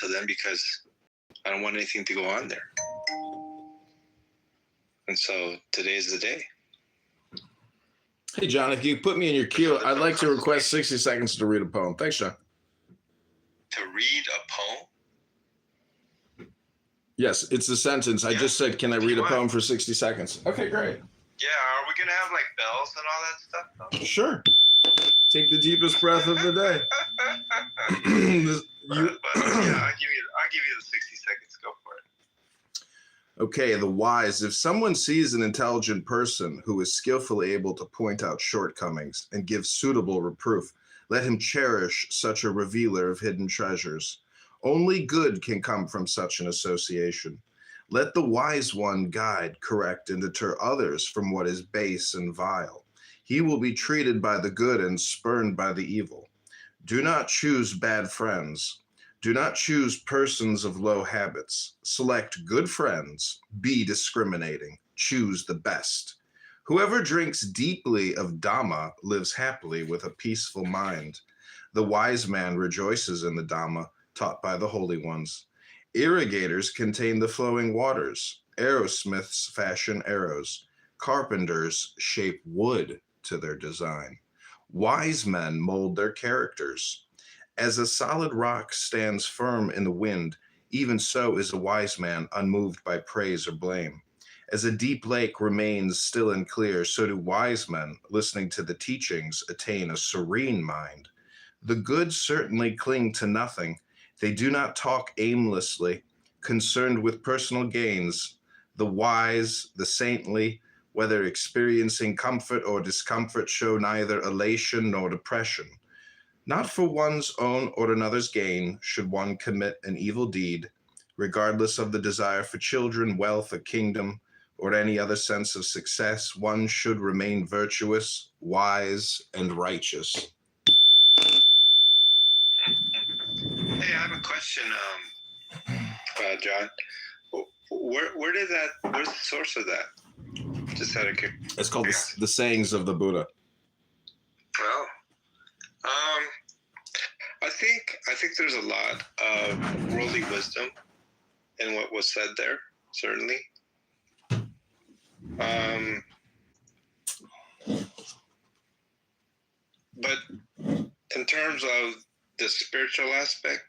to them because I don't want anything to go on there. And so today's the day. Hey, John, if you put me in your queue, I'd like to request 60 seconds to read a poem. Thanks, John. To read a poem? Yes, it's a sentence. I just said, can I read a poem for 60 seconds? Okay, great. Yeah, are we going to have like bells and all that stuff? Sure. Take the deepest breath of the day. I'll give you the 60 seconds. Go for it. Okay, the wise. If someone sees an intelligent person who is skillfully able to point out shortcomings and give suitable reproof, let him cherish such a revealer of hidden treasures. Only good can come from such an association. Let the wise one guide, correct, and deter others from what is base and vile. He will be treated by the good and spurned by the evil. Do not choose bad friends. Do not choose persons of low habits. Select good friends. Be discriminating. Choose the best. Whoever drinks deeply of Dhamma lives happily with a peaceful mind. The wise man rejoices in the Dhamma taught by the holy ones. Irrigators contain the flowing waters. Arrowsmiths fashion arrows. Carpenters shape wood to their design. Wise men mold their characters. As a solid rock stands firm in the wind, even so is a wise man unmoved by praise or blame. As a deep lake remains still and clear, so do wise men, listening to the teachings, attain a serene mind. The good certainly cling to nothing. They do not talk aimlessly, concerned with personal gains. The wise, the saintly, whether experiencing comfort or discomfort, show neither elation nor depression. Not for one's own or another's gain should one commit an evil deed, regardless of the desire for children, wealth, a kingdom, or any other sense of success. One should remain virtuous, wise, and righteous. Hey, I have a question, John. Where's the source of that? Just out of curiosity. It's called the Sayings of the Buddha. Well, I think there's a lot of worldly wisdom in what was said there, certainly. But in terms of the spiritual aspect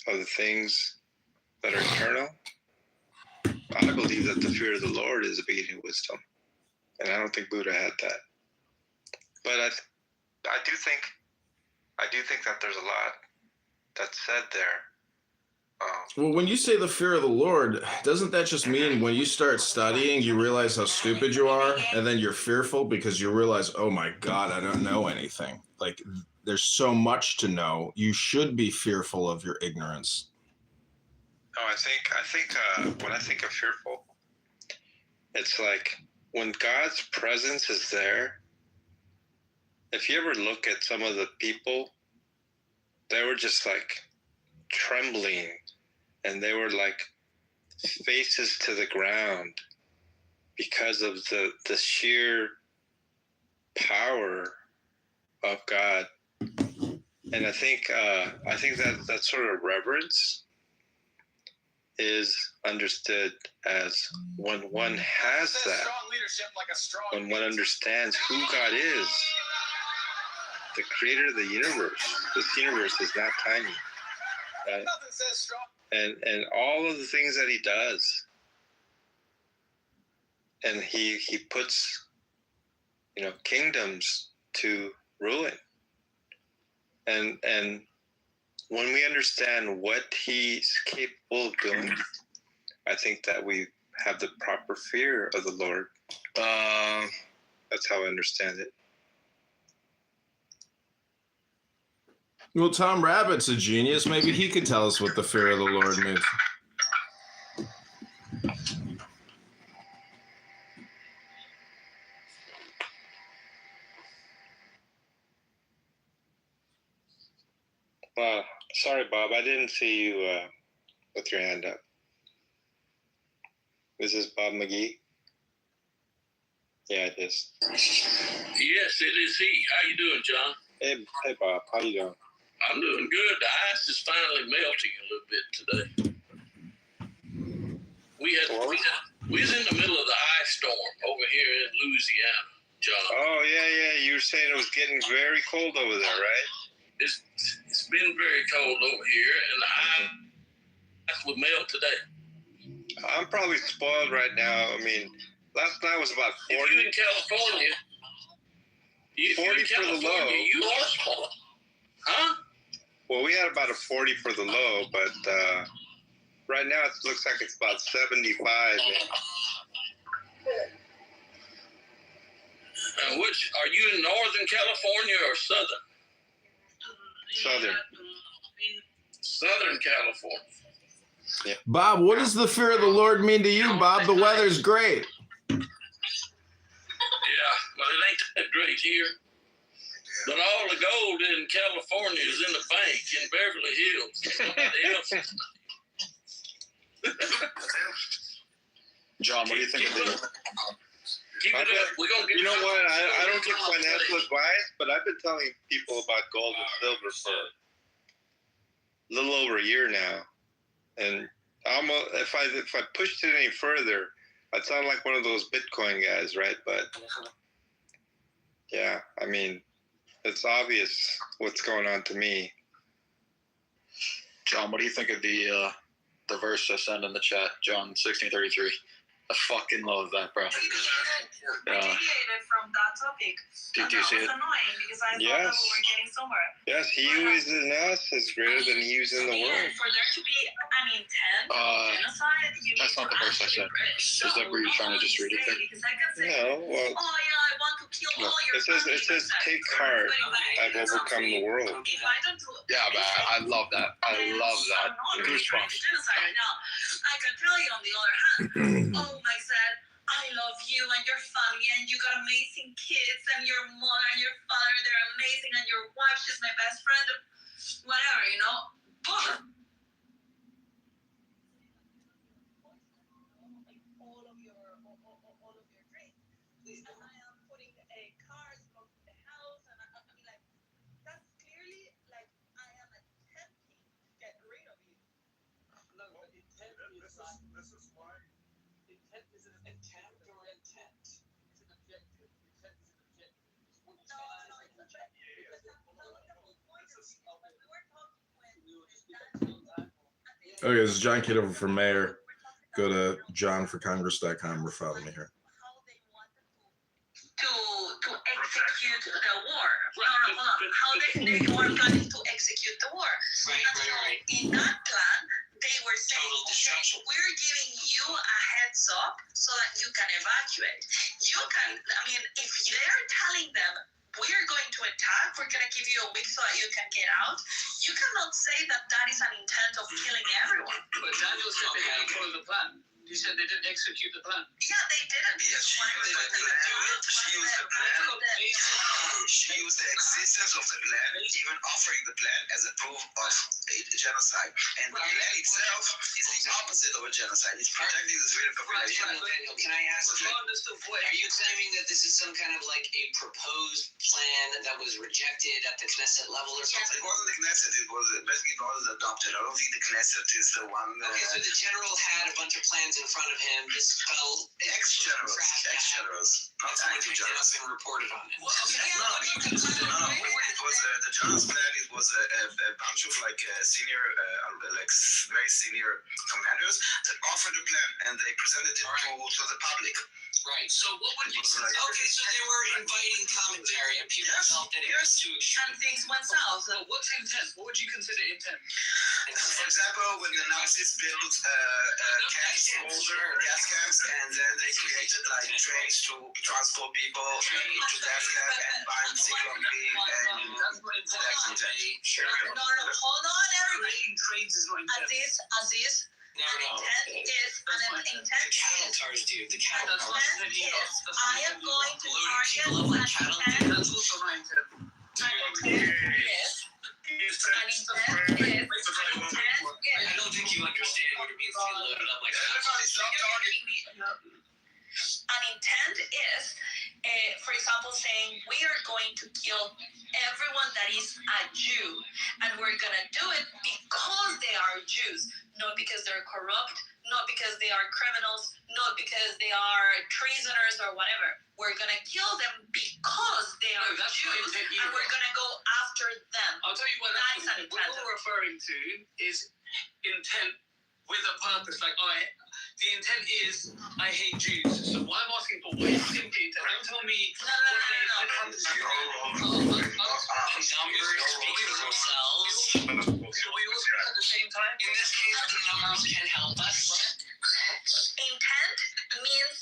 of the things that are eternal, I believe that the fear of the Lord is the beginning of wisdom, and I don't think Buddha had that. But I do think that there's a lot that's said there. Well, when you say the fear of the Lord, doesn't that just mean when you start studying, you realize how stupid you are, and then you're fearful because you realize, oh my God, I don't know anything. Like, there's so much to know. You should be fearful of your ignorance. No, I think when I think of fearful, it's like when God's presence is there. If you ever look at some of the people, they were just like trembling, and they were like faces to the ground because of the sheer power of God. And I think that sort of reverence is understood as when one has that, when one understands who God is, the creator of the universe. This universe is not tiny. And all of the things that he does, and he puts, kingdoms to ruin. And when we understand what he's capable of doing, I think that we have the proper fear of the Lord. That's how I understand it. Well, Tom Rabbit's a genius. Maybe he could tell us what the fear of the Lord means. Sorry, Bob. I didn't see you with your hand up. Is this Bob McGee? Yeah, it is. Yes, it is he. How you doing, John? Hey, Bob. How you doing? I'm doing good. The ice is finally melting a little bit today. We was in the middle of the ice storm over here in Louisiana, John. Oh, yeah. You were saying it was getting very cold over there, right? It's been very cold over here, and the ice will melt today. I'm probably spoiled right now. I mean, last night was about 40. If you're in California, 40 for the low. You are spoiled. Huh? Well, we had about a 40 for the low, but right now it looks like it's about 75. Which are you in Northern California or Southern? Southern. Southern California. Yeah. Bob, what does the fear of the Lord mean to you, Bob? The weather's great. Yeah, well, it ain't that great here. But all the gold in California is in the bank in Beverly Hills. John, what do you think of the... Keep it up. We're gonna get. You know what? I don't get financial advice, but I've been telling people about gold and silver for a little over a year now, and almost if I pushed it any further, I'd sound like one of those Bitcoin guys, right? But yeah, I mean, it's obvious what's going on to me. John, what do you think of the verse I sent in the chat, John 16:33? I fucking love that, bro. We deviated from that topic. Did you see it? That was annoying because I thought that we were getting somewhere. Yes, he who is in us is greater than he who's in the world. For there to be an intent of genocide, you That's not the verse I said. Is that where you're trying to just read it there? Because I can say, No, well, oh yeah, I want to kill all your it says take heart, I've overcome the world. If I don't do Yeah, man, I love that. I love that. Goosebumps. Genocide. Now, I can tell you on the other hand, oh my God, I love you and your family and you got amazing kids and your mother and your father, they're amazing and your wife, she's my best friend, whatever, you know. But all of your dreams. And I am putting cars from the house and I mean like that's clearly like I am attempting to get rid of you. No, but intent this is why intent is an attempt or intent. It's an objective. Intent is an objective. No, it's objective. Okay, this is John Kitover for mayor. Go to johnforcongress.com. We're following me here. To execute the war. Hold on. How they were planning to execute the war. Right. In that plan, they were saying, okay, we're giving you a heads up so that you can evacuate. You can, I mean, if they're telling them, we're going to attack, we're going to give you a week so that you can get out, you cannot say that that is an intent of killing everyone. But Daniel said they didn't follow the plan. You said they didn't execute the plan. Yeah, they didn't. Yes, she used the plan. She used the plan. She used the existence of the plan, even offering the plan as a proof of a genocide. And the plan itself is the opposite of a genocide. It's protecting the civilian population. Daniel, can I ask you, are you claiming that this is some kind of like a proposed plan that was rejected at the Knesset level or something? It wasn't the Knesset, it was basically it was adopted. I don't think the Knesset is the one. Okay, so the general had a bunch of plans in front of him. This fell ex-generals, not anti-generals. Been reported on it. No, it was the general's plan. It was a bunch of like senior, like very senior commanders that offered a plan and they presented it to the public. Right. So what would you say? Like, Okay, so they were inviting commentary and people felt that it was too extreme. And things went south. So what's intent? What would you consider intent? For example, when the Nazis built gas camps, and then they created like trains to transport people to gas camp and buying cyclopy and that's intent. Sure. No, hold on, everybody. Trades is not intent. Aziz, No. an intent The cattle cars, dude. The cattle cars. I am going to Loading people up like cattle. That's also not intent. I don't think you understand what it means to be loaded up like that. An intent is, for example, saying we are going to kill everyone that is a Jew, and we're gonna do it because they are Jews, not because they're corrupt, not because they are criminals, not because they are treasoners or whatever. We're gonna kill them because they are Jews, and we're gonna go after them. I'll tell you what That's that's an what intent. we're referring to is intent with a purpose. Like, the intent is I hate Jews. So what I'm asking for, what is simply intent? Don't tell me No. what happens to Numbers speak for themselves. Do we all speak at the same time? In this case, the numbers can help us. Intent means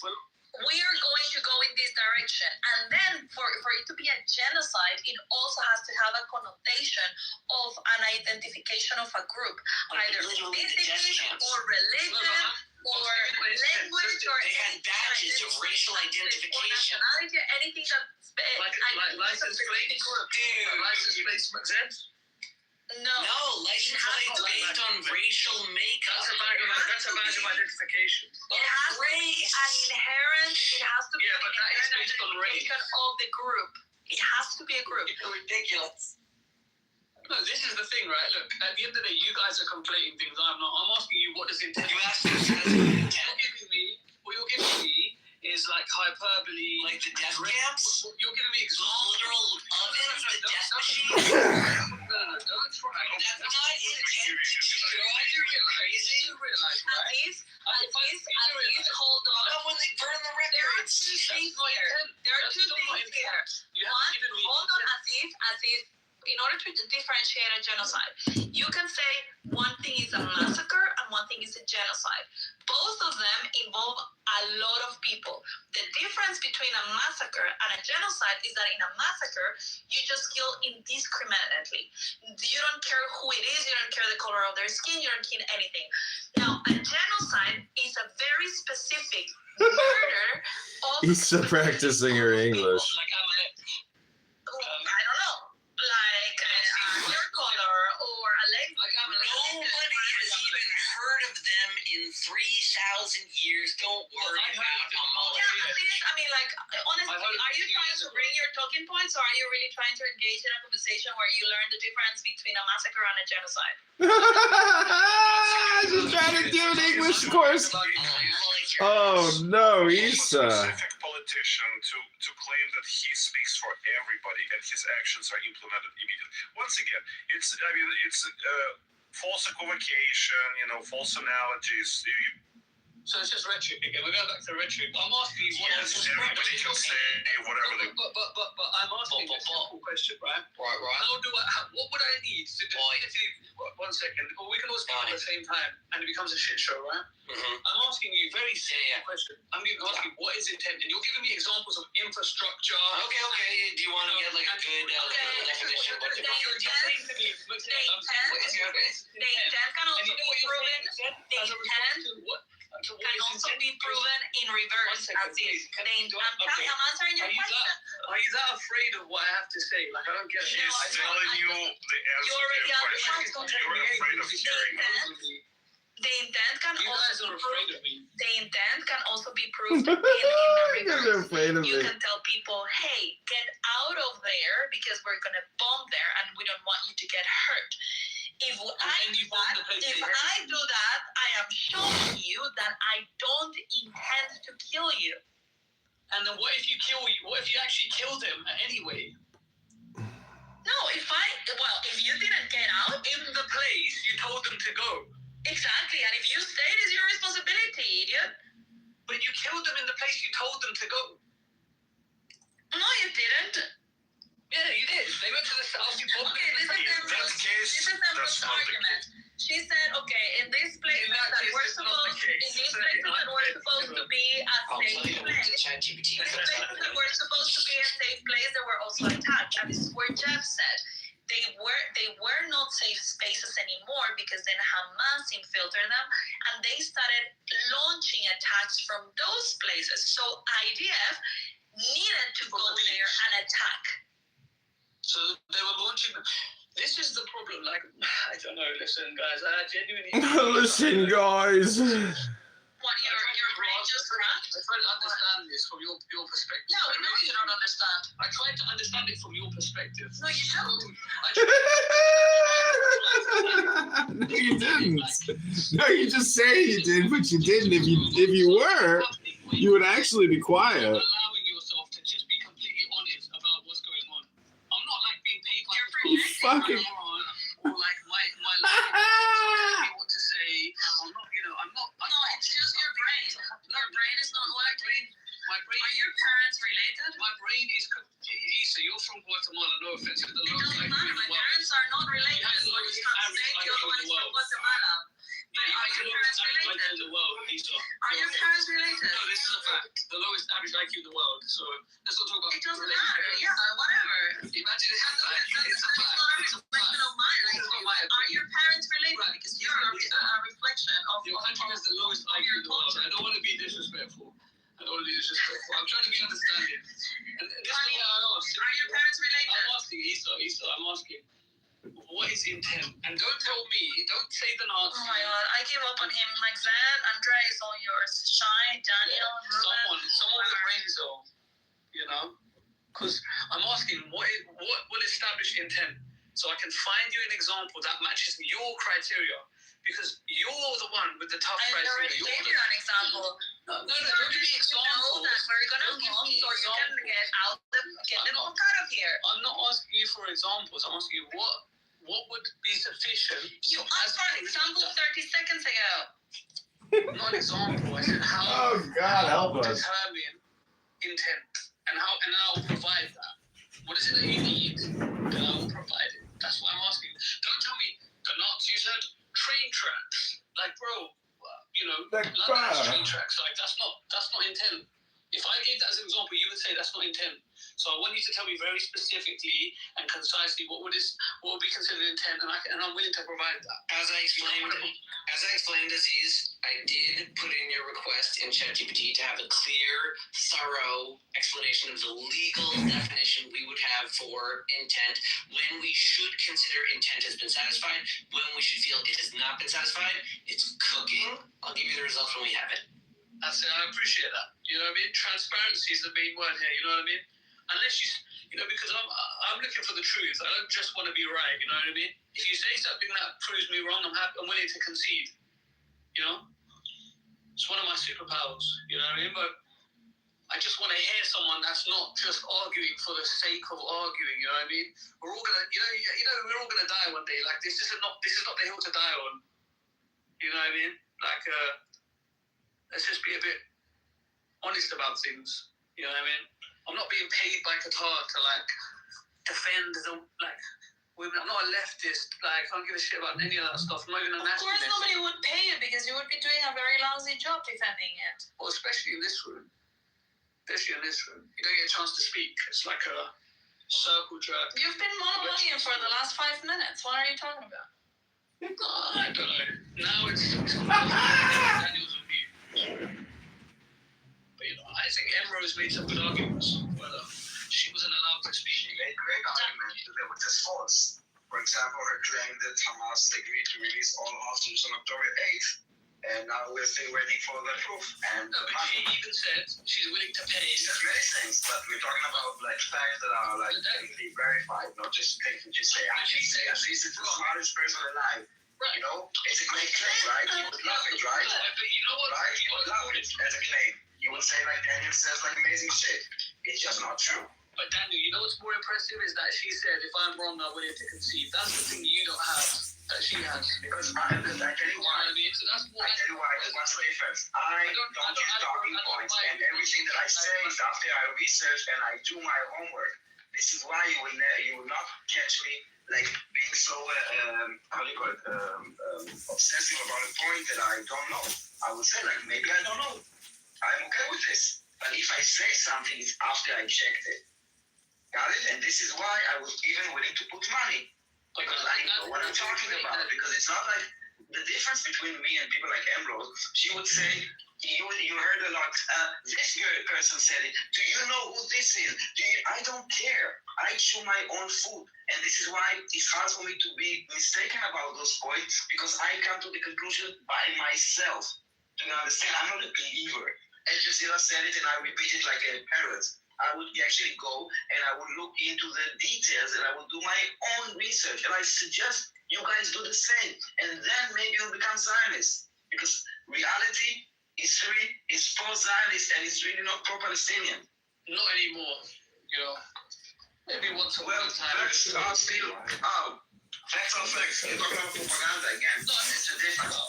we are going to go in this direction, and then for it to be a genocide, it also has to have a connotation of an identification of a group, either Literally the death physically camps. or religion or language or They had badges of racial identification. or nationality, anything that Like license plates? Dude. License plates, Z? No, license plates based on racial makeup. That's a badge of identification. It has to be an inherent. It has to be Yeah, an but that is inherent based on race. identification of the group. It has to be a group. Ridiculous. No, this is the thing, right? Look, at the end of the day, you guys are conflating things. I'm not. I'm asking you, what does intent? You asked me what is intent. What you're giving me is like hyperbole. Like the death camps? You're giving me The examples. literal ovens, the death machines? No, don't try. That's not intent to destroy. You're crazy. You realize, right? At least, hold on. How when they burn the There are records? two things here. There are two things here. You One, have to give me. hold on, Aziz, in order to differentiate a genocide, you can say one thing is a massacre and one thing is a genocide. Both of them involve a lot of people. The difference between a massacre and a genocide is that in a massacre, you just kill indiscriminately. You don't care who it is, you don't care the color of their skin, you don't kill anything. Now, a genocide is a very specific murder of Issa practicing her English. Like I'm an I don't know, like hair color or a leg. Nobody has even heard of them in 3,000 years. Don't worry about them. Yeah, please, I mean, like, honestly, are you trying to bring your talking points, or are you really trying to engage in a conversation where you learn the difference between a massacre and a genocide? Just trying to do an English course. Oh no, Issa. Specific politician to claim that he speaks for everybody and his actions are implemented immediately. Once again, it's false equivocation, false analogies. So it's just rhetoric again. We're going back to rhetoric. I'm asking you, what Yes, everybody can say whatever they want. But I'm asking a simple question, right? Right. What would I need to do? 1 second. Well, we can all speak at the same time, and it becomes a shit show, right? I'm asking you a very simple question. I'm asking what is intent, and you're giving me examples of infrastructure. Okay. Do you want to get like a good definition of what the The intent can also be proven. The intent can also be proven in reverse. As is. I'm answering your question. Are you that afraid of what I have to say? Like, I don't get it. She's telling you the answer to your question. You're afraid of hearing it. The intent can You guys are afraid of me. The intent can also be proved in the You're reverse. afraid of You me. can tell people, hey, get out of there because we're gonna bomb there and we don't want you to get hurt. If I do that, I am showing you that I don't intend to kill you. And then what if you actually killed him anyway? No, if you didn't get out, In the place you told them to go. exactly, and if you stayed, it's your responsibility, idiot. But you killed them in the place you told them to go. No, you didn't. Yeah, you did. They went to the south. You bombed Okay, this is That's the case. This is That's Ambrose not the argument. She said, okay, in this place In that that case, we're it's not the supposed, case. in these places that we're supposed to be a I'll tell safe you what place, ChatGPT these places that were supposed to be a safe place, they were also attacked. And this is where Jeff said they were not safe spaces anymore because then Hamas infiltrated them and they started launching attacks from those places. So IDF needed to go there and attack. So they were launching them. This is the problem. Like, I don't know. Listen, guys, I genuinely. Listen, guys. What, your brain just cracked? try to understand this from your perspective. Yeah, we know you don't understand. I try to understand it from your perspective. No, you don't. No, you didn't. No, you just say you did, but you didn't. If you were, you would actually be quiet. Allowing yourself to just be completely honest about what's going on. I'm not like being paid by You fucking. or like my life what to say. I'm not, I'm not. No, it's just your brain. Your brain is not working. My brain. Are your parents related? My brain is. Issa, you're from Guatemala. No offense. It doesn't matter. My parents are not related. So you can't say the other one is from Guatemala. But are your parents related? In the world, Issa. Are your parents related? No, this is a fact. The lowest average IQ in the world. So let's not talk about. It doesn't matter. Yeah, whatever. Imagine it's a fact. It's a fact. not a reflection of mine. Like, are your parents related? Right. Because you're a reflection of Your country has the lowest IQ in the world. I don't want to be disrespectful. I'm trying to be understanding. And this is what I ask. Are your parents related? I'm asking Issa, I'm asking, what is intent? And don't tell me, don't say the Nazi. Oh my god, I give up on him. Like Zed, Andre is all yours. Shy, Daniel, Someone with a brain cell, Because I'm asking, what will establish intent? So I can find you an example that matches your criteria. Because you're the one with the tough I criteria. already gave you an example. No, don't give me examples. You know that we're gonna move, so you can get the fuck out of here. I'm not asking you for examples. I'm asking you what would be sufficient. You asked for an example 30 seconds ago. Not an example. I said how. Oh God, help us. Determine intent and I'll provide that. What is it that you need? Then I will provide it. That's what I'm asking. Don't tell me the Nazis had train tracks. Like, bro, London has train tracks. Like, that's not intent. If I gave that as an example, you would say that's not intent. So I want you to tell me very specifically and concisely what would be considered intent, and I'm willing to provide that. As I explained, Aziz, I did put in your request in ChatGPT to have a clear, thorough explanation of the legal definition we would have for intent, when we should consider intent has been satisfied, when we should feel it has not been satisfied. It's cooking. I'll give you the results when we have it. That's it. I appreciate that. You know what I mean? Transparency is the main word here. You know what I mean? Unless because I'm looking for the truth. I don't just want to be right. You know what I mean? If you say something that proves me wrong, I'm willing to concede. It's one of my superpowers. You know what I mean? But I just want to hear someone that's not just arguing for the sake of arguing. You know what I mean? We're all gonna, we're all gonna die one day. Like this is not the hill to die on. You know what I mean? Like let's just be a bit honest about things. You know what I mean? I'm not being paid by Qatar to defend women. I'm not a leftist. I don't give a shit about any of that stuff. I'm not even a nationalist. Of course, nobody would pay you because you would be doing a very lousy job defending it. Well, especially in this room. You don't get a chance to speak. It's like a circle jerk. You've been monologuing for the last 5 minutes. What are you talking about? I don't know. Now it's Daniel's on mute. But I think Emrose made some good arguments. But she wasn't allowed to speak. She made great arguments that they were just false. For example, her claim that Hamas agreed to release all hostages on October 8th, and now we're still waiting for the proof. And no, but she even said she's willing to pay. She said many things, but we're talking about facts that are technically verified, not just things that you say. I can say at least it's the smartest person alive. Right. It's a great claim, right? You would love it, right? But you know what? Right? You would love it as a claim. You would say Daniel says amazing shit. It's just not true. But Daniel, you know what's more impressive is that she said, if I'm wrong, I'm willing to concede. That's the thing you don't have, that she has. Because I tell you why. I tell you why. There's one difference. I don't use talking points, and everything that I say is after I research and I do my homework. This is why you will not catch me being so obsessive about a point that I don't know. I would say maybe I don't know. I'm okay with this. But if I say something, it's after I checked it. Got it? And this is why I was even willing to put money. Because I know what I'm talking about. Because it's not like the difference between me and people like Emrose. She would say, you heard a lot, this person said it. Do you know who this is? I don't care. I chew my own food. And this is why it's hard for me to be mistaken about those points. Because I come to the conclusion by myself. Do you understand? I'm not a believer. Al Jazeera said it, and I repeat it like a parrot. I would actually go and I would look into the details and I would do my own research. And I suggest you guys do the same. And then maybe you'll become Zionists. Because reality, history is pro-Zionist and it's really not pro-Palestinian. Not anymore, you know. Maybe once a Well, time. facts are still, facts are facts. You're talking about propaganda again. No, It's a difference.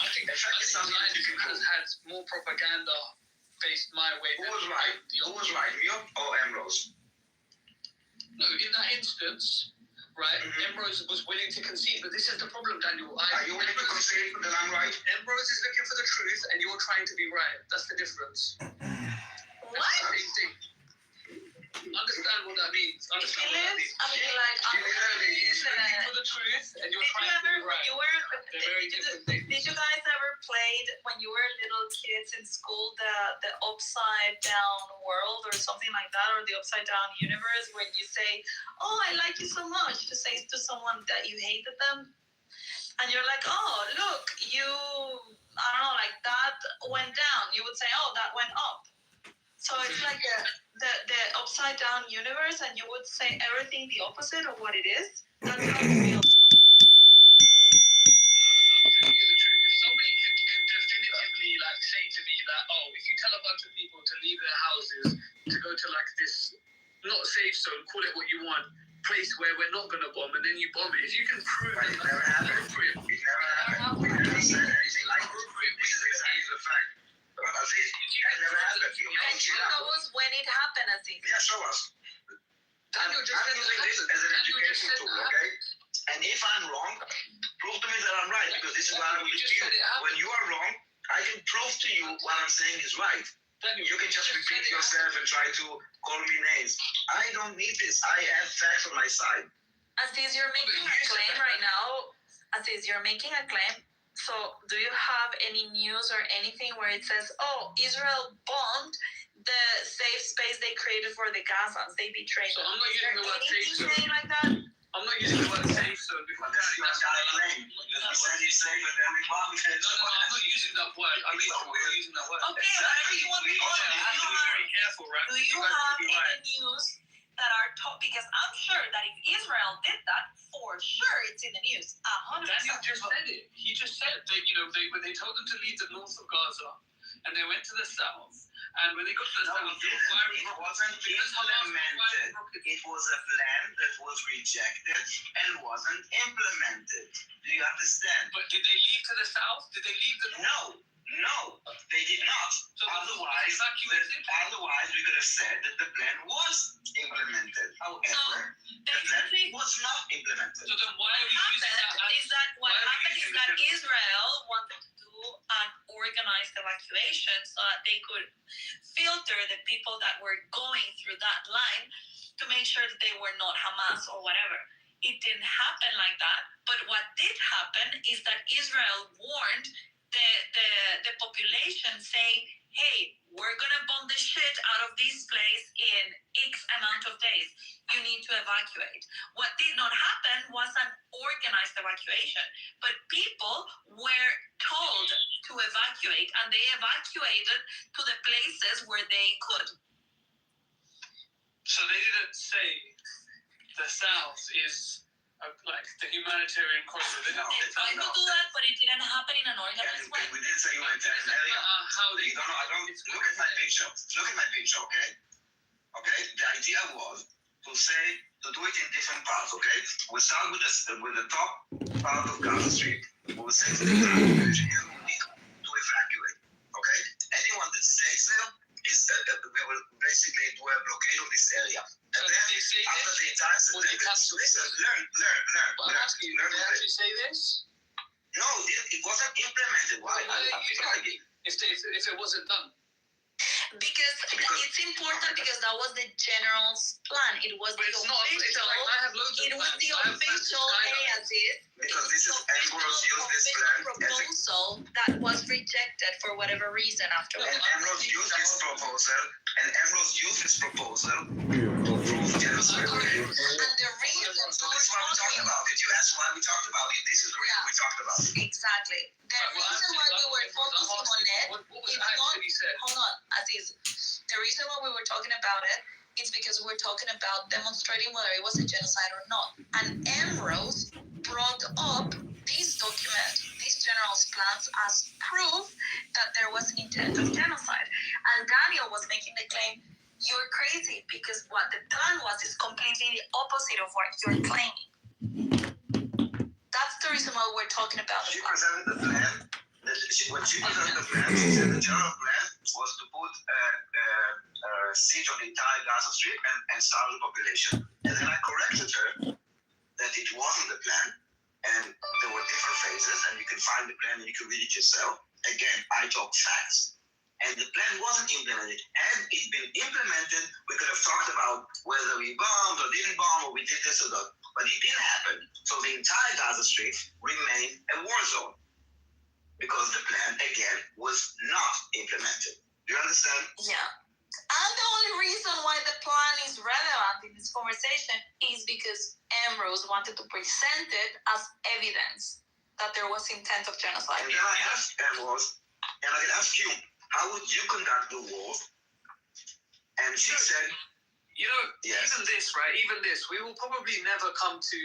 I think Zionism has had more propaganda faced my way. Who was right? Who was right, you or Ambrose? No, in that instance, right, Ambrose was willing to concede, but this is the problem, Daniel. Are you willing to concede that I'm right? Ambrose is looking for the truth, and you're trying to be right. That's the difference. What? Same thing. Understand what that means. Understand what that means. I mean, like, I'm He's looking for the truth, and you're trying to be right. They're very different things. Did you guys ever played when you were little kids in school the upside down world or something like that, or the upside down universe, when you say, "Oh, I like you so much," to say to someone that you hated them, and you're like, "Oh, look, you, I don't know, like that went down." You would say, "Oh, that went up." So it's like the upside down universe, and you would say everything the opposite of what it is. That's how it feels. Somebody could definitively like say to me that, oh, if you tell a bunch of people to leave their houses to go to like this not safe zone, call it what you want, place where we're not gonna bomb, and then you bomb it. If you can prove that It never happened. appropriate, It never happened. We never said anything like appropriate, this is exactly the fact. But Aziz, that never happened. And show us when it happened, Aziz. Yeah, show us. I'm Daniel just using this as an education said tool, that. okay? And if I'm wrong, prove to me that I'm right, because this is what I will You just do. said it happened. When you are wrong, I can prove to you what I'm saying is right. Daniel, You can just said repeat it yourself and try to call me names. I don't need this. I have facts on my side. Aziz, you're making a claim right now. Aziz, you're making a claim. So, do you have any news or anything where it says, "Oh, Israel bombed the safe space they created for the Gazans. They betrayed So them"? I'm not Is using there the word anything safe zone. saying like that? I'm not using the word safe zone because But that's not my claim. You said he's safe and then we bombed it. No, I'm not using that word. I mean, I'm not using that word. Okay, whatever you want to We call also it. have to be very careful, right? Do you guys have wanna be right. any news that are top? Because I'm sure that if Israel did that, for sure it's in the news. 100%. Daniel just said it. He just said that, when they told them to leave the north of Gaza and they went to the south, and when they got to the No, south, it didn't. It wasn't implemented. It was a plan that was rejected and wasn't implemented. Do you understand? But did they leave to the south? Did they leave the north? No, they did not. So Otherwise, we could have said that the plan was implemented. However, the plan Basically, was not implemented. So then why are we using that? what why are we happened is using that the- Israel wanted to do an organized evacuation so that they could filter the people that were going through that line to make sure that they were not Hamas or whatever. It didn't happen like that. But what did happen is that Israel warned the population, saying, "Hey, we're gonna bomb the shit out of this place in X amount of days. You need to evacuate." What did not happen was an organized evacuation, but people were told to evacuate, and they evacuated to the places where they could. So they didn't say the south is like the humanitarian corridor. They No. They tried to do that, but it didn't happen in an organized way. We didn't say humanitarian area. How they? You don't know. I don't look at my picture. Look at my picture, okay? Okay. The idea was to do it in different parts. Okay. We start with the top part of Gaza Street. We will say to the engineer who need to evacuate. Okay. Anyone that stays there is we will basically do a blockade of this area. And So then they say after this? the entire Or they cancel listen, this? learn. But I'm asking you, Learn did they with it. actually say this? No, it wasn't implemented. Why? Why are you I saying if it wasn't done? Because it's important, because that was the general's plan. It was But the it's not. It's official. like I have loads of It was plans. the I have plans to official skydive. Aziz. Because this is Ambrose used this plan as a proposal that was rejected for whatever reason afterwards. And Ambrose used this proposal to prove genocide. Okay? And the reason So that's why we talked about it. You asked why we talked about it. This is the reason we talked about it. exactly. The reason why we were focusing on it, what was it's not, actually said? hold on, Aziz. The reason why we were talking about it is because we're talking about demonstrating whether it was a genocide or not. And Ambrose brought up these documents, these general plans, as proof that there was intent of genocide. And Daniel was making the claim, you're crazy, because what the plan was is completely the opposite of what you're claiming. That's the reason why we're talking about She the plan. presented the plan. When she presented the plan, she said the general plan was to put a siege on the entire Gaza Strip and starve the population. And then I corrected her that it wasn't the plan, and there were different phases, and you can find the plan and you can read it yourself. Again, I talk facts. And the plan wasn't implemented. Had it been implemented, we could have talked about whether we bombed or didn't bomb, or we did this or that. But it didn't happen. So the entire Gaza Strip remained a war zone. Because the plan, again, was not implemented. Do you understand? Yeah. And the only reason why the plan is relevant in this conversation is because Ambrose wanted to present it as evidence that there was intent of genocide. And then I asked Ambrose, and I can ask you, how would you conduct the war? And she said, You know, yes. even this, we will probably never come to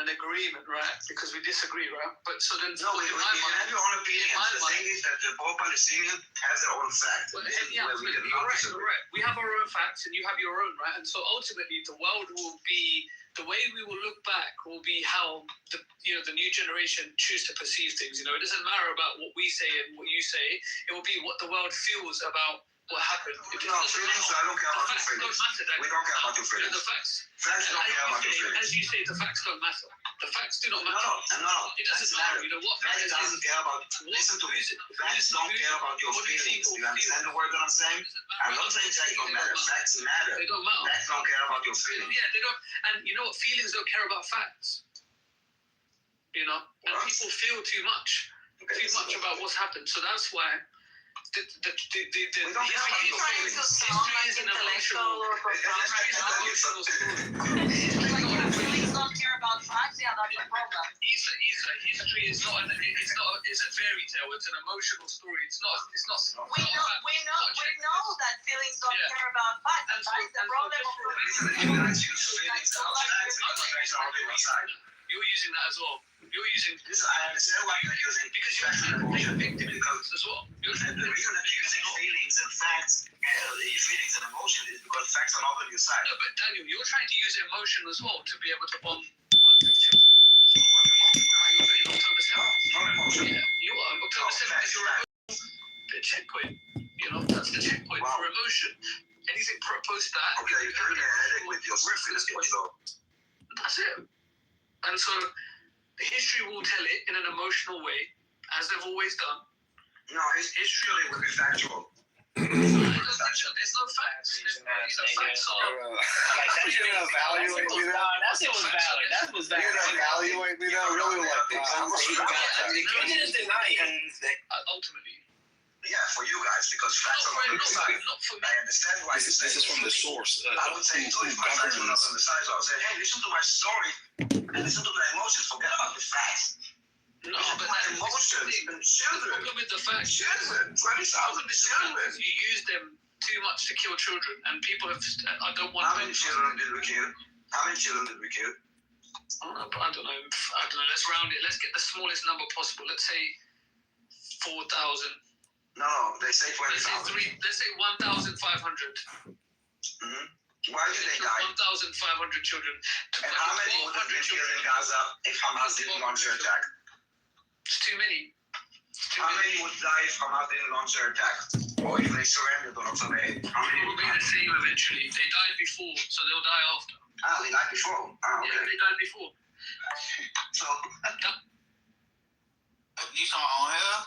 an agreement, right? Because we disagree, right? But so then, No, you have your own opinions. The thing is that the pro-Palestinian has their own facts. Well, This is yeah, where we can you're right, disagree. you're right. We have our own facts and you have your own, right? And so ultimately the world will be, the way we will look back will be how the new generation choose to perceive things. You know, it doesn't matter about what we say and what you say. It will be what the world feels about what happened. No, feelings, I don't care about your feelings. We don't care about your feelings. The facts. Facts don't care about your feelings. As you say, the facts don't matter. The facts do not matter. No. It doesn't matter. You know what Facts matters doesn't care about. Listen to me. Facts don't care about your feelings. Do you understand the word that I'm saying? I'm not saying facts don't matter. Facts matter. They don't matter. Facts don't care about your feelings. Yeah, they don't. And you know what? Feelings don't care about facts. You know, and people feel too much about what's happened. So that's why. We don't care about your Trying to feelings. sound like intellectual or profound. Feelings don't care about facts. Yeah, that's the problem. History is not is a fairy tale. It's an emotional story. It's not. We know that feelings don't care about facts. And that is the problem of You guys use feelings and facts because facts are already on side. You're using that as well. You're using This, I understand why you're using because facts and emotion. because as well. And the reason that you're using feelings and facts, feelings and emotion is because facts are not on your side. No, but Daniel, you're trying to use emotion as well to be able to bomb hundreds of children as well. In October 7th. Not emotion. Yeah, you are. October 7th is your the checkpoint. You know, that's the checkpoint for emotion. Anything post that. Okay, you're getting a headache with your feelings, so. That's it. And so history will tell it in an emotional way, as they've always done. No, history will be factual. There's no facts. Facts are. That shit was evaluate me now. That shit was valid. That was valid. You're gonna evaluate me now? Really like Ultimately. Yeah, for you guys, because facts are not on your side. Not for me. I understand why you say This is from the source. I would say, too, if my facts were not on the side, so I would say, hey, listen to my story and listen to the emotions. Forget about the facts. No, Listen to but my emotions and the children. problem with the facts. Children. 20,000 children. You use them too much to kill children, and people have. I don't want. How many children did we kill? How many children did we kill? I don't know. Let's round it. Let's get the smallest number possible. Let's say 4,000. No, they say 20,000. Let's say 1,500. Mm-hmm. Why did they die? 1,500 children. And how many would have been killed in Gaza if Hamas didn't launch their attack? It's too many. How many would die if Hamas didn't launch their attack? Or if they surrendered on October 8th? How many It will would be die? the same eventually. They died before, so they'll die after. Ah, they died before. Ah, Yeah, okay. they died before. So, You saw on here?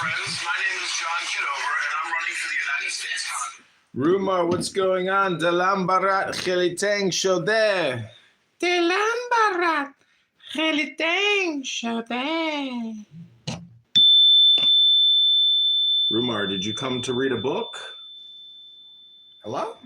friends. My name is John Kitover, and I'm running for the United States Congress. Rumor, what's going on? Delam barat cheliteng shodeh. Delam barat cheliteng shodeh. Rumar, did you come to read a book? Hello?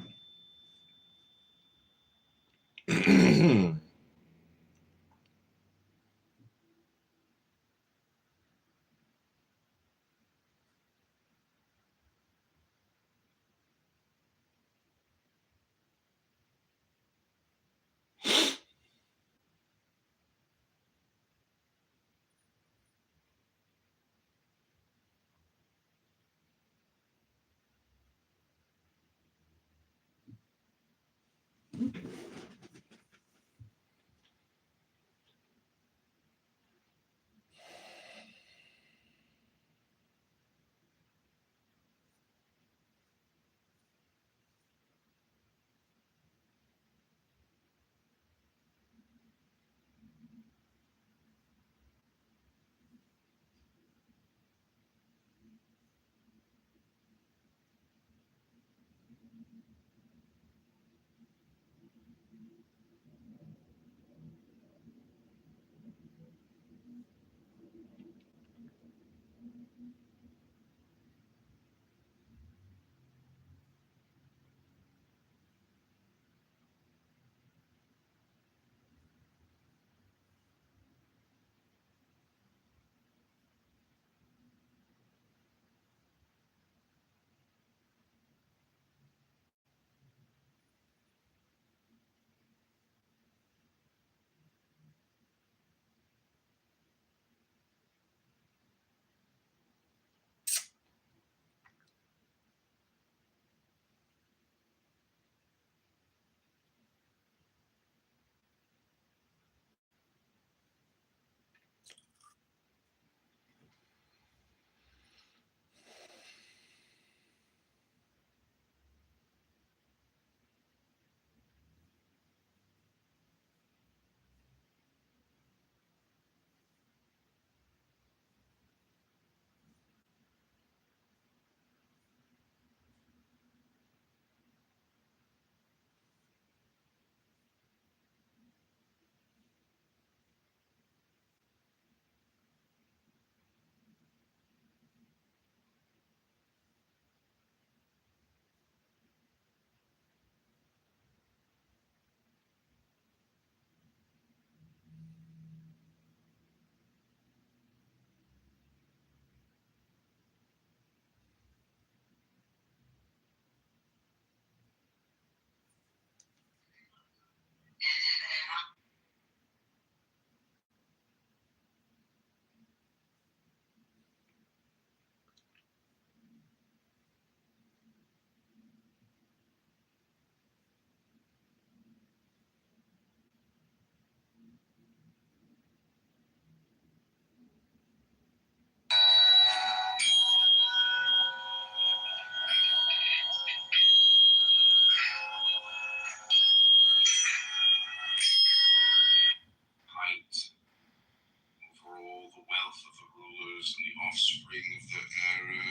For all the wealth of the rulers and the offspring of the era,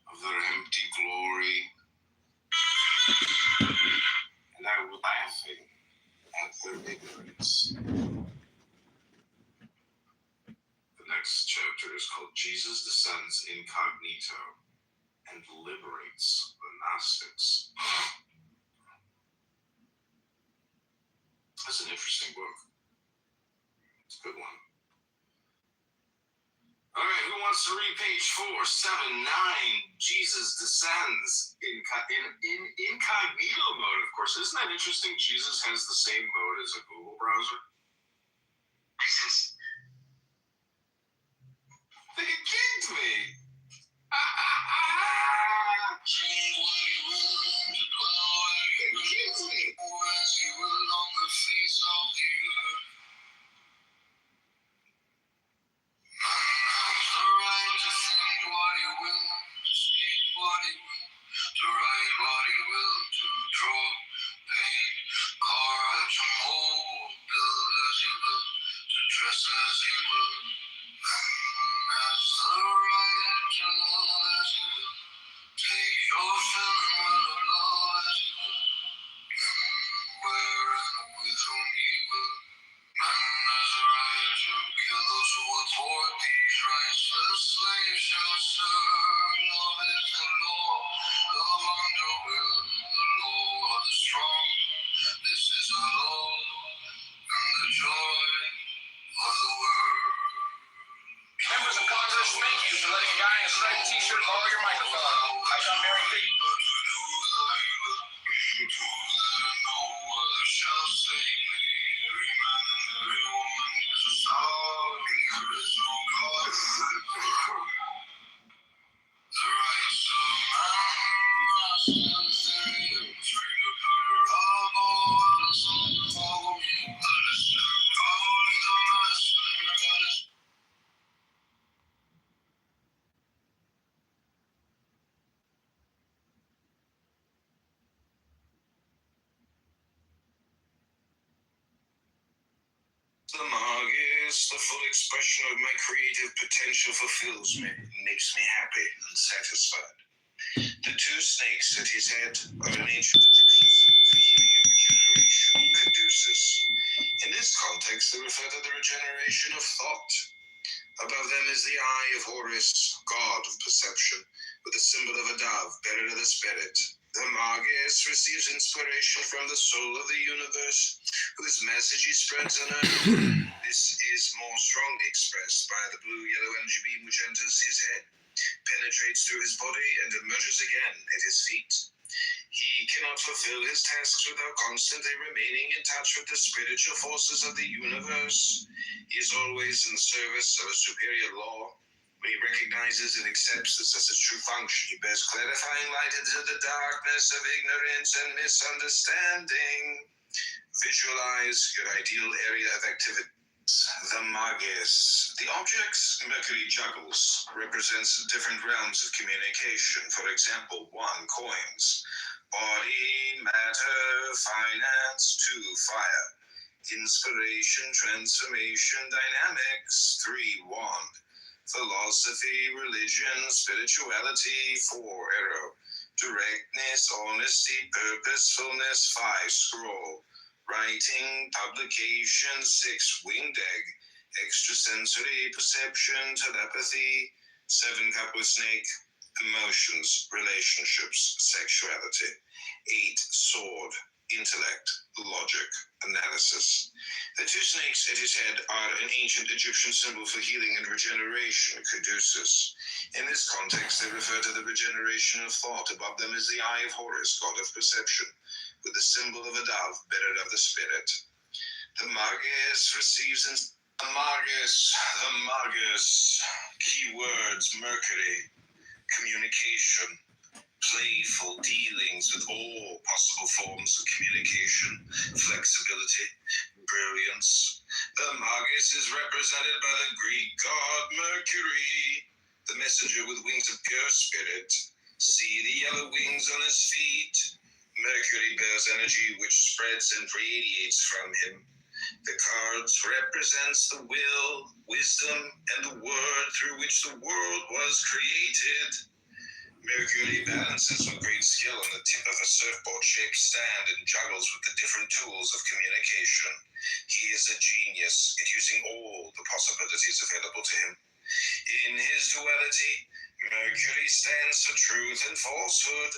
of their empty glory, and I was laughing at their ignorance. The next chapter is called Jesus Descends Incognito and Liberates the Gnostics. That's an interesting book. It's a good one. All right, who wants to read page 479? Jesus descends in incognito mode, of course. Isn't that interesting? Jesus has the same mode as a Google browser. They kicked me. Dress as he will. Members of Congress, thank you for letting a guy in a striped t-shirt borrow your microphone. I got Mary Kate. The mug is the full expression of my creative potential fulfills me, makes me happy and satisfied. The two snakes at his head are an ancient Egyptian symbol for healing and regeneration, caduceus. In this context, they refer to the regeneration of thought. Above them is the eye of Horus, god of perception, with the symbol of a dove, bearer of the spirit. The Magus receives inspiration from the soul of the universe, whose message he spreads on earth. This is more strongly expressed by the blue-yellow energy beam which enters his head, penetrates through his body, and emerges again at his feet. He cannot fulfill his tasks without constantly remaining in touch with the spiritual forces of the universe. He is always in the service of a superior law. When he recognizes and accepts this as his true function, he bears clarifying light into the darkness of ignorance and misunderstanding. Visualize your ideal area of activity. The Magus. The objects Mercury juggles represents different realms of communication. For example, 1, coins. Body, matter, finance. 2, fire. Inspiration, transformation, dynamics. 3, wand. Philosophy, religion, spirituality. 4, arrow. Directness, honesty, purposefulness. 5, scroll. Writing, publication. 6, winged egg. Extrasensory perception, telepathy. 7, cup with snake. Emotions, relationships, sexuality. 8, sword. Intellect, logic, analysis. The two snakes at his head are an ancient Egyptian symbol for healing and regeneration, caduceus. In this context, they refer to the regeneration of thought. Above them is the eye of Horus, god of perception, with the symbol of a dove, bearer of the spirit. The Magus receives the Magus. Keywords: Mercury, communication, playful dealings with all possible forms of communication, flexibility, brilliance. The Magus is represented by the Greek god Mercury, the messenger with wings of pure spirit. See the yellow wings on his feet. Mercury bears energy which spreads and radiates from him. The cards represents the will, wisdom, and the word through which the world was created. Mercury balances with great skill on the tip of a surfboard-shaped stand and juggles with the different tools of communication. He is a genius at using all the possibilities available to him. In his duality, Mercury stands for truth and falsehood.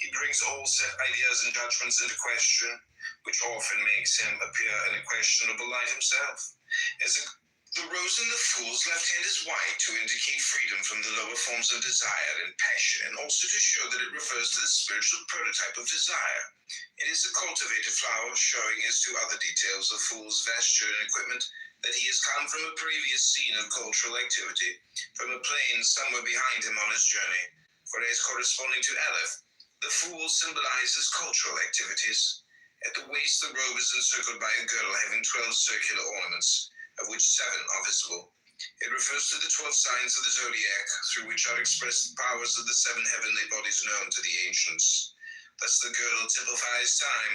He brings all set ideas and judgments into question, which often makes him appear in a questionable light himself. The rose in the fool's left hand is white to indicate freedom from the lower forms of desire and passion, and also to show that it refers to the spiritual prototype of desire. It is a cultivated flower, showing as to other details of fool's vesture and equipment that he has come from a previous scene of cultural activity, from a plain somewhere behind him on his journey, whereas corresponding to Aleph, the fool symbolizes cultural activities. At the waist, the robe is encircled by a girdle having 12 circular ornaments, of which 7 are visible. It refers to the 12 signs of the zodiac, through which are expressed the powers of the 7 heavenly bodies known to the ancients. Thus the girdle typifies time,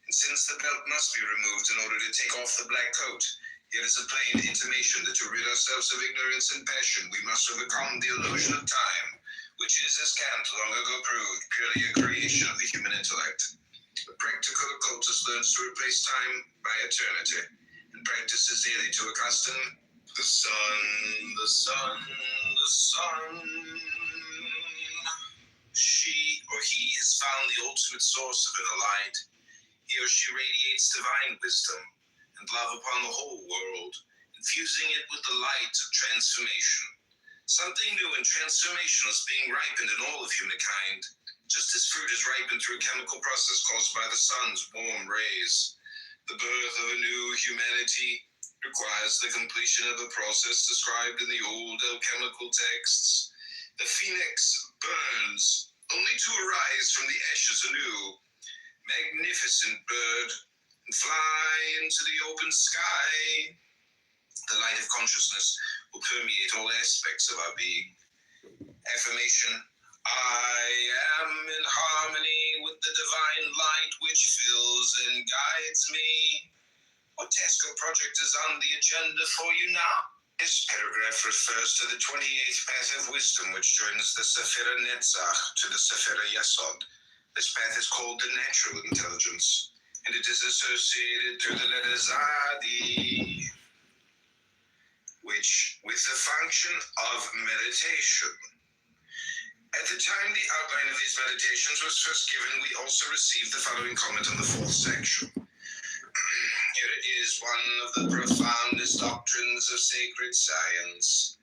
and since the belt must be removed in order to take off the black coat, Here is a plain intimation that to rid ourselves of ignorance and passion, we must overcome the illusion of time, which is, as Kant long ago proved, purely a creation of the human intellect. The practical occultist learns to replace time by eternity, and practices daily to accustom the sun, the sun, the sun. She or he has found the ultimate source of inner light. He or she radiates divine wisdom and love upon the whole world, infusing it with the light of transformation. Something new and transformational is being ripened in all of humankind, just as fruit is ripened through a chemical process caused by the sun's warm rays. The birth of a new humanity requires the completion of a process described in the old alchemical texts. The phoenix burns, only to arise from the ashes anew. Magnificent bird, and fly into the open sky. The light of consciousness will permeate all aspects of our being. Affirmation: I am in harmony with the divine light which fills and guides me. What task or project is on the agenda for you now? This paragraph refers to the 28th path of wisdom, which joins the Sephira Netzach to the Sephira Yesod. This path is called the natural intelligence, and it is associated through the letter Zadi, which with the function of meditation. At the time the outline of these meditations was first given, we also received the following comment on the fourth section. Here it is, one of the profoundest doctrines of sacred science,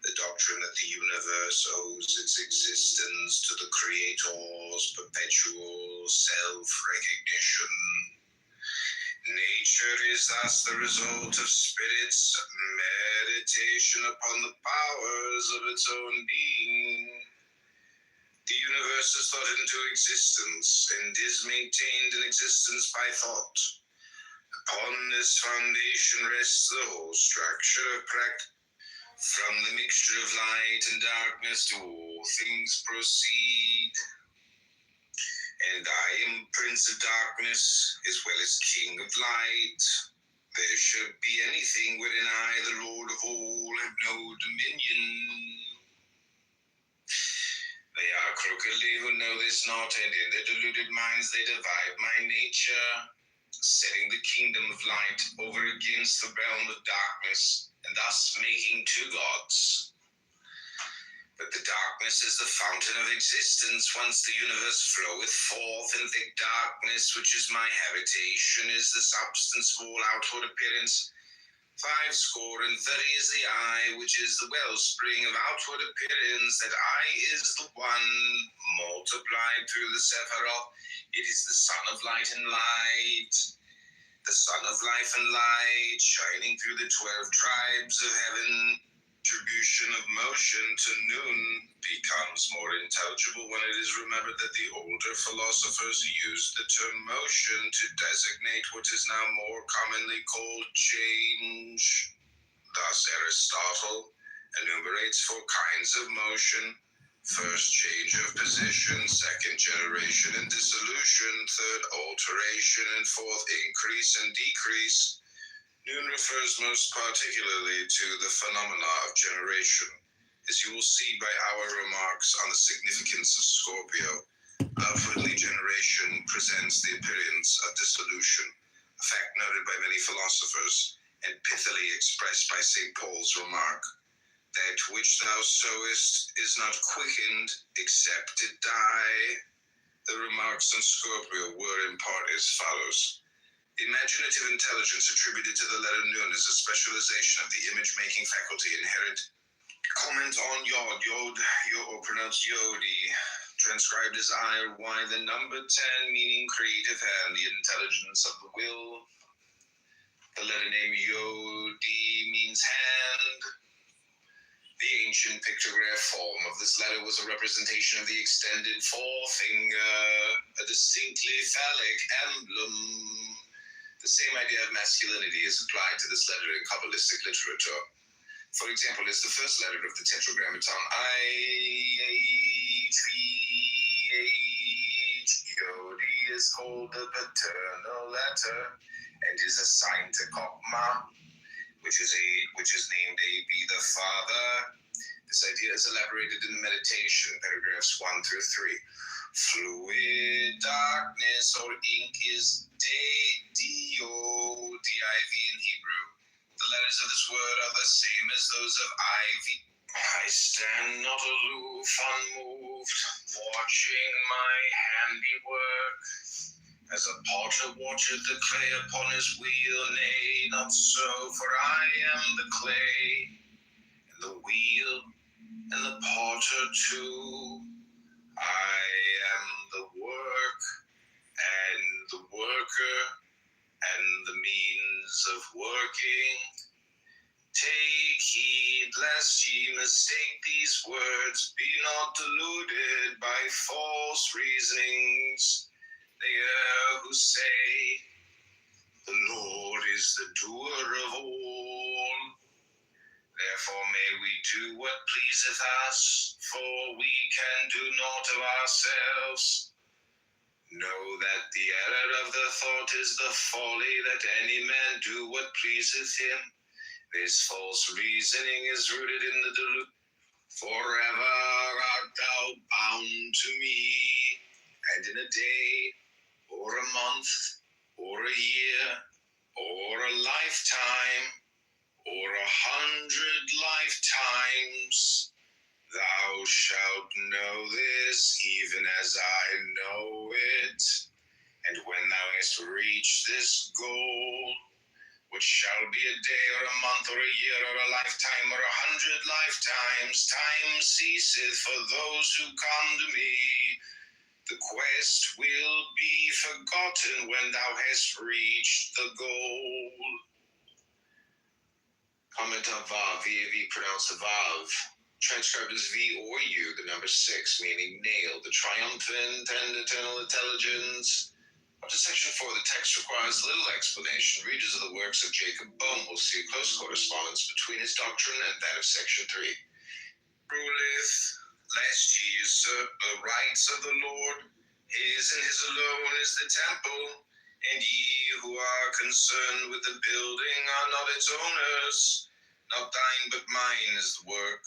the doctrine that the universe owes its existence to the Creator's perpetual self-recognition. Nature is thus the result of spirit's meditation upon the powers of its own being. The universe is thought into existence and is maintained in existence by thought. Upon this foundation rests the whole structure of practice. From the mixture of light and darkness do all things proceed. And I am Prince of Darkness as well as King of Light. There should be anything wherein I, the Lord of all, have no dominion. They are crookedly who know this not, and in their deluded minds they divide my nature, setting the kingdom of light over against the realm of darkness, and thus making two gods. But the darkness is the fountain of existence. Once the universe floweth forth, and thick darkness, which is my habitation, is the substance of all outward appearance. 80 is the eye, which is the wellspring of outward appearance. That eye is the one multiplied through the Sephiroth. It is the sun of light and light, the sun of life and light, shining through the 12 tribes of heaven. Attribution of motion to noon becomes more intelligible when it is remembered that the older philosophers used the term motion to designate what is now more commonly called change. Thus Aristotle enumerates 4 kinds of motion: first, change of position; second, generation and dissolution; third, alteration; and fourth, increase and decrease. Noon refers most particularly to the phenomena of generation. As you will see by our remarks on the significance of Scorpio, outwardly generation presents the appearance of dissolution, a fact noted by many philosophers, and pithily expressed by St. Paul's remark, that which thou sowest is not quickened except it die. The remarks on Scorpio were in part as follows. The imaginative intelligence attributed to the letter Nun is a specialization of the image-making faculty inherent. Comment on Yod, or pronounced Yodi, transcribed as I or Y, the number 10, meaning creative hand, the intelligence of the will. The letter name Yodi means hand. The ancient pictograph form of this letter was a representation of the extended forefinger, a distinctly phallic emblem. The same idea of masculinity is applied to this letter in Kabbalistic literature. For example, it's the first letter of the Tetragrammaton, I-H-V-H. Yodi is called the paternal letter and is assigned to Kokma. which is named A, be the Father. This idea is elaborated in the meditation, paragraphs 1 through 3. Fluid darkness or ink is dio, D-I-V in Hebrew. The letters of this word are the same as those of ivy. I stand not aloof, unmoved, watching my handiwork. As a potter watcheth the clay upon his wheel, nay, not so, for I am the clay, and the wheel, and the potter too. I am the work, and the worker, and the means of working. Take heed lest ye mistake these words, be not deluded by false reasonings. They err who say, the Lord is the doer of all. Therefore may we do what pleaseth us, for we can do naught of ourselves. Know that the error of the thought is the folly, that any man do what pleaseth him. This false reasoning is rooted in the delusion. Forever art thou bound to me, and in a day, or a month, or a year, or a lifetime, or 100 lifetimes, thou shalt know this, even as I know it. And when thou hast reached this goal, which shall be a day, or a month, or a year, or a lifetime, or 100 lifetimes, time ceaseth for those who come to me. The quest will be forgotten when thou hast reached the goal. Comment on Vav, V-A-V pronounced Vav. Transcribed as V or U, the number 6, meaning nail, the triumphant and eternal intelligence. Up to section 4, the text requires little explanation. Readers of the works of Jacob Boehme will see a close correspondence between his doctrine and that of section 3. Ruleth, lest ye usurp the rights of the Lord. His and his alone is the temple, and ye who are concerned with the building are not its owners. Not thine but mine is the work,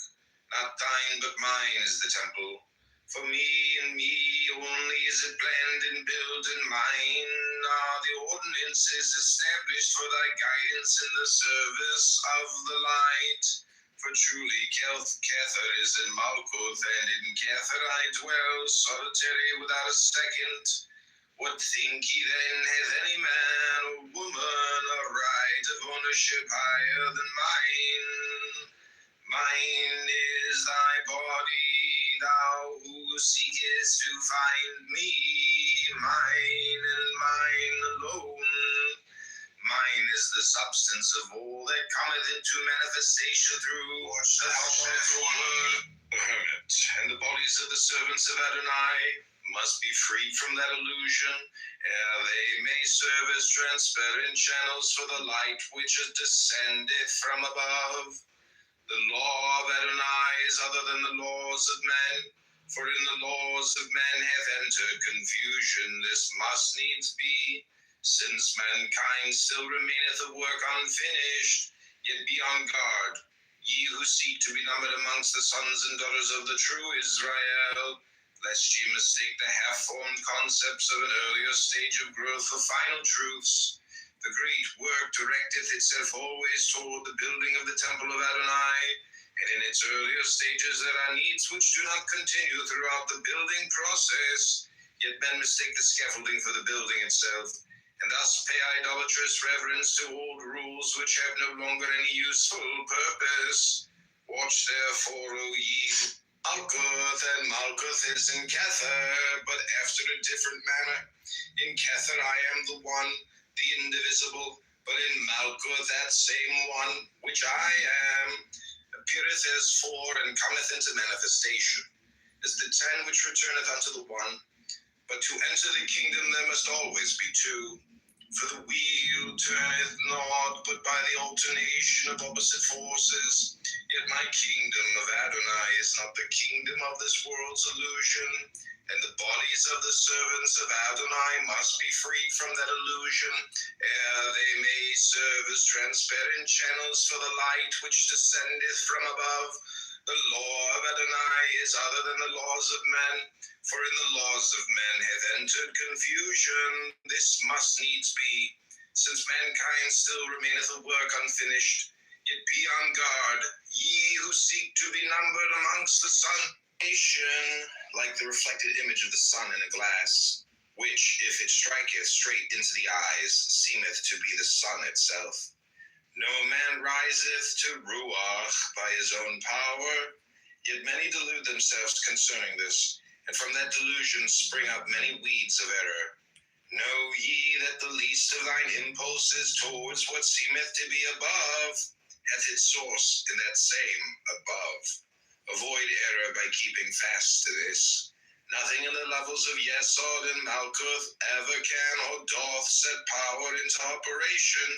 not thine but mine is the temple. For me and me only is it planned and built, and mine are the ordinances established for thy guidance in the service of the light. For truly Kether is in Malkuth, and in Kether I dwell, solitary without a second. What think ye then, hath any man or woman a right of ownership higher than mine? Mine is thy body, thou who seekest to find me, mine and mine alone. Mine is the substance of all that cometh into manifestation through the word, the hermit, and the bodies of the servants of Adonai must be freed from that illusion, ere they may serve as transparent channels for the light which descendeth from above. The law of Adonai is other than the laws of men, for in the laws of men hath entered confusion. This must needs be, since mankind still remaineth a work unfinished. Yet be on guard, ye who seek to be numbered amongst the sons and daughters of the true Israel, lest ye mistake the half-formed concepts of an earlier stage of growth for final truths. The great work directeth itself always toward the building of the temple of Adonai, and in its earlier stages there are needs which do not continue throughout the building process, yet men mistake the scaffolding for the building itself, and thus pay idolatrous reverence to old rules which have no longer any useful purpose. Watch therefore, O ye, Malkuth, and Malkuth is in Kether, but after a different manner. In Kether I am the one, the indivisible, but in Malkuth that same one, which I am, appeareth as four and cometh into manifestation, as the 10 which returneth unto the one. But to enter the kingdom there must always be 2. For the wheel turneth not, but by the alternation of opposite forces. Yet my kingdom of Adonai is not the kingdom of this world's illusion, and the bodies of the servants of Adonai must be freed from that illusion, ere they may serve as transparent channels for the light which descendeth from above. The law of Adonai is other than the laws of men, for in the laws of men hath entered confusion. This must needs be, since mankind still remaineth a work unfinished. Yet be on guard, ye who seek to be numbered amongst the sun. Like the reflected image of the sun in a glass, which, if it striketh straight into the eyes, seemeth to be the sun itself. No man riseth to ruach by his own power, yet many delude themselves concerning this, and from that delusion spring up many weeds of error. Know ye that the least of thine impulses towards what seemeth to be above hath its source in that same above. Avoid error by keeping fast to this. Nothing in the levels of Yesod and Malkuth ever can or doth set power into operation.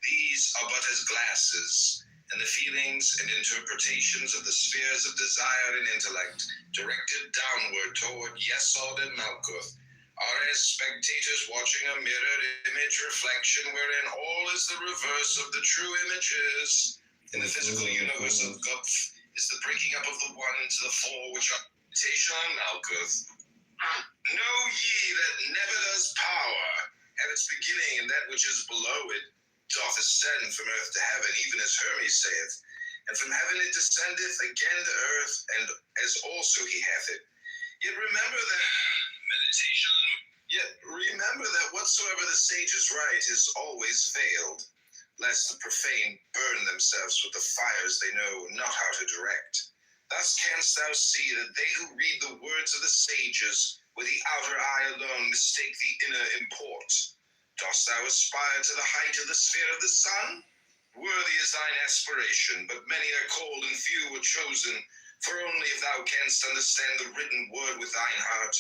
These are but as glasses, and the feelings and interpretations of the spheres of desire and intellect, directed downward toward Yesod and Malkuth, are as spectators watching a mirror image reflection wherein all is the reverse of the true images. In the physical universe of Gupf is the breaking up of the one into the four, which are Tasha and Malkuth. Know ye that never does power have its beginning in that which is below it, doth ascend from earth to heaven, even as Hermes saith, and from heaven it descendeth again to earth, and as also he hath it. Yet remember that whatsoever the sages write is always veiled, lest the profane burn themselves with the fires they know not how to direct. Thus canst thou see that they who read the words of the sages with the outer eye alone mistake the inner import. Dost thou aspire to the height of the sphere of the sun? Worthy is thine aspiration, but many are called and few are chosen. For only if thou canst understand the written word with thine heart,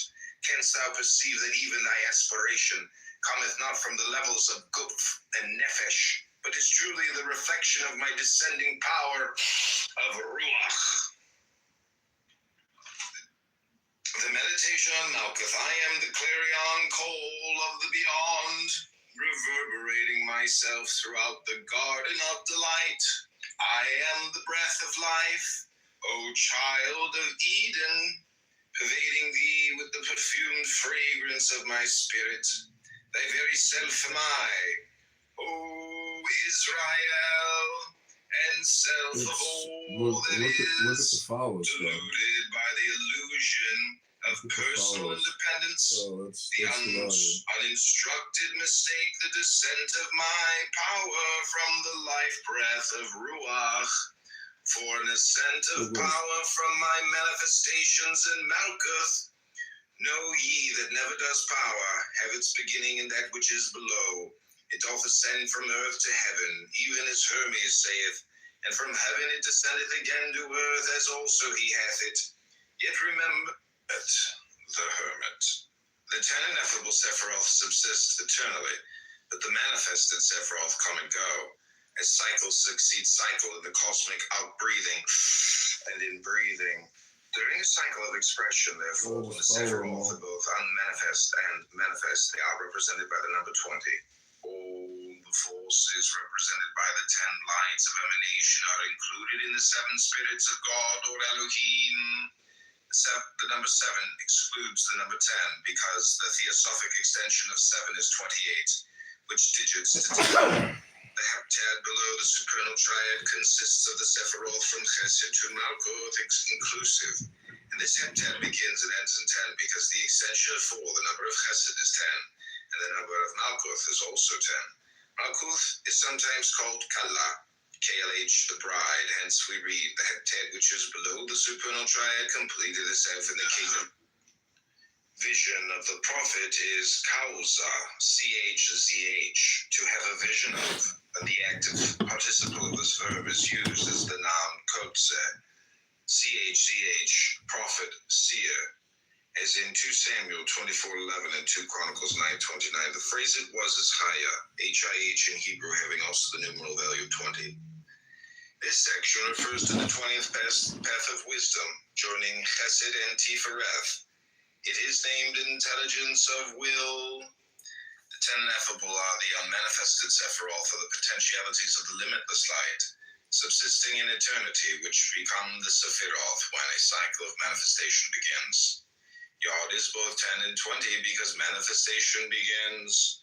canst thou perceive that even thy aspiration cometh not from the levels of Gupf and Nefesh, but is truly the reflection of my descending power of Ruach. The meditation on Malkuth. I am the clarion call of the beyond, reverberating myself throughout the garden of delight. I am the breath of life, O child of Eden, pervading thee with the perfumed fragrance of my spirit. Thy very self am I, O Israel, and self of all that is, deluded by the illusion of personal independence. The uninstructed mistake the descent of my power from the life breath of Ruach for an ascent of power from my manifestations in Malkuth. Know ye that never does power have its beginning in that which is below. It doth ascend from earth to heaven, even as Hermes saith, and from heaven it descendeth again to earth, as also he hath it. Yet remember it, the hermit. The 10 ineffable Sephiroth subsist eternally, but the manifested Sephiroth come and go, as cycle succeeds cycle in the cosmic outbreathing and in breathing. During a cycle of expression, therefore, when the Sephiroth are both unmanifest and manifest, they are represented by the number 20. All the forces represented by the 10 lines of emanation are included in the 7 spirits of God or Elohim. The number 7 excludes the number 10 because the theosophic extension of 7 is 28, which digits to 10. The heptad below the supernal triad consists of the Sephiroth from Chesed to Malkuth inclusive. And this heptad begins and ends in 10 because the extension of 4, the number of Chesed, is 10, and the number of Malkuth is also 10. Malkuth is sometimes called Kala, KLH, the bride, hence we read, the heptad which is below the supernal triad completed itself in the kingdom. Vision of the prophet is Kauza, CHZH, to have a vision of, and the active participle of this verb is used as the noun Kotze, CHZH, prophet, seer. as in 2 Samuel 24:11 and 2 Chronicles 9:29. The phrase "it was" is Haya, H-I-H in Hebrew, having also the numeral value of 20. This section refers to the 20th path of wisdom, joining Chesed and Tifereth. It is named intelligence of will. The 10 ineffable are the unmanifested Sephiroth, or the potentialities of the limitless light, subsisting in eternity, which become the Sephiroth when a cycle of manifestation begins. Yod is both 10 and 20 because manifestation begins.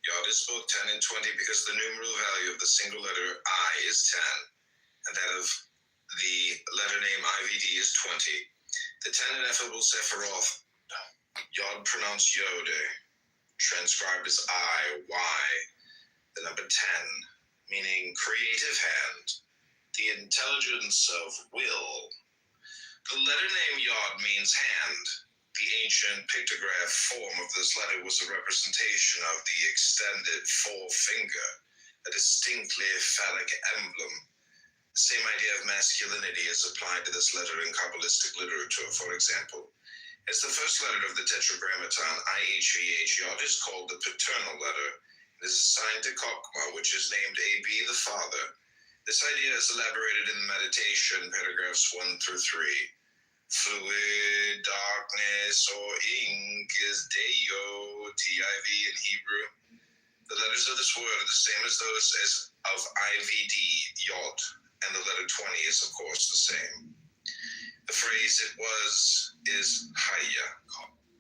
Yod is both 10 and 20 because the numeral value of the single letter I is 10, and that of the letter name IVD is 20. The 10 ineffable Sephiroth, Yod pronounced Yode, transcribed as I, Y, the number 10, meaning creative hand, the intelligence of will. The letter name Yod means hand. The ancient pictograph form of this letter was a representation of the extended forefinger, a distinctly phallic emblem. The same idea of masculinity is applied to this letter in Kabbalistic literature. For example, as the first letter of the Tetragrammaton, IHVH, Yod is called the paternal letter and is assigned to Kokma, which is named AB the father. This idea is elaborated in the meditation, paragraphs 1 through 3. Fluid, darkness, or ink is Deo, TIV in Hebrew. The letters of this word are the same as those of IVD, Yod, and the letter 20 is, of course, the same. The phrase "it was" is Haya.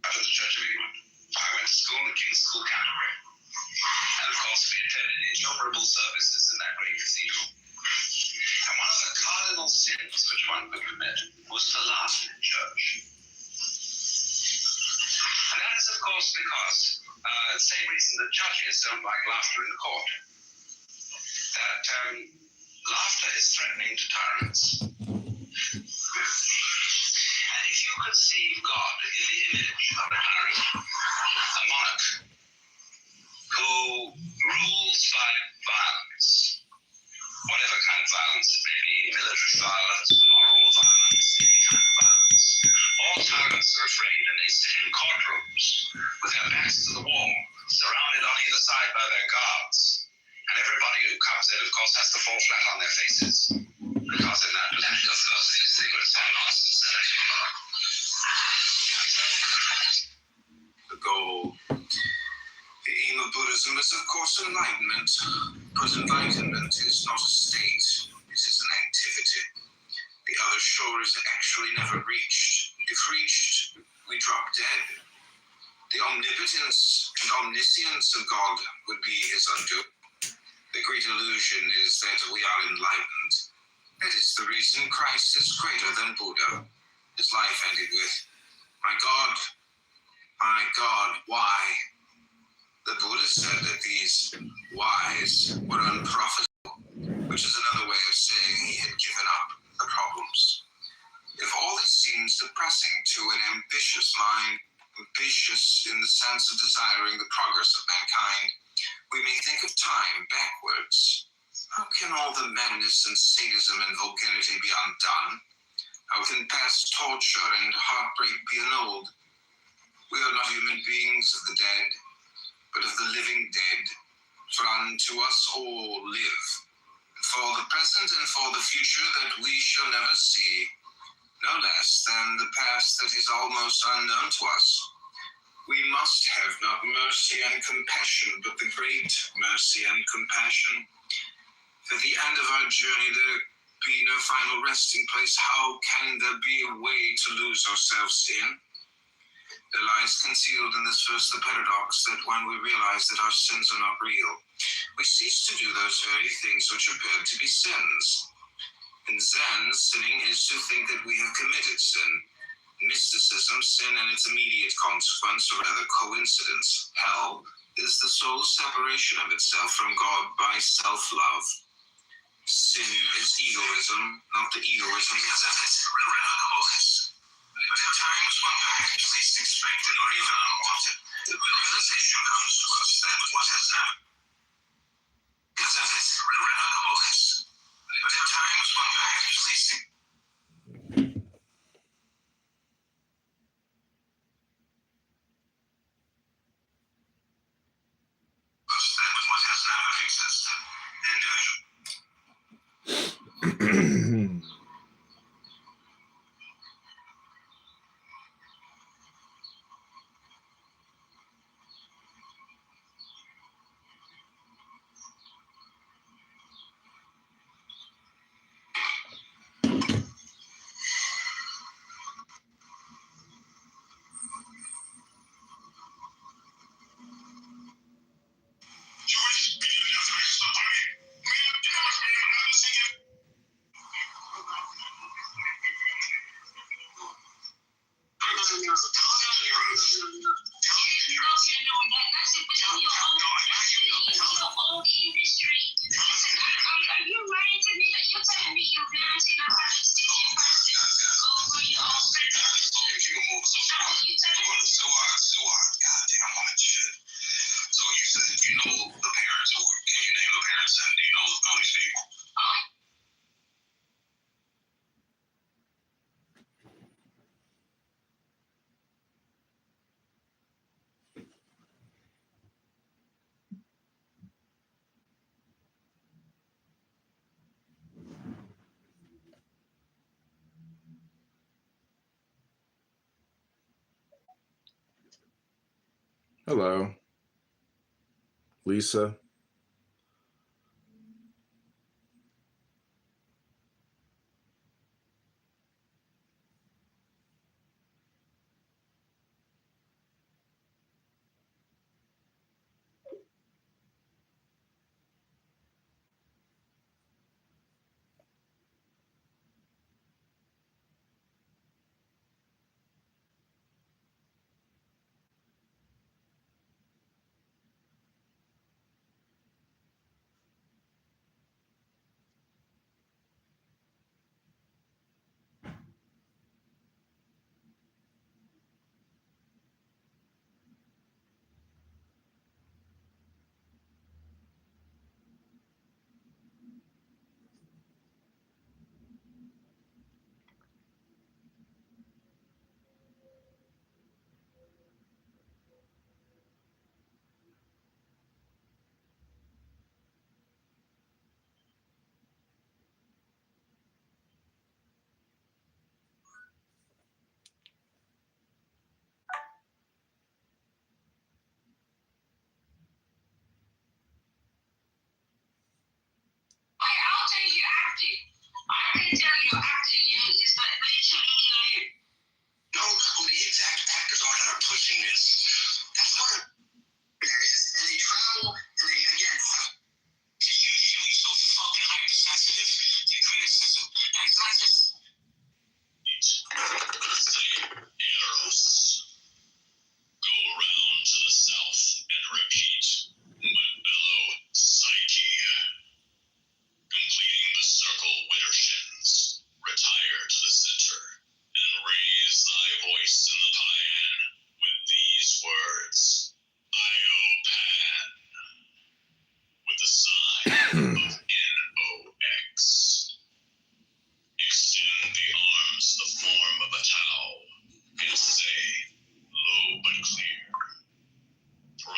After the Church of England, I went to school at King's School, Canterbury. And of course, we attended innumerable services in that great cathedral. And one of the cardinal sins which one could commit was to laugh in church. And that is, of course, because the same reason that judges don't like laughter in court. That laughter is threatening to tyrants. And if you conceive God in the image of a tyrant, a monarch who rules by violence, whatever kind of violence it may be, military violence, moral violence, any kind of violence, all tyrants are afraid, and they sit in courtrooms with their backs to the wall, surrounded on either side by their guards. And everybody who comes in, of course, has to fall flat on their faces, because in that position, of course, they would have said nonsense. The goal. The aim of Buddhism is, of course, enlightenment. But enlightenment is not a state, it is an activity. The other shore is actually never reached. If reached, we drop dead. The omnipotence and omniscience of God would be his undoing. The great illusion is that we are enlightened. That is the reason Christ is greater than Buddha. His life ended with, my God, why? The Buddha said that these whys were unprofitable, which is another way of saying he had given up the problems. If all this seems depressing to an ambitious mind, ambitious in the sense of desiring the progress of mankind, we may think of time backwards. How can all the madness and sadism and vulgarity be undone? How can past torture and heartbreak be annulled? We are not human beings of the dead, but of the living dead. For unto us all live, for the present and for the future that we shall never see, no less than the past that is almost unknown to us. We must have not mercy and compassion, but the great mercy and compassion. At the end of our journey, there be no final resting place. How can there be a way to lose ourselves in? There lies concealed in this verse the paradox that when we realize that our sins are not real, we cease to do those very things which appear to be sins. In Zen, sinning is to think that we have committed sin. Mysticism, sin and its immediate consequence, or rather coincidence, hell, is the sole separation of itself from God by self-love. Sin is egoism, not the egoism that is irrevocableness. But in times when perhaps least expected or even unwanted, the realization comes to us that what has never is that it's irrevocableness. But in times when perhaps least So you said you know the parents. Can you name the parents and do you know these people? Hello, Lisa. I'll tell you after. I can tell you after, yeah, is that literally don't know who the exact actors are that are pushing this. That's what areas. And they travel, and they, again, is usually so fucking hypersensitive to criticism. And it's not just. Arrows. Go around to the south and repeat. Bellow Psyche. Completing the circle widdershins. Retire to the center. And raise thy voice in the Payan with these words. Iopan. With the sign of NOX. Extend the arms in the form of a tau. And say, low but clear. Pro.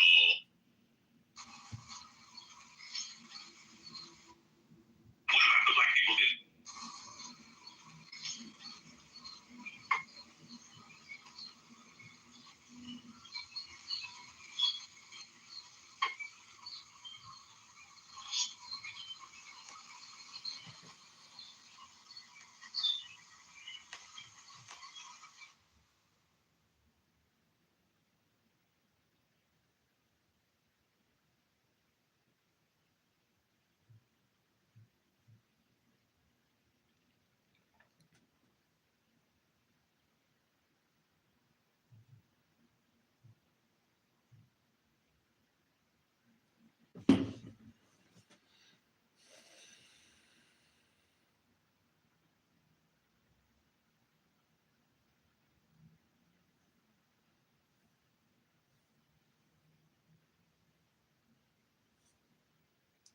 What about the black people did?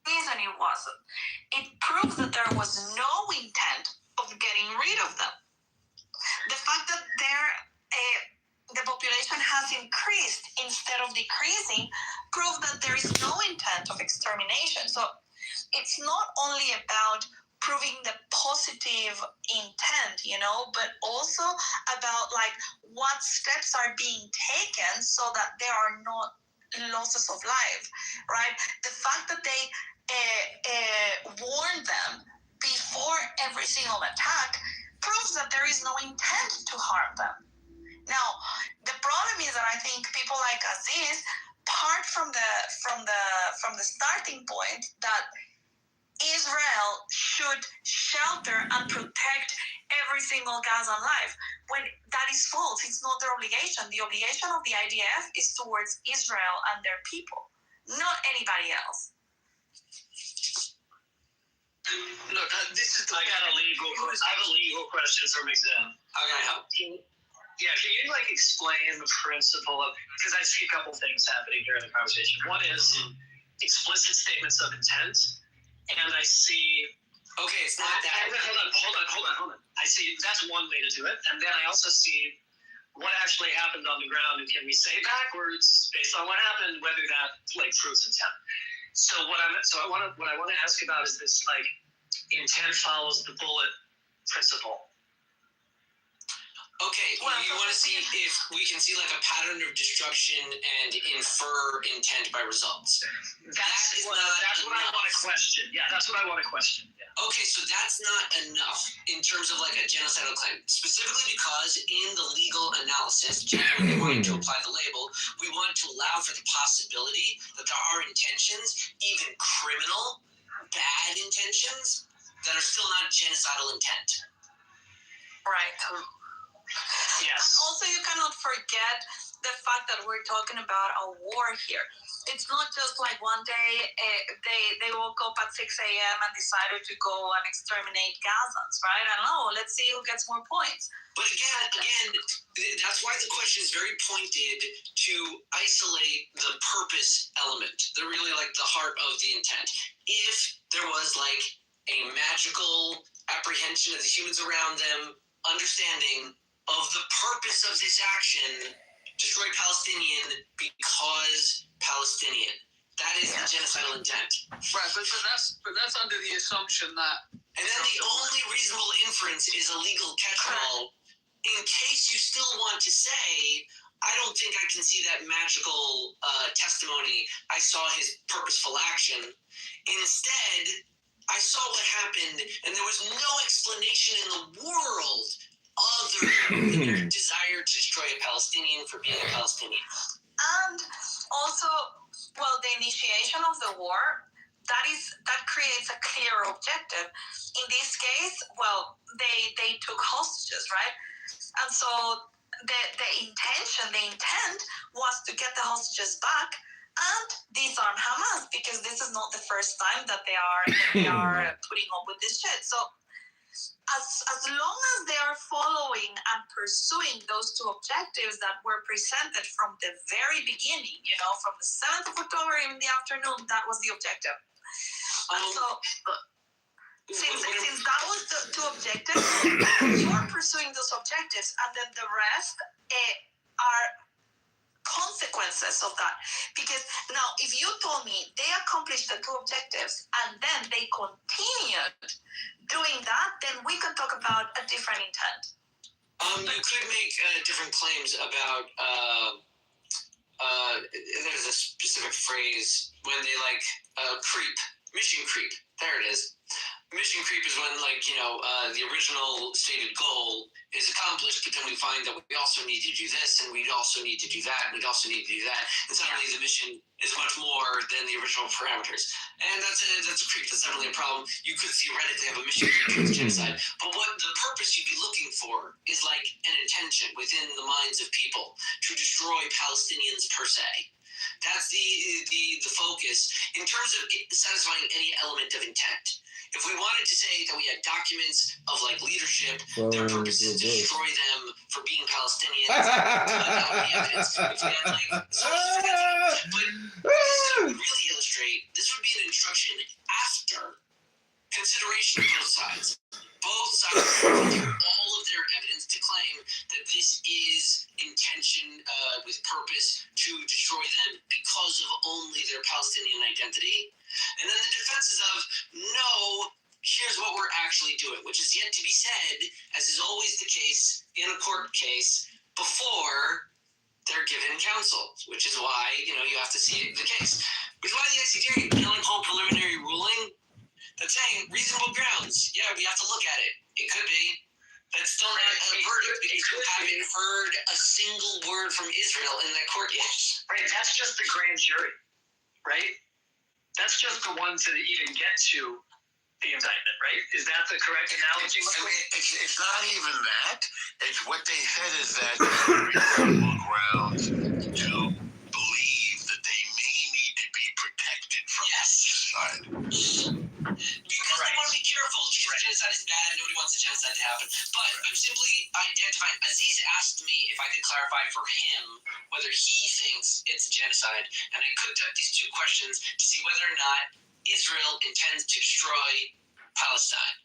Reason it wasn't. It proves that there was no intent of getting rid of them. The fact that the population has increased instead of decreasing proves that there is no intent of extermination. So it's not only about proving the positive intent, but also about like what steps are being taken so that there are not losses of life, right? The fact that they warn them before every single attack proves that there is no intent to harm them. Now, the problem is that I think people like Aziz part from the starting point that Israel should shelter and protect every single Gazan life, when that is false. It's not their obligation. The obligation of the IDF is towards Israel and their people, not anybody else. Look, this is. I have a legal question from exam. How can I help? Can you like explain the principle of, because I see a couple things happening here in the conversation. One is explicit statements of intent, and I see. Okay, it's not that. Hold on. I see that's one way to do it, and then I also see what actually happened on the ground, and can we say backwards based on what happened, whether that like proves intent. So what I want to ask about is this like intent follows the bullet principle. Okay, you want to see if we can see like a pattern of destruction and infer intent by results. That's what I want to question. Yeah, that's what I want to question. Yeah. Okay, so that's not enough in terms of like a genocidal claim, specifically because in the legal analysis, generally wanting to apply the label, we want to allow for the possibility that there are intentions, even criminal, bad intentions, that are still not genocidal intent. Right. Yes. Also, you cannot forget the fact that we're talking about a war here. It's not just like one day they woke up at 6 a.m. and decided to go and exterminate Gazans, right? I don't know. Let's see who gets more points. But again, that's why the question is very pointed to isolate the purpose element. They're really like the heart of the intent. If there was like a magical apprehension of the humans around them, understanding of the purpose of this action, destroy Palestinian because Palestinian. That is the genocidal intent. Right, but that's under the assumption that. And then the only reasonable inference is a legal catch-all. In case you still want to say, I don't think I can see that magical testimony. I saw his purposeful action. Instead, I saw what happened, and there was no explanation in the world other than their desire to destroy a Palestinian for being a Palestinian. And also, well, the initiation of the war, that creates a clear objective. In this case, well, they took hostages, right? And so the intent was to get the hostages back and disarm Hamas, because this is not the first time that they are putting up with this shit. So as long as they are following and pursuing those two objectives that were presented from the very beginning, from the 7th of October in the afternoon, that was the objective. And so since that was the two objectives, you are pursuing those objectives, and then the rest are consequences of that. Because now, if you told me they accomplished the two objectives and then they continued doing that, then we can talk about a different intent. You could make different claims about there's a specific phrase when they mission creep. There it is. Mission creep is when the original stated goal is accomplished, but then we find that we also need to do this, and we also need to do that, and we also need to do that, and suddenly the mission is much more than the original parameters. And that's a creep. That's definitely a problem. You could theoretically have a mission creep towards genocide, but what the purpose you'd be looking for is like an intention within the minds of people to destroy Palestinians per se. That's the focus in terms of satisfying any element of intent. If we wanted to say that we had documents of like leadership, their purpose is to destroy them for being Palestinians, that would be evidence. If we had like but this would really illustrate, this would be an instruction after consideration of both sides. Both sides have all of their evidence to claim that this is intention with purpose to destroy them because of only their Palestinian identity. And then the defenses of, no, here's what we're actually doing, which is yet to be said, as is always the case in a court case, before they're given counsel, which is why, you have to see the case. Which is why the ICJ, whole preliminary ruling, that's saying reasonable grounds. Yeah, we have to look at it. It could be. That's still not a verdict because you haven't heard a single word from Israel in that court yet. Right, that's just the grand jury, right? That's just the ones that even get to the indictment, right? Is that the correct analogy? It's not even that. It's what they said is that reasonable grounds to believe that they may need to be protected from this side. Because they want to be the genocide to happen. But I'm simply identifying. Aziz asked me if I could clarify for him whether he thinks it's a genocide, and I cooked up these two questions to see whether or not Israel intends to destroy Palestine.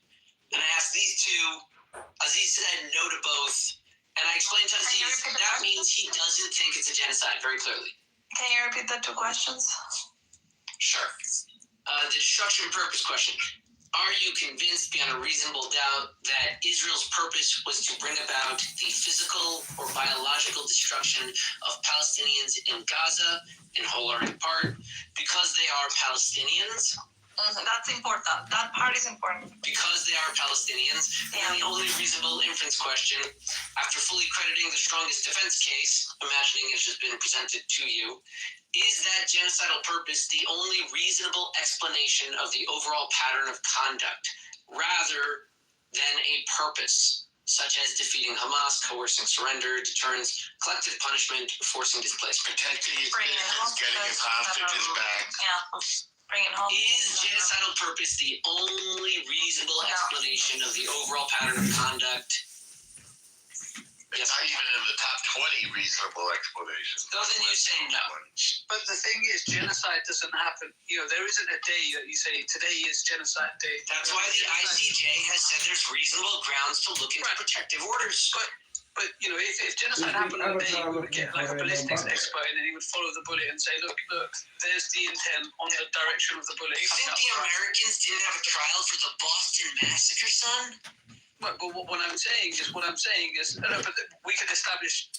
And I asked these two. Aziz said no to both, and I explained to Aziz that means he doesn't think it's a genocide very clearly. Can you repeat the two questions? Sure. The destruction purpose question. Are you convinced beyond a reasonable doubt that Israel's purpose was to bring about the physical or biological destruction of Palestinians in Gaza, in whole or in part, because they are Palestinians? That's important. That part is important. Because they are Palestinians. Yeah. And the only reasonable inference question, after fully crediting the strongest defense case, imagining it's just been presented to you, is that genocidal purpose the only reasonable explanation of the overall pattern of conduct, rather than a purpose, such as defeating Hamas, coercing surrender, deterrence, collective punishment, forcing displacement? Protecting his citizens, getting his hostages back. Yeah. Bring it home. Is genocidal purpose the only reasonable explanation of the overall pattern of conduct? It's not even in the top 20 reasonable explanations. Doesn't you say no? But the thing is, genocide doesn't happen. There isn't a day that you say today is genocide day. That's why the ICJ has said there's reasonable grounds to look into protective orders. But if genocide happened on a day, we would get like a ballistics expert in, and he would follow the bullet and say, look, there's the intent on the direction of the bullet. You think the Americans didn't have a trial for the Boston Massacre, son? But what I'm saying is, but we can establish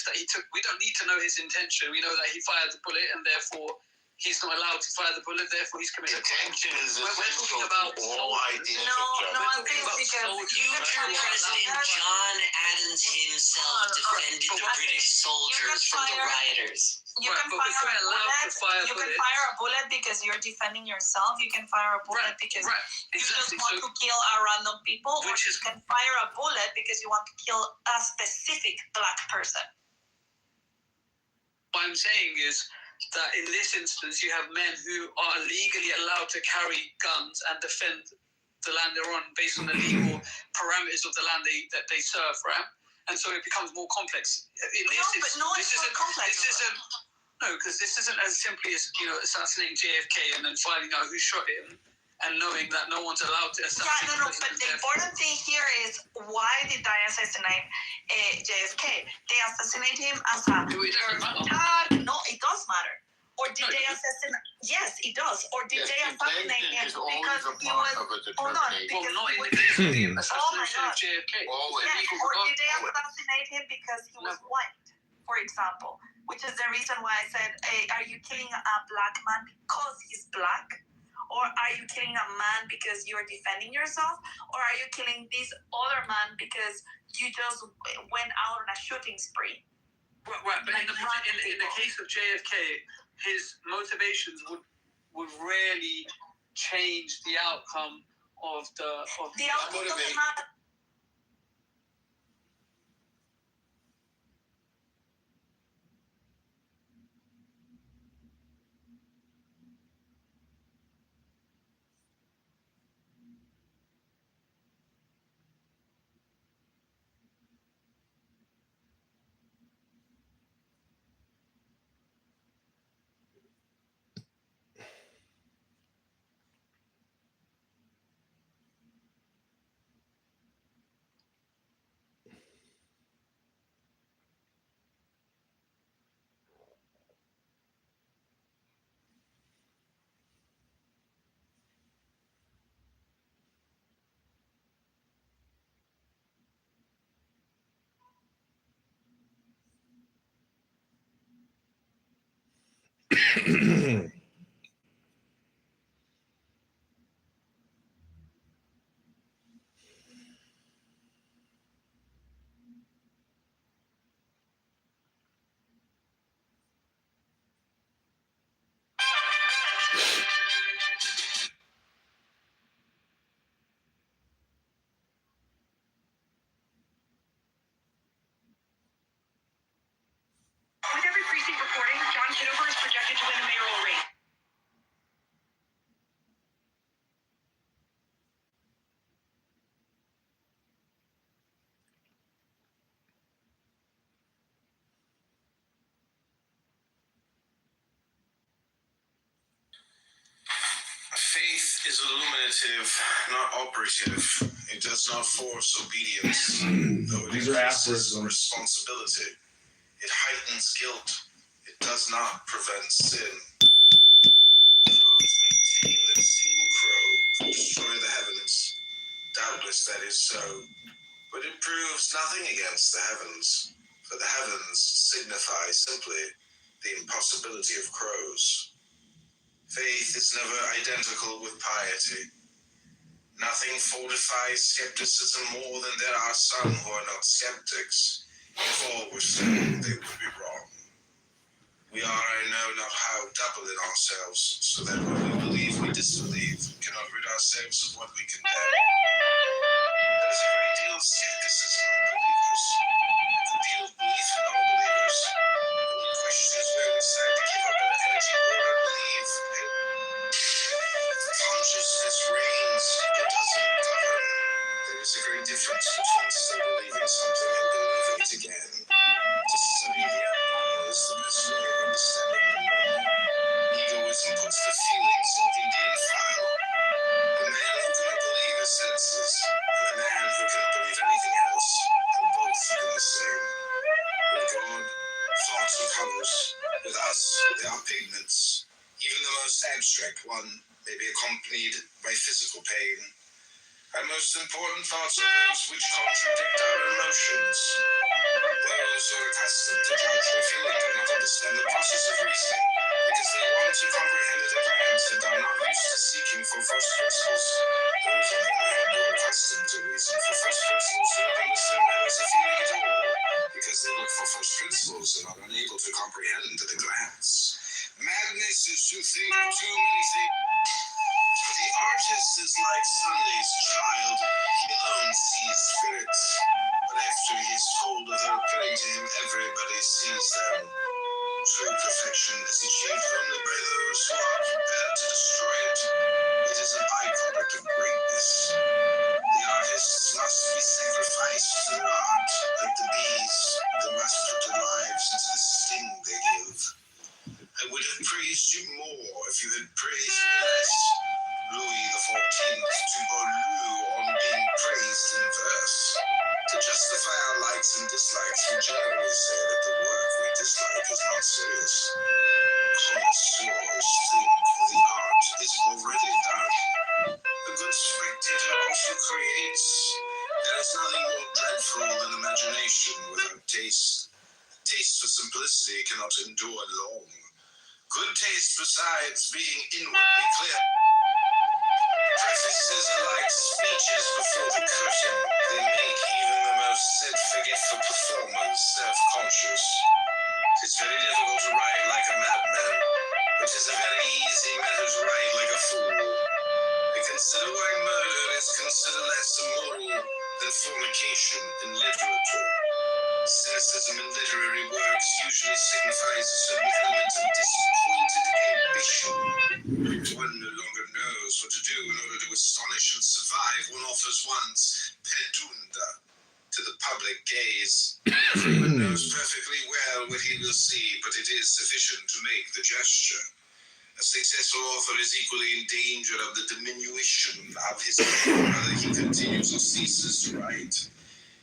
that he took. We don't need to know his intention. We know that he fired the bullet, and therefore he's not allowed to fire the bullet. Therefore, he's committed. Intention is We're essential talking about to all ideas No, I think because Future President John Adams himself defended the British soldiers from the rioters. You can fire a bullet because you're defending yourself. You can fire a bullet because you just want to kill a random people, or you can fire a bullet because you want to kill a specific black person. What I'm saying is that in this instance, you have men who are legally allowed to carry guns and defend the land they're on based on the legal parameters of the land that they serve, right? And so it becomes more complex. It's not complex. Because this isn't as simply as assassinating JFK and then finding out who shot him and knowing that no one's allowed to assassinate. Yeah, but the important thing here is, why did they assassinate JFK? They assassinated him as a terrorist. No, it does matter. Or did they assassinate? Yes, it does. Or did they assassinate him because he was? Hold on, because not in the case of the oh my assassination God. of JFK. Yeah, or did they assassinate him because he was white, for example? Which is the reason why I said, hey, are you killing a black man because he's black? Or are you killing a man because you're defending yourself? Or are you killing this other man because you just went out on a shooting spree? Right, but in the case of JFK, his motivations would really change the outcome of the outcome doesn't matter. With every precinct reporting, John Kitover is projected to win the mayoral race. Faith is illuminative, not operative. It does not force obedience, though it These are increases aphorisms. responsibility. It heightens guilt. It does not prevent sin. Crows maintain that a single crow could destroy the heavens. Doubtless that is so, but it proves nothing against the heavens, for the heavens signify simply the impossibility of crows. Faith is never identical with piety. Nothing fortifies skepticism more than there are some who are not skeptics. If all were so, they would be wrong. We are, I know not how, double in ourselves, so that when we believe we disbelieve, cannot rid ourselves of what we condemn. There is a great deal of skepticism in believers, a good deal of belief in non-believers. The only question is where we decide to give our better energy or to believe. Consciousness reigns, but doesn't govern. There is a great difference between still believing something and believing it again. To study the abnormal is the best way of understanding the normal. Egoism puts the feelings in Indian file. The man who cannot believe his senses, and the man who cannot believe anything else, are both in the same. With God, thoughts are colors. With us, they are pigments. Even the most abstract one may be accompanied by physical pain. Our most important thoughts are those which contradict our emotions. Those who are accustomed to judge their feeling do not understand the process of reasoning, because they want to comprehend at a glance and are not used to seeking for first principles. Those, on the other hand, who are accustomed to reason for first principles do not understand matters of feeling at all, because they look for first principles and are unable to comprehend at a glance. Madness is to think of too many things. The artist is like Sunday's child. He alone sees spirits, but after he is told of their appearing to him, everybody sees them. True perfection is achieved only by those who are prepared to destroy it. It is a byproduct of greatness. The artists must be sacrificed to their art, like the bees. They must put their lives into the sting they give. I would have praised you more if you had praised me less. Louis XIV to Beaulieu on being praised in verse. To justify our likes and dislikes, we generally say that the work we dislike is not serious. Connoisseurs think the art is already done. The good spectator also creates. There is nothing more dreadful than imagination without taste. Taste for simplicity cannot endure long. Good taste, besides being inwardly clear. Prefaces are like speeches before the curtain. They make even the most self-forgetful performers self-conscious. It is very difficult to write like a madman, but it is a very easy matter to write like a fool. I consider why murder is considered less immoral than fornication in literature. Cynicism in literary works usually signifies a certain element of disappointed ambition. One no longer knows what to do in order to astonish and survive. One offers one's pedunda to the public gaze. Everyone knows perfectly well what he will see, but it is sufficient to make the gesture. A successful author is equally in danger of the diminution of his name, whether he continues or ceases to write.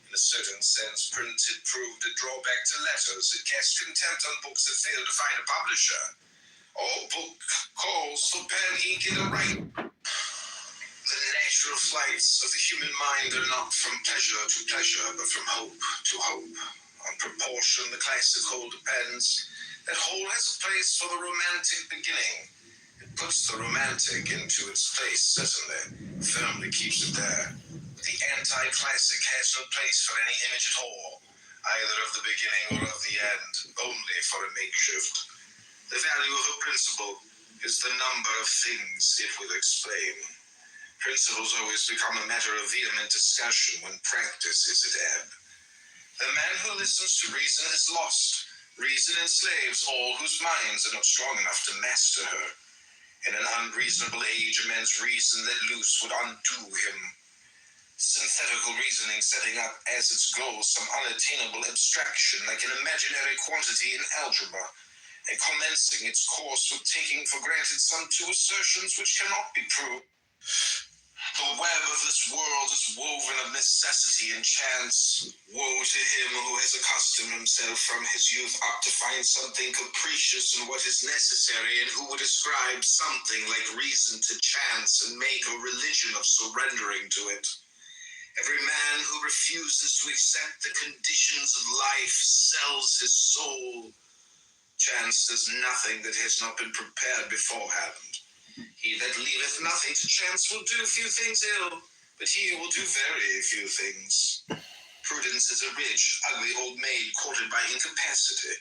In a certain sense, print had proved a drawback to letters. It cast contempt on books that failed to find a publisher. All book calls for pen, ink, and a write. The natural flights of the human mind are not from pleasure to pleasure, but from hope to hope. On proportion, the classic whole depends. That whole has a place for the romantic beginning. It puts the romantic into its place, certainly, firmly keeps it there. The anti-classic has no place for any image at all, either of the beginning or of the end, only for a makeshift. The value of a principle is the number of things it will explain. Principles always become a matter of vehement discussion when practice is at ebb. The man who listens to reason is lost. Reason enslaves all whose minds are not strong enough to master her. In an unreasonable age, a man's reason let loose would undo him. Synthetical reasoning setting up as its goal some unattainable abstraction like an imaginary quantity in algebra. and commencing its course with taking for granted some two assertions which cannot be proved. The web of this world is woven of necessity and chance. Woe to him who has accustomed himself from his youth up to find something capricious in what is necessary, and who would ascribe something like reason to chance and make a religion of surrendering to it. Every man who refuses to accept the conditions of life sells his soul. Chance does nothing that has not been prepared beforehand. He that leaveth nothing to chance will do few things ill, but he will do very few things. Prudence is a rich, ugly old maid courted by incapacity.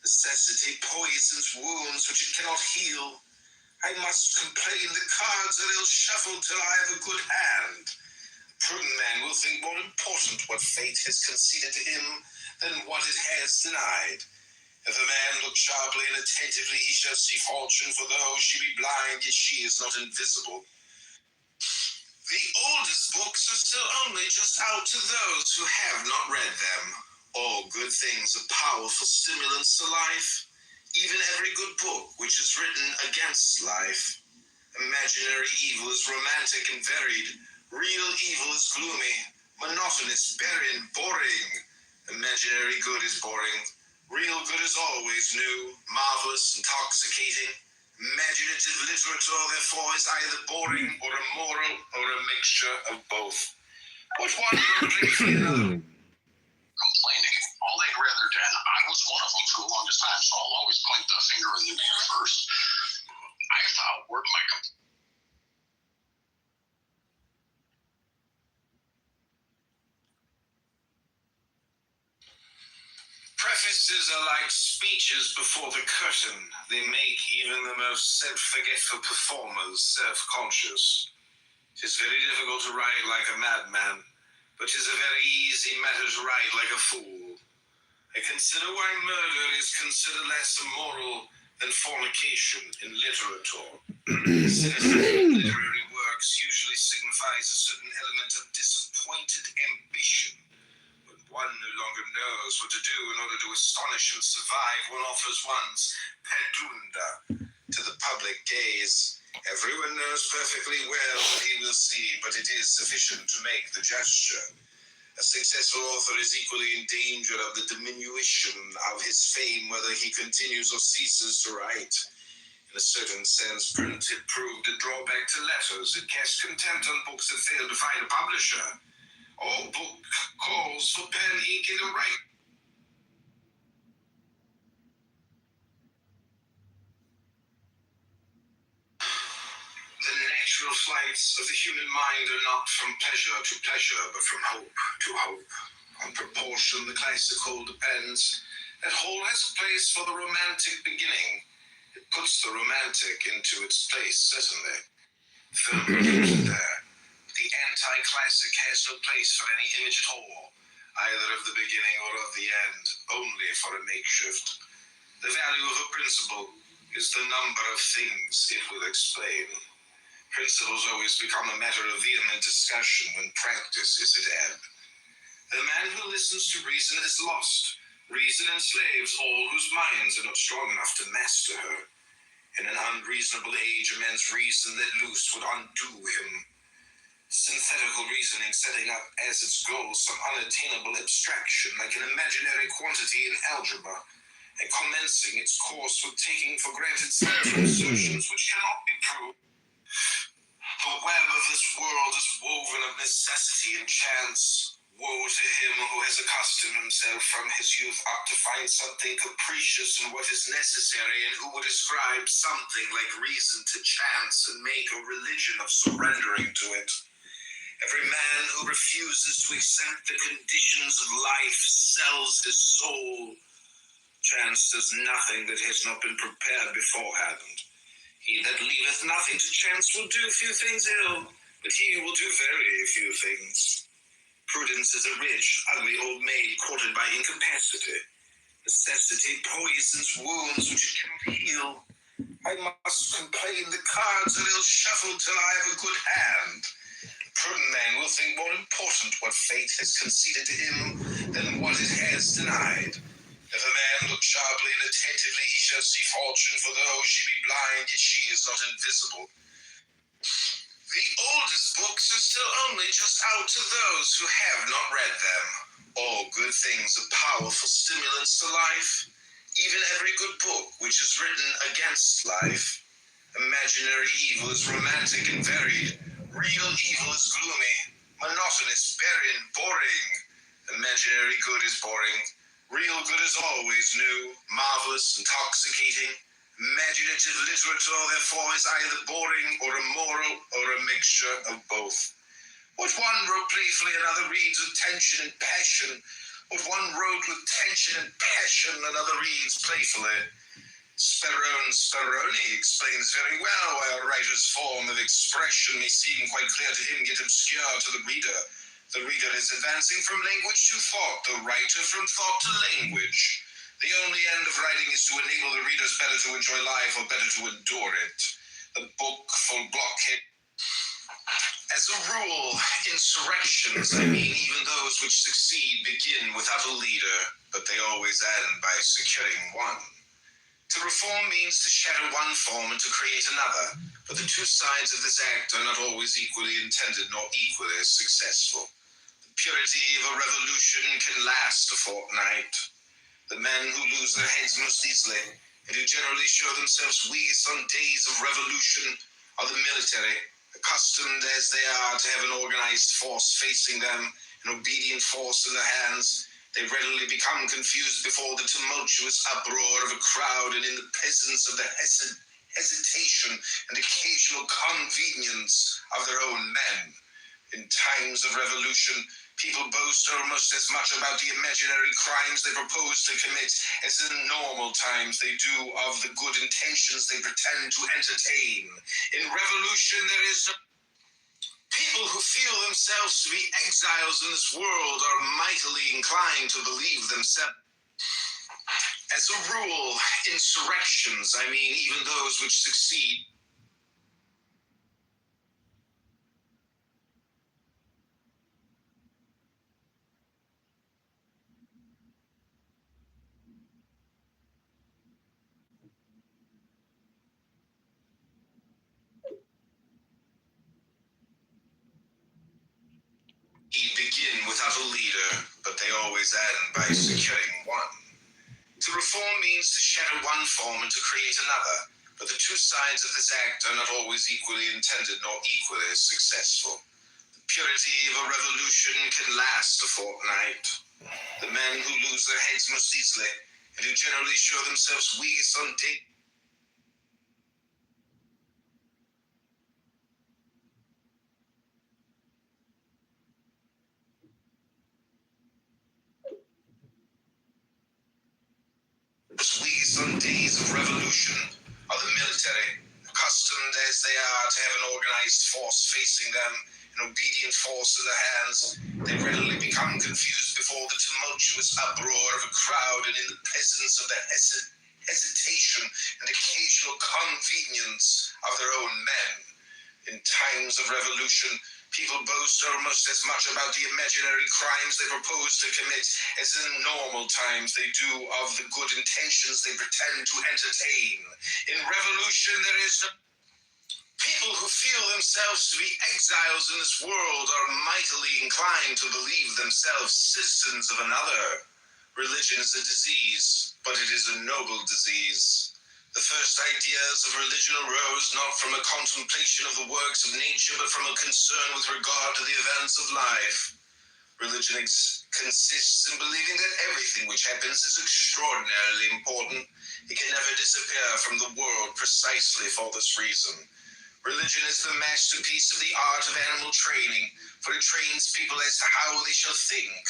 Necessity poisons wounds which it cannot heal. I must complain the cards are ill shuffled till I have a good hand. A prudent man will think more important what fate has conceded to him than what it has denied. If a man look sharply and attentively, he shall see fortune, for though she be blind, yet she is not invisible. The oldest books are still only just out to those who have not read them. All good things are powerful stimulants to life, even every good book which is written against life. Imaginary evil is romantic and varied. Real evil is gloomy, monotonous, barren, boring. Imaginary good is boring. Real good is always new, marvelous, intoxicating. Imaginative literature, therefore, is either boring or immoral or a mixture of both. But one will drink for the other. Complaining. All they'd rather do, and I was one of them for the longest time, so I'll always point the finger in the mirror first. I have to outwork my complaint. Prefaces are like speeches before the curtain. They make even the most self-forgetful performers self-conscious. 'Tis very difficult to write like a madman, but 'tis a very easy matter to write like a fool. I consider why murder is considered less immoral than fornication in literature. Cynicism in literary works usually signifies a certain element of disappointed ambition. One no longer knows what to do in order to astonish and survive, one offers one's pedunda to the public gaze. Everyone knows perfectly well what he will see, but it is sufficient to make the gesture. A successful author is equally in danger of the diminution of his fame, whether he continues or ceases to write. In a certain sense, print had proved a drawback to letters. It cast contempt on books that failed to find a publisher. All book calls for pen, ink, and a right. The natural flights of the human mind are not from pleasure to pleasure, but from hope to hope. On proportion, the classical depends. That whole has a place for the romantic beginning. It puts the romantic into its place, certainly. Film keeps it there. The anti-classic has no place for any image at all, either of the beginning or of the end, only for a makeshift. The value of a principle is the number of things it will explain. Principles always become a matter of vehement discussion when practice is at ebb. The man who listens to reason is lost. Reason enslaves all whose minds are not strong enough to master her. In an unreasonable age, a man's reason let loose would undo him. Synthetical reasoning setting up as its goal some unattainable abstraction like an imaginary quantity in algebra, and commencing its course with taking for granted some assertions which cannot be proved. The web of this world is woven of necessity and chance. Woe to him who has accustomed himself from his youth up to find something capricious in what is necessary, and who would ascribe something like reason to chance and make a religion of surrendering to it. Every man who refuses to accept the conditions of life sells his soul. Chance does nothing that has not been prepared beforehand. He that leaveth nothing to chance will do few things ill, but he will do very few things. Prudence is a rich, ugly old maid courted by incapacity. Necessity poisons wounds which it cannot heal. I must complain the cards are ill shuffled till I have a good hand. Prudent man will think more important what fate has conceded to him than what it has denied. If a man man look sharply and attentively, he shall see fortune, for though she be blind, yet she is not invisible. The oldest books are still only just out to those who have not read them. All good things are powerful stimulants to life, even every good book which is written against life. Imaginary evil is romantic and varied. Real evil is gloomy, monotonous, barren, boring. Imaginary good is boring. Real good is always new, marvelous, intoxicating. Imaginative literature, therefore, is either boring or immoral or a mixture of both. What one wrote playfully, another reads with tension and passion. What one wrote with tension and passion, another reads playfully. Speroni explains very well why a writer's form of expression may seem quite clear to him, yet obscure to the reader. The reader is advancing from language to thought, the writer from thought to language. The only end of writing is to enable the readers better to enjoy life or better to endure it. The book full blockhead. As a rule, insurrections, I mean even those which succeed, begin without a leader, but they always end by securing one. To reform means to shatter one form and to create another, but the two sides of this act are not always equally intended nor equally successful. The purity of a revolution can last a fortnight. The men who lose their heads most easily, and who generally show themselves weakest on days of revolution, are the military, accustomed as they are to have an organized force facing them, an obedient force in their hands. They readily become confused before the tumultuous uproar of a crowd and in the presence of the hesitation and occasional convenience of their own men. In times of revolution, people boast almost as much about the imaginary crimes they propose to commit as in normal times they do of the good intentions they pretend to entertain. In revolution, there is no... People who feel themselves to be exiles in this world are mightily inclined to believe themselves. As a rule, insurrections, I mean even those which succeed, begin without a leader, but they always end by securing one. To reform means to shatter one form and to create another, but the two sides of this act are not always equally intended nor equally successful. The purity of a revolution can last a fortnight. The men who lose their heads most easily, and who generally show themselves weakest on day... weakest on days of revolution are the military, accustomed as they are to have an organized force facing them, an obedient force in their hands. They readily become confused before the tumultuous uproar of a crowd and in the presence of the hesitation and occasional convenience of their own men. In times of revolution, people boast almost as much about the imaginary crimes they propose to commit as in normal times they do of the good intentions they pretend to entertain. In revolution, there is no... People who feel themselves to be exiles in this world are mightily inclined to believe themselves citizens of another. Religion is a disease, but it is a noble disease. The first ideas of religion arose not from a contemplation of the works of nature, but from a concern with regard to the events of life. Religion consists in believing that everything which happens is extraordinarily important. It can never disappear from the world precisely for this reason. Religion is the masterpiece of the art of animal training, for it trains people as to how they shall think.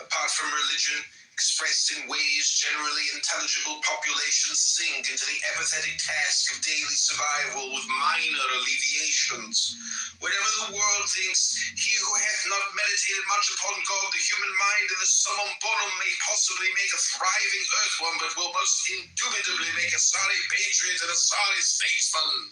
Apart from religion, expressed in ways generally intelligible, populations sink into the apathetic task of daily survival with minor alleviations. Whatever the world thinks, he who hath not meditated much upon God, the human mind, and the summum bonum may possibly make a thriving earthworm, but will most indubitably make a sorry patriot and a sorry statesman.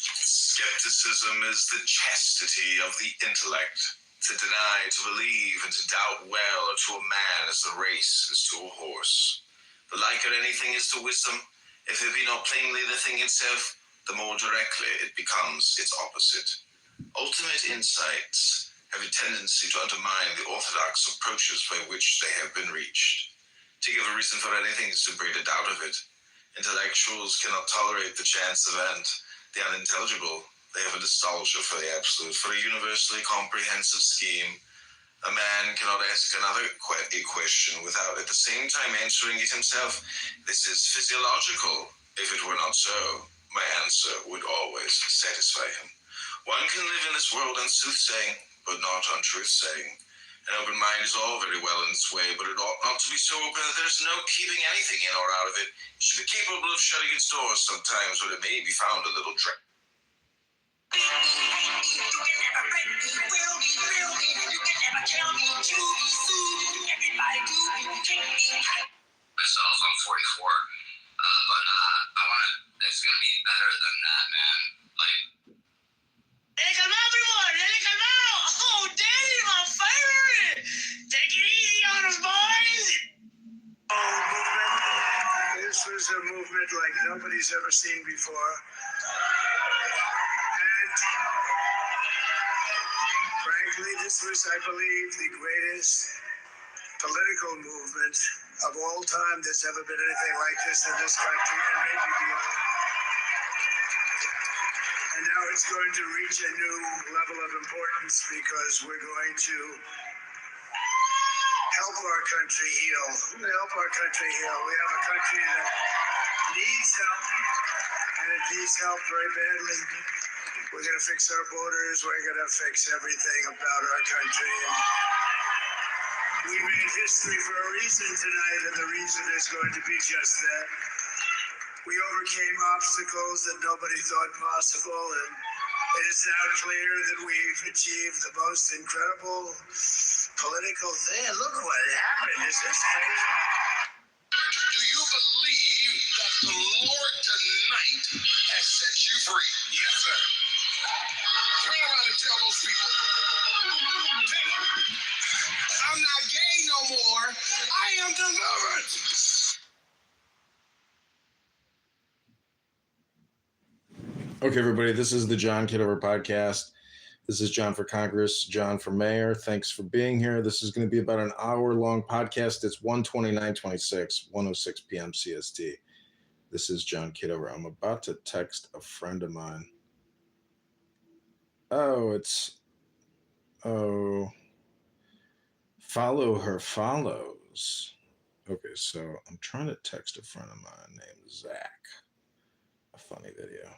Skepticism is the chastity of the intellect. To deny, to believe, and to doubt well to a man as the race is to a horse. The liker anything is to wisdom, if it be not plainly the thing itself, the more directly it becomes its opposite. Ultimate insights have a tendency to undermine the orthodox approaches by which they have been reached. To give a reason for anything is to breed a doubt of it. Intellectuals cannot tolerate the chance event, the unintelligible. They have a nostalgia for the absolute, for a universally comprehensive scheme. A man cannot ask another a question without at the same time answering it himself. This is physiological. If it were not so, my answer would always satisfy him. One can live in this world on soothsaying, but not on truth-saying. An open mind is all very well in its way, but it ought not to be so open that there is no keeping anything in or out of it. It should be capable of shutting its doors sometimes when it may be found a little dry. Myself, I'm 44, but I want it's gonna be better than that, man. Like, oh, Daddy, my favorite. Take it easy on us, boys. This was a movement like nobody's ever seen before. And frankly, this was, I believe, the greatest political movement of all time. There's ever been anything like this in this country, and maybe beyond. And now it's going to reach a new level of importance because we're going to help our country heal. Help our country heal. We have a country that needs help, and it needs help very badly. We're going to fix our borders. We're going to fix everything about our country. And we made history for a reason tonight, and the reason is going to be just that. We overcame obstacles that nobody thought possible, and it is now clear that we've achieved the most incredible political thing. Look what happened. Is this crazy? Do you believe that the Lord tonight has set you free? Yes, sir. Turn around and tell those people. I'm not gay no more. I am delivered. Okay, everybody, this is the John Kitover podcast. This is John for Congress, John for Mayor. Thanks for being here. This is going to be about an hour-long podcast. It's 1:29:26, 1:06 p.m. CST. This is John Kitover. I'm about to text a friend of mine. Follow her follows. Okay, so I'm trying to text a friend of mine named Zach. A funny video.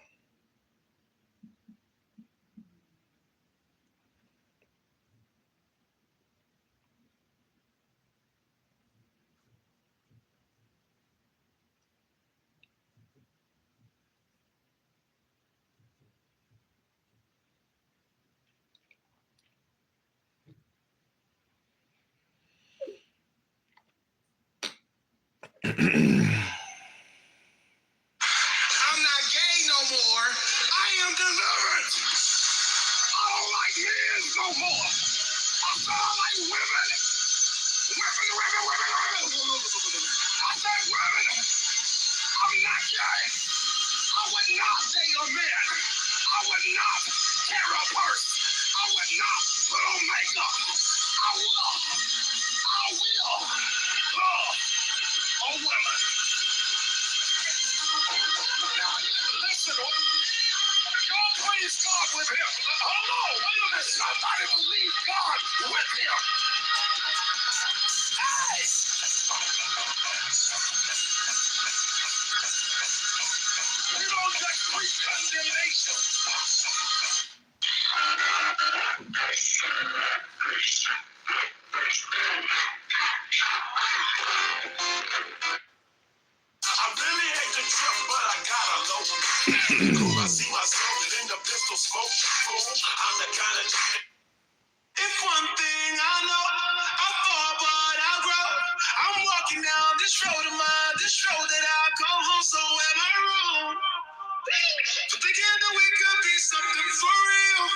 I'm not gay no more. I am delivered. I don't like men no more. I don't like women. Women. I said women. I'm not gay. I would not date a man. I would not carry a purse. I would not put on makeup. I will love a woman. Now, listen, y'all praise God with him. Hold on, wait a minute. Somebody believe God with him. Hey! You don't just preach condemnation. I really hate the trip, but I gotta low. I see myself in the pistol smoke. I'm the kind of. If one thing I know, I fall but I grow. I'm walking down this road of mine, this road that I go home, so am I wrong? Thinking that we could be something for real.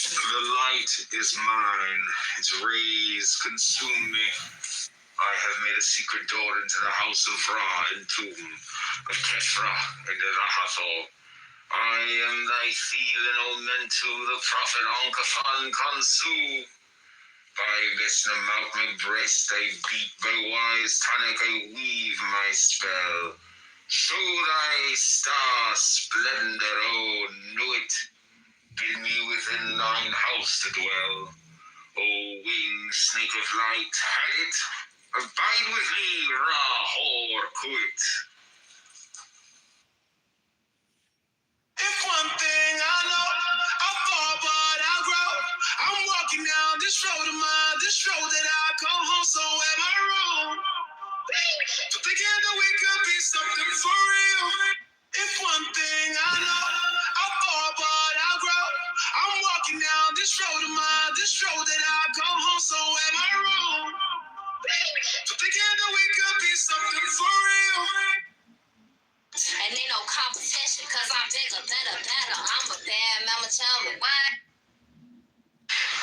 The light is mine, its rays consume me. I have made a secret door into the house of Ra and tomb of Kefra and Rahathor. I am thy thieving omen to the prophet Onkafan Kansu. By Vishnu mouth my breast I beat, by wise tonic I weave my spell. Show thy star splendor, oh, know it. Bid me within thine house to dwell. O winged snake of light, hide it. Abide with me, Ra-Hor Kuit. If one thing I know, I'll fall but I'll grow. I'm walking down this road of mine, this road that I call home, so am I wrong? So together we could be something for real. If one thing I know, I'll fall but I'll grow. I'm walking down this road of mine, this road that I call home, so am I wrong? So together we could be something for real. And ain't no competition, cause I'm bigger, better. I'm a bad mama, tell me why.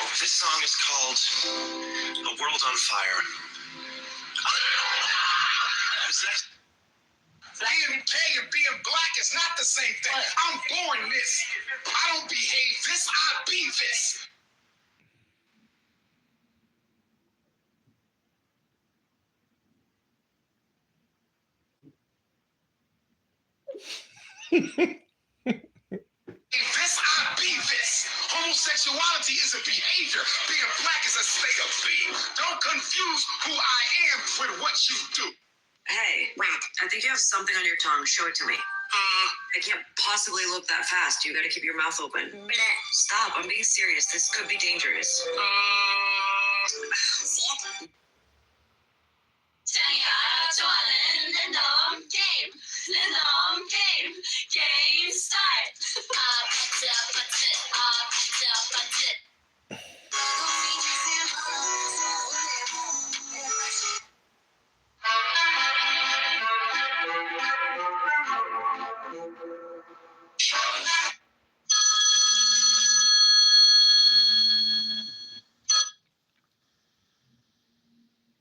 Oh, this song is called The World on Fire. Being gay and being black is not the same thing. I'm born this. I don't behave this, I be this. This, I be this. Homosexuality is a behavior. Being black is a state of being. Don't confuse who I am with what you do. Hey, wait, I think you have something on your tongue. Show it to me. I can't possibly look that fast. You gotta keep your mouth open. Blech. Stop, I'm being serious. This could be dangerous. See it? Game start.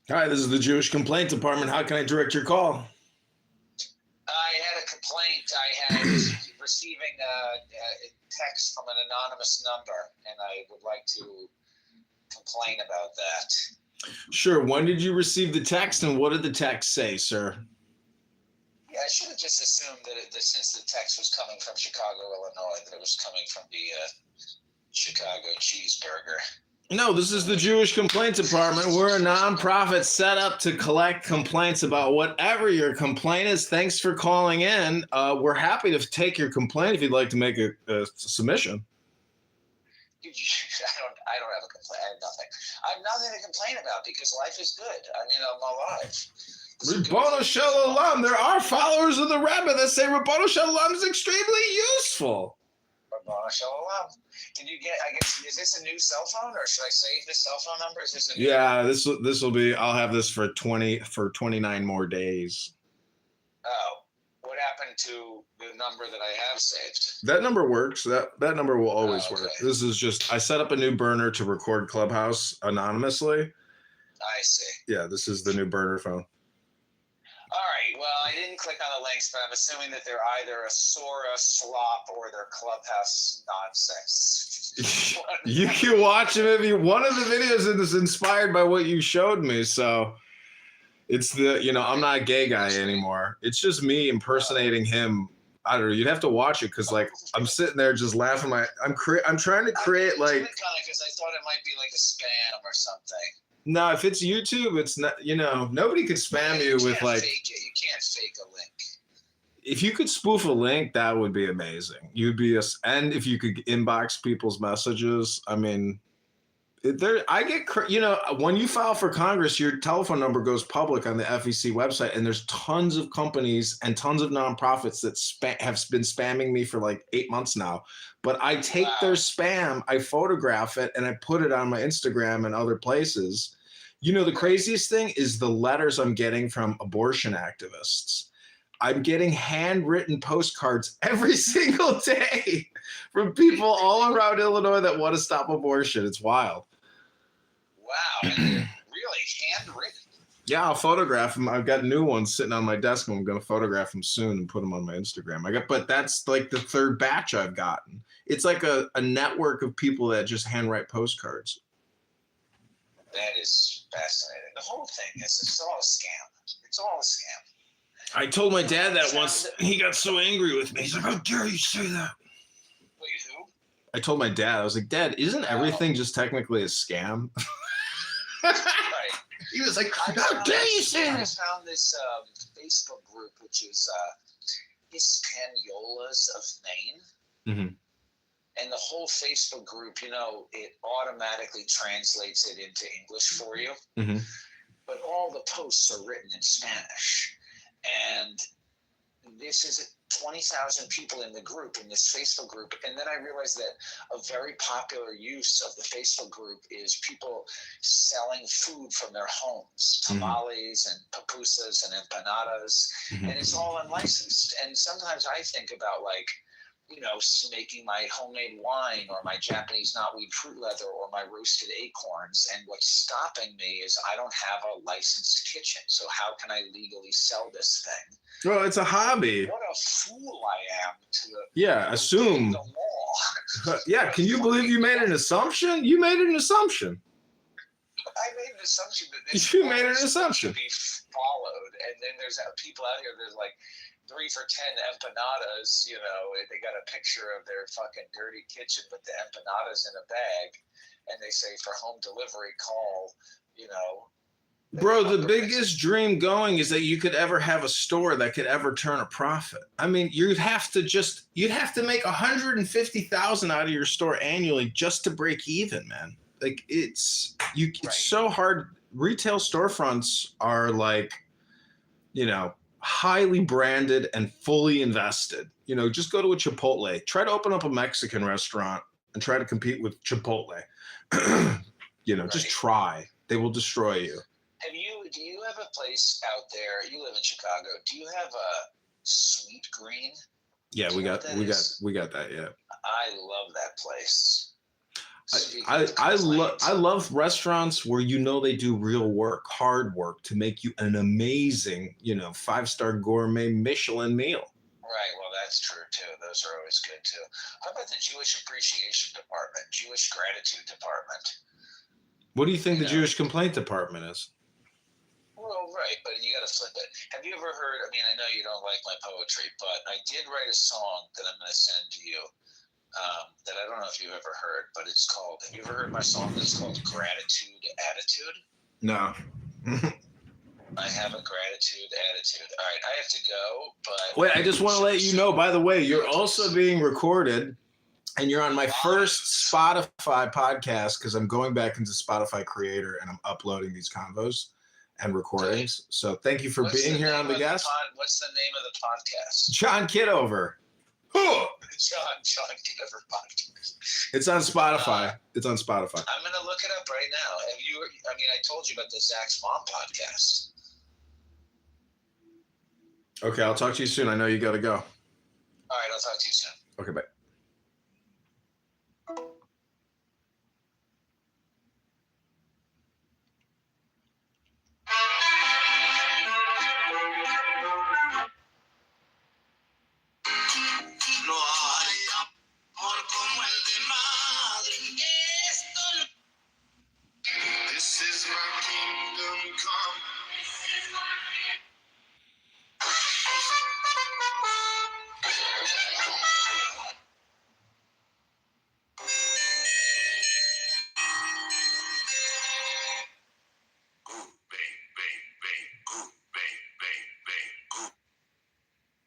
Hi, this is the Jewish Complaint Department. How can I direct your call? I had a complaint. I had receiving a text from an anonymous number, and I would like to complain about that. Sure. When did you receive the text, and what did the text say, sir? Yeah, I should have just assumed that since the text was coming from Chicago, Illinois, that it was coming from the Chicago cheeseburger. No, this is the Jewish Complaint Department. We're a nonprofit set up to collect complaints about whatever your complaint is. Thanks for calling in. We're happy to take your complaint if you'd like to make a submission. I don't have a complaint. I have nothing. I have nothing to complain about because life is good. I mean, I'm alive. Rabbanu Shalom. There are followers of the Rebbe that say Rabbanu Shalom is extremely useful. Rabbanu Shalom. Can you get? I guess is this a new cell phone, or should I save this cell phone number? Is this a new Yeah, this will be. I'll have this for 29 more days. Oh, what happened to the number that I have saved? That number works. That number will always work. This is just I set up a new burner to record Clubhouse anonymously. I see. Yeah, this is the new burner phone. All right. Well, I didn't click on the links, but I'm assuming that they're either a Sora slop or they're Clubhouse nonsense. You can watch them if you. One of the videos is inspired by what you showed me, so it's I'm not a gay guy anymore. It's just me impersonating him. I don't know. You'd have to watch it because I'm sitting there just laughing. I'm trying to create like. Because I thought it might be like a spam or something. No, if it's YouTube, it's not. Nobody could spam you with like. You can't fake a link. If you could spoof a link, that would be amazing. And if you could inbox people's messages, I mean, when you file for Congress, your telephone number goes public on the FEC website, and there's tons of companies and tons of nonprofits that have been spamming me for like 8 months now. But I take their spam, I photograph it, and I put it on my Instagram and other places. The craziest thing is the letters I'm getting from abortion activists. I'm getting handwritten postcards every single day from people all around Illinois that want to stop abortion. It's wild. Wow. Really handwritten? Yeah, I'll photograph them. I've got new ones sitting on my desk, and I'm going to photograph them soon and put them on my Instagram. But that's like the third batch I've gotten. It's like a network of people that just handwrite postcards. That is fascinating. The whole thing is it's all a scam. It's all a scam. I told my dad that once. He got so angry with me. He's like, "How dare you say that?" Wait, who? I told my dad, I was like, "Dad, isn't everything just technically a scam?" Right. He was like, "How dare you say I that?" found this Facebook group, which is Hispaniolas of Maine. Mm-hmm. And the whole Facebook group, you know, it automatically translates it into English for you. Mm-hmm. But all the posts are written in Spanish. And this is 20,000 people in the group, in this Facebook group. And then I realized that a very popular use of the Facebook group is people selling food from their homes, tamales and pupusas and empanadas, and it's all unlicensed. And sometimes I think about, like, you know, making my homemade wine or my Japanese knotweed fruit leather or my roasted acorns. And what's stopping me is I don't have a licensed kitchen. So how can I legally sell this thing? Well, it's a hobby. What a fool I am to assume. the law. Yeah, can you believe you made an assumption? You made an assumption. I made an assumption that this You made an assumption. to be followed. And then there's people out here, there's like 3 for $10 empanadas, you know, they got a picture of their fucking dirty kitchen, but the empanadas in a bag, and they say for home delivery, call, you know. Bro, the biggest dream going is that you could ever have a store that could ever turn a profit. I mean, you'd have to make $150,000 out of your store annually just to break even, man. Like it's so hard. Retail storefronts are like, you know, highly branded and fully invested. You know, just go to a Chipotle. Try to open up a Mexican restaurant and try to compete with Chipotle. You know, just try. They will destroy you. Do you have a place out there? You live in Chicago. Do you have a Sweet Green? Yeah, we got that. Yeah. I love that place. I love restaurants where, you know, they do real work, hard work to make you an amazing, you know, 5-star gourmet Michelin meal. Right. Well, that's true too. Those are always good too. How about the Jewish Appreciation Department, Jewish Gratitude Department? What do you think the Jewish Complaint Department is? Well, right, but you got to flip it. Have you ever heard? I mean, I know you don't like my poetry, but I did write a song that I'm going to send to you. That I don't know if you've ever heard, but it's called. Have you ever heard my song that's called Gratitude Attitude? No. I have a gratitude attitude. All right, I have to go, but wait, I just want to let you know, by the way, you're also being recorded, and you're on my first Spotify podcast, because I'm going back into Spotify Creator and I'm uploading these convos and recordings. So thank you for being here on the guest. What's the name of the podcast? John Kitover. John Kitover podcast. It's on Spotify. It's on Spotify. I'm gonna look it up right now. I told you about the Zach's Mom podcast. Okay, I'll talk to you soon. I know you got to go. All right, I'll talk to you soon. Okay, bye. This is my kingdom come.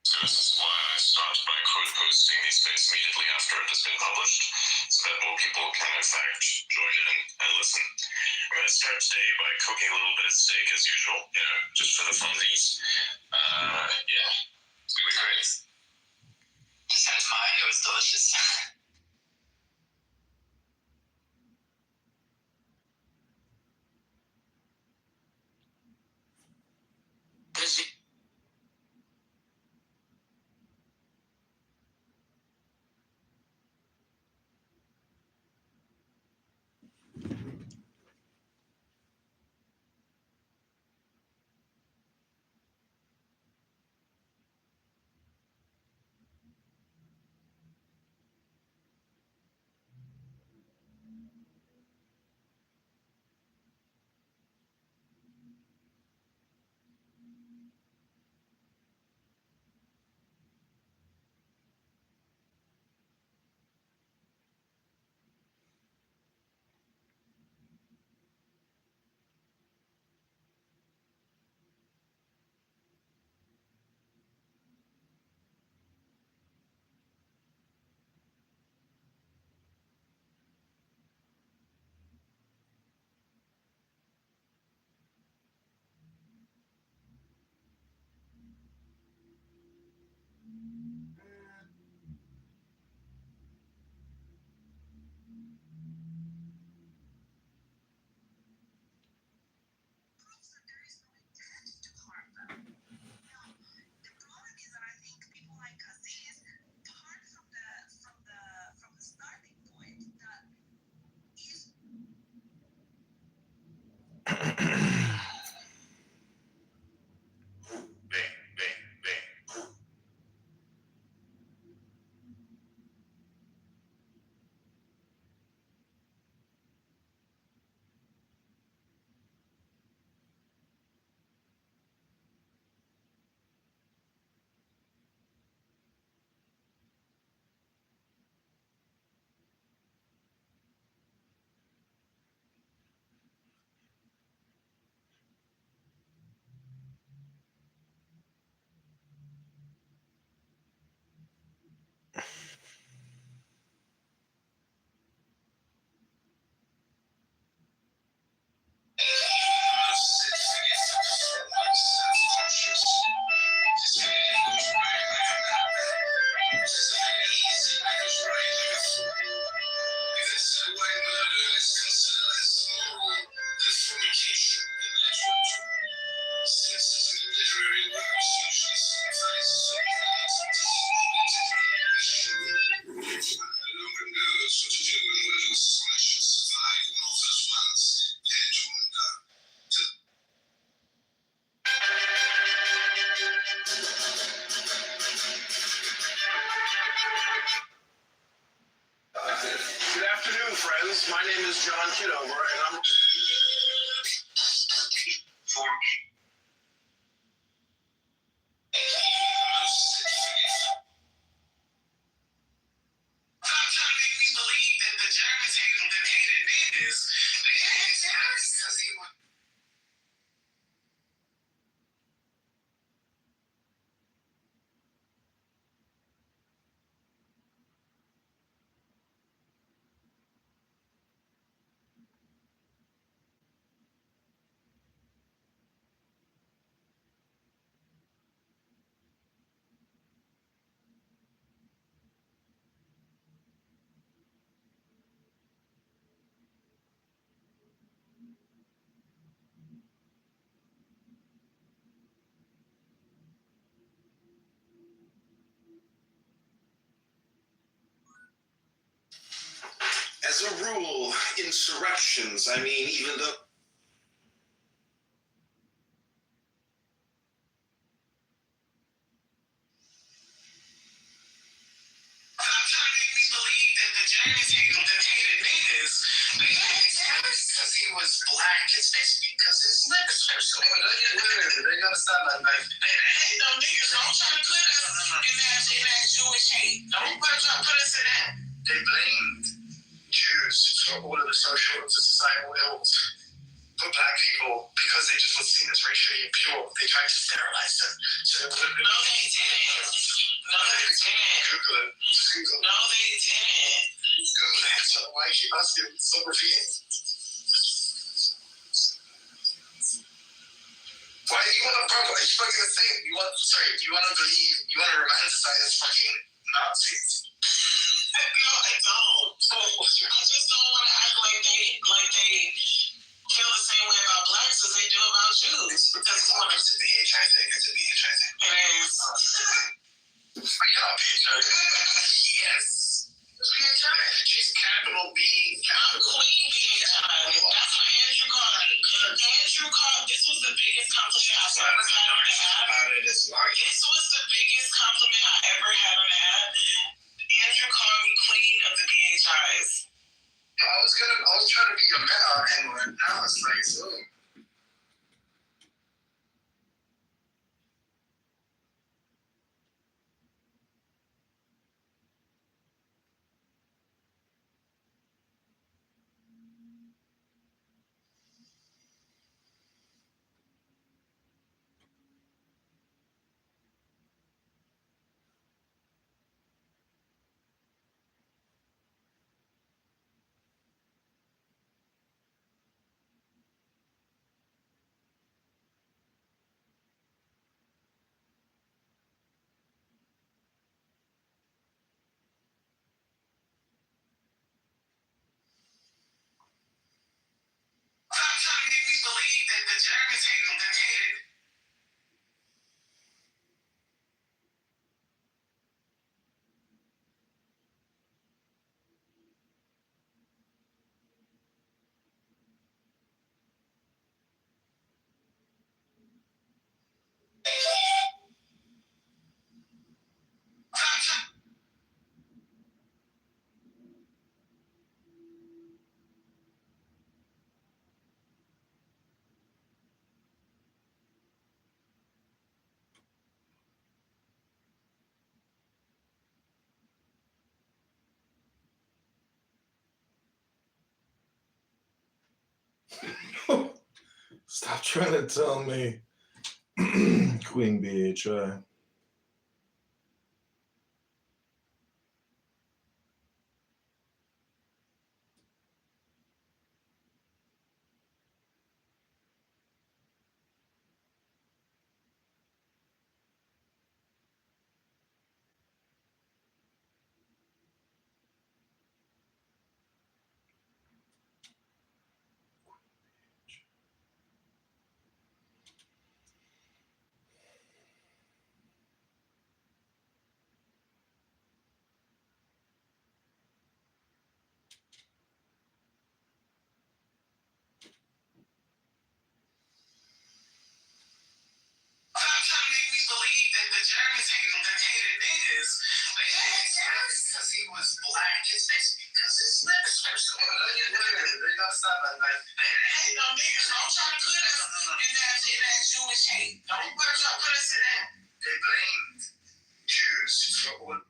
So this is why I start by quote posting these posts immediately after it has been published, so that more people can in fact join in and listen. I'm going to start today by cooking a little bit of steak as usual, you know, just for the funsies. Yeah, it's going to be great. Just had mine, it was delicious. as a rule, insurrections, I mean, even though... Believe that the Germans hated niggas. They hated Terrence because he was black, especially because his lips are so good. They gotta stop that, man. They hate no niggas. Don't try to put us in that Jewish hate. Don't try to put us in that. They blamed Jews for all of the social and societal ills. For black people, because they just was seen as racially impure, they tried to sterilize them. So they wouldn't. No, they didn't. No, they didn't. Google it. Just Google it. No, they didn't. Google it. So why you keep asking? Stop repeating. Why do you want to, bro? Are you fucking insane? You want to believe, you want to romanticize fucking Nazis? No, I don't. I just don't want to act like they feel the same way about blacks as they do about Jews. Because it's a BHI thing. It's a BHI thing. It is. BHI. Yes. It's BHI. She's capital B. I'm Queen BHI. That's what Andrew called it. Andrew called. This was the biggest compliment I've ever had on the app. This was the biggest compliment I ever had on the app. Andrew called me Queen of the BHIs. I was trying to be your man, and now it's like, so. Believe that the Germans hated. Stop trying to tell me Queen BHI. Believe that the Germans hated niggas. They hated Terrence because he was black, especially because his lips are so good. They gotta stop that, man. They hate no niggas. Don't try to put us in that Jewish hate. Don't try to put us in that. They blamed Jews for what?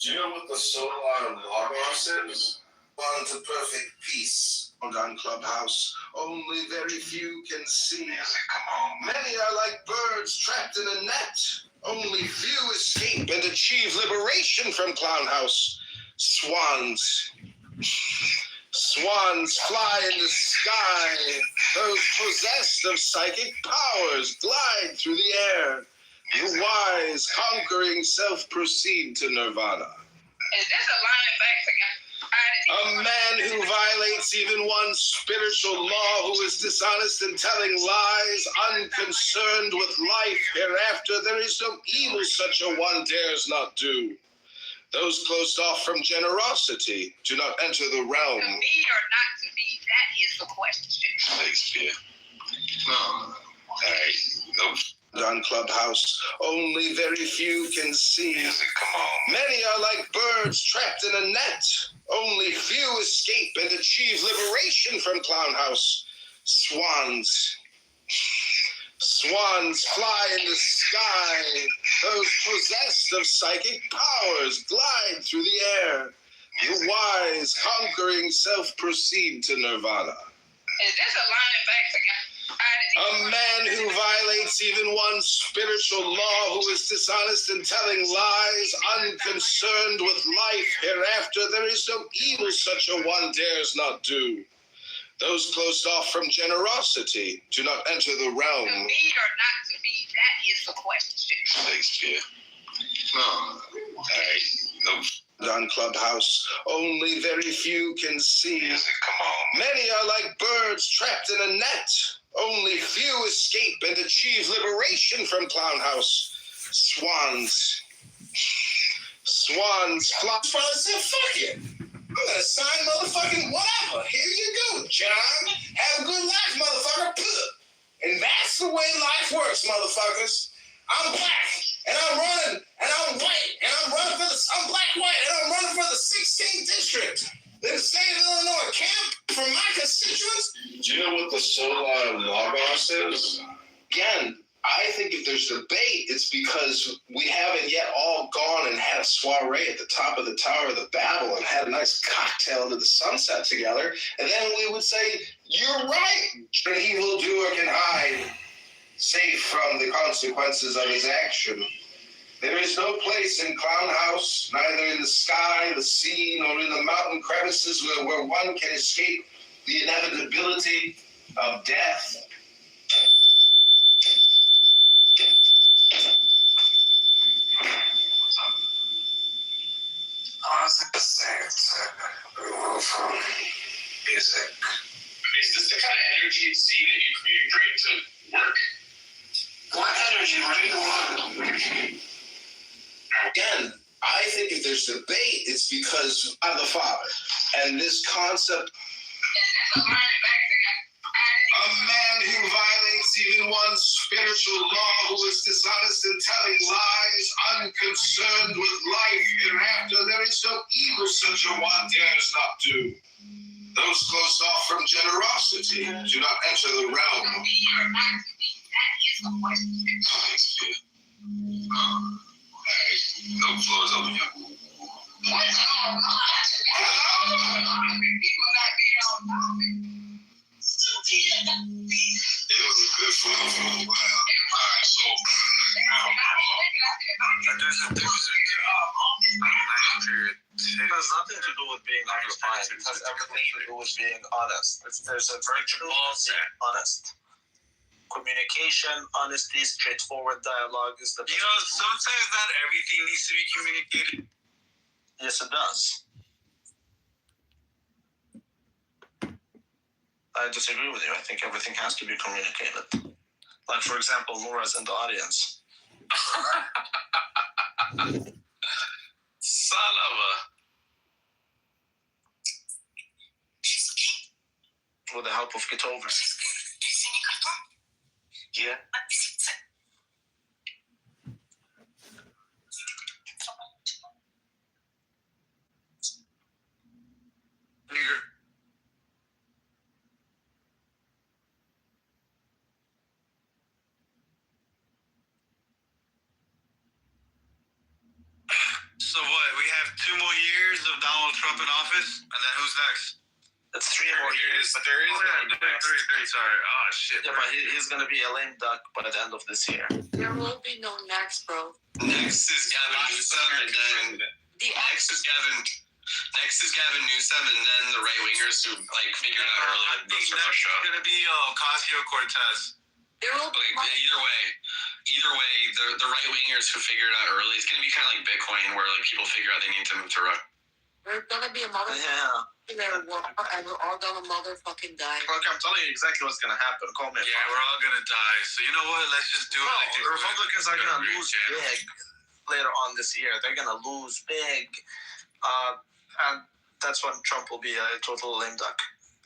Do you know what the solar logos is? On to perfect peace. On Clubhouse, only very few can see. Many are like birds trapped in a net. Only few escape and achieve liberation from Clown House. Swans fly in the sky. Those possessed of psychic powers glide through the air. The wise, conquering self proceed to nirvana. Is this a line back to A man who violates even one spiritual law, who is dishonest in telling lies, unconcerned with life hereafter, there is no evil such a one dares not do. Those closed off from generosity do not enter the realm. To be or not to be, that is the question. Shakespeare. No. On Clubhouse, only very few can see. Music, come on. Many are like birds trapped in a net. Only few escape and achieve liberation from Clownhouse. Swans fly in the sky. Those possessed of psychic powers glide through the air. The wise, conquering self proceed to nirvana. Is this a line back to God? A man who violates even one spiritual law, who is dishonest and telling lies, unconcerned with life hereafter, there is no evil such a one dares not do. Those closed off from generosity do not enter the realm. To be or not to be, that is the question. Shakespeare. No. On Clubhouse, only very few can see. Music, come on. Many are like birds trapped in a net. Only few escape and achieve liberation from Clownhouse. Swans fly. I said, fuck it. I'm gonna sign motherfucking whatever. Here you go, John. Have a good life, motherfucker. And that's the way life works, motherfuckers. I'm black, and I'm running, and I'm white, and I'm black, white, and I'm running for the 16th district. In the state of Illinois, camp for my constituents. Do you know what the sola logos is? Again, I think if there's debate, it's because we haven't yet all gone and had a soiree at the top of the Tower of the Babel and had a nice cocktail to the sunset together, and then we would say, you're right, an evildoer can hide, safe from the consequences of his action. There is no place in Clownhouse, neither in the sky, the sea, nor in the mountain crevices where one can escape the inevitability of death. Music. Is this the kind of energy at sea that you bring to work? What energy? What do you want? Again, I think if there's debate, it's because I'm the Father. And this concept, a man who violates even one spiritual law, who is dishonest and telling lies, unconcerned with life hereafter, there is no evil such a one dares not do. Those closed off from generosity do not enter the realm. No floors open yet. It was a good floor for a while. Alright, so there's a nice period. It has nothing to do with being honest. It has everything to do with being honest. There's a virtue of being honest. Communication, honesty, straightforward dialogue is the best. Sometimes not everything needs to be communicated. Yes, it does. I disagree with you. I think everything has to be communicated. Like, for example, Nora's in the audience. Son of a... With the help of Kitover. Yeah. So what? We have 2 more years of Donald Trump in office, and then who's next? It's 3 more years. But there is no next. Three, sorry. Oh, shit. Yeah, but he's going to be a lame duck by the end of this year. There will be no next, bro. Next is Gavin Newsom, and then next is Gavin Newsom, and then the right wingers who figured out earlier that those are Next is gonna be Ocasio-Cortez. There will be either way, the right wingers who figured it out early, it's gonna be kind of like Bitcoin, where people figure out they need to move to Russia. We're gonna be a motherfucker. And we're all gonna motherfucking die. Look, I'm telling you exactly what's gonna happen. Call me. Yeah, we're all gonna die. So you know what? Let's just do it. Republicans are gonna lose big. later on this year. They're gonna lose big, and that's when Trump will be a total lame duck.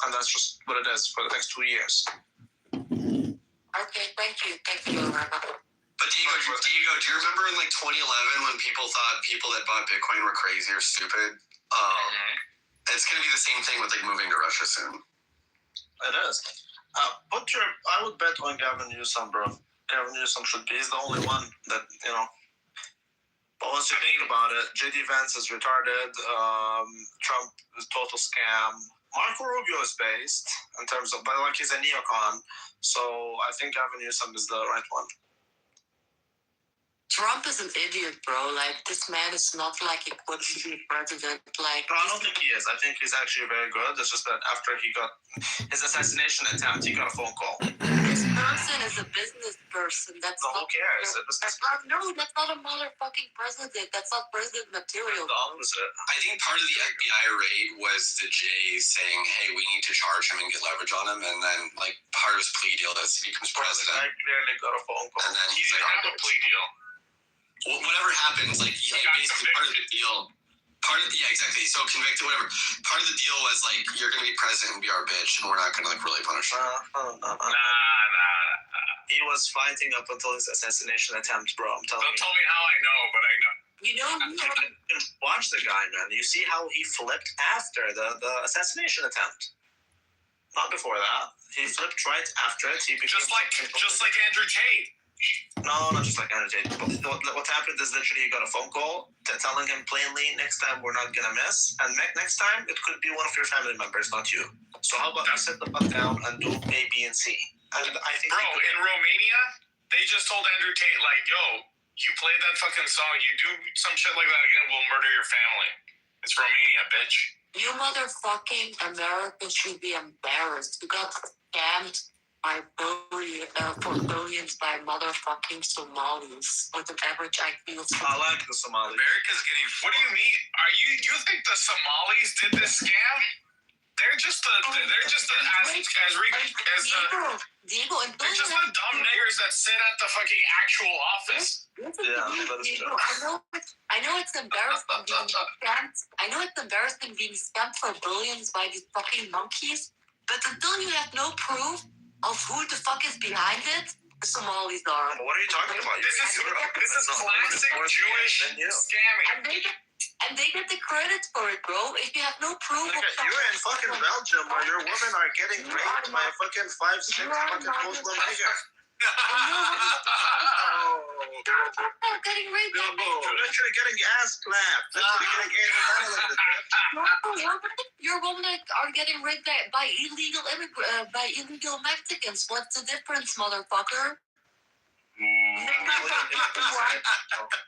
And that's just what it is for the next 2 years. Okay, thank you. But Diego, do you remember in like 2011 when people thought people that bought Bitcoin were crazy or stupid? It's going to be the same thing with like moving to Russia soon. It is. I would bet on Gavin Newsom, bro. Gavin Newsom should be. He's the only one that, you know. But once you think about it, JD Vance is retarded. Trump is total scam. Marco Rubio is based in terms of, but like he's a neocon. So I think Gavin Newsom is the right one. Trump is an idiot, bro. Like, this man is not like equipped to be president. Like, no, I don't think he is. I think he's actually very good. It's just that after he got his assassination attempt, he got a phone call. This person is a business person. That's no, not, who cares? that's not a motherfucking president. That's not president material. The opposite. I think part of the FBI raid was the J saying, hey, we need to charge him and get leverage on him. And then, like, part of his plea deal that he becomes president. I clearly got a phone call. And then He didn't have a plea deal. Well, whatever happens, like, basically part of the deal, exactly. So convicted, whatever. Part of the deal was like, you're gonna be president and be our bitch, and we're not gonna like really punish you. Nah. He was fighting up until his assassination attempt, bro. I'm telling you. Don't tell me how I know, but I know. You know, watch the guy, man. You see how he flipped after the assassination attempt. Not before that. He flipped right after it. He became just like Andrew Tate. No, not just like Andrew Tate. What happened is literally he got a phone call telling him plainly, next time we're not gonna miss, and next time it could be one of your family members, not you. So how about you sit the fuck down and do A, B, and C? And I think, bro, in Romania, they just told Andrew Tate like, yo, you played that fucking song, you do some shit like that again, we'll murder your family. It's Romania, bitch. You motherfucking America should be embarrassed. You got scammed for billions by motherfucking Somalis with an average IQ of... I like the Somalis. America's getting... What do you mean? You think the Somalis did this scam? They're just the dumb niggers that sit at the fucking actual office. Yeah, that is true. I know it's embarrassing being scammed. I know it's embarrassing being scammed for billions by these fucking monkeys. But until you have no proof of who the fuck is behind it, the Somalis are. What are you talking about? This is classic Jewish scamming. And they get the credit for it, bro. If you have no proof, you're in fucking Belgium where your women are getting raped by a fucking 5'6" fucking Muslim nigger. Getting raped. You're literally getting ass clapped. Your women are getting raped by illegal Mexicans. What's the difference, motherfucker?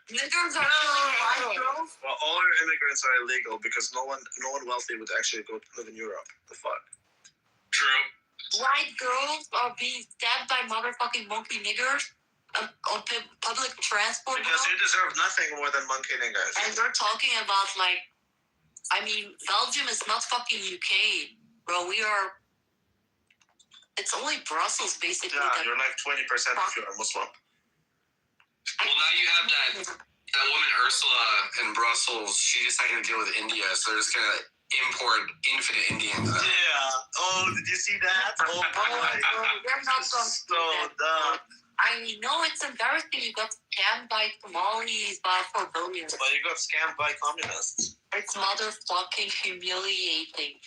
Niggers are white girls. Well, all your immigrants are illegal because no one wealthy would actually go live in Europe. The fuck. True. White girls are being stabbed by motherfucking monkey niggers on public transport. Because you deserve nothing more than monkey niggers. And they're talking about Belgium is not fucking UK, bro. It's only Brussels, basically. Yeah, you're like 20% if you're a Muslim. Well, now you have that woman Ursula in Brussels. She decided to deal with India, so they're just gonna import infinite Indians. Yeah. Oh, did you see that? Oh boy. They're not so dumb. I know it's embarrassing. You got scammed by Somalis for billions. But you got scammed by communists. It's motherfucking humiliating.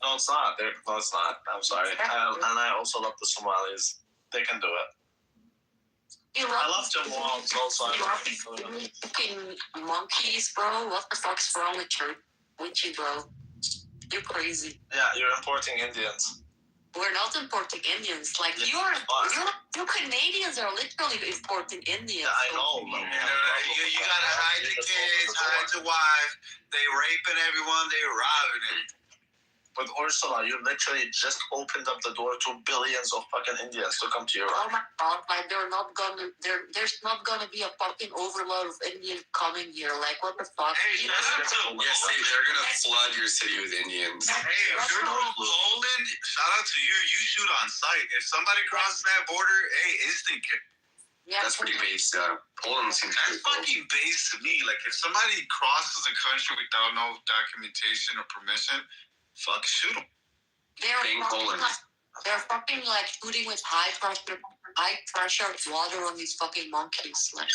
No, it's not. No, it's not. I'm sorry. And I also love the Somalis. They can do it. I love them all. Also, I love fucking monkeys, bro. What the fuck's wrong with you, bro? You're crazy. Yeah, you're importing Indians. We're not importing Indians. Like, you Canadians are literally importing Indians. Yeah, I know. You gotta hide the kids, hide the wife. They raping everyone. They robbing it. With Ursula, you literally just opened up the door to billions of fucking Indians to come to Europe. Oh my god, like there's not gonna be a fucking overload of Indians coming here. Like, what the fuck? Hey, they're gonna flood your city with Indians. Hey, if you're from Poland, shout out to you. You shoot on sight. If somebody crosses that border, hey, instant kick. Yeah, That's pretty base. Poland seems That's fucking base to me. Like, if somebody crosses a country without no documentation or permission, fuck, shoot them. They're fucking like shooting with high pressure water on these fucking monkeys, like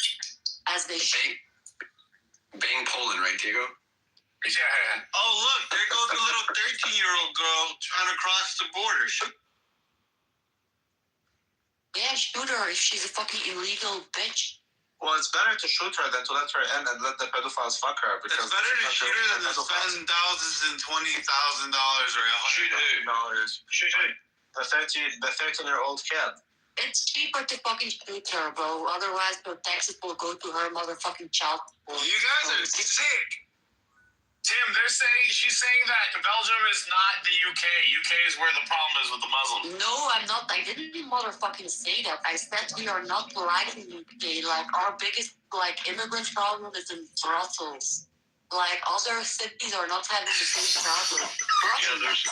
as they shoot. Bang Poland, right, Diego? Yeah. Oh, look, there goes a little 13-year-old girl trying to cross the border. Yeah, shoot her if she's a fucking illegal bitch. Well, it's better to shoot her than to let her in and let the pedophiles fuck her. Because it's better to shoot her than to spend thousands and $20,000 or $100,000. Shoot her. The 13-year-old kid. It's cheaper to fucking shoot her, bro. Otherwise, the taxes will go to her motherfucking child. You guys are sick. Tim, she's saying that Belgium is not the UK. UK is where the problem is with the Muslims. No, I'm not. I didn't motherfucking say that. I said we are not like the UK. Like, our biggest, like, immigrant problem is in Brussels. Like, other cities are not having the same problem. Yeah, there's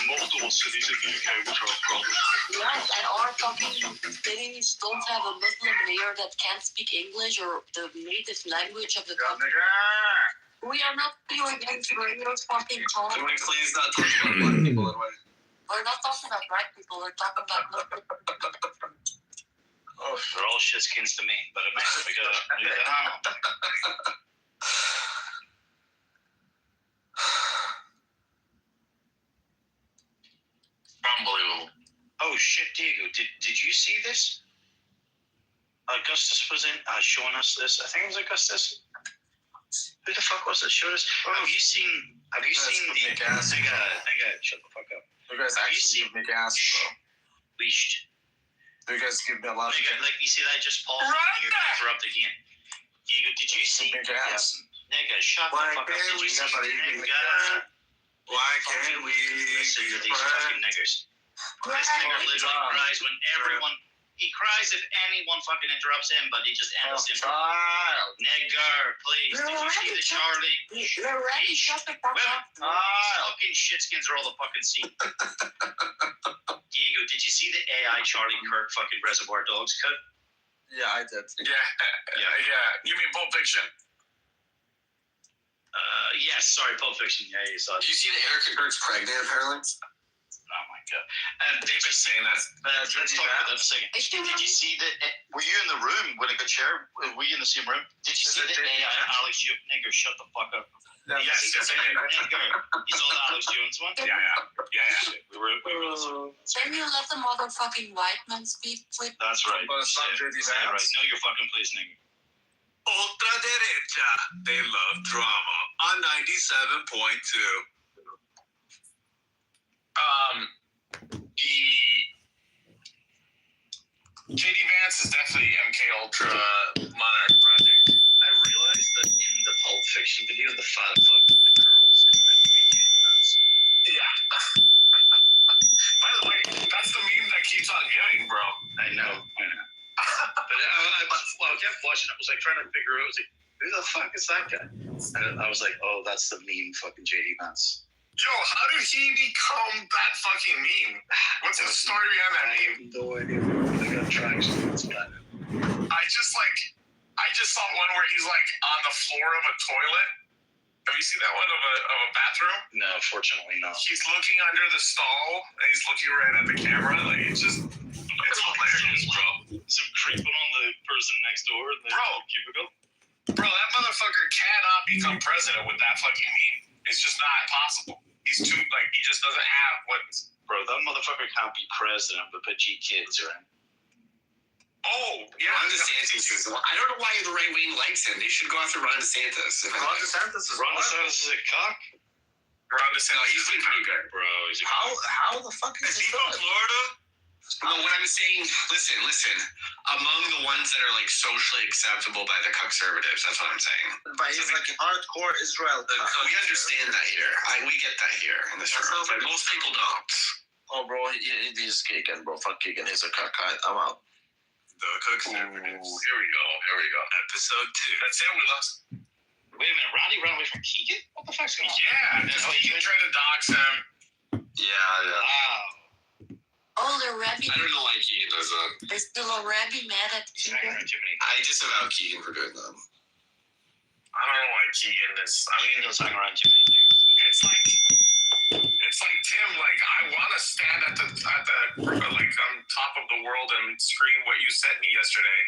multiple cities in the UK which are problems. Yes, and our fucking cities don't have a Muslim mayor that can't speak English or the native language of the country. We are not doing against regular fucking talk. Please not talk about black people that way. We're not talking about black people, we're talking about Muslim. Oh, they're all shitskins to me, but we gotta unbelievable. Oh shit, Diego, did you see this? Augustus was in showing us this. I think it was Augustus. Who the fuck was it? Showed us. Have you seen the? I gotta shut the fuck up. You guys actually make ass, bro. Leashed. You guys give me a lot of. Like you see that just Paul interrupt again. Diego, did you see? Nigga, shut the fuck up. Did you see? Why can't we? Listen to these fucking niggers. This nigger literally cries when everyone. He cries if anyone fucking interrupts him, but he just ends it. Nigger, please. Did you see the Charlie? You're ready, shut the fuck up. Fucking shitskins are all the fucking scene. Diego, did you see the AI Charlie Kirk fucking Reservoir Dogs cut? Yeah, I did. Yeah. You mean Pulp Fiction? Yes, sorry, Pulp Fiction. Yeah, you saw it. Did you see that Erica Kirk's pregnant, apparently? Oh my god. They've been saying that. Let's talk about that in a second. Did you see that? Were you in the room when it got shared? Were you in the same room? Did you see that AI Alex Jones? Nigger, shut the fuck up. Yes, I did. Nigger. You saw the Alex Jones one? Yeah. We were listening. Can you let the motherfucking white man speak, please? That's right. Yeah, right. No, you're fucking please, nigger. Ultra derecha. They love drama on 97.2. JD Vance is definitely MK Ultra Monarch Project. I realized that in the Pulp Fiction video, the fat fuck with the curls is meant to be JD Vance. Yeah. By the way, that's the meme that keeps on giving, bro. I know. But I kept watching it. I was like trying to figure out. I was like, who the fuck is that guy? And I was like, oh, that's the meme fucking JD Vance. Yo, how did he become that fucking meme? What's the story behind that meme? I have no idea. They got traction. I just saw one where he's like on the floor of a toilet. Have you seen that one of a bathroom? No, fortunately not. He's looking under the stall and he's looking right at the camera. Like it's hilarious, bro. Some creeping on the person next door in the cubicle. Bro, that motherfucker cannot become president with that fucking meme. It's just not possible. He's too he just doesn't have what. Bro, that motherfucker can't be president with G kids, right? Oh, yeah. Ron DeSantis is the one. I don't know why the right wing likes him. They should go after Ron DeSantis. Ron DeSantis is a cock. Ron DeSantis. No, he's been pretty good, bro. How the fuck is he from Florida? No, what I'm saying, listen. Among the ones that are like socially acceptable by the conservatives, that's what I'm saying. But he's like an hardcore Israel. We understand that here. We get that here in this room. But most people don't. Oh, bro, he's Keegan, bro. Fuck Keegan. He's a cock. I'm out. The conservatives. Here we go. Episode 2. That's it. We lost. Wait a minute. Ronnie ran away from Keegan? What the fuck's going on? Yeah. Keegan tried to dox him. Yeah. Wow. Oh, a rabbi. I don't know why Keegan does that. There's still a rabbi mad at Keegan. I disavow Keegan for doing that. I don't know why Keegan is. I mean, He goes hang around too many niggas. it's like Tim. Like I want to stand at the like on top of the world and scream what you sent me yesterday.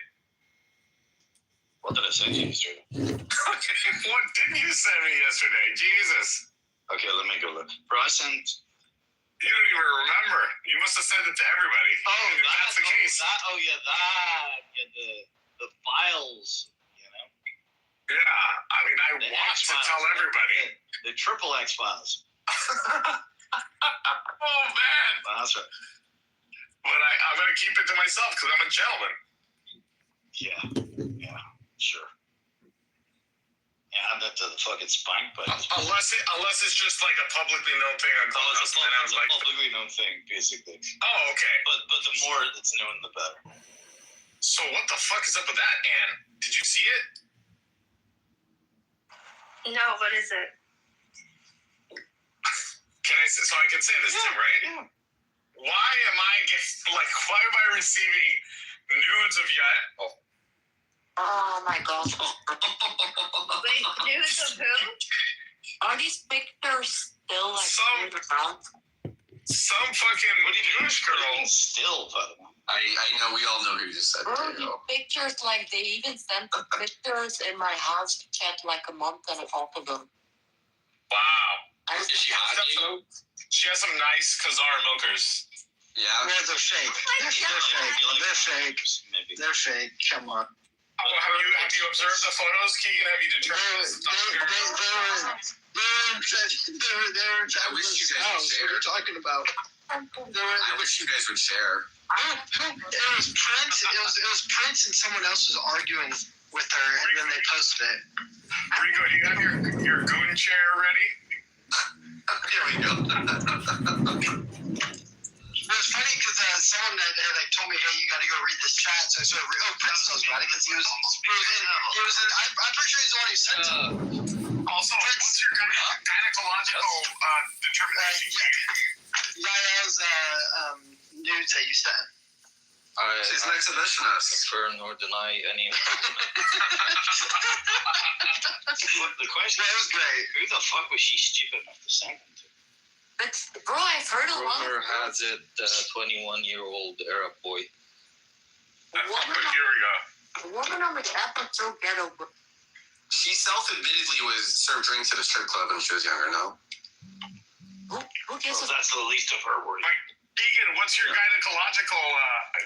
What did I send you yesterday? What did you send me yesterday? Jesus. Okay, let me go look. Bro, I sent. You don't even remember. You must have sent it to everybody. Oh, if that's the case. The files. You know. Yeah, I mean, I want to tell everybody. The triple X files. Oh man. That's right. But I'm gonna keep it to myself because I'm a gentleman. Yeah, sure. Yeah, add that to the fucking spank, but unless it's just like a publicly known thing on Clubhouse. It's a publicly known thing, basically. Oh, okay. But the more it's known, the better. So what the fuck is up with that, Anne? Did you see it? No, what is it? So I can say this, Tim, right? Yeah. Why am I receiving nudes of you? Oh my god. Wait, news of who? Are these pictures still like around? Some fucking Jewish girl. Still, I know we all know who you just said. Bro, these pictures, like they even sent the pictures in my house chat like a month and a half ago. Wow. Is she hot, you? She has some nice Khazar milkers. Yeah. Yeah, they're fake. They're fake. They're fake. Come on. Have you observed the photos, Keegan? Have you determined? I wish you guys would share. What are you talking about? I wish you guys would share. It was Prince. It was Prince and someone else was arguing with her, and then they posted it. Rico, you have your goon chair ready? Here we go. It was funny because someone that told me, hey, you got to go read this chat. So I said, oh, Prince knows about it because he was in, I'm pretty sure he's the one who sent it. Also, what's your gynecological determination? Yaya's nudes that you sent. She's an exhibitionist. Confirm nor deny any. The question was great. Who the fuck was she stupid enough to send them to? But bro, I've heard a lot. Rumor has it, 21-year-old Arab boy. Here we go. A woman on the app is so ghetto. She self-admittedly was served drinks at a strip club when she was younger, no? Who gives a That's the least of her worries. Keegan, what's your gynecological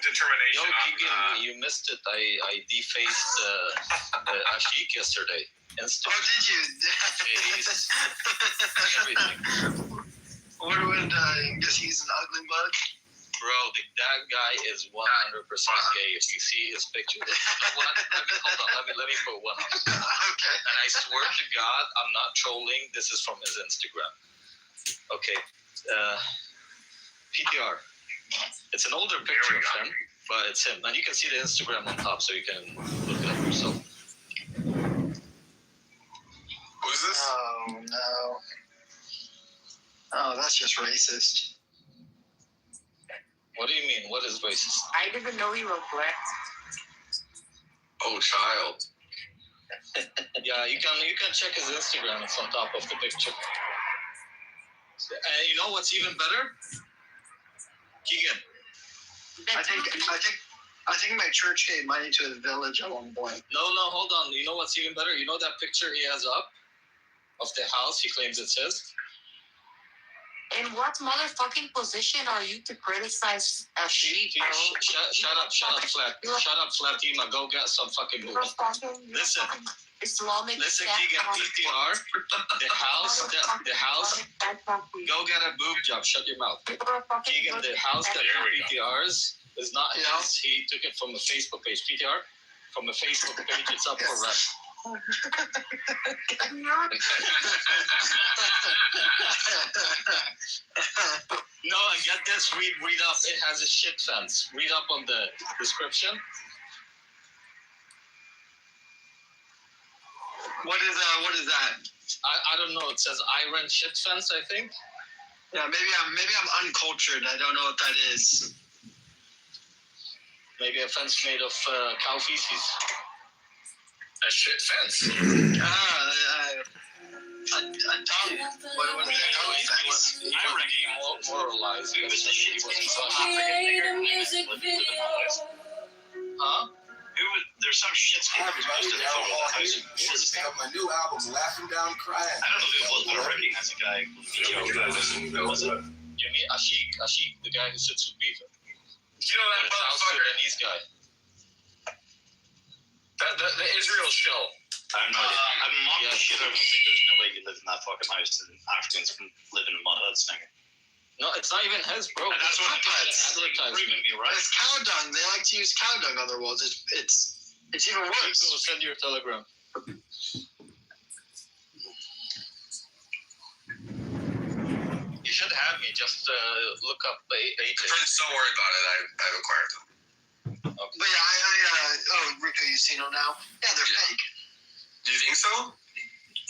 determination? Yo, Keegan, you missed it. I defaced Ashik yesterday. Instantly. Oh, did you? Face, everything. What would guess he's an ugly mug? Bro, that guy is 100% gay. If you see his picture, hold on, let me put one up. Okay. And I swear to God, I'm not trolling. This is from his Instagram. Okay. PTR. It's an older picture of him, but it's him. And you can see the Instagram on top, so you can look it up yourself. Who's this? Oh, no. Oh, that's just racist. What do you mean? What is racist? I didn't know you were black. Oh, child. Yeah, you can check his Instagram. It's on top of the picture. And you know what's even better? Keegan. I think my church gave money to the village at one point. No, hold on. You know what's even better? You know that picture he has up of the house he claims it's his? In what motherfucking position are you to criticize a sheep? Shut up, Flatima. Go get some fucking boobs. Listen, Islamic. Listen, Keegan, PTR, the house. Go get a boob job. Shut your mouth. Keegan, the house that PTRs is not his. He took it from a Facebook page. PTR, from a Facebook page. It's up for rent. No, and get this. Read up. It has a shit fence. Read up on the description. What is that? I don't know. It says I rent shit fence, I think. Yeah, maybe I'm uncultured. I don't know what that is. Maybe a fence made of cow feces. A shit fence. A dog. What would be a dog fence? I reckon he moralized. He was Huh? There's some shit's posted in the photo. My new album, Laughing Down Crying. I don't know who it was, but I recognize the guy. Was it? You mean Ashik, the guy who sits with Beaver. You know that motherfucker? Sudanese guy. The Israel shell. I have no idea. I mocked the shit out of him. There's no way he lives in that fucking house and Africans can live in mud huts, nigga. No, it's not even his, bro. And that's what it's advertisement. Right? It's cow dung. They like to use cow dung on their walls. It's even worse. People send you a telegram. You should have me just look up AJ. Don't worry about it. I've acquired them. Okay. But yeah, Rico, you seen them now? Yeah, they're fake. Do you think so?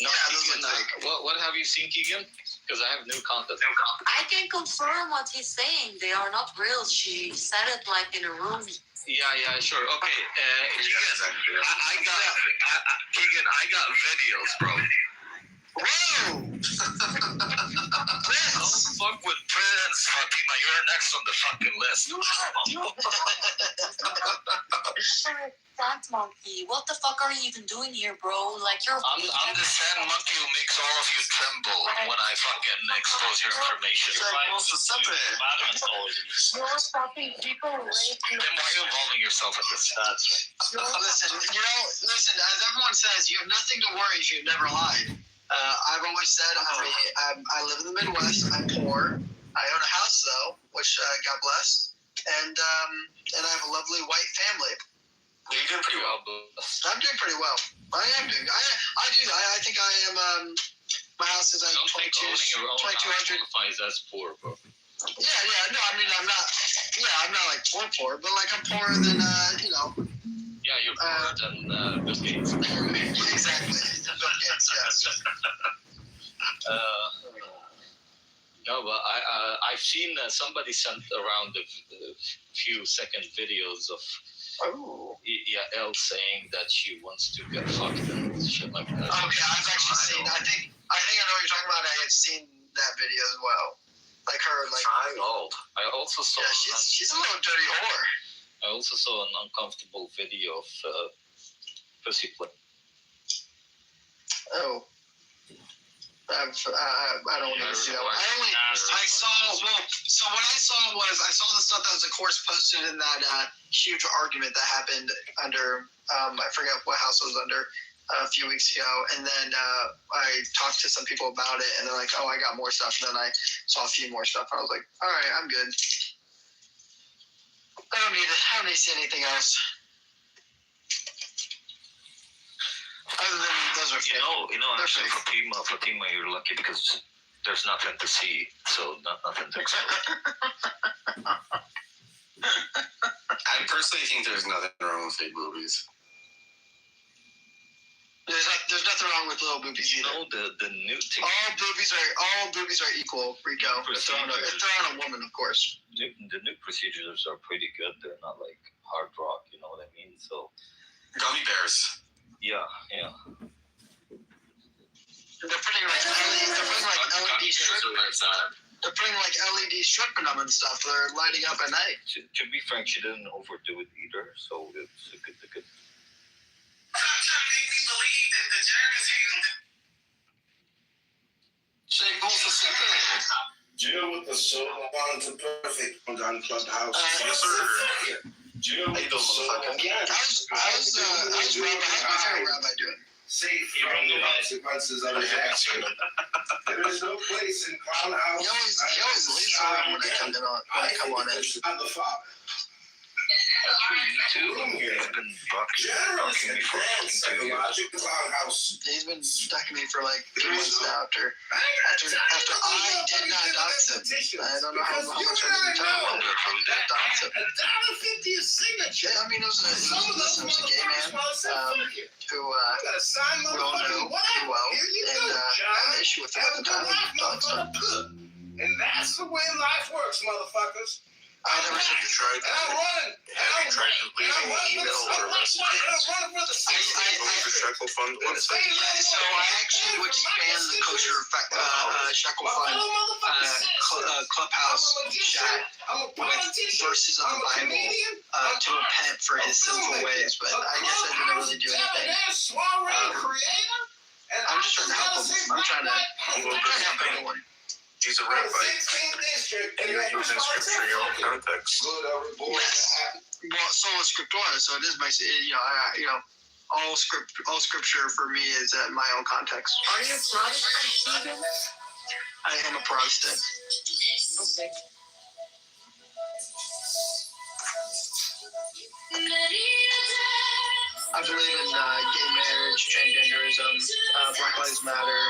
No, yeah, those look fake. What have you seen, Keegan? Because I have new content. I can confirm what he's saying. They are not real. She said it like in a room. Yeah, sure. Okay. Keegan, I got videos, bro. Whoa! Don't fuck with Prince, Fatima. You're next on the fucking list. Dance monkey. What the fuck are you even doing here, bro? Like you're. I'm the sand monkey who makes all of you tremble when I fucking expose your information. You're stopping people right. Then why are you involving yourself in this? That's right. Listen, as everyone says, you have nothing to worry if you've never lied. I've always said I live in the Midwest. I'm poor. I own a house though, which God bless, and I have a lovely white family. You're doing pretty well. I'm doing pretty well. I am doing. I do. I think I am. My house is like 2,200. Qualifies as poor, bro. Yeah. No, I mean I'm not. Yeah, I'm not like poor, but like I'm poorer than Yeah, you're poorer than Bill Gates. Exactly. Bill Gates. Yes. No, but I've seen somebody sent around a few second videos of Elle saying that she wants to get fucked and shit like that. Okay, I've actually seen. I think I know what you're talking about. I had seen that video as well. Like her, like trying old. I also saw. Yeah, she's a little dirty whore. I also saw an uncomfortable video of pussy play. Oh. I don't want to see that one. I saw. Well, so what I saw was I saw the stuff that was, of course, posted in that huge argument that happened under I forget what house it was under a few weeks ago, and then I talked to some people about it, and they're like, "Oh, I got more stuff." And then I saw a few more stuff. I was like, "All right, I'm good. I don't need to see anything else." Other than those are fake. You know, actually, Fatima, you're lucky because there's nothing to see, so nothing to expect. I personally think there's nothing wrong with fake movies. There's nothing wrong with little boobies either. No, the new thing. All boobies are equal, Rico. If they're on a woman, of course. The new procedures are pretty good. They're not like hard rock, you know what I mean? So gummy bears. Yeah. They're putting like LED stripping. They're putting like LED stripping them and stuff. They're lighting up at night. To be frank, she didn't overdo it either, so it's a good. Jill with the soul on to perfect on Clubhouse. Yes, sir. Jill with the soul. How's my favorite rabbi doing? Safe from the consequences of his action. There is no place in Clown House. He always leaves the room when I come on in. I'm the father. He's been ducking me for He's been ducking me for like 2 months now after I did not dox him. I don't know how much I'm going to talk about it. Dox him. Yeah, I mean, it was a gay man who we all know pretty well, and had an issue with him at the time. And that's the way life works, motherfuckers. Have you tried leaving email or messages on the Shekel Fund website? Yeah, so I actually would spam the kosher shekel fund clubhouse chat with verses of the Bible to repent for his sinful ways, but I guess I didn't really do anything. I'm just trying to help him. I'm trying to help everyone. He's a rabbi, and you're using scripture in your own context. Well, sola scriptura, so it is my, all scripture for me is in my own context. Are you Protestant? I am a Protestant. Okay. I believe in gay marriage, transgenderism, Black Lives Matter.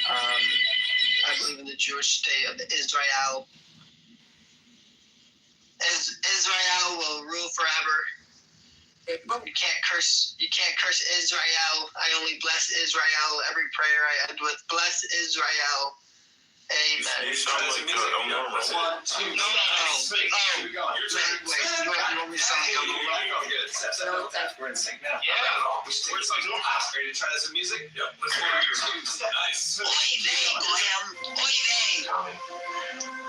I believe in the Jewish state of Israel. Israel will rule forever. You can't curse Israel. I only bless Israel. Every prayer I end with, bless Israel. Amen. You sound like El Normo. Wait, you want me to sound like El Normo? We're in sync now. Yeah. We're in sync now. Ready to try this with music? Yeah. Let's go. Nice. Oy vey, Graham. Oy vey. Tommy,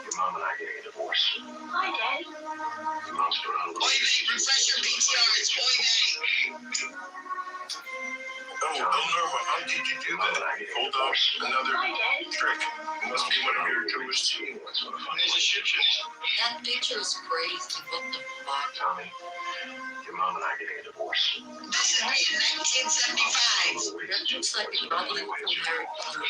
your mom and I are getting a divorce. Hi, Daddy. Your mom's put on a little... Oy vey, refresh your PTRs. Oy vey. Oh, El Normo, how did you do that? Hold up, another trick. Must be one of your Jewish team. That's what I find. There's a shit show. That picture is crazy. What the fuck? Tommy, your mom and I are getting a divorce. This is me in 1975. That looks like a problem from Harry Potter.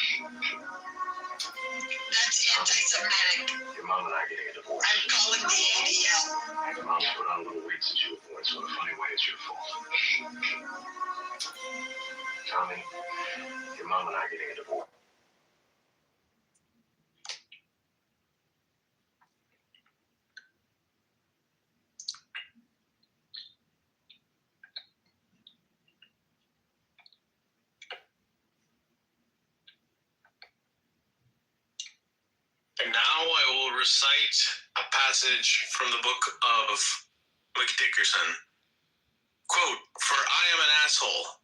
That's anti-Semitic. Your mom and I are getting a divorce. I'm calling the ADL. Your mom's put on a little weight since you were born, so in a funny way, it's your fault. Tommy, your mom and I are getting a divorce. And now I will recite a passage from the book of McDickerson. Quote, "For I am an asshole.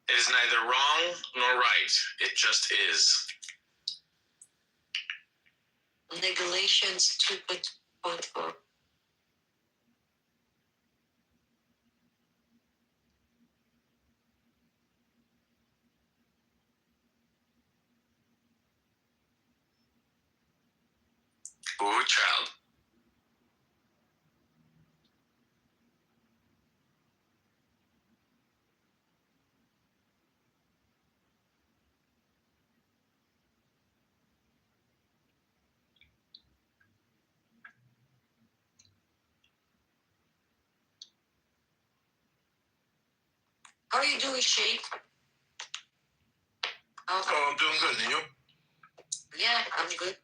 It is neither wrong nor right. It just is." Galatians 2:4. Ooh, child. How are you doing, Shane? Oh, I'm doing good, and you? Yeah, I'm good.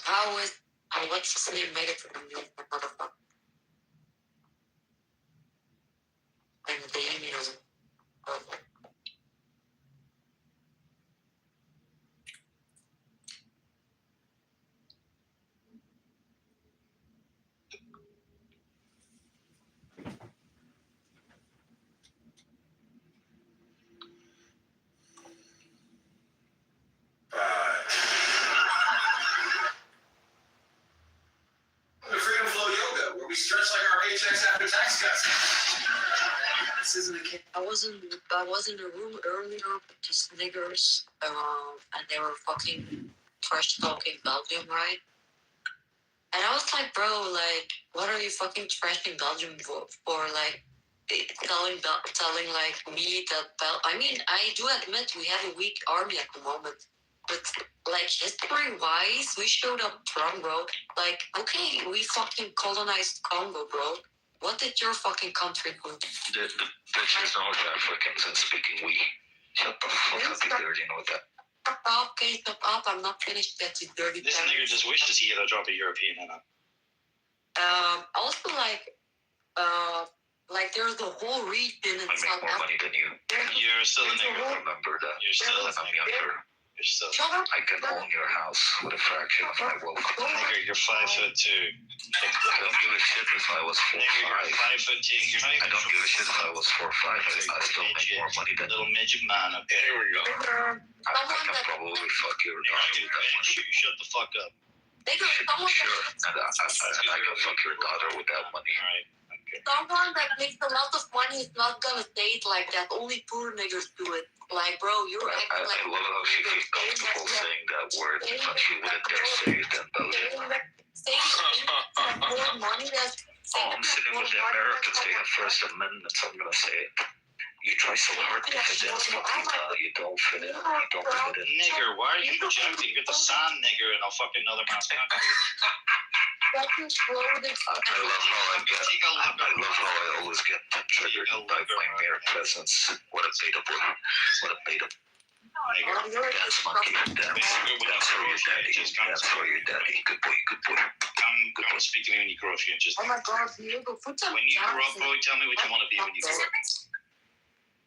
How is what's his name made it from you, motherfucker? And Damien. The Freedom Flow Yoga, where we stretch like our paychecks after tax cuts. This isn't a kid. I was in a room earlier with these niggers, and they were fucking trash talking Belgium, right? And I was like, bro, like, what are you fucking trashing Belgium for? Like, telling like me that I mean, I do admit we have a weak army at the moment, but like history-wise, we showed up strong, bro. Like, okay, we fucking colonized Congo, bro. What did your fucking country do? The bitches know Africans and speaking we. Shut the fuck up, you already know that. Okay, stop up. I'm not finished yet, you dirty This nigga just wishes he had a job a European in it. Also, like there's the whole region in I make South more money Africa. than you. You're still a nigger. Remember that. You're still a I'm nigger. younger. You're still. I can own your house with a fraction of my wealth. Nigger, you're 5'2". I don't give a shit if I was 4'5". Nigger, you're 5'2". You're not even. I don't give a shit if I was 4'5". I still make more money than little midget man. Okay, here we go. I can probably fuck your daughter with that money. Shut the fuck up. Sure, and I can fuck your daughter with that money. Alright. Someone that makes a lot of money is not gonna say it like that. Only poor niggers do it. Like, bro, you're acting like. I love how she feels comfortable saying that word, but she wouldn't dare say it in Belgium. More money that's. I'm sitting with the Americans. They have First Amendment, so I'm gonna say it. You try so hard to fit in, but you don't fit in. You don't fit in. Nigger, why are you projecting? You're the sand nigger in a fucking another man's country. I love how I always get triggered by my mere presence. What a beta boy. What a beta. Dance monkey. Dance for your daddy. Dance for your daddy. Good boy, good boy. Come speak to me when you grow up. Just. Oh my God, Diego, put some. When you grow up, boy, tell me what you want to be when you grow up.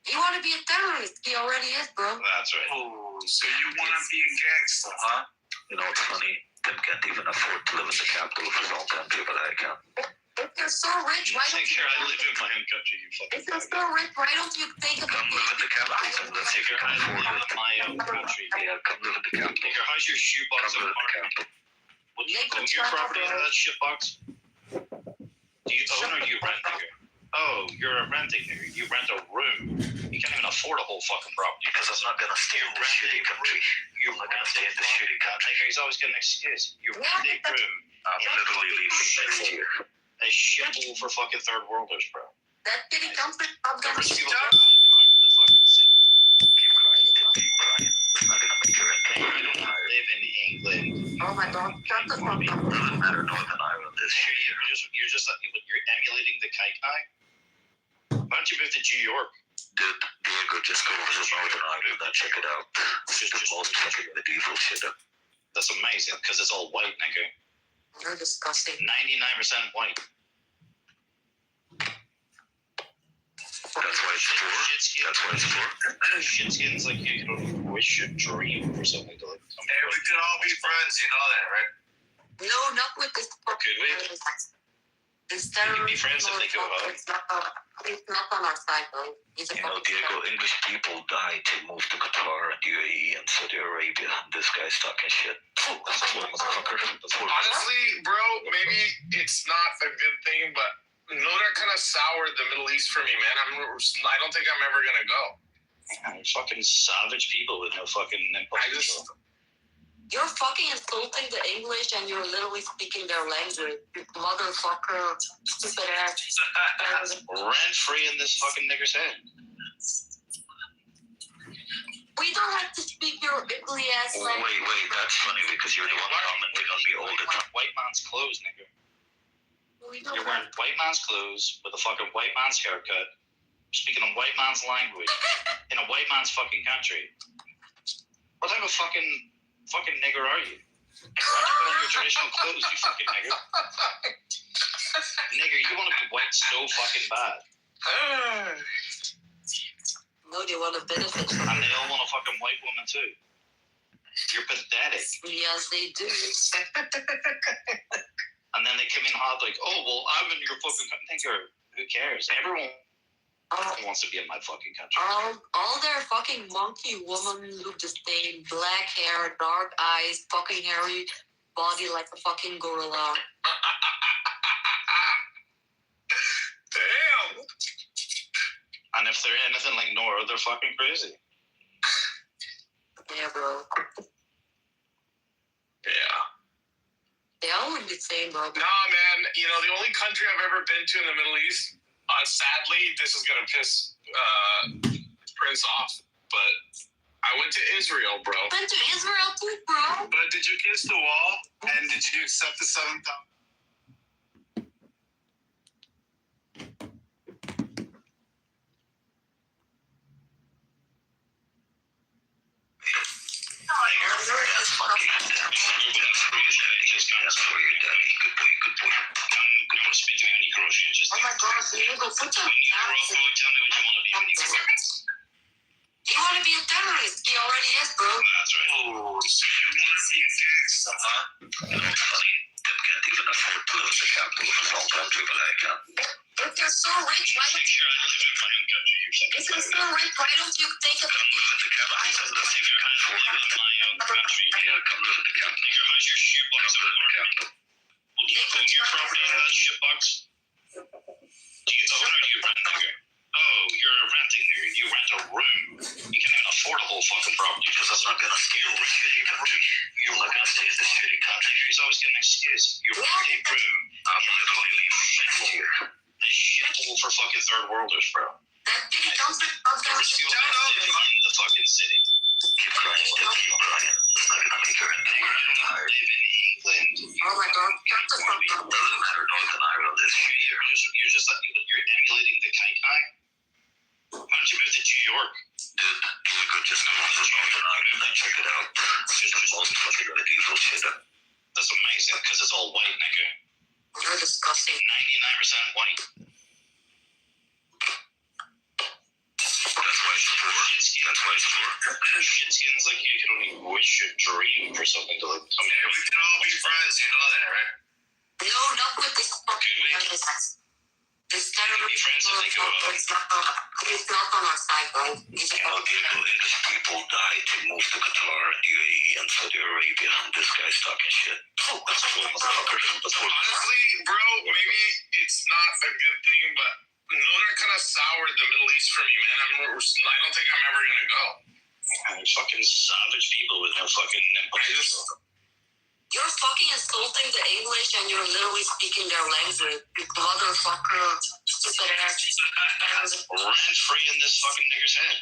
You want to be a terrorist? He already is, bro. That's right. Oh, so you want to be a gangster, huh? You know what's funny? Tim can't even afford to live in the capital of his own country, but I can. If you're so rich, why don't you? I live in my own country, you fucking. If you're so rich, why don't you think about? Come live in the capital, and let's see if you can afford it. My own country. Yeah, come live in the capital. Nigger, how's your shoebox? Come live in the capital. What's your property in that shitbox? Do you own or do you rent, nigger? Oh, you're a renting nigger. You rent a room. You can't even afford a whole fucking property. Because I'm not gonna stay in this shitty country. You're not gonna stay in this shitty country. He's always got an excuse. You rent a room. I'm literally leaving next year. A shithole for fucking third worlders, bro. That shitty country, I'm gonna Rich people stop. the fucking city. Keep crying. I'm not gonna make your opinion. I live in England. Oh my God, shut the fuck up. Doesn't matter, Northern Ireland is shitty. You're emulating the kite guy. Why don't you move to New York? Dude, Diego, just go over to Northern Ireland and check it out. This is the most fucking medieval shit. That's amazing because it's all white, nigga. You're disgusting. 99% white. That's why it's for? That's why it's for? Shitskins like you could wish a dream or something to like. Hey, we can all be friends, you know that, right? No, not with this. Could we? Instead We can be friends if they go out. It's not on our side, though. He's a You know, Diego, English people died to move to Qatar and UAE and Saudi Arabia. This guy's talking shit. Poor motherfucker. Honestly, bro, maybe it's not a good thing, but that kind of soured the Middle East for me, man. I don't think I'm ever gonna go. Fucking savage people with no fucking impulse. You're fucking insulting the English and you're literally speaking their language. You motherfucker, stupid ass. Rent free in this fucking nigger's head. We don't have to speak your ugly ass language. Wait, that's funny because you're the one commenting on me all the time. White man's clothes, nigger. You're wearing white man's clothes with a fucking white man's haircut, speaking a white man's language in a white man's fucking country. What type of fucking nigger are you? Why don't you put on your traditional clothes, you fucking nigger? Nigger, you want to be white so fucking bad. No, they want to benefit from And they all want a fucking white woman too. You're pathetic. Yes, they do. And then they come in hot like, oh, well, I'm in your fucking nigger. Who cares? Everyone wants to be in my fucking country. All their fucking monkey women look the same. Black hair, dark eyes, fucking hairy body like a fucking gorilla. Damn! And if they're anything like Nora, they're fucking crazy. Yeah, bro. Yeah. They all look the same, bro. Nah, man. You know, the only country I've ever been to in the Middle East, sadly, this is going to piss Prince off, but I went to Israel, bro. Went to Israel too, bro. But did you kiss the wall? And did you accept the 7,000? Oh my God, Diego, put some Tell me what you want to be when you grow up. terrorist. He already is, bro. That's right. Oh, so you want to see dicks? Funny. Them can't even afford to live in the capital of a small country, but I can. If you're so rich, why don't you... I live in fucking country. If you're so rich, why don't you take a... Come live in the capital. Let's see if you can afford it. My own country. Yeah, come live in the capital. Nigga, how's your shoebox Come live in the capital. Will you own your property in that shitbox? Do you own or do you rent, nigga? Oh, you're renting here. You rent a room. You can't even afford a whole fucking property because that's not gonna scale this shitty country. You're not gonna stay in this shitty country. He's always getting an excuse. You rent a room. I'm literally leaving next year. A shithole for fucking third worlders, bro. That big concept of the Rich people live in the fucking city. Keep crying, still keep crying. It's not gonna make her anything higher. Live in England. Oh my god, shut the fuck up. Doesn't matter, Northern Ireland is shittier. You're just like, you're emulating the Kai. Why don't you move to New York? Dude, you could just go to Northern Ireland and check it out. It's the most fucking medieval shit. That's amazing because it's all white, nigga. You're disgusting. 99% white. That's why it's poor. That's why it's poor. Shit skins like you can only wish or dream for something to like come Yeah, we can all be friends, you know that, right? No, not with this fucking terrorist. This terrorist is not on our side, bro. He's a English people died to move to Qatar and UAE and Saudi Arabia. This guy's talking shit. Oh, that's cool, motherfucker. That's cool. Honestly, bro, maybe it's not a good thing, but Noda kind of soured the Middle East for me, man. I don't think I'm ever gonna go. fucking savage people with no fucking You're fucking insulting the English and you're literally speaking their language. You motherfucker. Stupid ass. Rent free in this fucking nigger's head.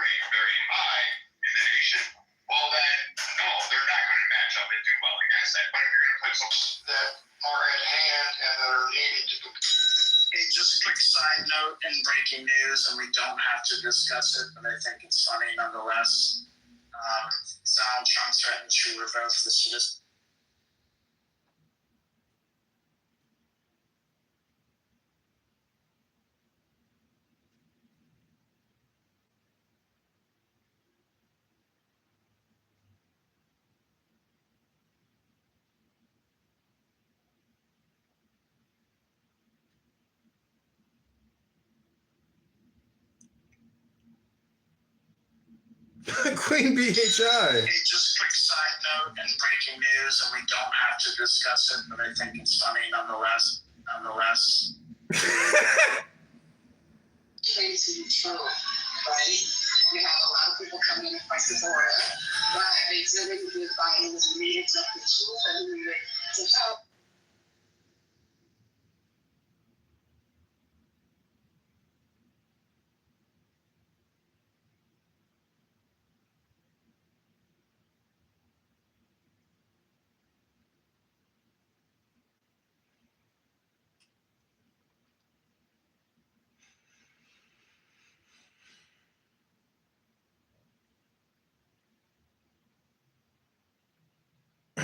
Very high in the nation, well then, no, they're not going to match up and do well against that. But if you're going to put some that are at hand and that are needed to do. Hey, just a quick side note in breaking news, and we don't have to discuss it, but I think it's funny nonetheless. Donald Trump threatened to revoke the citizenship. Queen BHI. Hey, just a quick side note in breaking news, and we don't have to discuss it, but I think it's funny nonetheless. Crazy true, right? You have a lot of people coming across the border, but they didn't give Biden was needed to the truth and needed to help.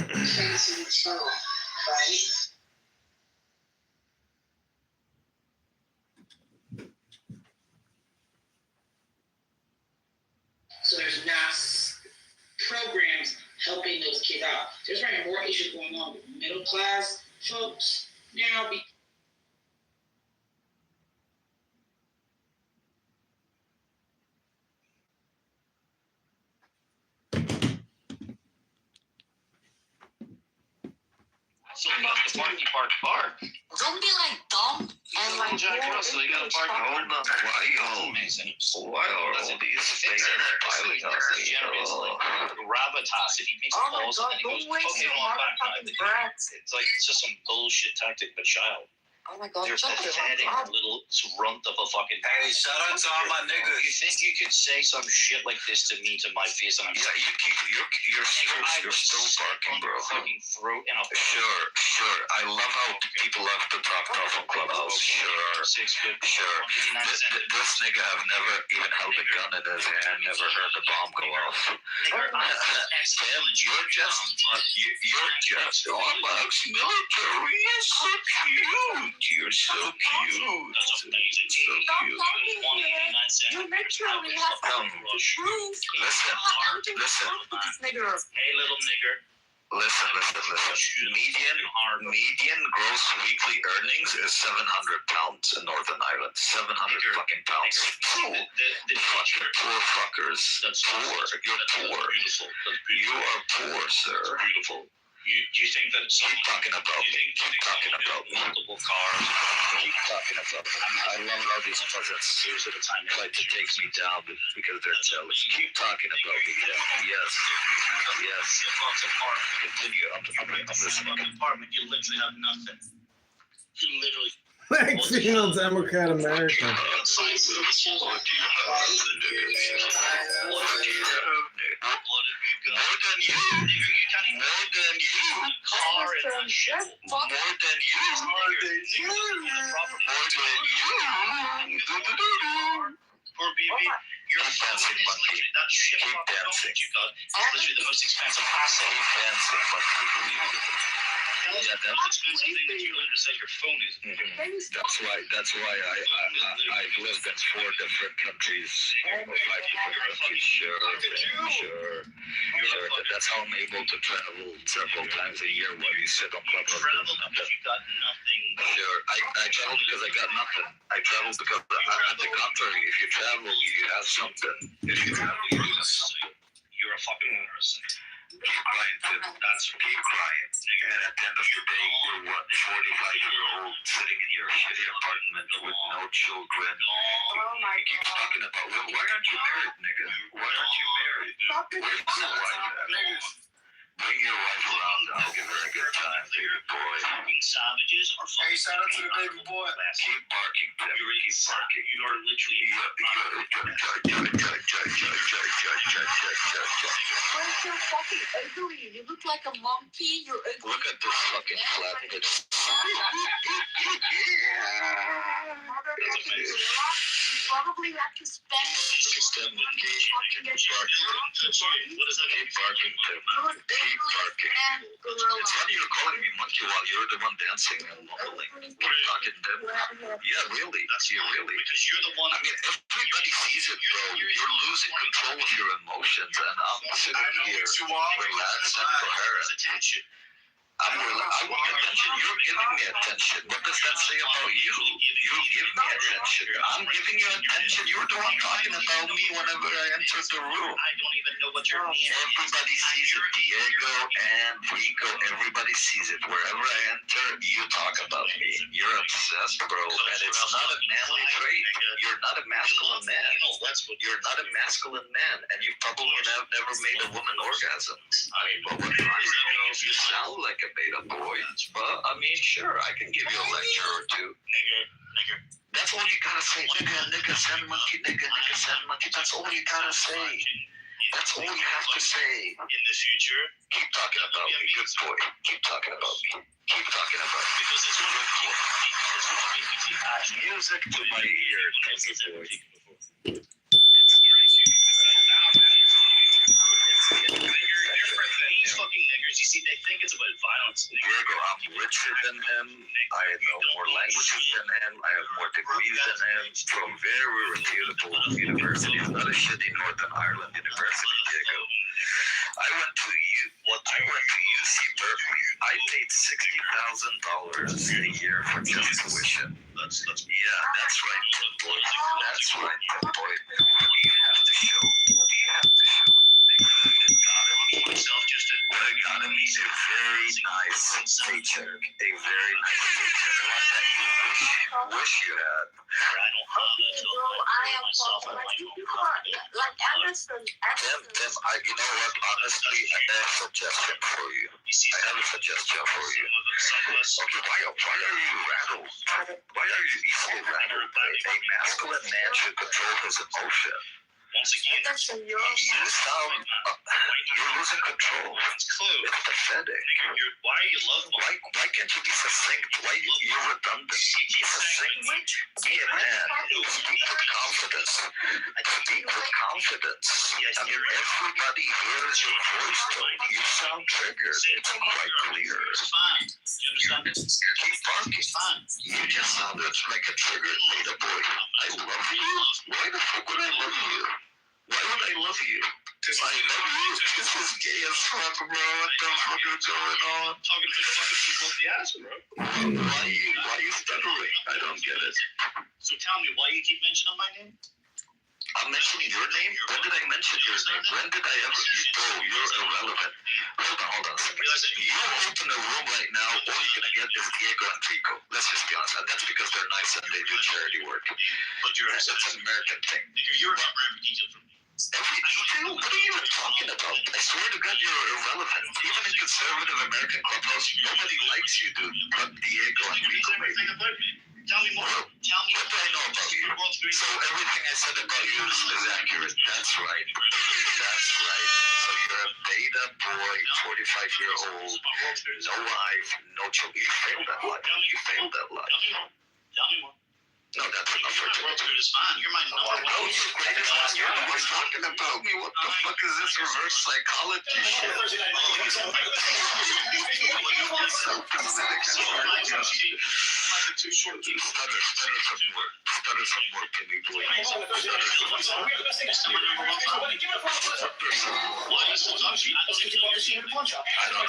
Crazy true, right? So there's not programs helping those kids out. There's probably more issues going on with middle class folks now. So we got the park. Don't be like dumb and like Jack Russell, you gotta park. Hold on. Why are all these things piling on me? Gravitas, if he makes Oh my calls god, and he don't goes, waste okay, your one back. motherfucking breath. It's just some bullshit tactic of a child. Oh my god, They're shut the fuck pathetic up. little runt of a fucking. Hey, shout out to all my niggas. You think you could say some shit like this to me to my face and I'm Yeah, you're still barking, bro. fucking throat in a Sure. I love how people love to talk tough on Clubhouse. Sure. This nigga have never even held a gun in his hand, never heard a bomb go off. Sam, you're just, oh, I'm ex-military. You're so cute. You're so cute. That's amazing. So cute. You literally have to prove Listen. this nigga. Hey, little nigger. Listen. Median gross weekly earnings is 700 pounds in Northern Ireland. 700 fucking pounds. The fucking poor fuckers. That's poor. You're poor. Beautiful. You are poor, sir. Beautiful. You think that Keep talking about me. Keep talking about me. multiple cars? Keep talking about me. I love how these peasants Years at a time. like to take me down because they're jealous. Keep talking about me. Yes. Continue. I'm listening. Apartment, you literally have nothing. You literally. Female Democrat American. Your phone is literally that shit phone that you got. It's literally the most expensive asset. That's the most expensive thing that you can say your phone is. That's why I've lived in 4 different countries, or 5 different countries. Sure. That's how I'm able to travel several times a year while you sit on Clubhouse. Travel because you got nothing. Sure, I travel because I got nothing. I travel because, at the contrary, if you travel, you have something. If you travel, you have something. You're a fucking person. Keep crying, kid. Keep crying. And at the end of the day, you're what, 45-year-old sitting in your shitty apartment with no children. You keep talking about, well, why aren't you married, nigga? Why aren't you married? Where's your wife at? Bring your wife around. I'll give her a good time, baby boy. Fucking savages are fucking. Hey, shout out to the baby boy. Keep barking, Tim. Keep barking. You are literally. Where's your fucking ugly? You look like a monkey. You're ugly. Look at this fucking flat bitch. You probably have to spend Keep barking, Tim. Keep barking. It's funny you're calling me monkey while you're the one dancing and mumbling. Keep talking, Tim. Yeah, really. Because you're the one. I mean, everybody sees it, bro. You're losing control of your emotions, and I'm sitting here relaxed and coherent. I want attention. You're giving me attention. What does that say about you? You give me attention. I'm giving you attention. You're the one talking about me whenever I enter the room. I don't even know what your name is. Everybody sees it. Diego and Rico, everybody sees it. Wherever I enter, you talk about me. You're obsessed, bro. And it's not a manly trait. You're not a masculine man. You're not a masculine man. And you probably never made a woman orgasm. I mean, but what you sound like a beta boy. But, I mean, sure, I can give you a lecture or two. Nigger. That's all you gotta say. Nigga, send monkey. Nigga, send monkey. That's all you gotta say. That's all you have to say. In the future, keep talking about me. Good boy. Keep talking about me. Keep talking about me. Because it's going to be music to my ear. These fucking niggers, you see, they think it's about violence. Diego, I'm richer than him. I know more languages than him. I have more degrees than him from very reputable universities. Not a shitty Northern Ireland university, Diego. I went to UC Berkeley. I paid $60,000 a year for just tuition. That's right, boy. That's right, boy. What do you have to show? Got him a very nice teacher. you had. I don't have it until I feel myself and my own confidence. Like Anderson. Tim, you know what? Honestly, I have a suggestion for you. I have a suggestion for you. Okay, why are you rattled? Why are you easily rattled? A masculine man should control his emotion. Once again, You sound, you're losing control. It's close. It's pathetic. Why are you love bombing? Why can't you be succinct? Why you're redundant? Be succinct. Be a man. Speak with confidence. Speak with confidence. I mean, everybody hears your voice tone. You sound triggered. It's quite clear. It's fine. You understand this? Keep barking. It's fine. You just sounded like a triggered beta boy. I love you? Why the fuck would I love you? Why would I love you? Because I love you. This is gay as fuck, bro. What the fuck is going on? Talking to the fucking people at the ass, bro. Why are you stuttering? I don't get it. So tell me, why you keep mentioning my name? I'm mentioning your name? When did I mention your name? When did I ever? Bro, you're irrelevant. Hold on. You open a room right now, all you're gonna get is Diego and Rico. Let's just be honest. And that's because they're nice and they do charity work. But It's an American thing. You're not every detail from me. Every detail? What are you even talking about? I swear to God, you're irrelevant. Even in conservative American clubhouse, nobody likes you, dude. But Diego and Rico, maybe. Tell me more. Tell me what do I know about you? So everything I said about you is accurate. That's right. That's right. So you're a beta boy, 45-year-old, no wife, no children. You failed that life. You failed that life. Tell me more. No, that's enough for today. World is fine. You're my number one. No, you're great. You're always talking about me. What the fuck is this reverse psychology shit? Too short. Stutter some more, Timmy boy. Why are you so touchy? I don't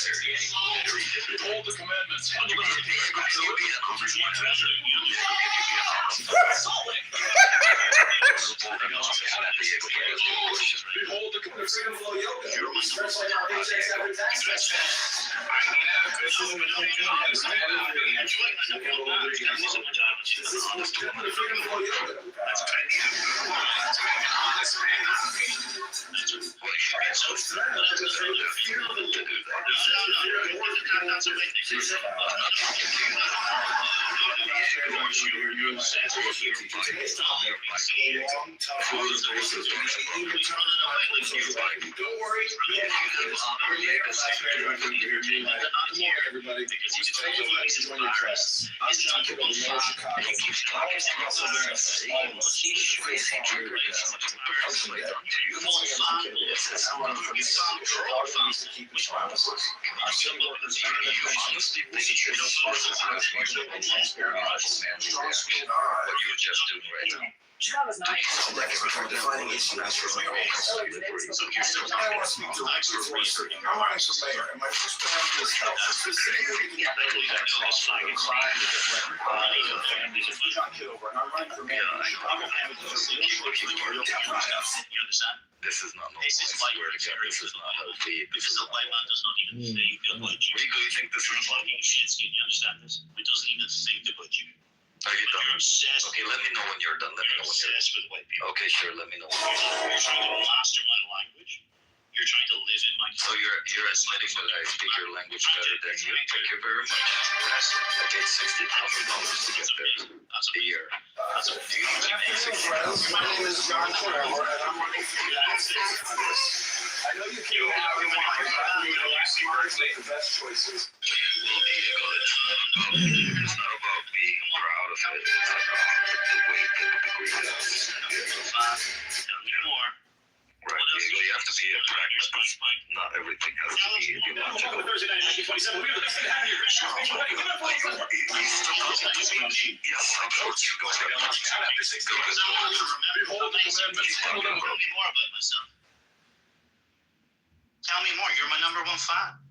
Hold the commandments. Behold the freedom flow yoga. Especially our paychecks every tax. Don't worry. Everybody, join your trust. I'm John Kitover, Mayor of Chicago. Chicago's nice. I want to speak to my mayor. And my first plan is health. Specifically, John Kitover, and I'm running for mayor. You understand? This is not normal. This is why you're This is not healthy. Because the white man does not even think about you. Rico, you think this is normal? Shit skin, you understand this? It doesn't even think about you. Are you done? You're obsessed. Okay, let me know when you're done. Let me know when you're obsessed with white people. Okay, sure. Let me know. You're trying to master my language. You're trying to live in my. So you're admitting that I speak your language better than you. Thank you very much. I paid $60,000 to get there. That's a year. That's a Do you think My name is John Kitover, and I'm running for the United States Congress. I know you can't have your mind, but I'm going to make the best choices. It's not about being proud of it. It's about the way that the degree is. Tell me more. Right, Diego, you have to be a pragmatist. Not everything has to be ideological. Yes, I'm sure you go ahead. Behold the commandments. Tell me more about myself. Tell me more. You're my number one fan.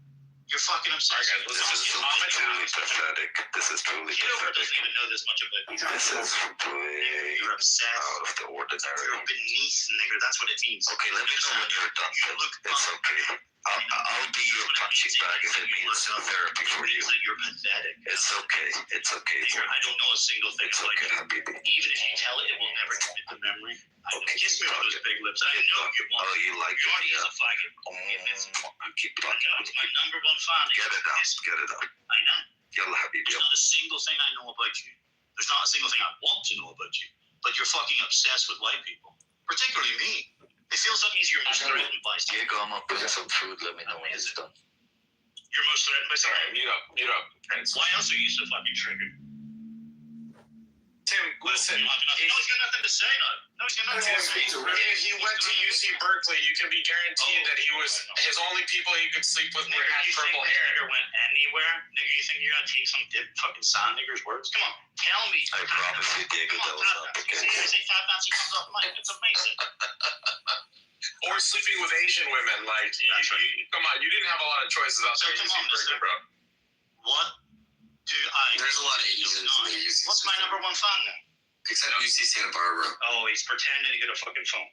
You're fucking obsessed. This is truly pathetic. This is truly Kitover pathetic. doesn't even know this much about you. This is way You're obsessed. out of the ordinary. You're beneath, nigger. That's what it means. Okay, let me know when you're done. Look, it's okay. I'll be your punching bag if it means therapy for you. You're pathetic. It's okay. It's okay. I don't know a single thing. It's okay, Habibi. Even if you tell it, it will never commit to memory. Kiss me with those big lips. I know you want. Oh, you like You're it? already Yeah. a faggot. Keep talking. It's my number one fan. Get it out. Get it out. I know. Yalla, Habibi. There's not a single thing I know about you. There's not a single thing I want to know about you. But you're fucking obsessed with white people, particularly me. It feels like you're most threatened by something. Diego, I'm up with some food. Let me know when it's done. You're most threatened by something. Alright, mute up. Prince. Why else are you so fucking triggered? Tim, listen. No, he's got nothing to say now. No, he's got nothing to say. If he went to UC Berkeley, you can be guaranteed that he was his only people he could sleep with Nigger, had you think purple this hair. nigger went anywhere? Nigger, you think you're gonna take some dip fucking sand nigger's words? Come on, tell me. I promise you, Diego, that was not the See, I case. say tap dance, he comes off mic. It's amazing. Or sleeping with Asian women. Like, come on, you didn't have a lot of choices out there. So, UC come on, Berkeley, bro. What do I? There's a lot of Asians know? in the UC. What's my number one fan then? Except UC Santa Barbara. Oh, he's pretending to get a fucking phone.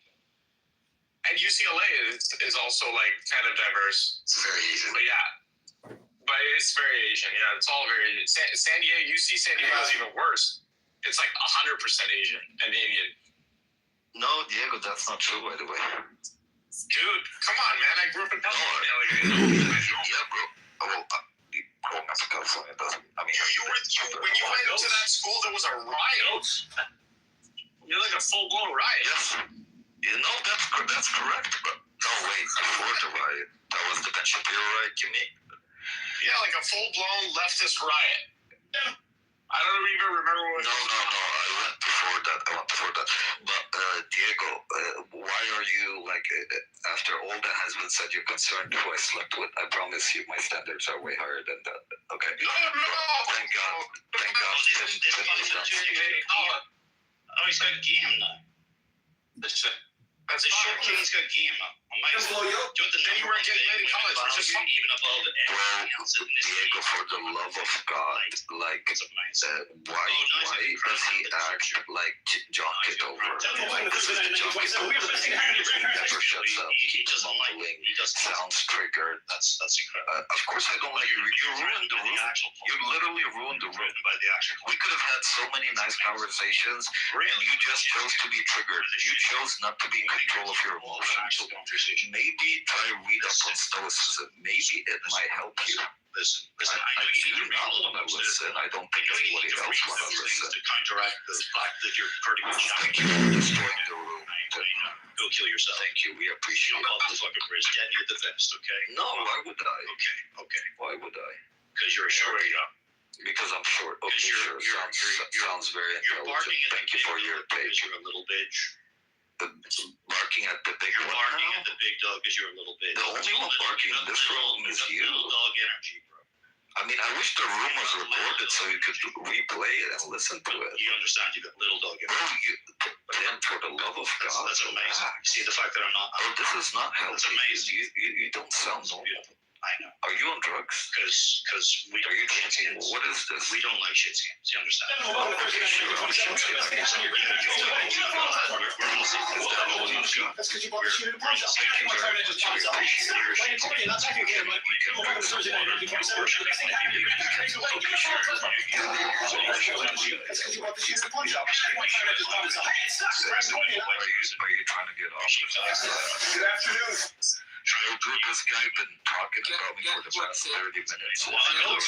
And UCLA is also like kind of diverse. It's very Asian. But yeah. But it's very Asian. Yeah, it's all very Asian. San Diego, UC San Diego is even worse. It's like 100% Asian and Indian. No, Diego, that's not true, by the way. Dude, come on, man. I grew up in California. Yeah, bro. Well, growing up in California doesn't. I mean, when you went to that school, there was a riot. You're like a full-blown riot. Yes. You know, that's correct, but no, wait, before the riot. That was the Ben Shapiro riot, you mean? Yeah, like a full-blown leftist riot. I don't even remember what. No. I went before that. But Diego, why are you like? After all that has been said, you're concerned who I slept with. I promise you, my standards are way higher than that. Okay. No. Thank God. Oh, he's got game now. That's a short king's got game now. Then you weren't getting laid in college. Which is even above everything else in this Diego, for the love of God, like, why does he act like John Kitover? Like, this is the John Kitover. He never shuts up, keeps mumbling, sounds triggered. That's incredible. Of course, I don't like you. You ruined the room. You literally ruined the room. We could have had so many nice conversations, and you just chose to be triggered. You chose not to be in control of your emotions. Maybe try to read up on Stoicism. Maybe it might help you. Listen, I do not want to listen. I don't think anybody else want to listen. To counteract the fact that you're pretty much Thank you for destroying the room. Go kill yourself. Thank you. We appreciate Off it. the fucking bridge. Get near the vest, okay? No, why would I? Okay. Why would I? Because you're a short guy. Because I'm short. Okay, sure. Sounds very You're barking intelligent. at Thank you for your because page. you're a little bitch. Barking at the big You're one barking now? at the big dog because you're a little bitch. The only one barking in this room is you. Little dog energy, bro. I mean, I wish the room was recorded so you could replay it and listen to it. You understand? You got little dog Bro, energy. Then for the love of God, That's amazing. relax. See the fact that I'm not. Bro, this is not That's healthy. amazing. You don't sound normal. I know. Are you on drugs? Because we don't. Are you like drinking? shit What is this? We don't like shit skins. You understand? Okay, sure. That's because you bought the shit at the pawn shop. My friend just pawn shop. You're not attacking him. Like, you go over to Thursday night and you can't say shit. That's because you bought the shit at the pawn shop. My friend just pawn shop. Hey, it sucks. Are you trying to get off the Good afternoon. Dude, this guy been talking about me for the past 30 minutes. Behold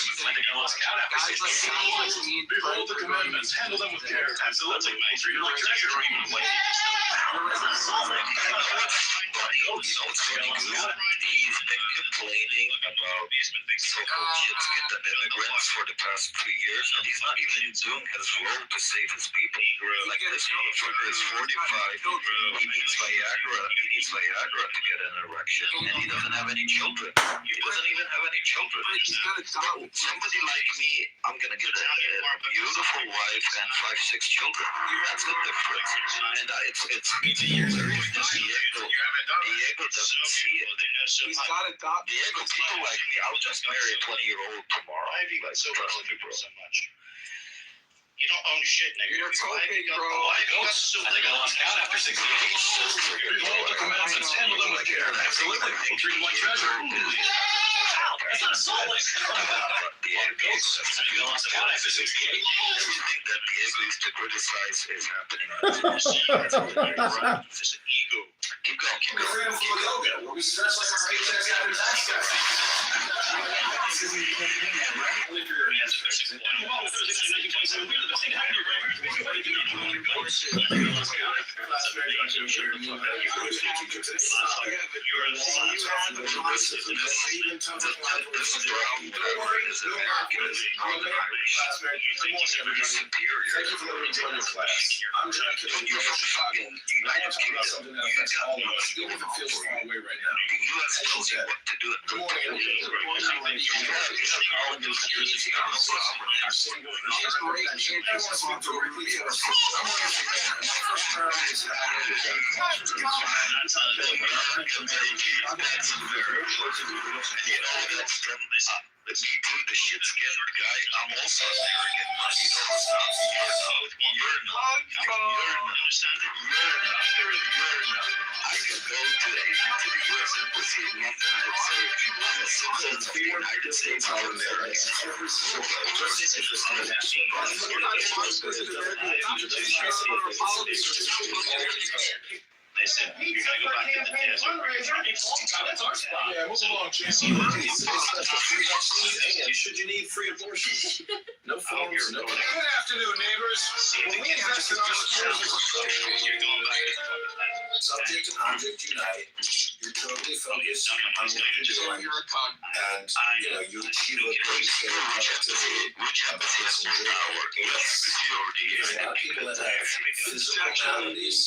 the commandments. Handle them with care. Absolutely. Treat it like treasure. He's been complaining about so-called shit-skinned immigrants for the past 3 years, and he's not even doing his role to save his people. Like, this motherfucker is 45. He needs Viagra. He needs Viagra to get an erection, and he doesn't have any children. He doesn't even have any children. Somebody like me, I'm gonna get a beautiful wife and 5-6 children. That's the difference. And Diego doesn't see it. He's got a doctor. Diego, people like me, I'll just marry a 20-year-old tomorrow. Like, trust me, bro. You don't own shit, nigga. You're talking, bro. Why you got so they got lost out after 68? Behold the commandments, handle them with care. Absolutely. Treat them like treasure. That's not a soul. They got lost out after 68. Everything that Diego used to criticize is happening. It's an ego. Keep going. Freedom from yoga, where we stress like our paychecks after tax guys. I'm trying to keep you from shocking. I want to talk about something that affects all of us, even if it feels far away right now. The U.S. tells you what to do. Good morning. Me too, the shit-skinned guy. I'm also American. You know what's not? You're not. I could go to the U.S. Embassy in London and say, I'm a citizen of the United States of America. They said, you're going to go back to the desert. That's our spot. Yeah, move along, Chase. Should you need free abortion? No phones, no. Good afternoon, neighbors. When we invest in our You're going back to the subject and object unite. You're totally focused on what you're doing. You're a con. And you achieve a great state of productivity. A person working. There's a lot of people that have physical qualities,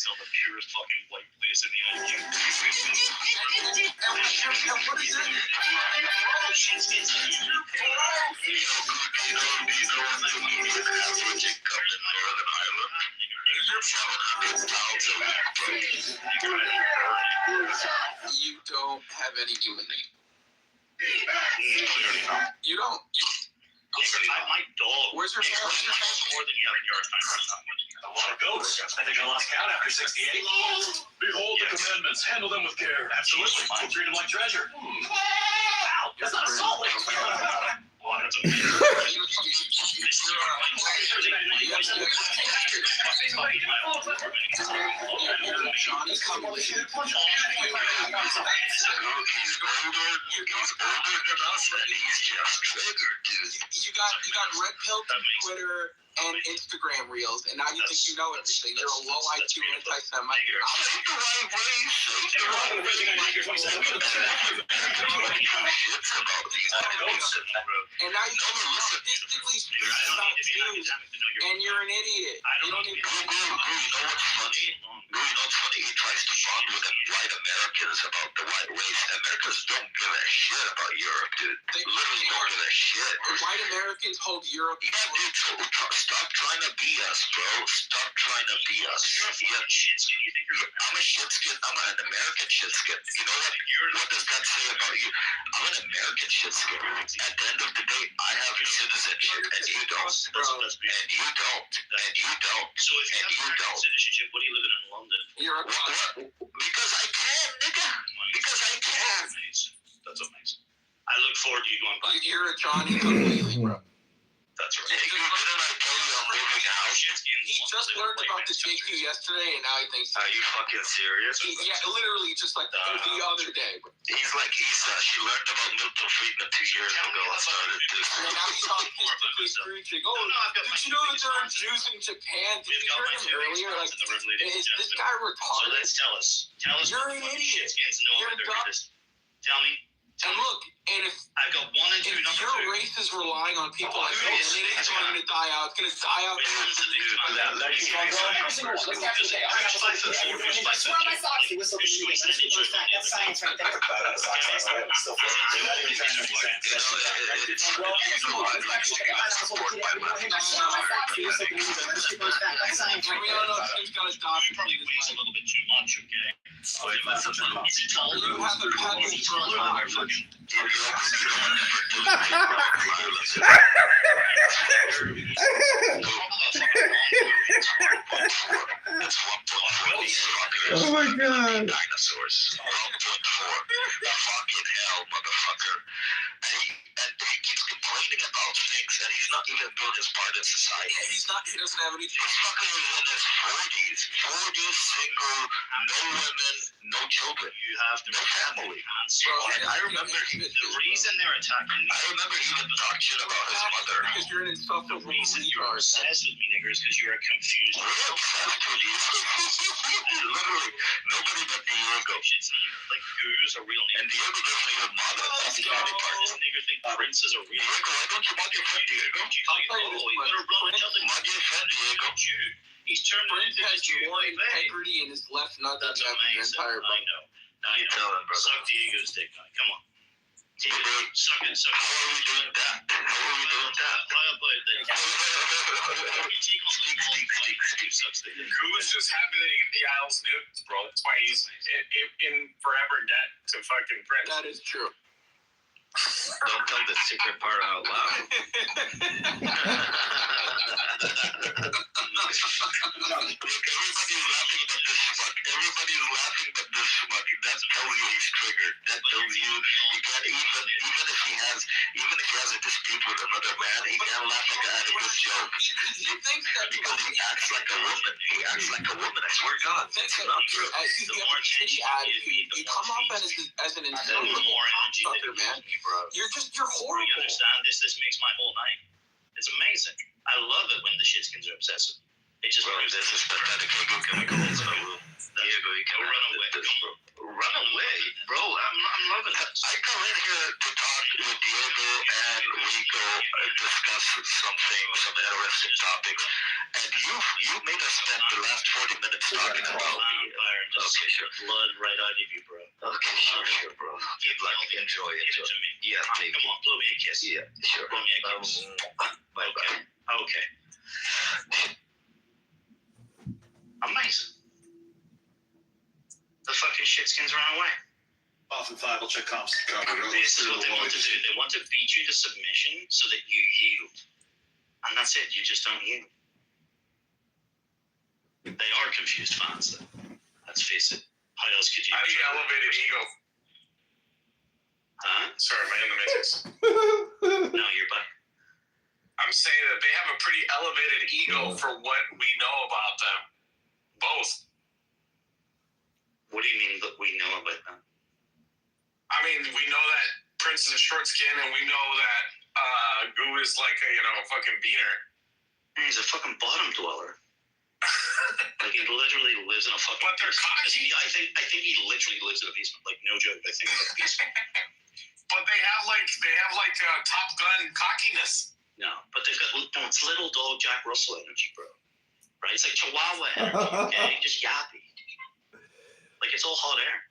the purest fucking white place in the United Kingdom. You don't have any humanity. You don't. My dog. Where's your phone? More than you have in yours. A lot of goats. I think I lost count after 68. behold the commandments, handle them with care. Absolutely. Treat them like treasure. Wow, that's not solid. Oh, that's amazing. Johnny come listen. He's older than us, and he's just triggered, dude. You got red pill Twitter and Instagram reels, and now you think you know everything. You're a low IQ anti-Semite. And now you statistically speaking about Jews, and you're an idiot. You know what's funny? He tries to bond with white Americans about the white race. Americans don't give a shit about Europe, dude. They literally don't give a shit. White Americans hold Europe. Yeah, dude, stop trying to be us, bro. Stop trying to be us. You're a fucking shitskin. You think you're I'm a shitskin. I'm an American shitskin. You know what? What does that say about you? I'm an American shitskin. At the end of the day, I have citizenship, and you don't. And you don't. And you don't. So if you have citizenship, what are you living in London? You're a because I can, nigga. Because I can. That's amazing. I look forward to you going back. You're a Johnny completely, bro. That's right. Didn't I tell you I'm moving out? He just learned about the JQ yesterday, and now he thinks. Are you fucking serious? Yeah, literally, just like the other day. Bro. He's like Issa. She learned about Milton Friedman 2 years ago and started this. And now he's autistically screeching. Oh, did you know that there are Jews in Japan? Did you hear him earlier? Like, is this guy retarded? So let's tell us. You're an idiot. You're dumb. Tell me. And look, and if I've got 1 and 2. your race is relying on people like that, it's going to die out. It's going to die out. Probably weighs a little bit too much, okay? You have the package for Oh my god. Dinosaurs. 1.4. Fucking hell, motherfucker. And he keeps complaining about things and he's not even doing his part in society. Yeah, he doesn't have any. This fucker is in his 40s. 40s, single, no women, no children. You have to no family. I remember the reason they're attacking me. I remember he even talked shit about his mother. Because you're an insufferable. The reason you're obsessed with me, nigger, is because you're a confused. We're obsessed with you. Literally, nobody but Diego. Like Guru's a real name. And Diego doesn't even bother. That's the funny part. This nigger think Prince is a real name. Diego, why don't you mug your friend Diego? You better run and tell the Mug your friend Diego. Jew. He's turned into a Jew. More integrity in his left nut than That's the amazing. entire I know. Suck Diego's dick. Come on. Suck it. How are we doing that? Who is just happy that he get the Isles nuked, bro? That's why he's in forever debt to fucking Prince. That is true. Don't tell the secret part out loud. Everybody's laughing but this schmuck. That tells you he's triggered. That tells you he can't even if he has a dispute with another man, he can't laugh at a good joke. Because he acts like a woman. I swear to God. That's not true. You come off as an insufferable fucker, man. You're horrible. You understand this? This makes my whole night. It's amazing. I love it when the shitskins are obsessive. It just Bro, this is pathetic. Can we go into the room? Diego, you can run away. Run away? Bro, I'm loving it. I come in here to talk with Diego and Rico, discuss some interesting topics, and you made us spend the last 40 minutes talking about okay, sure. Blood right out of you, bro. Okay, sure, bro. You'd like to enjoy it. Yeah, take Come on, blow me a kiss. Yeah, sure. Blow me a kiss. Bye-bye. Okay. Amazing. The fucking shitskins ran away. Off and 5, we'll check comps. This is what they want to do. They want to beat you into submission so that you yield. And that's it. You just don't yield. They are confused fans, though. Let's face it. How else could you I be? think elevated ego. Huh? Sorry, am I in the matrix? No, you're back. I'm saying that they have a pretty elevated ego for what we know about them. Both. What do you mean that we know about them? I mean, we know that Prince is a short skin, and we know that Goo is like a fucking beaner. He's a fucking bottom dweller. Like he literally lives in a fucking. But they're cocky. I think he literally lives in a basement. Like no joke. I think it's a basement. But they have like Top Gun cockiness. No, but they've got it's little dog Jack Russell energy, bro. Right? It's like Chihuahua energy. Okay, just yappy. Like it's all hot air.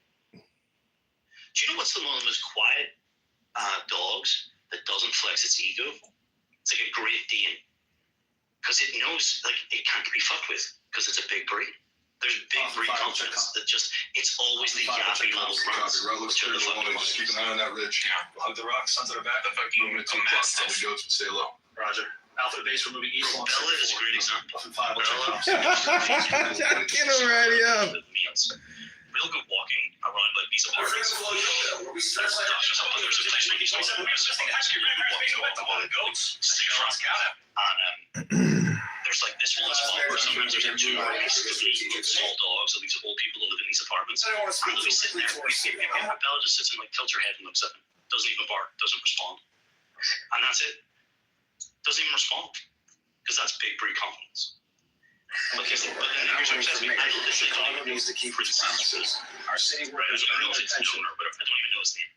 Do you know what's one of the most quiet dogs that doesn't flex its ego? It's like a Great Dane. Because it knows, like, it can't be fucked with because it's a big breed. There's big breed confidence that just, it's always the yappy little runs. Looks pretty low. Just keep an eye on that ridge. Hug the rock, suns at our back. The fucking movement to the clock. Probably goes, stay low. Roger. Alpha base removing evil. Bella is a great example. Off and 5, we'll check comps. Get him ready up. Real good walking around like these apartments. There's like this one spot where sometimes there's like two small dogs, so these old people that live in these apartments. And they'll be sitting there. Bella just sits and like tilts her head and looks at them. Doesn't even bark, doesn't respond. And that's it. Doesn't even respond. Because that's big breed confidence. But the niggers are obsessed with me. I literally don't even know needs to keep his promises. Our city workers I are don't know if it's known or whatever. I don't even know his name.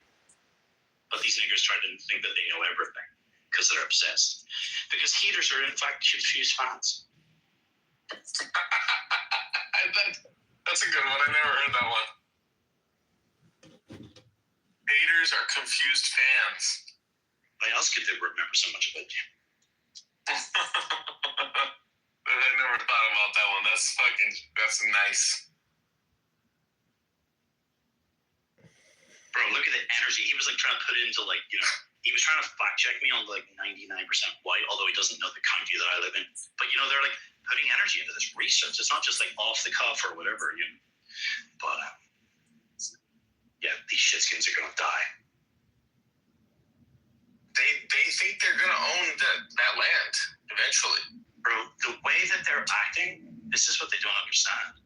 But these niggers try to think that they know everything because they're obsessed. Because haters are in fact confused fans. That's a good one. I never heard that one. Haters are confused fans. Why else could they remember so much about you? I never thought about that one. That's nice. Bro, look at the energy. He was like trying to put it into like, you know, he was trying to fact check me on like 99% white, although he doesn't know the county that I live in. But you know, they're like putting energy into this research. It's not just like off the cuff or whatever, you know. But yeah, these shitskins are gonna die. They think they're gonna own that land eventually. Bro, the way that they're acting, this is what they don't understand.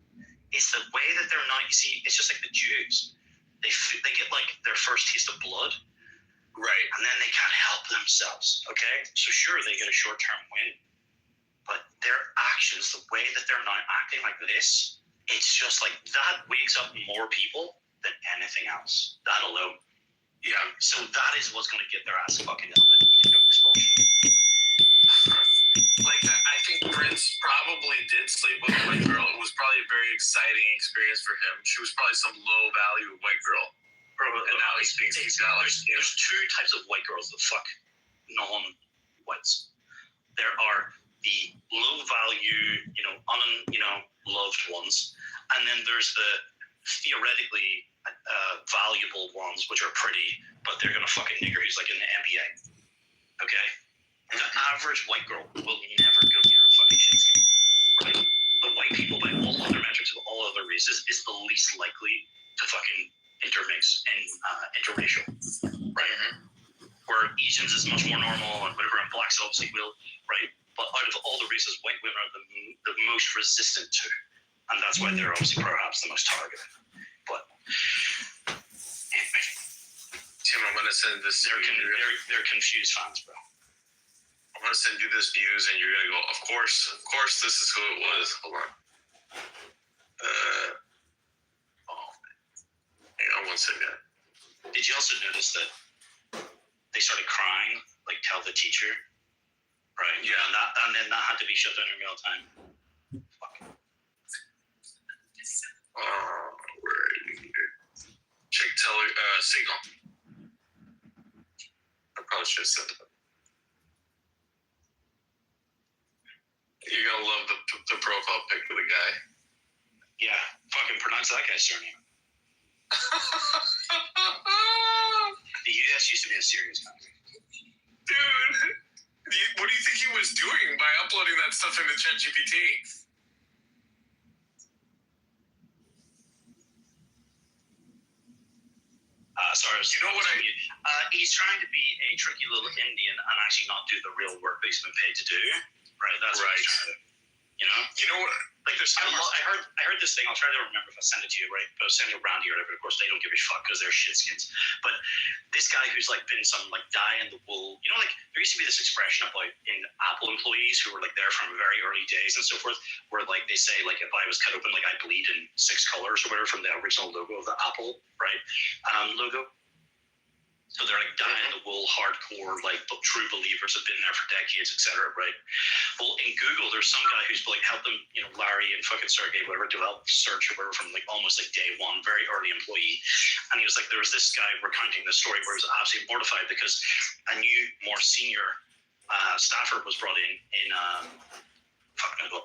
It's the way that they're not, you see, it's just like the Jews. They get like their first taste of blood. Right. And then they can't help themselves, okay? So sure, they get a short-term win. But their actions, the way that they're not acting like this, it's just like that wakes up more people than anything else. That alone. Yeah. So that is what's going to get their ass fucking up and eating of expulsion. Like, I think Prince probably did sleep with a white girl. It was probably a very exciting experience for him. She was probably some low-value white girl. Bro, and now he thinks he's got like... There's two types of white girls that fuck non-whites. There are the low-value, loved ones. And then there's the theoretically valuable ones, which are pretty, but they're going to fuck a nigger who's like in the NBA. Okay? The average white girl will never go near a fucking shit skin. Right? The white people, by all other metrics of all other races, is the least likely to fucking intermix and interracial. Right? Where Asians is much more normal and whatever, and blacks obviously will, right? But out of all the races, white women are the most resistant to. And that's why they're obviously perhaps the most targeted. But anyway. Tim, I'm going to send this. They're confused fans, bro. I'm going to send you this news, and you're going to go, of course, this is who it was. Hold on. Hang on one second. Did you also notice that they started crying, like, tell the teacher? Right? Yeah. And then that had to be shut down in real time. Fuck. Where are you? Check Signal. I probably should have said that. You're gonna love the profile pic of the guy. Yeah, fucking pronounce that guy's surname. The U.S. used to be a serious country. Dude, what do you think he was doing by uploading that stuff into ChatGPT? Sorry, you know what he's trying to be a tricky little Indian and actually not do the real work that he's been paid to do. Right, that's right. What he's trying to do. You know what? Like there's I heard this thing. I'll try to remember if I send it to you, right? But I'll send it around here. But of course, they don't give a fuck because they're shitskins. But this guy who's like been some like die in the wool. You know, like there used to be this expression about in Apple employees who were like there from very early days and so forth, where like they say like if I was cut open, like I bleed in 6 colors or whatever from the original logo of the Apple, right? Logo. So they're like die-in-the-wool, hardcore, like true believers, have been there for decades, etc. Right? Well, in Google, there's some guy who's like helped them, Larry and fucking Sergey, whatever, develop search or whatever from like almost like day one, very early employee. And he was like, there was this guy recounting this story where he was absolutely mortified because a new, more senior staffer was brought in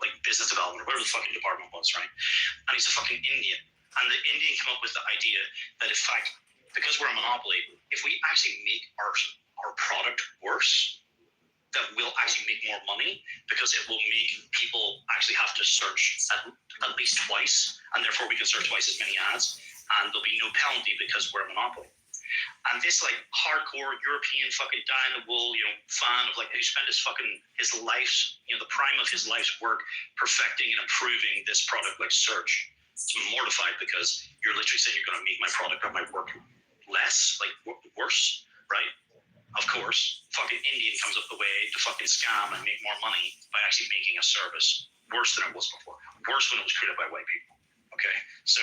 like business development or whatever the fucking department was, right? And he's a fucking Indian. And the Indian came up with the idea that in fact, because we're a monopoly, if we actually make our product worse, that we'll actually make more money because it will make people actually have to search at least twice, and therefore we can search twice as many ads, and there'll be no penalty because we're a monopoly. And this like hardcore European fucking die-in-the-wool, fan of like who spent his life, the prime of his life's work perfecting and improving this product like search. It's mortified because you're literally saying you're going to make my product or my work less, like worse, right? Of course, fucking Indian comes up the way to fucking scam and make more money by actually making a service worse than it was before, worse when it was created by white people. Okay, so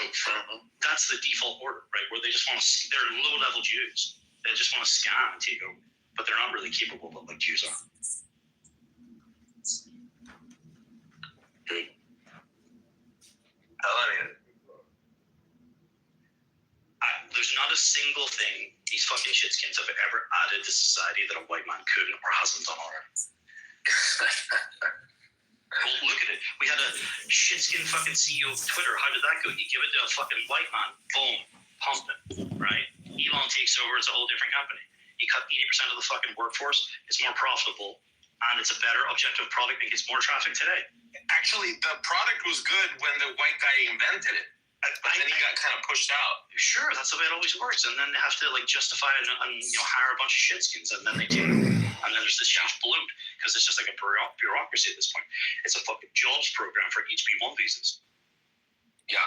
that's the default order, right? Where they just want to, they're low-level Jews. They just want to scam and take over, but they're not really capable, but like Jews are. There's not a single thing these fucking shitskins have ever added to society that a white man couldn't or hasn't done already. Well, look at it. We had a shitskin fucking CEO of Twitter. How did that go? You give it to a fucking white man. Boom. Pumping. Right? Elon takes over. It's a whole different company. You cut 80% of the fucking workforce. It's more profitable. And it's a better objective product and gets more traffic today. Actually, the product was good when the white guy invented it. But then he got kind of pushed out. Sure, that's the way it always works. And then they have to like justify it and hire a bunch of shitskins, and then they take it. And then there's this huge bloat because it's just like a bureaucracy at this point. It's a fucking jobs program for HB1 visas. Yeah.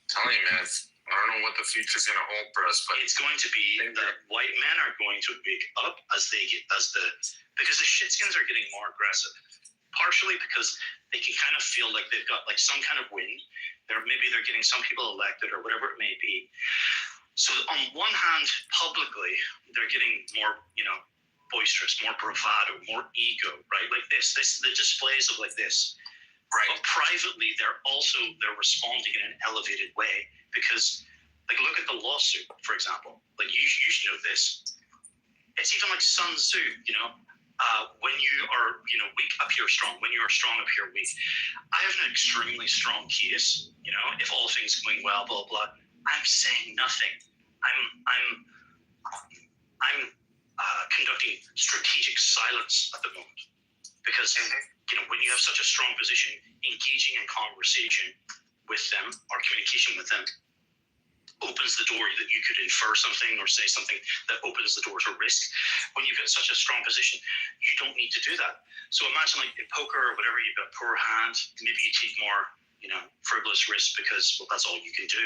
Telling you, man, I don't know what the future's gonna hold for us, but it's going to be that white men are going to wake up because the shitskins are getting more aggressive. Partially because they can kind of feel like they've got like some kind of win. Maybe they're getting some people elected or whatever it may be. So on one hand, publicly, they're getting more, boisterous, more bravado, more ego, right? Like the displays of like this. Right. But privately, they're responding in an elevated way because, like, look at the lawsuit, for example. Like, you should know this. It's even like Sun Tzu, when you are, weak, appear strong. When you are strong, appear weak. I have an extremely strong case. If all things going well, blah blah. I'm saying nothing. I'm conducting strategic silence at the moment because when you have such a strong position, engaging in conversation with them or communication with them opens the door that you could infer something or say something that opens the door to risk. When you've got such a strong position, you don't need to do that. So imagine like in poker or whatever, you've got a poor hand, maybe you take more, frivolous risks because, that's all you can do.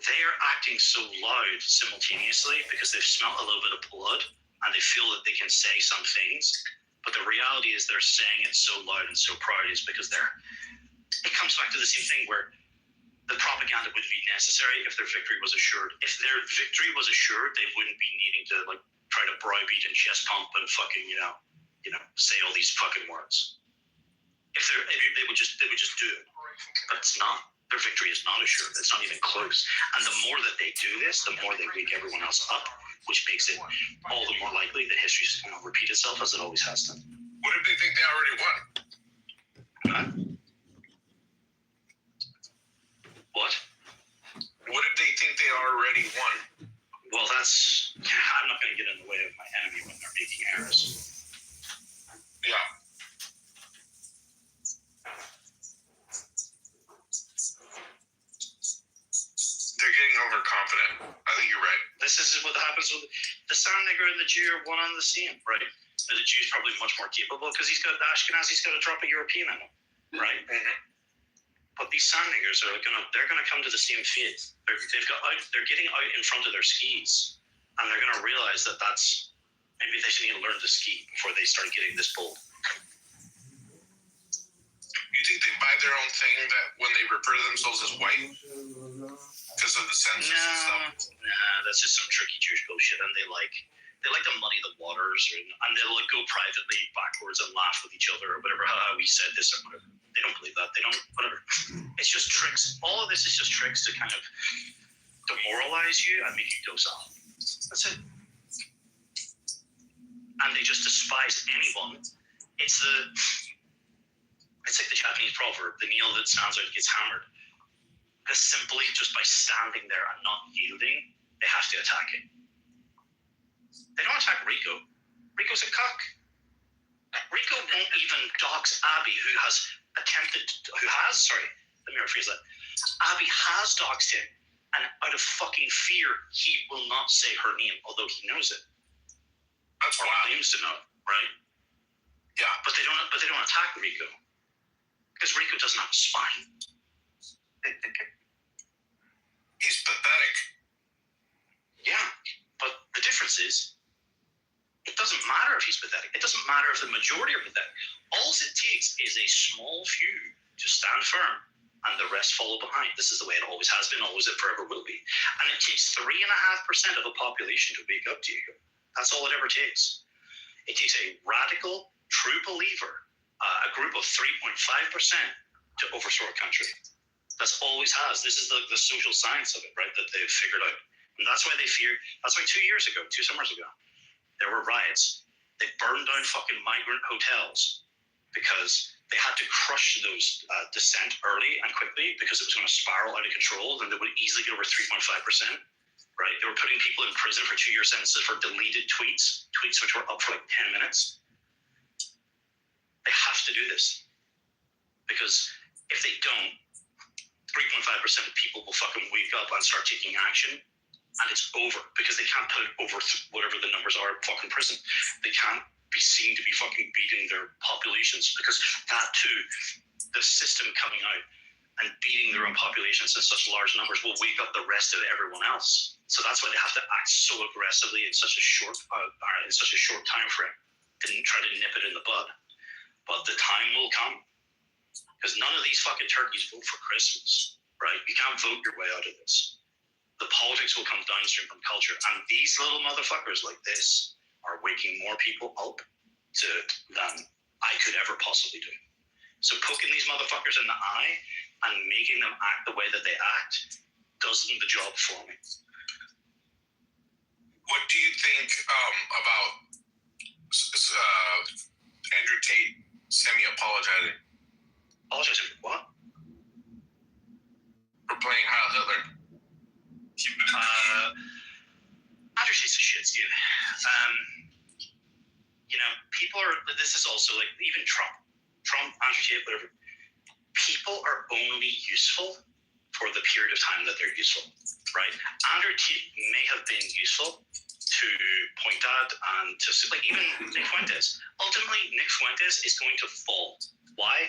They are acting so loud simultaneously because they've smelt a little bit of blood and they feel that they can say some things. But the reality is they're saying it so loud and so proud is because it comes back to the same thing where the propaganda would be necessary if their victory was assured. If their victory was assured, they wouldn't be needing to like try to browbeat and chest pump and fucking say all these fucking words. They would just do it, but it's not. Their victory is not assured. It's not even close. And the more that they do this, the more they wake everyone else up, which makes it all the more likely that history is going to repeat itself as it always has done. What if they think they already won? Huh? What? What if they think they already won? Well, I'm not going to get in the way of my enemy when they're making errors. Yeah. They're getting overconfident. I think you're right. This is what happens with the Sand Nigger and the Jew are one and the same, right? The Jew's probably much more capable because he's got the Ashkenazi's got a drop of European in him, right? Mm-hmm. But these Sand Niggers they're gonna come to the same fate. They're getting out in front of their skis, and they're gonna realize that maybe they should need to learn to ski before they start getting this bold. You think they buy their own thing that when they refer to themselves as white because of the census and stuff? Nah, that's just some tricky Jewish bullshit, and they like to muddy the waters, and they'll like go privately backwards and laugh with each other or whatever. How we said this or whatever. They don't believe that. They don't. Whatever. It's just tricks. All of this is just tricks to kind of demoralize you and make you docile. That's it. And they just despise anyone. It's like the Japanese proverb, the nail that stands out gets hammered. Because simply just by standing there and not yielding, they have to attack it. They don't attack Rico. Rico's a cuck. Rico won't even dox Abby, let me rephrase that. Abby has doxed him, and out of fucking fear, he will not say her name, although he knows it. That's wild. Claims to know it, right? Yeah. But they don't attack Rico. Because Rico doesn't have a spine. He's pathetic. Yeah, but the difference is, it doesn't matter if he's pathetic. It doesn't matter if the majority are pathetic. All it takes is a small few to stand firm and the rest follow behind. This is the way it always has been, always it forever will be. And it takes 3.5% of the population to wake up to you. That's all it ever takes. It takes a radical, true believer, a group of 3.5% to overthrow a country. That's always has. This is the social science of it, right, that they've figured out. And that's why they fear, that's why 2 summers ago, there were riots. They burned down fucking migrant hotels because they had to crush those dissent early and quickly because it was going to spiral out of control, and they would easily get over 3.5%. Right? They were putting people in prison for 2-year sentences for deleted tweets which were up for like 10 minutes. They have to do this because if they don't, 3.5% of people will fucking wake up and start taking action, and it's over because they can't put over whatever the numbers are in fucking prison. They can't be seen to be fucking beating their populations because that too, the system coming out and beating their own populations in such large numbers will wake up the rest of everyone else. So that's why they have to act so aggressively in such a short time frame to try to nip it in the bud. But the time will come because none of these fucking turkeys vote for Christmas, right? You can't vote your way out of this. The politics will come downstream from culture, and these little motherfuckers like this are waking more people up than I could ever possibly do. So poking these motherfuckers in the eye and making them act the way that they act does the job for me. What do you think about Andrew Tate semi-apologizing? Apologizing for what? For playing Heil Hitler. Andrew Tate's a shit skin. People are, this is also like, even Trump, Andrew Tate, whatever. People are only useful for the period of time that they're useful, right? Andrew Tate may have been useful to point at and to, like, even Nick Fuentes. Ultimately, Nick Fuentes is going to fall. Why?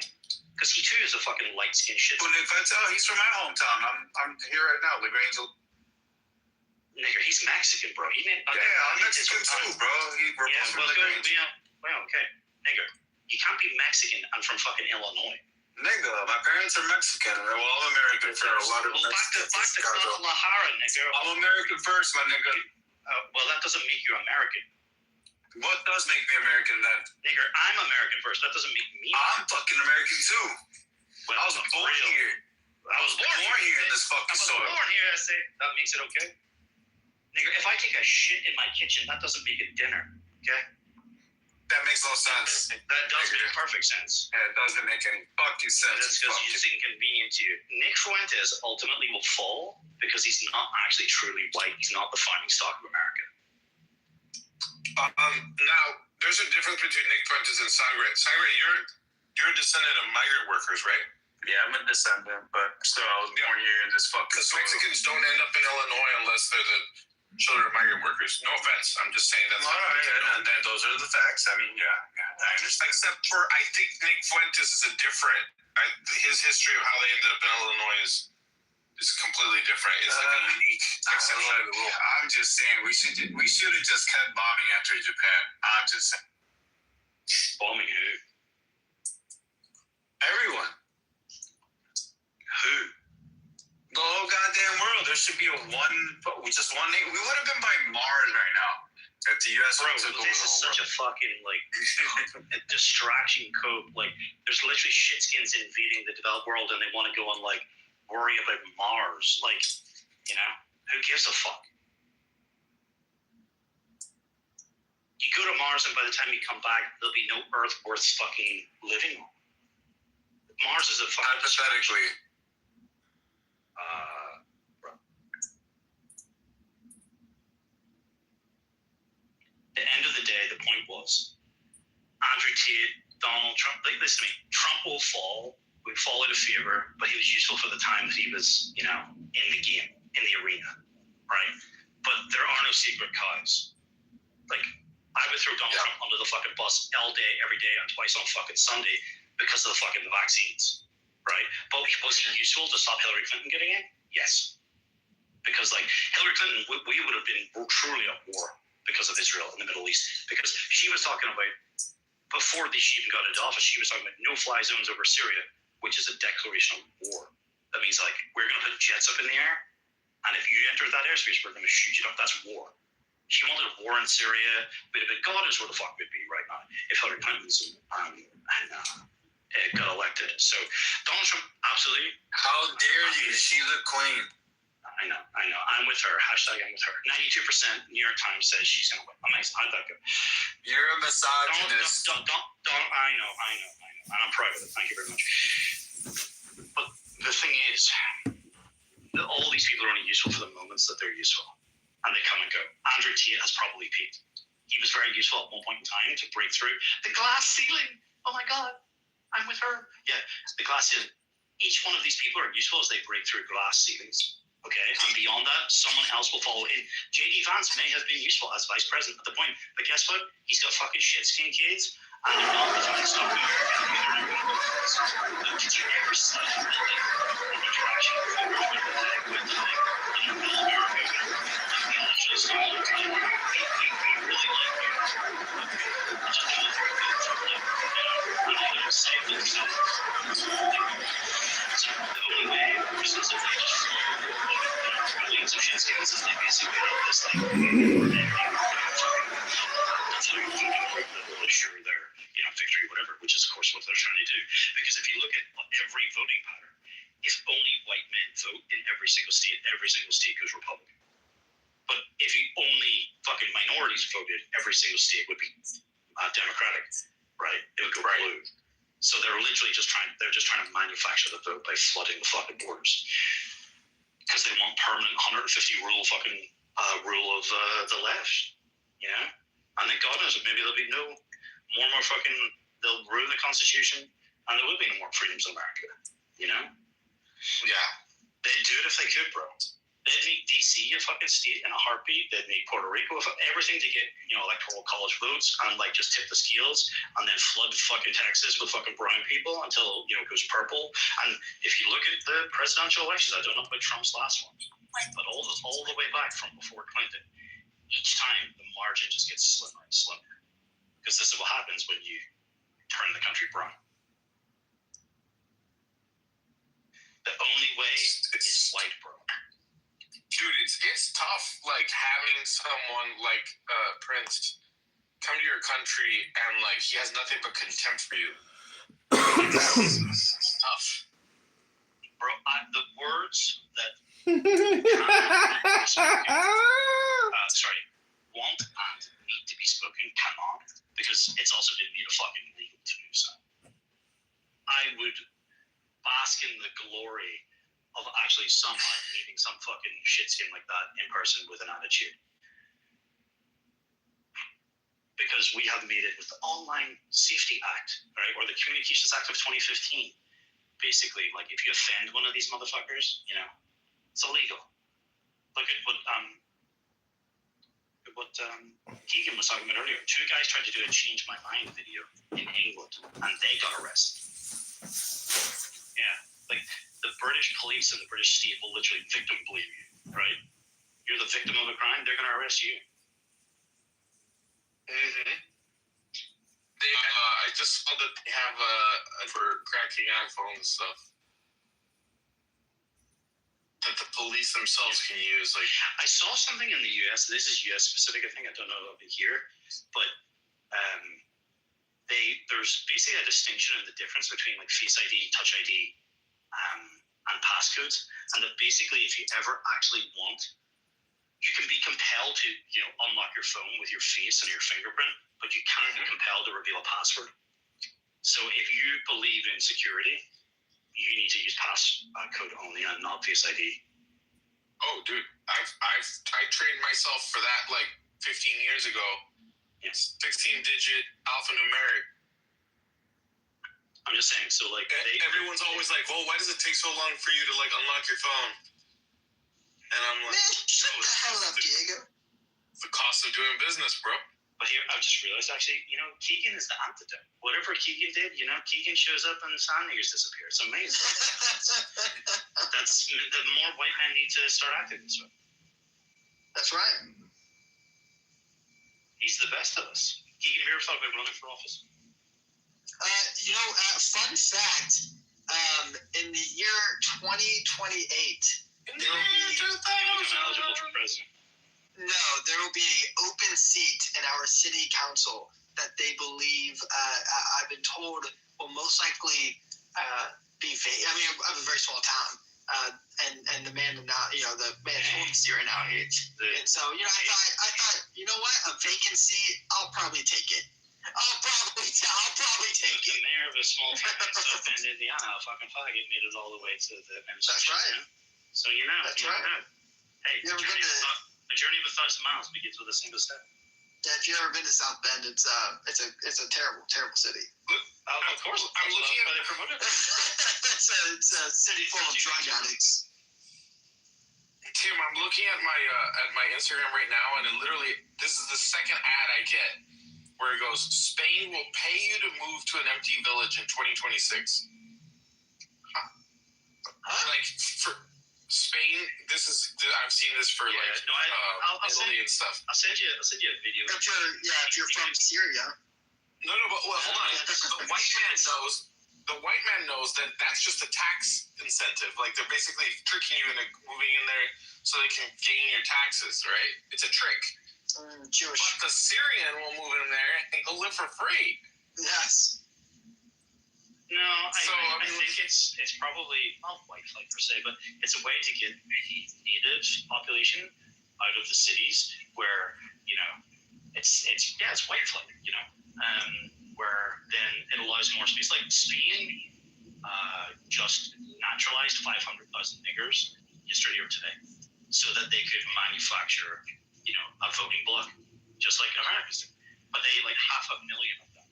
Because he too is a fucking light-skinned shit. Well, Nick Fuentes, he's from my hometown. I'm here right now, LaGrange. Nigger, he's Mexican, bro. I'm Mexican too, bro. Okay. Nigger, you can't be Mexican and from fucking Illinois. Nigga, my parents are Mexican. Well, I'm American for a lot of Mexicans. Back to Guadalajara, nigger. I'm American first, my nigga. Well, that doesn't make you American. What does make me American then? Nigger, I'm American first. That doesn't make me I'm fucking American too. Well, I was born here. I was born here in this fucking soil. I was born here, I say. That makes it okay? Nigger, if I take a shit in my kitchen, that doesn't make it dinner, okay? That makes no sense. That does make perfect sense. Yeah, it doesn't make any fucking sense. That's because it's inconvenient to you. Nick Fuentes ultimately will fall because he's not actually truly white. He's not the founding stock of America. Now, there's a difference between Nick Fuentes and Sangre. Sangre, you're a descendant of migrant workers, right? Yeah, I'm a descendant, but still, I was born here in this fucking Because soil. Mexicans don't end up in Illinois unless they're the children of migrant workers. No offense. I'm just saying that's and those are the facts. I mean, yeah, I understand. Except for, I think Nick Fuentes is a different. His history of how they ended up in Illinois is completely different. It's like a unique exception to the rule. I'm just saying we should have just kept bombing after Japan. I'm just saying. Bombing who? Everyone. Who? The whole goddamn world. There should be just one name. We would have been by Mars right now if the U.S. Bro, this is such a fucking distraction code. Like, there's literally shitskins invading the developed world, and they want to go and worry about Mars. Like, who gives a fuck? You go to Mars, and by the time you come back, there'll be no Earth worth fucking living on. Mars is a fucking hypothetically. Bro. At the end of the day, the point was Andrew Tate, Donald Trump. Listen to me. Trump will fall. We fall out of favor, but he was useful for the time that he was, in the game, in the arena, right? But there are no secret cows. Like, I would throw Donald Trump under the fucking bus all day, every day, and twice on fucking Sunday because of the fucking vaccines, right? But was he useful to stop Hillary Clinton getting in? Yes. Because, Hillary Clinton, we would have been truly at war because of Israel in the Middle East. Because she was talking about, before she even got into office, she was talking about no-fly zones over Syria, which is a declaration of war. That means like we're going to put jets up in the air, and if you enter that airspace, we're going to shoot you up. That's war. She wanted a war in Syria, but God knows where the fuck we'd be right now if Hillary Clinton's got elected. So Donald Trump, absolutely. How dare you? She's a queen. I know. I'm with her. Hashtag I'm with her. 92% New York Times says she's going to win. Amazing. How'd that go? You're a misogynist. Don't. I know. And I'm proud of it. Thank you very much. But the thing is, all these people are only useful for the moments that they're useful. And they come and go. Andrew Tate has probably peaked. He was very useful at one point in time to break through the glass ceiling. Oh my God, I'm with her. Yeah, the glass ceiling. Each one of these people are useful as they break through glass ceilings. Okay, and beyond that, someone else will follow in. J.D. Vance may have been useful as vice president at the point, but guess what? He's got fucking shit-skinned kids, and they're not the fucking stuff we Did you ever see an interaction with the just we really like you. Just say themselves. So the only way is if they just millions of shit skins is they basically have this thing. That's how you can assure their victory, whatever, which is of course what they're trying to do. Because if you look at every voting pattern, if only white men vote in every single state goes Republican. But if you only fucking minorities voted, every single state would be Democratic, right? It would go blue. So they're literally just trying to manufacture the vote by flooding the fucking borders. Because they want permanent 150 rule of the left, And then God knows, maybe there'll be more fucking, they'll ruin the Constitution, and there will be no more freedoms in America, Yeah. They'd do it if they could, bro. They'd make DC a fucking state in a heartbeat. They'd make Puerto Rico everything to get, electoral college votes and just tip the scales and then flood fucking Texas with fucking brown people until, it goes purple. And if you look at the presidential elections, I don't know about Trump's last one, but all the way back from before Clinton, each time the margin just gets slimmer and slimmer. Because this is what happens when you turn the country brown. The only way is white, bro. Dude, it's tough, having someone like Prince come to your country and he has nothing but contempt for you. It's tough, bro. The words that want and need to be spoken cannot, because it's also been made fucking illegal to do so. I would bask in the glory of actually somehow meeting some fucking shitskin like that in person with an attitude. Because we have made it with the Online Safety Act, right, or the Communications Act of 2015. Basically, if you offend one of these motherfuckers, it's illegal. Look at what Keegan was talking about earlier. 2 guys tried to do a Change My Mind video in England, and they got arrested. Yeah, the British police and the British state will literally victim blame you, right? You're the victim of a crime, they're going to arrest you. Mm-hmm. I just saw that they have for cracking iPhones and stuff that the police themselves can use. I saw something in the US. This is US specific, I think. I don't know about here, but there's basically a distinction in the difference between Face ID, Touch ID, and passcodes, and that basically if you ever actually want, you can be compelled to unlock your phone with your face and your fingerprint, but you can't be compelled to reveal a password. So if you believe in security, you need to use passcode only and not Face ID. Oh, dude, I trained myself for that 15 years ago. It's 16-digit alphanumeric. I'm just saying, so everyone's always well, why does it take so long for you to unlock your phone? And I'm like, shut the hell up, Diego. It's the cost of doing business, bro. But here, I've just realized, actually, Keegan is the antidote. Whatever Keegan did, Keegan shows up and sand niggers disappear. It's amazing. The more white men need to start acting this way. That's right. He's the best of us. Keegan, have you ever thought about running for office? Fun fact, In the year 2028, In the year 2000. eligible for president. no, there will be an open seat in our city council that they believe, I've been told, will most likely be vacant. I mean, I have a very small town, and the man now, the man owns here now. And so, I thought, you know what, a vacancy, I'll probably take it. I'll probably take The it. mayor of a small town in South Bend, Indiana, a fucking faggot, made it all the way to the administration. That's right. You know? So you're not. That's you're right. not. Hey, You ever been a journey of 1,000 miles begins with a single step. Yeah, if you've ever been to South Bend, it's a terrible city. Of course, I'm looking at they promoted it. it's a city full of drug addicts. Tim, I'm looking at my Instagram right now, and it literally, this is the second ad I get where it goes, Spain will pay you to move to an empty village in 2026. Like, for Spain, I've seen this for I'll Italy and stuff. I'll send you a video. If you're from Syria. No, but hold on. The white man knows that that's just a tax incentive. Like, they're basically tricking you into moving in there so they can gain your taxes, right? It's a trick. Jewish. But the Syrian will move in there and he'll live for free. Yes. No, I think it's probably not white flight per se, but it's a way to get the native population out of the cities where it's white flight, where then it allows more space. Like Spain just naturalized 500,000 niggers yesterday or today, so that they could manufacture a voting bloc, just like Americans do. But they 500,000 of them,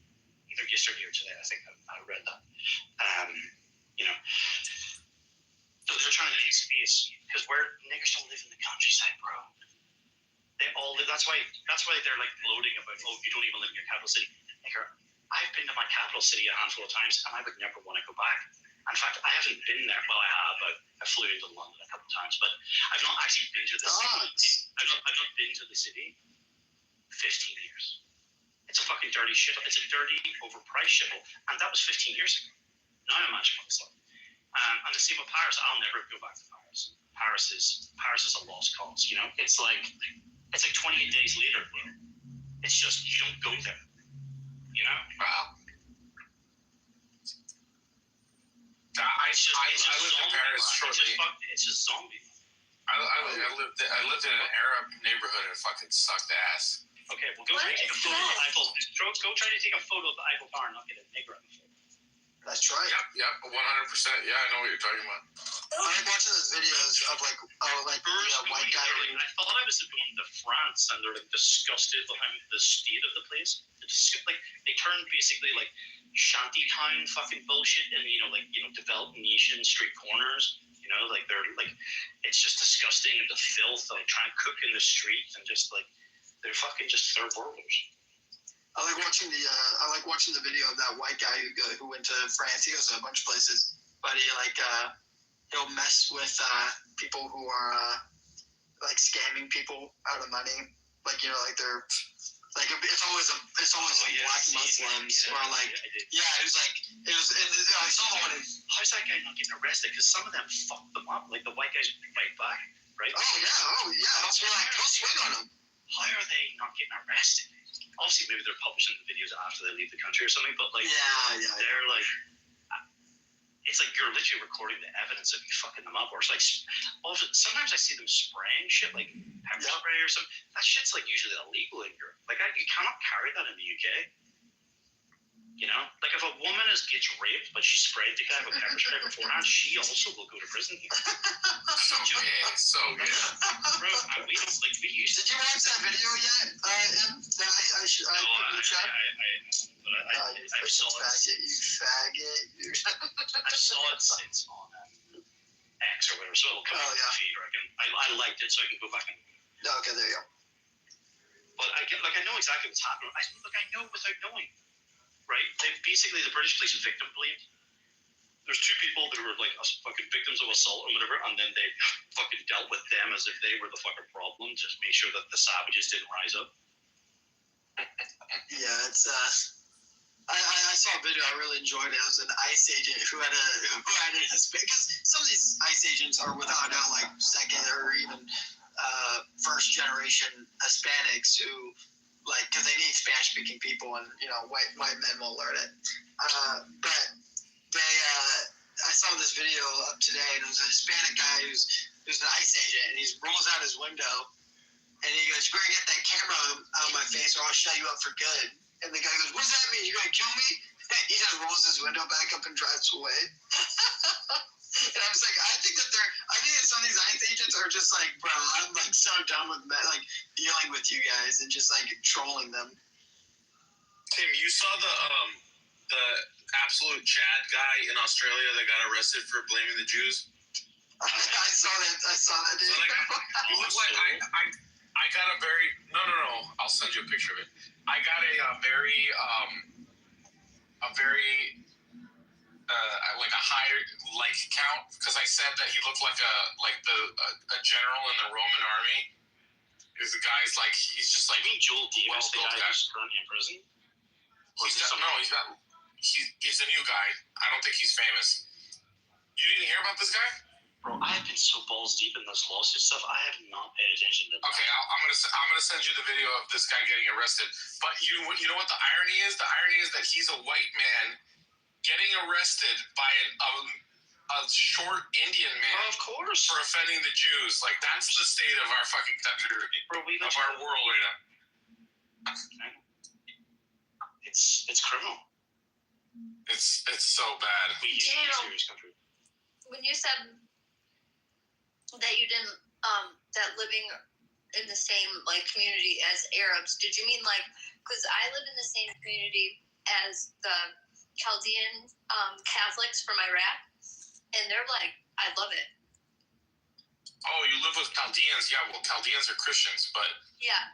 either yesterday or today. I think I read that. So they're trying to make space because niggers don't live in the countryside, bro. They all live. That's why they're gloating about, oh, you don't even live in your capital city. Nigger, I've been to my capital city a handful of times, and I would never want to go back. In fact, I haven't been there. Well, I have. I flew into London a couple of times, but I've not actually been to the city. I've not been to the city 15 years. It's a fucking dirty shithole. It's a dirty, overpriced shithole, and that was 15 years ago. Now imagine what it's like. And the same with Paris. I'll never go back to Paris. Paris is a lost cause. It's like 28 days later, bro. It's just you don't go there. Wow. I lived in Paris shortly. It's just zombie. I lived in an Arab neighborhood and it fucking sucked ass. Okay, well, go try to take a photo of the Eiffel. Go try to take a photo of the Eiffel Tower and not get a nigger on the photo. That's right. Yep, 100%. Yeah, I know what you're talking about. I like watching those videos of the white guy. I thought I was going to France and they're disgusted behind the state of the place. They turned basically shanty town fucking bullshit and developed nation street corners. They're it's just disgusting, and the filth, trying to cook in the street, and just they're fucking just third worlders. I like watching the video of that white guy who went to France. He goes to a bunch of places, but he'll mess with people who are scamming people out of money. They're it's always black Muslims or it was. I saw the one. How's that guy not getting arrested? Because some of them fucked them up. The white guys right back, right? Oh yeah. They'll swing on them. How are they not getting arrested? Obviously, maybe they're publishing the videos after they leave the country or something, but they're it's you're literally recording the evidence of you fucking them up. Or it's sometimes I see them spraying shit pepper spray or something. That shit's usually illegal in Europe. You cannot carry that in the UK. If a woman gets raped but she sprayed the guy with pepper spray beforehand, she also will go to prison here. So good. Bro, we used to. Did you watch that video yet? I saw it. You faggot. I saw it since on X or whatever, so it'll come out in the feed. I liked it, so I can go back and. Okay, there you go. But I know exactly what's happening. I know without knowing. Right? Basically, the British police victim blamed. There's two people that were fucking victims of assault or whatever, and then they fucking dealt with them as if they were the fucking problem, just make sure that the savages didn't rise up. Yeah, it's I saw a video. I really enjoyed it. It was an ICE agent who had a Hispanic. Because some of these ICE agents are without doubt like second or even first generation Hispanics who like because they need Spanish speaking people and white men will learn it. But they I saw this video up today and it was a Hispanic guy who's an ICE agent and he rolls out his window and he goes, "You better get that camera out of my face or I'll shut you up for good." And the guy goes, "What does that mean? You're going to kill me?" He just rolls his window back up and drives away. And I was like, I think that some of these ICE agents are just like, bro, I'm like so done with like dealing with you guys and just like trolling them. Tim, you saw the absolute Chad guy in Australia that got arrested for blaming the Jews? I saw that, dude. So like, you look like I got a very no. I'll send you a picture of it. I got a very like a higher like count because I said that he looked like a general in the Roman army. Because the guy's like he's just like Joel Davis, the guy who's currently in prison. He's a new guy. I don't think he's famous. You didn't hear about this guy? Bro, I have been so balls deep in this lawsuit stuff. I have not paid attention to that. Okay, I'm gonna send you the video of this guy getting arrested. But you know what the irony is? The irony is that he's a white man getting arrested by a short Indian man. Of course. For offending the Jews. Like that's the state of our fucking country, bro, of our world right now. It's criminal. It's so bad. We used to be a serious country. When you said that you didn't that living in the same like community as Arabs, did you mean like because I live in the same community as the Chaldean Catholics from Iraq, and they're like, I love it. Oh, you live with Chaldeans? Yeah, well, Chaldeans are Christians, but yeah.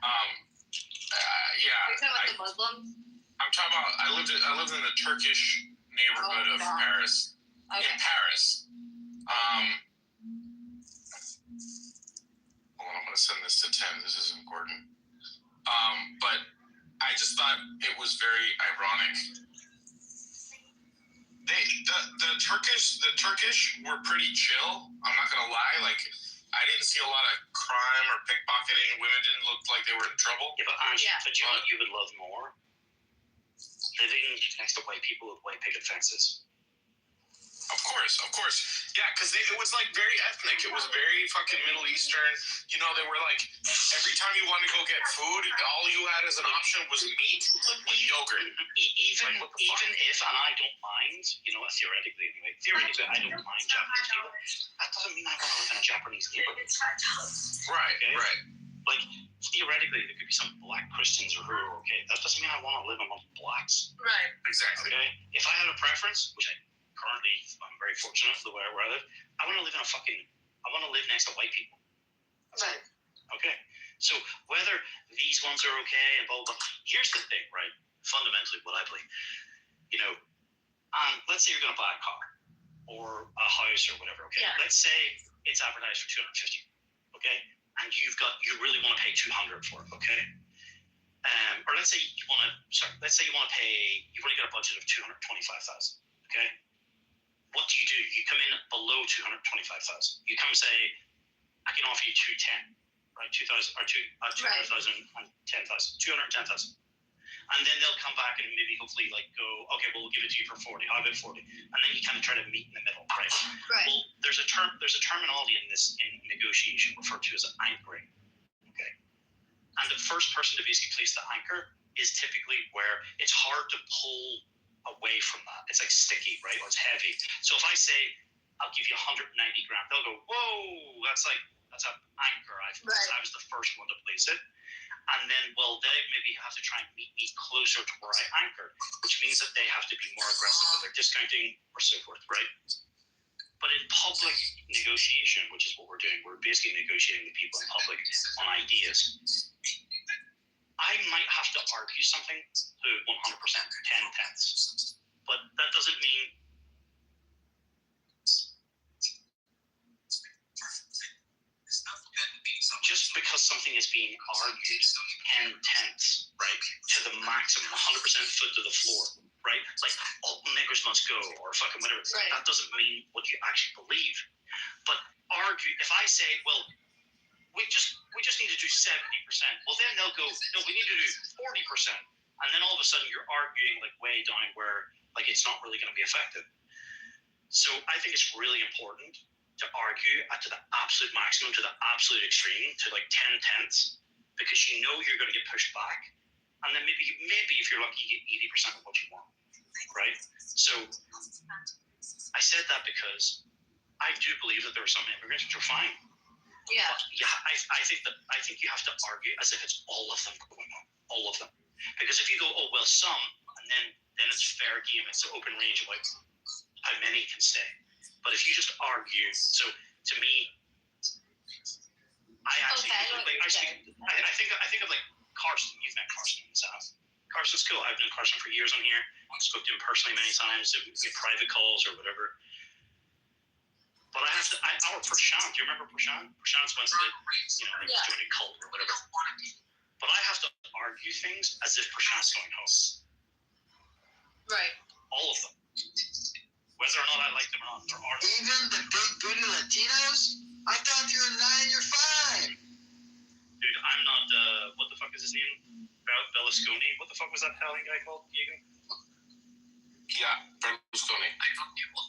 Yeah. Are you talking about the Muslims? I'm talking about. I lived in the Turkish neighborhood of Paris. Okay. In Paris. Hold on, I'm gonna send this to Tim. This is important. But I just thought it was very ironic. The Turkish were pretty chill. I'm not gonna lie. Like, I didn't see a lot of crime or pickpocketing. Women didn't look like they were in trouble. Yeah, but Ange, but you know what you would love more? Living next to white people with white picket fences. Of course. Yeah, because it was like very ethnic. It was very fucking Middle Eastern. You know, they were like, every time you wanted to go get food, all you had as an option was meat with yogurt. Even if, and I don't mind, theoretically anyway, I don't mind Japanese people. That doesn't mean I want to live in a Japanese neighborhood. Right, okay? Right. Like, theoretically, there could be some black Christians who are okay. That doesn't mean I want to live among blacks. Right. Exactly. Okay? If I had a preference, which currently I'm very fortunate for where I live, I want to live next to white people. Right. Okay. So whether these ones are okay and blah, blah, blah. Here's the thing, right? Fundamentally, what I believe, let's say you're going to buy a car or a house or whatever, okay? Yeah. Let's say it's advertised for $250, okay? And you really want to pay $200 for it, okay? Or let's say you want to get a budget of $225,000, okay? What do? You come in below $225,000. You come say, I can offer you $210,000, right? $200,000 and $210,000. And then they'll come back and maybe hopefully go, okay, well, we'll give it to you for $40,000. How about $40,000? And then you kind of try to meet in the middle, right? Right. Well, there's a terminology in negotiation referred to as anchoring, okay? And the first person to basically place the anchor is typically where it's hard to pull away from that. It's like sticky, right? Or it's heavy. So if I say, I'll give you 190 grams, they'll go, whoa, that's an anchor. I was the first one to place it. And then, they maybe have to try and meet me closer to where I anchored, which means that they have to be more aggressive with their discounting or so forth, right? But in public negotiation, which is what we're doing, we're basically negotiating with people in public on ideas. I might have to argue something to 100%, 10 tenths. But that doesn't mean just because something is being argued 10 tenths, right, to the maximum, 100% foot to the floor, right? It's like, all niggers must go, or fucking whatever. Right. That doesn't mean what you actually believe. But argue, if I say, well, we just need to do 70%, well, then they'll go, no, we need to do 40%. And then all of a sudden you're arguing like way down where like it's not really going to be effective. So I think it's really important to argue to the absolute maximum, to the absolute extreme, to like 10/10, because you know you're going to get pushed back. And then maybe if you're lucky, you get 80% of what you want, right? So I said that because I do believe that there are some immigrants which are fine. Yeah. But yeah, I think you have to argue as if it's all of them going on, all of them. Because if you go, oh well, some, and then it's fair game. It's an open range of like how many can stay. But if you just argue, so to me, I actually I think of like Carson. You've met Carson in the South. Carson's cool. I've known Carson for years on here. I spoke to him personally many times. We have private calls or whatever. But our Prashant, do you remember Prashant? Prashant's once that, he's joined a cult or whatever. But I have to argue things as if Prashant's going home. Right. All of them. Whether or not I like them or not, there are. Even the big booty Latinos? I thought you were 9, you're fine. Dude, I'm not, what the fuck is his name? Berlusconi? What the fuck was that Italian guy called, Diego? Yeah, Berlusconi.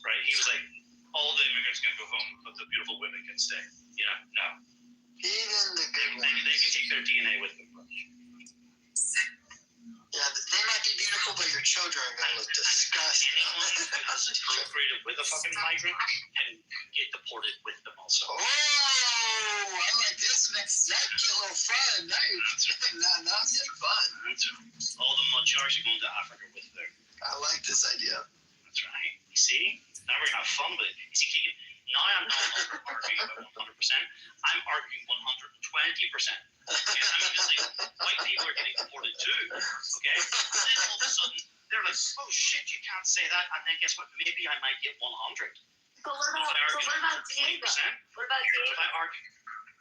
Right, he was like, all the immigrants can go home, but the beautiful women can stay. No. Even the good ones. They can take their DNA with them. Yeah, they might be beautiful, but your children are going to look disgusting. Anyone who has procreated with a fucking migrant can get deported with them also. Oh, I like this. That get a little fun. Now it's getting fun. All the mudcharts are going to Africa with them. I like this idea. That's right. You see? Now we're going to have fun with it. You see, Keegan, now I'm not arguing about 100%. I'm arguing 120%. Okay? I mean, just like, white people are getting deported too. Okay? And then all of a sudden, they're like, oh shit, you can't say that. And then guess what? Maybe I might get 100. But what about Diego? What about Diego? If I argue,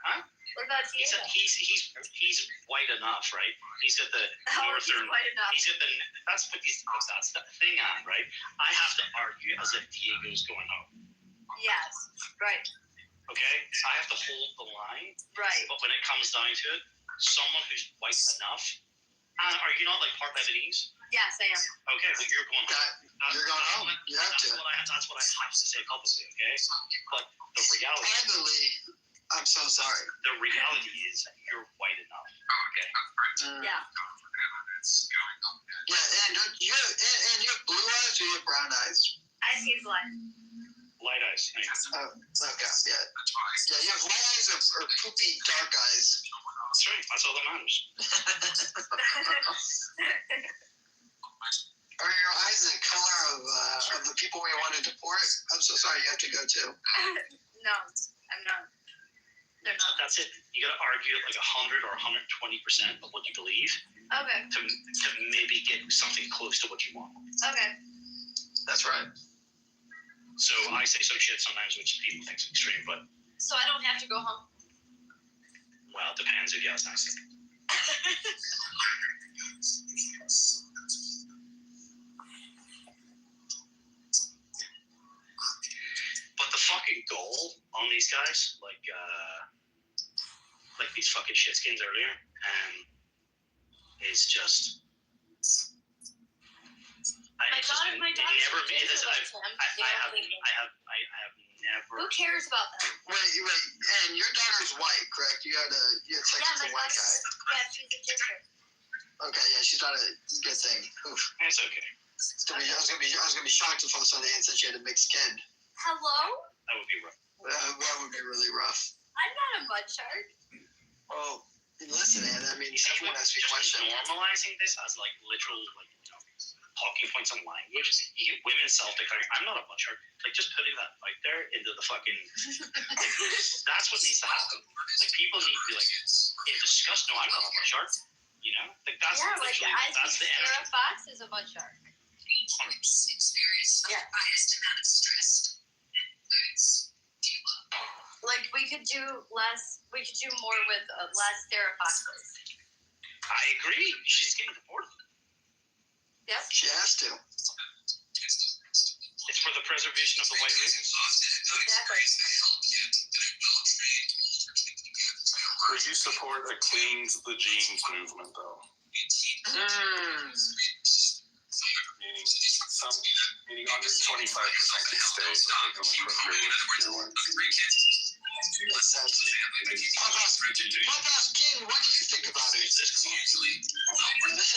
huh? What about Diego? He's white enough, right? He's got the northern. He's got the. That's the thing on, right? I have to argue as if Diego's going home. Yes. Right. Okay, I have to hold the line. Right. But when it comes down to it, someone who's white enough. And are you not like part Lebanese? Yes, I am. Okay, well you're going home. You're going home. You have to. That's what I have to say publicly. Okay, but the reality. Privately, I'm so sorry. The reality is you're white enough. Okay. Yeah. Yeah, and you have blue eyes or you have brown eyes? I see black. Light eyes. Oh, okay, yeah. Yeah, you have light eyes or poopy dark eyes. That's right. That's all that matters. Are your eyes the color of the people we want to deport? I'm so sorry, you have to go too. No, I'm not. They're not. That's it. You got to argue like 100 or 120% of what you believe. Okay. To maybe get something close to what you want. Okay. That's right. So I say some shit sometimes which people think is extreme, but. So I don't have to go home? Well, it depends if you ask nicely. But the fucking goal on these guys, like these fucking shitskins earlier, is just. My daughter never made this. I have never. Who cares about that? Wait, and your daughter's white, correct? You had sex with a white guy. Yeah, she's a ginger. Okay, yeah, she's not a good thing. Oof. It's okay. I was gonna be shocked if all of a sudden Anne said she had a mixed kid. Hello? That would be rough. That would be really rough. I'm not a mud shark. Well, listen, Anne. I mean, everyone has to be questioned. Normalizing this as like literal, talking points on language. You get women self-declaring, I'm not a mud shark. Like, just putting that out there into the fucking. That's what needs to happen. Like, people need to be like, in disgust. No, I'm not a mud shark. You know, like that's literally that's the energy. Sarah Fox is a mud shark. Yeah. Like we could do less. We could do more with less Sarah Foxes. I agree. She's getting deported. Yep. She has to. It's for the preservation of the white race. Exactly. Would you support a cleans the genes movement, though? Meaning under 25% can stay, but they can appropriate your one. Clubhouse King, what do you think about it? This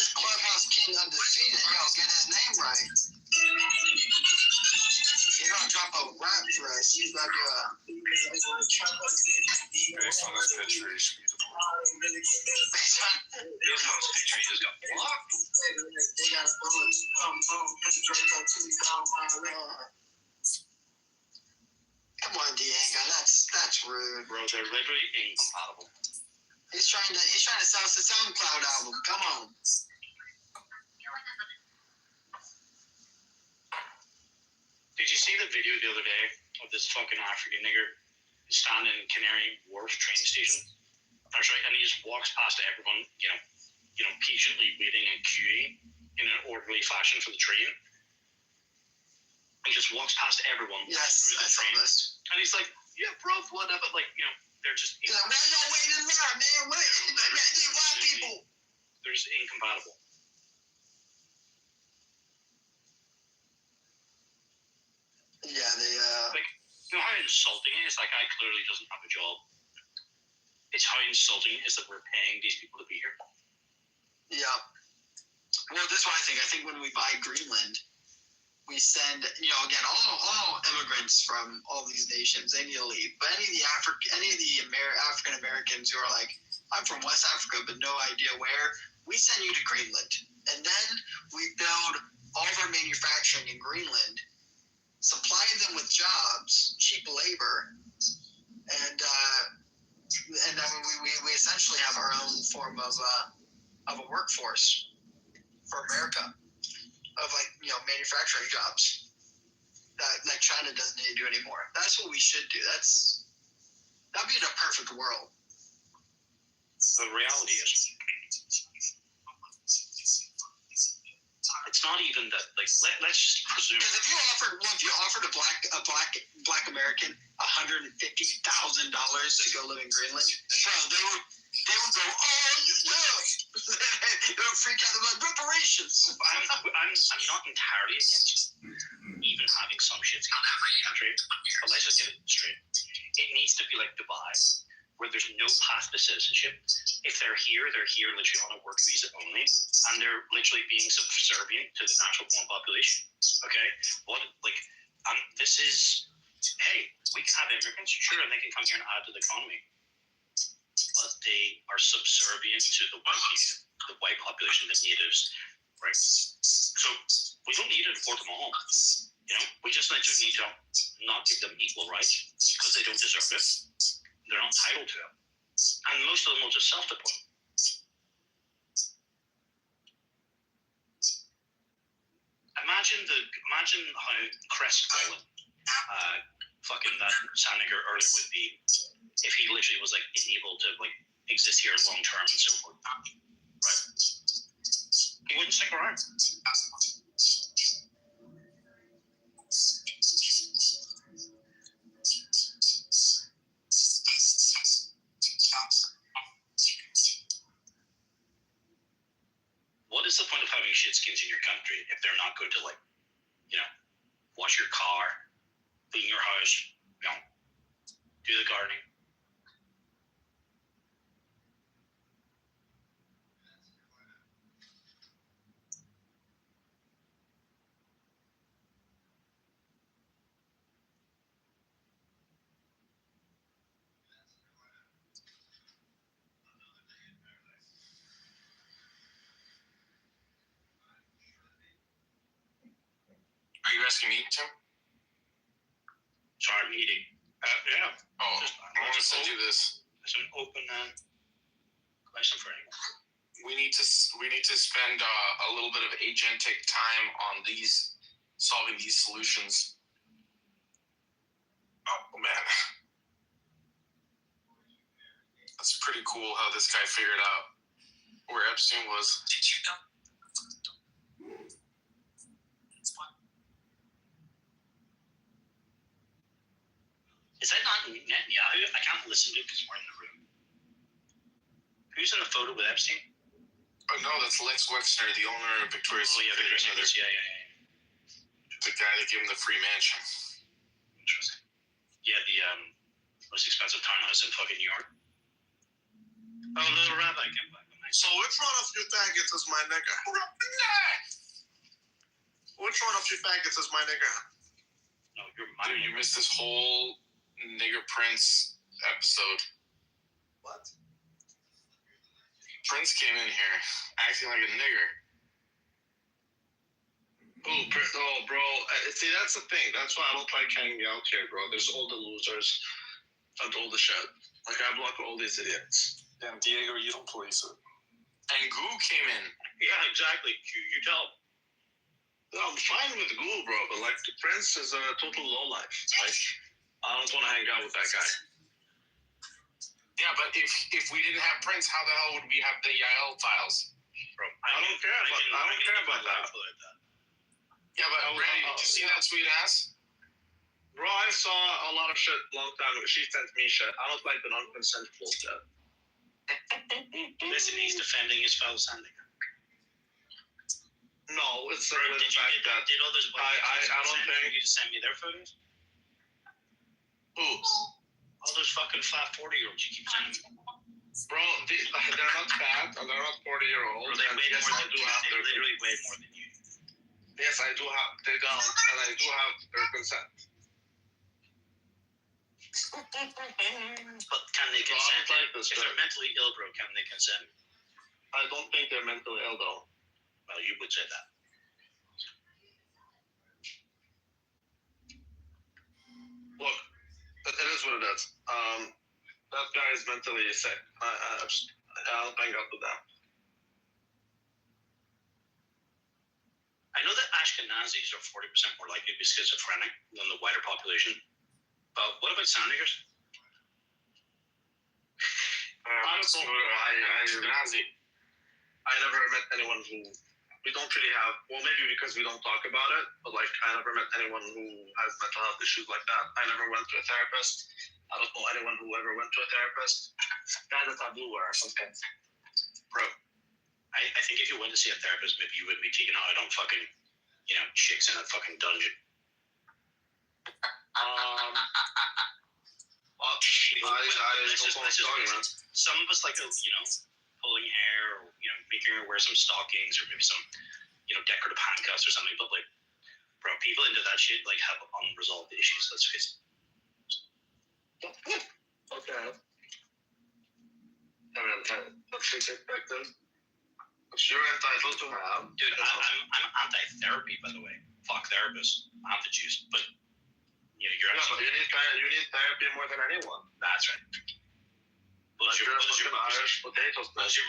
is Clubhouse King undefeated. Yo, get his name right. He's gonna drop a rap for us. He's gonna do a. Based on this picture, he should be the Based on This picture, he just got blocked. Come on, Diego. That's rude. Bro, they're literally incompatible. He's trying to sell us a SoundCloud album. Come on. Did you see the video the other day of this fucking African nigger standing in Canary Wharf train station? That's right, and he just walks past everyone, patiently waiting and queuing in an orderly fashion for the train. He just walks past everyone. Yes, I saw this. And he's like, yeah, bro, whatever. Like, they're just. He's like, why y'all waiting in line, man? Wait, these white people. They're just incompatible. Yeah, they. Like, how insulting it is? That guy clearly doesn't have a job. It's how insulting it is that we're paying these people to be here. Yeah. Well, this is what I think. I think when we buy Greenland, we send, again, all immigrants from all these nations, they need to leave. But any of the African Americans who are like, I'm from West Africa, but no idea where, we send you to Greenland. And then we build all of our manufacturing in Greenland, supply them with jobs, cheap labor, and then we essentially have our own form of a workforce for America, of manufacturing jobs that China doesn't need to do anymore. That's what we should do. That'd be the perfect world. The reality is, it's not even that. Like, let's just presume. Because if you offered a black American $150,000 to go live in Greenland, bro, they would go, oh yeah, they would freak out. They're like, reparations. I'm not entirely against even having some shit in every country, but let's just get it straight. It needs to be like Dubai, where there's no path to citizenship. If they're here literally on a work visa only, and they're literally being subservient to the natural born population. Okay? This is, hey, we can have immigrants, sure, and they can come here and add to the economy. But they are subservient to the white population, the natives, right? So we don't need to deport them all. We just literally need to not give them equal rights because they don't deserve it. They're not entitled to it. And most of them will just self-deport. Imagine how crestfallen fucking that Sandnigger earlier would be if he literally was unable to exist here long term and so forth. Right? He wouldn't stick around. What is the point of having shitskins in your country if they're not going to wash your car, clean your house, do the gardening? Are you asking me, Tim? Sorry, I'm eating. Yeah. Oh, I want to send you this. It's an open question for anyone. We need to spend a little bit of agentic time on solving these solutions. Oh man, that's pretty cool how this guy figured out where Epstein was. Did you know? Yahoo? I can't listen to it because we're in the room. Who's in the photo with Epstein? Oh, no, that's Lex Wexner, the owner of Victoria's Secret. Oh, yeah, Victoria's Secret. Yeah. The guy that gave him the free mansion. Interesting. Yeah, the most expensive townhouse in fucking New York. Oh, Little Rabbi came back. So which one of you faggots is my nigga? Which one of you faggots is my nigga? No, you're Dude, you missed this whole nigger Prince episode. What? Prince came in here acting like a nigger. Oh, bro. See, that's the thing. That's why I don't like hanging out here, bro. There's all the losers and all the shit. Like, I block all these idiots. Damn, Diego, you don't police it. And Goo came in. Yeah, exactly. You tell him. No, I'm fine with Ghoul, bro, but like the Prince is a total lowlife. Like, I don't want to hang out with that guy. Yeah, but if we didn't have Prince, how the hell would we have the Yael files? Bro, I don't care about that. Yeah, but Randy, did you see that sweet ass? Bro, I saw a lot of shit long time ago. She sent me shit. I don't like the non-consensual shit. Listen, he's defending his fellow Sunday. No, it's the fact that did all those I don't think you to send me their photos. Who? All those fucking 40-year-olds you keep sending me. Bro, they're not fat and they're not 40-year-olds. They weigh yes, more I than do you. have They their literally weigh more than you. Yes, I do have. They don't, and I do have their consent. But can they consent? If they're mentally ill, bro, can they consent? I don't think they're mentally ill, though. Well, you would say that. Look, it is what it is. That guy is mentally sick. I don't hang out with that. I know that Ashkenazis are 40% more likely to be schizophrenic than the wider population. But what about sound niggers? Honestly, I never met anyone who we don't really have. Well, maybe because we don't talk about it, but like I never met anyone who has mental health issues like that. I never went to a therapist. I don't know anyone who ever went to a therapist. That's a taboo or something. Bro, I think if you went to see a therapist, maybe you wouldn't be taken out on fucking, chicks in a fucking dungeon. Some of us like, pulling hair or, making her wear some stockings or maybe some, decorative handcuffs or something. But like, bro, people into that shit like have unresolved issues. Let's face it. Okay. I mean, that's your perspective. You're entitled to have. Dude, I'm anti-therapy, by the way. Fuck therapists. I'm the juice. But, you're but you need therapy more than anyone. That's right. What does your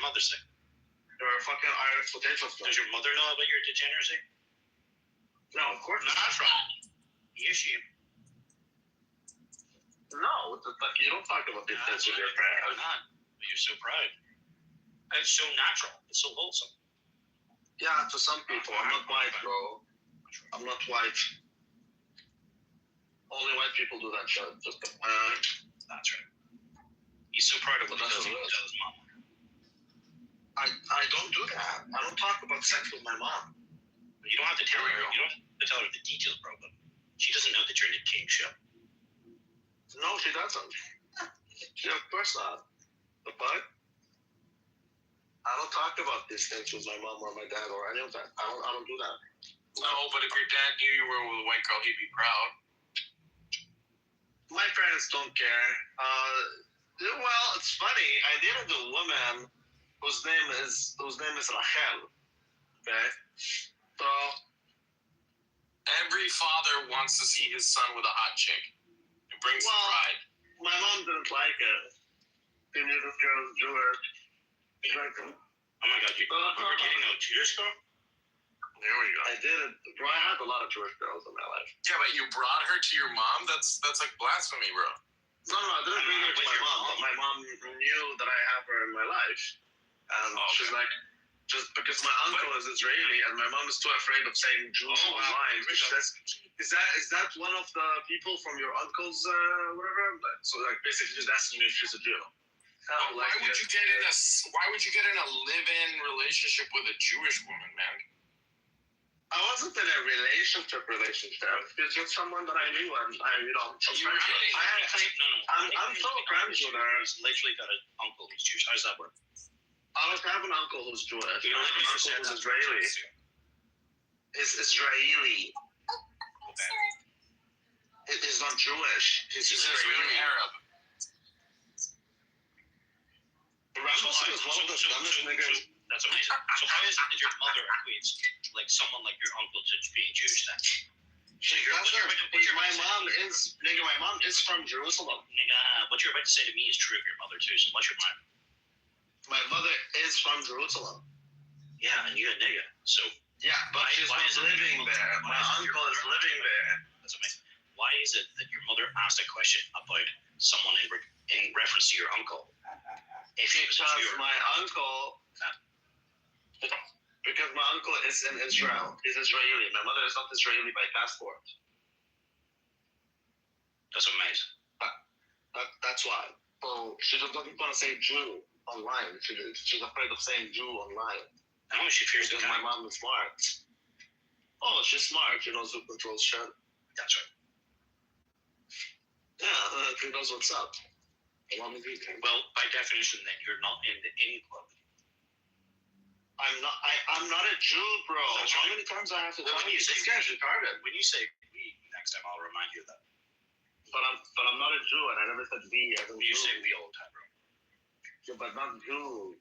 mother say? You're a fucking Irish potato stick. Does your mother know about your degeneracy? No, of course not. That's right. Yes, she. No, you don't talk about these things with your parents. I'm not. But you're so proud. It's so natural. It's so wholesome. Yeah, to some people. I'm not white, bro. I'm not white. Only white people do that shit. That's right. He's so proud of what he does. He won't tell his mom. I don't do that. I don't talk about sex with my mom. But you don't have to tell her. You don't have to tell her the details, bro. But she doesn't know that you're in a king show. No, she doesn't. Of course not. But I don't talk about these things with my mom or my dad or any of that. I don't do that. No, but if your dad knew you were with a white girl, he'd be proud. My parents don't care. Well, it's funny. I dated a woman whose name is Rachel. Okay, so every father wants to see his son with a hot chick. It brings pride. My mom didn't like it. She knew this girl was Jewish. She's like, oh my God, you were dating a Jewish girl? There we go. I did. Bro, I had a lot of Jewish girls in my life. Yeah, but you brought her to your mom? That's like blasphemy, bro. No, I didn't bring her to my mom. But my mom knew that I have her in my life. And she's like, just because my uncle is Israeli and my mom is too afraid of saying Jews online. Is that one of the people from your uncle's whatever? So like basically just asking me if she's a Jew. Why would you get in a live-in relationship with a Jewish woman, man? I wasn't in a relationship. It's just someone that I knew, and I'm so friends with her. He's literally got an uncle who's Jewish. How does that work? I don't have an uncle who's Jewish. I have an uncle who's Israeli. It's Israeli. It is not Jewish. It's Israeli. Arab. Rasmussen is one of the dumbest niggas. That's amazing. So how is it that your mother equates like someone like your uncle to being Jewish then? So my mom is from Jerusalem. Nigga, what you're about to say to me is true of your mother too. So what's your mind? My mother is from Jerusalem. Yeah, and you're a nigga. So yeah, but she's not living there. My uncle is living there. That's amazing. Why is it that your mother asked a question about someone in reference to your uncle? Because my uncle is in Israel. He's Israeli. My mother is not Israeli by passport. That's amazing. That's why. So she just doesn't want to say Jew online. She's afraid of saying Jew online. How much she fears because my mom is smart. Oh, she's smart. She knows who controls shit. That's right. Yeah, she knows what's up. Well, by definition, then you're not in any club. I'm not a Jew, bro. How many times I have to tell you? This guy's retarded. When you say we, next time I'll remind you of that. But I'm not a Jew, and I never said we as a Jew. You say we all the time, bro. Yeah, but not Jew.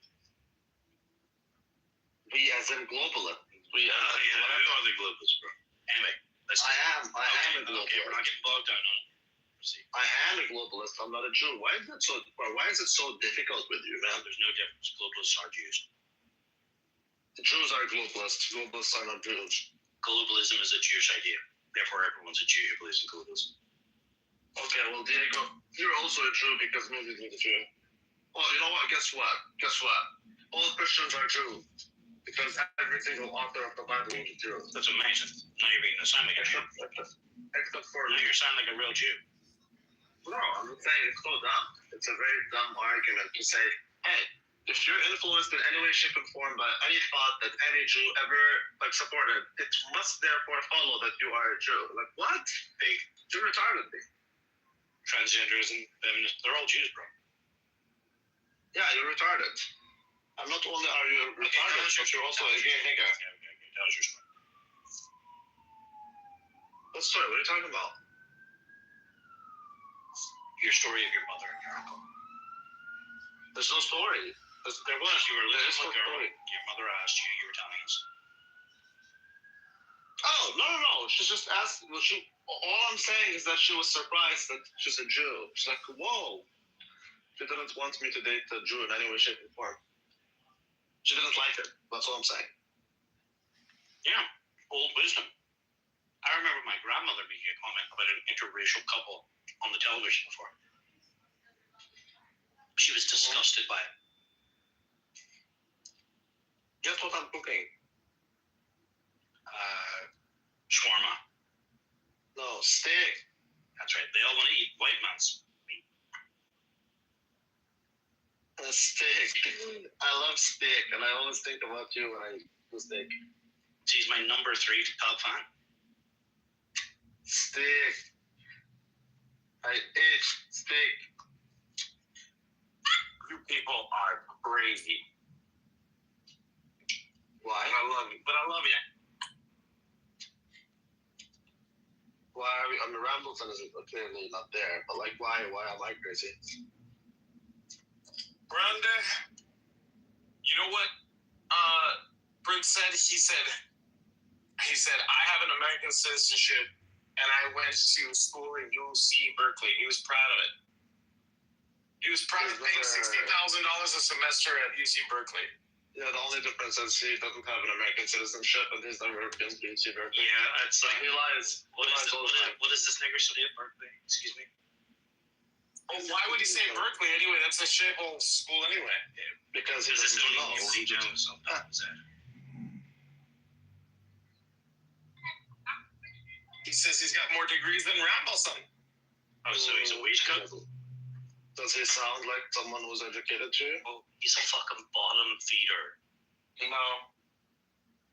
We as in globalist. We are the globalists, bro. Anyway, I am a globalist. Okay, we're not getting bogged down on it. I am a globalist. I'm not a Jew. Why is it so difficult with you, man? There's no difference. Globalists are Jews. Jews are globalists. Globalists are not Jews. Globalism is a Jewish idea. Therefore, everyone's a Jew who believes in globalism. Okay, well, Diego, you're also a Jew because Moses is a Jew. Well, you know what? Guess what? All Christians are Jews because every single author of the Bible is a Jew. That's amazing. Now you're making it sound like a Jew. Except for now you're sounding like a real Jew. No, I'm not saying it's so dumb. It's a very dumb argument to say, hey, if you're influenced in any way, shape, or form by any thought that any Jew ever supported, it must therefore follow that you are a Jew. Like, what? You're retarded. Transgenderism, feminists, they're all Jews, bro. Yeah, you're retarded. I'm not only are you retarded, but you're also a gay nigga. Okay. That was your story. What story? What are you talking about? Your story of your mother and your uncle. There's no story. There was. You were listening to your mother asked you. You were telling us. Oh no! She just asked. Well, all I'm saying is that she was surprised that she's a Jew. She's like, whoa. She didn't want me to date a Jew in any way, shape, or form. She didn't like it. That's all I'm saying. Yeah, old wisdom. I remember my grandmother making a comment about an interracial couple on the television before. She was disgusted by it. Guess what I'm cooking? Shawarma. No, steak. That's right. They all want to eat white man's meat. Steak. I love steak, and I always think about you when I do steak. She's my number 3 top fan. Steak. I ate steak. You people are crazy. Why? I love you. But I love you. Why are we on the Rambleton is clearly not there, but like why am I crazy? Brenda, you know what Prince said? He said, I have an American citizenship and I went to school in UC Berkeley. He was proud of it. He was proud of paying $60,000 a semester at UC Berkeley. Yeah, the only difference is he doesn't have an American citizenship and he's never been to UC Berkeley. Yeah, it's like he lies. What is this nigger study at Berkeley? Excuse me. Well, why would he say Berkeley anyway? That's a shithole school anyway. Because he doesn't know. He says he's got more degrees than Rambleson. Oh, so he's a wage cut? Does he sound like someone who's educated too? Well, he's a fucking bottom feeder. No.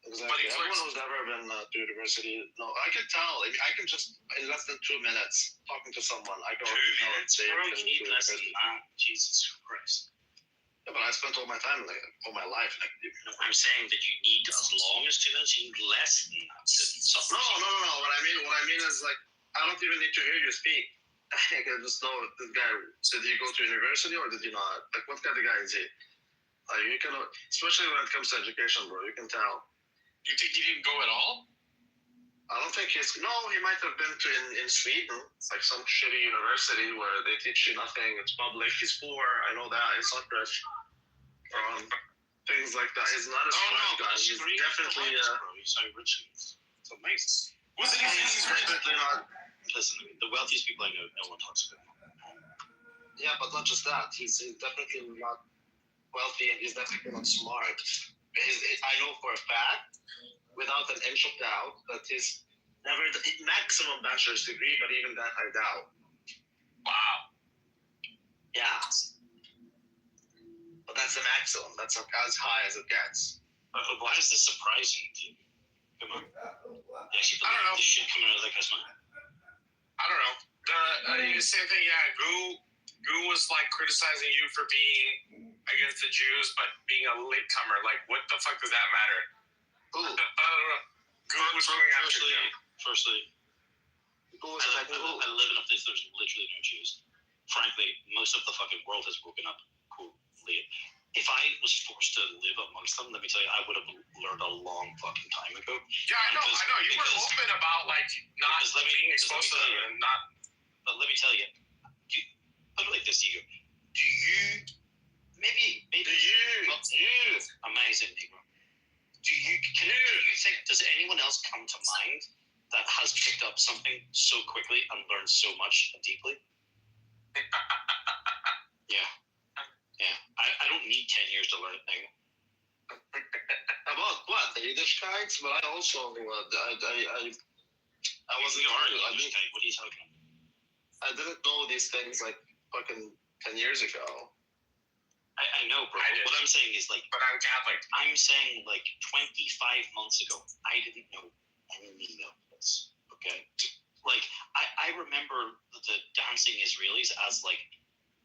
Exactly. But he's Everyone who's never been to university, no, I can tell. I can just, in less than 2 minutes, talking to someone, I can 2 minutes? Bro, you need less than that. Jesus Christ. Yeah, but I spent all my time, all my life. No, I'm saying that you need as long as 2 minutes, you need less than that. No. What I mean is, like, I don't even need to hear you speak. I can just know this guy. Did he go to university or did he not? Like, what kind of guy is he? You can, especially when it comes to education, bro, you can tell. You think he didn't go at all? I don't think he's. No, he might have been to in Sweden. It's like some shitty university where they teach you nothing. It's public. He's poor. I know that. He's not rich. Things like that. He's not a smart guy. He's definitely. He's so rich. It's amazing. What's it? He's definitely not. Listen, the wealthiest people I know, no one talks about him. Yeah, but not just that. He's definitely not wealthy, and he's definitely not smart. I know for a fact, without an inch of doubt, that he's never the maximum bachelor's degree, but even that I doubt. Wow. Yeah. But that's the maximum. That's as high as it gets. Why is this surprising to you? Come on. You actually I don't know. The shit coming out of that guy's mouth? I don't know. The same thing, yeah. Gu was like criticizing you for being against the Jews, but being a latecomer. Like, what the fuck does that matter? Who? I don't know. Gu was going after him. Firstly, I live in a place there's literally no Jews. Frankly, most of the fucking world has broken up. Cool. If I was forced to live amongst them, let me tell you, I would have learned a long fucking time ago. Yeah, I know. You were open about like not being exposed to them and not. But let me tell you, put it like this, Ego. Do you maybe amazing, Negro? Can you think, does anyone else come to mind that has picked up something so quickly and learned so much and deeply? Yeah. I don't need 10 years to learn a thing. About what? The Yiddish kites? But I also, I wasn't. What are you talking about? I didn't know these things like fucking 10 years ago. I know, bro. What I'm saying is like, but I'm Catholic. I'm saying like 25 months ago, I didn't know any of this. Okay, like I remember the dancing Israelis as like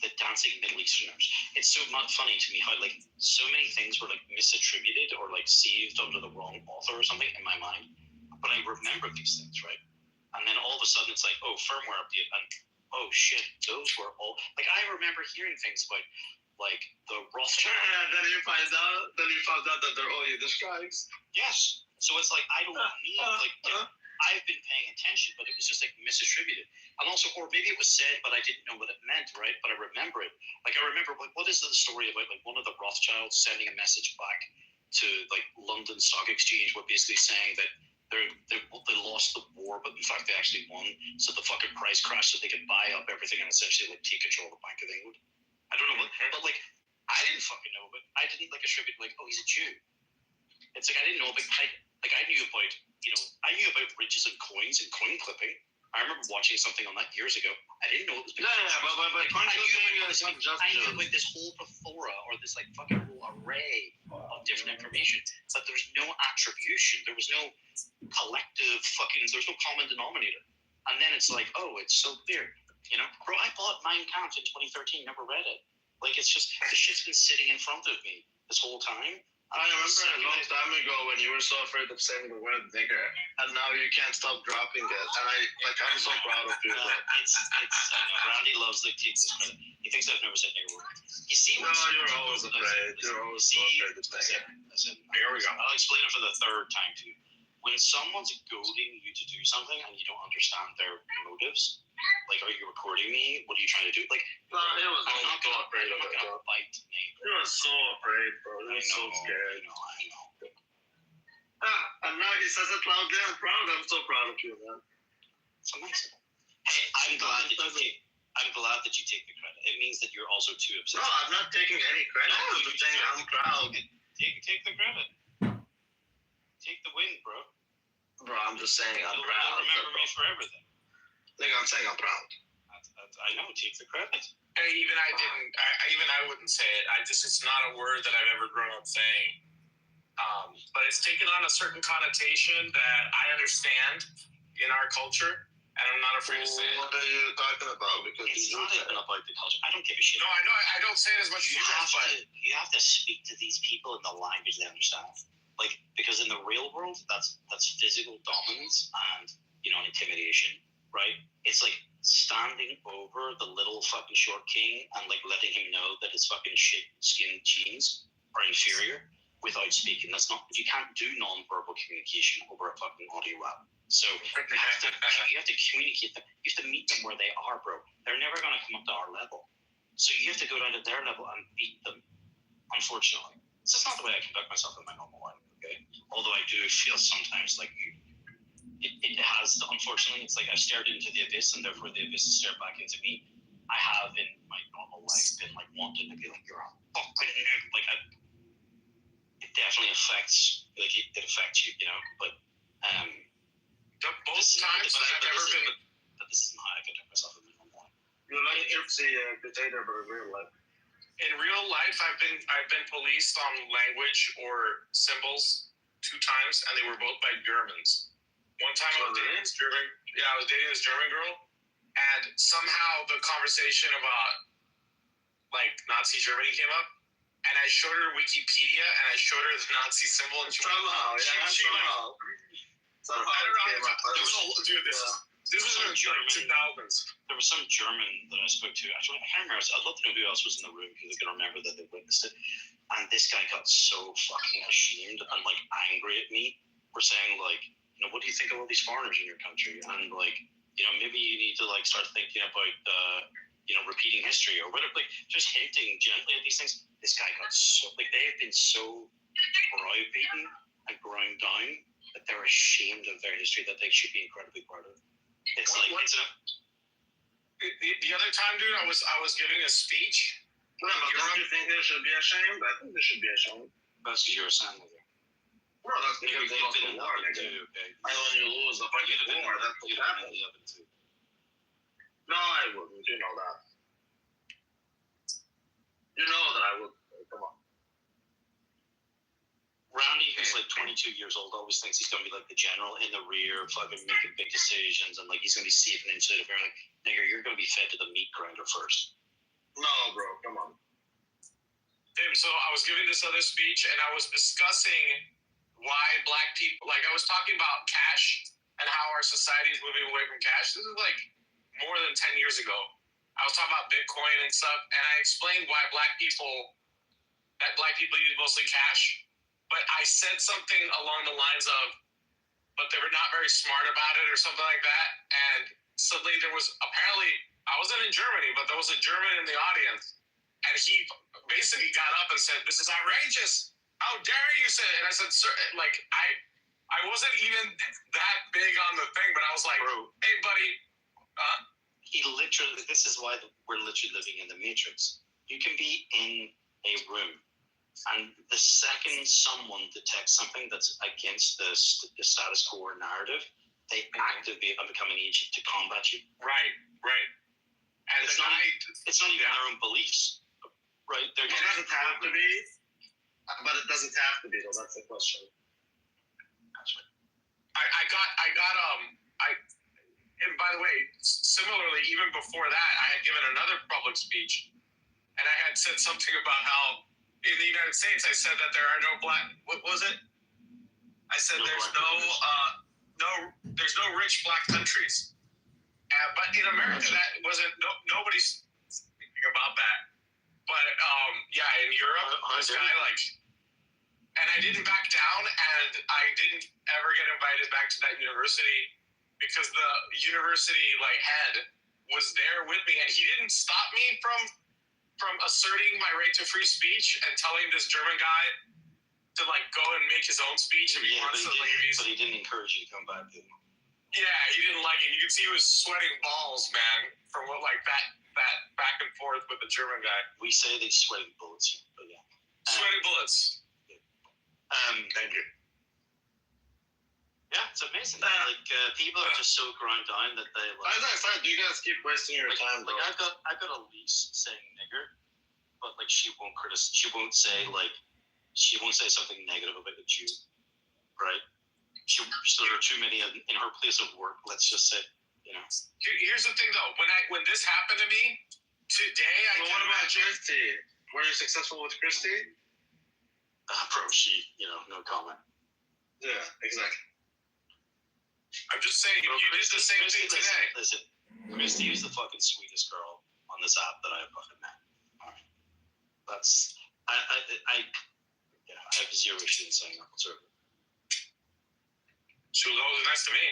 the dancing Middle Easterners. It's so funny to me how like so many things were like misattributed or like saved under the wrong author or something in my mind. But I remember these things, right? And then all of a sudden it's like, oh, firmware update, and oh shit, those were all like I remember hearing things about like the Rothschild. Then you found out that they're all Yiddish guys. Yes. So it's like I don't need like I've been paying attention, but it was just like misattributed. And also, or maybe it was said, but I didn't know what it meant, right? But I remember it. Like I remember, like, what is the story about? Like one of the Rothschilds sending a message back to like London Stock Exchange, were basically saying that they lost the war, but in fact they actually won. So the fucking price crashed, so they could buy up everything and essentially like take control of the Bank of England. I don't know what, but like I didn't fucking know, but I didn't like attribute like, oh, he's a Jew. It's like I didn't know, but like I knew about, you know, I knew about ridges and coins and coin clipping. I remember watching something on that years ago. I didn't know it was. But coin clipping is not just. I knew like this whole plethora or this like fucking whole array of different information, but there's no attribution. There was no collective fucking. There's no common denominator. And then it's like, oh, it's so clear. You know, bro, I bought Mein Kampf in 2013. Never read it. Like it's just the shit's been sitting in front of me this whole time. I remember a long time ago when you were so afraid of saying the word nigger, and now you can't stop dropping it. And I'm so proud of you. It's Randy loves the takes this credit. He thinks I've never said nigger word. You see, no, you're always afraid. You're always so afraid to say it. Here we go. I'll explain it for the third time to you. When someone's goading you to do something and you don't understand their motives, like, are you recording me? What are you trying to do? Like, no, I'm not so afraid of it. I'm not gonna bite neighbor. You were so afraid, bro. You were so scared. I know. And now he says it loudly. I'm proud. I'm so proud of you, man. It's amazing. Hey, I'm glad that I'm glad that you take the credit. It means that you're also too obsessed. No, I'm not taking any credit. I'm just saying I'm proud. Take the credit. Take the win, bro. Bro, I'm just saying I'm You'll proud. remember me for everything. Like I'm saying I'm proud. I know. Take the credit. Hey, I wouldn't say it. It's not a word that I've ever grown up saying. But it's taken on a certain connotation that I understand in our culture, and I'm not afraid to say it. What are you talking about? Because It's not even about the culture. I don't give a shit. No, I know. I don't say it as much as you guys, You have to speak to these people in the language they understand. Like, because in the real world, that's physical dominance and, intimidation, right? It's like standing over the little fucking short king and, like, letting him know that his fucking shit skin jeans are inferior without speaking. You can't do non-verbal communication over a fucking audio app. So you have to communicate them. You have to meet them where they are, bro. They're never going to come up to our level. So you have to go down to their level and beat them, unfortunately. This is not the way I conduct myself in my normal life, okay? Although I do feel sometimes like it has, unfortunately, it's like I've stared into the abyss and therefore the abyss has stared back into me. I have in my normal life been like wanting to be like, you're a fucking noob. Like, it definitely affects, like, it affects you, but both times that I've ever been. But this isn't how I conduct myself in my normal life. You're like a gypsy dictator, but in real life. In real life, I've been policed on language or symbols 2 times, and they were both by Germans. One time I was dating this German girl, and somehow the conversation about like Nazi Germany came up, and I showed her Wikipedia, and I showed her the Nazi symbol, and she I don't know how dude, this is in the German 2000s. There was some German that I spoke to. Actually, I can't remember. I'd love to know who else was in the room because I can remember that they witnessed it. And this guy got so fucking ashamed and like angry at me for saying like, what do you think of all these foreigners in your country? And like, maybe you need to like start thinking about, repeating history or whatever. Like just hinting gently at these things. This guy got so like they have been so browbeaten and ground down that they're ashamed of their history that they should be incredibly proud of. It's the other time, dude, I was giving a speech. No, but don't you think they should be ashamed? I think they should be ashamed. That's because you're a son of it. Well, that's because they lost the war, nigga. Okay. And when you lose the fucking war, that's what happens. No, I wouldn't. You know that. You know that I would. Come on. Randy, who's like 22 years old, always thinks he's going to be like the general in the rear, fucking making big decisions, and like he's going to be safe and inside of here. Like, nigga, you're going to be fed to the meat grinder first. No, bro, come on. So I was giving this other speech, and I was discussing why black people, like I was talking about cash and how our society is moving away from cash. This is like more than 10 years ago. I was talking about Bitcoin and stuff, and I explained why black people use mostly cash. But I said something along the lines of, but they were not very smart about it or something like that. And suddenly there was, apparently, I wasn't in Germany, but there was a German in the audience. And he basically got up and said, this is outrageous. How dare you say it? And I said, sir, like, I wasn't even that big on the thing, but I was like, hey, buddy. This is why we're literally living in the Matrix. You can be in a room, and the second someone detects something that's against the status quo narrative, they actively become an agent to combat you. Right. And it's not even their own beliefs, right? It doesn't have to be, but it doesn't have to be, though. That's the question. And by the way, similarly, even before that, I had given another public speech, and I had said something about how in the United States, I said that there are no black. What was it? I said there's no rich black countries. But in America, that wasn't. Nobody's thinking about that. But in Europe, this guy and I didn't back down, and I didn't ever get invited back to that university because the university head was there with me, and he didn't stop me from asserting my right to free speech and telling this German guy to go and make his own speech if he wants to. But he didn't encourage you to come back, did he? Yeah, he didn't like it. You could see he was sweating balls, man, from what that back and forth with the German guy. We say they sweating bullets, but yeah. Sweating bullets. Thank you. Yeah, it's amazing. Like people are just so ground down that they like. You guys keep wasting your time. Like I've got a lease saying nigger, but like she won't say something negative about the Jew, right? There are too many in her place of work. Let's just say, you know. Here's the thing though, when this happened to me today, what about Christy? Were you successful with Christy? Bro, she, no comment. Yeah, exactly. I'm just saying, you did the same thing today. Listen, Christy is the fucking sweetest girl on this app that I have fucking met. All right. I have zero issue in saying that whatsoever. She was always nice to me.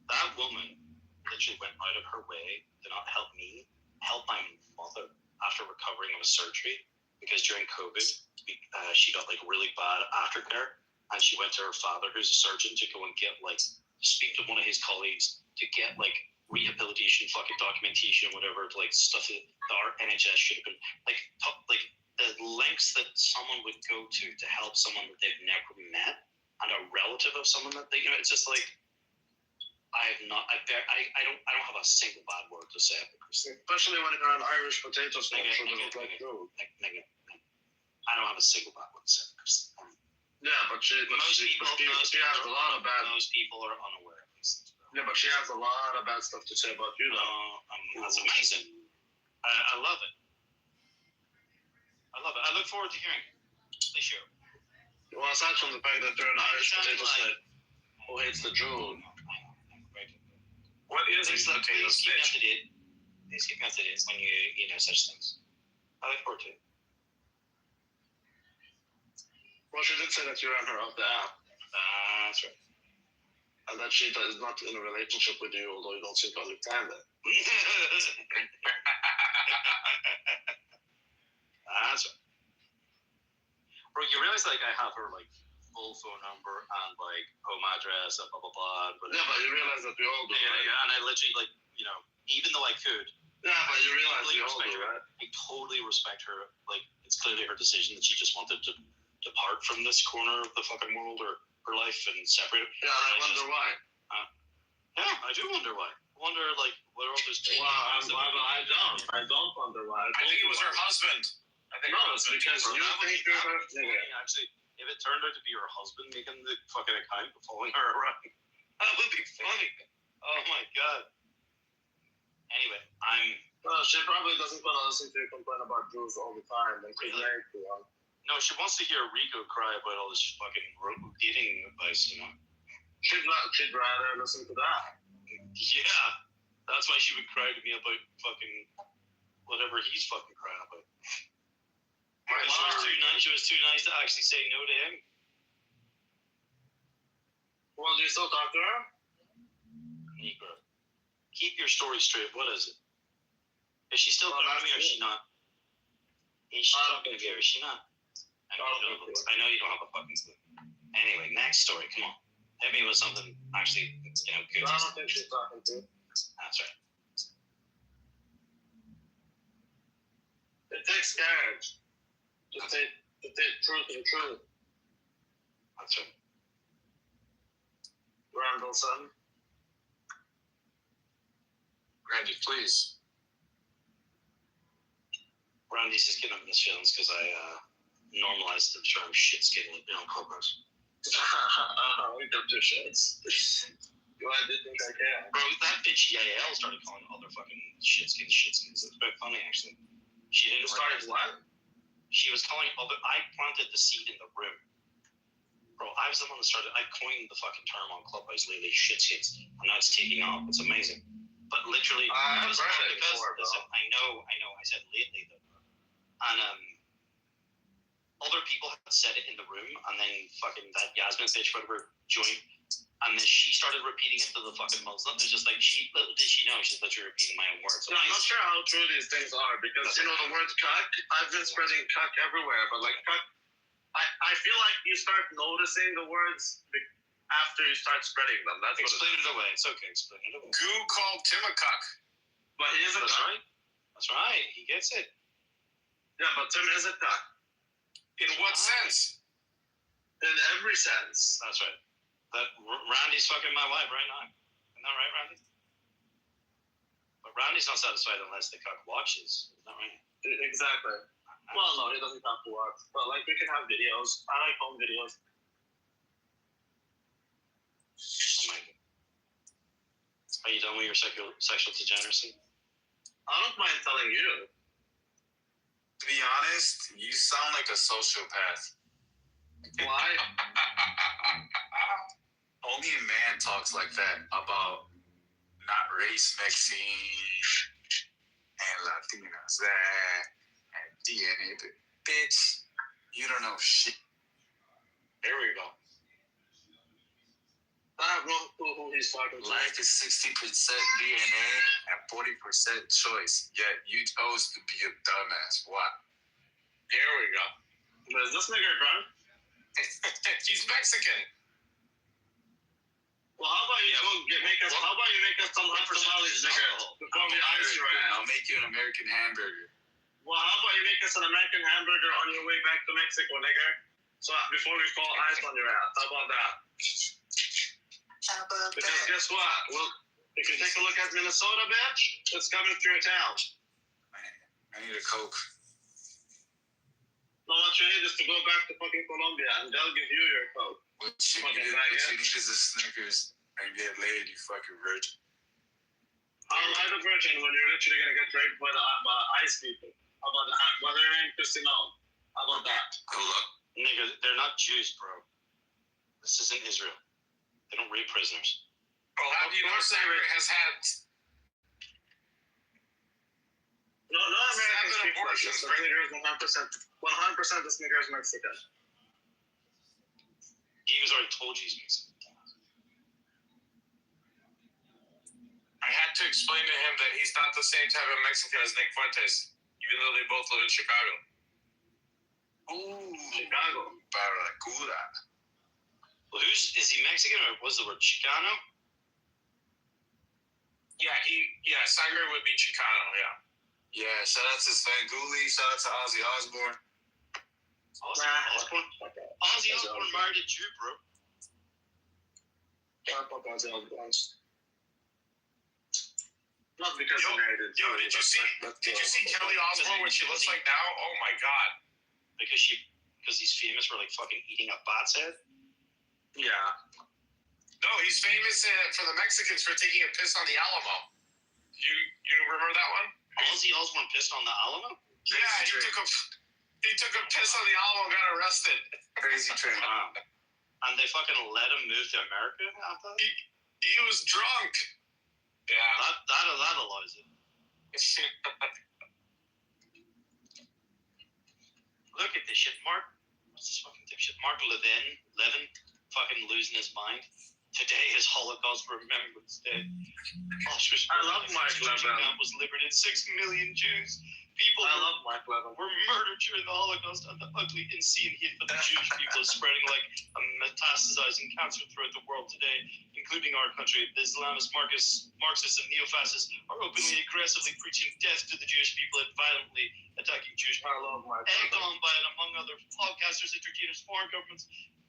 That woman literally went out of her way to not help me, help my mother after recovering of a surgery, because during COVID, she got like really bad aftercare, and she went to her father, who's a surgeon, to go and get speak to one of his colleagues to get rehabilitation fucking documentation, whatever, stuff that our NHS should have been the lengths that someone would go to help someone that they've never met and a relative of someone that they, it's just like I don't have a single bad word to say about Christy. Especially when you're an Irish potato smash. I don't have a single bad word to say about Christy. Yeah, but she has a lot of bad. Most people are unaware of these things. Yeah, but she has a lot of bad stuff to say about you, though. That's amazing. I love it. I look forward to hearing it. Please share. Well, aside from the fact that they're an Irish potato snake who hates the Jew. What is a potato snake? Please keep me up to date when you know such things. I look forward to it. Well, she did say that you ran her off the app. That's right. And that she is not in a relationship with you, although you don't seem to understand it. That's right. Bro, you realize I have her full phone number and home address and blah blah blah. But yeah, but you realize that we all do. Yeah, right? Yeah, and I literally even though I could. Yeah, but you realize we all do, right? I totally respect her. It's clearly her decision that she just wanted to depart from this corner of the fucking world or her life and separate it. Yeah, I wonder why. Yeah, I do wonder why. I wonder what all this. Wow, I don't wonder why. I think it was her husband. No, it's because you think you're her. Actually, if it turned out to be her husband making the fucking account following her around, that would be funny. Oh my god. Anyway, Well, she probably doesn't want to listen to you complain about Jews all the time. No, she wants to hear Rico cry about all this fucking dating advice, She'd rather listen to that. Yeah, that's why she would cry to me about fucking whatever he's fucking crying about. She was too nice to actually say no to him. Well, do you still talk to her? Negro. Keep your story straight. What is it? Is she still talking to me or is she not? Is she talking to me or is she not? I know you don't have a fucking clue. Anyway, next story. Come on. Hit me with something actually, good. I don't think she's talking to you. That's right. It takes courage to take truth and truth. That's right. Randallson. Randy, please. Randy's just getting up in his feelings because I normalized the term shit skin on Clubhouse. We got two shits. I did think I can. Bro, that bitch Yael started calling other fucking shitskins. It's a bit funny, actually. She didn't start what? She was calling other. I planted the seed in the room. Bro, I was the one that started. I coined the fucking term on Clubhouse lately, shitskins, and now it's taking off. It's amazing. But literally, I've heard it before, listen, I know. I said lately though, and other people had said it in the room, and then fucking that Yasmin bitch, whatever, joined, and then she started repeating it to the fucking Muslim. It's just like little did she know she's literally repeating my own words. So I'm not sure how true these things are because the word cuck. I've been spreading cuck everywhere, but cuck. I feel like you start noticing the words after you start spreading them. That's explain it away. It's okay. Explain it away. Goo called Tim a cuck. But he is a cuck. Right. That's right. He gets it. Yeah, but Tim isn't that. In what sense? In every sense. That's right. That Randy's fucking my wife right now. Isn't that right, Randy? But Randy's not satisfied unless the cock watches. Isn't that right? Exactly. Well, no, he doesn't have to watch. But like, we can have videos. I like home videos. Oh my God. Are you done with your sexual degeneracy? I don't mind telling you. To be honest, you sound like a sociopath. Why? Only a man talks like that about not race mixing and Latinas and DNA. Bitch, you don't know shit. There we go. I have no clue who he's talking to. Life is 60% DNA and 40% choice. Yet you chose to be a dumbass. Why? There we go. Is this nigga drunk? He's Mexican. Well, how about you make us some hot tamales, nigga, before we ice you right now? I'll make you an American hamburger. Well, how about you make us an American hamburger on your way back to Mexico, nigga? So before we fall ice on your ass. How about that? Because guess what? Well, if you take a look at Minnesota, bitch, it's coming through town. I need a Coke. No, what you need is to go back to fucking Colombia and they'll give you your Coke. What you need is a Snickers and get laid, you fucking virgin. I'm a virgin when you're literally gonna get raped by the ice people. How about that? Well, their name Christine. How about that? Good luck. Nigga, they're not Jews, bro. This isn't Israel. They don't rape prisoners. Well, how do you know Cyber has had no American abortions? This nigger is 100% this nigger is Mexican. He was already told you he's Mexican. I had to explain to him that he's not the same type of Mexican as Nick Fuentes, even though they both live in Chicago. Ooh, Chicago. Barracuda. Well, is he Mexican or was the word Chicano? Yeah, Cyber would be Chicano, yeah. Yeah, shout out to Svengoolie, shout out to Ozzy Osbourne. Ozzy Osbourne married a Jew, bro. Not because he married a Jew. Did you see Kelly Osbourne, what she looks like now? Oh my God. Because he's famous for like fucking eating a bat's head? Yeah. No, he's famous for the Mexicans for taking a piss on the Alamo. You remember that one? Ozzy Osbourne pissed on the Alamo? Yeah, he took a piss on the Alamo and got arrested. Crazy train. Wow. And they fucking let him move to America after that? He was drunk. Yeah. That allows it. Look at this shit, Mark. What's this fucking dipshit? Mark Levin, fucking losing his mind. Today is Holocaust Remembrance Day. I love Mark Levin. Was liberated. 6 million Jews. I love Mark Levin. Were murdered during the Holocaust, and the ugly, insane hate for the Jewish people is spreading like a metastasizing cancer throughout the world today, including our country. The Islamist, Marxists, and neo-fascists are openly, aggressively preaching death to the Jewish people and violently attacking Jewish people. I love Mark Egged on by it, among other podcasters, entertainers, foreign governments,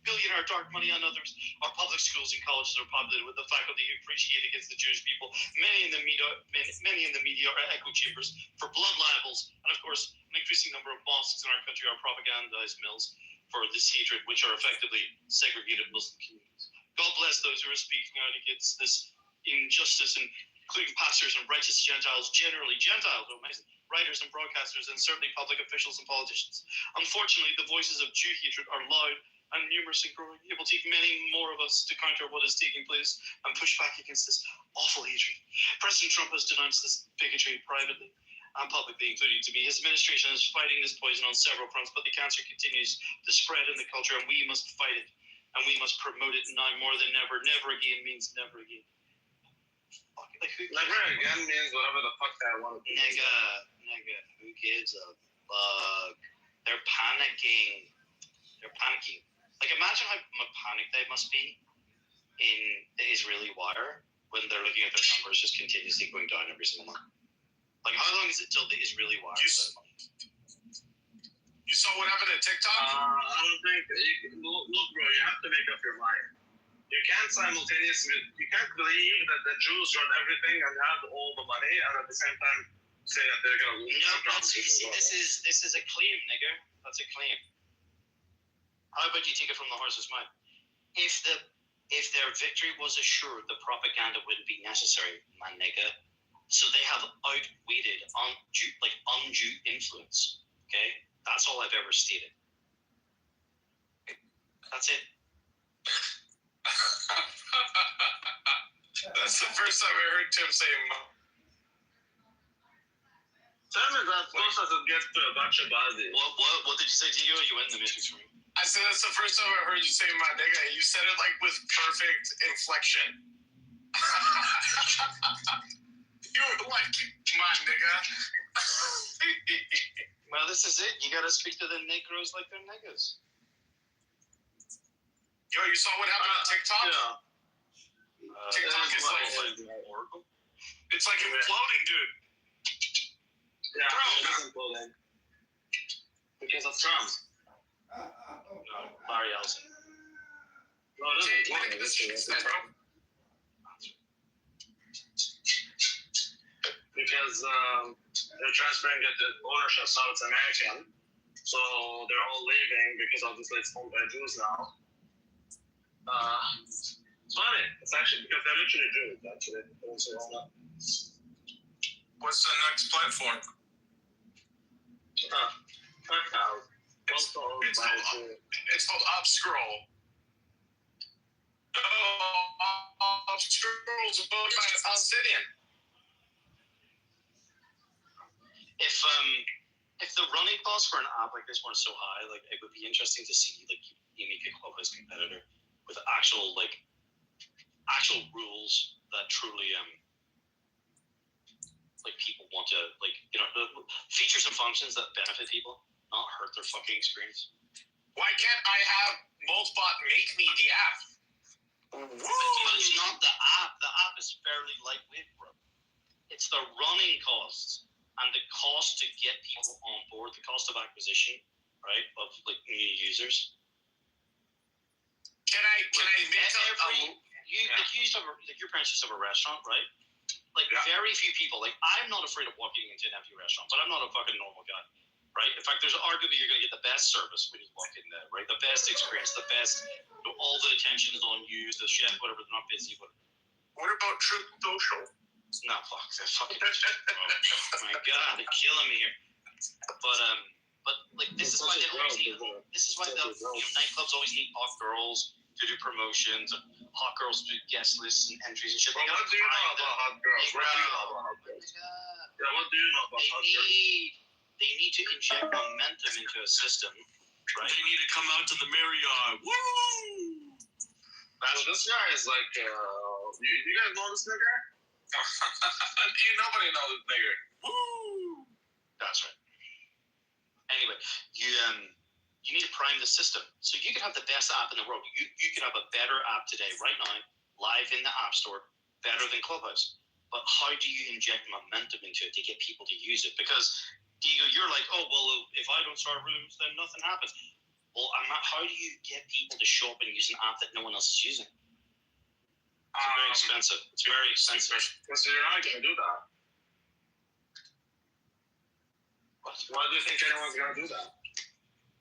billionaire dark money, and others. Our public schools and colleges are populated with the faculty who preach hate against the Jewish people. Many in the media are echo chambers for blood libels, and of course, an increasing number of mosques in our country are propagandized mills for this hatred, which are effectively segregated Muslim communities. God bless those who are speaking out against this injustice, including pastors and righteous Gentiles, writers and broadcasters, and certainly public officials and politicians. Unfortunately, the voices of Jew hatred are loud and numerous and growing. It will take many more of us to counter what is taking place and push back against this awful hatred. President Trump has denounced this bigotry privately and publicly, including to me. His administration is fighting this poison on several fronts, but the cancer continues to spread in the culture, and we must fight it, and we must promote it now more than ever. Never again means never again. Never again means whatever the fuck I want to do. Nigga, who gives a fuck? They're panicking. Like, imagine how panicked they must be in the Israeli wire when they're looking at their numbers just continuously going down every single month. Like, how long is it till the Israeli war? You saw what happened at TikTok? I don't think. Look, bro, you have to make up your mind. You can't believe that the Jews run everything and have all the money, and at the same time say that they're gonna lose their jobs. This is a claim, nigger. That's a claim. How about you take it from the horse's mouth? If their victory was assured, the propaganda wouldn't be necessary, my nigga. So they have outweighted undue influence. Okay, that's all I've ever stated. That's it. That's the first time I heard Tim say. Tim is as close as it gets to a bunch of bodies. What did you say to you? You went in the matrix for me. I said that's the first time I heard you say my nigga. You said it like with perfect inflection. You were like my nigga. Well, this is it. You gotta speak to the Negroes like they're niggas. Yo, you saw what happened on TikTok? Yeah. TikTok is like horrible. It's like imploding, dude. Yeah, it is imploding. Because of Trump. No, Larry Ellison. No, it doesn't implode. Because they're transferring the ownership, so it's American. So they're all leaving because obviously it's owned by Jews now. It's funny. It's actually because they're literally Jews, actually. What's the next platform? It's called Upscroll. Oh, Upscroll's owned by a Palestinian. If the running cost for an app like this one is so high, like it would be interesting to see like you make a Clubhouse competitor with actual rules that truly like people want to the features and functions that benefit people, not hurt their fucking experience. Why can't I have Moltbot make me the app? But it's not the app. The app is fairly lightweight, bro. It's the running costs and the cost to get people on board, the cost of acquisition, right, of like new users. Can I make your parents used to have a restaurant, right? Like very few people. Like I'm not afraid of walking into an empty restaurant, but I'm not a fucking normal guy, right? In fact, there's arguably you're gonna get the best service when you walk in there, right? The best experience, the best. All the attention is on you, the chef, whatever. They're not busy. What about Truth Social? No, fuck that fucking. Oh my god, they're killing me here. But like this is why they always need. This is why the nightclubs always need hot girls to do promotions, and hot girls to do guest lists and entries and shit. Well, what do you know about hot girls? What do you know about hot girls? Yeah, what do you know about hot girls? They need to inject momentum into a system, right? They need to come out to the Marriott. Woo! So this guy is like, you guys know this nigga? Ain't nobody know this nigga. Woo! That's right. Anyway, you need to prime the system. So you could have the best app in the world. You could have a better app today, right now, live in the App Store, better than Clubhouse. But how do you inject momentum into it to get people to use it? Because, Diego, you're like, oh, well, if I don't start rooms, then nothing happens. Well, how do you get people to show up and use an app that no one else is using? It's very expensive. It's very expensive. So you're not going to do that. Why do you think anyone's going to do that?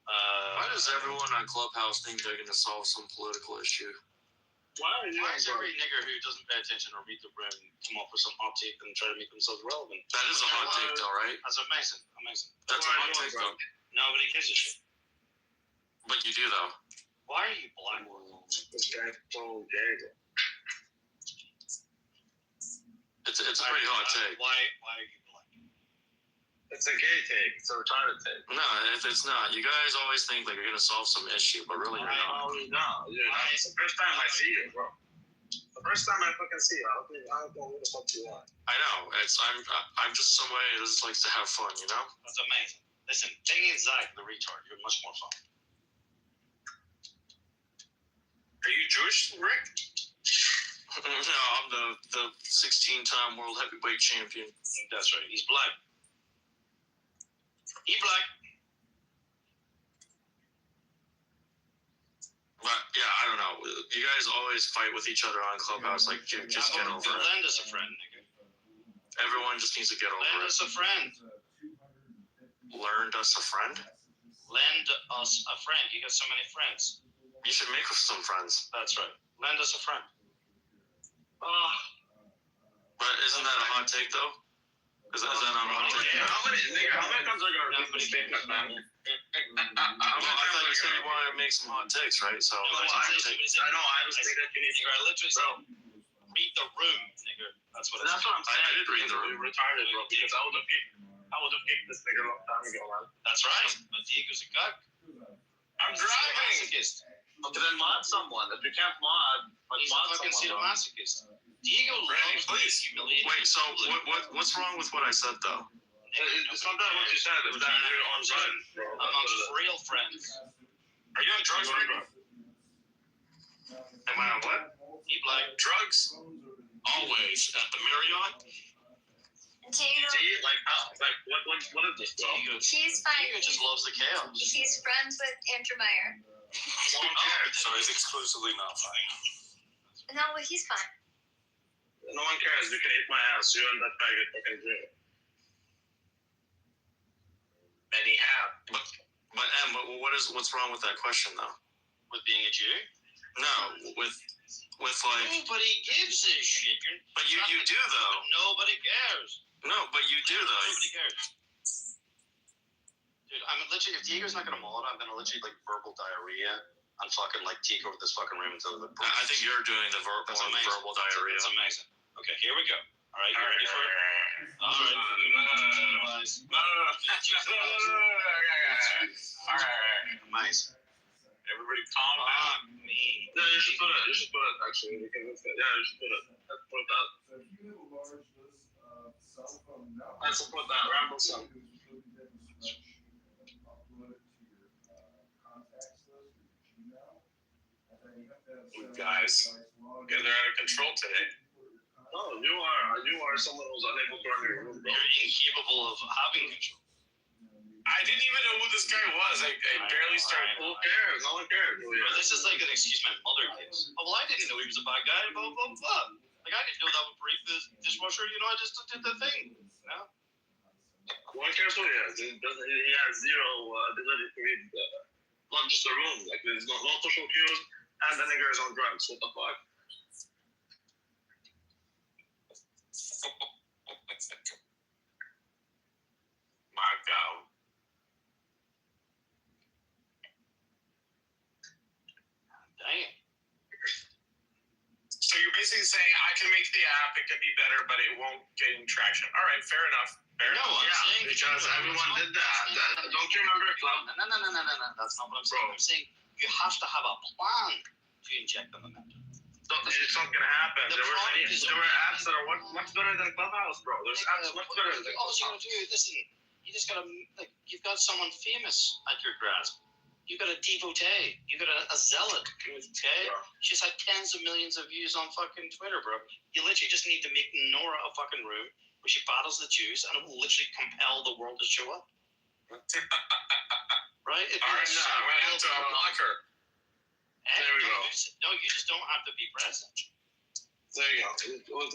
Why does everyone on Clubhouse think they're going to solve some political issue? Why is every nigger who doesn't pay attention or read the room come up with some hot take and try to make themselves relevant? That is a hot take, though, right? That's amazing. That's a hot take, though. Nobody gives a shit. But you do, though. Why are you black? This guy's so gay. It's a pretty hot take. Why are you black? It's a gay take. It's a retarded take. No, it's not. You guys always think like you're gonna solve some issue, but really you're not. No, it's the first time I see you, bro. The first time I fucking see you, I don't know who the fuck you are. I know. I'm just somebody that just likes to have fun, you know. That's amazing. Listen, taking Zach the retard, you're much more fun. Are you Jewish, Rick? No, I'm the 16-time world heavyweight champion. That's right. He's black. He black. But yeah, I don't know. You guys always fight with each other on Clubhouse. Like, just get over it. Lend us a friend, nigga. Everyone just needs to get over Lend it. us a friend. Learned us a friend? Lend us a friend. You got so many friends. You should make us some friends. That's right. Lend us a friend. But isn't that a hot take, though? Is that not a hot take? How many times are you going to repeat this statement, man? I thought you said you wanted to make some hot takes, right? So I know, I just think that you need to I literally said, read the room, nigga. That's what I'm saying. I did read the room. You're retarded, bro, because I would have kicked this nigga a long time ago, man. That's right. But Diego's a cuck. I'm driving. Okay, then mod someone. If you can't mod, he's a fucking sadomasochist. Diego loves humiliating. Wait, so what's wrong with what I said, though? It's not that what you said. It's that you're on friends, bro. Amongst real friends. Are you on drugs right now? Am I on what? He black. Drugs? Always. At the Marriott? What is this, bro? He's fine. Diego just loves the chaos. He's friends with Andrew Meyer. So he's exclusively not fine. No, but he's fine. No one cares. You can eat my ass. You and that faggot fucking drink. Many have. But Em, what's wrong with that question, though? With being a Jew? No, with like. Nobody gives a shit. But you do, though. But nobody cares. No, but you do, though. Nobody cares. Dude, I'm literally, if Diego's not gonna maul it, I'm gonna literally like verbal diarrhea and fucking like take over this fucking room until the. I think you're doing the verbal diarrhea. That's amazing. Okay, here we go. All right, you ready for it? All right. Nice. Everybody calm down. No, you should put it, actually. You should put it. Let's put that. I support that. Ramble song. Guys, they're out of control today. No, you are someone who's unable to run your room, bro. You're incapable of having control. I didn't even know who this guy was. I barely started. Who cares? No one cares. This is like an excuse my mother gives. Oh, well, I didn't know he was a bad guy. Blah, blah, blah. Like, I didn't know that would break the dishwasher. You know, I just did the thing. You know? No one cares who he has. He has zero ability to read not just the room. Like, there's no social cues, and the nigger is on drugs. What the fuck? My God. Dang. So you're basically saying I can make the app, it can be better, but it won't gain traction. All right, fair enough. Because everyone did that. Don't you remember Club? No. That's not what I'm saying. I'm saying you have to have a plan to inject the momentum. It's not gonna happen. There were apps that are much better than Clubhouse, bro. There's apps much better than All you gotta do, listen, you just gotta, like, you've got someone famous at your grasp. You got a devotee. You got a zealot. Okay? She's had tens of millions of views on fucking Twitter, bro. You literally just need to make Nora a fucking room where she battles the Jews, and it will literally compel the world to show up. Right? All right, now I'm gonna have to unlock her. There we go. No, you just don't have to be present. There you go. Well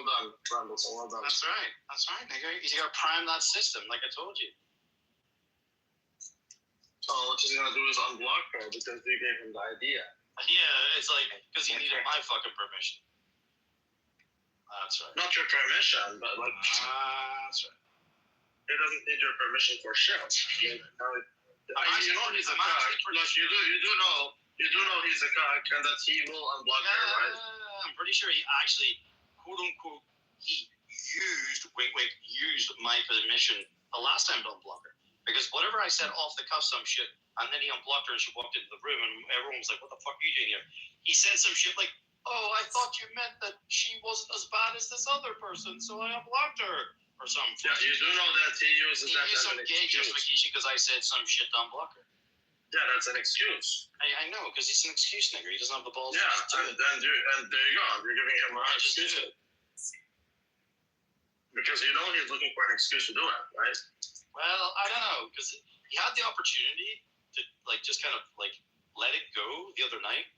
done, Randallson. Well done. That's right, nigga. You gotta prime that system, like I told you. So what she's gonna do is unblock her because you gave him the idea. Yeah, it's like because he needed my fucking permission. That's right. Not your permission, but like. That's right. He doesn't need your permission for shit. You know he's a cock. Look, you do know he's a cock, and that he will unblock her, right? I'm pretty sure he actually, quote unquote, he used my permission the last time to unblock her. Because whatever I said off the cuff, some shit, and then he unblocked her and she walked into the room and everyone was like, what the fuck are you doing here? He said some shit like, oh, I thought you meant that she wasn't as bad as this other person, so I unblocked her. Or something. Yeah, you do know that he uses that as some gay justification because I said some shit to unblock her. Yeah, that's an excuse. I know, because he's an excuse nigger. He doesn't have the balls. Yeah, to do it. and there you go. You're giving him an excuse. Because you know he's looking for an excuse to do it, right? Well, I don't know, because he had the opportunity to like just kind of like let it go the other night,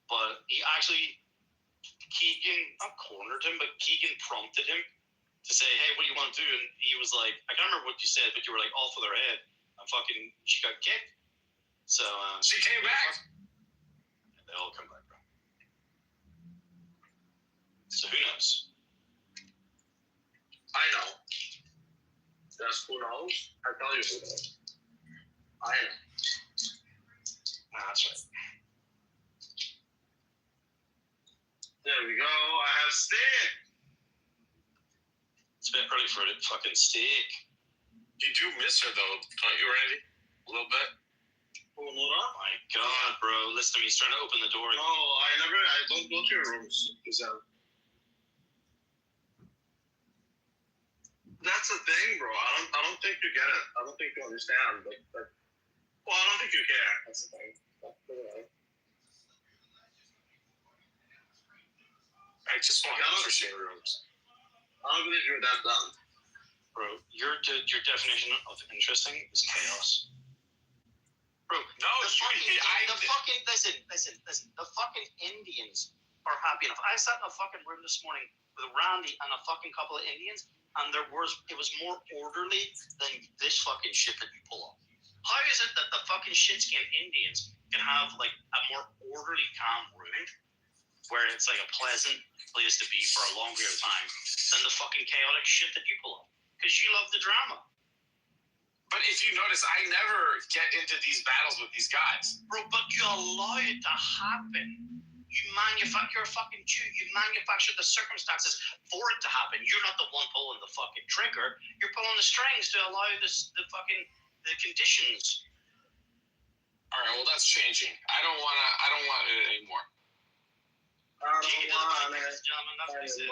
but he actually Keegan not cornered him, but Keegan prompted him to say, "Hey, what do you want to do?" And he was like, "I can't remember what you said, but you were like off of their head." And fucking, she got kicked. So she came back. They all come back, bro. So who knows? I know. Just who knows? I tell you who knows. I know. That's right. There we go. I have steak. It's a bit early for it. Fucking steak. You do miss her though, don't you, Randy? A little bit. Oh my god, bro! Listen to me. He's trying to open the door. No, I don't go to your rooms. That's the thing, bro. I don't think you get it. I don't think you understand. But well, I don't think you care. That's the thing. I just want interesting rooms. I don't believe you're that dumb. Bro, your definition of interesting is chaos. Bro, no, listen. The fucking Indians are happy enough. I sat in a fucking room this morning with Randy and a fucking couple of Indians, and it was more orderly than this fucking shit that you pull up. How is it that the fucking shit-skin Indians can have like a more orderly, calm room where it's like a pleasant place to be for a long period of time than the fucking chaotic shit that you pull up? Because you love the drama. But if you notice, I never get into these battles with these guys. Bro, but you allow it to happen. You're a fucking Jew. You manufacture the circumstances for it to happen. You're not the one pulling the fucking trigger. You're pulling the strings to allow the conditions. All right, well that's changing. I don't want it anymore. Gentlemen, that's what he said.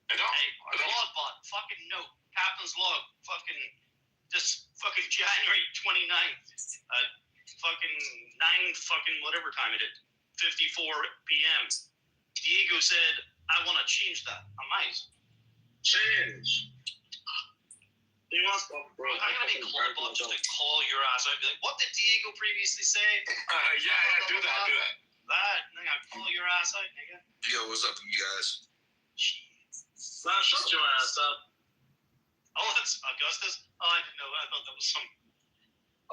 I don't. Hey, log fucking note. Captain's log, fucking January 29th, fucking 9 fucking whatever time it is, 54 p.m. Diego said, I want to change that. Amazing. Change. He wants to, bro. I'm going to be called just to call your ass out. Be like, what did Diego previously say? Yeah, do that. Nigga, call your ass out, nigga. Yo, what's up, you guys? Nah, shut your ass up. Oh, that's Augustus? Oh, I didn't know. I thought that was some...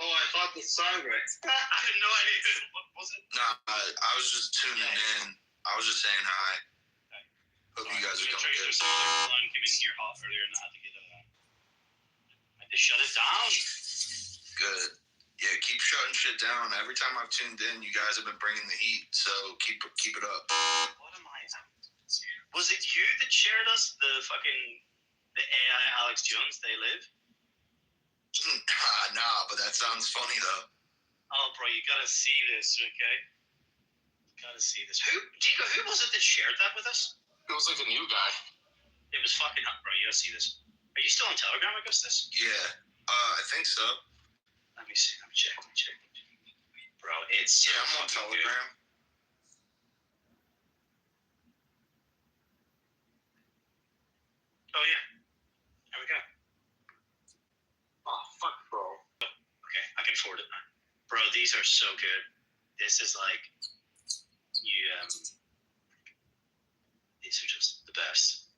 Oh, I thought the song, right? I had no idea. What was it? Nah, I was just tuning in. I was just saying hi. Hope you guys are doing good. Line came in here hot earlier and I had to get I had to shut it down. Good. Yeah, keep shutting shit down. Every time I've tuned in, you guys have been bringing the heat, so keep it up. What am I? Was it you that shared us the AI Alex Jones, They Live? Nah, but that sounds funny though. Oh, bro, you gotta see this, okay? Gotta see this. Diego, who was it that shared that with us? It was like a new guy. It was fucking up, bro. You gotta see this. Are you still on Telegram, Augustus? Yeah, I think so. Let me see. Let me check. Bro, it's so I'm on Telegram. Good. Oh, yeah. There we go. Oh, fuck, bro. Okay, I can afford it now. Bro, these are so good. This is like, these are just the best.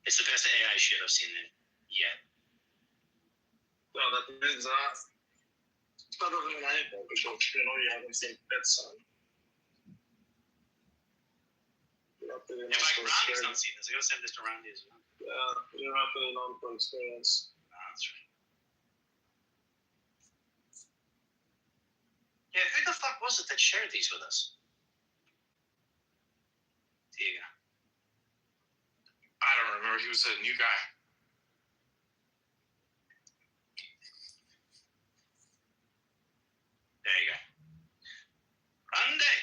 It's the best AI shit I've seen yet. No, that means, it's better than anything, because, you haven't seen that song. In fact, Randy's not seen this. I gotta send this to Randy as well. Yeah, you're not really known for experience. That's right. Yeah, who the fuck was it that shared these with us? Diego. I don't remember. He was a new guy. There you go. Randy!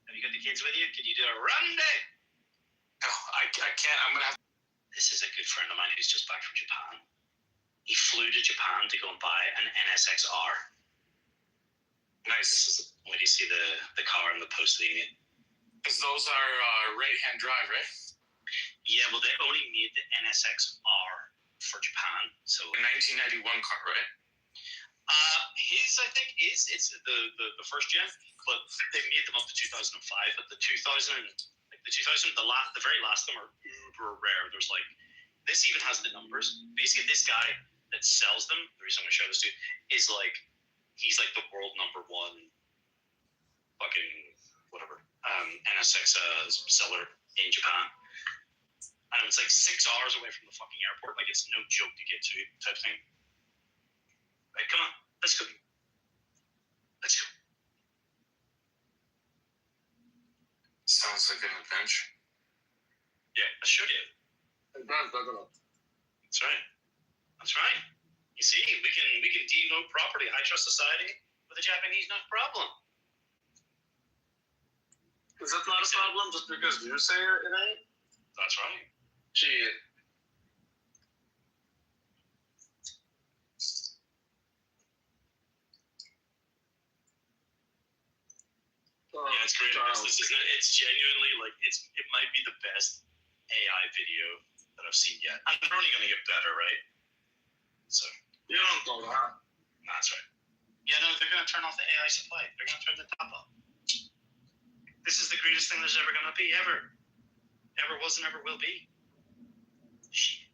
Have you got the kids with you? Can you do a Randy? No, I can't. I'm gonna have. This is a good friend of mine who's just back from Japan. He flew to Japan to go and buy an NSXR. Nice. This is when you see the car and the posting it. Because those are right-hand drive, right? Yeah, well, they only made the NSXR for Japan. So a 1991 car, right? His, I think, it's the first gen, but they made them up to 2005. But the 2000, the very last of them are uber rare. There's like, this even has the numbers. Basically, this guy that sells them, the reason I'm gonna show this to you, is like, he's like the world #1 fucking whatever NSX seller in Japan. And it's like 6 hours away from the fucking airport. Like, it's no joke to get to type thing. Right, come on, let's go. Let's go. Sounds like an adventure. Yeah, I showed you. It does, doesn't it? That's right. That's right. You see, we can denote property, high trust society with the Japanese, not a problem. Is that not a problem just because you say it ain't? That's right. Shit. Yeah, it's great. It's genuinely like it might be the best AI video that I've seen yet. And they're only going to get better, right? So you don't know that. That's right. Yeah, no, they're going to turn off the AI supply. They're going to turn the top off. This is the greatest thing there's ever going to be, ever was and ever will be. Shit.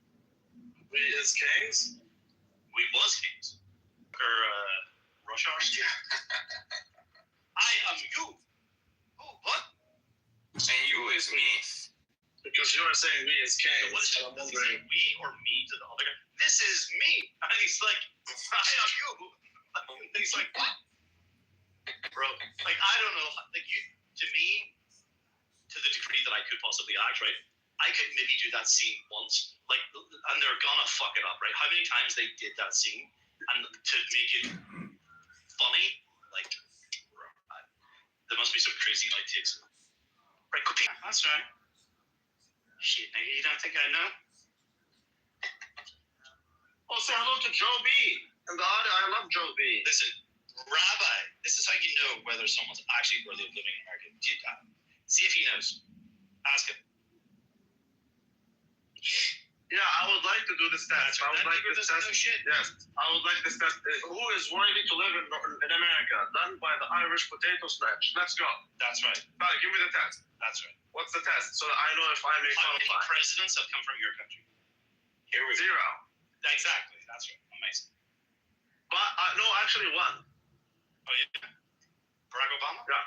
We is kings. We was kings. Or Rush hour. I am you. Oh, what? And you is me. Because you are saying we is kings. What is it? Does he say we or me to the other guy? This is me. And he's like, I am you. And he's like, what? Bro, like, I don't know. Like, you, to me, to the degree that I could possibly act, right? I could maybe do that scene once, like, and they're gonna fuck it up, right? How many times they did that scene, and to make it funny, like, there must be some crazy outtakes. Right, go pee. That's right. Shit, nigga, you don't think I know? Oh, say hello to Joe B. And I love Joe B. Listen, Rabbi, this is how you know whether someone's actually worthy of living in America. See if he knows. Ask him. Yeah, I would like to do this test. I would like this test. No shit. Yes, I would like this test. Who is worthy to live in America? Done by the Irish Potato Snatch. Let's go. That's right. Give me the test. That's right. What's the test? So that I know if I may qualify. How many presidents have come from your country? Here we go. 0. Exactly. That's right. Amazing. But no, actually 1. Oh yeah. Barack Obama. Yeah.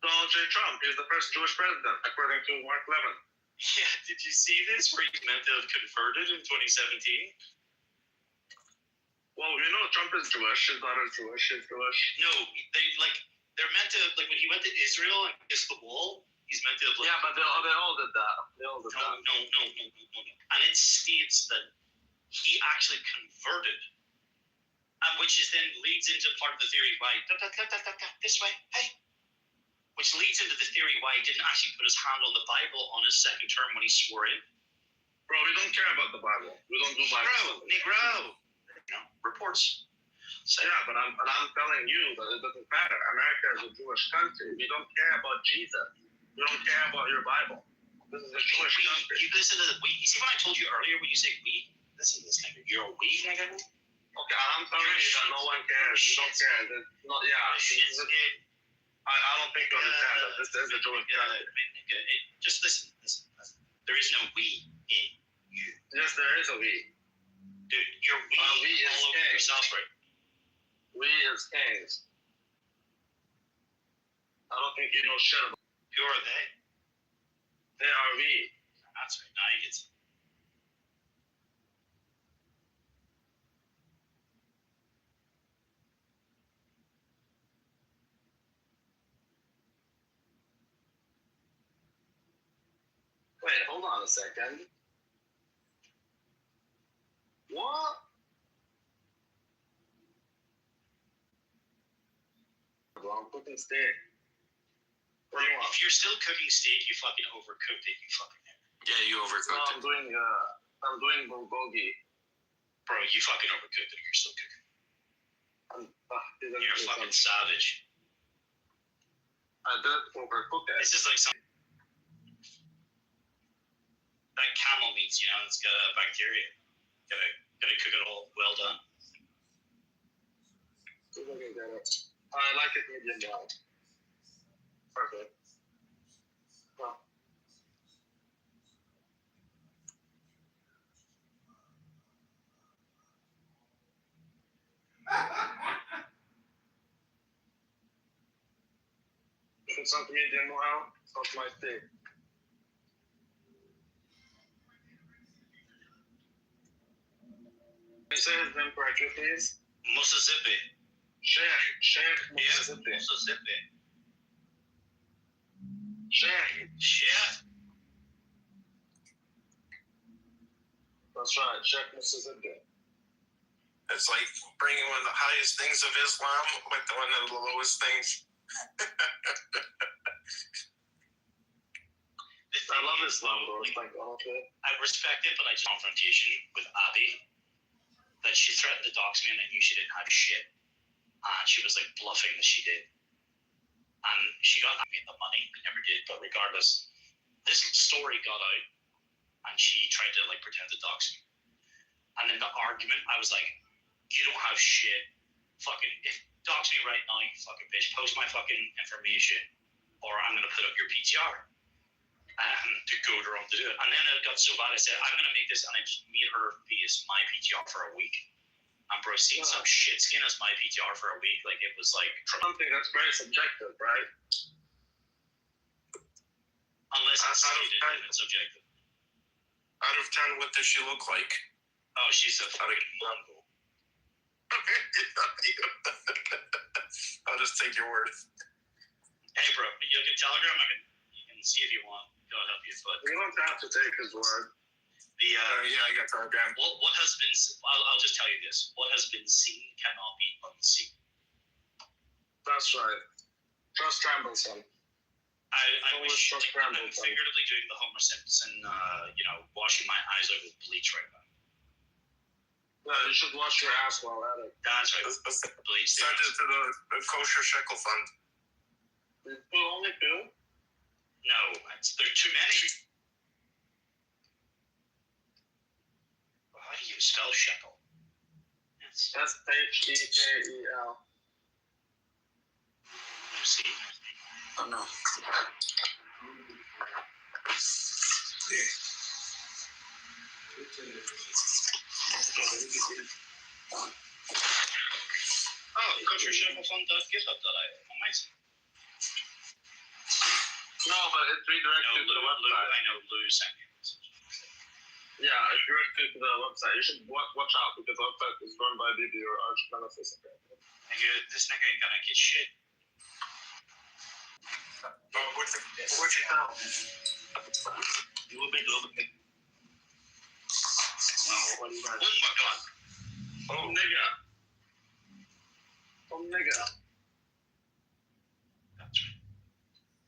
Donald J. Trump is the first Jewish president, according to Mark Levin. Yeah, did you see this where he's meant to have converted in 2017? Well, you know Trump is Jewish. His daughter's Jewish. She's Jewish. No, they're meant to, like, when he went to Israel and kissed the wall, he's meant to have, like, yeah, but they all did that. They all did that. No. And it states that he actually converted, and which is then leads into part of the theory why this way, hey. Which leads into the theory why he didn't actually put his hand on the Bible on his second term when he swore in. Bro, we don't care about the Bible. We don't do Bible. Negro. Reports. So, yeah, but I'm telling you that it doesn't matter. America is a Jewish country. We don't care about Jesus. We don't care about your Bible. This is a Jewish country. You listen to the we. You see what I told you earlier when you say we? Listen to this nigga. You're a we, nigga. Okay, I'm telling you that no one cares. You don't care. Not, yeah. I don't think you understand that. This is a Jewish country. Just listen. There is no we in you. Yes, there is a we. Dude, you're we all over yourself, right? We is kings. I don't think you know shit about. Who are they? They are we. That's right. Now you get some. Wait, hold on a second. What? Well, I'm cooking steak. If you're still cooking steak, you fucking overcooked it. You fucking. Yeah, you overcooked it. I'm doing bulgogi. Bro, you fucking overcooked it. You're still cooking. You're a fucking savage. I did overcook it. This is like some like camel meats, you know, it's got bacteria. Gotta cook it all well done. I like it medium well. Perfect. Well. If it's not medium well, it's not my thing. Can you say his name correctly, please? Mississippi. Sheikh Mississippi. Yeah, Mississippi. Sheikh. That's right, Sheikh Mississippi. It's like bringing one of the highest things of Islam with one of the lowest things. I love Islam, bro. It's like, okay. I respect it, but I just confrontation with Abby that she threatened to dox me and I knew she didn't have shit. And she was like bluffing that she did. And she got me the money. I never did, but regardless, this story got out and she tried to like pretend to dox me. And in the argument, I was like, you don't have shit. Fucking, if dox me right now, you fucking bitch, post my fucking information or I'm going to put up your PTR. And to goad her on to do it. And then it got so bad, I said, I'm going to make this, and I just made her be as my PTR for a week. And bro, seeing some shit skin as my PTR for a week, like it was like something that's very subjective, right? Unless it's stated, it's subjective. Out of 10, what does she look like? Oh, she's a fucking mongo. I'll just take your word. Hey, bro, you can Telegram. You can see if you want. It'll help you. But you don't have to take his word. Yeah, I got Telegram. What has been? I'll just tell you this. What has been seen cannot be unseen. That's right. Trust Trambleson. I wish like, I'm figuratively doing the Homer Simpson, washing my eyes out with bleach right now. Yeah, you should wash your ass while at it. That's right. Bleach. Send it to the kosher shekel fund. Only two? No, there are too many. How do you spell shekel? S-H-E-K-E-L. You see? Oh no. Oh, koshershekelfund.github.io. Amazing. No, but it redirects you to the website. I know Lou sent me this. Yeah, it directs you to the website. You should watch out because the website is run by Bibi or Arch Nemesis. This nigga ain't gonna get shit. What's it called? You will be global. What do you guys? Oh my god. Oh, nigga. Oh, nigga. That's right.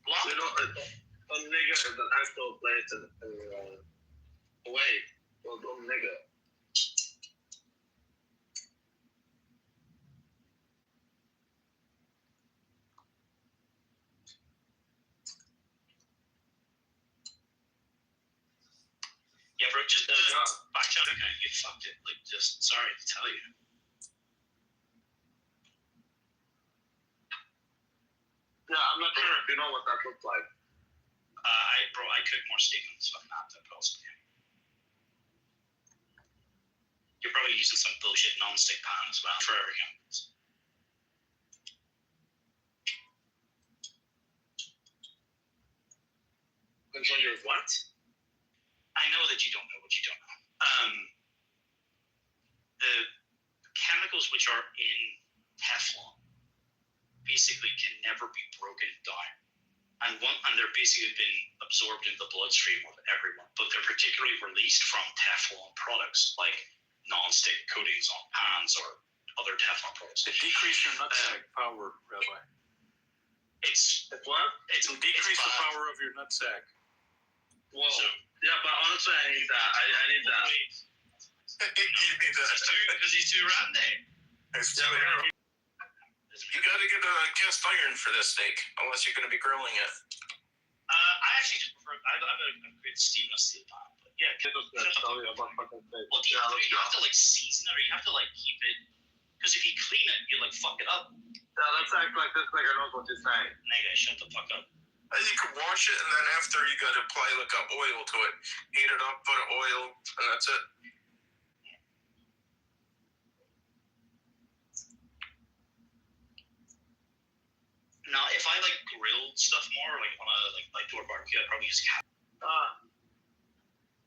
You know, a nigga is an actual place in away. Well, nigga. Yeah, bro, just back out again. You fucked it. Like, just sorry to tell you. Yeah, I'm not sure if you know what that looks like. I cook more steak on this fucking laptop, but also, yeah. You're probably using some bullshit non-stick pan as well for every company. Control your what? I know that you don't know what you don't know. The chemicals which are in Teflon basically can never be broken down. And they're basically been absorbed in the bloodstream of everyone, but they're particularly released from Teflon products like non-stick coatings on pans or other Teflon products. It decreases your nutsack power, Rabbi. It's what? It will decrease the power of your nutsack. Whoa. So, yeah, but honestly, I need that. I need that. Because he's too randy. It's too hairy. You gotta get a cast iron for this steak, unless you're gonna be grilling it. I actually just prefer. I have a great steamless steel pan. But yeah, what do you have to do? You have to like season it, or you have to like keep it. Because if you clean it, you like fuck it up. Yeah, let's act like this nigga knows what he's saying. Nigga, shut the fuck up. You can wash it, and then after you gotta apply like oil to it. Heat it up, put oil, and that's it. Now, if I like grilled stuff more, like on a like do a barbecue, I'd probably use cat.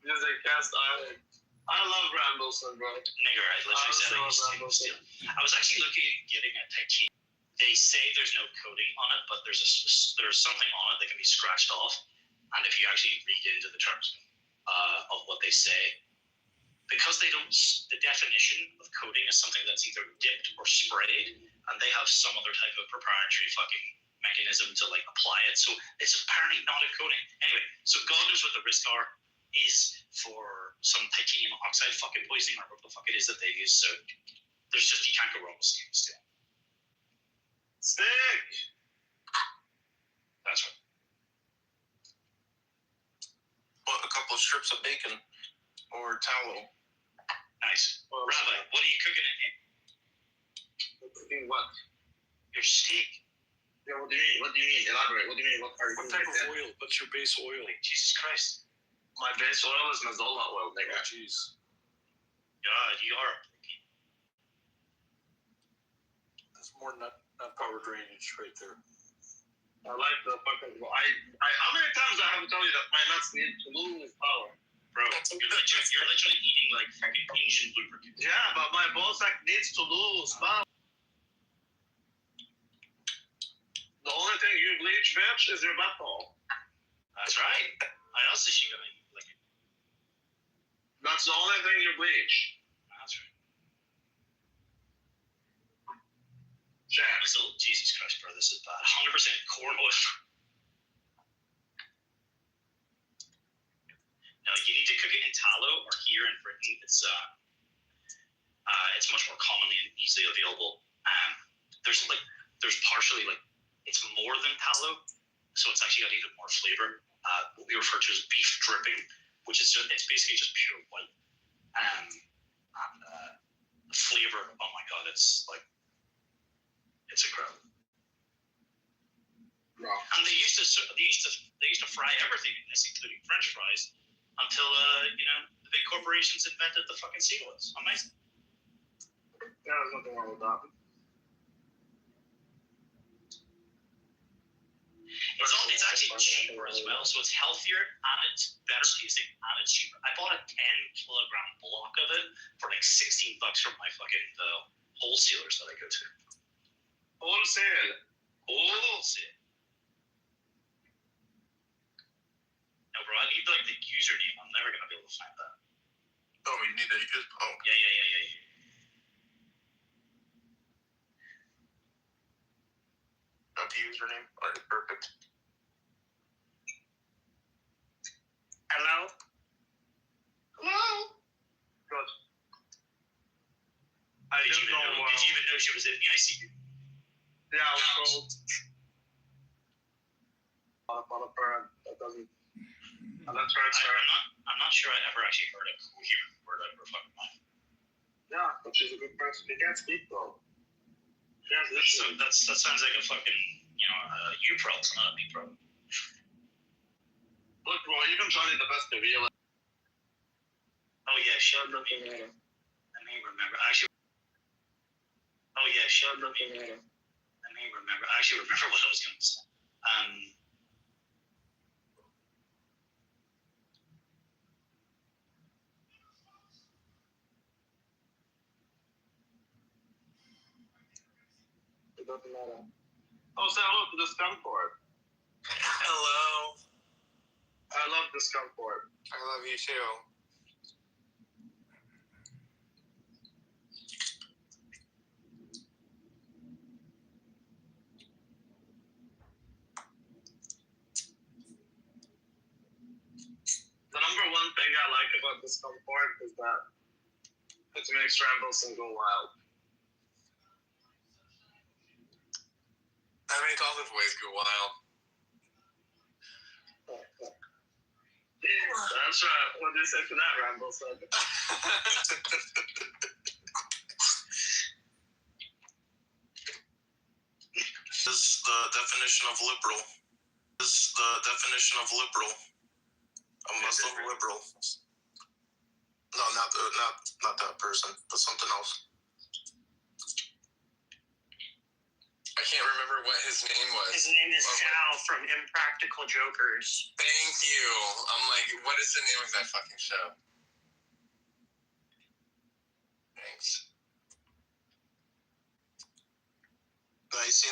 Music cast iron. I love Randallson, bro. Nigger, I literally said I used stainless steel. I was actually looking at getting a titanium. They say there's no coating on it, but there's something on it that can be scratched off. And if you actually read into the terms of what they say, because they don't, the definition of coating is something that's either dipped or sprayed, and they have some other type of proprietary fucking mechanism to like apply it. So it's apparently not a coating. Anyway, so God knows what the risk is for some titanium oxide fucking poisoning or what the fuck it is that they use. So there's just, you can't go wrong with stainless steel. Stick! That's right. Well, a couple of strips of bacon or tallow. Nice. Rabbi, what are you cooking it in? Cooking what? Your steak. Yeah, what do you mean? What do you mean? Elaborate. What do you mean? What type of oil? What's your base oil? Jesus Christ. My base oil is Mazola oil, nigga. Jeez. God, you are. That's more nut power drainage right there. I like the fucking. How many times I have to tell you that my nuts need to lose power? Bro, you're literally eating like fucking Asian lubricant. Yeah, but my ballsack needs to lose power. The only thing you bleach, bitch, is your butthole. That's right. How else is she gonna like it? That's the only thing you bleach. That's right. Jack. Jesus Christ, bro, this is bad. 100% corn oil. No, you need to cook it in tallow, or here in Britain, it's much more commonly and easily available. There's partially like it's more than tallow, so it's actually got even more flavor. What we refer to as beef dripping, which is it's basically just pure white. The flavor, oh my god, it's incredible. And they used to fry everything in this, including French fries, until the big corporations invented the fucking seed oils. Amazing. Yeah, there's nothing wrong with that. It's actually cheaper as well, so it's healthier and it's better tasting and it's cheaper. I bought a 10-kilogram block of it for like $16 from my fucking wholesalers that I go to. Wholesale. No, bro, I need like the username. I'm never gonna be able to find that. Oh, you need that. Oh. Yeah. Not the username. All right, perfect. Hello? Good. Did you even know she was in the ICU? Yeah, I was told. That doesn't. And that's right, sir. I'm not sure I ever actually heard a coherent word out of her fucking mouth. Yeah, but she's a good person. She can't speak though. That sounds like a fucking, you problem, not a me problem. Look, bro, even Johnny the Best to real. Oh yeah, shut up. I may remember. Actually. Oh yeah, shut up. I may remember. I actually remember what I was going to say. It doesn't matter. Oh, say hello to the Scunport. Hello. I love the Scunport. I love you too. The number one thing I like about the Scunport is that to make Rambles and go wild. That makes all the boys go wild. That's right. What do you say for that, Rambles? This is the definition of liberal. This is the definition of liberal. A Muslim liberal. No, not that person, but something else. I can't remember what his name was. His name is Sal from Impractical Jokers. Thank you. I'm like, what is the name of that fucking show? Thanks. Nice.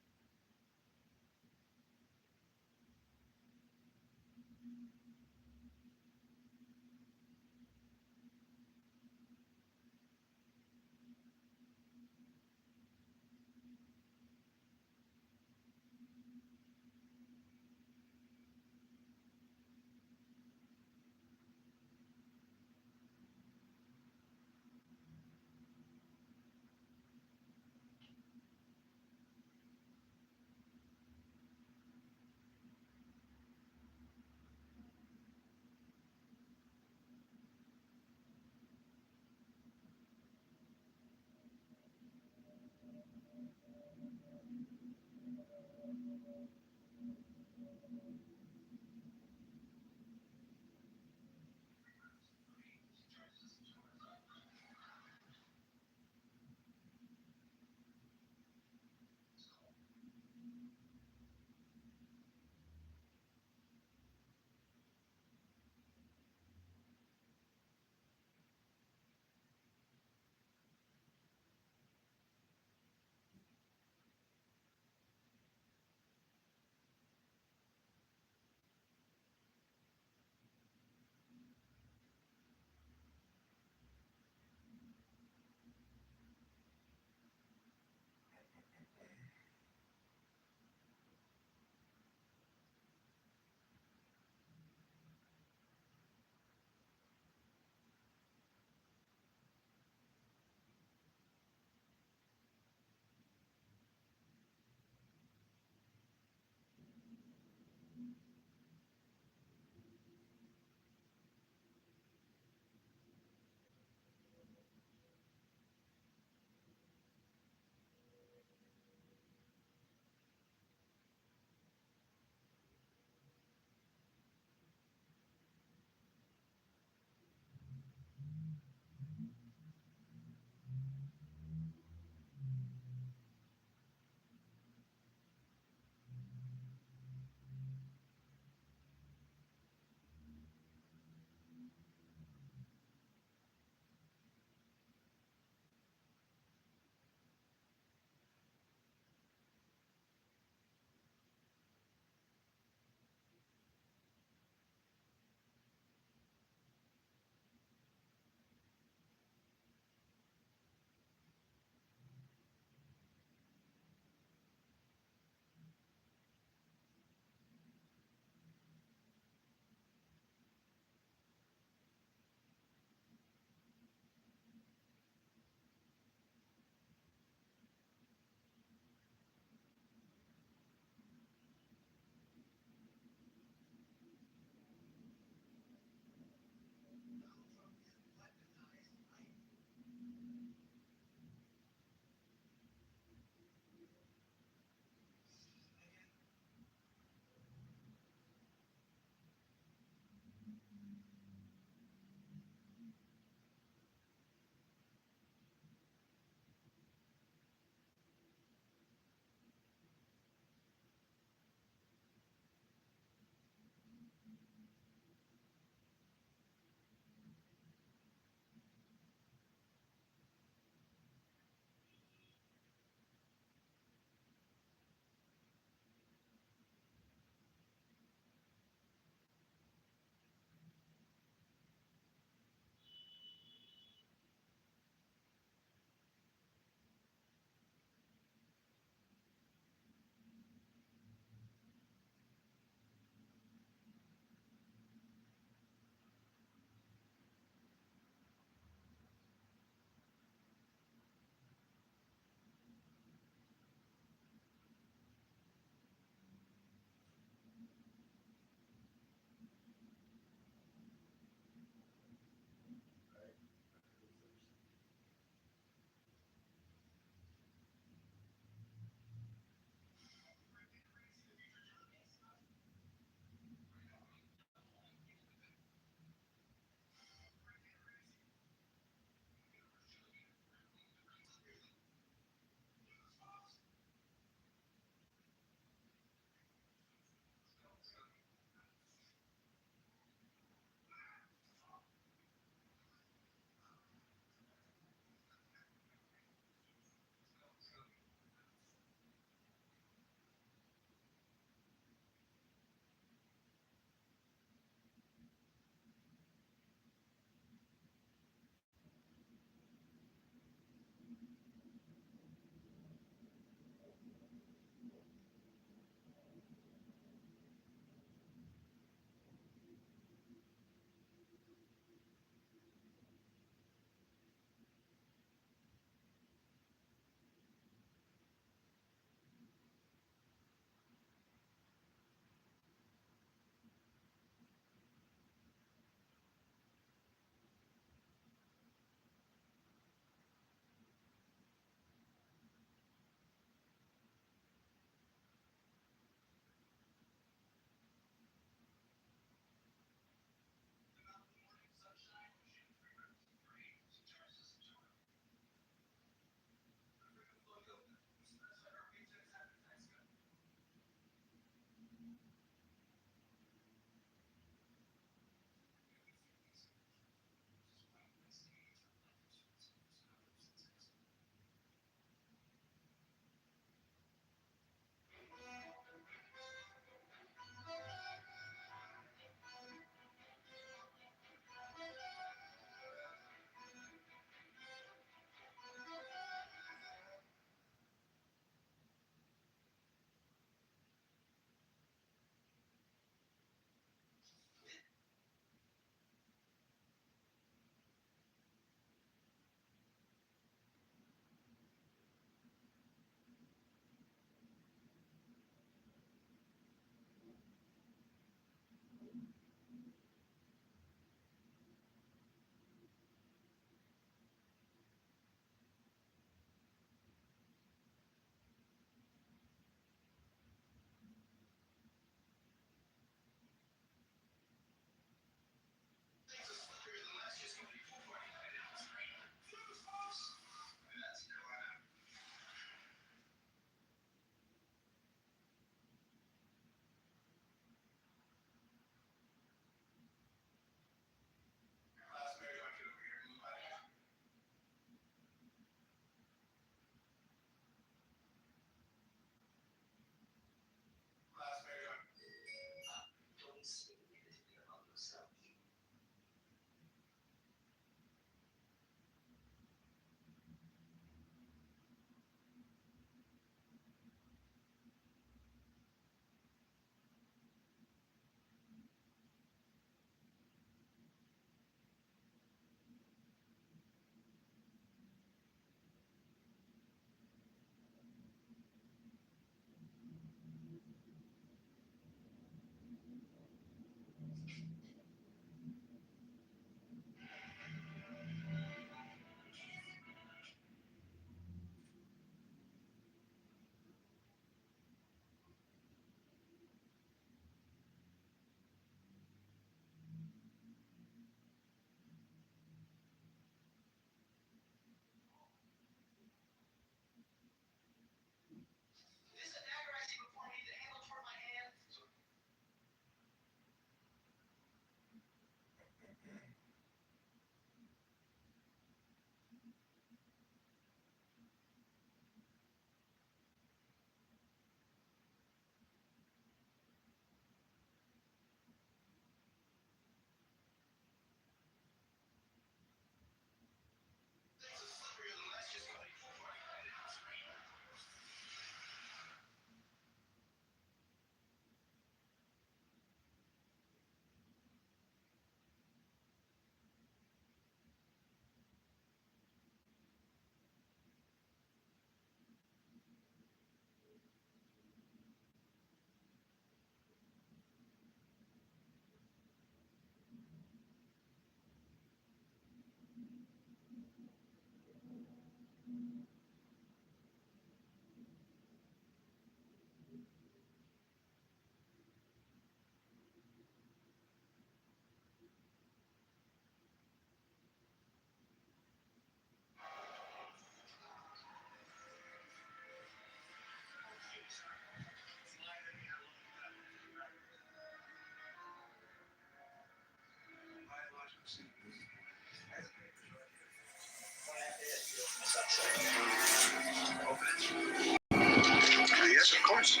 course.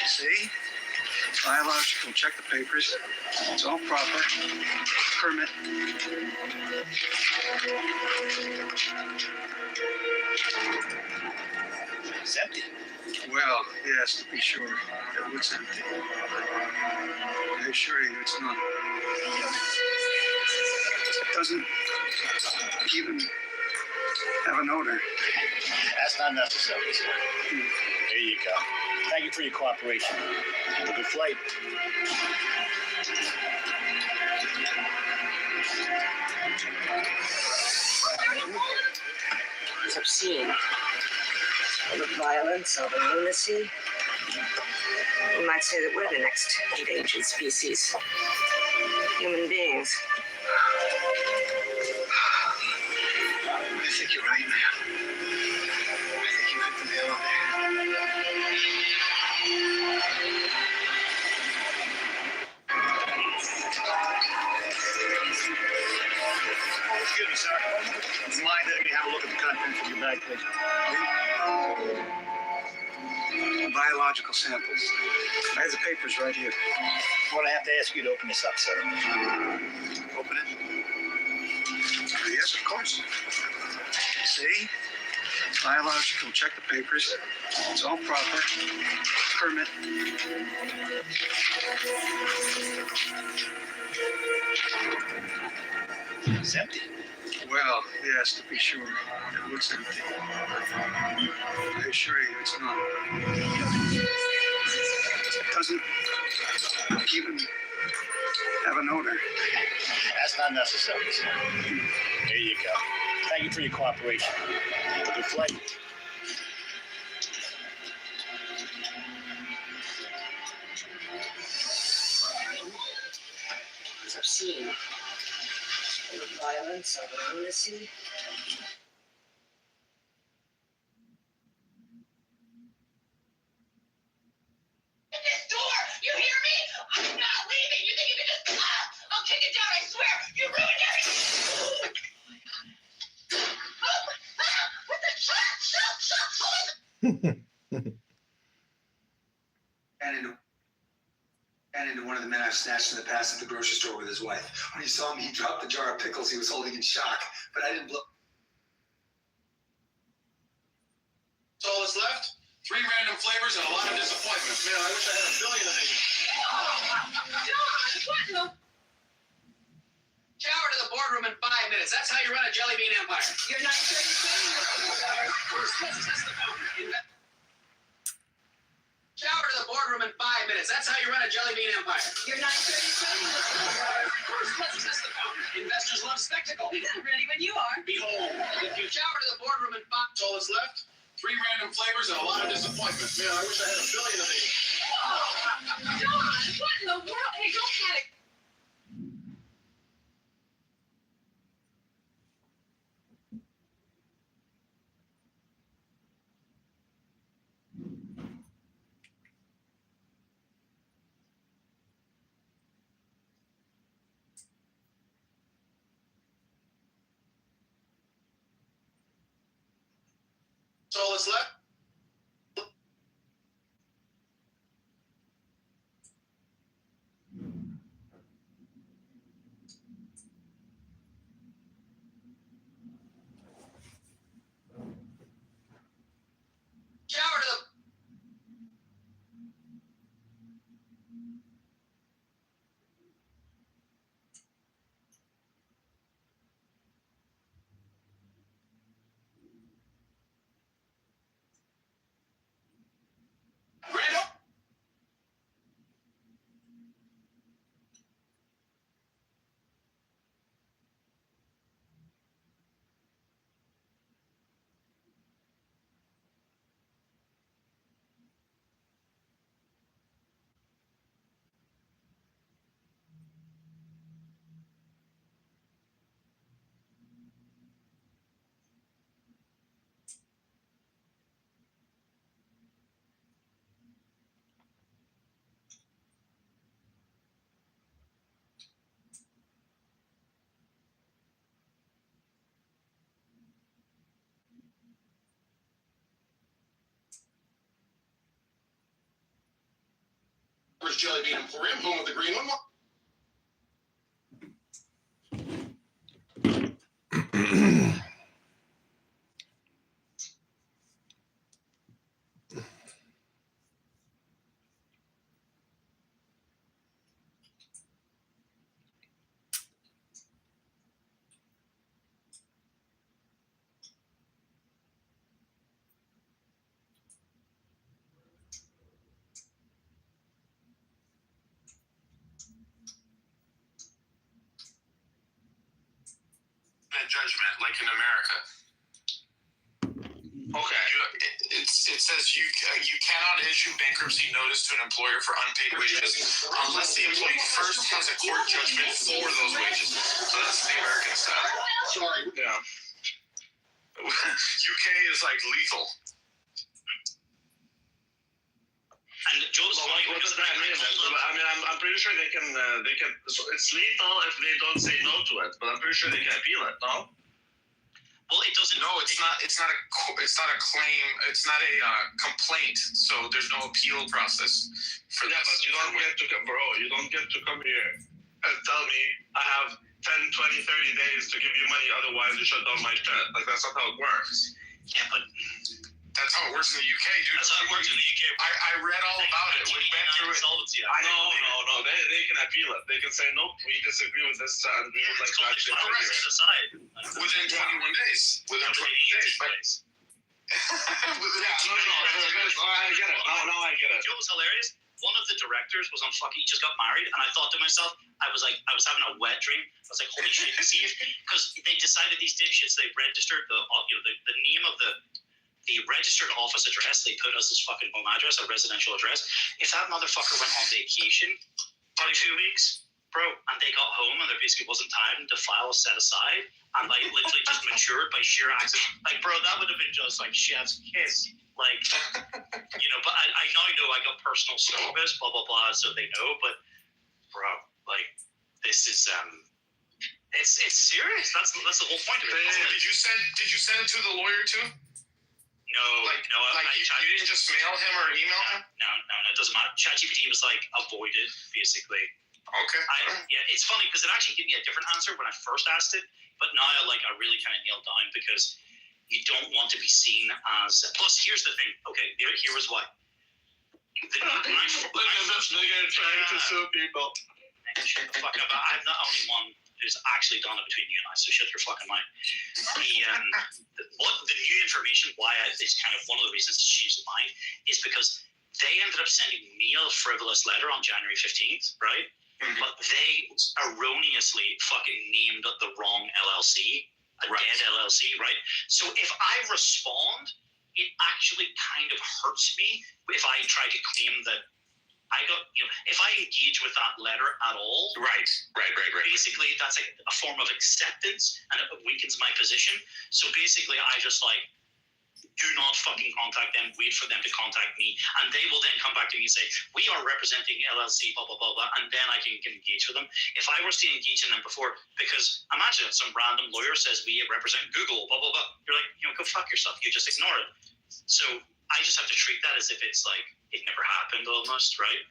See? Biological. Check the papers. It's all proper. Permit. It's empty. Well, yes, to be sure. It looks empty. I assure you it's not. It doesn't even have an odor. That's not necessary, sir. There you go. Thank you for your cooperation. Have a good flight. It's obscene. All the violence, all the lunacy. You might say that we're the next endangered species. Human beings. I think you're right, man. I think you hit the nail on the Excuse me, sir. Would you mind letting me have a look at the contents of your bag, please? Biological samples. I have the papers right here. Well, I have to ask you to open this up, sir. Open it? Yes, of course. See? Biological. Check the papers. It's all proper. Permit. It's empty. Well, yes, to be sure. It looks empty. I assure you it's not. It doesn't even have an odor. That's not necessary, sir. There you go. Thank you for your cooperation. Have a good flight. It's obscene. All the violence, all the lunacy. This door! You hear me? I'm not leaving! You think you can just... I'll kick it down, I swear! You ruined everything! What the... Ran into one of the men I've snatched in the past at the grocery store with his wife. When he saw me, he dropped the jar of pickles he was holding in shock. But I didn't blow. That's all that's left? 3 random flavors and a lot of disappointments. Man, I wish I had a billion of these. John, what in the... Shower to the boardroom in 5 minutes. That's how you run a jelly bean empire. You're 9:37. Shower to the boardroom in 5 minutes. That's how you run a jelly bean empire. You're 9:37. Investors love spectacle. Ready when you are. Behold, if you shower to the boardroom in 5, that's all that's left. 3 random flavors and a lot of disappointments. Man, I wish I had a billion of these. John, what in the world? Hey, don't panic. That's all that's left. Shower to the... Kitover's Jelly Bean Emporium, home of the green one. Judgment, like in America. Okay. It says you cannot issue bankruptcy notice to an employer for unpaid wages unless the employee first has a court judgment for those wages. So that's the American style. Sorry. Yeah. UK is like lethal. And Joe's what does that mean? I mean, I'm pretty sure they can. So it's lethal if they don't say no to it, but I'm pretty sure they can appeal it. No. Well, it doesn't. No, it's not. It's not a claim. It's not a complaint. So there's no appeal process for that. But you don't get to come, bro. You don't get to come here and tell me I have 10, 20, 30 days to give you money. Otherwise, you shut down my shit. Like that's not how it works. Yeah, but. That's how it works in the UK, dude. That's how it works in the UK. I read all about it. We went through it. No. They can appeal it. They can say, nope, we disagree with this, and we would like to actually aside. Within 21 days. Within 21 days. I get it. No, I get it. You know what's hilarious? One of the directors was on fucking, he just got married, and I thought to myself, I was having a wet dream. I was like, holy shit, see if, because they decided these dipshits, they registered the name of the registered office address they put as his fucking home address, a residential address. If that motherfucker went on vacation for 2 weeks, bro, and they got home and there basically wasn't time to file a set aside, and like literally just matured by sheer accident, like, bro, that would have been just like chef's kiss. Like, you know, but I now know I got personal service, blah blah blah, so they know. But bro, like, this is it's serious. That's the whole point of it. Did you send it to the lawyer too? No, you didn't just mail him or email him? No, it doesn't matter. ChatGPT was like avoided, basically. Okay. It's funny because it actually gave me a different answer when I first asked it, but now I really kind of nailed down because you don't want to be seen as. Plus, here's the thing. Okay, here was why. Look at this nigga trying to sue people. Shut the fuck up. I'm not only one who's actually done it between you and I, so shut your fucking mind. The new information, why it's kind of one of the reasons to choose mine, is because they ended up sending me a frivolous letter on January 15th, right? Mm-hmm. But they erroneously fucking named the wrong LLC, dead LLC, right? So if I respond, it actually kind of hurts me if I try to claim that I got, if I engage with that letter at all, right. Basically, that's like a form of acceptance, and it weakens my position. So basically, I just like do not fucking contact them. Wait for them to contact me, and they will then come back to me and say, "We are representing LLC, blah blah blah blah," and then I can engage with them. If I was to engage in them before, because imagine some random lawyer says we represent Google, blah blah blah, you're like, go fuck yourself. You just ignore it. So I just have to treat that as if it's like it never happened almost, right?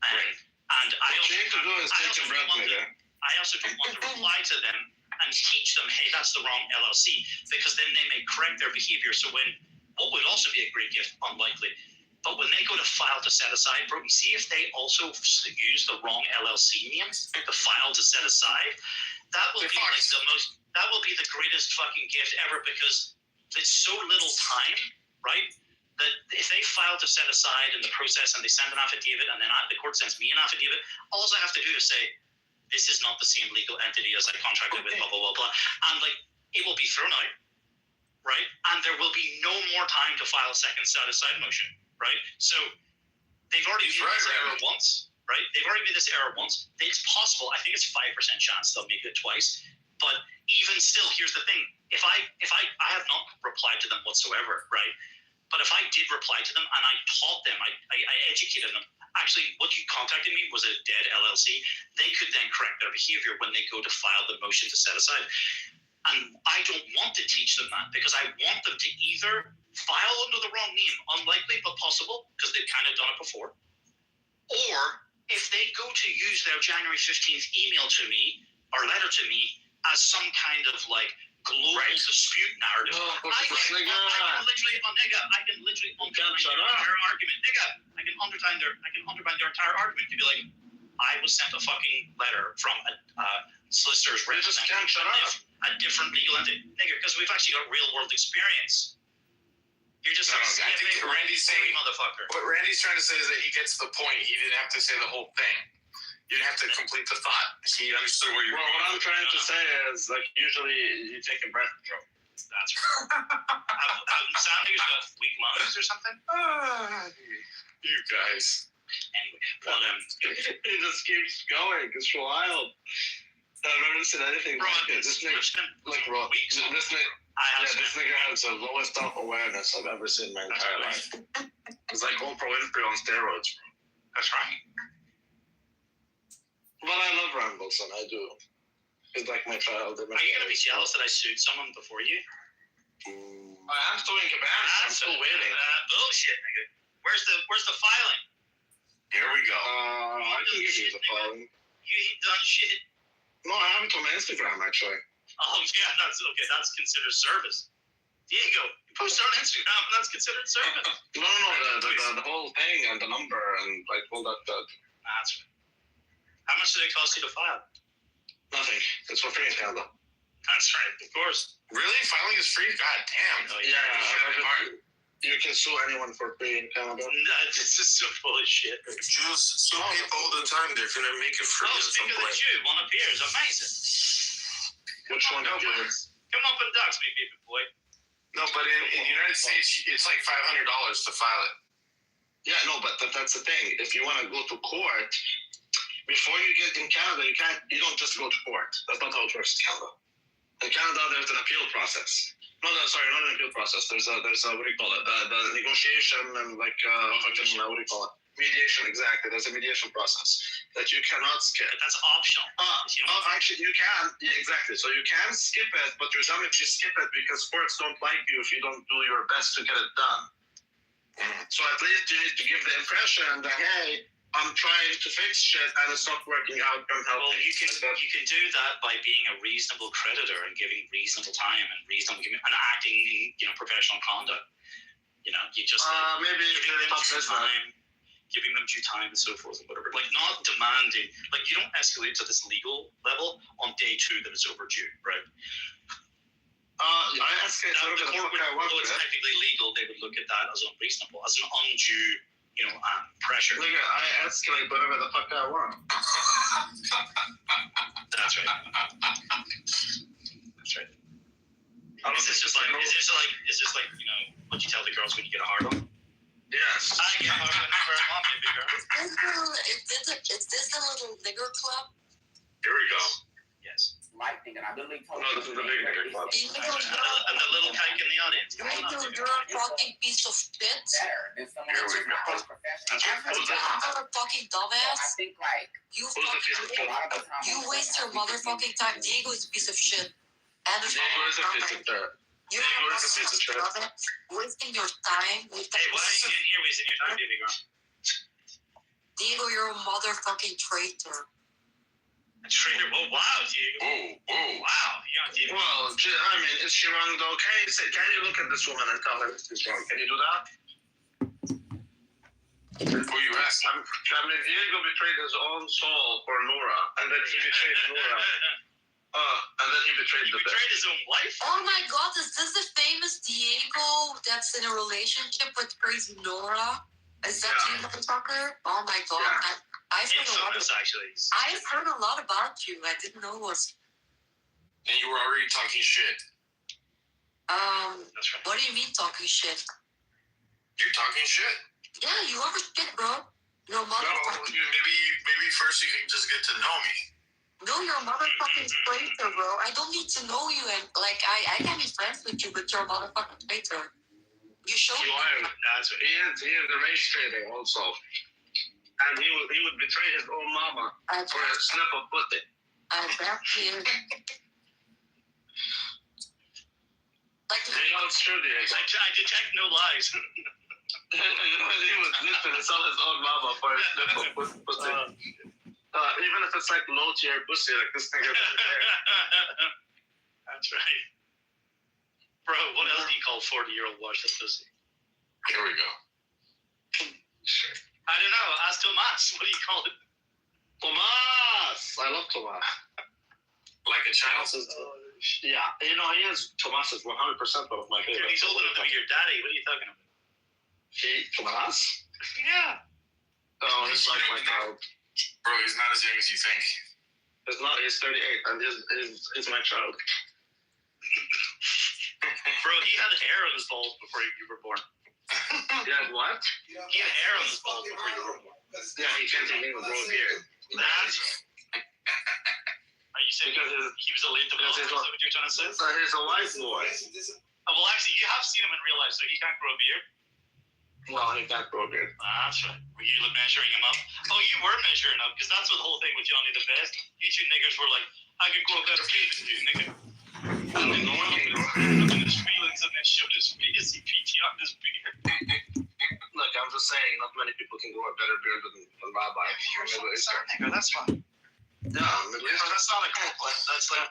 And I also don't want to reply to them and teach them, hey, that's the wrong LLC, because then they may correct their behavior. So what would also be a great gift, unlikely, but when they go to file to set aside, bro, you see if they also use the wrong LLC name to file to set aside, that will be like that will be the greatest fucking gift ever, because it's so little time, right? That if they file to set aside in the process and they send an affidavit and then the court sends me an affidavit, all I have to do is say, this is not the same legal entity as I contracted with, blah, blah, blah, blah. And like, it will be thrown out, right? And there will be no more time to file a second set aside motion, right? So they've already made this error once, right? They've already made this error once. It's possible. I think it's 5% chance they'll make it twice. But even still, here's the thing. If I have not replied to them whatsoever, right? But if I did reply to them and I taught them, I educated them, actually what you contacted me was a dead LLC, they could then correct their behavior when they go to file the motion to set aside. And I don't want to teach them that, because I want them to either file under the wrong name, unlikely but possible, because they've kind of done it before, or if they go to use their January 15th email to me or letter to me as some kind of like global dispute narrative, I can literally undermine their argument. Nigga, I can undermine their entire argument to be like, I was sent a fucking letter from a solicitor's representative, a different legal entity. Nigga, because we've actually got real world experience. You're just I think Randy's saying, motherfucker. What Randy's trying to say is that he gets the point. He didn't have to say the whole thing. You didn't have to complete the thought. He understood what you're. Well, what I'm trying to say is, like, usually you take a breath control. That's right. Some niggas got weak lungs or something. You guys. Anyway, well, it just keeps going. It's wild. I've never seen anything like it. This nigga, like, this nigga has the lowest self-awareness I've ever seen in my entire life. It's like Oprah Winfrey on steroids, bro. That's right. But I love Ryan Wilson, I do. He's like my child. Are you gonna be jealous that I sued someone before you? I'm still in Cabanas. I'm still waiting. Bullshit, nigga. Where's the filing? Here we go. I can give you the filing. You ain't done shit. No, I have it on my Instagram, actually. Oh yeah, that's okay. That's considered service. Diego, you post it on Instagram, and that's considered service. No, the whole thing and the number and like all that. That's right. How much did it cost you to file? Nothing. It's for free in Canada. That's right, of course. Really? Filing is free? God damn. Oh, Yeah. You can sue anyone for free in Canada. No, this is so full of shit. Jews sue people all the time. They're gonna make it free. Oh, speaking of the Jew, one up here is amazing. Which one of yours? Come up and dox me, baby boy. No, but in the United States, it's like $500 to file it. Yeah, no, but that's the thing. If you want to go to court, before you get in Canada, you don't just go to court. That's not how it works in Canada. In Canada, there's an appeal process. Not an appeal process. There's a what do you call it? The negotiation and like what do you call it? Mediation, exactly. There's a mediation process that you cannot skip. That's optional. Actually, you can. Yeah, exactly. So you can skip it, but you're done if you skip it because courts don't like you if you don't do your best to get it done. So at least you need to give the impression that, hey, I'm trying to fix shit and it's not working out. Well, you can do that by being a reasonable creditor and giving reasonable time and acting in professional conduct. You know, you just maybe giving them due time and so forth and whatever. Like not demanding, like you don't escalate to this legal level on day 2 that it's overdue, right? I escalate the court would, although it's technically legal, they would look at that as unreasonable, as an undue, pressure. Look, I escalate whatever the fuck I want. That's right. That's right. Is this like what you tell the girls when you get a hard on? Yes. I get hard on whenever I want, baby girl. Is this the little nigger club? Here we go. Yes. Lightning, and I literally told No, this is the big nigger club. And the little kike in the audience. You're a fucking piece of shit. better than someone Here we go. You're a fucking dumbass. I think like You a lot of the time you waste your motherfucking time. Diego is a piece of shit. And Diego is a piece of shit. You're Diego is a piece of shit. wasting your time. Hey, why are you in here wasting your time, baby girl? Diego, you're a motherfucking traitor. A traitor? Oh, wow, Diego. Wow. Diego. Well, I mean, is she wrong though? Can you look at this woman and tell her she's wrong? Can you do that? Who you asking? I mean, Diego betrayed his own soul for Nora, and then he betrayed Nora. And then he betrayed the betrayed his own wife? Oh my god, is this the famous Diego that's in a relationship with crazy Nora? Is that you, motherfucker? Oh my god. Yeah. I've heard a lot about you. I didn't know it was. And you were already talking shit. That's right. What do you mean talking shit? You're talking shit. Yeah, you are shit, bro. You're a motherfucker. Maybe first you can just get to know me. No, you're a motherfucking traitor, bro. I don't need to know you, and like I can be friends with you, but you're a motherfucking traitor. You showed me. That's right. He is a race traitor also. And he would betray his own mama for a slip of pussy. I bet he is. Like, it's true, Diego. I detect no lies. He was listening to his own mama for his nipple pussy. Even if it's like low tier pussy, like this nigga. That's right. Bro, what else do you call 40-year-old wash that pussy? Here we go. Sure. I don't know. Ask Tomas. What do you call it? Tomas! I love Tomas. Like a child? Yeah, you know, he is. Tomas is 100% one of my Dude, favorites. he's old enough to be your daddy. What are you talking about? Tomas? Yeah. Oh, he's like my child. Bro, he's not as young as you think. He's not. He's 38, and he's my child. Bro, he had hair on his balls before you were born. He had what? He had hair on his balls before you were born. Yeah, he can't even grow a beard. That's right. Are you saying because he was a late developer? Is that what you're trying to say? He's a white boy. Oh, well, actually, you have seen him in real life, so he can't grow a beard. No, he can't grow a beard. That's right. Were you measuring him up? Oh, you were measuring up, because that's what the whole thing with Johnny the Best. You two niggers were like, I could grow a better beard than you, nigga. And then no one can grow his feelings and then showed his face, he PTR'd his beard. Look, I'm just saying, not many people can grow a better beard than Rabbi. You're so sorry, nigga, that's fine. Yeah, that's not a compliment. That's like,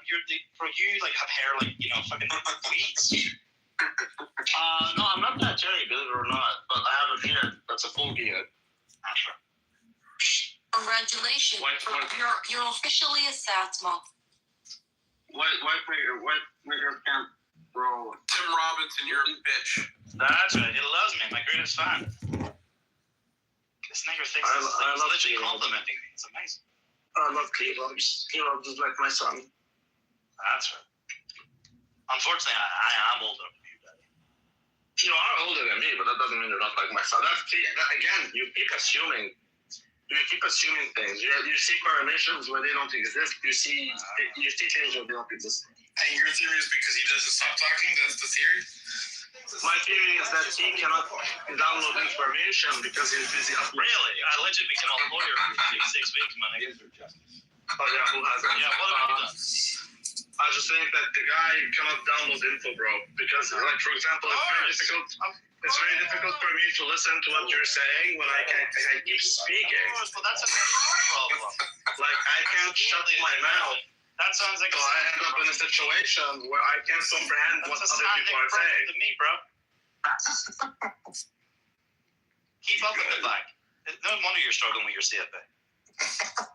bro, you like have hair like, you know, fucking weeds. No, I'm not that Jerry, believe it or not, but I have a beard. That's a full beard. That's right. Congratulations. You're officially a Sats mom. White nigger can't grow. Tim Robinson, you're a bitch. That's right. He loves me. My greatest fan. This nigger thinks I he's love literally Cleveland. complimenting me. It's amazing. I love Cleveland. Cleveland is like my son. That's right. Unfortunately, I am older than you, Daddy. You are older than me, but that doesn't mean you're not like my son. Again, you keep assuming. You keep assuming things. You see correlations where they don't exist. You see things where they don't exist. And your theory is because he doesn't stop talking? That's the theory? My theory is that he cannot download information because he's busy uploading. Really? I legit became a lawyer for like 6 weeks, man. Oh yeah, who hasn't? Yeah, what have you done? I just think that the guy cannot download info, bro. Because, like, for example, it's very difficult for me to listen to what you're saying when I keep speaking. But that's a problem. Like, I can't shut my mouth. That sounds like so I end up in a situation where I can't comprehend what other people are saying. To me, bro. Keep up with the bag. No wonder you're struggling with your CFA.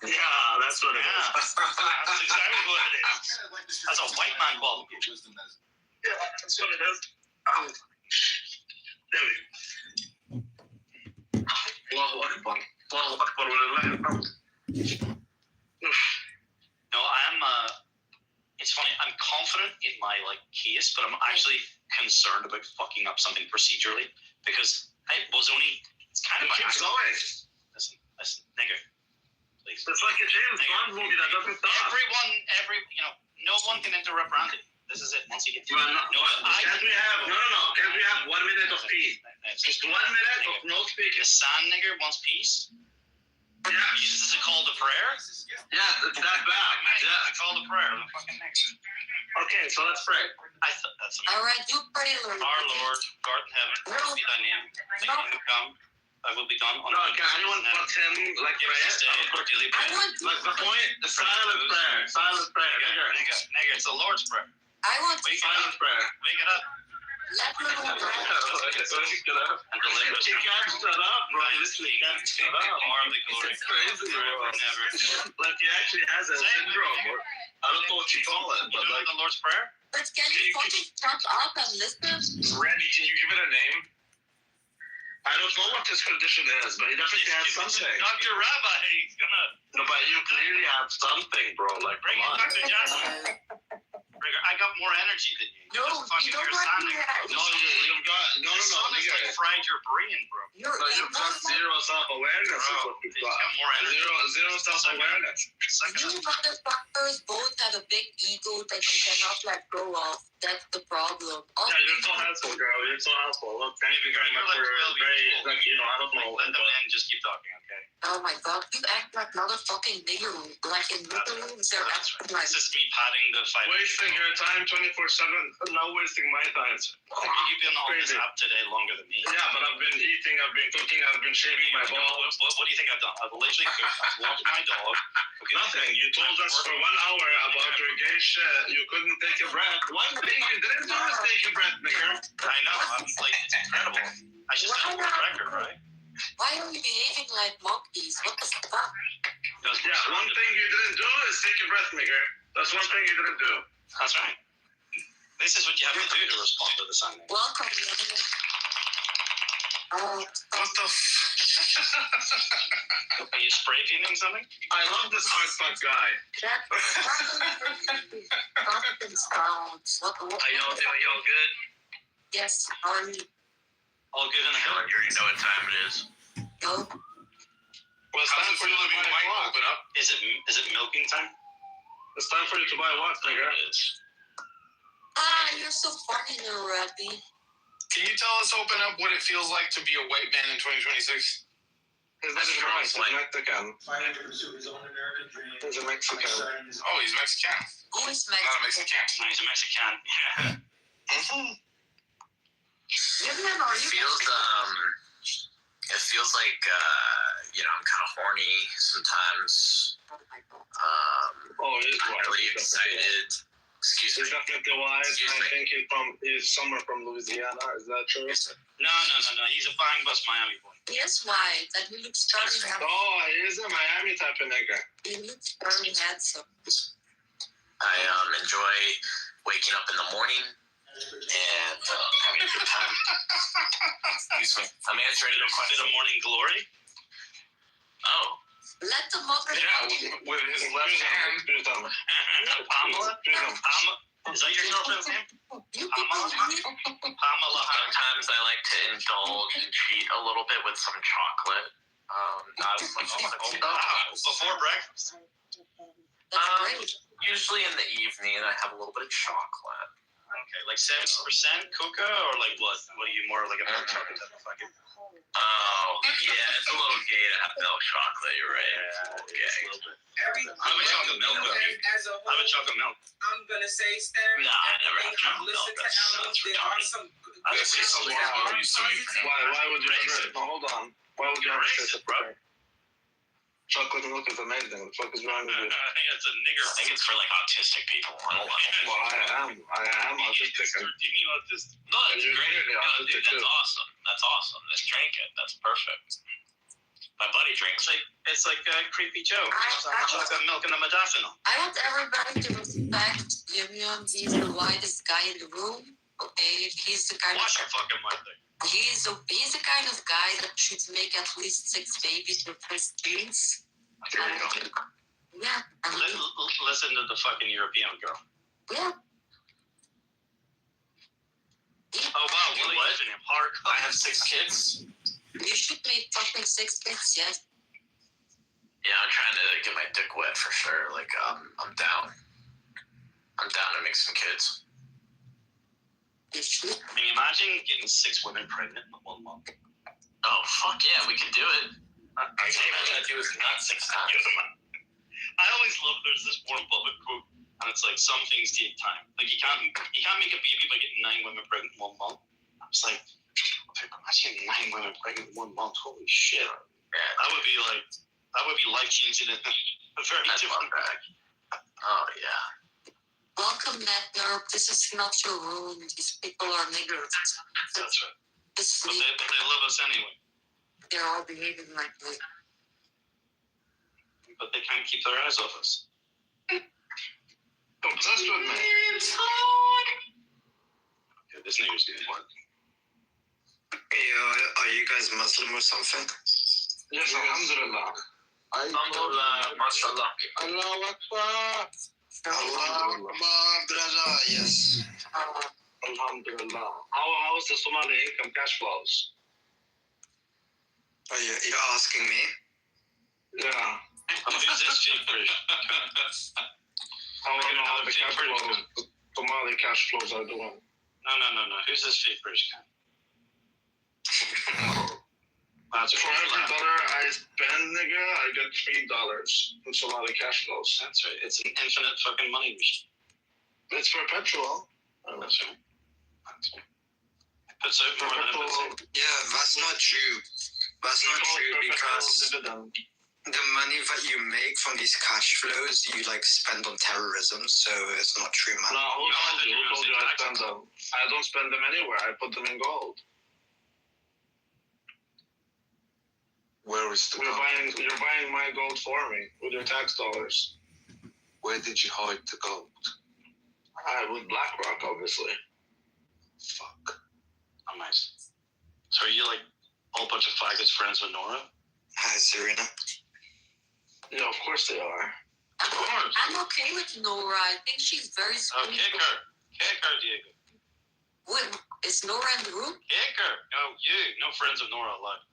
Yeah, that's what it is. That's exactly what it is. That's a white man qualification. Yeah, that's what it is. There we go. Allahu Akbar. Allahu Akbar. No, it's funny, I'm confident in my case, but I'm actually concerned about fucking up something procedurally because it's kind of my keeps going. Listen, nigger. Please. It's like a James Bond movie that doesn't stop. No one can interrupt Randy. This is it. Once you get Can't we have 1 minute of peace? Just 1 minute of no speaking. The sand nigger wants peace? Yeah. Is this a call to prayer? Yeah, it's that bad. Yeah, a call to prayer. The fucking nigger. Okay, so let's pray. All right, you pray, Lord. Our Lord, God in heaven, hallowed be thy name. Thy kingdom come. Thy will be done on earth. Can anyone put him like prayer? The point, the silent prayer. Silent prayer. Nigger, it's the Lord's prayer. I want to silent prayer. Wake it up. Let me know. And deliver us. You can't shut up, bro. You literally can't shut up. Glory. It's crazy, bro. Never. Like he actually has a syndrome. I don't know what you call it, but like the Lord's prayer. But can you fucking shut up and listen? Randy, can you give it a name? I don't know what his condition is, but he definitely has something. Dr. Rabbi, he's gonna. No, but you clearly have something, bro. Like, bring it, Dr. Jackson. I got more energy than you. No, you don't have to have. No, you've got nigga. Fried your brain, bro. You've got zero self-awareness. Is what you've got. More energy. Zero self-awareness. You motherfuckers both have a big ego that you cannot let go of. That's the problem. Yeah, you're so helpful, girl. You're so helpful. Look, thank you very much for very, like, you know, I don't know. Let the man just keep talking, okay? Oh my god, you act like motherfucking nigger. Like in little rooms, they're acting like. This is me patting the fight. Wasting your time 24/7, not wasting my time. You've been on this app today longer than me. Yeah, but I've been eating, I've been cooking, I've been shaving my balls. What do you think I've done? I've literally cooked, I've walked my dog. Okay. Nothing. You told us for 1 hour about your gay shit. You couldn't take a breath. One thing you didn't do is take a breath, nigga. I know. I'm like, it's incredible. I just set a world record, right? Why are you behaving like monkeys? What the fuck? Yeah, one thing you didn't do is take a breath, nigga. That's one thing you didn't do. That's right. This is what you have to do to respond to the sign. Welcome, nigga. What the Are you spray painting something? I love this hard fuck guy. Are y'all doing y'all good? Yes, how are you? All good in the house? You already know what time it is. No. Well, it's time for you to buy what? Open up. Is it milking time? It's time for you to buy what, nigga? You're so funny, little Rabbi. Can you tell us, open up, what it feels like to be a white man in 2026? He's not even white. He's Mexican. Fighting to pursue his own American dream. He's a Mexican. Oh, he's Mexican. Who is Not a Mexican. No, he's a Mexican. Mexican? It feels like I'm kind of horny sometimes. I'm really excited. Excuse me. He's definitely white. I think he's somewhere from Louisiana. Is that true? No. He's a fine bus Miami boy. He is white, and he looks very handsome. Oh, he's a Miami type of nigga. He looks very handsome. I enjoy waking up in the morning and having a good time. Excuse me. I'm answering your question. Bit of morning glory. Oh. Let the mother. Yeah, with his left hand. Pamela? Is that your girlfriend's name? Pamela? Sometimes I like to indulge and cheat a little bit with some chocolate. Not as much as before breakfast? Usually in the evening, I have a little bit of chocolate. Okay, like 70% coca, or like what? What are you, more like a milk chocolate type of fucking? Oh, yeah, it's a little gay to have milk chocolate. You're right. Yeah, it's a little gay. I have a chocolate milk cookie. I have a chocolate milk. I'm gonna say, Stan. Nah, I never have chocolate milk. Listen to albums. There are some good Why would you ever? No, hold on. Why would you ever say that, bro? Chocolate milk is amazing. What the fuck is wrong with you? It's a nigger. I think it's for like autistic people. I don't know. Well, I am autistic. No, it's great. No, dude, that's awesome. That's awesome. Let's drink it. That's perfect. My buddy drinks it. It's like Creepy Joe. Chocolate milk and a modafinil. I want everybody to respect Yum. He's the whitest guy in the room. Okay, he's the kind Watch your fucking mouth there. He's the kind of guy that should make at least 6 babies with his genes. Yeah. Listen to the fucking European girl. Yeah. Oh wow, what are you living in? Hardcore. I have 6 kids. You should make fucking 6 kids, yes. Yeah, I'm trying to get my dick wet for sure. Like, I'm down. I'm down to make some kids. Can you imagine getting 6 women pregnant in 1 month? Oh, fuck yeah, we could do it. I can't imagine I do it not 6 times. I always love there's this Warren Buffett quote, and it's like, some things take time. Like, you can't make a baby by getting 9 women pregnant in 1 month. I was like, imagine 9 women pregnant in 1 month. Holy shit. Yeah, that would be life changing in a very different way. Oh yeah. Welcome, Netner. This is not your room. These people are niggers. That's right. But they love us anyway. They're all behaving like me. But they can't keep their eyes off us. Obsessed with me. Okay, this nigger's getting work. Hey, are you guys Muslim or something? Yes, alhamdulillah. Alhamdulillah, mashallah. Allahu Akbar. Allah Akbar, brother, yes. Alhamdulillah. How is the Somali income cash flows? Are you asking me? Yeah. Who's this chief? How the cash flows to Somali cash flows are doing. No. Who's this fake British guy? That's For every dollar I spend, nigga, I get $3 in Somali cash flows. That's right. It's an infinite fucking money machine. It's perpetual. That's right. Puts out more than it puts in. Yeah, that's not true. That's not true because the money that you make from these cash flows, you like spend on terrorism, so it's not true, man. No, who told you I spend them? I don't spend them anywhere. I put them in gold. Where is the You're buying my gold for me with your tax dollars. Where did you hide the gold? With BlackRock, obviously. Fuck. Oh, nice. So are you like a whole bunch of faggots friends with Nora? Hi, Serena. Yeah, of course they are. Of course. I'm okay with Nora. I think she's very Oh, sweet. kick her, Diego. Wait, is Nora in the room? Kick her. No, you. No friends of Nora alive.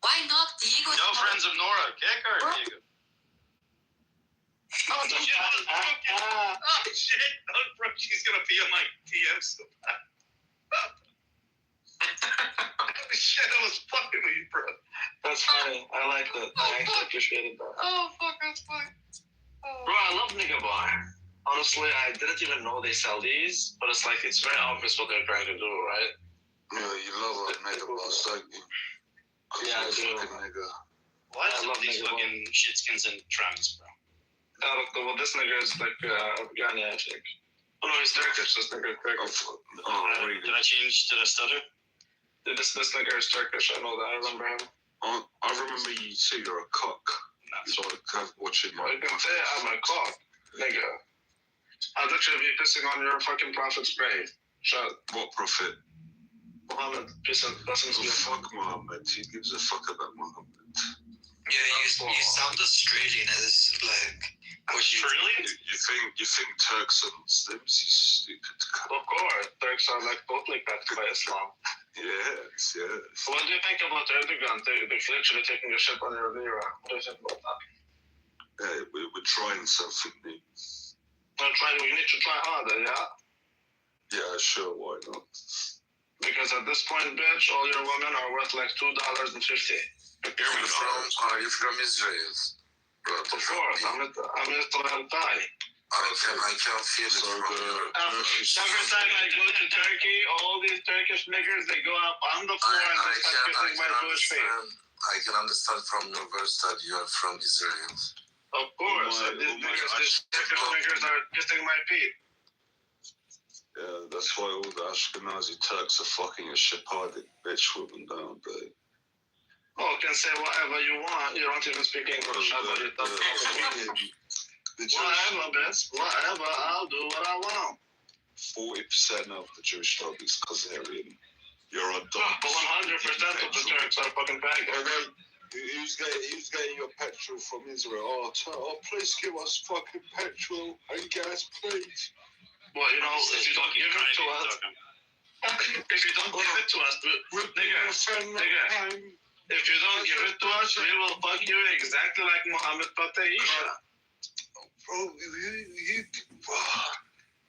Why not? Diego. No friends of Nora. Kick her, Diego. Oh, shit. Oh, shit. Oh, bro, she's going to be on my DM so bad. Shit, I was fucking with you, bro. That's funny. I like that. I actually appreciated that. Oh, fuck, that's funny. Oh. Bro, I love Nigga Bar. Honestly, I didn't even know they sell these, but it's like, it's very obvious what they're trying to do, right? Yeah, you love Nigga Bars, don't you? Yeah, I do. Nigga. Why is it these fucking shitskins and trams, bro? Well, this nigga is like Afghani, I think. Oh no, he's Turkish. This nigga is Turkish. Really? Did I change? Did I stutter? This nigga is Turkish. I know that. I remember him. I remember you say you're a cock. That's so I watching my. You can say I'm a cock, nigga. I'd literally be pissing on your fucking prophet's grave. Shut. What prophet? Muhammad. Peace and blessings be upon Fuck Muhammad. He gives a fuck about Muhammad. Yeah, you sound Australian as like. Australian? You think Turks are Muslims? You stupid cunt. Of course, Turks are like totally backed by Islam. Yes. What do you think about Erdogan? They're literally taking a shit on your lira. What do you think about that? Yeah, we're trying something new. We need to try harder, yeah? Yeah, sure, why not? Because at this point, bitch, all your women are worth like $2.50. Are you from Israel? Of course, I'm Israel Thai. I can feel it from your... Every time I go to Turkey, all these Turkish niggers, they go up on the floor and they start kissing my Jewish face. I can understand from your verse that you are from Israel. Of course, these Turkish niggers are kissing my feet. Yeah, that's why all the Ashkenazi Turks are fucking a Sephardic bitch woman down there. Oh, you can say whatever you want. You don't even speak English. Whatever, bitch. Whatever. I'll do what I want. 40% of the Jewish dog is Khazarian. You're a dog. But 100% of the Turks are fucking faggots. Who's getting your petrol from Israel? Oh, please give us fucking petrol and gas, please. Well, you know, if you don't give it to us, nigga, if you don't give it to us, we will fuck you exactly like Muhammad fucked Aisha. Bro,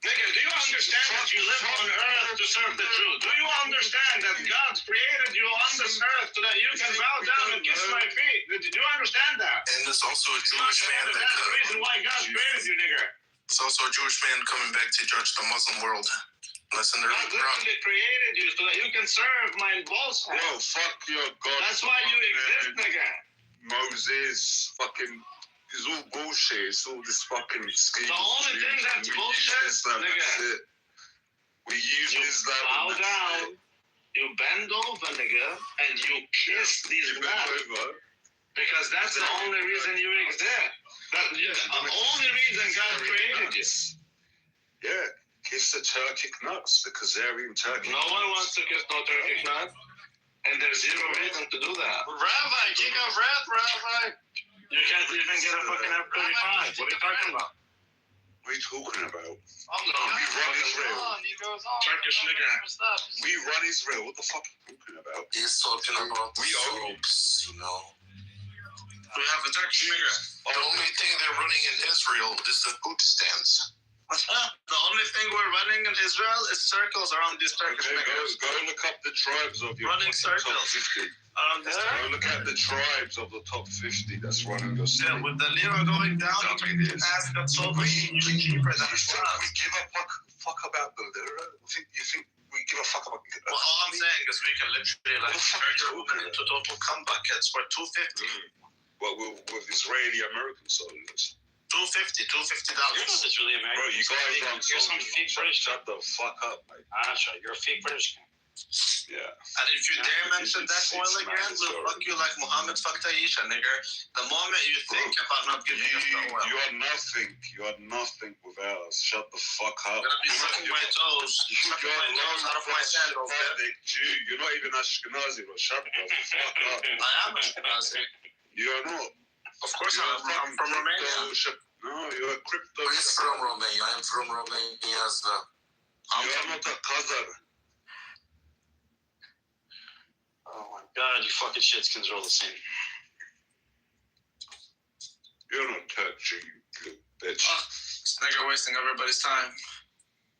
Nigga, do you understand that you live on earth to serve the truth? Do you understand that God created you on this earth so that you can bow down and kiss my feet? Do you understand that? And there's also a Jewish man that... That's the reason why God created you, nigga. It's also a Jewish man coming back to judge the Muslim world. Listen, they're God literally created you so that you can serve my balls. Bro, fuck your God. That's why you exist, nigga. Moses, fucking... It's all bullshit. It's all this fucking scheme. The only thing that's bullshit, nigga. We use Islam. Bow down. You bend over, nigga, and you kiss these women. Because that's the only reason you exist. The only reason God created you. Yeah, kiss the Turkic nuts because they're in Turkey. No one wants to kiss no Turkic nut, and there's zero reason to do that. Rabbi, kick off wrath, Rabbi. You can't even get a fucking F-35. What are you talking about? What are you talking about? We run Israel. Turkish nigga. We run Israel. What the fuck are you talking about? He's talking about the soaps, you know. We have a Turkish nigga. The only thing they're running in Israel is the food stands. The only thing we're running in Israel is circles around these Turkish niggas. Go look up the tribes of your Running top circles. 50. Go look at the tribes of the top 50 that's running the Yeah, with the lira going down, you can ask that so much cheaper than we give a fuck about the lira? You think we give a fuck about Well, all I'm saying is we can literally like turn your woman into total cum buckets for $250. Well, with Israeli American soldiers. $250. It's really American. Bro, you guys aren't You're some fake British. Shut the fuck up, mate. You're a fake British. Yeah. And if you dare mention that oil again, we'll fuck you like Muhammad fucked Aisha, nigga. The moment you think about not giving us the oil. You are nothing. You are nothing without us. Shut the fuck up. I'm gonna be sucking my toes. Sucking my nose out of my sandals. Jew. You're not even Ashkenazi, bro. Shut the fuck up. I am Ashkenazi. You're not. Of course I'm from Romania. No, you're a crypto. He's from Romania. I'm from Romania as well. You're not a Khazar. Oh my god, you fucking shitskins are all the same. You're not Turkey, you little bitch. This nigga wasting everybody's time.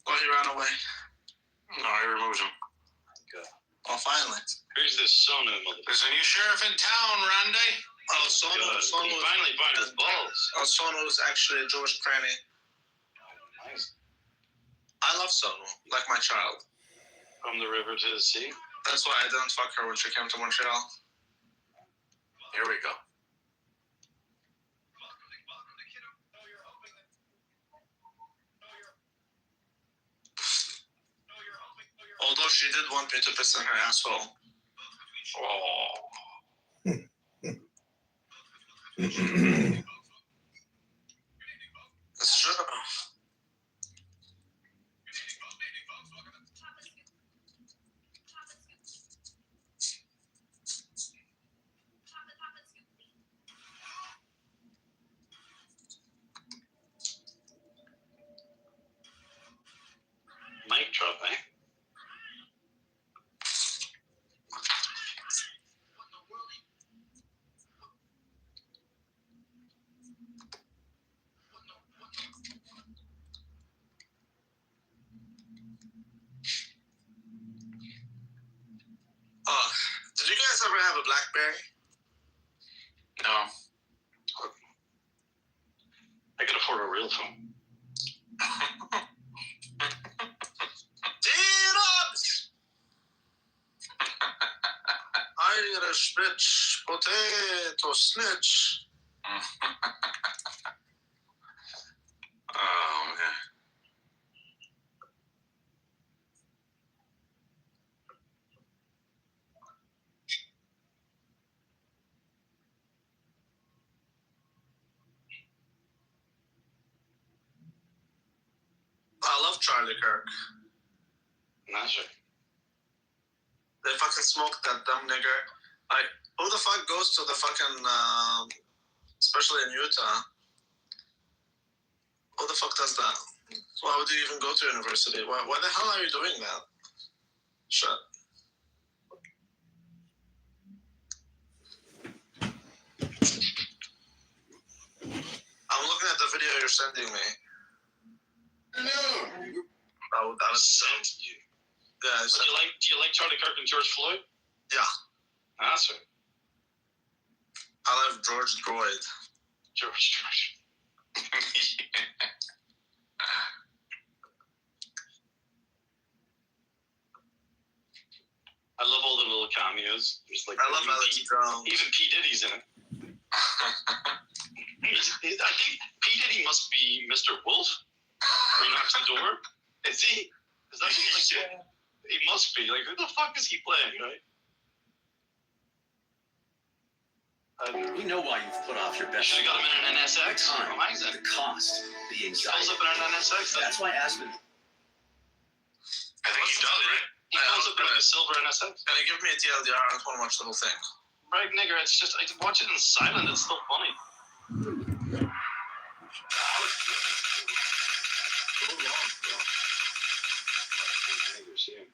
Well, he ran away. No, I removed him. Oh, finally. Who's this Sonu motherfucker? There's a new sheriff in town, Randy. Oh, Sonu. He finally burned his balls. Oh, Sonu is actually a Jewish cranny. Nice. I love Sonu, like my child. From the river to the sea. That's why I didn't fuck her when she came to Montreal. Here we go. Although she did want me to piss in her asshole. Oh. It's true. Mic drop, eh? Did you guys ever have a BlackBerry? No. I could afford a real phone. D-Dubs! Irish bitch, potato snitch. Oh, man. I love Charlie Kirk. Not sure. They fucking smoked that dumb nigger. Like, who the fuck goes to the fucking, especially in Utah? Who the fuck does that? Why would you even go to university? Why the hell are you doing that? Shit. I'm looking at the video you're sending me. That was sent you. Yeah. Do you like Charlie Kirk and George Floyd? Yeah. That's right. I love George Droid. George. I love all the little cameos. There's like I love Alex Jones. Even P. Diddy's in it. I think P. Diddy must be Mr. Wolf. He knocks the door. Is he? Is that like, he must be. Like, who the fuck is he playing, right? We know why you've put off your best. You should have got him in an NSX. Time, Amazing. the cost, the anxiety. He pulls up in an NSX. That's why Aspen. I think he does, right? He pulls up in a silver NSX. Can you give me a TLDR? I don't want to watch the whole thing. Right, nigger. It's just, I can watch it in silent. It's still funny.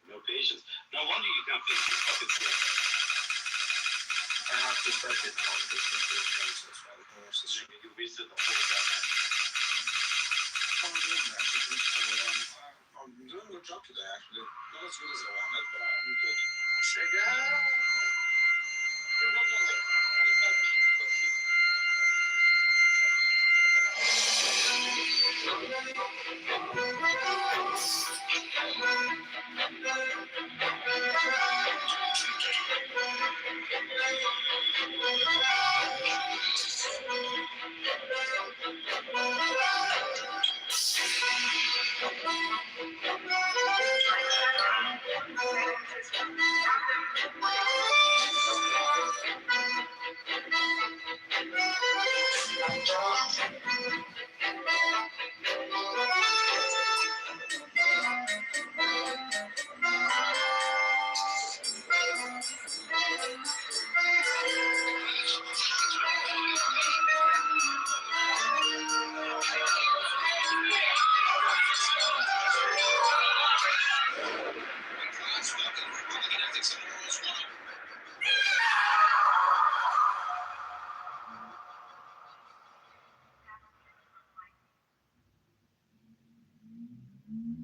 No patience. No wonder you can't finish your fucking shit. I have to start it now. You wasted the whole goddamn I'm doing a good job today, actually. Not as good as I wanted, but I'm good.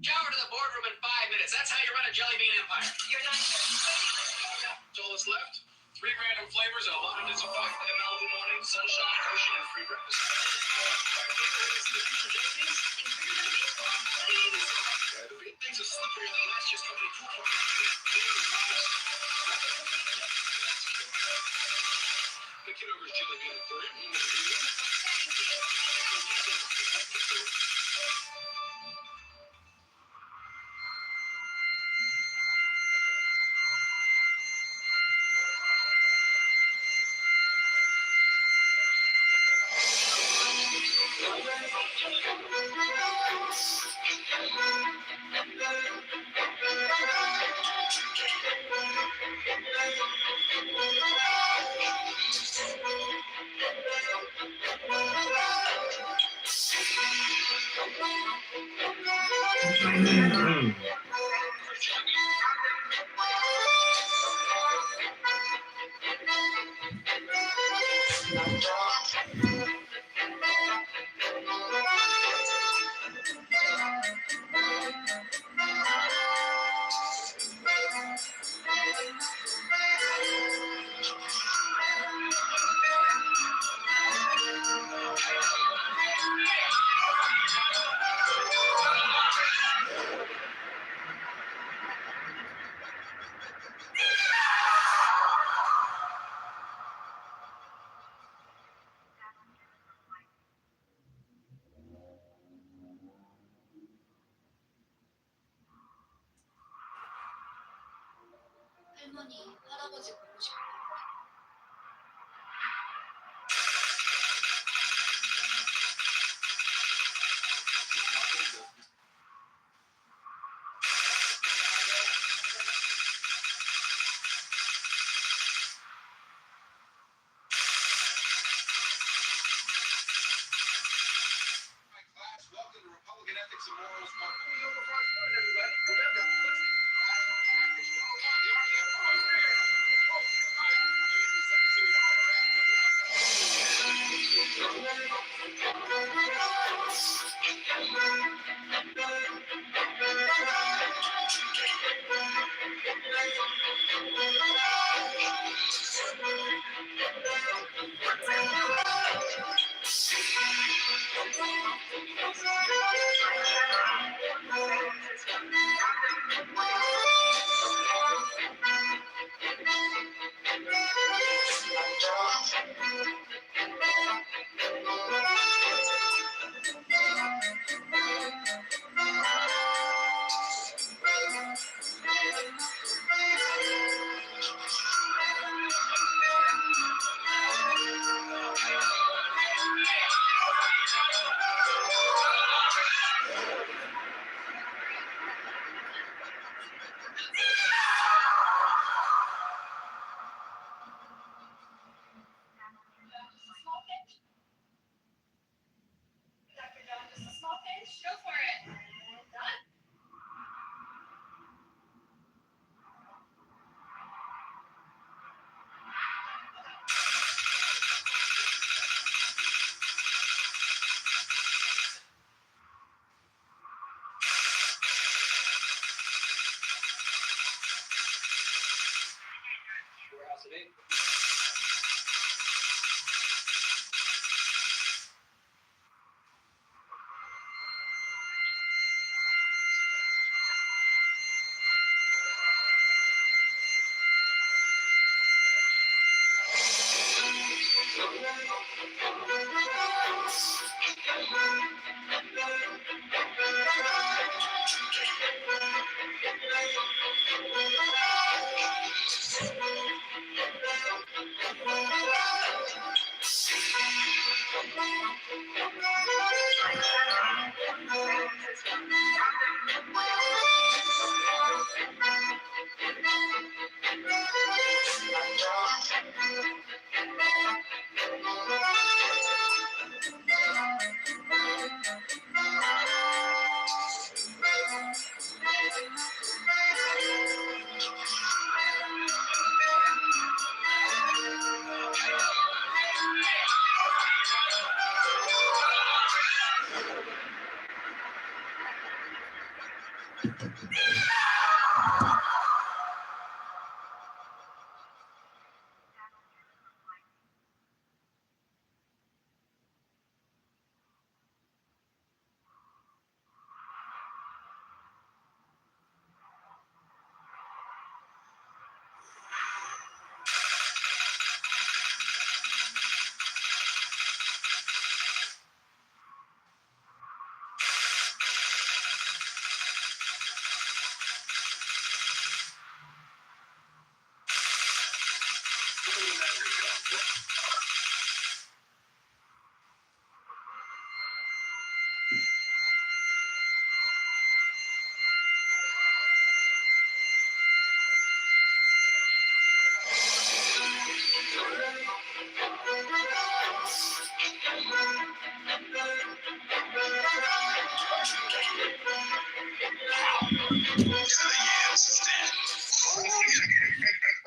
Shower to the boardroom in 5 minutes. That's how you run a jelly bean empire. You're not That's all that's left. 3 random flavors and a lot of disinfectant in Malibu morning, sunshine, ocean, and free breakfast. The big things are slipperier than last year's company coupon. The Kitover's jelly bean emporium. 할머니, 할아버지 보고 싶어. Welcome to Republican Ethics and Morals 1.0 before I start, everybody. Remember,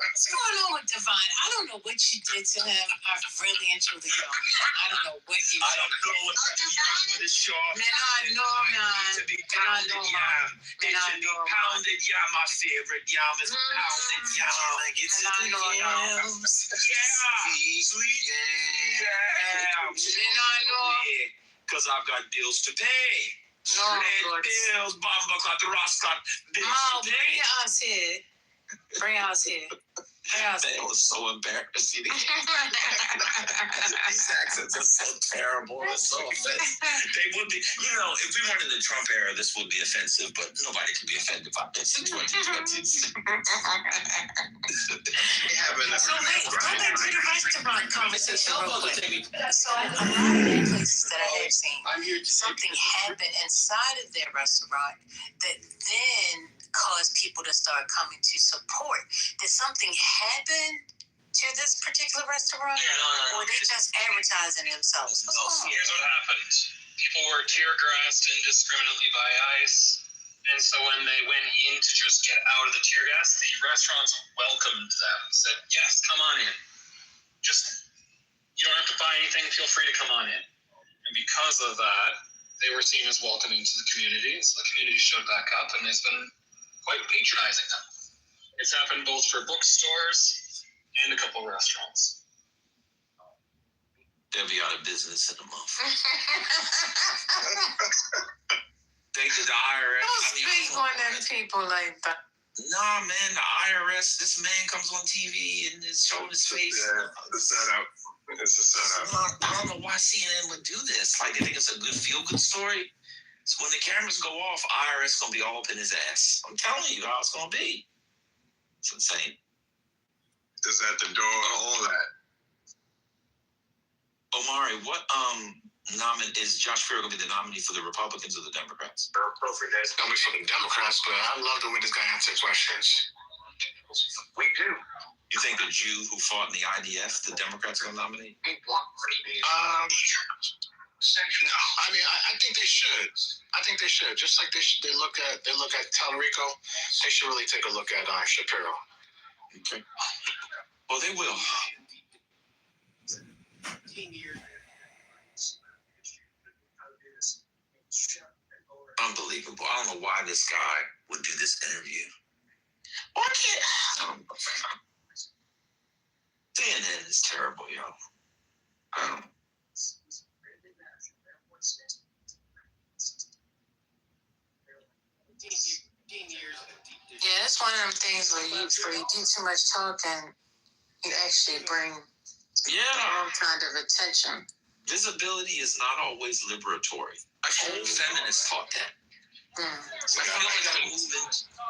What's going on with Divine? I don't know what you did to him. I really and truly don't. I don't know what you did. I don't know what the yam with a sharp. Man, I know, man. To be pounded yam. It should be pounded yam. My favorite yam is pounded yam. Like it's the yams. Yeah. Sweet. Yeah. Because I've got bills to pay. Red bills, Bomba Clot, Roscott, bills to pay. Bring your ass here. Bring your ass here. That was so embarrassing. These accents are so terrible. It's so offensive. They would be, if we weren't in the Trump era, this would be offensive, but nobody can be offended by this in 2020. So wait, go back to the restaurant conversation real quick. So a lot of the places that I have seen, something happened inside of their restaurant that then caused people to start coming to support. Did something happen to this particular restaurant? No. Or they just advertising themselves? Here's what happened. People were tear gassed indiscriminately by ICE. And so when they went in to just get out of the tear gas, the restaurants welcomed them. Said, yes, come on in. You don't have to buy anything. Feel free to come on in. And because of that, they were seen as welcoming to the community. So the community showed back up and has been quite patronizing them. It's happened both for bookstores and a couple of restaurants. They'll be out of business in a month. They did the IRS. Don't speak on them people like that. Nah, man, the IRS, this man comes on TV and is showing his face. Yeah, it's a setup. It's a setup. I don't know why CNN would do this. Like, they think it's a good feel-good story. So when the cameras go off, IRS gonna be all up in his ass. I'm telling you how it's gonna be. It's insane. Just at the door, all that. Omari, what is Josh Farrell gonna be the nominee for the Republicans or the Democrats? It's gonna be for the Democrats, but I love the way this guy answers questions. We do. You think the Jew who fought in the IDF, the Democrats are gonna nominate? No, I mean, I think they should. Just like they look at Talarico, they should really take a look at Shapiro. Okay. Well, they will. Unbelievable. I don't know why this guy would do this interview. Why can't... CNN is terrible, yo. Yeah, it's one of them things where you do too much talking, you actually bring all kind of attention. Visibility is not always liberatory. I've heard feminists taught that.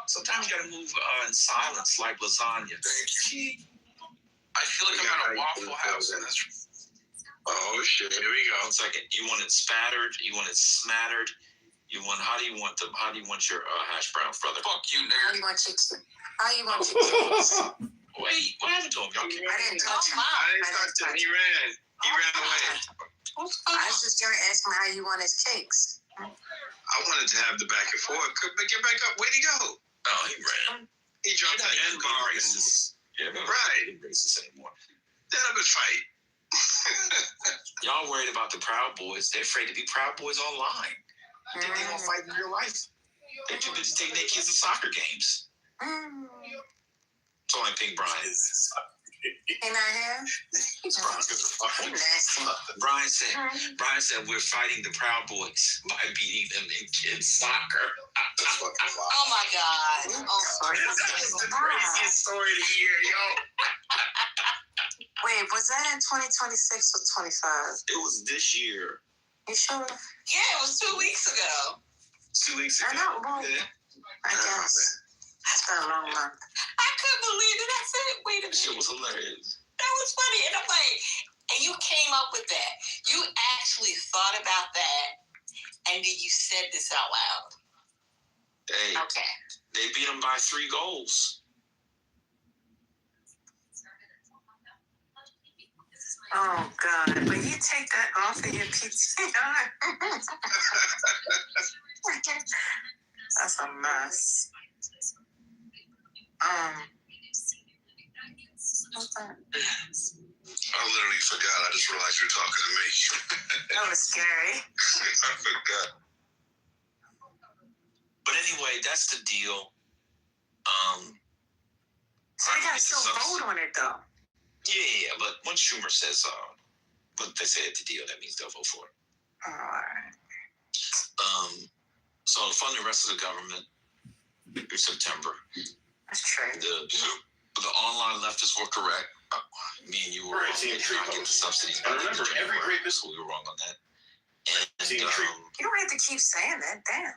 Sometimes you gotta move in silence like lasagna. I feel like I'm at a Waffle House. Oh shit! Here we go. 1 second. You want it spattered? You want it smattered? How do you want your hash browns, brother? Fuck you, nigga. How you want your kids? Wait, what happened to him? Y'all I didn't touch him. I didn't touch him. He ran away. I was just going to ask him how you want his cakes. I wanted to have the back and forth. Get back up. Where'd he go? Oh, he ran. He dropped that N-bar. Yeah, right. He ain't racist anymore. That up his fight. Y'all worried about the Proud Boys. They're afraid to be Proud Boys online. I think they're gonna fight in real life. They're too busy taking their kids to soccer games. So I think Brian is. And I have. Brian said we're fighting the Proud Boys by beating them in kids soccer. Oh my God! Oh, sorry. That was the craziest story of the year, yo. Wait, was that in 2026 or 25? It was this year. You sure? Yeah, it was 2 weeks ago. 2 weeks ago. I know. Well, yeah. I guess. That's been a long month. I couldn't believe it. I said, wait a minute. That shit was hilarious. That was funny. And I'm like, and you came up with that. You actually thought about that, and then you said this out loud. Hey, okay. They beat them by 3 goals. Oh, God. But you take that off of your PTR. That's a mess. What's that? I literally forgot. I just realized you were talking to me. That was scary. I forgot. But anyway, that's the deal. So you gotta still vote on it, though. Yeah, but when Schumer says, what they say at the deal, that means they'll vote for it. All right. So to fund the rest of the government through September. That's true. The online leftists were correct. Me and you were wrong. They did not get the subsidies. And remember, every great business. We were wrong on that. And, you don't have to keep saying that. Damn.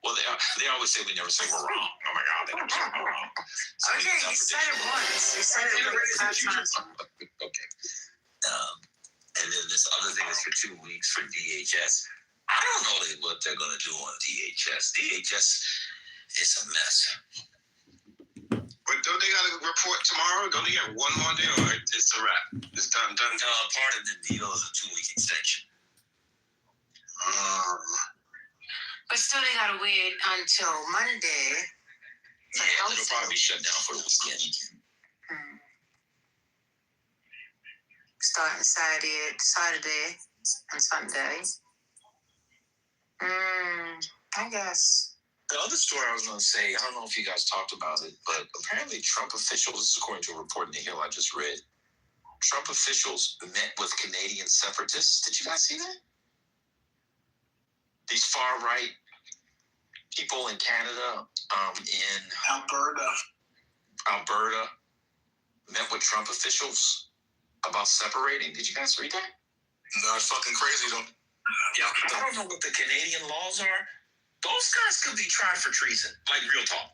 Well, they always say we never say we're wrong. Oh my God, they never say we're wrong. So okay, you said it once. You said it like 5 times. Okay. And then this other thing is for 2 weeks for DHS. I don't know what they're going to do on DHS. DHS is a mess. But don't they got to report tomorrow? Don't they get one more day, or it's a wrap? It's done. No, part of the deal is a 2-week extension. But still, they got to wait until Monday. Yeah, it'll probably be shut down for the weekend. Starting Saturday and Sunday. I guess. The other story I was going to say, I don't know if you guys talked about it, but apparently Trump officials, this is according to a report in the Hill I just read, Trump officials met with Canadian separatists. Did you guys see that? These far-right people in Canada, in Alberta, met with Trump officials about separating. Did you guys read that? No, it's fucking crazy, though. Yeah, I don't know what the Canadian laws are. Those guys could be tried for treason, like real talk.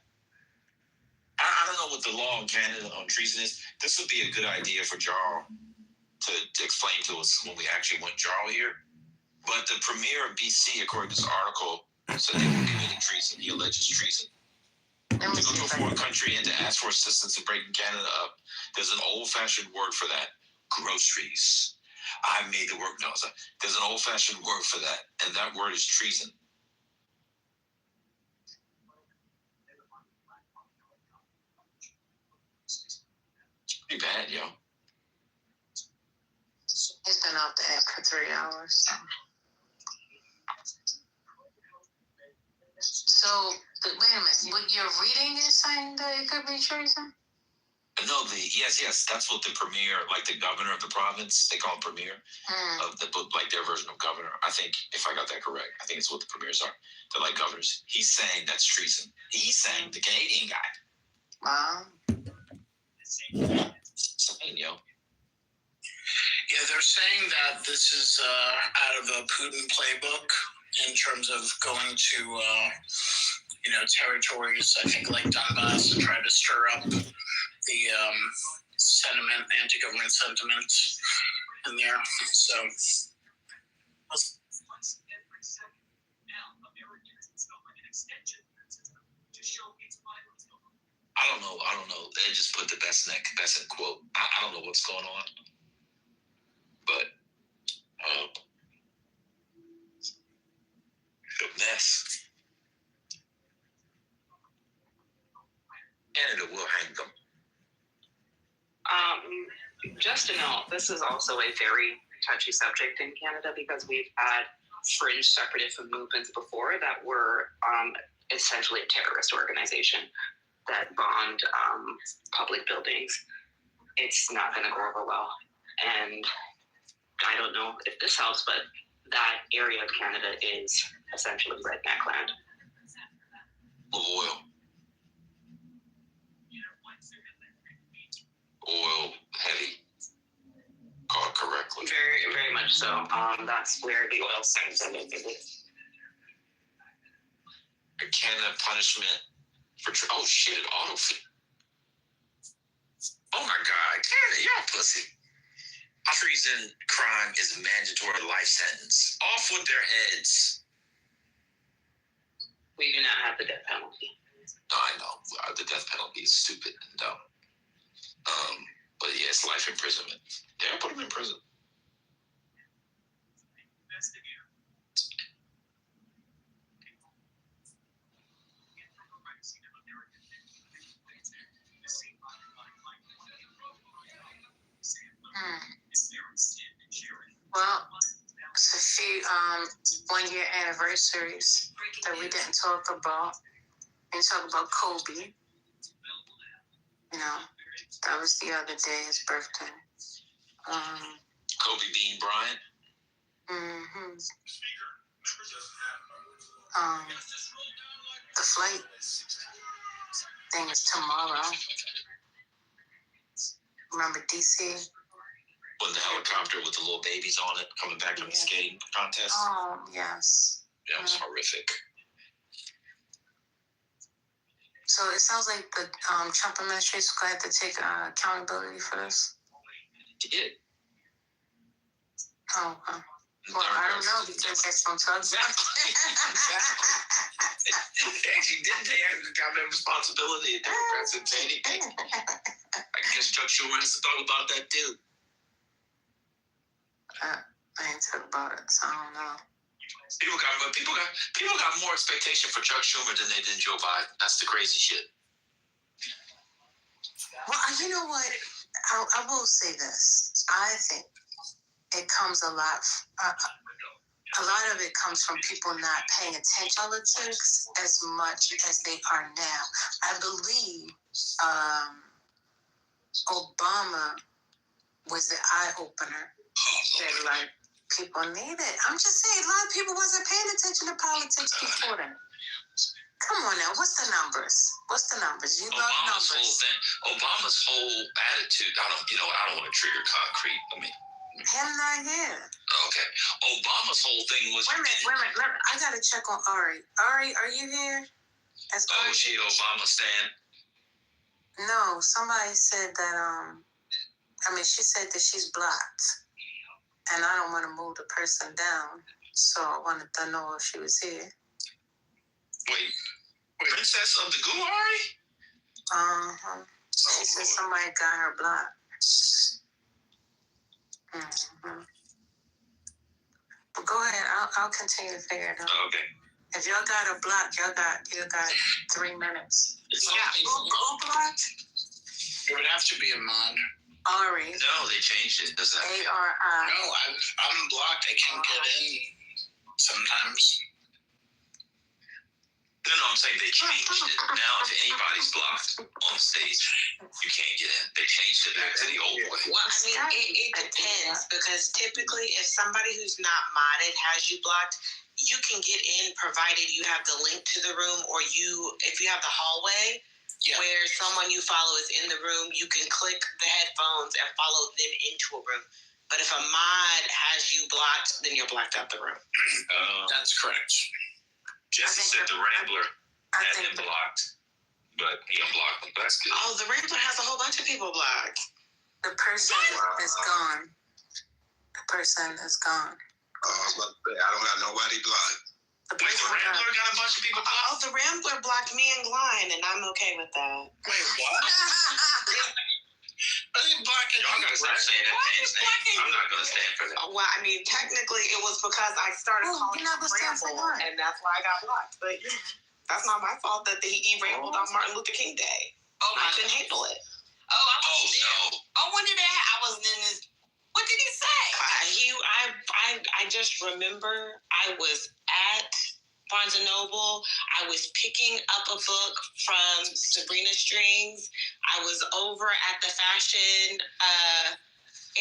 I don't know what the law in Canada on treason is. This would be a good idea for Jarl to explain to us when we actually want Jarl here. But the premier of BC, according to this article, said they were committing treason. He alleges treason. To go to a foreign country and to ask for assistance in breaking Canada up, there's an old-fashioned word for that. Groceries. I made the word. No, there's an old-fashioned word for that, and that word is treason. Pretty bad, yo. He's been out there for 3 hours. So, wait a minute. What you're reading is saying that it could be treason? No, yes, that's what the premier, like the governor of the province, they call him premier, of the, like their version of governor. I think, if I got that correct, I think it's what the premiers are. They're like governors. He's saying that's treason. He's saying, the Canadian guy. Wow. Saying, yo. Yeah, they're saying that this is out of a Putin playbook in terms of going to, territories, I think, like Donbass, and try to stir up the sentiment, anti-government sentiment in there. So, I don't know. They just put the best in quote. I don't know what's going on. But a mess. Canada will hang them. Just to note, this is also a very touchy subject in Canada because we've had fringe separatist movements before that were essentially a terrorist organization that bombed public buildings. It's not going to go over well. And I don't know if this helps, but that area of Canada is essentially redneck land. Oil. Oil heavy. Called correctly. Very, very much so. That's where the oil sands are located. A Canada punishment for oh shit, auto. Oh my God, Canada, y'all pussy. Treason crime is a mandatory life sentence. Off with their heads. We do not have the death penalty. No, I know. The death penalty is stupid and dumb. But yeah, it's life imprisonment. Yeah, put him in prison. Well, it's a few 1 year anniversaries that we didn't talk about. We didn't talk about Kobe. You know, that was the other day, his birthday. Kobe Bean Bryant. Mm-hmm. The flight thing is tomorrow. Remember DC? With the helicopter with the little babies on it coming back from the skating contest. Oh, yes. That was horrific. So it sounds like the Trump administration is going to have to take accountability for this. Did. Oh, okay. Well, I don't know because that's on talk about. Actually, didn't they have the responsibility? The Democrats didn't say anything. I guess Chuck Schumer has to talk about that too. I ain't talk about it, so I don't know. People got more expectation for Chuck Schumer than they did Joe Biden. That's the crazy shit. Well, you know what? I will say this. I think it comes a lot of it comes from people not paying attention to politics as much as they are now. I believe Obama was the eye-opener that, like, people need it. I'm just saying, a lot of people wasn't paying attention to politics before then. Come on now, what's the numbers? You love numbers. Obama's whole attitude, I don't want to trigger concrete. Him not here. Okay. Obama's whole thing was... Wait a minute. I got to check on Ari. Ari, are you here? She Obama stan? No, somebody said that, she said that she's blocked. And I don't want to move the person down. So I wanted to know if she was here. Wait. Princess of the Goo, Ari? She said somebody got her blocked. Mm-hmm. But go ahead. I'll continue to figure it out. Okay. If y'all got a block, you got 3 minutes. Who blocked? It would have to be a mod. Ari. No, they changed it. Does that ARI. No, I'm blocked. I can't get in sometimes. No, I'm saying they changed it. Now, if anybody's blocked on stage, you can't get in. They changed it back to the old way. Well, it depends, because typically if somebody who's not modded has you blocked, you can get in provided you have the link to the room, or if you have the hallway where someone you follow is in the room, you can click the headphones and follow them into a room. But if a mod has you blocked, then you're blocked out the room. That's correct. Jesse said the Rambler had him blocked, but he unblocked him. That's good. Oh, the Rambler has a whole bunch of people blocked. The person is gone. I was about to say, I don't got nobody blocked. Wait, the Rambler got a bunch of people blocked? Oh, the Rambler blocked me and Glenn, and I'm okay with that. Wait, what? I didn't block it. Y'all gotta stop saying that man's name. I'm not gonna stand for that. Well, technically it was because I started calling him Ramble, and that's why I got blocked. But that's not my fault that he rambled on Martin Luther King Day. I couldn't handle it. When did that? I wasn't in this. What did he say? I just remember I was at Barnes & Noble. I was picking up a book from Sabrina Strings. I was over at the fashion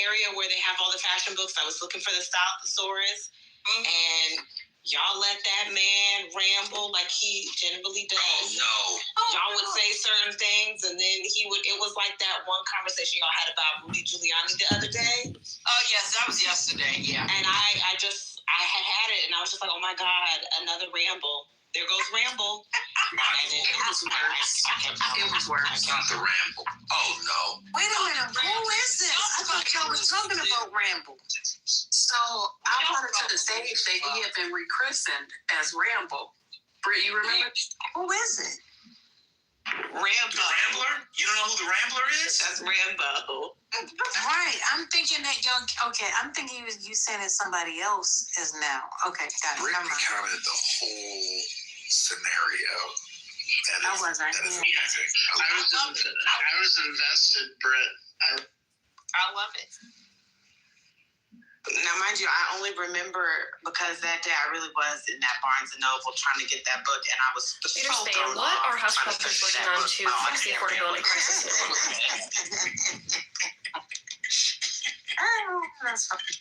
area where they have all the fashion books. I was looking for the Style Thesaurus. And y'all let that man ramble like he generally does. Oh, no. Y'all would say certain things, and then it was like that one conversation y'all had about Rudy Giuliani the other day. Oh, yes, that was yesterday, yeah. And I had it, and I was just like, oh my God, another ramble. There goes ramble. And it was worse. It was worse. It's not the ramble. Oh, no. Wait a minute, who is this? I thought y'all was talking about Ramble. So I brought it to the stage that he had been rechristened as Ramble. Bri, you remember? Who is it? Rambo. The Rambler? You don't know who the Rambler is? That's Rambo. Right. I'm thinking that I'm thinking you saying that somebody else is now. Okay, got it. Rick recounted the whole scenario. I wasn't here. I was invested, Britt. I love it. Now, mind you, I only remember because that day I really was in that Barnes & Noble trying to get that book, and I was so thrown what off are House trying to Republicans finish working that on book. to Oh, I fix the can't affordability remember. crisis? Oh, that's funny.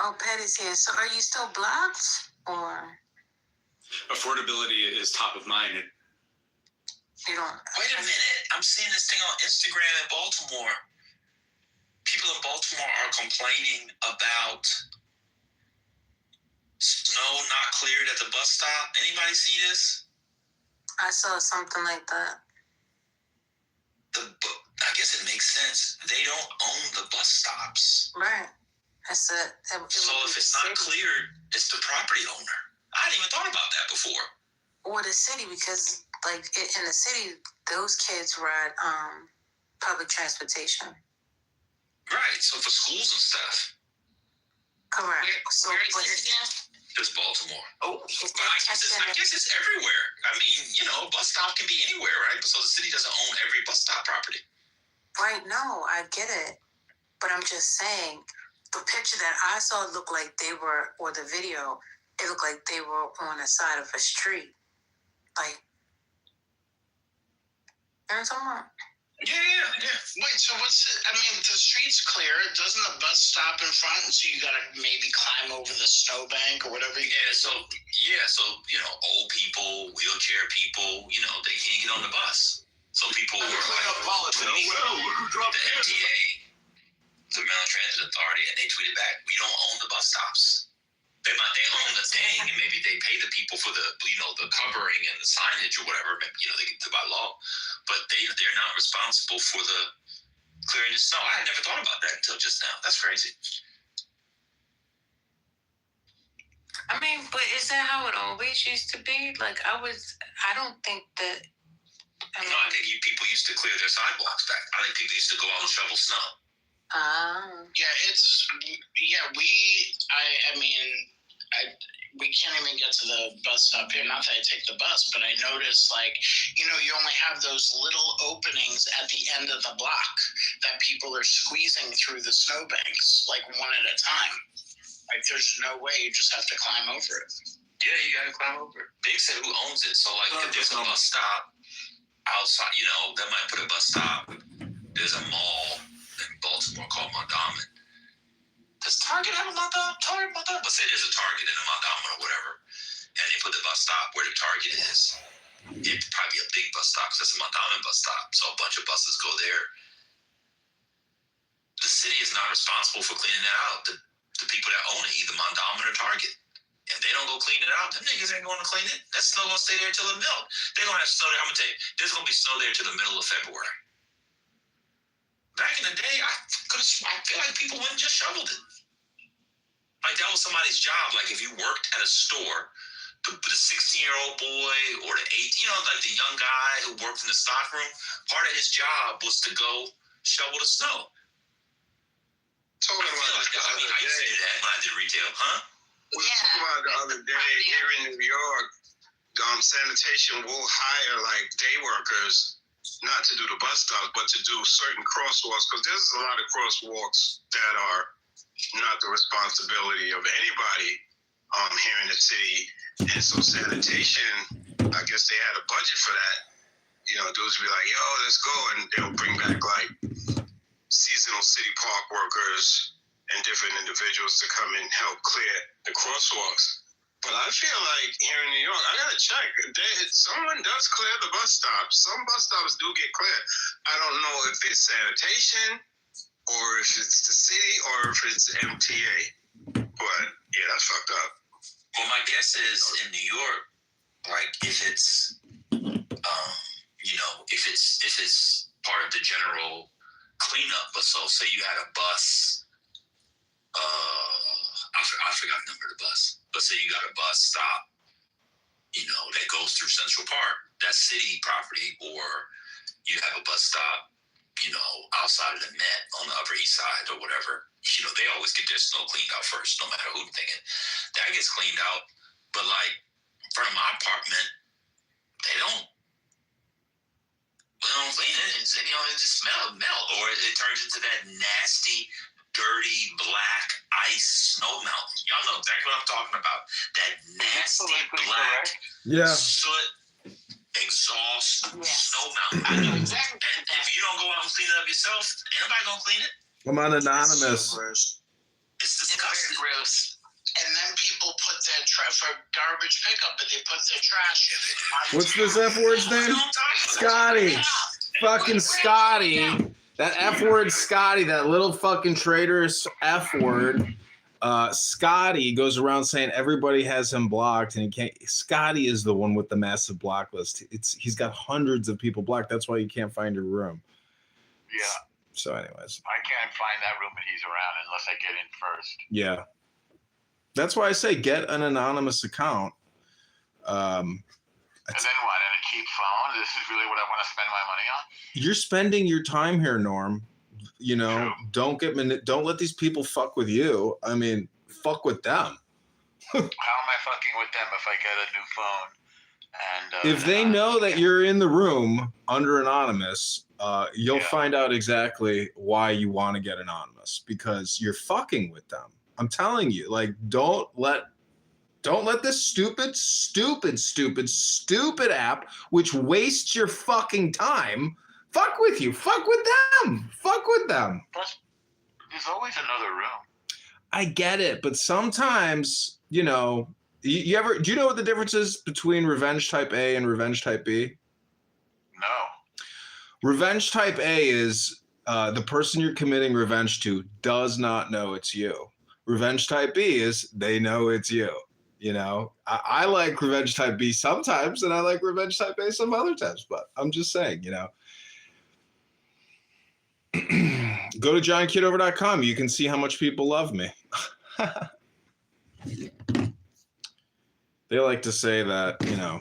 Oh, Pat is here. So are you still blocked, or? Affordability is top of mind. You don't. Wait a minute. I'm seeing this thing on Instagram in Baltimore. People in Baltimore are complaining about snow not cleared at the bus stop. Anybody see this? I saw something like that. I guess it makes sense. They don't own the bus stops. Right. That's it. So if it's not cleared, it's the property owner. I hadn't even thought about that before. Or the city, because like in the city, those kids ride public transportation. Right. So for schools and stuff. Correct. Where is this now? It's Baltimore. Oh, I guess it's everywhere. I mean, a bus stop can be anywhere, right? So the city doesn't own every bus stop property. Right. No, I get it. But I'm just saying, the picture that I saw looked like they were, or the video, it looked like they were on the side of a street. Like, you know what I'm talking about? Yeah. Wait, so the street's clear. Doesn't the bus stop in front? So you gotta maybe climb over the snowbank or whatever. So old people, wheelchair people, they can't get on the bus. So people were like, the MTA, the Maryland Transit Authority, and they tweeted back, we don't own the bus stops. They own the thing, and maybe they pay the people for the covering and the signage or whatever. Maybe, they get to by law, but they're not responsible for the clearing the snow. I had never thought about that until just now. That's crazy. I mean, but is that how it always used to be? Like, I don't think that. I think people used to clear their sidewalks back. I think people used to go out and shovel snow. We can't even get to the bus stop here. Not that I take the bus, but I noticed, you only have those little openings at the end of the block that people are squeezing through the snowbanks, one at a time. There's no way, you just have to climb over it. Yeah, you got to climb over it. Big said who owns it. So, if there's a bus stop outside, that might put a bus stop. There's a mall in Baltimore called Mondawmin. Does Target have a Mondawmin? But say there's a Target in a Mondawmin or whatever, and they put the bus stop where the Target is. It'd probably be a big bus stop because that's a Mondawmin bus stop. So a bunch of buses go there. The city is not responsible for cleaning that out. The people that own it, either Mondawmin or Target. If they don't go clean it out, them niggas ain't going to clean it. That snow going to stay there till it melt. They're going to have snow there. I'm going to tell you, there's going to be snow there till the middle of February. Back in the day, I feel like people wouldn't just shoveled it. Like that was somebody's job. Like if you worked at a store, the 16-year-old boy or the 8, the young guy who worked in the stockroom, part of his job was to go shovel the snow. Talking about I used to do that when I did retail, huh? We were talking about the other day here in New York, sanitation will hire day workers not to do the bus stops, but to do certain crosswalks, because there's a lot of crosswalks that are not the responsibility of anybody here in the city. And so sanitation, I guess they had a budget for that. You know, dudes be like, yo, let's go. And they'll bring back like seasonal city park workers and different individuals to come and help clear the crosswalks. But I feel like here in New York, I gotta check. Someone does clear the bus stops. Some bus stops do get cleared. I don't know if it's sanitation or if it's the city or if it's MTA. But yeah, that's fucked up. Well, my guess is in New York, like if it's, you know, if it's part of the general cleanup. But so say you had a bus, I forgot the number of the bus. But say you got a bus stop, you know, that goes through Central Park. That's city property. Or you have a bus stop, you know, outside of the Met on the Upper East Side or whatever. You know, they always get their snow cleaned out first, no matter who they're thinking. That gets cleaned out. But like, in front of my apartment, they don't clean it. It's, you know, it just melt, or it turns into that nasty, dirty, black ice snow mountain. Y'all know exactly what I'm talking about. That nasty black soot exhaust snow mountain. I know exactly. And if you don't go out and clean it up yourself, anybody gonna clean it? I'm on Anonymous. It's disgusting. Gross. And then people put their for garbage pickup, and they put their trash in it. What's this F word's name? Scotty. Fucking Scotty. That F word Scotty, that little fucking traitorous F word. Scotty goes around saying everybody has him blocked, and he can't. Scotty is the one with the massive block list. He's got hundreds of people blocked. That's why you can't find your room. Yeah. So, anyways. I can't find that room when he's around unless I get in first. Yeah. That's why I say get an anonymous account. And then what? And a cheap phone? This is really what I want to spend my money on? You're spending your time here, Norm. You know, don't let these people fuck with you. I mean, fuck with them. How am I fucking with them if I get a new phone? And if they know that you're in the room under anonymous, you'll find out exactly why you want to get anonymous, because you're fucking with them. I'm telling you, like, don't let this stupid app, which wastes your fucking time, fuck with you. Fuck with them. Fuck with them. Plus, there's always another room. I get it, but sometimes, you know, do you know what the difference is between revenge type A and revenge type B? No. Revenge type A is the person you're committing revenge to does not know it's you. Revenge type B is they know it's you. You know, I like revenge type B sometimes, and I like revenge type A some other times, but I'm just saying, you know. Go to johnkitover.com. You can see how much people love me. They like to say that, you know,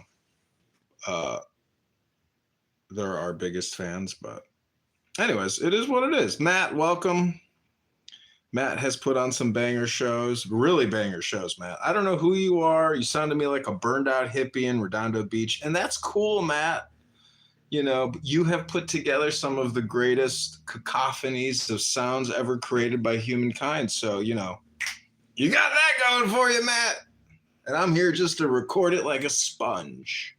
they're our biggest fans, but anyways, it is what it is. Matt, welcome. Matt has put on some banger shows, really banger shows, Matt. I don't know who you are. You sound to me like a burned out hippie in Redondo Beach, and that's cool, Matt. You know, you have put together some of the greatest cacophonies of sounds ever created by humankind. So, you know, you got that going for you, Matt. And I'm here just to record it like a sponge.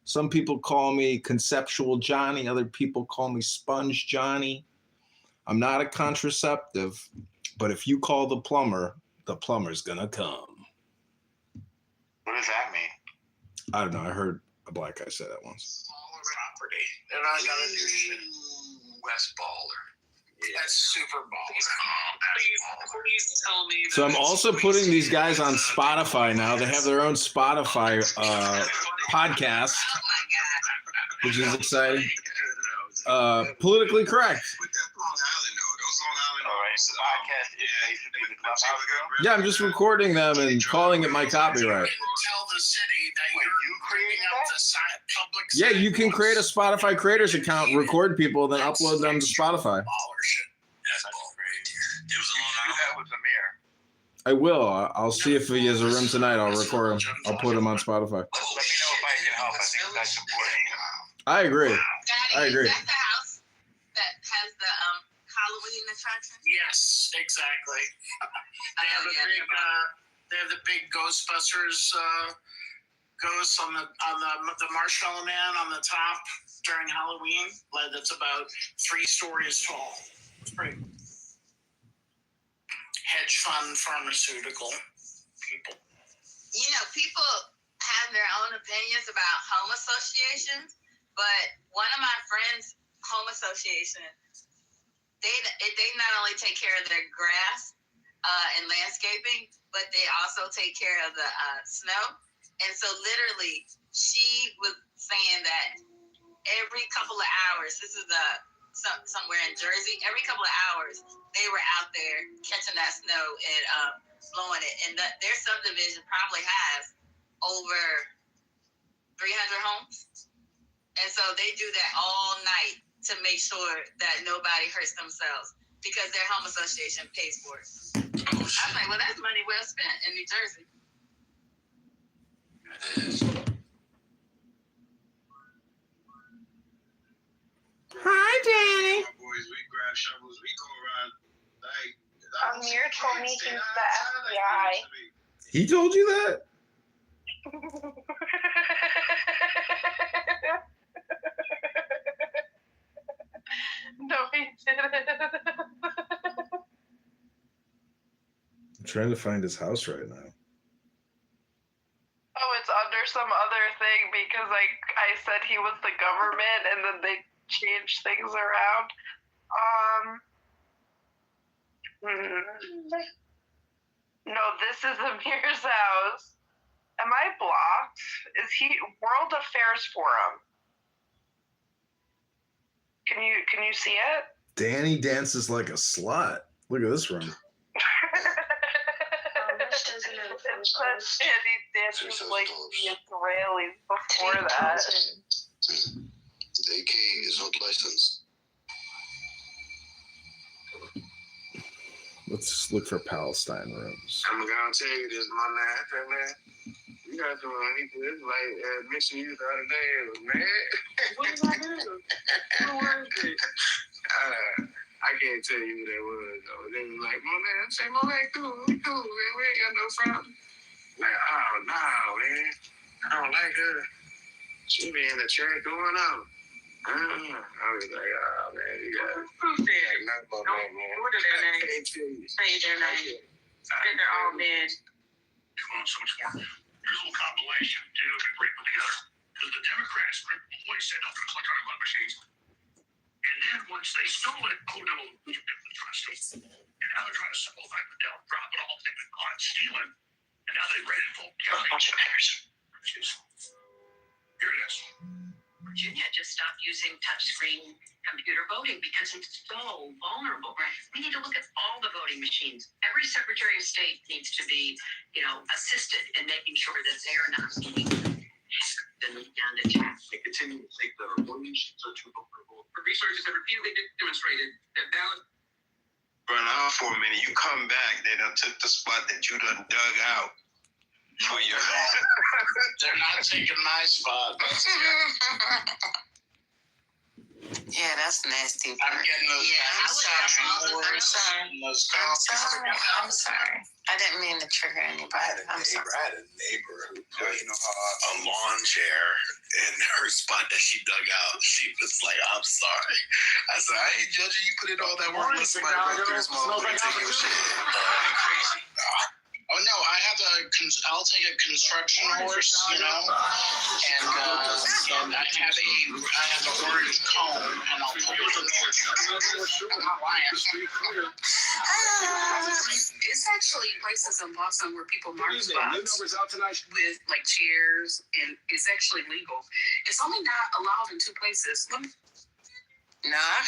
Some people call me Conceptual Johnny. Other people call me Sponge Johnny. I'm not a contraceptive. But if you call the plumber's gonna come. What does that mean? I don't know. I heard a black guy say that once. Property. They're not gonna do shit. West Baller. That's super baller. Please tell me. So I'm also putting these guys on Spotify now. They have their own Spotify podcast, which is exciting. Politically correct. Yeah, I'm just recording them and calling it my copyright. Tell the city that you're creating up the public. Yeah, you can create a Spotify creators account, record people, then upload them to Spotify. I will. I'll see if he has a room tonight. I'll record him. I'll put him on Spotify. Let me know if I can help. I think that's important. I agree. I agree. Is that the house that has the Halloween attraction? Yes, exactly. They big Ghostbusters ghosts on the Marshmallow Man on the top during Halloween. Like, that's about 3 stories tall. It's pretty. Hedge fund pharmaceutical people. You know, people have their own opinions about home associations, but one of my friends' home association, they not only take care of their grass and landscaping, but they also take care of the snow. And so literally, she was saying that every couple of hours, this is somewhere in Jersey, every couple of hours, they were out there catching that snow and blowing it. And their subdivision probably has over 300 homes. And so they do that all night to make sure that nobody hurts themselves because their home association pays for it. I was like, well, that's money well spent in New Jersey. It is. Hi, Danny. My boys, we grab shovels, we go around. Amir told me he's the FBI. He told you that? No, he didn't. I'm trying to find his house right now. Oh, it's under some other thing because I said he was the government and then they changed things around. No, this is Amir's house. Am I blocked? Is he World Affairs Forum? Can you see it? Danny dances like a slut. Look at this room. It says Danny dances like the Israelis before that. The AK is not licensed. Let's look for Palestine rooms. I'm gonna tell you this, my man. Hey, man, you guys doing anything? It's like mixing you the other day. It was mad. What did I do? Who was it? I can't tell you who that was. Though. They was like, my man, say, my man, cool, man. We ain't got no problem. Like, oh, no, man. I don't like her. She be in the chair going out. I was like, oh, man, you got it. Who said it? Not about that, man. What is their name? Say their name. They're all men. Come on, so much more. Here's a little compilation. Dude, we break them together. Because the Democrats always said no to electronic vote machines. And then once they stole it, oh no, you didn't trust them. And now they're trying to simplify it down, drop it all, they've been caught stealing. And now they're ready to vote. A bunch of niggers. Here it is. Virginia just stopped using touchscreen computer voting because it's so vulnerable. Right. We need to look at all the voting machines. Every Secretary of State needs to be, assisted in making sure that they're not being down the track. They continue to take the voting machines to approval. The researchers have repeatedly demonstrated that ballot. Run out for a minute. You come back, they done took the spot that you done dug out for your. They're not taking my spot. Yeah, that's nasty. I'm getting those. I'm sorry. I didn't mean to trigger anybody. I had a neighbor who put a lawn chair in her spot that she dug out. She was like, I'm sorry. I said, I ain't judging you put in all that work. Let somebody run through this motherfucker take your shit. Crazy. Oh no, I'll take a construction horse, and I have a orange comb, and I'll pull it in there. I'm not lying. It's actually places in Boston where people mark spots with like chairs, and it's actually legal. It's only not allowed in 2 places. No, I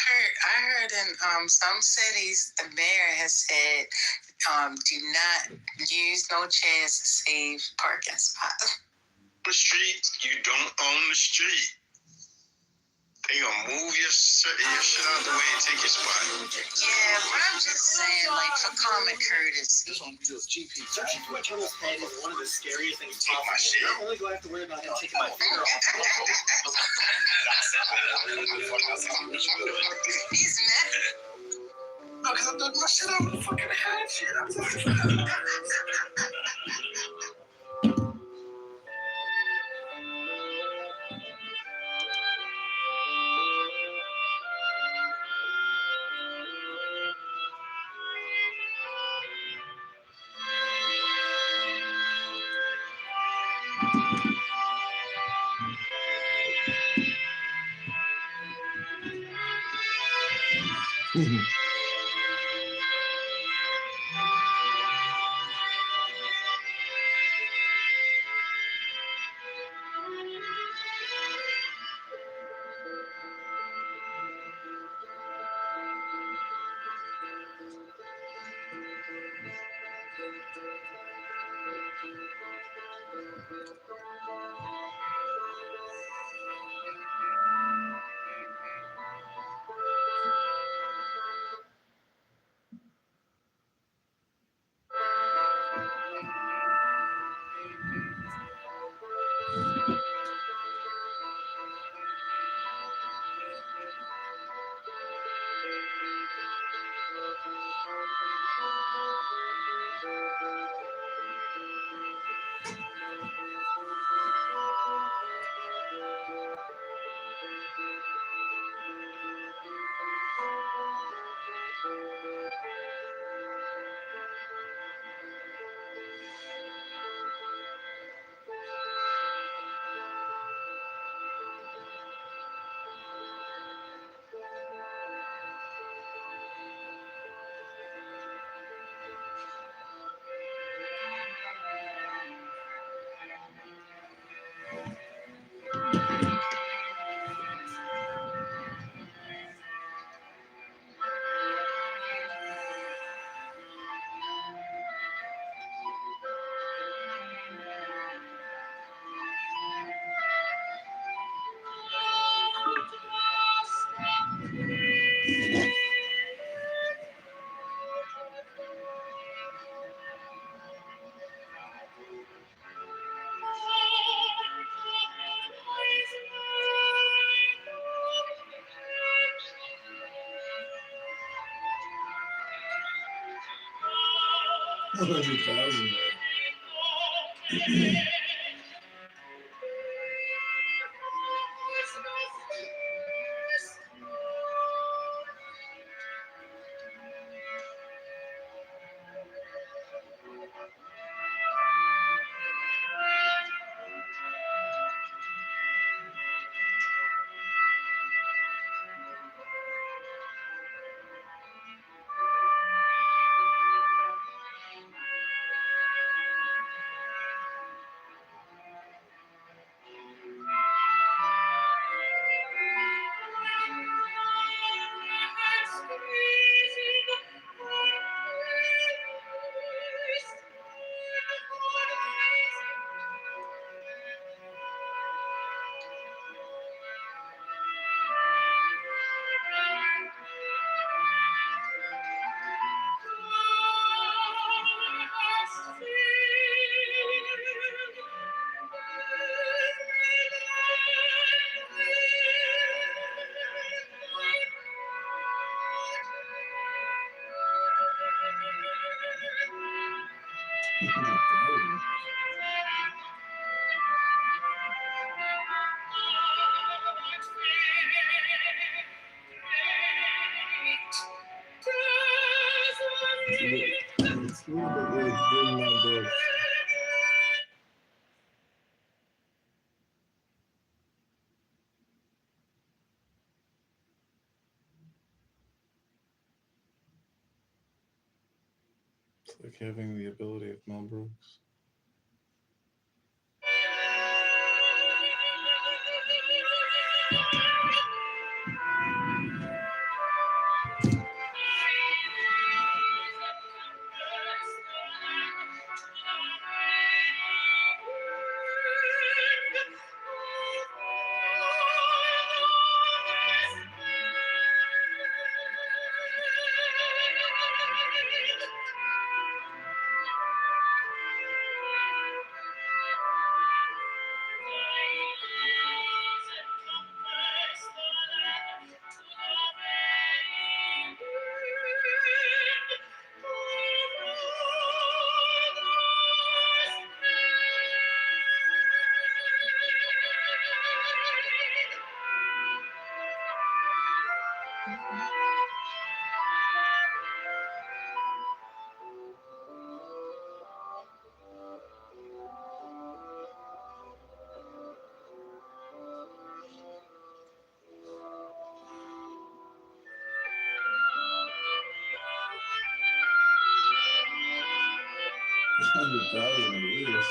heard in some cities the mayor has said do not use no chairs to save parking spots. The street, you don't own the street. They gonna move your shit out the way and take your spot. Yeah, but I'm just saying, like, for common courtesy. This one feels GP. Searching for my turtle's head is one of the scariest things Take my shit. Not only do I have to worry about him taking my finger off. He's mad. No, because I dug my shit out with a fucking hatchet. $100,000. Like having the ability of Mel Brooks. 100,000 at least.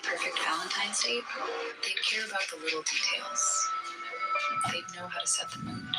Perfect Valentine's date, they care about the little details. They know how to set the mood.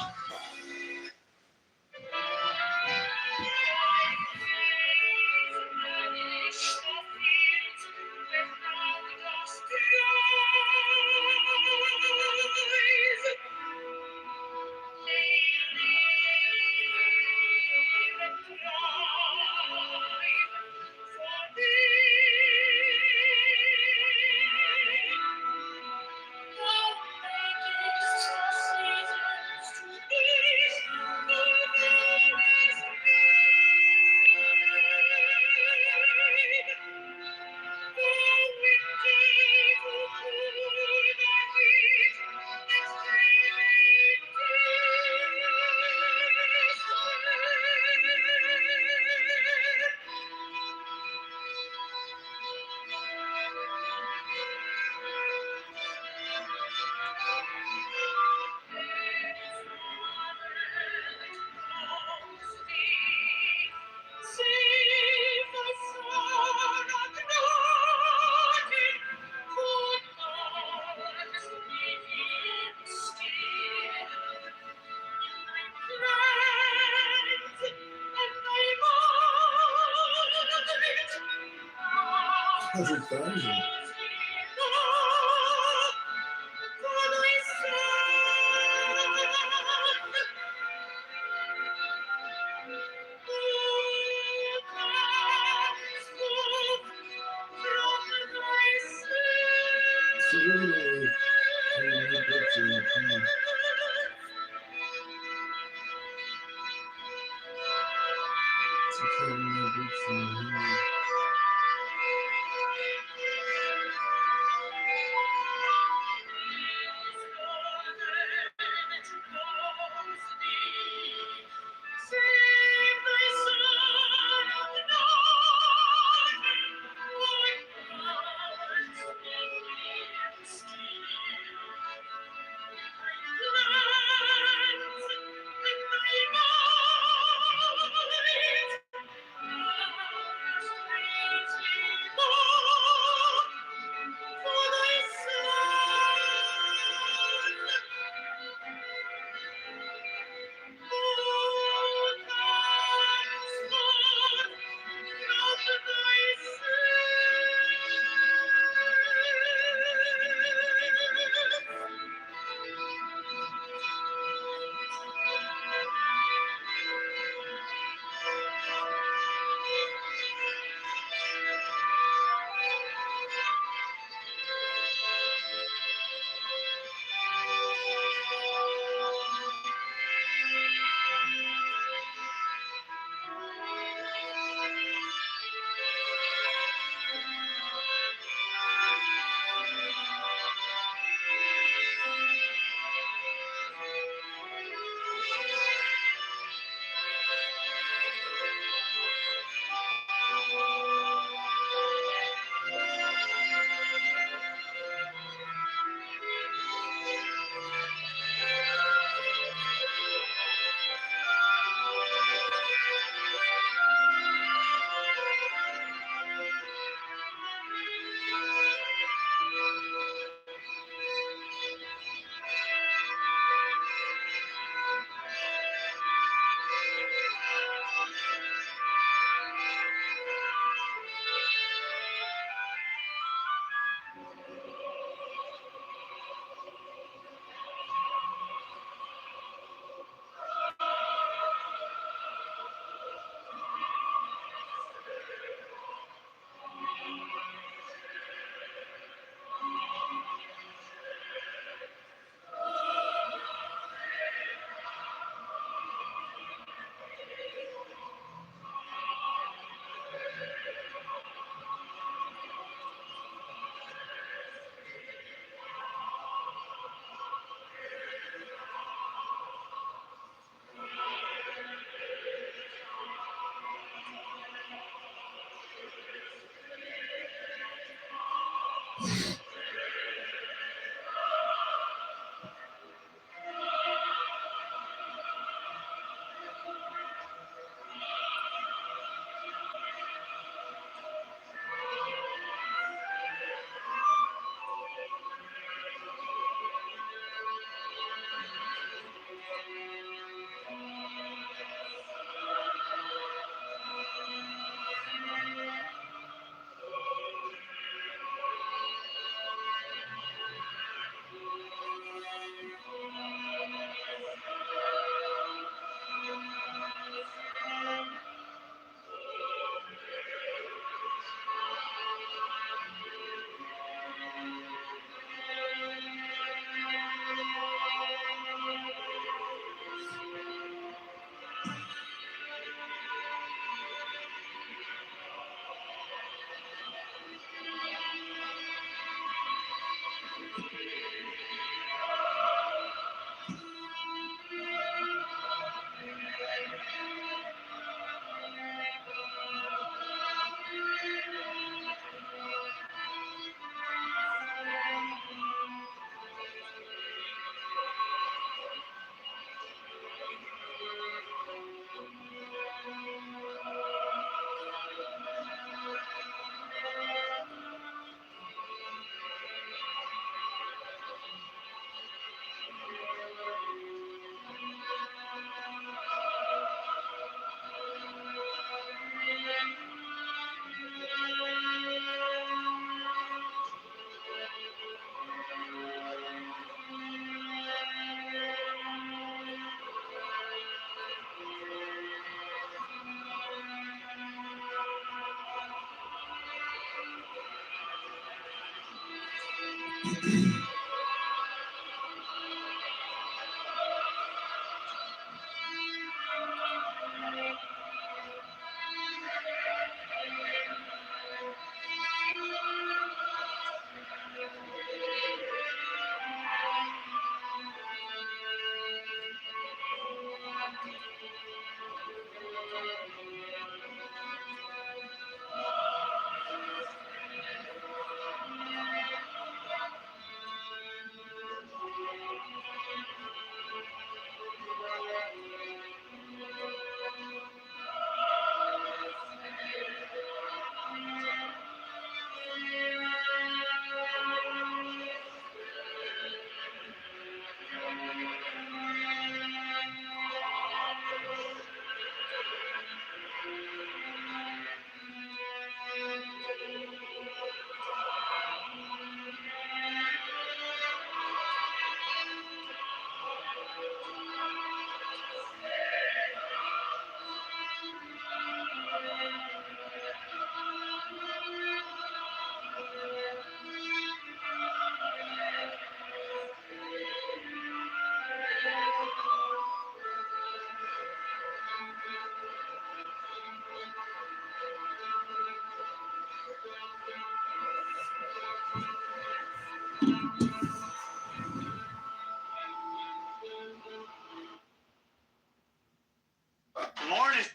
Morning.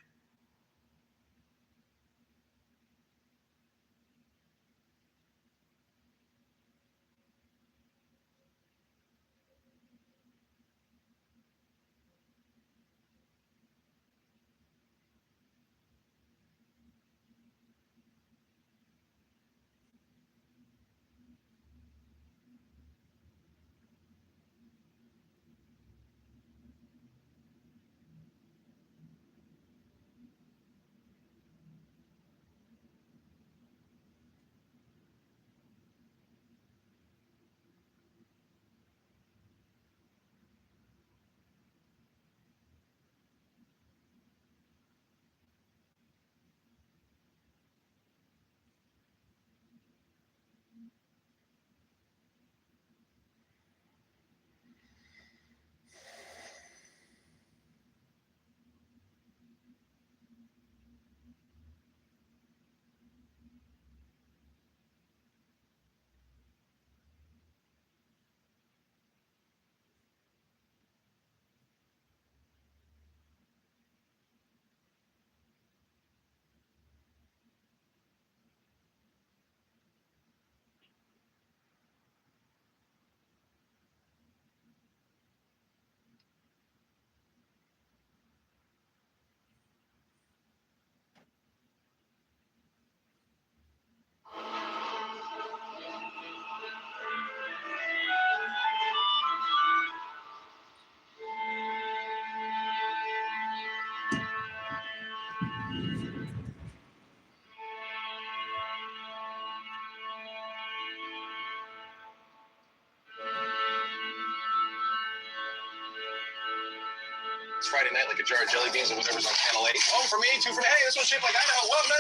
It's Friday night like a jar of jelly beans and whatever's on Channel 8. Oh, for me, 2 for me. Hey, this one's shaped like Idaho. Whoa, no.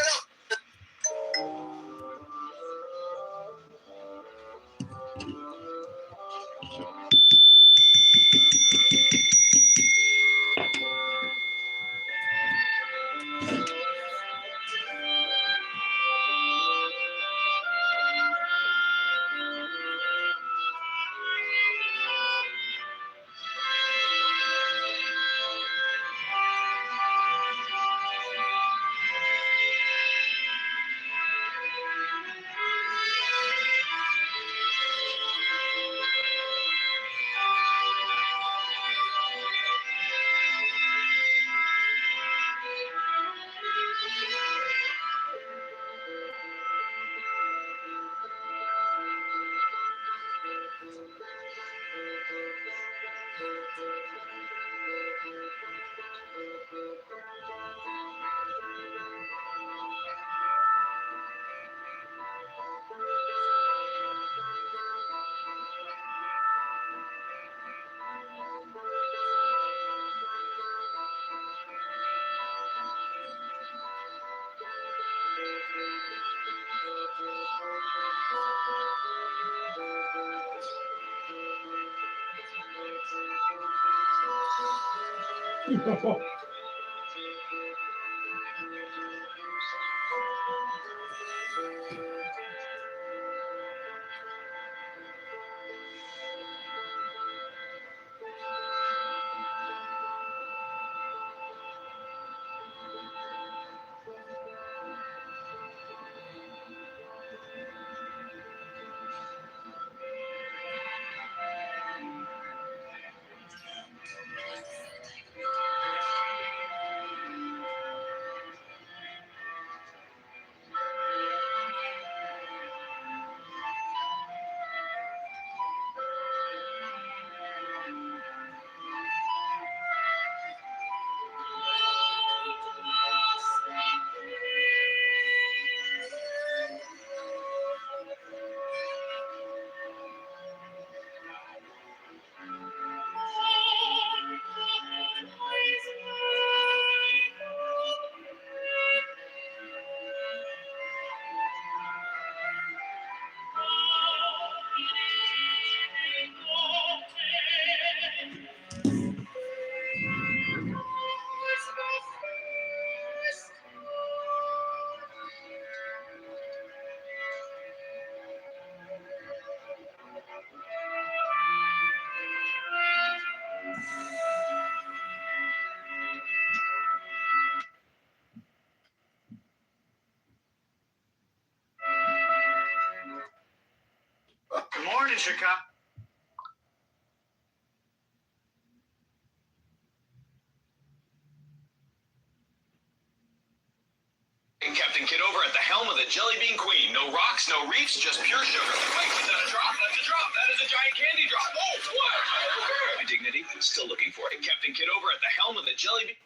Good morning, Chicago. Captain Kitover at the helm of the Jelly Bean Queen. No rocks, no reefs, just pure sugar. Wait, is that a drop? That's a drop. That is a giant candy drop. Oh, what? My dignity, still looking for it. Captain Kitover at the helm of the Jelly Bean.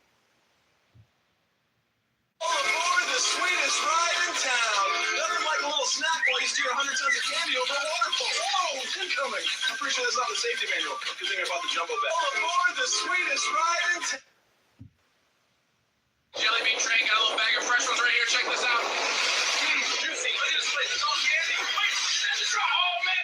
All aboard the sweetest ride in town. Nothing like a little snack while you steer 100 tons of candy over a waterfall. Whoa, incoming. I'm pretty sure that's not the safety manual. Good thing I bought the jumbo bag. All aboard the sweetest ride in town. Jelly bean train, got a little bag of fresh ones right here. Check this out. Juicy. Look at this place. It's all candy. Wait, that's a drop. Oh, man.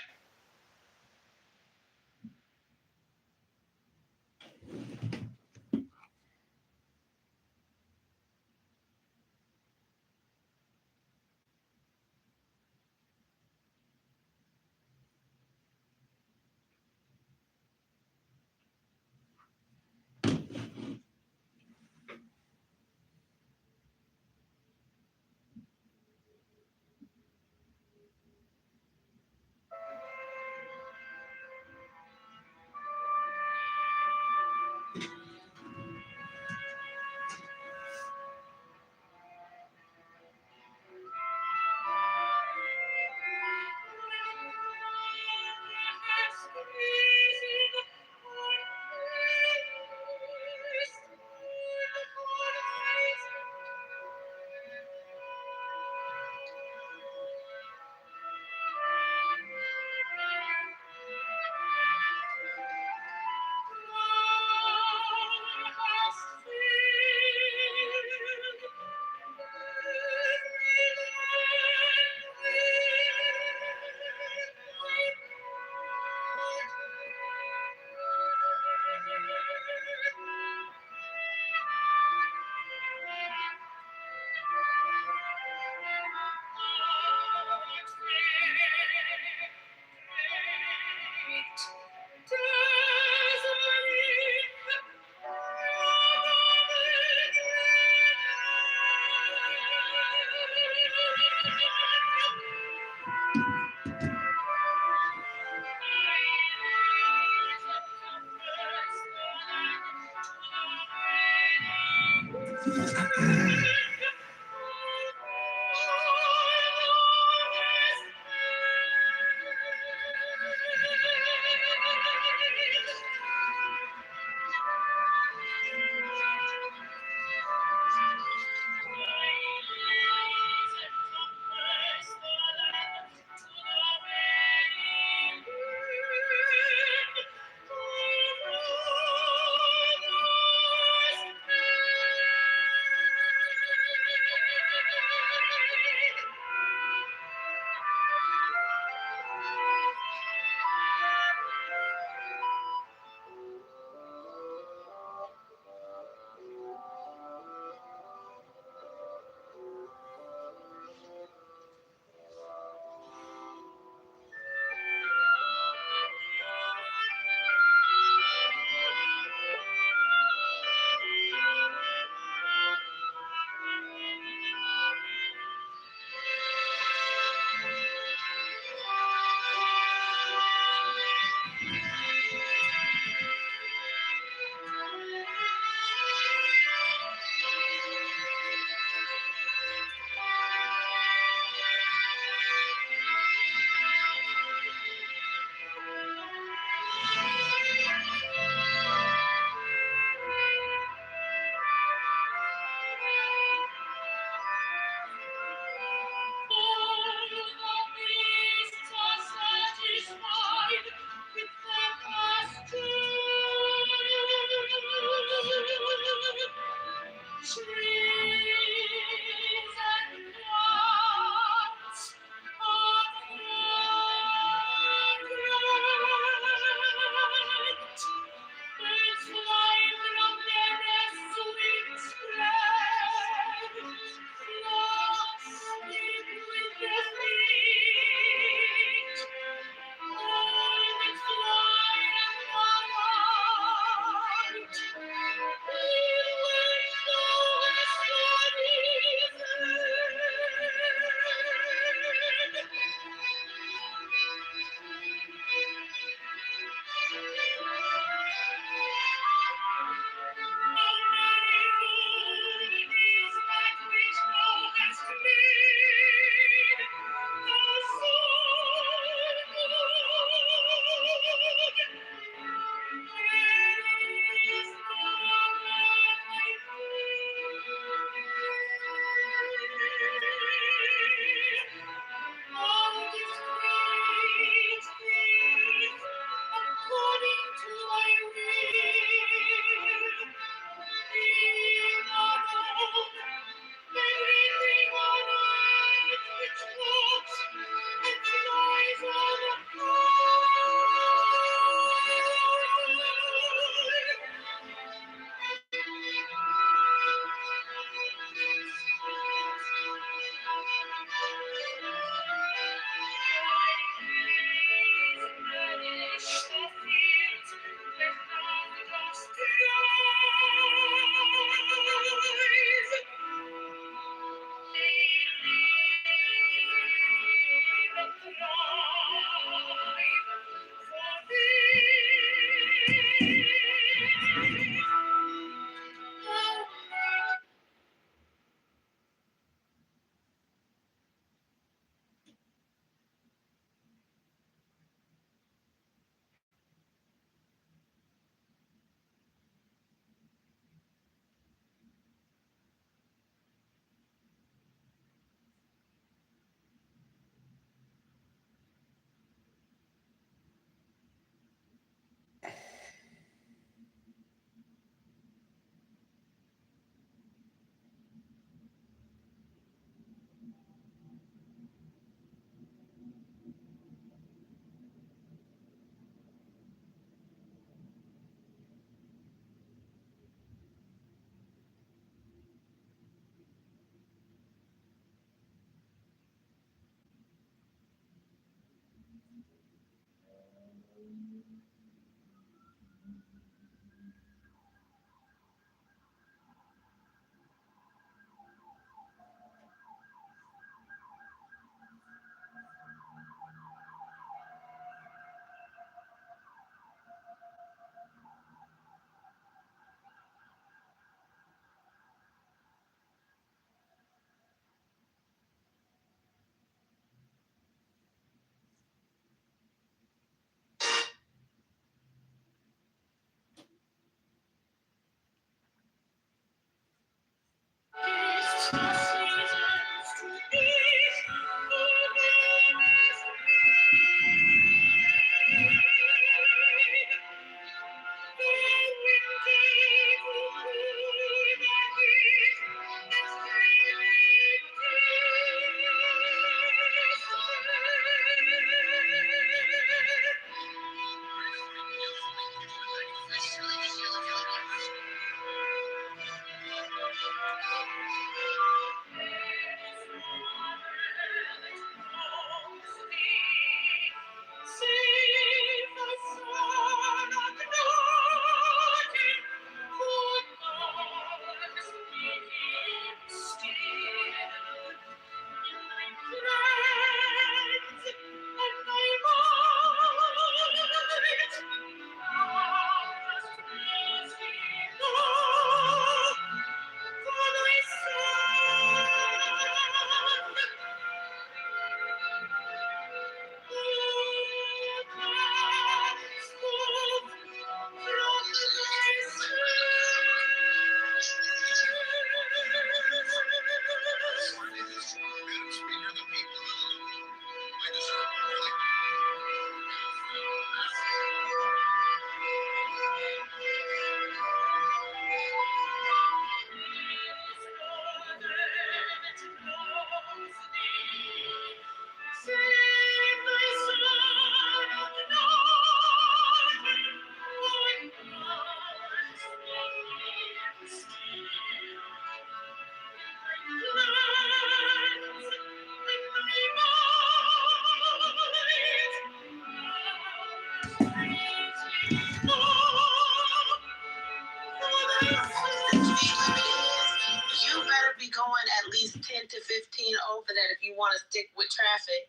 better be going at least 10 to 15 over that if you want to stick with traffic.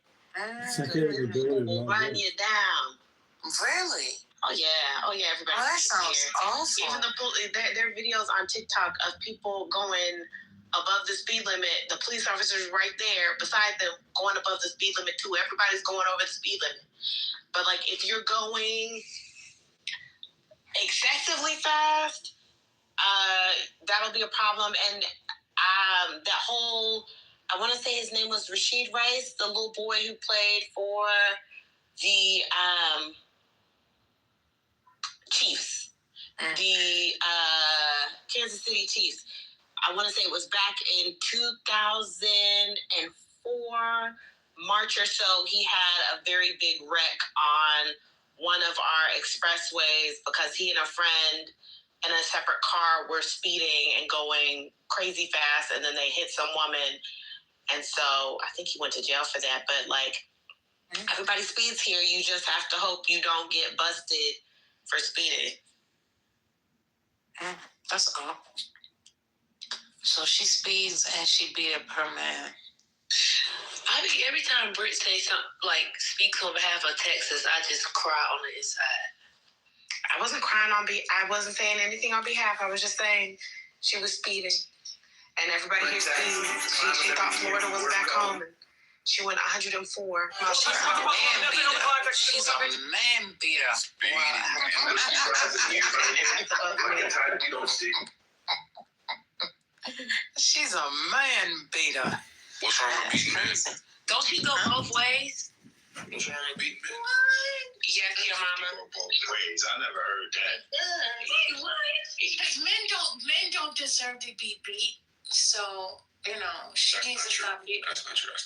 People will run you down. Really? Oh yeah, everybody. Oh, that sounds awful. Even there are videos on TikTok of people going above the speed limit. The police officers right there beside them going above the speed limit too. Everybody's going over the speed limit. But like if you're going excessively fast, that'll be a problem. And that whole, I want to say his name was Rashid Rice, the little boy who played for the Chiefs, the Kansas City Chiefs. I want to say it was back in 2004, March or so. He had a very big wreck on one of our expressways because he and a friend in a separate car were speeding and going crazy fast, and then they hit some woman. And so I think he went to jail for that. But like, everybody speeds here. You just have to hope you don't get busted for speeding. That's awful. So she speeds and she beat up her man. Every time Britt says something, like speaks on behalf of Texas, I just cry on the inside. I wasn't crying I wasn't saying anything on behalf. I was just saying she was speeding. And everybody here speeds. She thought Florida was back home. And she went 104. Well, she's a man beater. She's a man beater. She's a man beater. What's wrong with beating men? Don't she go both ways? What's wrong with beating men? Yes, your mama. Both ways. I never heard that. Men don't deserve to be beat. So, she needs to stop beating. That's not true.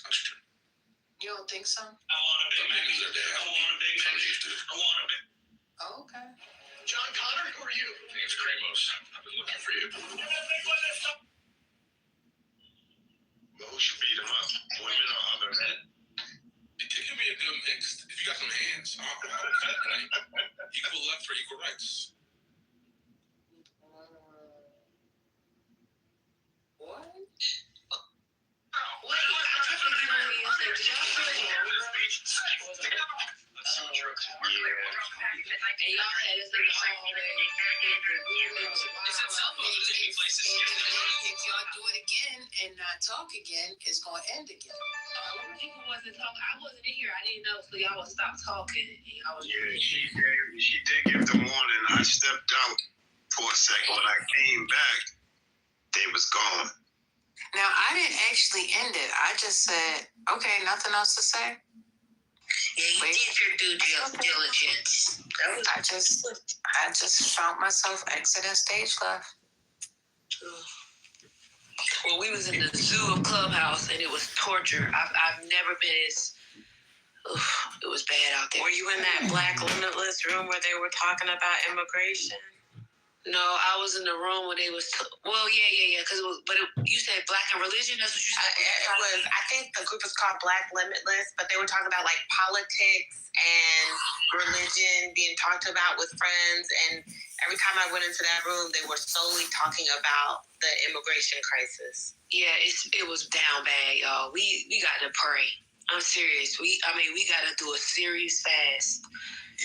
You don't think so? I want a big man. Oh, okay. John Connor, who are you? I think it's Kramos. I've been looking for you. Well, who should beat him up? Women or other men? It can be a good mix. If you got some hands, equal left for equal rights. What? Wait, I took a video of you and said, and y'all had us in the hallway. If y'all do it again and not talk again, it's going to end again. People wasn't talking. I wasn't in here. I didn't know, so y'all would stop talking. She did give the warning. I stepped out for a second. When I came back, they was gone. Now, I didn't actually end it. I just said, okay, nothing else to say. Yeah, you did your due diligence. I just found myself exiting stage left. Well, we was in the zoo of Clubhouse, and it was torture. I've never been as... it was bad out there. Were you in that Black Limitless room where they were talking about immigration? No, I was in the room where they was... yeah. You said Black and Religion? That's what you said? I think the group is called Black Limitless, but they were talking about, like, politics and religion being talked about with friends, and every time I went into that room, they were solely talking about the immigration crisis. Yeah, it was down bad, y'all. We got to pray. I'm serious. We got to do a serious fast.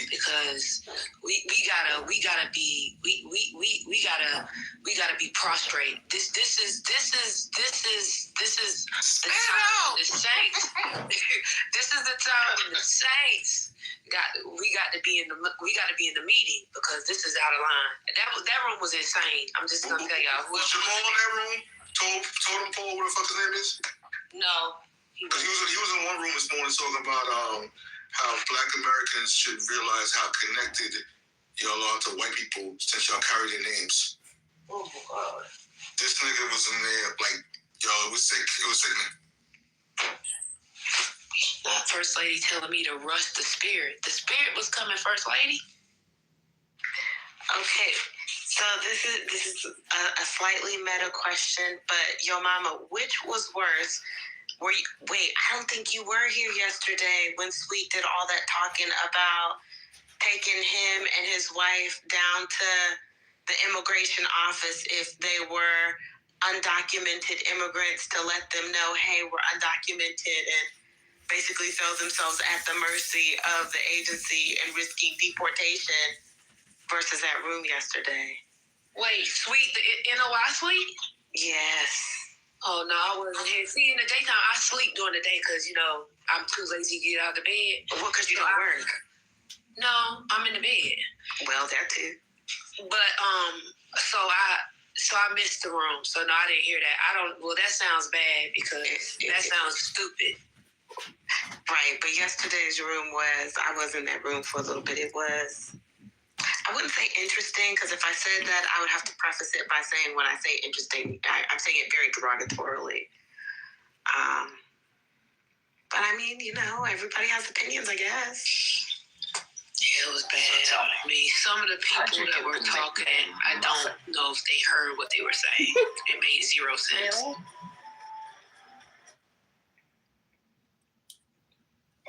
Because we gotta be prostrate. This is the time. The saints. This is the time when the saints we got to be in the meeting, because this is out of line. That room was insane. I'm just gonna tell y'all. Was Jamal in that room? Told him Paul what the fuck his name is? No. Because he was in one room this morning talking about how Black Americans should realize how connected y'all are to white people since y'all carry their names. Oh my God. This nigga was in there like, it was sick. It was sickening. First Lady telling me to rush the Spirit. The Spirit was coming, First Lady. Okay, so this is a slightly meta question, but yo mama, which was worse? I don't think you were here yesterday when Sweet did all that talking about taking him and his wife down to the immigration office if they were undocumented immigrants to let them know, hey, we're undocumented, and basically throws themselves at the mercy of the agency and risking deportation versus that room yesterday. Wait, Sweet, the NOI Suite? Yes. Oh, no, I wasn't here. See, in the daytime, I sleep during the day because, I'm too lazy to get out of the bed. Well, because you don't work. No, I'm in the bed. Well, that too. But, so I missed the room. So, no, I didn't hear that. That sounds bad because that sounds stupid. Right, but yesterday's room I was in that room for a little bit. It was, I wouldn't say interesting, because if I said that, I would have to preface it by saying when I say interesting, I'm saying it very derogatorily. But I mean, everybody has opinions, I guess. Yeah, it was bad. I mean, some of the people that were talking, I don't know if they heard what they were saying. It made zero sense.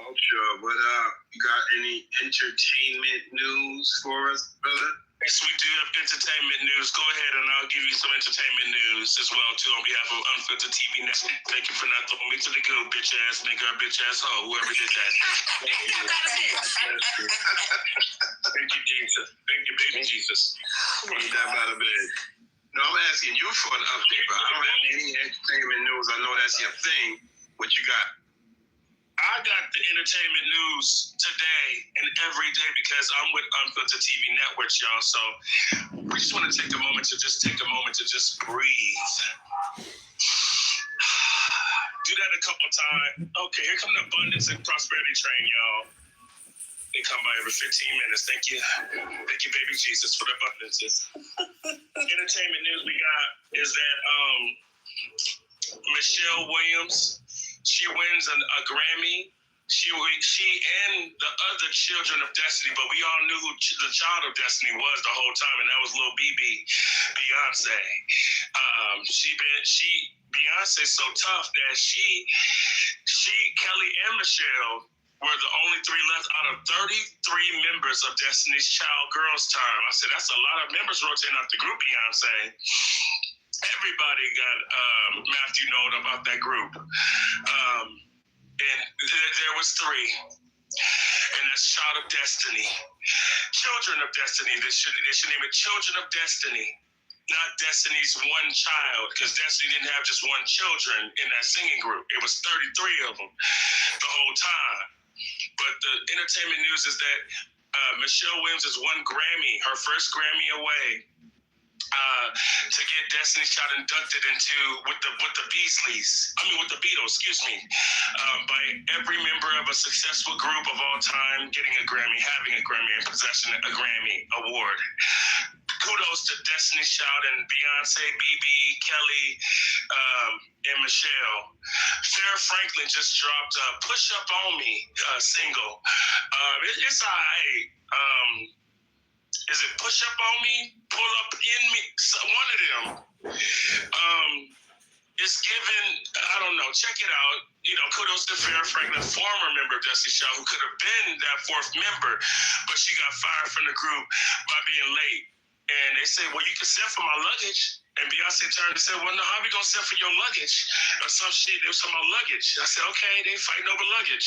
Oh, sure. But you got any entertainment news for us, brother? Yes, we do have entertainment news. Go ahead and I'll give you some entertainment news as well, too, on behalf of Unfiltered TV Network. Thank you for not throwing me to the goo, bitch ass nigga, bitch ass hoe, whoever did that. Thank you. Thank you, Jesus. Thank you, baby Jesus. Get that out of bed. No, I'm asking you for an update, but I don't have any entertainment news. I know that's your thing. What you got? I got the entertainment news today and every day because I'm with Unfiltered TV Network, y'all. So we just want to take a moment to just breathe. Do that a couple times. Okay, here come the abundance and prosperity train, y'all. They come by every 15 minutes. Thank you. Thank you, baby Jesus, for the abundances. Entertainment news we got is that Michelle Williams, she wins a Grammy. She and the other children of Destiny, but we all knew who the child of Destiny was the whole time, and that was Lil Beyonce. Beyonce's so tough that she, Kelly and Michelle were the only three left out of 33 members of Destiny's Child Girls Time. I said, that's a lot of members rotating out the group, Beyonce. Everybody got Matthew Note about that group. And there was three. And that's Child of Destiny. Children of Destiny. They should name it Children of Destiny. Not Destiny's one child, because Destiny didn't have just one children in that singing group. It was 33 of them the whole time. But the entertainment news is that Michelle Williams is one Grammy, her first Grammy away, to get Destiny's Child inducted into with the Beatles, by every member of a successful group of all time getting a Grammy, having a Grammy, and possessing a Grammy award. Kudos to Destiny's Child and Beyonce, BB, Kelly, and Michelle. Farrah Franklin just dropped "Push Up on Me" single. It's alright. Is it Push Up on Me? Pull Up in Me? One of them. It's given, I don't know, check it out. Kudos to Farrah Franklin, former member of Destiny's Child, who could have been that fourth member, but she got fired from the group by being late. And they said, well, you can send for my luggage. And Beyonce turned and said, well, no, how are we going to send for your luggage? Or some shit, they was talking about luggage. I said, okay, they fighting over luggage.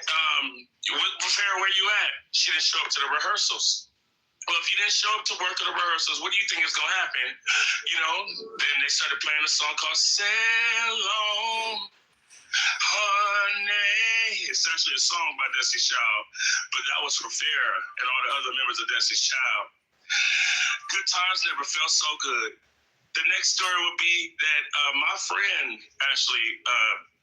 Farrah, where you at? She didn't show up to the rehearsals. Well, if you didn't show up to work at the rehearsals, what do you think is going to happen? Then they started playing a song called Sail On, Honey. It's actually a song by Destiny's Child, but that was for Farrah and all the other members of Destiny's Child. Good times never felt so good. The next story would be that my friend, actually,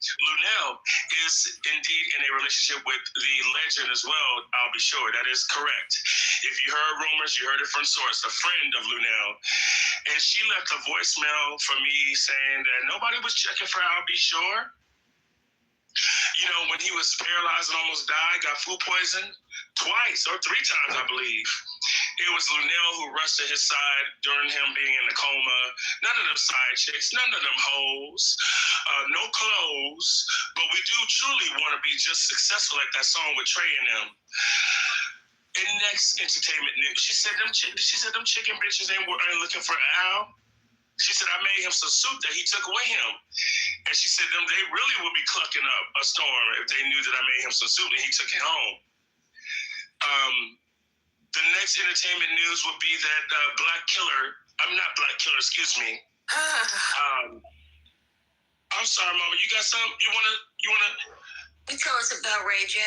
Lunel, is indeed in a relationship with the legend as well, I'll be sure. That is correct. If you heard rumors, you heard it from source, a friend of Lunel. And she left a voicemail for me saying that nobody was checking for I'll be sure. When he was paralyzed and almost died, got food poisoned twice or three times, I believe. It was Lunel who rushed to his side during him being in a coma. None of them side chicks, none of them hoes, no clothes. But we do truly want to be just successful like that song with Trey and them. And next entertainment news, she said them chicken bitches ain't looking for Al. She said, I made him some soup that he took with him. And she said, they really would be clucking up a storm if they knew that I made him some soup and he took it home. The next entertainment news would be that excuse me. I'm sorry, Mama. You got something? You wanna? You tell us about Ray J.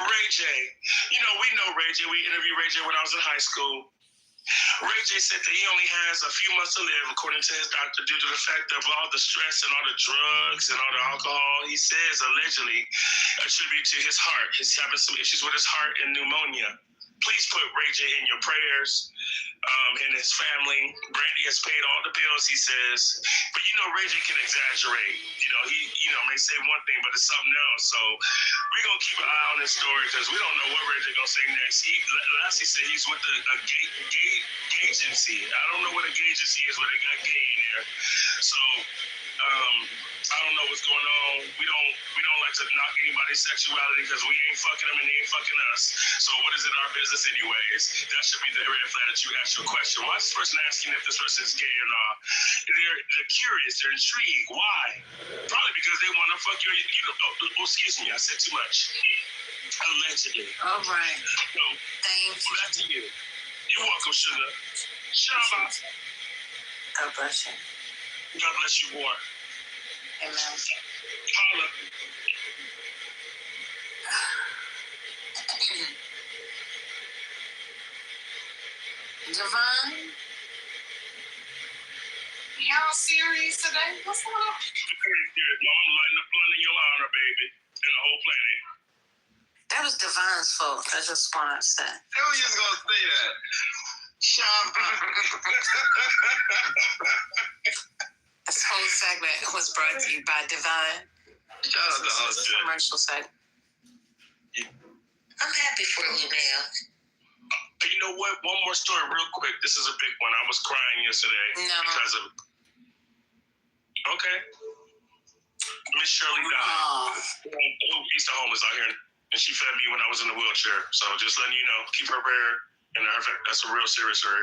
Ray J. We know Ray J. We interviewed Ray J when I was in high school. Ray J said that he only has a few months to live, according to his doctor, due to the fact of all the stress and all the drugs and all the alcohol. He says allegedly attributed to his heart. He's having some issues with his heart and pneumonia. Please put Ray J in your prayers. And his family. Brandy has paid all the bills, he says. But Ray J can exaggerate. He may say one thing, but it's something else. So we're going to keep an eye on this story because we don't know what Ray J going to say next. Last he said he's with a gay agency. I don't know what a gay agency is, but they got gay in there. So I don't know what's going on. We don't like to knock anybody's sexuality because we ain't fucking them and they ain't fucking us. So what is it our business anyways? That should be the red flag that you ask your question. Why is this person asking if this person is gay or not? They're curious. They're intrigued. Why? Probably because they want to fuck your. Excuse me. I said too much. Allegedly. All right. So, thank you. Back to you. You're welcome, Sugar. Shabba. God bless you. God bless you, boy. Amen. Holla. Javon? Y'all serious today? What's going on? I'm pretty serious, Mom. I'm lighting the blunt in your honor, baby. And the whole planet. That was Devon's fault. I just want to say. I knew you was going to say that. This whole segment was brought to you by Devon. Shout out to us. Commercial segment. I'm happy for you, man. You know what? One more story real quick. This is a big one. I was crying yesterday because of... Okay. Miss Shirley died. He's the homeless out here. And she fed me when I was in the wheelchair. So just letting you know, keep her prayer. And that's a real serious story.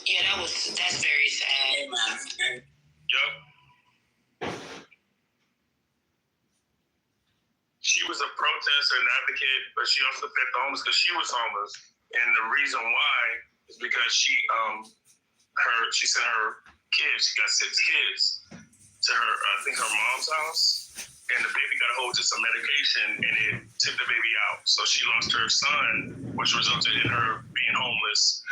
Yeah, that's very sad. Yep. She was a protester and advocate, but she also fed the homeless because she was homeless. And the reason why is because she sent her kids. She got 6 kids to her, I think her mom's house. And the baby got a hold of some medication and it took the baby out. So she lost her son, which resulted in her being homeless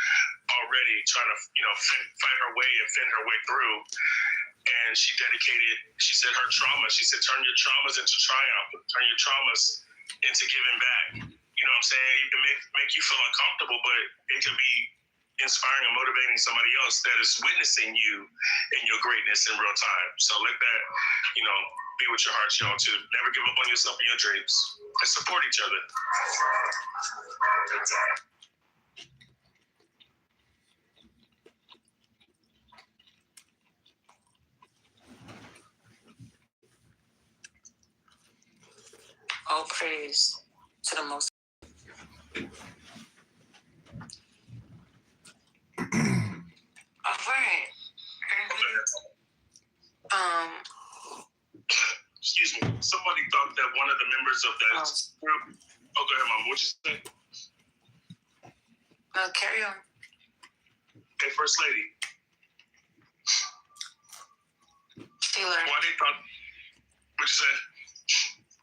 already, trying to, fight her way and fend her way through. And she said her trauma, turn your traumas into triumph, turn your traumas into giving back. You know what I'm saying? It can make you feel uncomfortable, but it could be inspiring and motivating somebody else that is witnessing you and your greatness in real time. So let that, be with your heart, y'all, to never give up on yourself and your dreams and support each other. All praise to the Most. All right. Excuse me. Somebody thought that one of the members of that group. Oh, go ahead, Mom. What you say? No, carry on. Hey, First Lady. Taylor. Why they thought? What you say?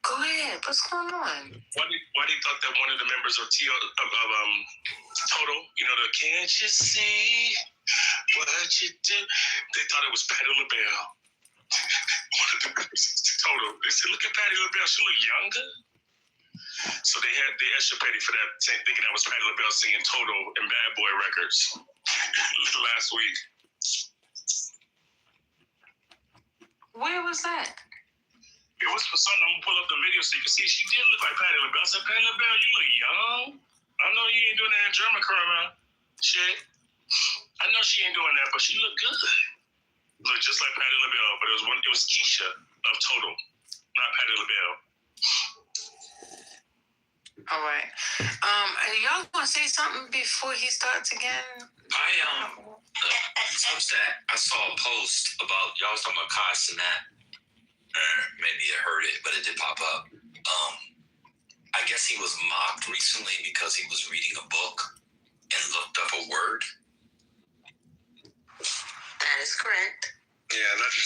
Go ahead. What's going on? Why they thought that one of the members of Total, the Can't You See What You Do? They thought it was Patti LaBelle. One of the members of Total. They said, look at Patti LaBelle. She look younger. So they extra petty for that, thinking that was Patti LaBelle singing Total and Bad Boy Records last week. Where was that? It was for something. I'm gonna pull up the video so you can see. She did look like Patti LaBelle. I said, Patti LaBelle, you look young. I know you ain't doing that in German crime shit. I know she ain't doing that, but she looked good. Looked just like Patti LaBelle, but it was Keisha of Total, not Patti LaBelle. All right. Y'all gonna say something before he starts again? Substack, I saw a post about, y'all was talking about Kai Cenat. Maybe I heard it, but it did pop up. I guess he was mocked recently because he was reading a book and looked up a word. That is correct. Yeah, that's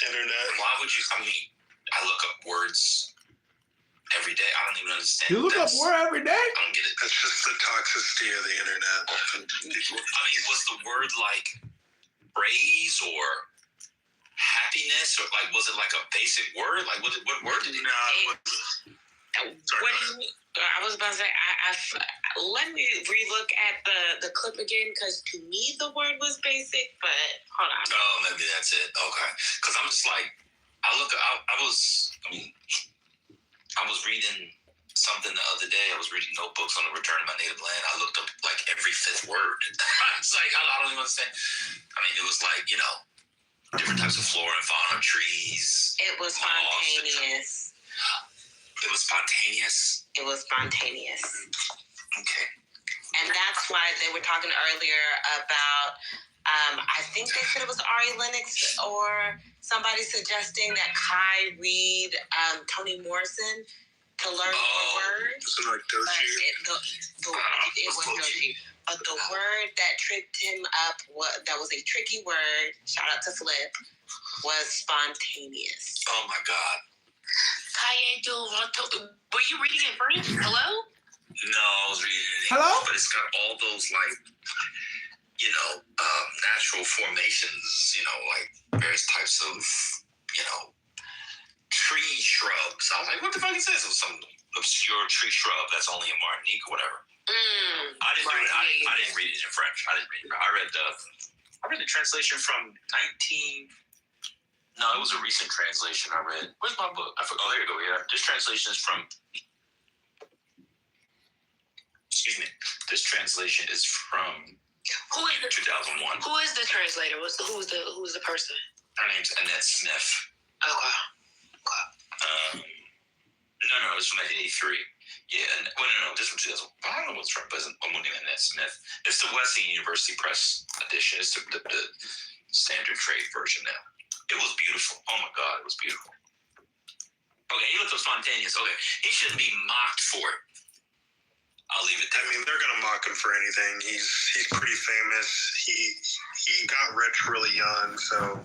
internet. Why would you? I mean, I look up words every day. I don't even understand. You look up word every day? I don't get it. That's just the toxicity of the internet. I mean, was the word like praise or happiness, or like was it like a basic word? Like what word did it? What do you mean? I was about to say, let me relook at the clip again, because to me the word was basic, but hold on. Oh, maybe that's it. Okay, because I'm just like, I was reading something the other day. I was reading notebooks on the return to my native land. I looked up like every fifth word. It's like, I don't even understand. I mean, it was like, you know, different types of flora and fauna, trees. It was spontaneous. It was spontaneous? It was spontaneous. Okay. And that's why they were talking earlier about, I think they said it was Ari Lennox or somebody suggesting that Kai read Toni Morrison to learn more words. So like It was Doshi. But the word that tripped him up, that was a tricky word, shout out to Flip, was spontaneous. Oh my God. Were you reading it French? Hello? No, I was reading it in Hello? English, but it's got all those like, you know, natural formations, you know, like various types of, you know, tree shrubs. I was like, what the fuck is this? It was some obscure tree shrub that's only in Martinique or whatever. I didn't read it. I didn't read it in French. I read the translation from 19. No, it was a recent translation I read. Where's my book? I forgot. Oh, here you go. Yeah, this translation is from. Excuse me. This translation is from. Who is 2001. Who is the translator? Who's the person? Her name's Annette Smith. Okay. No, this was from 1983. Yeah, no, this was 2000. I don't know what's from, but I'm looking at Annette Smith. It's the Wesleyan University Press edition. It's the standard trade version now. It was beautiful. Oh my God, it was beautiful. Okay, he looked so spontaneous. Okay, he shouldn't be mocked for it. I'll leave it there. I mean, they're gonna mock him for anything. He's pretty famous. He got rich really young, so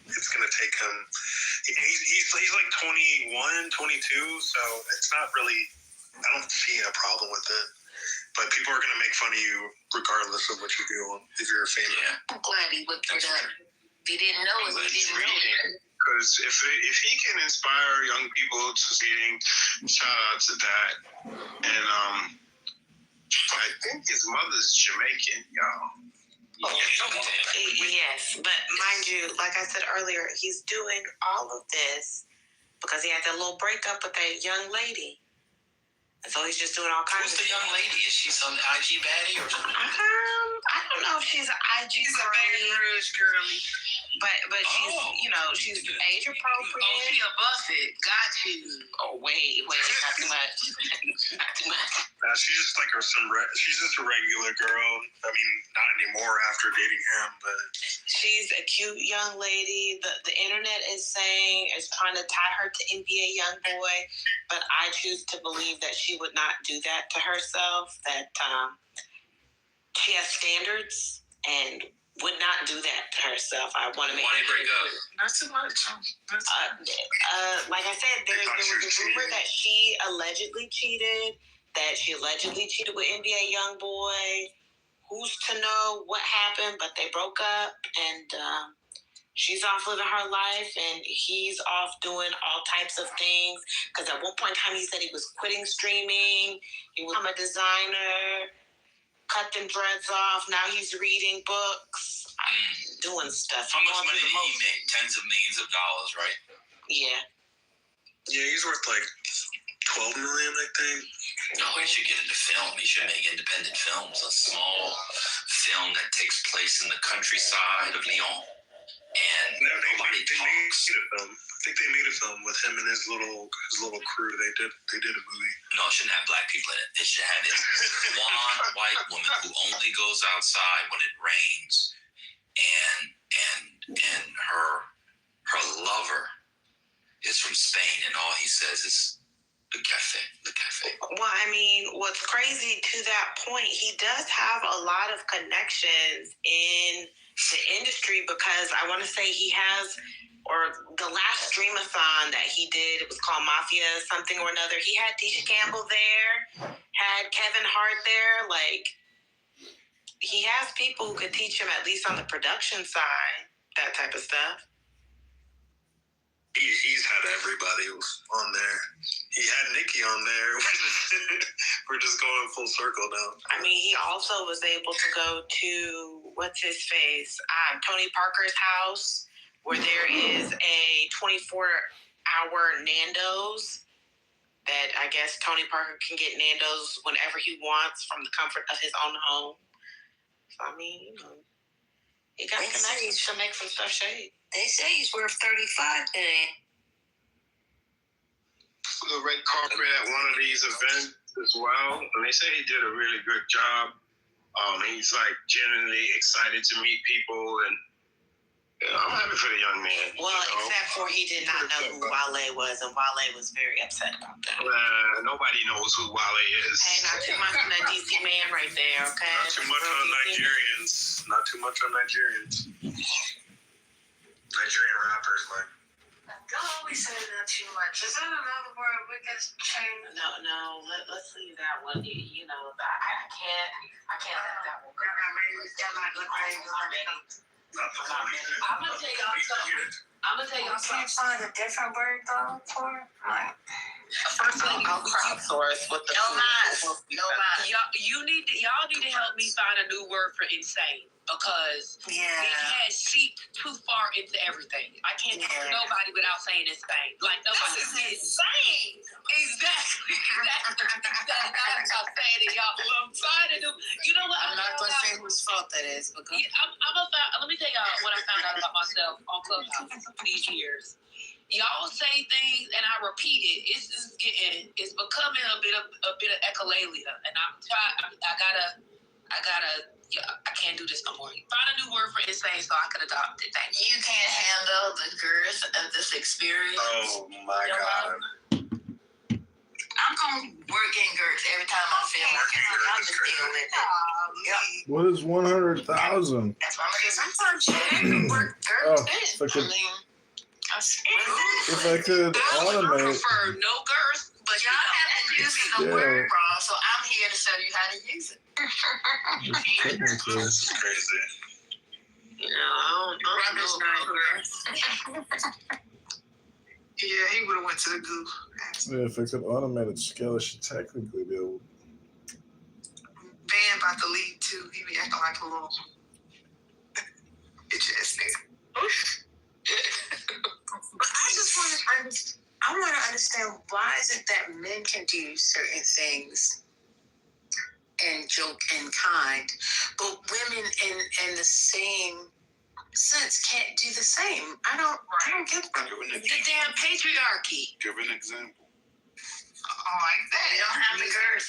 it's gonna take him. He's like 21, 22, so it's not really. I don't see a problem with it. But people are gonna make fun of you regardless of what you do if you're famous. I'm glad he looked it up. If you didn't know it, you didn't know it. Because if he can inspire young people to reading, shout out to that. And I think his mother's Jamaican, y'all. Yes, but mind you, like I said earlier, he's doing all of this because he had that little breakup with that young lady. And so he's just doing all kinds of Who's the young lady? Is she some IG baddie or something? I don't know if she's an IG girly. But she's, you know, she's age appropriate. Oh, she a buffet. Got you. Oh, wait, not too much. Not too much. She's just like she's just a regular girl. I mean, not anymore after dating him, but she's a cute young lady. The internet is trying to tie her to NBA Youngboy, but I choose to believe that she would not do that to herself. That she has standards and would not do that to herself. I want to make it break up. Not too much. Like I said, there was a rumor that she allegedly cheated. With NBA Youngboy. Who's to know what happened? But they broke up, and she's off living her life, and he's off doing all types of things. Because at one point in time, he said he was quitting streaming. He was a designer. Cut them dreads off. Now he's reading books, doing stuff. How much money did he make? Tens of millions of dollars, right? Yeah. Yeah, he's worth like $12 million, I think. No, he should get into film. He should make independent films. A small film that takes place in the countryside of Lyon. and nobody talks. I think they made a film with him and his little crew. They did a movie. No, it shouldn't have black people in it. It should have this one white woman who only goes outside when it rains, and her lover is from Spain, and all he says is the cafe. Well, I mean, what's crazy to that point, he does have a lot of connections in the industry, because I want to say he has, or the last streamathon that he did, it was called Mafia something or another. He had Tisha Campbell there, had Kevin Hart there. Like, he has people who could teach him, at least on the production side, that type of stuff. He's had everybody on there. He had Nikki on there. We're just going full circle now. I mean, he also was able to go to, what's his face, Tony Parker's house, where there is a 24-hour Nando's that I guess Tony Parker can get Nando's whenever he wants from the comfort of his own home. So, I mean, you know, he got connections to make some stuff shake. They say he's worth $35 million. The red carpet at one of these events as well, and they say he did a really good job. He's like genuinely excited to meet people, and I'm happy for the young man. Well, except for he did not know who Wale was, and Wale was very upset about that. Nobody knows who Wale is. Hey, not too much on that DC man right there, okay? Not too much on Nigerians. Not too much on Nigerians. Nigerian rappers, man. Don't always say not too much. Is that another word we can change? No. Let's leave that one. You know, I can't let that one go. I'm gonna tell y'all something. Can't find a different word though for it? Like, First thing, I'll crowdsource with the No. Y'all need to help me find a new word for insane, because it has seeped too far into everything. I can't talk to nobody without saying insane. Like, nobody insane. Exactly. I'm saying it, y'all. I'm trying to do. You know what? I'm not gonna say whose fault that is, because let me tell y'all what I found out about myself on Clubhouse these years. Y'all say things and I repeat it. It's becoming a bit of echolalia, and I can't do this no more. Find a new word for insane so I can adopt it. Thank you. you can't handle the girth of this experience. Oh my God. I'm gonna work in girth every time I feel like it. I'll just deal with it. What is 100,000? That's why I'm like, sometimes you can work girth. If I could automate. I prefer no girth, but y'all have been using the word wrong, so I'm here to show you how to use it. This is crazy. I don't know. Yeah, he would have went to the goo. Yeah, if I could automate it scale, I should technically be able. Van about to leave too. He be acting like a little bitch ass nigga. But I just want to understand, why is it that men can do certain things and joke and kind, but women in the same sense can't do the same? I don't get that. the damn patriarchy. Give an example. Like that. They don't have the girth.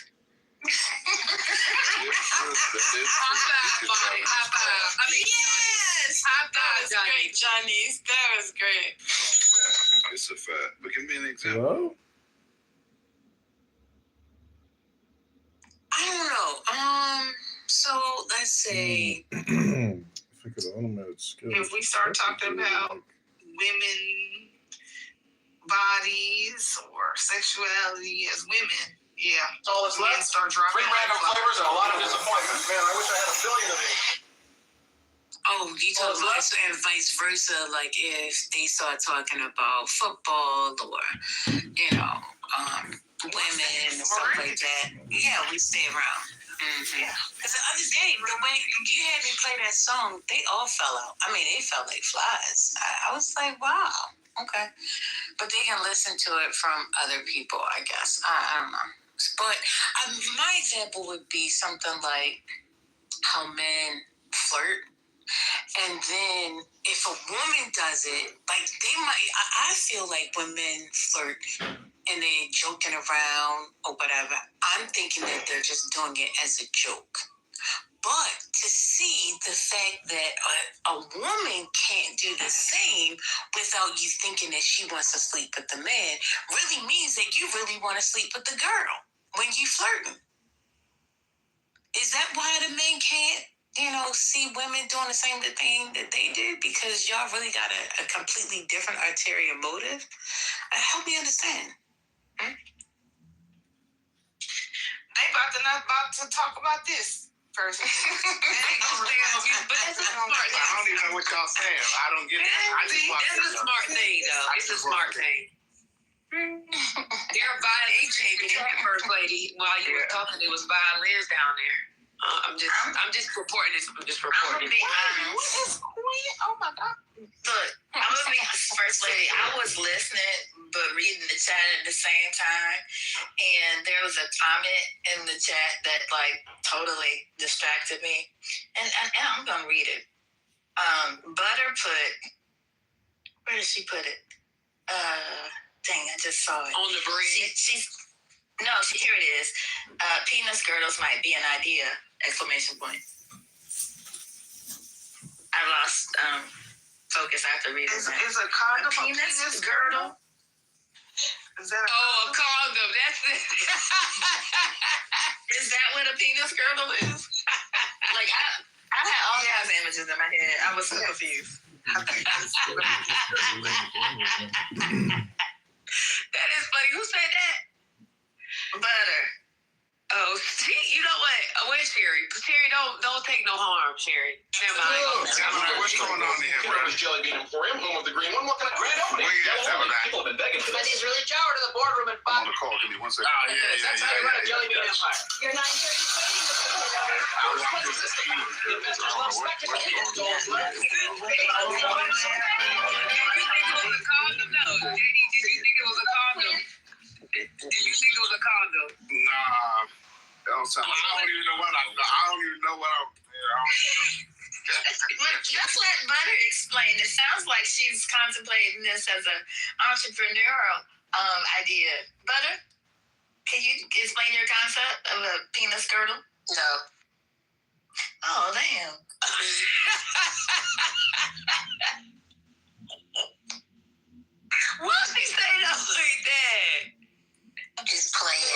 High five. I mean, yes! high five, Johnny. Great, Johnny. That was great. It's a fact. But give me an example. Hello? I don't know. So let's say If I could automate scale. If we start talking about women bodies or sexuality as women, yeah. All that's left. Start dropping 3 random flavors and a lot of disappointment. Man, I wish I had a billion of these. Oh, you talking about and vice versa, like if they start talking about football or, women and stuff like that. Yeah, we stay around. Mm-hmm. Because the other day, the way you had me play that song, they all fell out. I mean, they felt like flies. I was like, wow, okay. But they can listen to it from other people, I guess. I don't know. But my example would be something like how men flirt And then if a woman does it, like they might, I feel like when men flirt and they're joking around or whatever, I'm thinking that they're just doing it as a joke. But to see the fact that a woman can't do the same without you thinking that she wants to sleep with the man really means that you really want to sleep with the girl when you flirting. Is that why the men can't, see women doing the same thing that they did? Because y'all really got a completely different ulterior motive? Help me understand. They not about to talk about this person. But that's a smart thing. I don't even know what y'all saying. I don't get it. That's a smart thing, though. It's a smart thing. There are violins. First lady, while you were talking, there was violins down there. I'm just reporting this. I'm just reporting this. What is Queen? Oh my God. Look, I'm gonna be First Lady. I was listening but reading the chat at the same time, and there was a comment in the chat that totally distracted me, and I'm gonna read it. Butter put, where did she put it? Dang, I just saw it on the bread. Here it is. Penis girdles might be an idea! Exclamation point. I lost focus after reading that. Is a condom a penis girdle? Is that a condom? That's it. Is that what a penis girdle is? I had all kinds of images in my head. I was so confused. That is funny. Who said that? Butter. Oh, you know what? Where's Sherry? Sherry, don't take no harm, Sherry. Never mind. What's going on here, bro? Kitover's Jelly Bean Emporium, home of the green one. What kind of grand opening? People have been begging for this. But he's really showered in the boardroom at 5. I'm on the call. Give me 1 second. Oh, yeah. That's how you run a Jelly Bean Empire. You're not sure Did you think it was a condom? Nah, that don't sound like. I don't even know what I'm. Let's let Butter explain. It sounds like she's contemplating this as an entrepreneurial idea. Butter, can you explain your concept of a penis girdle? No. Oh, damn. Why she say that like that? I'm just playing.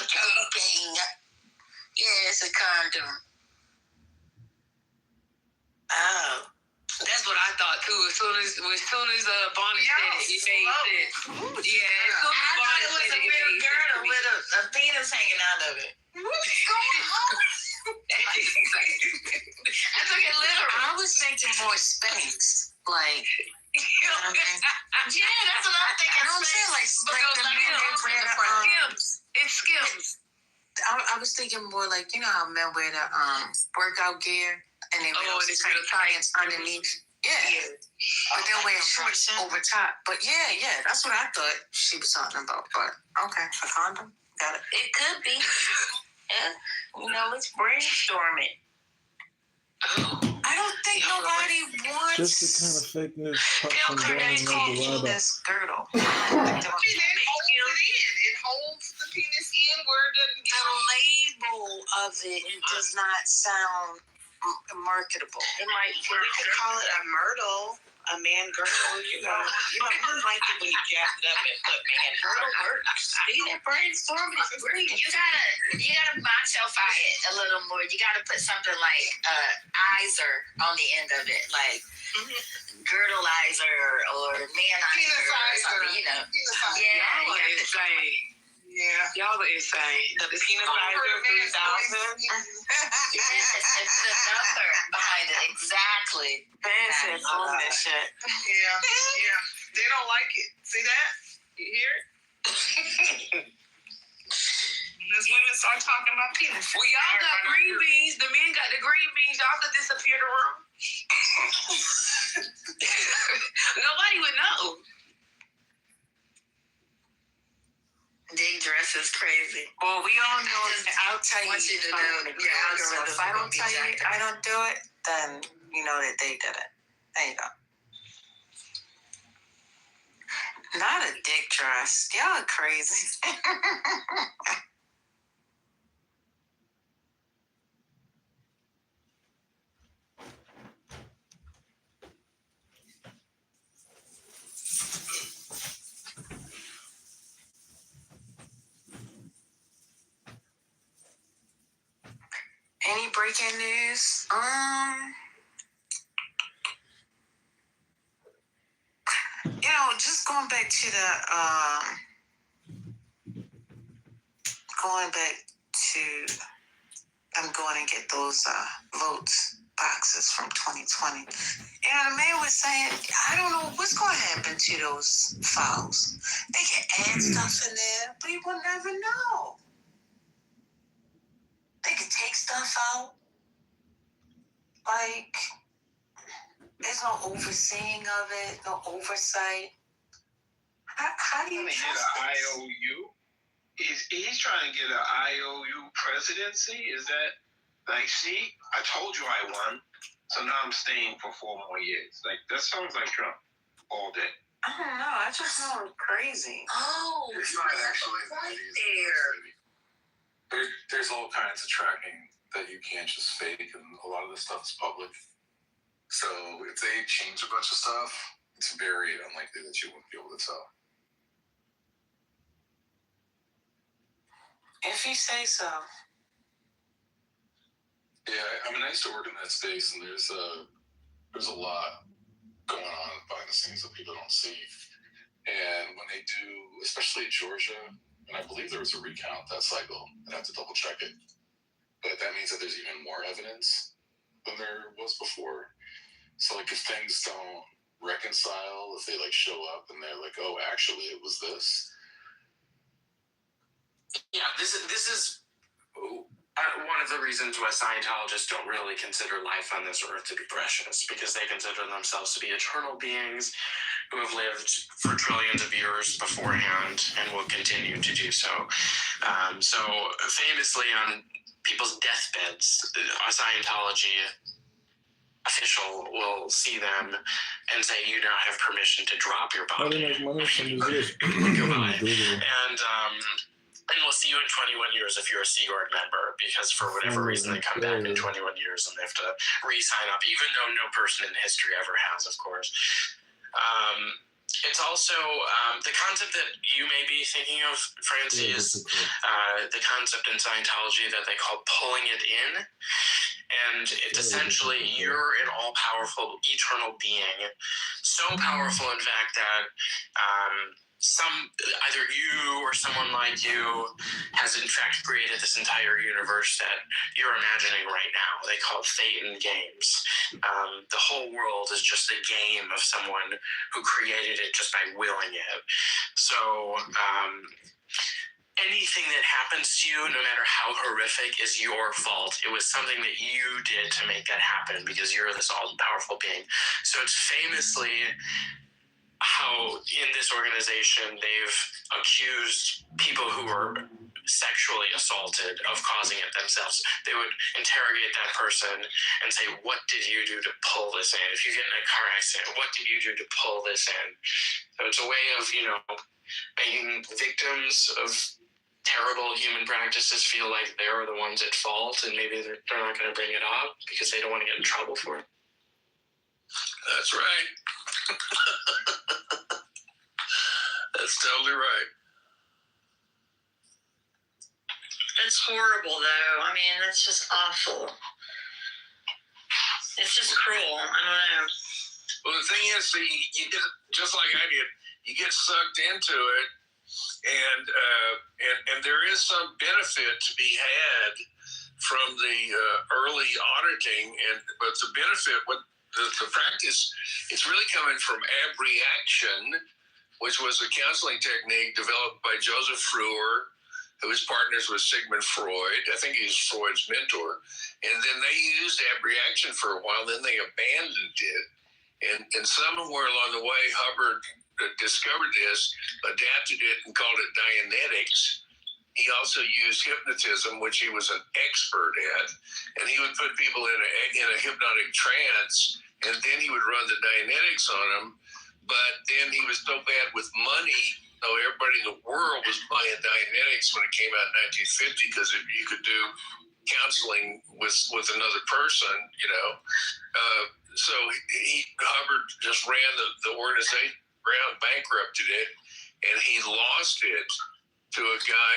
Joking. Yeah, it's a condom. Oh, that's what I thought too. As soon as Bonnie said it, it made sense. Yeah, as soon as Bonnie said it, it made girdle with a penis hanging out of it. What's going on? I took it literal. I was thinking more space, like. Yeah, that's what I'm thinking. You know what I'm saying? Like the men that wear the It's Skims. I was thinking more like, how men wear the workout gear and they wear those tight pants underneath. Yeah. But they'll wear shorts over top. But yeah, that's what I thought she was talking about. But okay, a condom, got it. It could be. Yeah. Let's brainstorm it. I don't think nobody wants. Just the kind of fake news. Bill Clinton called penis girdle. It holds the penis in where it doesn't get. The label of it does not sound marketable. It might. We could call it a myrtle, a man girdle. You like it when you jab it up and put man girdle works. See, that brainstorming is great. You gotta macho-fy it a little more. You gotta put something like izer on the end of it, like girdleizer or manizer or something. Y'all are insane. Yeah. Y'all are insane. The penis sizer 3000. It's the number behind it. Exactly. Fancy on that shit. Yeah. They don't like it. See that? You hear it? As women start talking about penis. Well, y'all got green beans. The men got the green beans. Y'all could disappear the room. Nobody would know. Dig dress is crazy. Well, we all know that I'll tell you. Want you to know. If I don't tell you I don't do it, then you know that they did it. There you go. Not a dick dress. Y'all are crazy. Any breaking news? Just going back to I'm going to get those vote boxes from 2020. The mayor was saying, I don't know what's going to happen to those files. They can add stuff in there, but you will never know. They can take stuff out. Like, there's no overseeing of it, no oversight. How do you get an IOU? He's trying to get an IOU presidency? Is that, like, see, I told you I won, so now I'm staying for 4 more years. Like, that sounds like Trump all day. I don't know. I just know I'm crazy. Oh, It's not actually right there. There's all kinds of tracking that you can't just fake, and a lot of this stuff is public. So if they change a bunch of stuff, it's very unlikely that you won't be able to tell. If you say so. Yeah, I mean, I used to work in that space, and there's a lot going on behind the scenes that people don't see. And when they do, especially Georgia, and I believe there was a recount that cycle, I'd have to double check it. But that means that there's even more evidence than there was before. So, like, if things don't reconcile, if they, like, show up and they're like, oh, actually, it was this. Yeah, this is one of the reasons why Scientologists don't really consider life on this earth to be precious, because they consider themselves to be eternal beings who have lived for trillions of years beforehand and will continue to do so. So famously on people's deathbeds, a Scientology official will see them and say, you now have permission to drop your body. Goodbye. And we'll see you in 21 years if you're a Sea Org member, because for whatever reason they come back in 21 years and they have to re-sign up, even though no person in history ever has, of course. It's also the concept that you may be thinking of, Francie, is the concept in Scientology that they call pulling it in. And it's essentially you're an all-powerful, eternal being, so powerful, in fact, that either you or someone like you has in fact created this entire universe that you're imagining right now. They call it Thetan games. The whole world is just a game of someone who created it just by willing it. So anything that happens to you, no matter how horrific, is your fault. It was something that you did to make that happen because you're this all-powerful being. So it's famously how in this organization they've accused people who were sexually assaulted of causing it themselves. They would interrogate that person and say, what did you do to pull this in? If you get in a car accident, what did you do to pull this in? So it's a way of, making victims of terrible human practices feel like they're the ones at fault, and maybe they're not going to bring it up because they don't want to get in trouble for it. That's right. That's totally right. It's horrible, though. I mean, that's just awful. It's just cruel. I don't know. Well, the thing is, see, you get, just like I did, you get sucked into it, and there is some benefit to be had from the early auditing, but the benefit, the practice, it's really coming from abreaction, which was a counseling technique developed by Joseph Fruer, who was partners with Sigmund Freud. I think he's Freud's mentor. And then they used abreaction for a while, then they abandoned it. And somewhere along the way, Hubbard discovered this, adapted it, and called it Dianetics. he also used hypnotism, which he was an expert at, and he would put people in a hypnotic trance, and then he would run the Dianetics on them. But then he was so bad with money, so everybody in the world was buying Dianetics when it came out in 1950, because you could do counseling with another person, you know. So Hubbard just ran the organization around, bankrupted it, and he lost it to a guy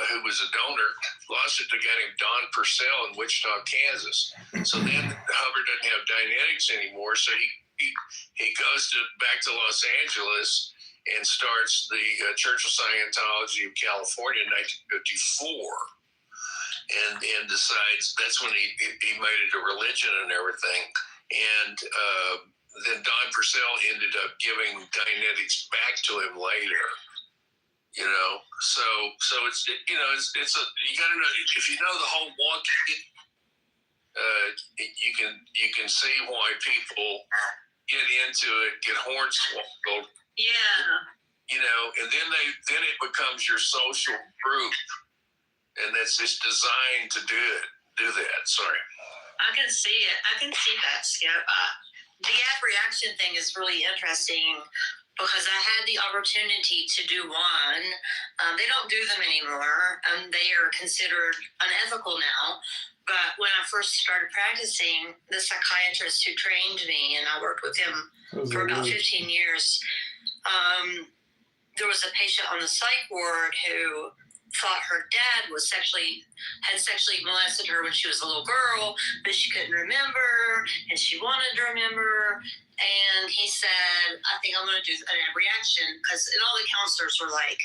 who was a donor, lost it to a guy named Don Purcell in Wichita, Kansas. So then Hubbard doesn't have Dianetics anymore, so he goes back to Los Angeles and starts the Church of Scientology of California in 1954. And decides that's when he made it a religion and everything. And then Don Purcell ended up giving Dianetics back to him later. You know, so it's you got to know, if you know the whole wonky, you can see why people get into it, get hornswoggled. Yeah. You know, and then it becomes your social group. And that's just designed to do that. Sorry. I can see it. I can see that, Skip. The app reaction thing is really interesting because I had the opportunity to do one. They don't do them anymore. They are considered unethical now. But when I first started practicing, the psychiatrist who trained me, and I worked with him for about 15 years, there was a patient on the psych ward who thought her dad had sexually molested her when she was a little girl, but she couldn't remember, and she wanted to remember. And he said, I think I'm going to do an ab reaction, because all the counselors were like,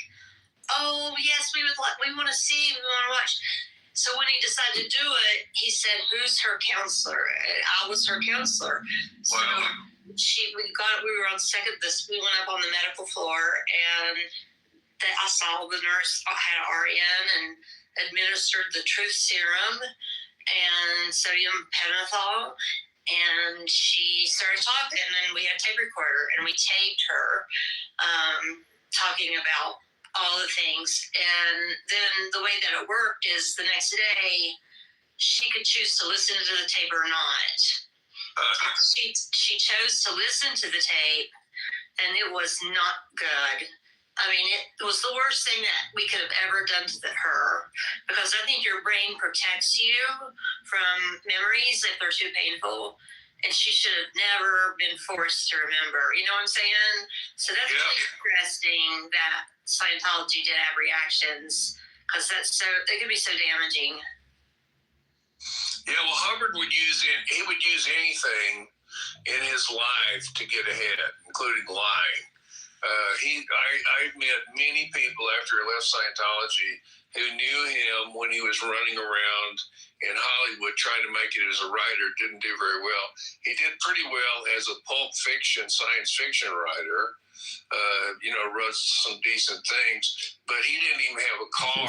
oh, yes, we want to see, we want to watch. So when he decided to do it, he said, who's her counselor? I was her counselor. So wow. We were on we went up on the medical floor, and I saw the nurse had an RN and administered the truth serum and sodium pentothal, and she started talking, and then we had a tape recorder, and we taped her talking about all the things. And then the way that it worked is the next day she could choose to listen to the tape or not. She chose to listen to the tape, and it was not good. I mean, it was the worst thing that we could have ever done to her, because I think your brain protects you from memories if they're too painful, and she should have never been forced to remember. You know what I'm saying? So that's really interesting that Scientology did have reactions, because they can be so damaging. Yeah, well, Hubbard would use anything in his life to get ahead, including lying. I met many people after he left Scientology who knew him when he was running around in Hollywood trying to make it as a writer. Didn't do very well. He did pretty well as a pulp fiction, science fiction writer. Wrote some decent things, but he didn't even have a car.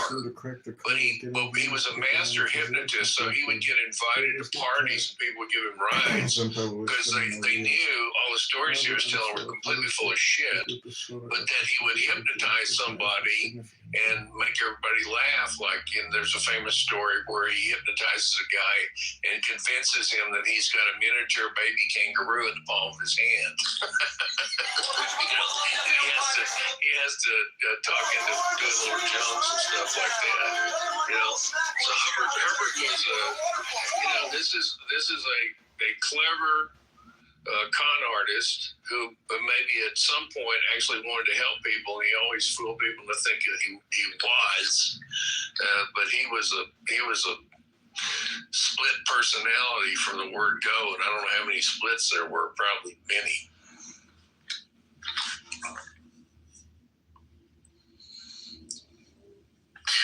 But he was a master hypnotist, so he would get invited to parties and people would give him rides because they knew all the stories he was telling were completely full of shit, but that he would hypnotize somebody and make everybody laugh. Like there's a famous story where he hypnotizes a guy and convinces him that he's got a miniature baby kangaroo in the palm of his hand. He has to talk into doing little jumps and stuff like that. So Hubbard was this is a clever con artist who maybe at some point actually wanted to help people, and he always fooled people to think that he was. But he was a split personality from the word go, and I don't know how many splits there were. Probably many.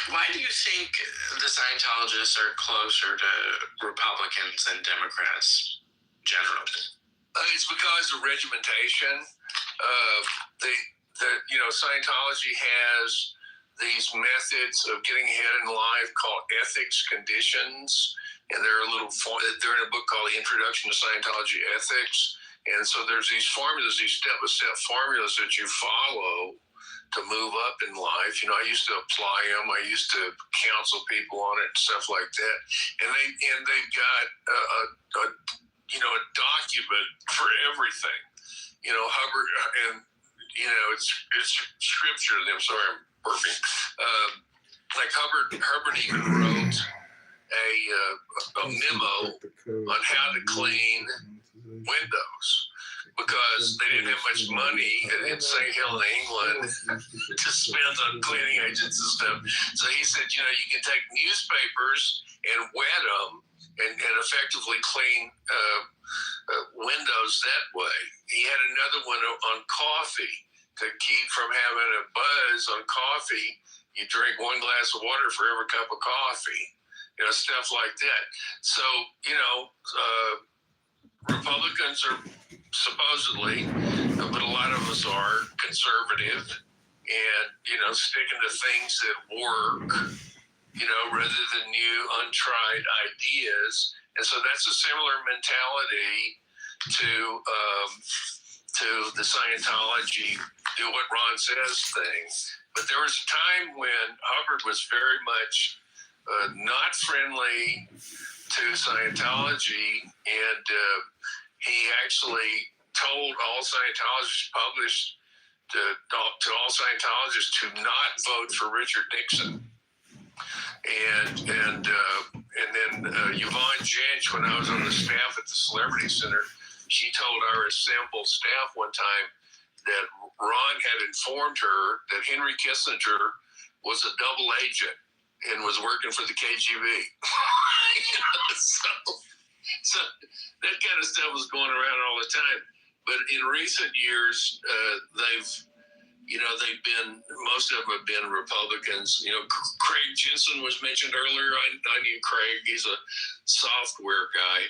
Why do you think the Scientologists are closer to Republicans than Democrats generally? It's because of regimentation. Scientology has these methods of getting ahead in life called ethics conditions, and they're in a book called Introduction to Scientology Ethics. And so there's these formulas, these step-by-step formulas that you follow to move up in life. You know, I used to apply them. I used to counsel people on it and stuff like that. And they've got a document for everything. You know, Hubbard, and you know, it's scripture. I'm sorry, I'm burping. Like Hubbard even wrote a memo on how to clean windows, because they didn't have much money in St. Helena, England, to spend on cleaning agents and stuff. So he said, you know, you can take newspapers and wet them and effectively clean windows that way. He had another one on coffee to keep from having a buzz on coffee. You drink one glass of water for every cup of coffee, you know, stuff like that. So, you know, Republicans are supposedly, but a lot of us are conservative and, you know, sticking to things that work, you know, rather than new, untried ideas. And so that's a similar mentality to the Scientology, do what Ron says thing. But there was a time when Hubbard was very much not friendly to Scientology, and he actually told all Scientologists, published to all Scientologists to not vote for Richard Nixon. And then Yvonne Jench, when I was on the staff at the Celebrity Center, she told our assembled staff one time that Ron had informed her that Henry Kissinger was a double agent and was working for the KGB. So that kind of stuff was going around all the time. But in recent years, they've been, most of them have been Republicans. You know, Craig Jensen was mentioned earlier. I knew Craig. He's a software guy,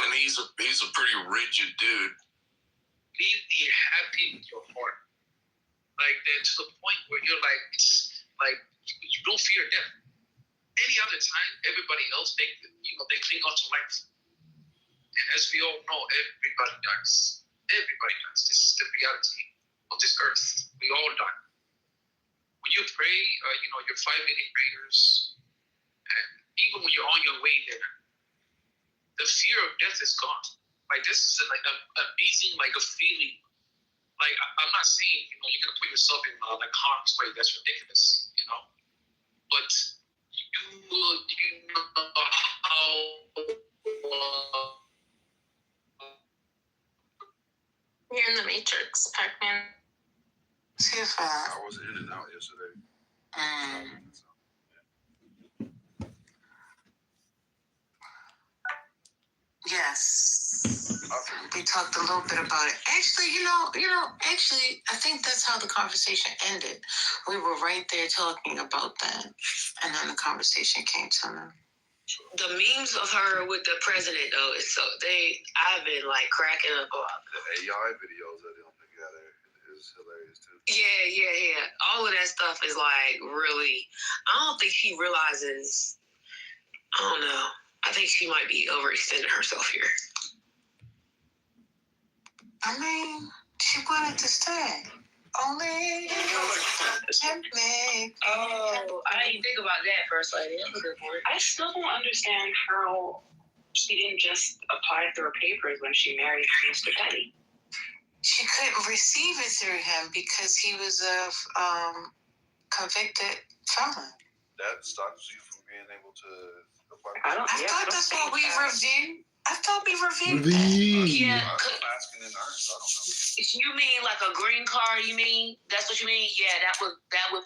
and he's a pretty rigid dude. Leave the happy in your heart, like that, to the point where you're like, it's like you don't fear death. Any other time, everybody else they cling on to life, and as we all know, everybody dies. Everybody dies. This is the reality of this earth. We all die. When you pray, your 5 minute prayers, and even when you're on your way there, the fear of death is gone. Like, this is like an amazing, like, a feeling. Like, I'm not saying, you're gonna put yourself in like harm's way. That's ridiculous, But you know how. You're in the Matrix, Pac-Man. See if I was in and out yesterday. Yes. We talked a little bit about it. Actually, I think that's how the conversation ended. We were right there talking about that. And then the conversation came to me. The memes of her with the president, though, I've been like cracking up. The AI videos that they don't put together is hilarious too. Yeah. All of that stuff is like really, I don't think she realizes, I don't know. I think she might be overextending herself here. I mean, she wanted to stay. Only can make. Oh, I didn't think about that, First Lady. That's a good point. I still don't understand how she didn't just apply through her papers when she married Mr. Petty. She couldn't receive it through him because he was a convicted felon. That stops you from being able to apply. I thought that's what we reviewed. I thought we reviewed that. Yeah. I'm asking in earnest. I don't know. You mean like a green card? You mean that's what you mean? Yeah, that would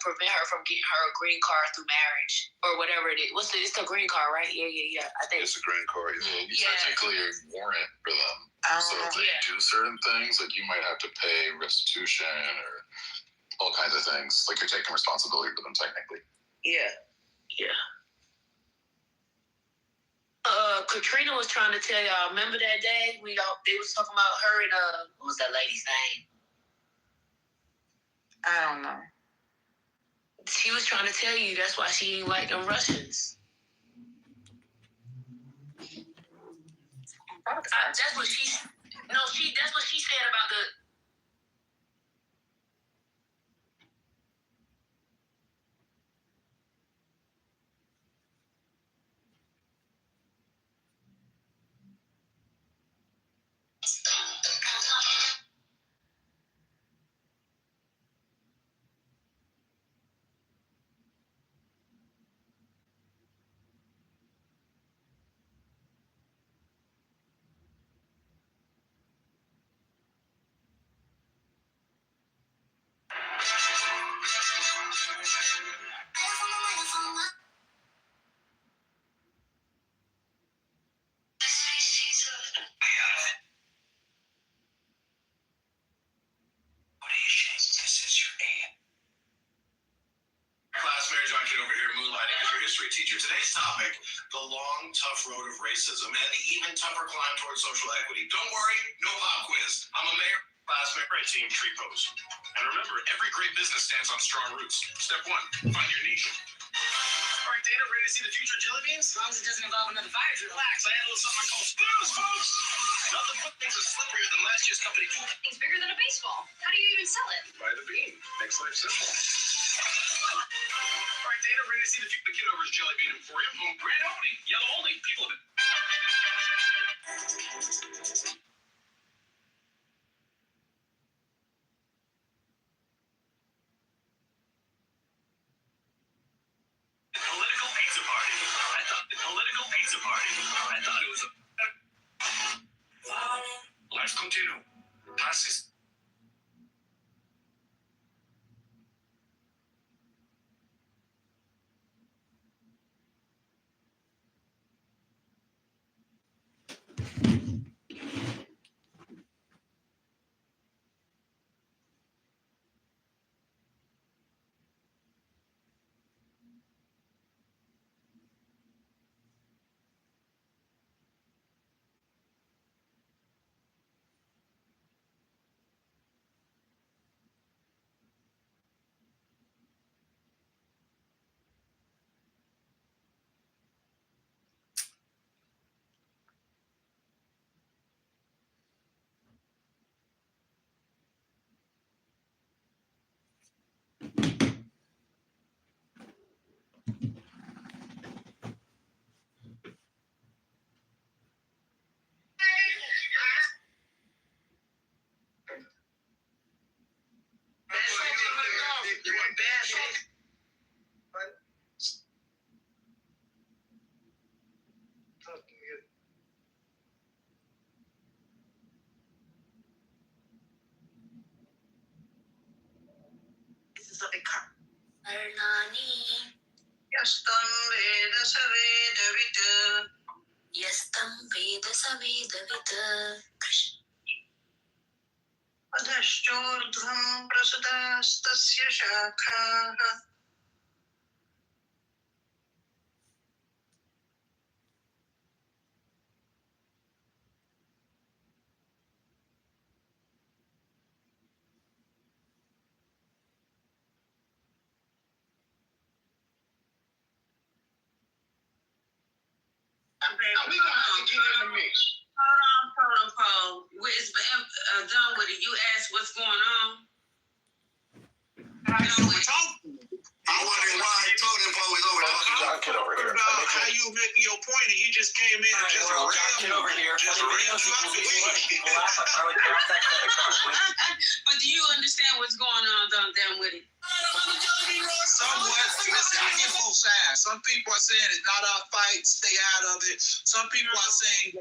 prevent her from getting her a green card through marriage or whatever it is. It's the green card, right? Yeah. I think it's a green card. Yeah. Technically a warrant for them. So if they do certain things, like you might have to pay restitution or all kinds of things. Like you're taking responsibility for them technically. Yeah. Katrina was trying to tell y'all, remember that day they was talking about her and what was that lady's name? I don't know. She was trying to tell you that's why she didn't like them Russians. That's what she No, that's what she said about the. Class, Mary John Kitover here, moonlighting as your history teacher. Today's topic, the long, tough road of racism and the even tougher climb towards social equity. Don't worry, no pop quiz. I'm a mayor. Classmate, red team, tree pose. And remember, every great business stands on strong roots. Step one, find your niche. All right, Dana, ready to see the future of jelly beans? As long as it doesn't involve another fire drill. Relax, I had a little something I call spools, folks. Nothing but things are slipperier than last year's company pool. It's bigger than a baseball. How do you even sell it? By the bean. Makes life simple. All right, Dana, ready to see the Kitover's Jelly Bean Emporium? Home grand opening. Yellow only. People have been... Political pizza party. I thought it was a... Life continue. Passes. अधश्चोर्ध्वं प्रसुतास्तस्य शाखाः We gonna get in the mix. Hold on. It's done with it. You asked what's going on. I'm wondering why Totem Pole is over John Kitover here. about how you making your point and he just came in and just John Kitover here. just rammed you out the way. But do you understand what's going on done with it? Somewhat. Listen, I get both sides. Some people are saying it's not our fight, stay out of it. Some people are saying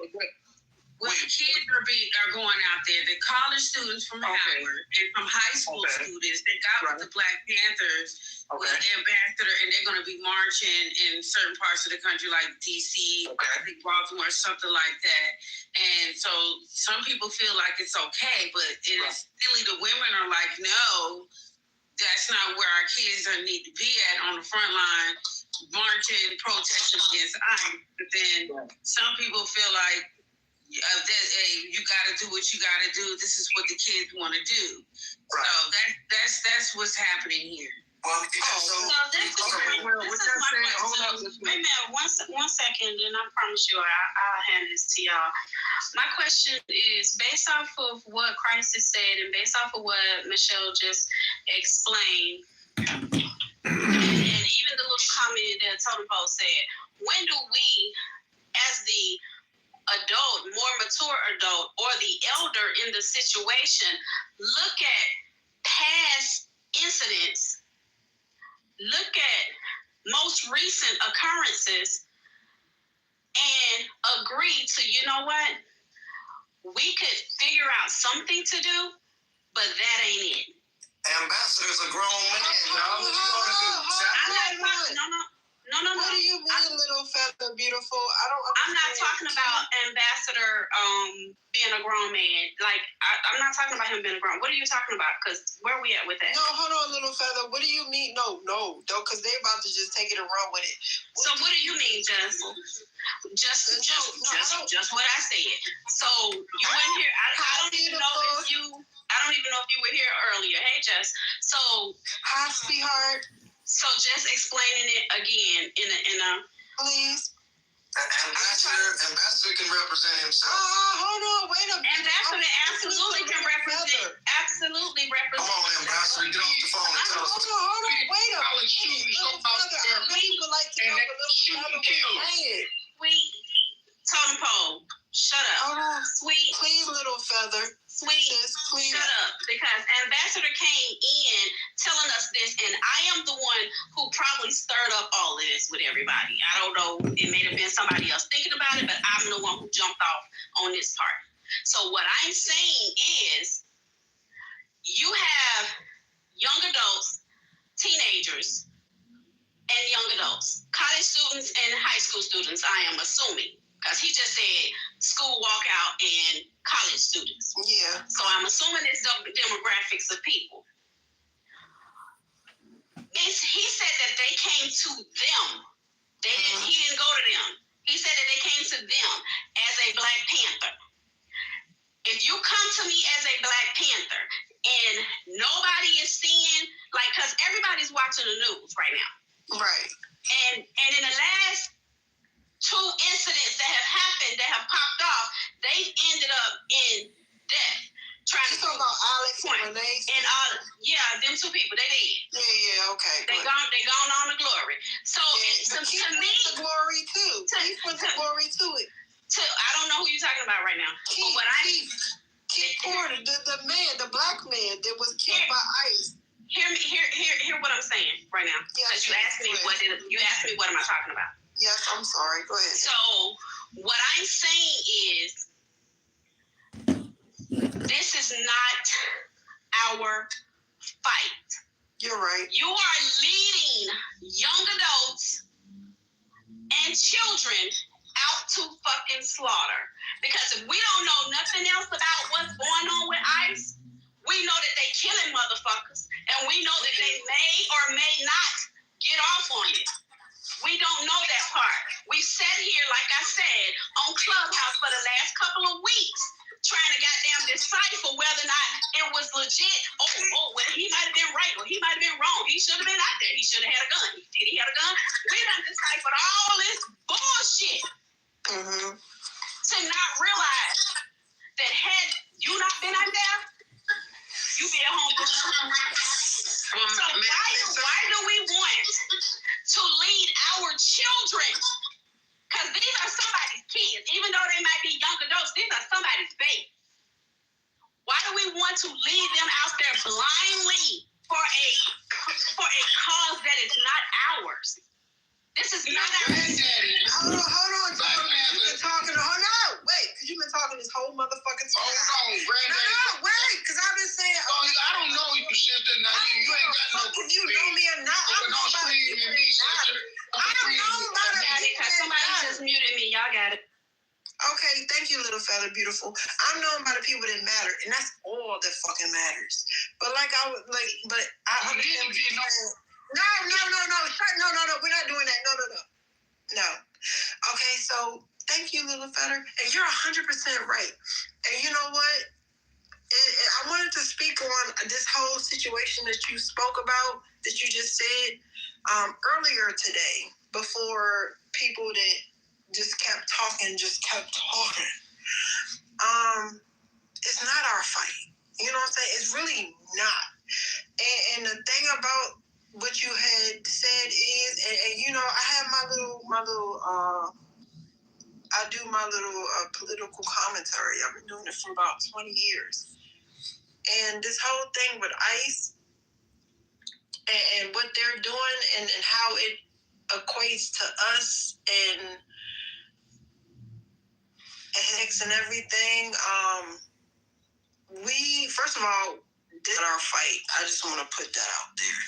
When kids are going out there, the college students from Howard and from high school students, they got with the Black Panthers with ambassador, and they're going to be marching in certain parts of the country, like DC, I think Baltimore, something like that. And so some people feel like it's okay, but it is silly. The women are like, no, that's not where our kids need to be at on the front line, marching, protesting against ICE. But then some people feel like, you got to do what you got to do. This is what the kids want to do. So that's what's happening here. Well, so this is Hold on. Wait a minute, one second, and I promise you I'll hand this to y'all. My question is based off of what Christ has said and based off of what Michelle just explained, and even the little comment that Totem Pole said, when do we, as the adult, more mature adult, or the elder in the situation, look at past incidents, look at most recent occurrences, and agree to, you know what, we could figure out something to do, but that ain't it. Ambassador's a grown man. Now, what you gonna do? No. What do you mean, little feather beautiful? I'm not talking about Ambassador being a grown man. Like, I'm not talking about him being a grown. What are you talking about? Because where are we at with that? No, hold on, little feather. What do you mean? No, because they're about to just take it and run with it. What do you mean, Jess? Just what I said. So you went here. I don't even know if you were here earlier. Hey, Jess. So hi, sweetheart. So just explaining it again in a please. Ambassador can represent himself. Hold on, wait a minute. Ambassador absolutely can represent. Absolutely represent. Come on, Ambassador, get off the phone and tell us. Hold on, wait a minute. Little feather, I really would like to know what little feather was saying. Sweet Totem Pole, shut up. Hold on, sweet. Please, little feather. Sweet, please. Shut up, because Ambassador came in telling us this, and I am the one who probably stirred up all of this with everybody. I don't know, it may have been somebody else thinking about it, but I'm the one who jumped off on this part. So what I'm saying is, you have young adults, teenagers, and young adults, college students and high school students, I am assuming. Because he just said school walkout and college students. Yeah. So I'm assuming it's demographics of people. He said that they came to them. He didn't go to them. He said that they came to them as a Black Panther. If you come to me as a Black Panther and nobody is seeing, like, because everybody's watching the news right now. Right. And in the last 2 incidents that have happened, that have popped off, they've ended up in death. Trying to talk about Alex and Renee and all, them 2 people, they dead. Yeah, okay. They gone on to glory. So to me, to glory too. He went to glory to it. I don't know who you're talking about right now. Kitover, the Black man that was killed by ICE. Hear what I'm saying right now. Because you asked me what am I talking about? Yes, I'm sorry. Go ahead. So what I'm saying is, this is not our fight. You're right. You are leading young adults and children out to fucking slaughter. Because if we don't know nothing else about what's going on with ICE, we know that they killing motherfuckers, and we know that they may or may not get off on it. We don't know that part. We sat here, like I said, on Clubhouse for the last couple of weeks, trying to goddamn decipher whether or not it was legit. Well, he might have been right, or he might have been wrong. He should have been out there. He should have had a gun. Did he have a gun? We done deciphered all this bullshit to not realize that had you not been out there, you be at home. So why do we want to lead our children? Because these are somebody's kids. Even though they might be young adults, these are somebody's babies. Why do we want to lead them out there blindly for a cause that is not ours? This is not ours. Hold on. You've been talking. Hold on. Wait, because you've been talking this whole motherfucking time. Hold on, Granddaddy. No, wait, because I've been saying. I don't know you, sister. Now you ain't got no. If you know me or not, I don't know about people that matter. I don't know about it because somebody just muted me. Y'all got it. Okay, thank you, little fella, beautiful. I'm known by the people that matter, and that's all that fucking matters. But I understand. No. We're not doing that. No. Okay, so thank you, little feather, and you're 100% right. And you know what? I wanted to speak on this whole situation that you spoke about, that you just said earlier today, before people that just kept talking, it's not our fight. You know what I'm saying? It's really not. And the thing about what you had said is, and you know, I have my little I do my little political commentary. I've been doing it for about 20 years. And this whole thing with ICE and what they're doing and how it equates to us and ethics and everything, we, first of all, did our fight. I just want to put that out there.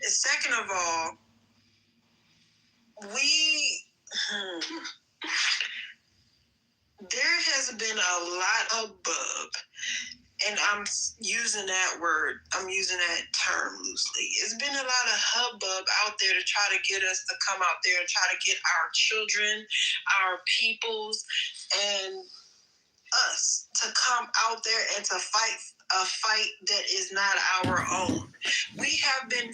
And second of all, there has been a lot of hubbub, and I'm using that term loosely. It's been a lot of hubbub out there to try to get us to come out there and try to get our children, our peoples, and us to come out there and to fight a fight that is not our own. We have been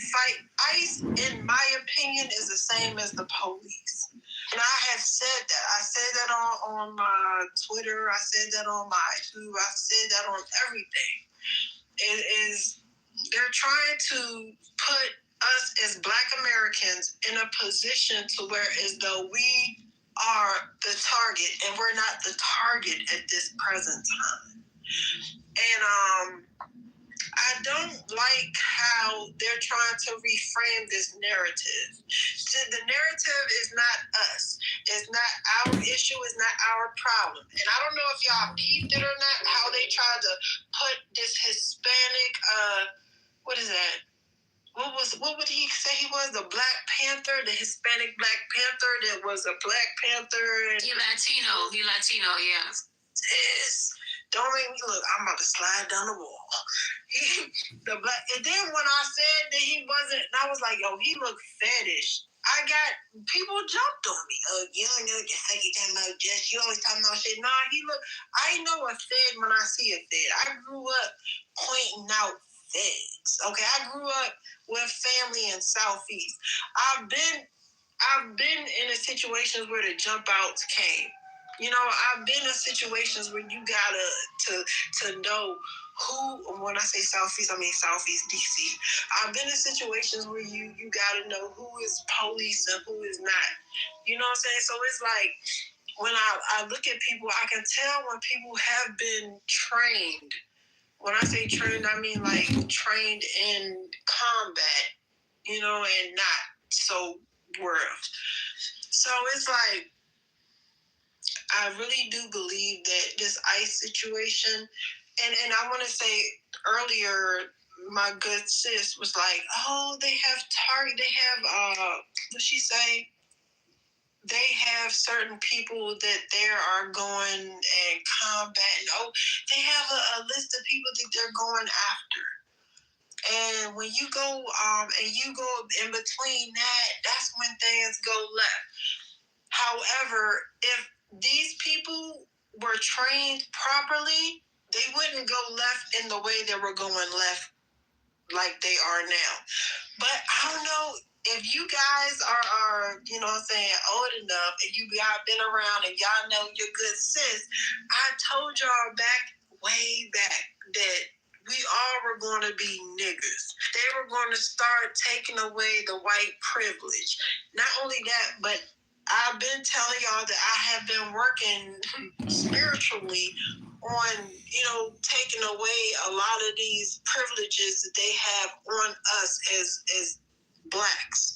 ICE, in my opinion, is the same as the police. And I have said that. I said that on my Twitter. I said that on my YouTube. I said that on everything. They're trying to put us as Black Americans in a position to where as though we are the target, and we're not the target at this present time. And I don't like how they're trying to reframe this narrative. The narrative is not us. It's not our issue. It's not our problem. And I don't know if y'all peeped it or not, how they tried to put this Hispanic, what is that? What would he say he was? The Black Panther, the Hispanic Black Panther that was a Black Panther. He Latino, yeah. Yes. Don't make me look. I'm about to slide down the wall. And then when I said that he wasn't, I was like, yo, he looked fetish. People jumped on me. You don't know what the fuck you talking about, Jess. You always talking about shit. Nah, I know a fed when I see a fed. I grew up pointing out feds. Okay, I grew up with family in Southeast. I've been in the situations where the jump outs came. You know, I've been in situations where you gotta to know who. When I say Southeast, I mean Southeast DC. I've been in situations where you gotta know who is police and who is not. You know what I'm saying? So it's like when I look at people, I can tell when people have been trained. When I say trained, I mean like trained in combat, you know, and not so worth. So it's like, I really do believe that this ICE situation, and I want to say earlier, my good sis was like, oh, they have what'd she say? They have certain people that they are going and combating. Oh, they have a list of people that they're going after. And when you go in between that, that's when things go left. However, if these people were trained properly, they wouldn't go left in the way they were going left like they are now. But I don't know if you guys are you know what I'm saying, old enough, and you y'all been around and y'all know your good sis. I told y'all way back that we all were going to be niggers. They were going to start taking away the white privilege. Not only that, but I've been telling y'all that I have been working spiritually on, you know, taking away a lot of these privileges that they have on us as Blacks.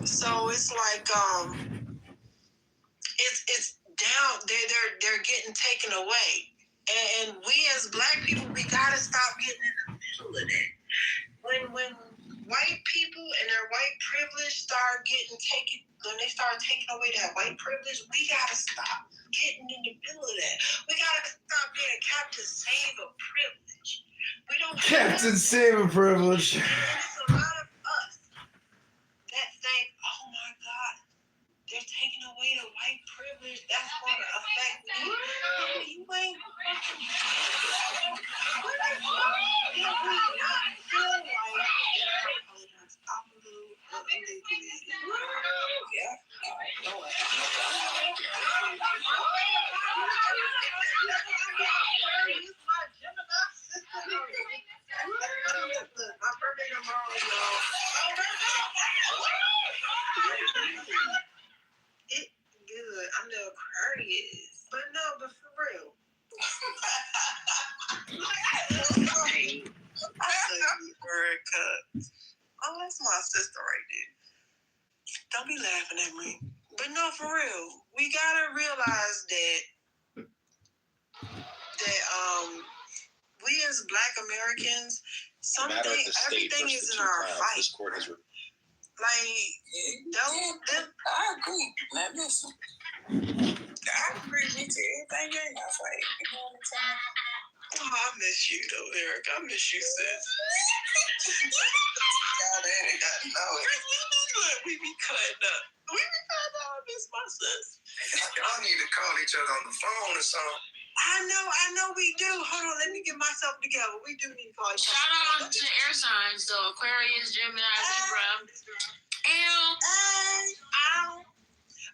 So it's like it's down. They're getting taken away, and we as Black people, we gotta stop getting in the middle of that. When white people and their white privilege when they start taking away that white privilege, we gotta stop getting in the middle of that. We gotta stop being Captain Save a Privilege. We don't Captain Save a Privilege. There's a lot of us that think, oh my God, they're taking away the white privilege. That's going to affect me. You ain't. What the fuck? my sister right there. Don't be laughing at me. But no, for real, we gotta realize that we as Black Americans, everything is in our fight. This court has I agree. Now listen, I agree with you. Everything ain't our fight. You know what I'm saying? Oh, I miss you though, Eric. I miss you, sis. Y'all daddy got to know it. Look, we be cutting up. I miss my sis. Y'all need to call each other on the phone or something. I know we do. Hold on, let me get myself together. We do need to call each other. Shout out to air signs though: Aquarius, Gemini, Libra.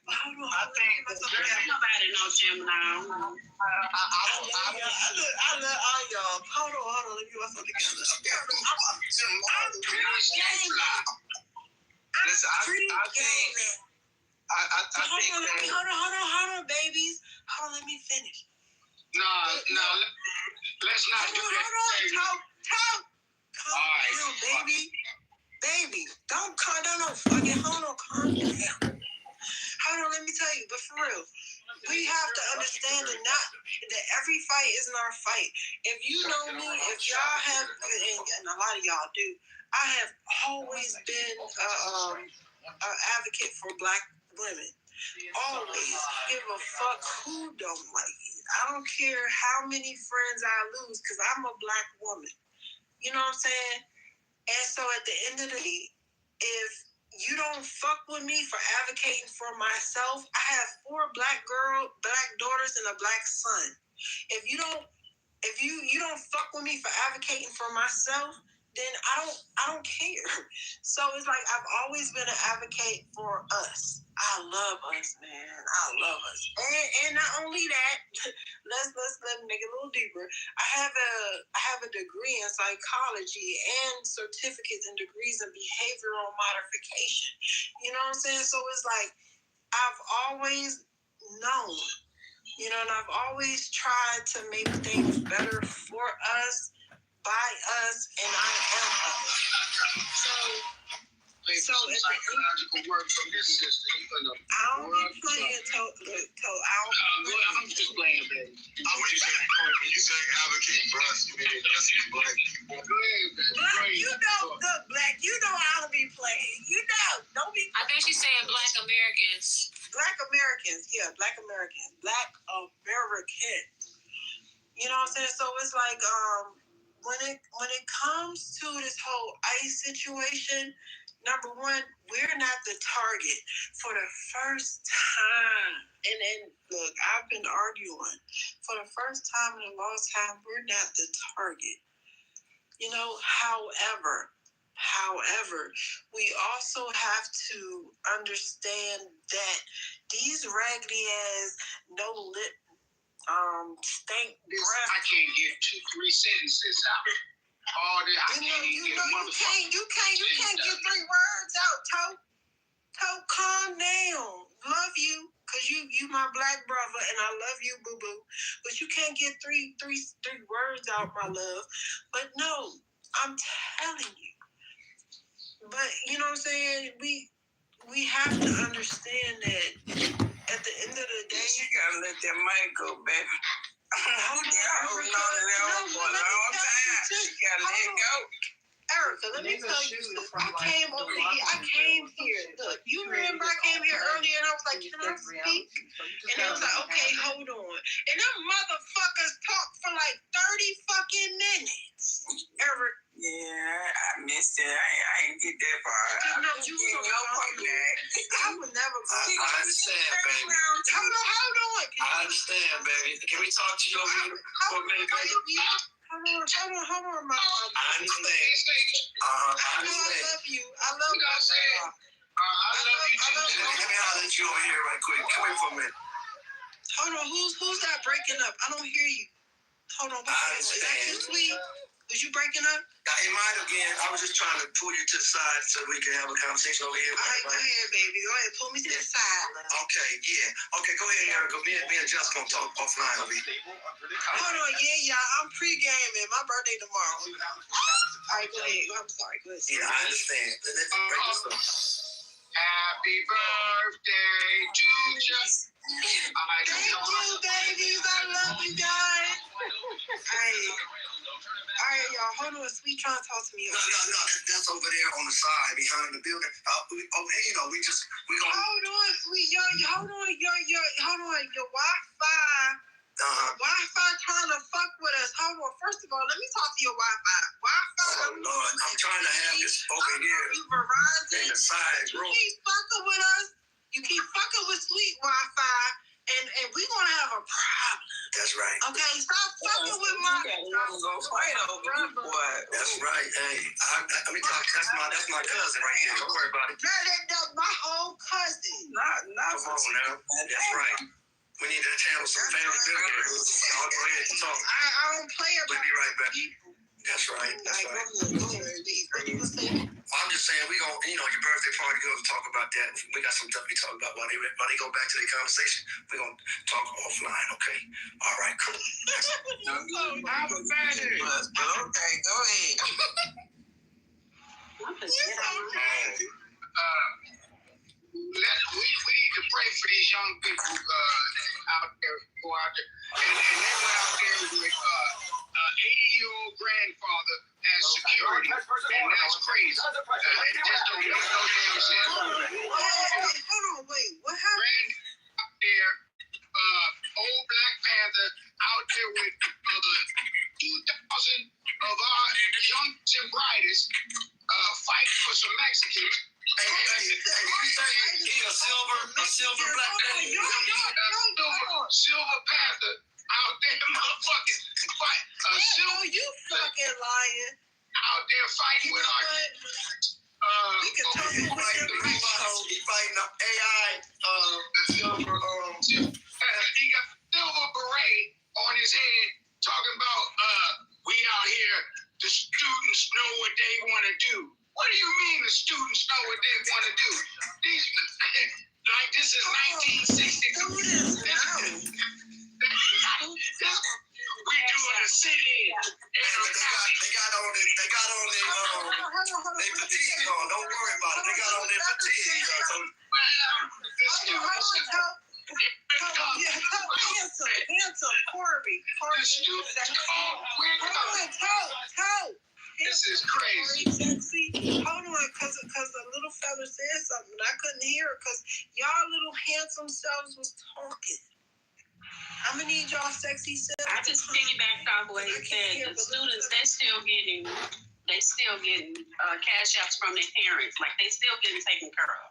Hold on. I think nobody knows Gemini. I love all y'all. Hold on. Let me get myself together. I'm pretty gaming. Hold on, babies. Hold on, let me finish. No, let's not do that. Hold on, talk. Calm down, baby. Don't calm down. Hold on, calm down. Hold on, let me tell you, but for real, we have to understand that every fight isn't our fight. If you know me, if y'all have, and a lot of y'all do, I have always been an advocate for Black women. Always give a fuck who don't like it. I don't care how many friends I lose because I'm a Black woman. You know what I'm saying? And so at the end of the day, if you don't fuck with me for advocating for myself, I have 4 Black daughters and a Black son. If you don't fuck with me for advocating for myself, then I don't care. So it's like I've always been an advocate for us. I love us, man. I love us. And not only that, let's make it a little deeper. I have a degree in psychology and certificates and degrees in behavioral modification. You know what I'm saying? So it's like I've always known, and I've always tried to make things better for us, by us, and I am us. So it's psychological work from this system. I don't be playing I'm just playing, baby. When you say advocate for us, you mean us as Black people? Black, Black, I don't be playing. Don't be. I think she's saying Black Americans. Black Americans, yeah, Black Americans. Black Americans. You know what I'm saying? So it's like when it comes to this whole ICE situation, number one, we're not the target for the first time. And then, look, I've been arguing. For the first time in a long time, we're not the target. However, we also have to understand that these raggedy ass, no lip, stank breath. I can't get 2-3 sentences out. All this, I can't even get a motherfucker. You can't get 3 words out, Toe. Calm down. Love you, cause you my Black brother, and I love you, boo boo. But you can't get three words out, my love. But no, I'm telling you. But you know what I'm saying? We have to understand that at the end of the day, you gotta let that mic go, baby. Erica, let me tell you, I came here. Look, you remember I came here earlier and I was like, can I speak? And they was like, okay, hold on. And them motherfuckers talked for like 30 fucking minutes. Eric. Yeah, I missed it. I ain't get that far. I would never go. I understand, baby. Hold on. I understand, baby. Can we talk to you over here for a minute, baby? Hold on, my I understand. I love you. I love you. Let me holler at you over here right quick. Come here for a minute. Hold on, who's that breaking up? I don't hear you. Hold on, is that you, sweet? Was you breaking up? It might have been. I was just trying to pull you to the side so we can have a conversation over here. All right, go ahead, baby. Go ahead, pull me to the side. Okay, yeah. Okay, go ahead, Erica. Me and Jess gonna talk offline over here. Hold on, yeah, y'all. I'm pre-gaming. My birthday tomorrow. right, go ahead. I'm sorry. Go ahead. Yeah, I understand. Let's break this up. Happy birthday to just. Thank you, babies. I love you guys. All right, y'all. Hold on. Sweet trying to talk to me. No. That's over there on the side behind the building. We gonna. Hold on, Sweet. Hold on. Your Wi-Fi. Wi-Fi trying to fuck with us. Hold on. First of all, let me talk to your Wi-Fi. Oh Lord, I'm trying to have this over here Verizon. in the side room. You keep fucking with us. You keep fucking with Sweet Wi-Fi, and we're gonna have a problem. That's right. Okay, stop fucking with my. That's right. Hey, let me talk. That's my cousin right there. Don't worry about it. That's my whole cousin. Not come on now. That's right. We need to channel some family business. I'll go ahead and talk. I don't play about. We'll be right back. That's right. I'm just saying, we gonna, your birthday party, we're gonna talk about that. We got some stuff we talk about while they go back to their conversation. We're gonna talk offline, okay? All right, cool. I'm offended. Okay, go ahead. We need to pray for these young people out there who are out there. And they were out there with 80-year-old grandfather as security. And that's crazy. They just don't make no damn sense. Hold on, wait. What happened? Out there, old Black Panther out there with 2,000 of our youngest and brightest fighting for some Mexicans. Hey, you say he a silver Black Panther? Silver Panther out there motherfucking fight. You fucking lying. Out there fighting with our we can talk about he fighting the AI silver he got silver beret on his head talking about we out here, the students know what they want to do. What do you mean the students know what they want to do? Like this is 1960. We doing a sit-in. They got on their fatigue on. Don't worry about it. They got on their fatigue. Handsome Corey. This is crazy. Hold on, because the little fella said something, and I couldn't hear it because y'all little handsome selves was talking. I'm gonna need y'all sexy selves. I just piggybacked off what he said. The students, they still getting cash apps from their parents. Like they still getting taken care of.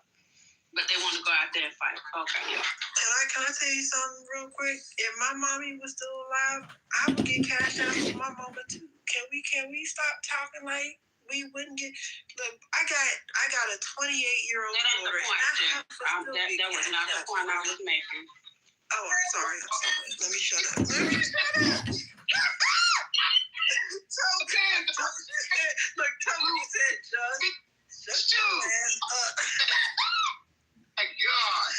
But they want to go out there and fight. Okay. Can I tell you something real quick? If my mommy was still alive, I would get cash out for my mama too. Can we stop talking like we wouldn't get? Look, I got a 28-year-old daughter. That was not the point I was making. Oh, I'm sorry. Let me shut up. Look, tell me you said, Judge. Shut your ass up. My God.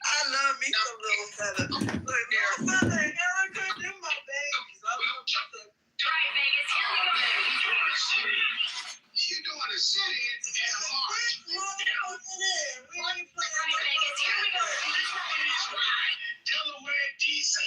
I love me some little fella. Look, little fella ain't never good in my babies. I love them. Right, Vegas, here we go. You doing a sit-in and a march. We ain't playing Vegas, here we go. Delaware, D.C.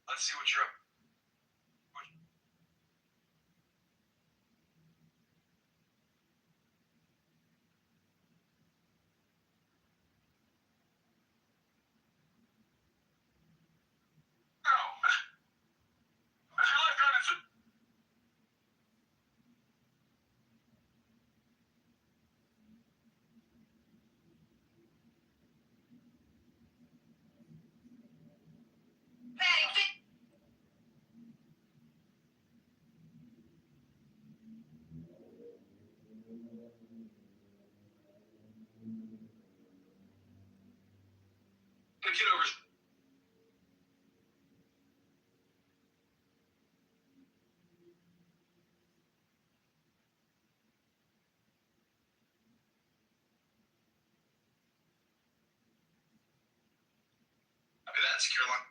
Let's see what you're up. Kitover. Copy that, secure line.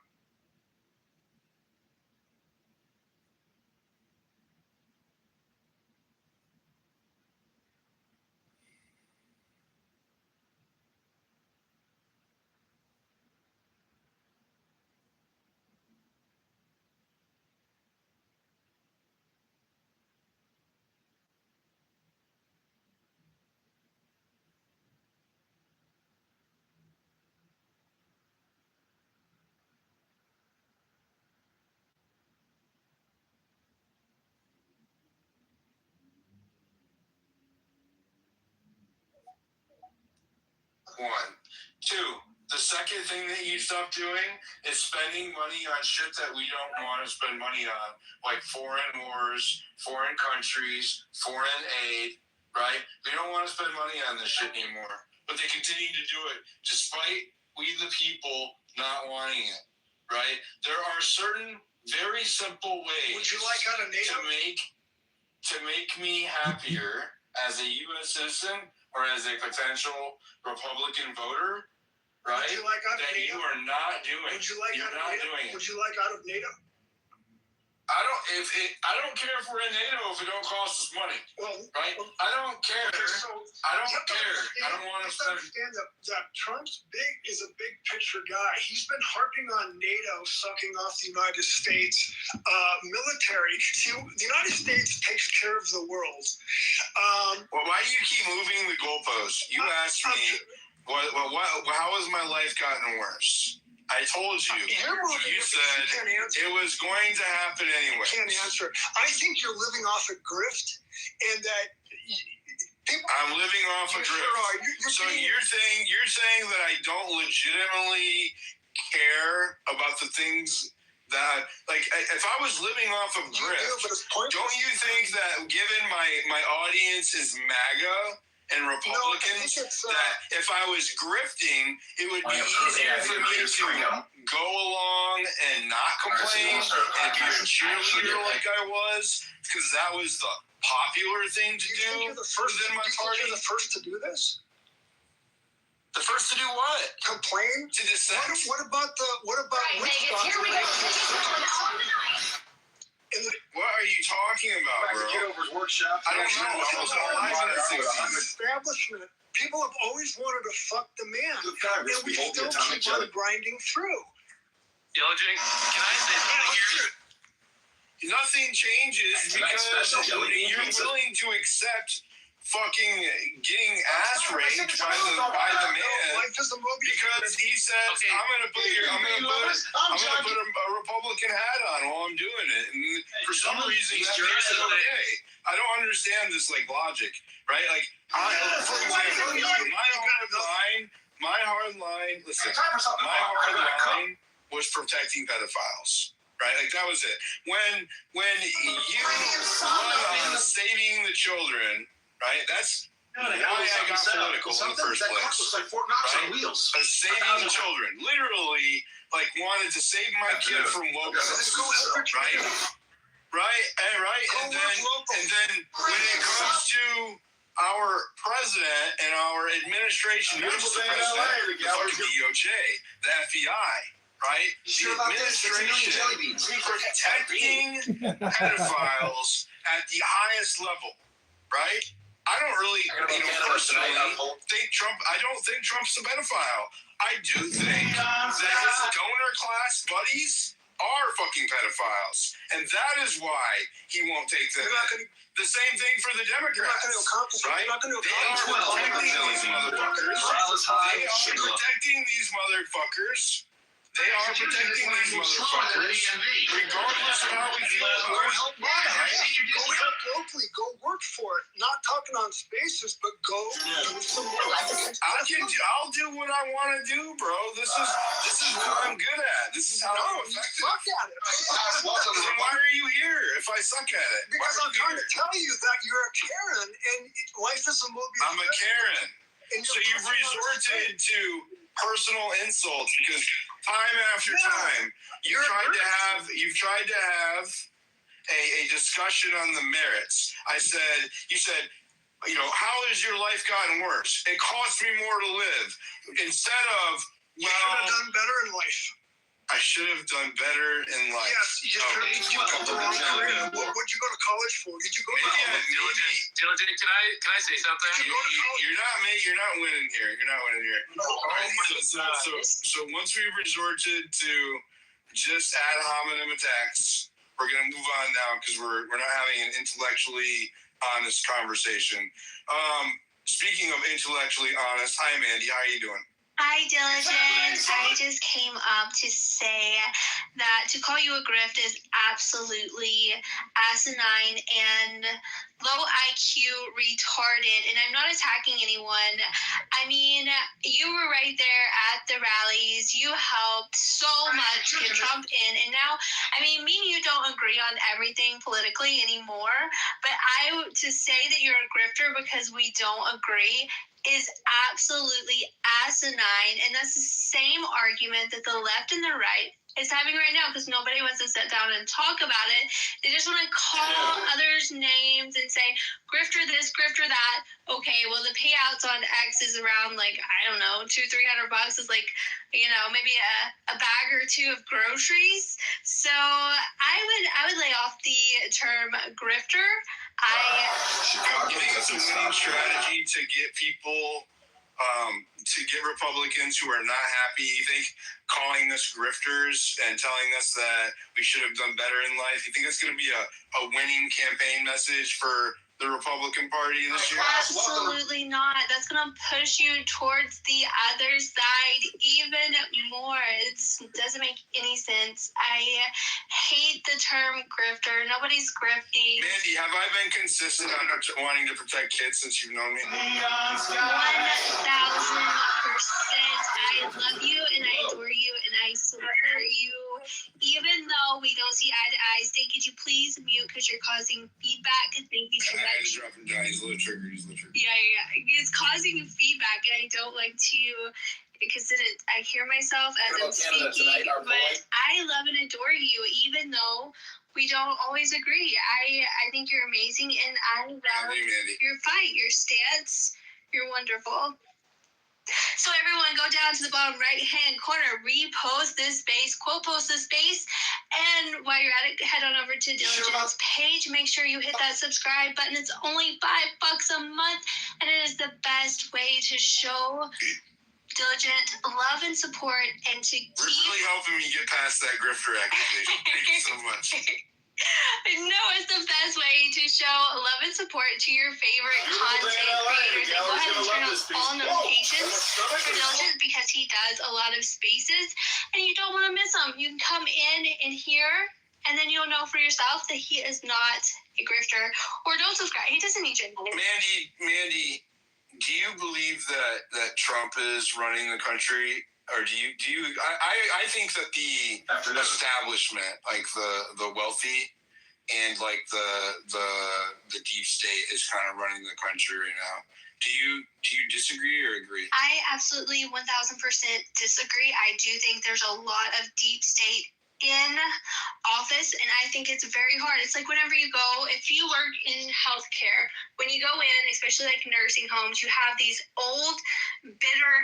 One. Two, the second thing that you stop doing is spending money on shit that we don't want to spend money on, like foreign wars, foreign countries, foreign aid, right? We don't want to spend money on this shit anymore. But they continue to do it despite we the people not wanting it, right? There are certain very simple ways Would you like out of NATO? to make me happier as a U.S. citizen or as a potential Republican voter, right? Would you like out of that NATO? You are not doing. Would you like You're out of not NATO? doing it. Would you like out of NATO? I don't care if we're in NATO if it don't cost us money, Well, right? I don't care. Okay, so I don't you have to care. understand- I don't want to you have to spend. understand that Trump's is a big picture guy. He's been harping on NATO sucking off the United States military. See, the United States takes care of the world. Well, why do you keep moving the goalposts? You asked me, how has my life gotten worse? I told you. You said it was going to happen anyway. You can't answer. I think you're living off a grift, and that people. I'm living off a grift. Sure are. You're saying that I don't legitimately care about the things that, like, if I was living off of grift, don't you think that given my audience is MAGA and Republicans, that if I was grifting, it would be easier for me to go along and not complain and be a cheerleader like I was, because that was the popular thing to do within my party. You're the first to do this? The first to do what? Complain? To dissent? What about witch doctors? What are you talking about, bro? Kitover's workshop. I don't know. I was alive in the 60s. Establishment. People have always wanted to fuck the man, and we still keep on grinding through. Diligent, can I say something here? Nothing changes because you're willing to accept fucking getting ass raped by the man because he says, I'm gonna put a Republican hat on while I'm doing it, and for some reason that makes it okay. I don't understand this like logic, right? Like, for example, my hard line was protecting pedophiles. Right, like that was it. When you run on saving the children, right? That's why I got political in the first place. Right? Saving the children, literally, like wanted to save my kid from wokeness, right? And then when it comes to our president and our administration, not just the president, the fucking DOJ, the FBI. Right? The administration protecting pedophiles at the highest level, right? I don't really, personally think Trump. I don't think Trump's a pedophile. I do think that his donor class buddies, are fucking pedophiles, and that is why he won't take them. The same thing for the Democrats. You're not going to accomplish it. Right? You're not going to accomplish it. They are protecting these motherfuckers. They are protecting these motherfuckers, regardless of how we feel about it. Go help locally. Go work for it. Not talking on spaces, but go do some work. I'll do what I want to do, bro. This is what I'm good at. This is how I'm effective. Suck at it. Then why are you here if I suck at it? Because I'm trying to tell you that you're a Karen, and life is a movie. I'm a Karen. So you've resorted to personal insults because time after time you've tried to have a discussion on the merits. You said, how has your life gotten worse? It cost me more to live. Instead of, you should have done better in life. I should have done better in life. Yes, you just got the wrong career. What would you go to college for? Did you go to college? Diligent, can I say something? You're not winning here. You're not winning here. No. So once we've resorted to just ad hominem attacks, we're gonna move on now because we're not having an intellectually honest conversation. Speaking of intellectually honest, hi Mandy, how are you doing? Hi, Diligent. I just came up to say that to call you a grift is absolutely asinine and low IQ, retarded, and I'm not attacking anyone. I mean, you were right there at the rallies. You helped so much get Trump in, and now, I mean, me and you don't agree on everything politically anymore, but to say that you're a grifter because we don't agree is absolutely asinine, and that's the same argument that the left and the right is having right now because nobody wants to sit down and talk about it. They just want to call others names and say, grifter this, grifter that. Okay, well, the payouts on X is around, like, I don't know, $200-300 is like, maybe a bag or two of groceries. So I would lay off the term grifter. You think it's a winning strategy to get people, to get Republicans who are not happy? You think calling us grifters and telling us that we should have done better in life, you think it's going to be a winning campaign message for the Republican Party this year? Absolutely not. That's going to push you towards the other side even more. It doesn't make any sense. I hate the term grifter. Nobody's grifting. Mandy, have I been consistent on wanting to protect kids since you've known me? 1,000%. I love you and I adore you and I support you. Even though we don't see eye to eye, Stay, could you please mute because you're causing feedback? Thank you so much. He's a little triggered. Yeah. It's causing feedback, and I don't like to, because I hear myself as I'm speaking. But I love and adore you, even though we don't always agree. I think you're amazing, and I love your fight, your stance. You're wonderful. So everyone, go down to the bottom right-hand corner, repost this space, quote post this space, and while you're at it, head on over to Diligent's page. Make sure you hit that subscribe button. It's only $5 a month, and it is the best way to show Diligent love and support, and to keep... really helping me get past that grifter accusation. Thank you so much. No, it's the best way to show love and support to your favorite content creators. And go ahead and turn on all notifications for Diligent because he does a lot of spaces and you don't want to miss them. You can come in and here, and then you'll know for yourself that he is not a grifter. Or don't subscribe. He doesn't need you. Mandy, do you believe that Trump is running the country? Or do you? I think that the establishment, like the wealthy, and like the deep state, is kind of running the country right now. Do you disagree or agree? I absolutely 1000% disagree. I do think there's a lot of deep state in office, and I think it's very hard. It's like whenever you go, if you work in healthcare, when you go in, especially like nursing homes, you have these old, bitter,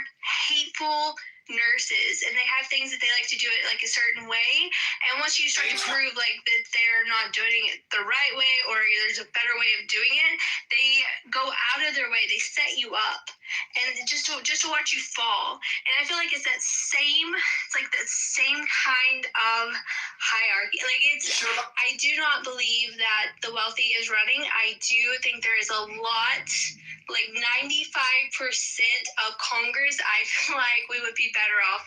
hateful nurses, and they have things that they like to do it like a certain way. And once you start to prove like that they're not doing it the right way, or there's a better way of doing it, they go out of their way. They set you up, and just to watch you fall. And I feel like it's like that same kind of hierarchy. Like I do not believe that the wealthy is running. I do think there is a lot, like 95% of Congress, I feel like we would be better off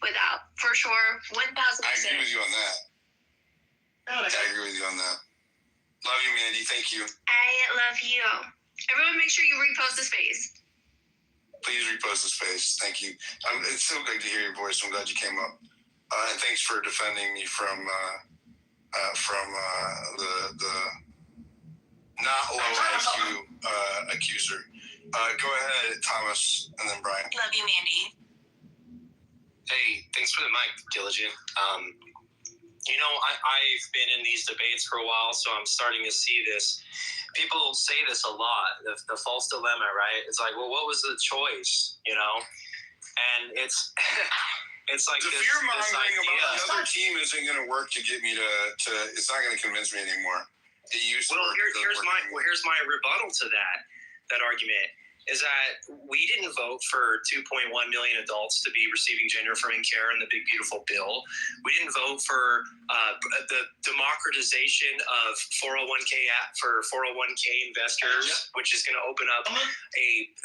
without, for sure, 1,000%. I agree with you on that. I agree with you on that. Love you, Mandy. Thank you. I love you. Everyone make sure you repost the space. Please repost the space. Thank you. It's so good to hear your voice. I'm glad you came up. And thanks for defending me from the not low IQ accuser. Go ahead, Thomas, and then Brian. Love you, Mandy. Hey, thanks for the mic, Diligent. I've been in these debates for a while, so I'm starting to see this. People say this a lot, the false dilemma, right? It's like, well, what was the choice, And it's like the fear mongering about the other team isn't going to work to get me to. It's not going to convince me anymore. It used to work. Here's my rebuttal to that argument. Is that we didn't vote for 2.1 million adults to be receiving gender-affirming care in the Big Beautiful Bill. We didn't vote for the democratization of 401k for 401k investors, which is going to open up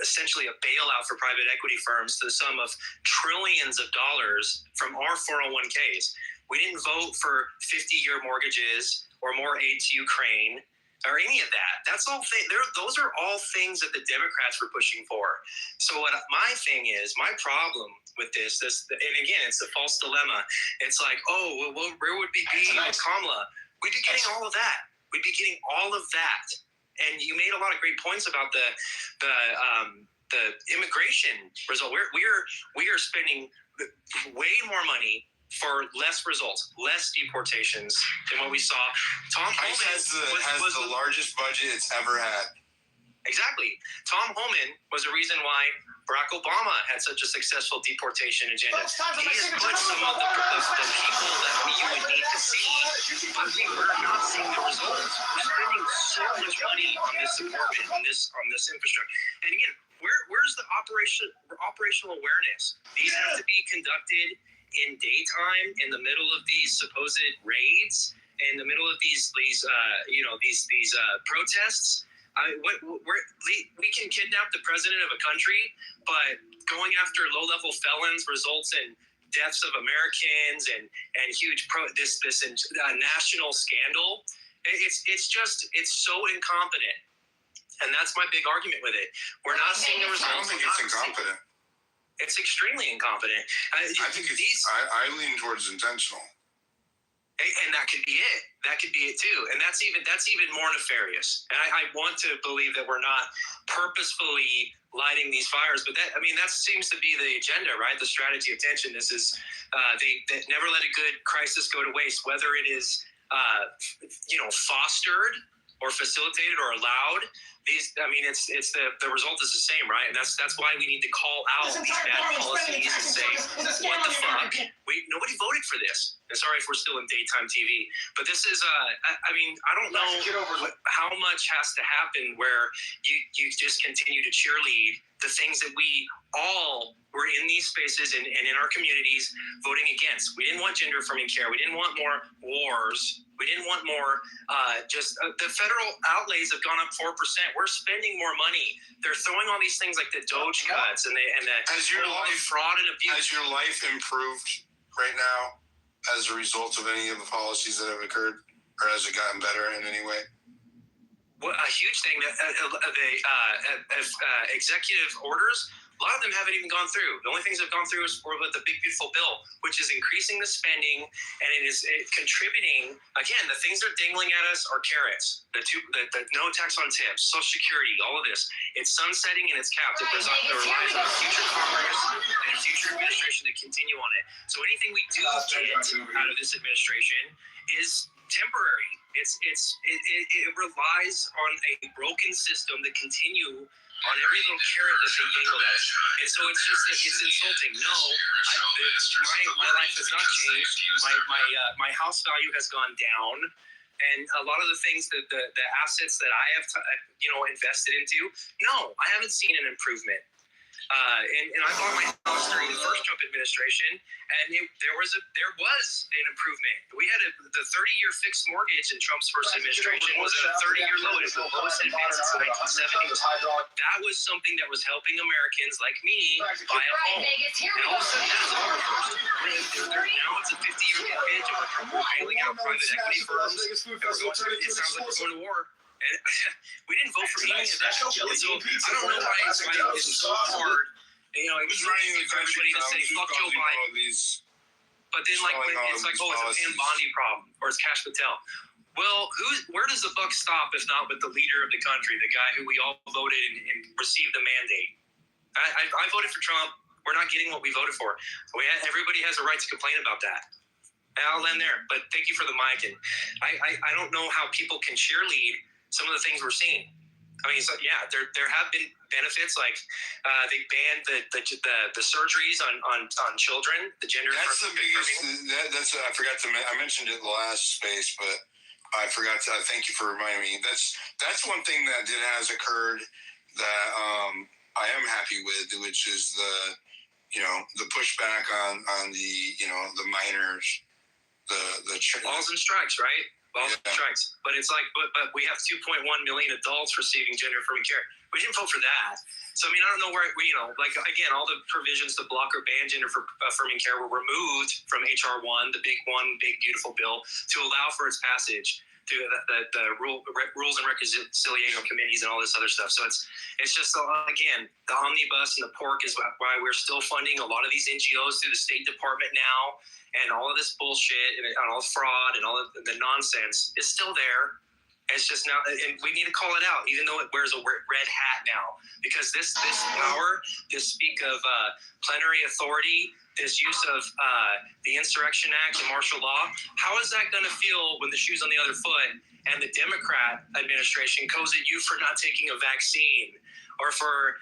essentially a bailout for private equity firms to the sum of trillions of dollars from our 401ks. We didn't vote for 50-year mortgages or more aid to Ukraine, or any of that. That's all. Those are all things that the Democrats were pushing for. So what my thing is, my problem with this, and again, it's the false dilemma. It's like, oh, well, where would we be with Kamala? We'd be getting all of that. We'd be getting all of that. And you made a lot of great points about the immigration result. We are spending way more money for less results, less deportations than what we saw. Tom Homan has the largest budget it's ever had. Exactly. Tom Homan was the reason why Barack Obama had such a successful deportation agenda. He has put some of the people that you would need to see, but we're not seeing the results. We're spending so much money on this department, on this infrastructure. And again, where's the operational awareness? These have to be conducted in daytime, in the middle of these supposed raids, in the middle of these protests. We can kidnap the president of a country, but going after low-level felons results in deaths of Americans and huge national scandal. It's so incompetent, and that's my big argument with it. We're not seeing the results. I don't think it's incompetent. It's extremely incompetent. I lean towards intentional. And that could be it. That could be it too. And that's even more nefarious. And I want to believe that we're not purposefully lighting these fires, but that seems to be the agenda, right? The strategy of tension. This is they never let a good crisis go to waste, whether it is fostered or facilitated or allowed. It's the result is the same, right? And that's why we need to call out these bad policies and say, what the fuck? Nobody voted for this. And sorry if we're still in daytime TV, but this is I don't know how much has to happen where you just continue to cheerlead the things that we all were in these spaces and in our communities voting against. We didn't want gender-affirming care. We didn't want more wars. We didn't want more. The federal outlays have gone up 4%. We're spending more money. They're throwing all these things like the Doge cuts and the fraud and abuse. Has your life improved right now as a result of any of the policies that have occurred, or has it gotten better in any way? Well, a huge thing that executive orders, a lot of them haven't even gone through. The only things that have gone through is for the Big Beautiful Bill, which is increasing the spending, and it is contributing. Again, the things they're dangling at us are carrots. The no tax on tips, Social Security, all of this. It's sunsetting and it's capped. It relies on future Congress and future administration to continue on it. So anything we do get out of this administration is temporary. It relies on a broken system to continue on every little carrot that they dangle at us. And so it's just, it's insulting. No, my life has not changed. My house value has gone down. And a lot of the things that the assets that I have, invested into, no, I haven't seen an improvement. And I bought my house during the first Trump administration, and there was an improvement. We had the 30-year fixed mortgage in Trump's first administration was at a 30-year low. It was the lowest it had since the 1970s. That was something that was helping Americans like me buy a home. And all of a sudden, that's all reversed. Now it's a 50-year mortgage, and we're bailing out private equity firms. It sounds like we're going to war. And we didn't vote for any of that. So I don't know why it's so hard. It was running for everybody to say fuck Joe Biden. But then it's like, oh, it's a Pam Bondi problem or it's Kash Patel. Well, where does the buck stop if not with the leader of the country, the guy who we all voted and received the mandate? I voted for Trump. We're not getting what we voted for. Everybody has a right to complain about that. And I'll end there. But thank you for the mic. And I don't know how people can cheerlead some of the things we're seeing. I mean, so yeah, there have been benefits like they banned the surgeries on children, the gender. That's the biggest. I forgot to. I mentioned it in the last space, but I forgot to. Thank you for reminding me. That's one thing that has occurred that I am happy with, which is the pushback on the minors, the laws and strikes, right? Strikes. But it's like, but we have 2.1 million adults receiving gender-affirming care. We didn't vote for that. So, I mean, I don't know where, again, all the provisions to block or ban gender-affirming care were removed from HR 1, the big beautiful bill, to allow for its passage through the rules and reconciliation committees and all this other stuff. So it's just, again, the omnibus and the pork is why we're still funding a lot of these NGOs through the State Department now. And all of this bullshit and all fraud and all of the nonsense is still there. It's just now, and we need to call it out, even though it wears a red hat now. Because this power, this speak of plenary authority, this use of the Insurrection Act and martial law, how is that going to feel when the shoe's on the other foot and the Democrat administration goes at you for not taking a vaccine or for,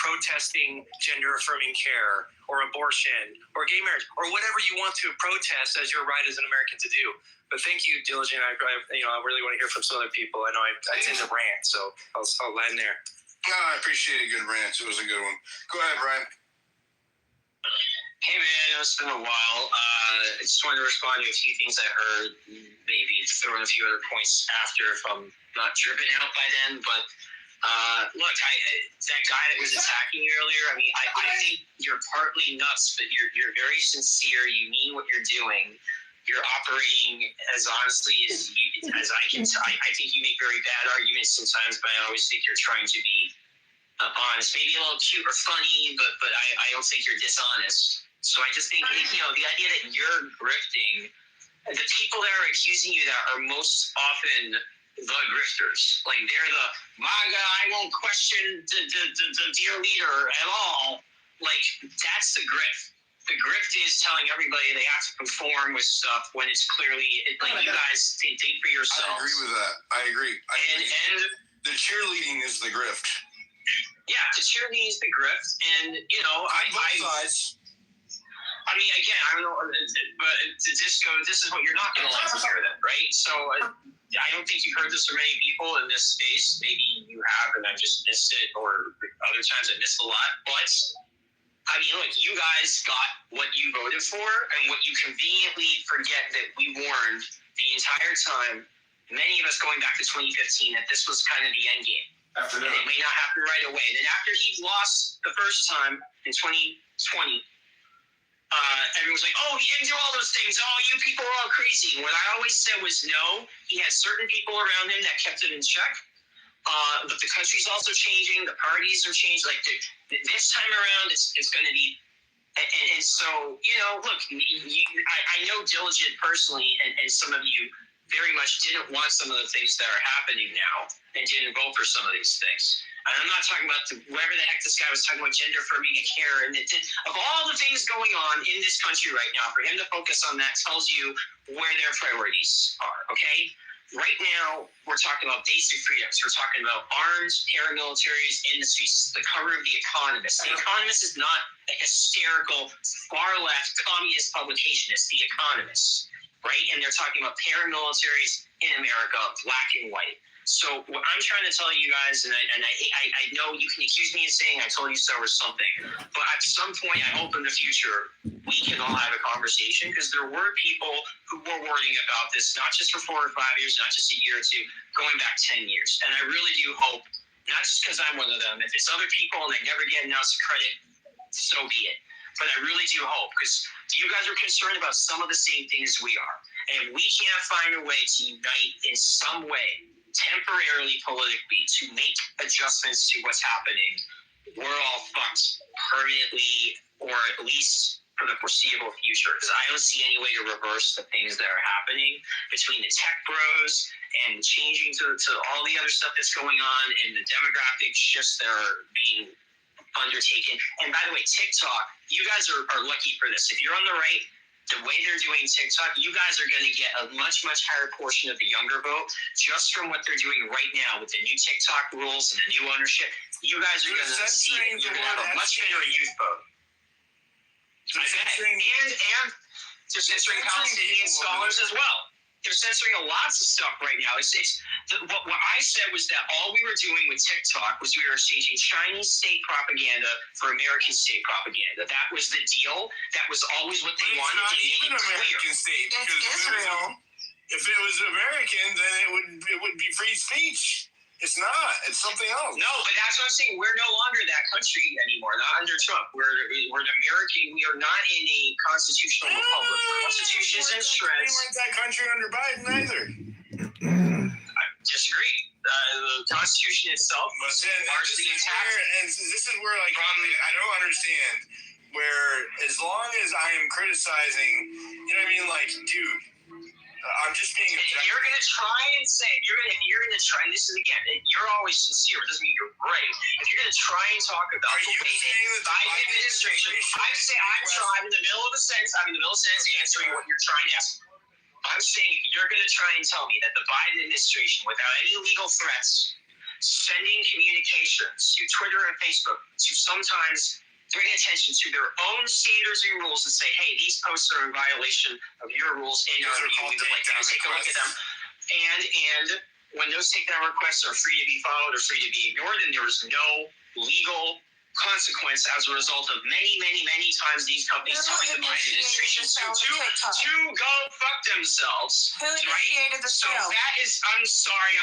protesting gender-affirming care or abortion or gay marriage or whatever you want to protest as your right as an American to do. But thank you, Diligent. I really want to hear from some other people. I know I tend to rant, so I'll land there. No, I appreciate a good rant. It was a good one. Go ahead, Brian. Hey, man, it's been a while. I just wanted to respond to a few things I heard, maybe throw in a few other points after if I'm not driven out by then. But look, that guy that was attacking you earlier, I mean, I think you're partly nuts, but you're very sincere. You mean what you're doing. You're operating as honestly as I can. I think you make very bad arguments sometimes, but I always think you're trying to be honest. Maybe a little cute or funny, but I don't think you're dishonest. So I just think, the idea that you're grifting, the people that are accusing you that are most often the grifters, like they're the MAGA, I won't question the dear leader at all. Like, that's the grift. The grift is telling everybody they have to conform with stuff when it's clearly, you guys think for yourselves. I agree with that. I agree. And the cheerleading is the grift. Yeah, the cheerleading is the grift. And, both sides. I mean, again, I don't know, but this is what you're not going to like to hear then, right? So I don't think you've heard this from many people in this space. Maybe you have, and I just missed it, or other times I missed a lot. But I mean, look, you guys got what you voted for, and what you conveniently forget that we warned the entire time, many of us going back to 2015, that this was kind of the end game. And it may not happen right away. Then after he lost the first time in 2020, everyone's like, oh, he didn't do all those things. Oh, you people are all crazy. And what I always said was no. He had certain people around him that kept it in check. But the country's also changing. The parties are changing. Like this time around, it's going to be. And so, look, I know Diligent personally, and some of you very much didn't want some of the things that are happening now and didn't vote for some of these things. And I'm not talking about whatever the heck this guy was talking about, gender affirming care. And of all the things going on in this country right now, for him to focus on that tells you where their priorities are, okay? right now, we're talking about basic freedoms. We're talking about arms, paramilitaries, industries. The cover of The Economist. The Economist is not a hysterical, far-left communist publication. It's The Economist, right? And they're talking about paramilitaries in America, black and white. So what I'm trying to tell you guys, and I know you can accuse me of saying I told you so or something, but at some point, I hope in the future we can all have a conversation, because there were people who were worrying about this, not just for 4 or 5 years, not just a year or two, going back 10 years. And I really do hope, not just because I'm one of them, if it's other people and they never get an ounce of credit, so be it. But I really do hope, because you guys are concerned about some of the same things we are. And if we can't find a way to unite in some way, temporarily politically, to make adjustments to what's happening, we're all fucked permanently, or at least for the foreseeable future, because I don't see any way to reverse the things that are happening between the tech bros and changing to all the other stuff that's going on, and the demographic shifts that are being undertaken. And by the way, TikTok, you guys are lucky for this. If you're on the right, the way they're doing TikTok, you guys are going to get a much, much higher portion of the younger vote just from what they're doing right now with the new TikTok rules and the new ownership. You guys are going to see that you're going to have a much better youth vote. And they're censoring Palestinian scholars as well. They're censoring lots of stuff right now. What I said was that all we were doing with TikTok was we were exchanging Chinese state propaganda for American state propaganda. That was the deal. That was always what they wanted. It's not even American state. It's Israel. If it was American, then it would be free speech. It's not. It's something else. No, but that's what I'm saying. We're no longer that country anymore. Not under Trump. We're an American. We are not in a constitutional republic. The Constitution is in shreds. We weren't that country under Biden either. I disagree. The Constitution itself was largely intact. And this is where, like, I don't understand. Where as long as I am criticizing, you know what I mean? Like, dude. I'm just being. You're going to try and say you're going to try. And this is again, you're always sincere. It doesn't mean you're right. If you're going to try and talk about the way that Biden administration, I'm in the middle of the sentence. I'm in the middle of the sentence answering what you're trying to ask. I'm saying you're going to try and tell me that the Biden administration, without any legal threats, sending communications to Twitter and Facebook to sometimes bring attention to their own standards and rules and say, hey, these posts are in violation of your rules and our view. We would like to take a look at them. And when those takedown requests are free to be followed or free to be ignored, then there is no legal consequence as a result of many, many, many times these companies telling the Biden administration to go fuck themselves. Who initiated the show? So that is, I'm sorry,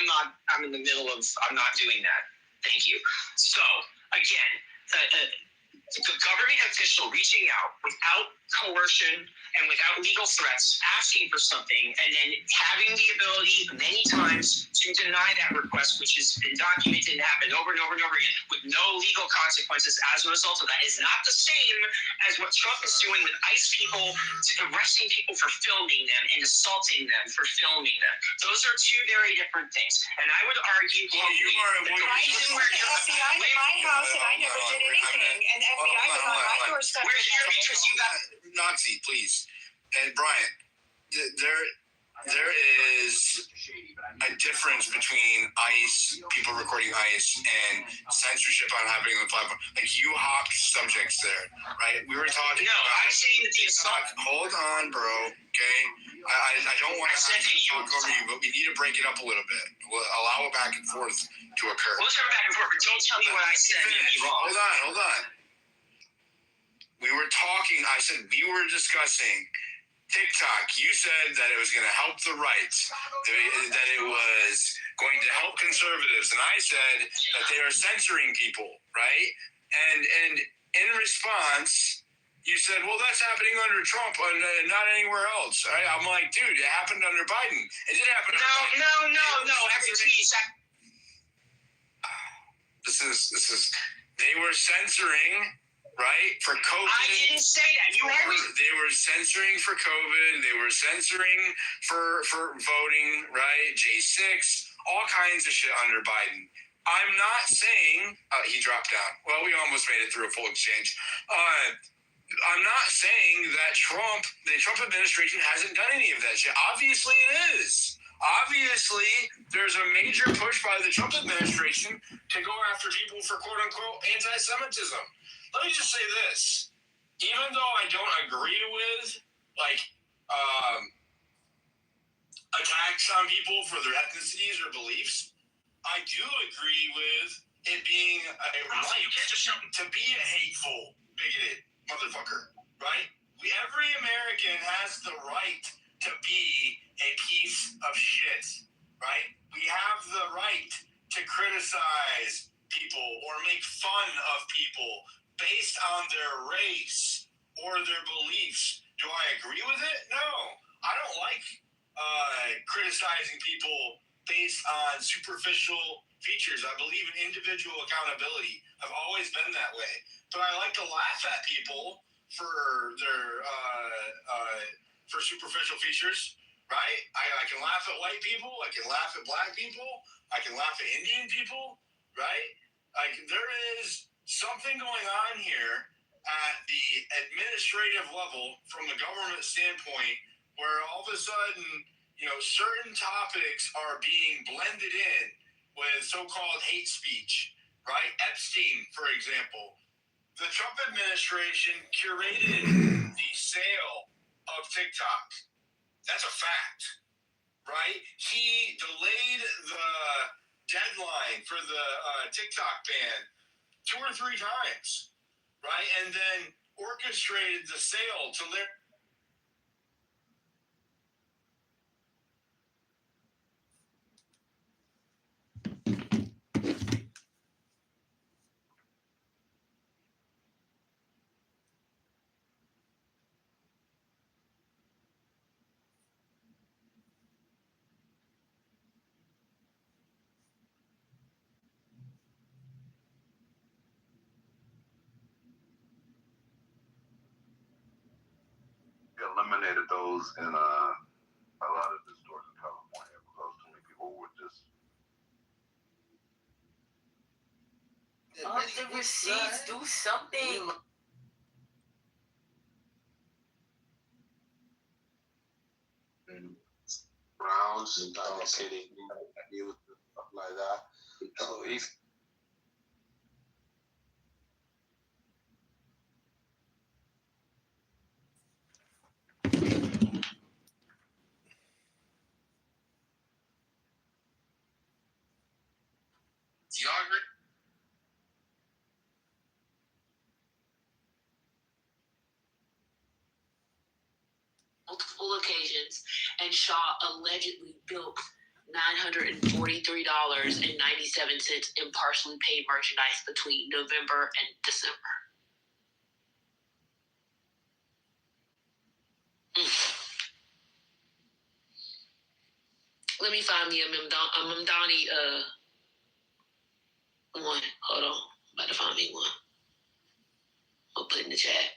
I'm in the middle of, I'm not doing that. Thank you. So, again, the government official reaching out without coercion and without legal threats, asking for something, and then having the ability many times to deny that request, which has been documented and happened over and over and over again, with no legal consequences as a result of that, is not the same as what Trump is doing with ICE people, arresting people for filming them and assaulting them for filming them. Those are two very different things. And I would argue FBI in my house and I never did anything, and FBI was on my doorstep. We're here because you got Nazi, please. And Brian, there is a difference between ICE, people recording ICE, and censorship on having the platform. Like, you hopped subjects there, right? We were talking about. I'm saying that the assault. Hold on, bro. Okay, I don't want to talk over you, but we need to break it up a little bit. We'll allow a back and forth to occur. We'll turn back and forth, but don't tell me what I said. Hold on. We were talking. I said we were discussing TikTok. You said that it was going to help the right, that it was going to help conservatives, and I said that they are censoring people, right? And in response, you said, well, that's happening under Trump and not anywhere else. Right? I'm like, dude, it happened under Biden. It did happen under Biden. No. Every tweet. This is. They were censoring, right, for COVID. I didn't say that. They were censoring for COVID. They were censoring for voting, right? J6, all kinds of shit under Biden. I'm not saying he dropped down. Well, we almost made it through a full exchange. I'm not saying that the Trump administration hasn't done any of that shit. Obviously it is. Obviously, there's a major push by the Trump administration to go after people for quote-unquote anti-Semitism. Let me just say this. Even though I don't agree with, attacks on people for their ethnicities or beliefs, I do agree with it being a right to be a hateful, bigoted motherfucker, right? Every American has the right to be a piece of shit, right? We have the right to criticize people or make fun of people based on their race or their beliefs. Do I agree with it? No. I don't like criticizing people based on superficial features. I believe in individual accountability. I've always been that way. But I like to laugh at people for their for superficial features, right? I can laugh at white people. I can laugh at black people. I can laugh at Indian people, right? There is something going on here at the administrative level from the government standpoint where all of a sudden, certain topics are being blended in with so-called hate speech, right? Epstein, for example. The Trump administration curated the sale of TikTok. That's a fact, right? He delayed the deadline for the TikTok ban 2 or 3 times, right? And then orchestrated the sale to eliminated those in a lot of the stores in California because too many people would just. Off the receipts, do something. Browns and City, stuff like that. So if multiple occasions, and Shaw allegedly built $943.97 in partially paid merchandise between November and December. Let me find me a Mamdani one. Hold on. I'm about to find me one. I'll put in the chat.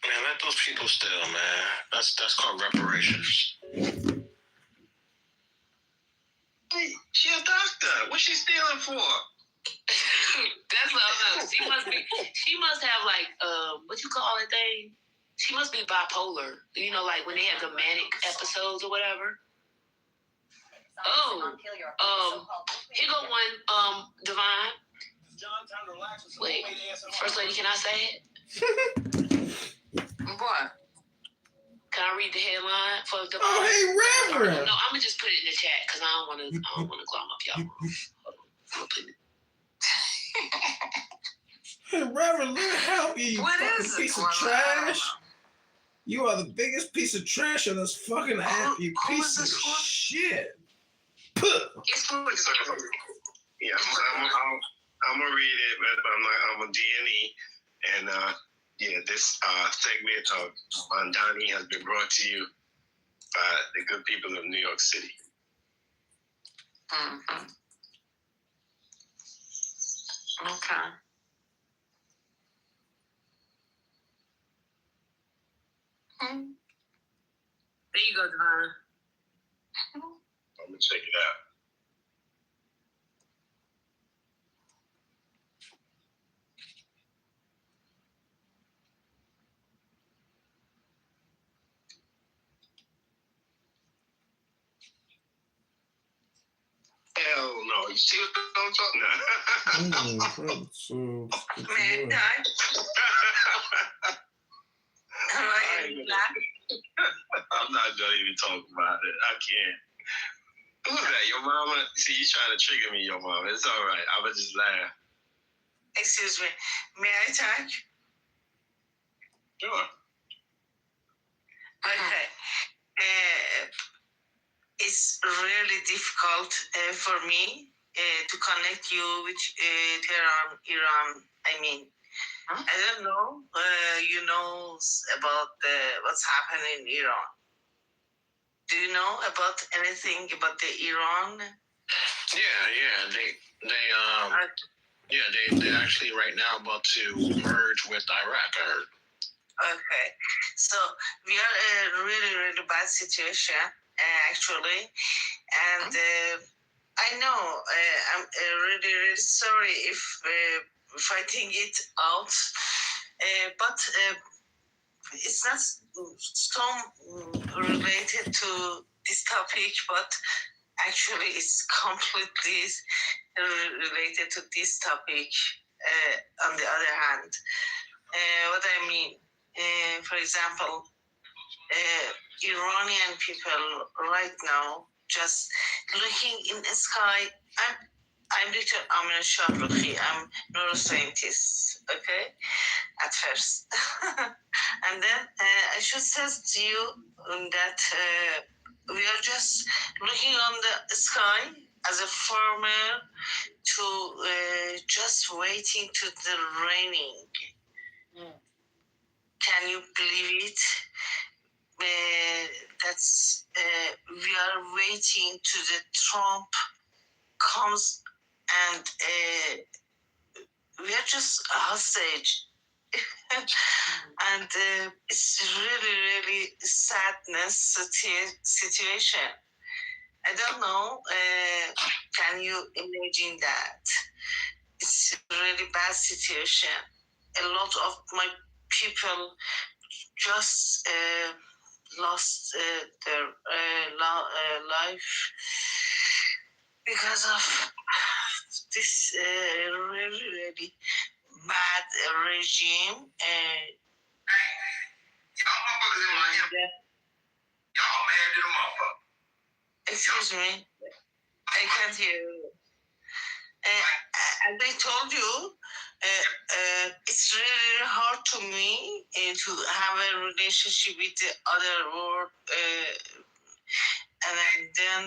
Man, let those people steal, man. That's called reparations. hey, she a doctor. What's she stealing for? That's what I'm saying. She must have like what you call it thing? She must be bipolar. Like when they have the manic episodes or whatever. Here go one, Divine. Wait, First Lady, can I say it? What? Can I read the headline for Divine? Oh, hey, Reverend. No, I'm gonna just put it in the chat because I don't want to glom up y'all. I'm put it. Hey, Reverend, let me help you, you fucking piece of trash. You are the biggest piece of trash on this fucking app, you piece of shit. Yeah, I'm gonna read it, but I'm a DNE, and this segment of Mandani has been brought to you by the good people of New York City. Mm-hmm. Okay. There you go, Divine. I'm gonna check it out. You see what I'm talking about? May I touch? I'm not done even talking about it. I can't. Who's that? Your mama? See, you trying to trigger me, your mama. It's all right. I would just laugh. Excuse me. May I touch? Sure. Okay. It's really difficult for me to connect you with Iran. I mean, I don't know. You know about what's happening in Iran. Do you know about anything about the Iran? They actually right now about to merge with Iraq, I heard. Okay, so we are in a really, really bad situation, actually, and I know I'm really, really sorry if fighting it out, but it's not so related to this topic, but actually it's completely related to this topic. On the other hand, what I mean, for example, Iranian people right now just looking in the sky. I'm Dr. Amina Shahrukhi. I'm neuroscientist, okay, at first. And then I should say to you that we are just looking on the sky as a farmer to just waiting to the raining. Can you believe it? That's we are waiting to the Trump comes and we are just hostage. And it's really, really sadness situation. I don't know. Can you imagine that? It's a really bad situation. A lot of my people just lost their life because of this really, really bad regime. Excuse me, I can't hear you. As I told you, it's really hard to me to have a relationship with the other world, and then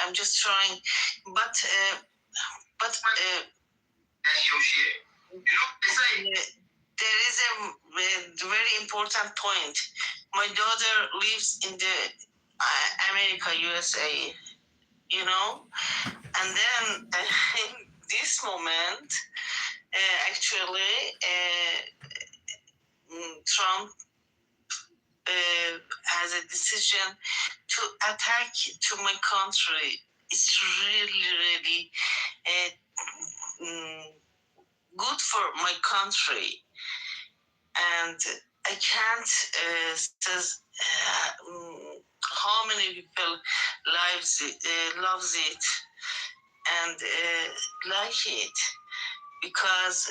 I'm just trying, but that's your shit. You know what they say? There is a very important point. My daughter lives in the America, USA, you know, and then in this moment, actually, Trump has a decision to attack to my country. It's really, really good for my country, and I can't says how many people loves it and like it, because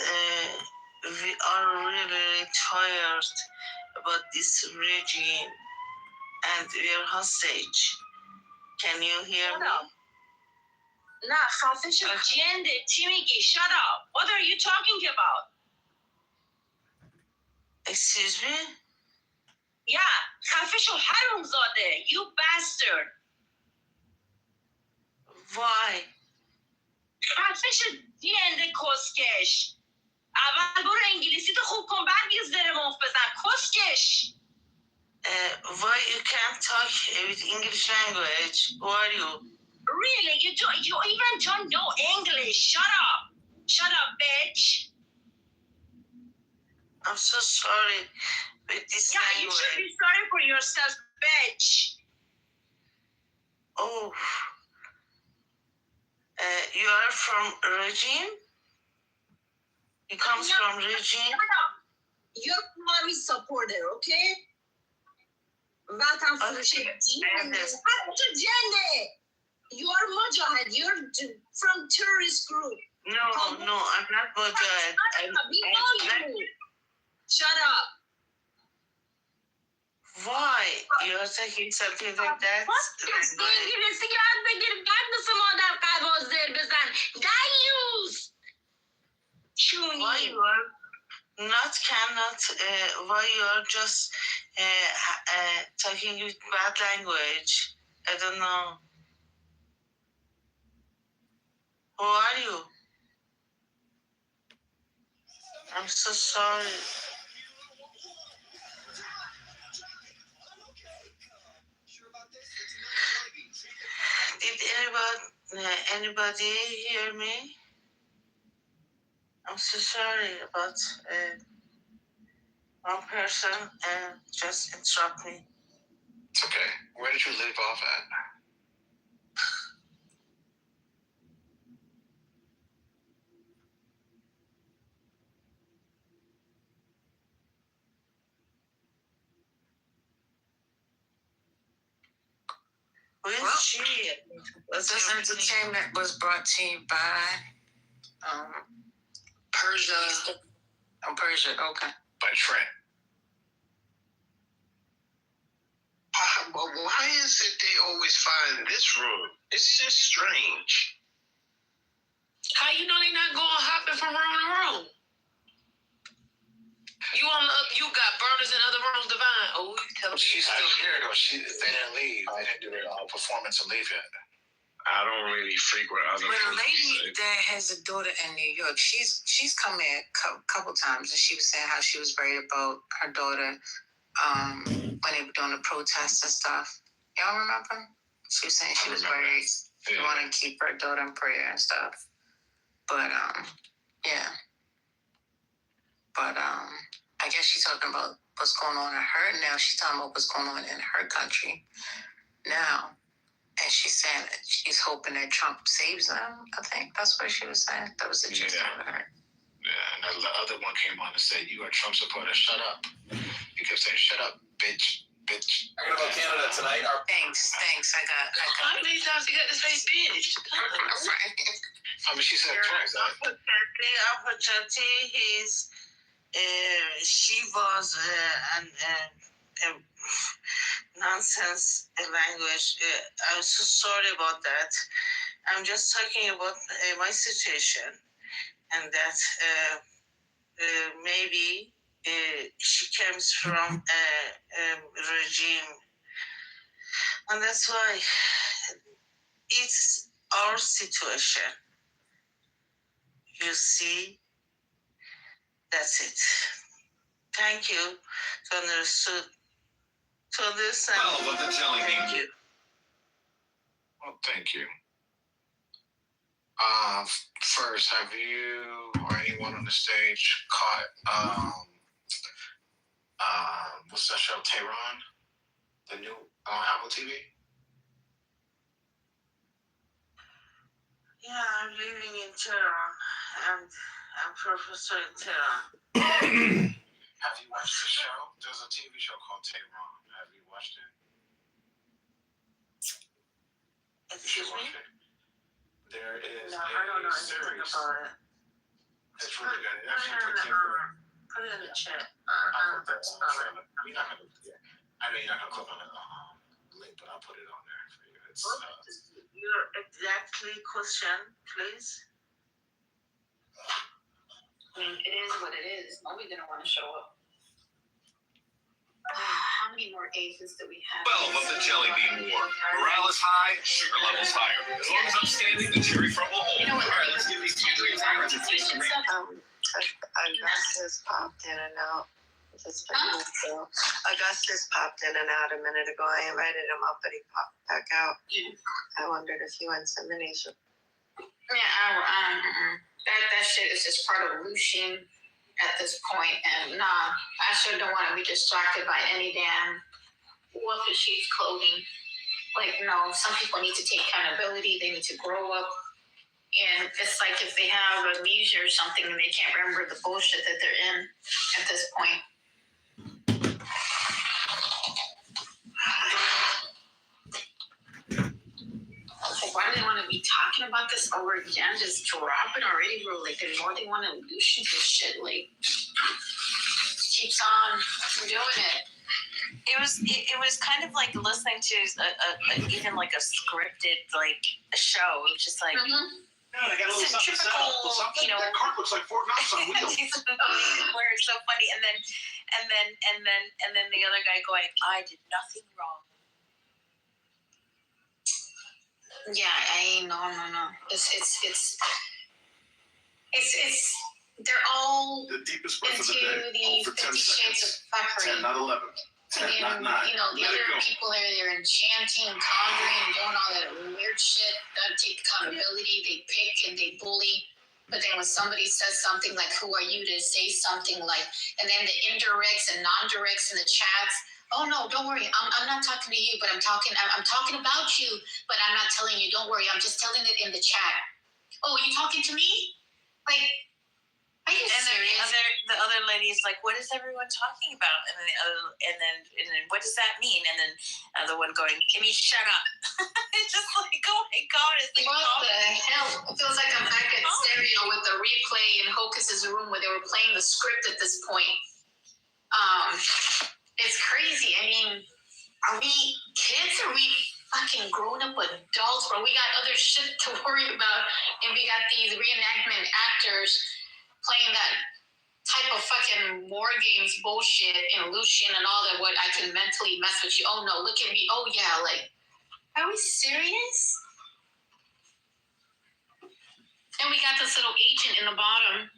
we are really tired about this regime and we are hostage. Can you hear me? Nah, خفه شو جنده چی میگی؟ Shut up. What are you talking about? Excuse me? Yeah, خفه شو حرومزاده. You bastard. Why? خفه شو جنده کسکش. اول برو انگلیسی تو خوب کن بعد یه زر مفت بزن کسکش. Why you can't talk with English language? Who are you? Really? You even don't know English. Shut up. Shut up, bitch. I'm so sorry with this language. You should be sorry for yourself, bitch. Oh. You are from regime? You comes from regime? You're Mami supporter, okay? Vatan Okay. Jende. You're Mujahid. You're from terrorist group. No, I'm not Mujahid. We know you. Shut up. Why? You're saying something like that? Why you are why you are just talking with bad language? I don't know. Who are you? I'm so sorry. Did anybody hear me? I'm so sorry about one person just interrupt me. It's okay. Where did you leave off at? This entertainment was brought to you by Persia. Persia, okay. By Trent. But why is it they always find this room? It's just strange. How you know they not going hopping from room to room? You got burners in other rooms, Divine. Oh, you telling me she's still here though. They didn't leave. They didn't do their performance and leave yet. I don't really frequent other. But a lady that has a daughter in New York, she's come here a couple times, and she was saying how she was worried about her daughter when they were doing the protests and stuff. Y'all remember? She was saying she was worried. She wanted to keep her daughter in prayer and stuff. But yeah. But I guess she's talking about what's going on in her now. She's talking about what's going on in her country now. And she's saying that she's hoping that Trump saves them. I think that's what she was saying. That was the gist of her. Yeah, and the other one came on and said, "You are Trump supporter. Shut up." He kept saying, "Shut up, bitch, bitch." I'm gonna go to Canada tonight. Thanks. I got. How many times you got to say bitch? I mean, she said twice. Unfortunately, she was nonsense language. I'm so sorry about that. I'm just talking about my situation, and that maybe she comes from a regime, and that's why it's our situation. You see, that's it. Thank you to understand. Well, with the jelly bean. Thank you. Well, thank you. First, have you or anyone on the stage caught what's that show, Tehran? The new Apple TV? Yeah, I'm living in Tehran, and I'm professor in Tehran. Have you watched the show? There's a TV show called Tehran. Have you watched it? Excuse me? There is I don't know anything about it. It's really good. It actually Put it in the chat. I'll put that on the trailer. You're not gonna click on the link, but I'll put it on there for you. It's Your exactly question, please. I mean, it is what it is. Nobody didn't want to show up. How many more cases do we have? Well, with the jelly bean war. Morale is high, sugar levels higher. As long as I'm standing, the cherry front will hold. All right, let's give these tangerines a presentation. Augustus popped in and out. Augustus popped in and out a minute ago. I invited him up, but he popped back out. I wondered if he wants insemination. Yeah, that shit is just part of Lucian at this point, and I sure don't want to be distracted by any damn wolf in sheep's clothing. Like, no, some people need to take accountability. They need to grow up. And it's like if they have amnesia or something and they can't remember the bullshit that they're in at this point. Like, why talking about this over again? Just drop it already, bro. Like, the more they want to loosen this shit, like, keeps on doing it. It was kind of like listening to even like a scripted like a show. It was just like God, I got a little something set up. you know, that cart looks like Fort Knox on wheels. where it's so funny, and then the other guy going, "I did nothing wrong." Yeah, no. It's they're all the deepest breath of the into day. the For 10 50 Shades of seconds. 10, Fuckery. not 11. 10, not 9. You know, the Let other it go. people they're enchanting and conjuring and doing all that weird shit. That take accountability. They pick and they bully. But then when somebody says something like, "Who are you to say something like?" And then the indirects and non-directs in the chats. "Oh no, don't worry. I'm not talking to you, but I'm talking about you. But I'm not telling you. Don't worry. I'm just telling it in the chat." "Oh, you talking to me? Like, are you serious?" The other lady's like, "What is everyone talking about?" And then what does that mean? And then other one going, "I mean, shut up." It's just like, oh my God, it's like, what the hell? It feels like I'm back at stereo with the replay in Hocus's room where they were playing the script at this point. It's crazy. I mean, are we kids? Are we fucking grown up adults, bro? We got other shit to worry about, and we got these reenactment actors playing that type of fucking war games bullshit and Lucian and all that. What I can mentally mess with you. Oh no, look at me. Oh yeah, like, are we serious? And we got this little agent in the bottom.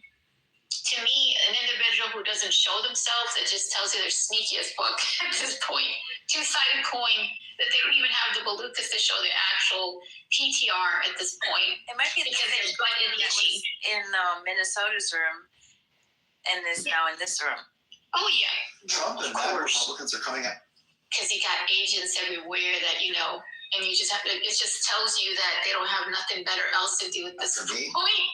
To me, an individual who doesn't show themselves, it just tells you they're sneaky as fuck at this point. Two-sided coin that they don't even have the balukas to show their actual PTR at this point. It might be because they're slightly itchy. In Minnesota's room and is now in this room. Oh yeah. Trump and bad Republicans are coming out. Because you got agents everywhere that, you know, and you just have to, it just tells you that they don't have nothing better else to do at this point.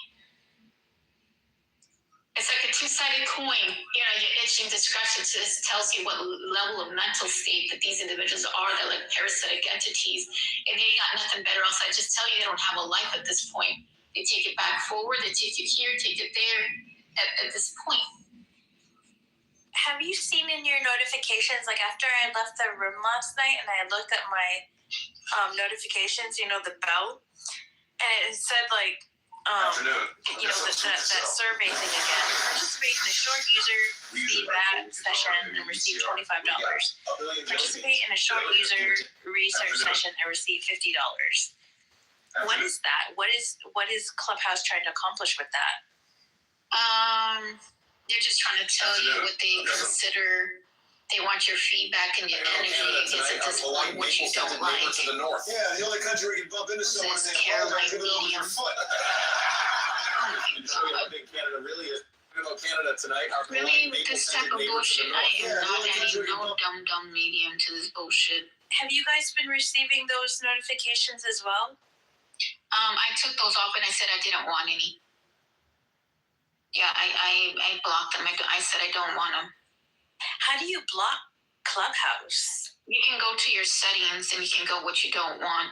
It's like a two-sided coin. You know, you're itching to scratch it. So this tells you what level of mental state that these individuals are. They're like parasitic entities. And they got nothing better else. I just tell you they don't have a life at this point. They take it back forward. They take it here, take it there at this point. Have you seen in your notifications, like after I left the room last night and I looked at my notifications, you know, the bell, and it said like, you know, that survey thing again. Participate in a short user feedback session and receive $25. Participate in a short user research session and receive $50. What is that? What is Clubhouse trying to accomplish with that? They're just trying to tell you what they consider. They want your feedback and your energy against at this point, what you don't like. To the north. Yeah, the only country we can bump into someone and give it over your foot. Show you how big Canada really is. About Canada tonight. Really, with this type of bullshit, I am not adding no dumb medium to this bullshit. Have you guys been receiving those notifications as well? I took those off and I said I didn't want any. Yeah, I blocked them. I said I don't want them. How do you block Clubhouse? You can go to your settings and you can go what you don't want.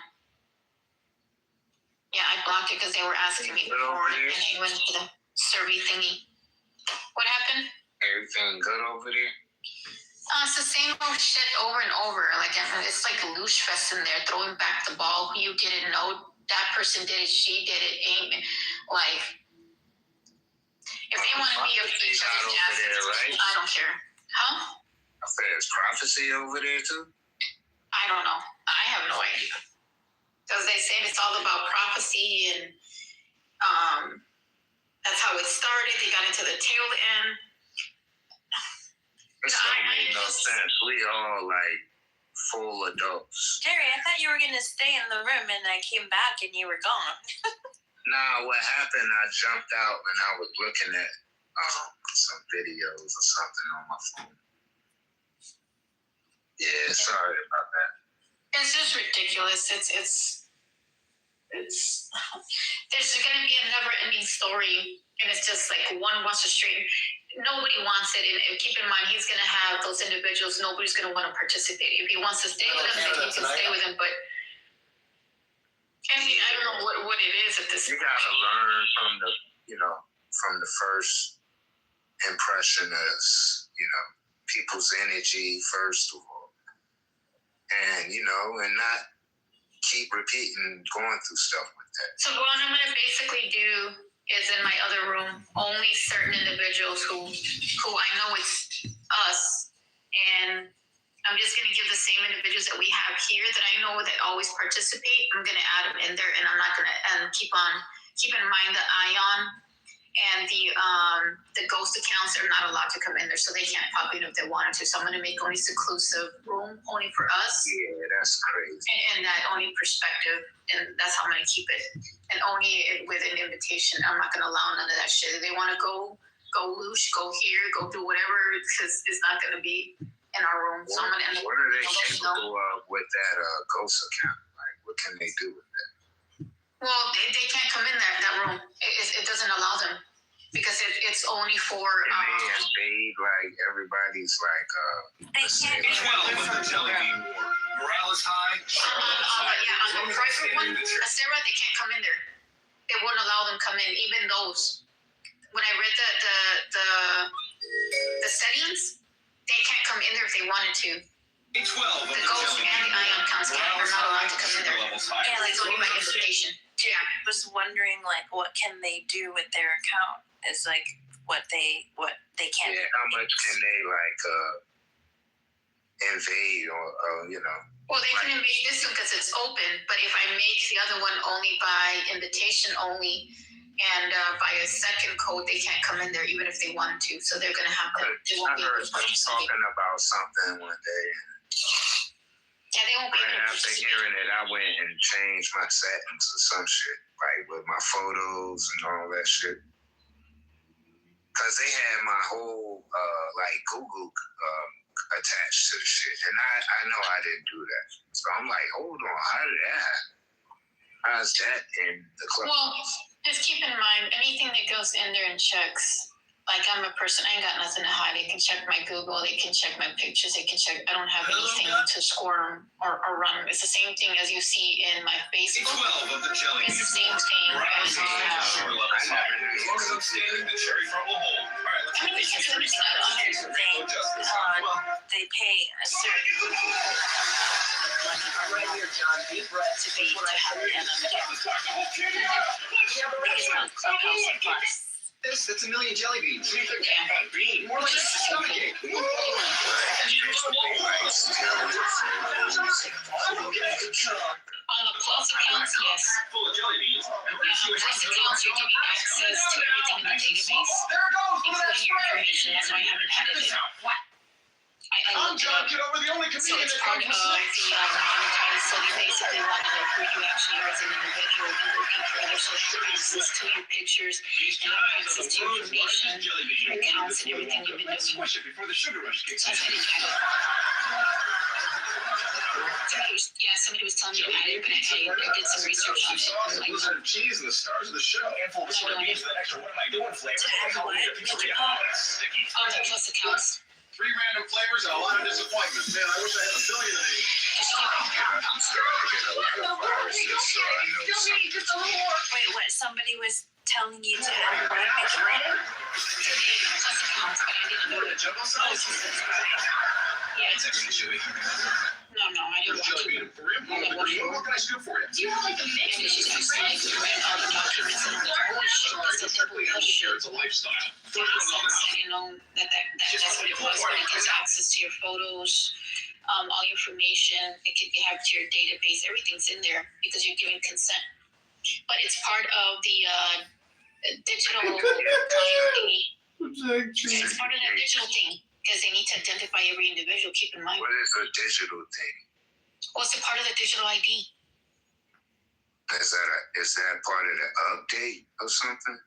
Yeah, I blocked it because they were asking me before, and I went to the survey thingy. What happened? Everything good over there? It's the same old shit over and over. Like, it's like a loosh fest in there, throwing back the ball. You didn't know that person did it, she did it, aim. Like, if they want to be a feature, right? I don't care. Huh? I said, is prophecy over there too? I don't know. I have no idea. Because they say it's all about prophecy, and that's how it started. They got into the tail end. This don't make no sense. We all like full adults. Jerry, I thought you were going to stay in the room and I came back and you were gone. Nah, what happened, I jumped out and I was looking at some videos or something on my phone. Yeah, sorry about that. It's just ridiculous. It's there's going to be a never-ending story, and it's just like one wants to straighten. Nobody wants it, and keep in mind, he's going to have those individuals. Nobody's going to want to participate. If he wants to stay with them, then he can stay with them. But I mean, I don't know what it is at this You point. gotta learn from the first impression as, people's energy, first of all. And, and not keep repeating, going through stuff with that. So what I'm going to basically do is in my other room, only certain individuals who I know it's us, and I'm just going to give the same individuals that we have here that I know that always participate. I'm going to add them in there, and I'm not going to keep in mind the ION and the ghost accounts are not allowed to come in there, so they can't pop in if they wanted to. So I'm going to make only exclusive room only for us. Yeah, that's crazy. And that only perspective, and that's how I'm going to keep it. And only with an invitation. I'm not going to allow none of that shit. If they want to go loose, go here, go do whatever, because it's not going to be in our room. So I'm going to. What are they capable of with that ghost account? Like, what can they do with that? Well, they can't come in that room. It doesn't allow them because it's only for. They invade like everybody's like. They can't. 12 with the jelly bean war. Morale is high. On the private one, Sarah, they can't come in there. They won't allow them come in. Even those. When I read the settings, they can't come in there if they wanted to. 12 the ghost and the ion counts are not allowed to come in there. Yeah, like it's only by invitation. Yeah. I was wondering, like, what can they do with their account? Is like what they can't. Yeah, how much can they invade or Well, they can invade this one because it's open, but if I make the other one only by invitation only and by a second code, they can't come in there even if they wanted to. So they're gonna have to. They won't I heard them talking about something one day. Yeah, they won't be able to. After hearing it, I went and changed my settings or some shit, like with my photos and all that shit. Cause they had my whole Google attached to the shit, and I know I didn't do that. So I'm like, hold on, how did that happen? How's that in the club? Well, just keep in mind anything that goes in there and checks. Like, I'm a person, I ain't got nothing to hide. They can check my Google, they can check my pictures, they can check. I don't have anything to score them or run them. It's the same thing as you see in my Facebook. 12 of the jelly beans. It's the same thing as you have. Sugar levels high. As long as I'm standing, the cherry front will hold. All right, let's get this Here's the thing. They pay a certain right here, John. Deep breath to have an Clubhouse Plus. It's a million jelly beans. Yeah. More like a stomach ache. On the Plus accounts, yes. Full of jelly beans. On Plus accounts, you're giving access to everything in the database, including your information. That's why I haven't added it. I'm John Kitover, the only So comedian it's that part comes of with the snakes. monetized. So they basically want to know who you actually are as an individual and looking for other social access to your pictures and access to your information, your accounts, and everything you've been doing. Swish it before the sugar rush kicks in. That's how they add it. Somebody was telling me about it, but I did some research on it. Sauce, blizzard of cheese, and the stars of the show. Handful of soybeans, that extra what am I doing flavor. On the Plus accounts. 3 random flavors and a lot of disappointment. Man, I wish I had a billion of these. Wait, what? Somebody was telling you to have what? Make it later? Plus accounts, but I didn't know it. Yeah, It's extra chewy. No, I didn't want to. What can I scoop for you? Do you have like a mix? And she's just like, all the documents and the bullshit. That's a double bullshit. It's a lifestyle. I didn't know that's what it was. When it gives access to your photos, all your information, it can have to your database. Everything's in there because you're giving consent. But it's part of the digital thingy. It's part of the digital thing because they need to identify every individual. Keep in mind. What is a digital thing? Well, it's a part of the digital ID. Is that part of the update or something?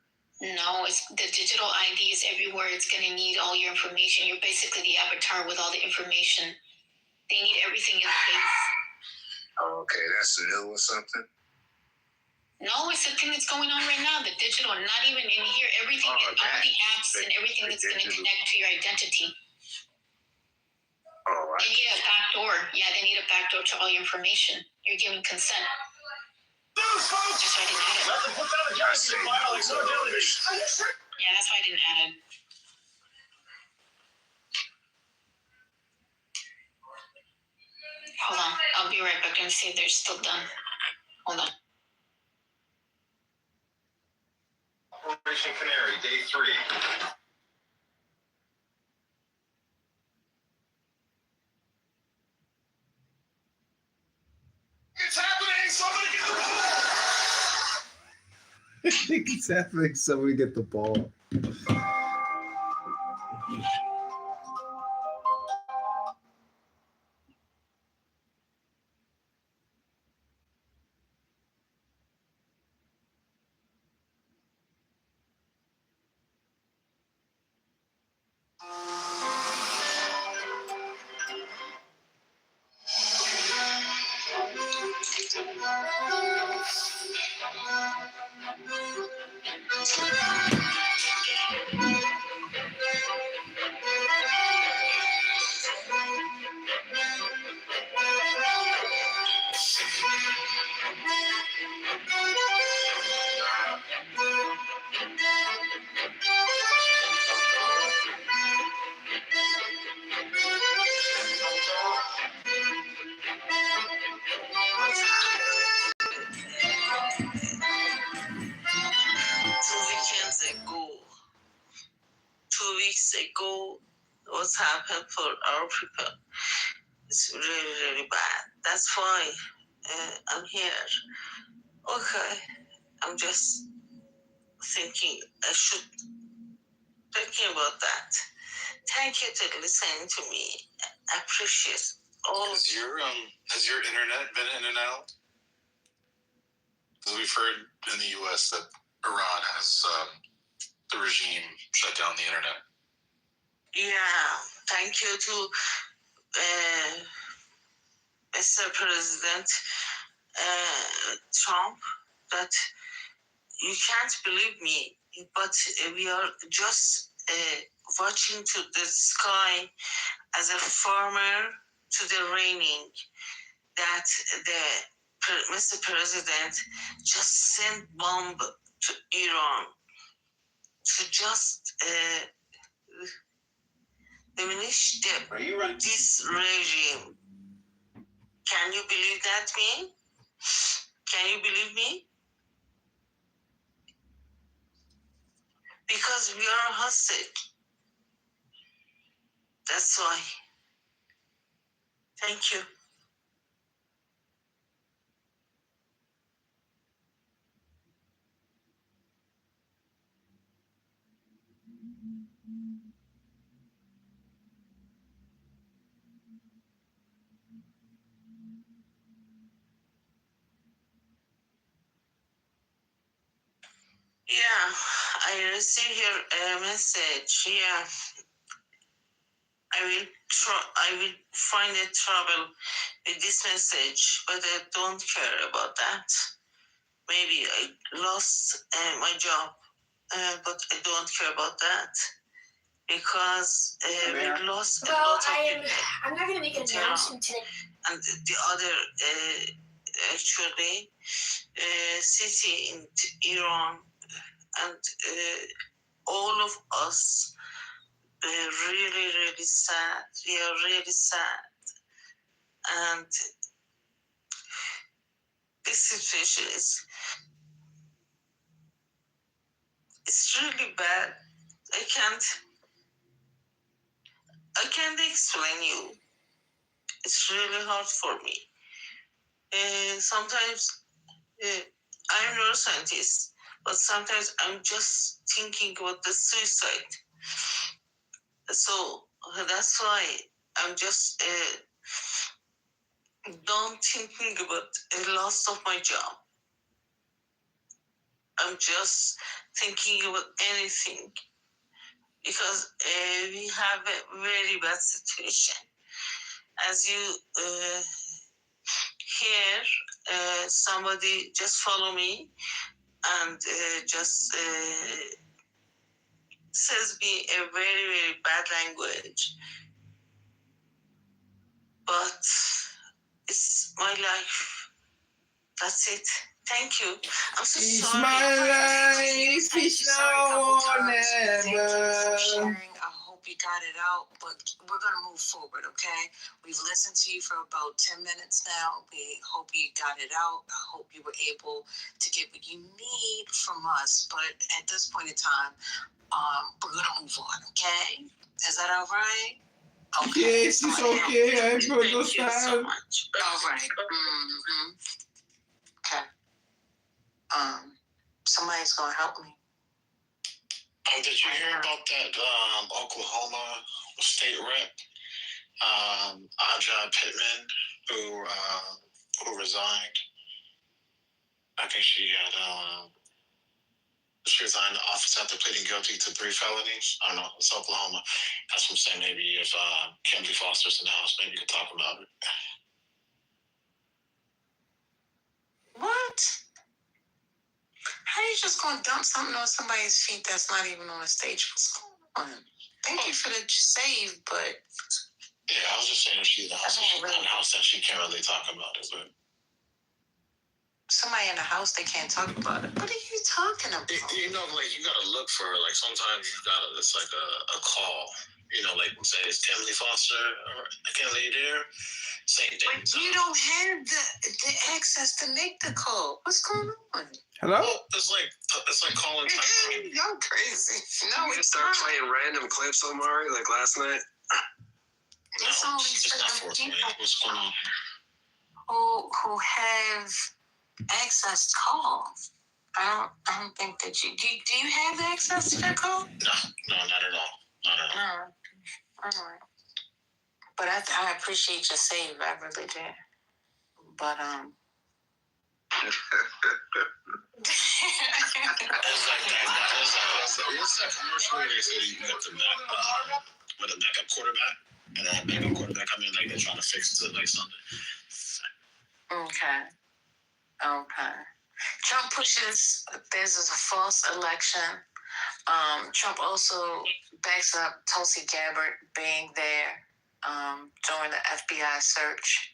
No, it's the digital ID is everywhere. It's going to need all your information. You're basically the avatar with all the information. They need everything in the face. Oh, okay, that's new or something? No, it's the thing that's going on right now. The digital, not even in here. Everything, all the apps and everything that's going to connect to your identity. Oh, They need a backdoor. Yeah, they need a backdoor to all your information. You're giving consent. The news, folks. That's why I didn't add it. Nothing puts out a giant file like no television. Yeah, that's why I didn't add it. Hold on, I'll be right back and see if they're still done. Hold on. Operation Canary, day 3. It's happening. Somebody get the ball. I think it's happening. Somebody get the ball. Two weeks ago, what's happened for our people? It's really, really bad. That's why I'm here. Okay, I'm just thinking I should thinking about that. Thank you to listening to me. I appreciate all. Has your internet been in and out? Because we've heard in the U.S. that Iran has the regime shut down the internet. Yeah, thank you to Mr. President Trump that you can't believe me, but we are just watching to the sky as a farmer to the raining that Mr. President just sent bomb to Iran to just diminish this regime. Can you believe that, me? Can you believe me? Because we are hostage. That's why. Thank you. Yeah, I received your message. Yeah, I will find a trouble with this message, but I don't care about that. Maybe I lost my job, but I don't care about that because we lost a lot of people. I'm not going to make an announcement today. And the other, actually, city in Iran, and all of us really, really sad. We are really sad. And this situation is it's really bad. I can't explain you. It's really hard for me. Sometimes I'm a neuroscientist, but sometimes I'm just thinking about the suicide. So that's why I'm just don't thinking about the loss of my job. I'm just thinking about anything because we have a very bad situation. As you hear, somebody just follow me and just says me a very, very bad language. But it's my life. That's it. Thank you. I'm so It's sorry. my life. It's now or never. Thank you for sharing. I hope you got it out, but we're going to move forward, okay? We've listened to you for about 10 minutes now. We hope you got it out. I hope you were able to get what you need from us, but at this point in time, we're going to move on, okay? Is that all right? Okay. Yes, it's okay. I Thank you so understand. much. All right. Mm-hmm. Okay. Somebody's gonna help me. Oh, did you hear about that Oklahoma state rep, Aja Pittman, who resigned? I think she resigned the office after pleading guilty to 3 felonies. I don't know, it's Oklahoma. That's what I'm saying. Maybe if Kimberly Foster's in the house, maybe you could talk about it. What? How are you just gonna dump something on somebody's feet that's not even on a stage? What's going on? Thank you for the save, but yeah, I was just saying if she's in the house, she's in the house, then she can't really talk about it. But somebody in the house, they can't talk about it. What are you talking about? You know, like you gotta look for like sometimes you gotta. It's like a call. You know, like say it's Kimberly Foster or Kimberly there. Same thing. But you don't have the access to make the call. What's going on? Hello? Well, it's like calling. You're crazy. No, you start playing random clips on Mari like last night. It's only certain people What's going on? who have access to call. I don't think that you do. Do you have access to that call? No, not at all. Not at all. No. All right. But I appreciate your save. I really did. But It's like that. What's that commercial where they say you got the with a backup quarterback, and that backup quarterback come in like they're trying to fix it like something. Okay. Trump pushes there's a false election. Trump also backs up Tulsi Gabbard being there during the FBI search.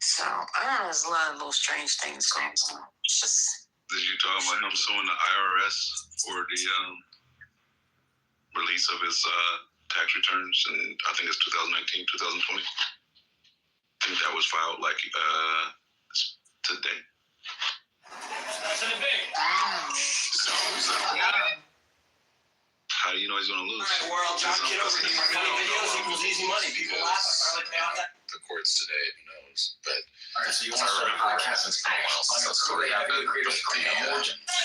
So, I don't know, there's a lot of little strange things going on. It's just... Did you talk about him suing the IRS for the release of his tax returns in, I think it's 2019, 2020? I think that was filed like today. That's in the big. How do you know he's going to lose? All right, world, John Kitover, funny videos equals easy money. People laugh. I like that. The courts today, who knows? But all right, so you want to start a podcast? It's been a while since I've story happened, but the origin. All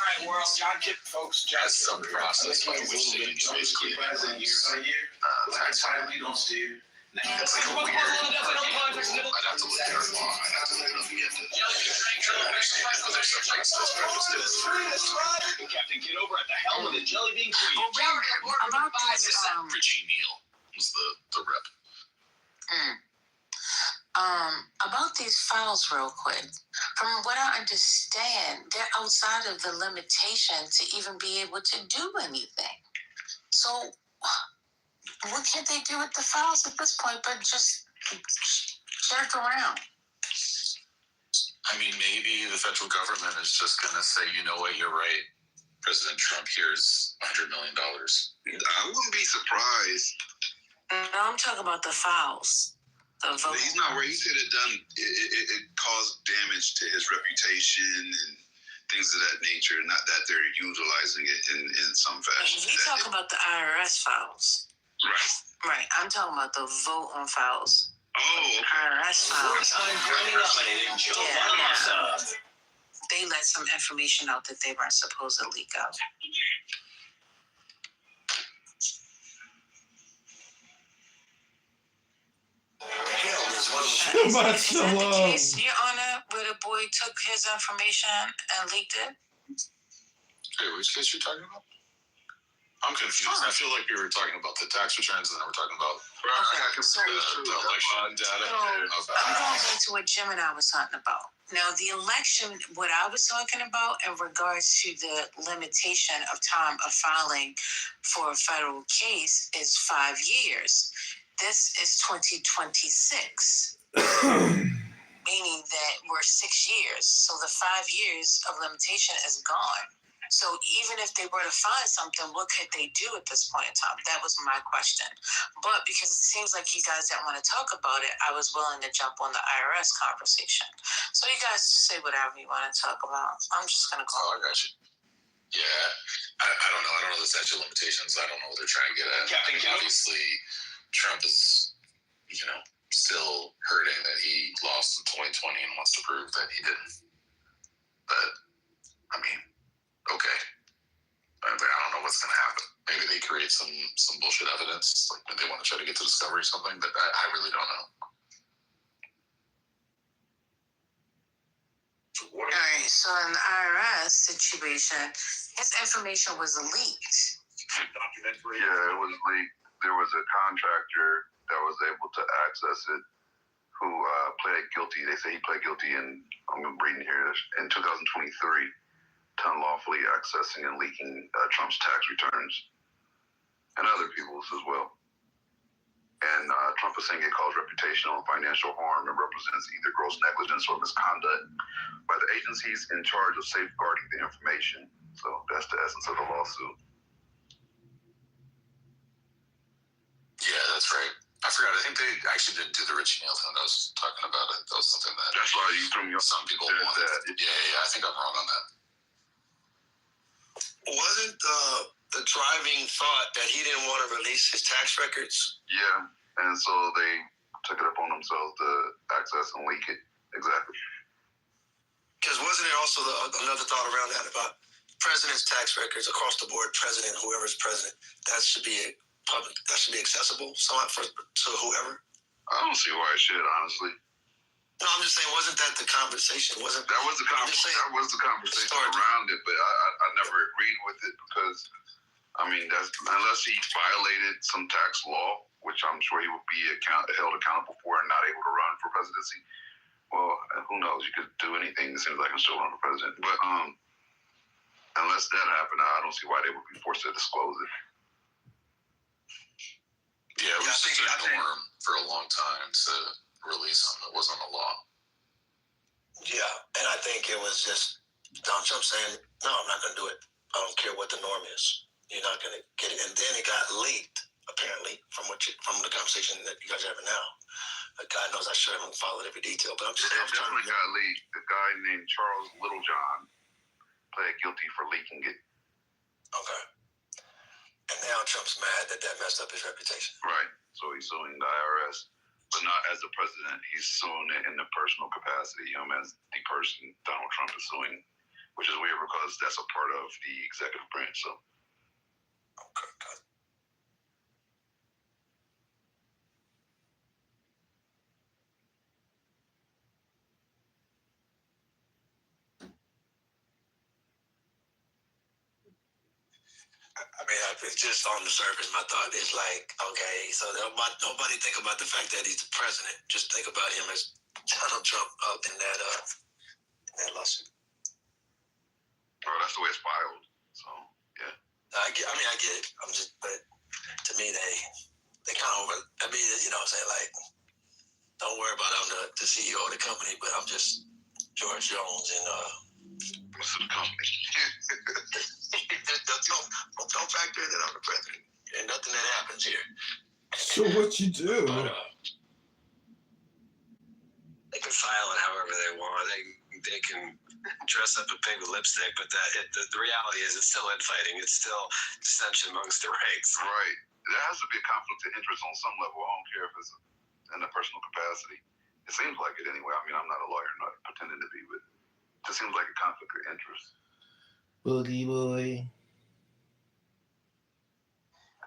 right, world, John Kit, folks. That's some process by which they basically year tax titles, dude. It's like a weird. I'd have to look at our law. I'd have to look it up again to understand what there's some process by which this Captain Kitover at the helm of the Jelly Bean Queen. About this, Richie Neal was the rep. About these files real quick. From what I understand, they're outside of the limitation to even be able to do anything. So, what can they do with the files at this point but just jerk around? I mean, maybe the federal government is just going to say, you know what, you're right. President Trump, here's $100 million. I wouldn't be surprised. No, I'm talking about the files. He's not where he said it caused damage to his reputation and things of that nature. Not that they're utilizing it in some fashion. We talk about the IRS files. Right. I'm talking about the vote on files. Oh, okay. IRS files. They let some information out that they weren't supposed to leak out. Shabbat shalom. The case, Your Honor, where the boy took his information and leaked it? Hey, which case you talking about? I'm confused. I feel like you were talking about the tax returns and then we're talking about the election data. I'm going back to what Jim and I was talking about. Now, the election, what I was talking about in regards to the limitation of time of filing for a federal case is 5 years. This is 2026. meaning that we're 6 years. So the 5 years of limitation is gone. So even if they were to find something, what could they do at this point in time? That was my question. But because it seems like you guys didn't want to talk about it, I was willing to jump on the IRS conversation. So you guys say whatever you want to talk about. I'm just going to call I got you. Yeah, I don't know. I don't know the statute of limitations. I don't know what they're trying to get at. Captain Kitover. Obviously, Trump is, still hurting that he lost in 2020 and wants to prove that he didn't. But, I mean, okay. I don't know what's going to happen. Maybe they create some bullshit evidence, like maybe they want to try to get to discovery or something, but I really don't know. All right, so in the IRS situation, his information was leaked. Yeah, it was leaked. There was a contractor that was able to access it who pled guilty. They say he pled guilty I'm reading here, in 2023 to unlawfully accessing and leaking Trump's tax returns and other people's as well. And Trump is saying it caused reputational and financial harm and represents either gross negligence or misconduct by the agencies in charge of safeguarding the information. So that's the essence of the lawsuit. Yeah, that's right. I forgot. I think they actually didn't do the Richie Neal thing. I was talking about it. That was something that That's why you threw me off. Some people wanted. Yeah. I think I'm wrong on that. Wasn't the driving thought that he didn't want to release his tax records? Yeah, and so they took it upon themselves to access and leak it. Exactly. Because wasn't it also another thought around that about president's tax records across the board, president, whoever's president, that should be public, that should be accessible to whoever? I don't see why it should, honestly. No, I'm just saying, wasn't that the conversation? That was the conversation around it, but I never agreed with it because, I mean, unless he violated some tax law, which I'm sure he would be held accountable for and not able to run for presidency. Well, who knows? You could do anything. It seems like I can still run for president. But unless that happened, I don't see why they would be forced to disclose it. Yeah, it was just a norm for a long time to release them. It wasn't a law. Yeah, and I think it was just Donald Trump saying, no, I'm not going to do it. I don't care what the norm is. You're not going to get it. And then it got leaked, apparently, from the conversation that you guys are having now. God knows I sure haven't followed every detail, but I'm just saying. It definitely got leaked. The guy named Charles Littlejohn pled guilty for leaking it. Okay. And now Trump's mad that messed up his reputation. Right. So he's suing the IRS, but not as the president. He's suing it in the personal capacity. As the person Donald Trump is suing, which is weird because that's a part of the executive branch. So. Okay, good. I mean, it's just on the surface. My thought is like, okay, so nobody think about the fact that he's the president. Just think about him as Donald Trump up in that lawsuit. Oh, that's the way it's filed. So yeah. I get it. But to me, they kind of what I'm saying, like, don't worry about I'm the CEO of the company, but I'm just George Jones and what's the company? Don't factor in that I'm the president. And nothing that happens here. So what you do? But, they can file it however they want. They can dress up a pig with lipstick, but the reality is it's still infighting. It's still dissension amongst the ranks. Right. There has to be a conflict of interest on some level. I don't care if it's in a personal capacity. It seems like it anyway. I mean, I'm not a lawyer, not pretending to be, but it just seems like a conflict of interest. Boogie boy.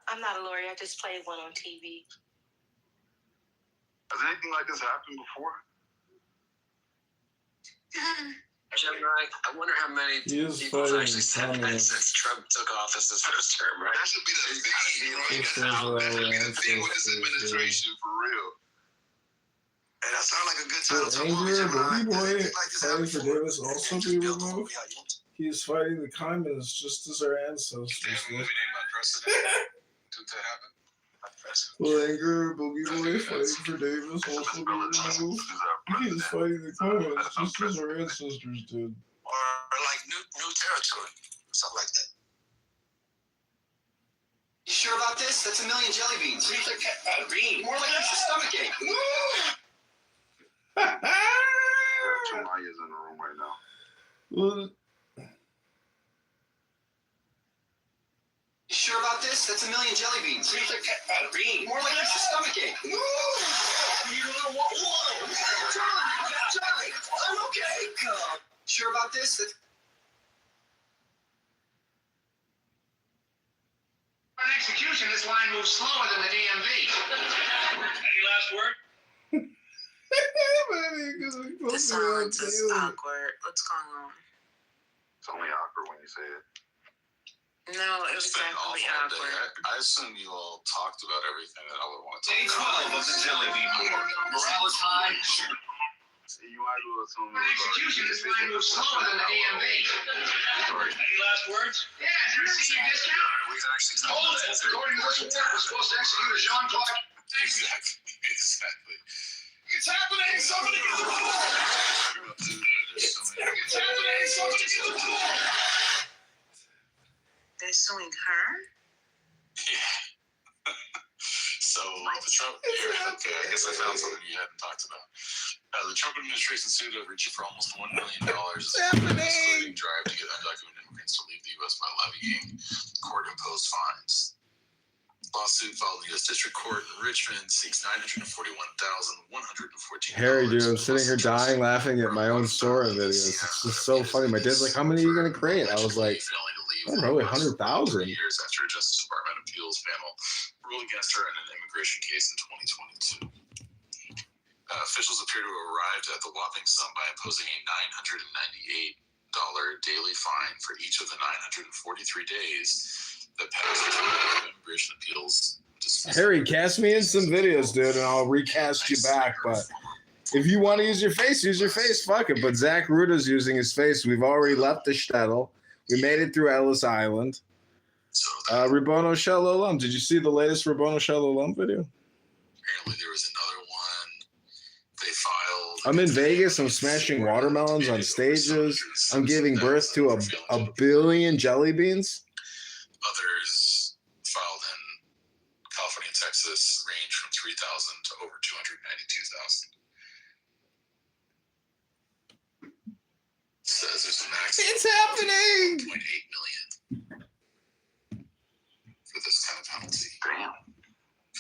I'm not a lawyer. I just played one on TV. Has anything like this happened before? Gemini, I wonder how many people have actually said that since Trump took office his first term, right? That should be the thing with this administration, for real. And that sounds like a good time to Angrier Boogie Boy fighting for Davis also be removed? He is fighting the communists just as our ancestors did. Unprecedented to happen. Langer, Boogie Boy fighting for Davis, also being removed. He is fighting the Cohens, just as our ancestors did. Or like new territory, something like that. You sure about this? That's a million jelly beans. What do you think? Bean. More like it's a stomach ache. Two Mayas in the room right now. Well, You sure about this? That's a million jelly beans. What do you think? Bean. More like it's a stomach ache. Johnny, I'm okay. Sure about this? On execution, this line moves slower than the DMV. Any last word? The silence is awkward. What's going on? It's only awkward when you say it. No, it was definitely awkward. I assume you all talked about everything that I would want to Day talk 12 of the Jelly Bean War. Morale is high. See, you might as well assume On execution, this line moves slower than the DMV. Any last words? Yeah, is there a senior discount? We've actually Hold it. According to this warrant, we're supposed to execute a Jean-Claude. Exactly. It's happening! Somebody get the ball! It's happening! Somebody get the ball! They're suing her? Yeah. So the Trump, okay, I guess I found something you hadn't talked about. The Trump administration sued Richie for almost $1 million, including drive to get undocumented immigrants to leave the U.S. by levying court-imposed fines. Lawsuit filed in the U.S. District Court in Richmond seeks $941,114. Harry, dude, I'm sitting here dying laughing at my own Sora videos. It's just so funny. My dad's like, how many are you going to create? I was like, I don't know, 100,000. Years after a Justice Department appeals panel ruled against her in an immigration case in 2022. Officials appear to have arrived at the whopping sum by imposing a $998 daily fine for each of the 943 days that passed the immigration appeals. Harry, cast me in some videos, dude, and I'll recast you back. But if you want to use your face, fuck it. But Zach Ruda's using his face. We've already left the shtetl. We made it through Ellis Island. Rabono Shel Olam. Did you see the latest Rabono Shel Olam video? Apparently there was another one. They filed. I'm in Vegas. I'm smashing watermelons on stages. I'm giving birth to a billion jelly beans. Others filed in California and Texas range from 3,000 to over 292,000. Says there's a maximum. It's happening. 1.8 million for this kind of penalty. Damn.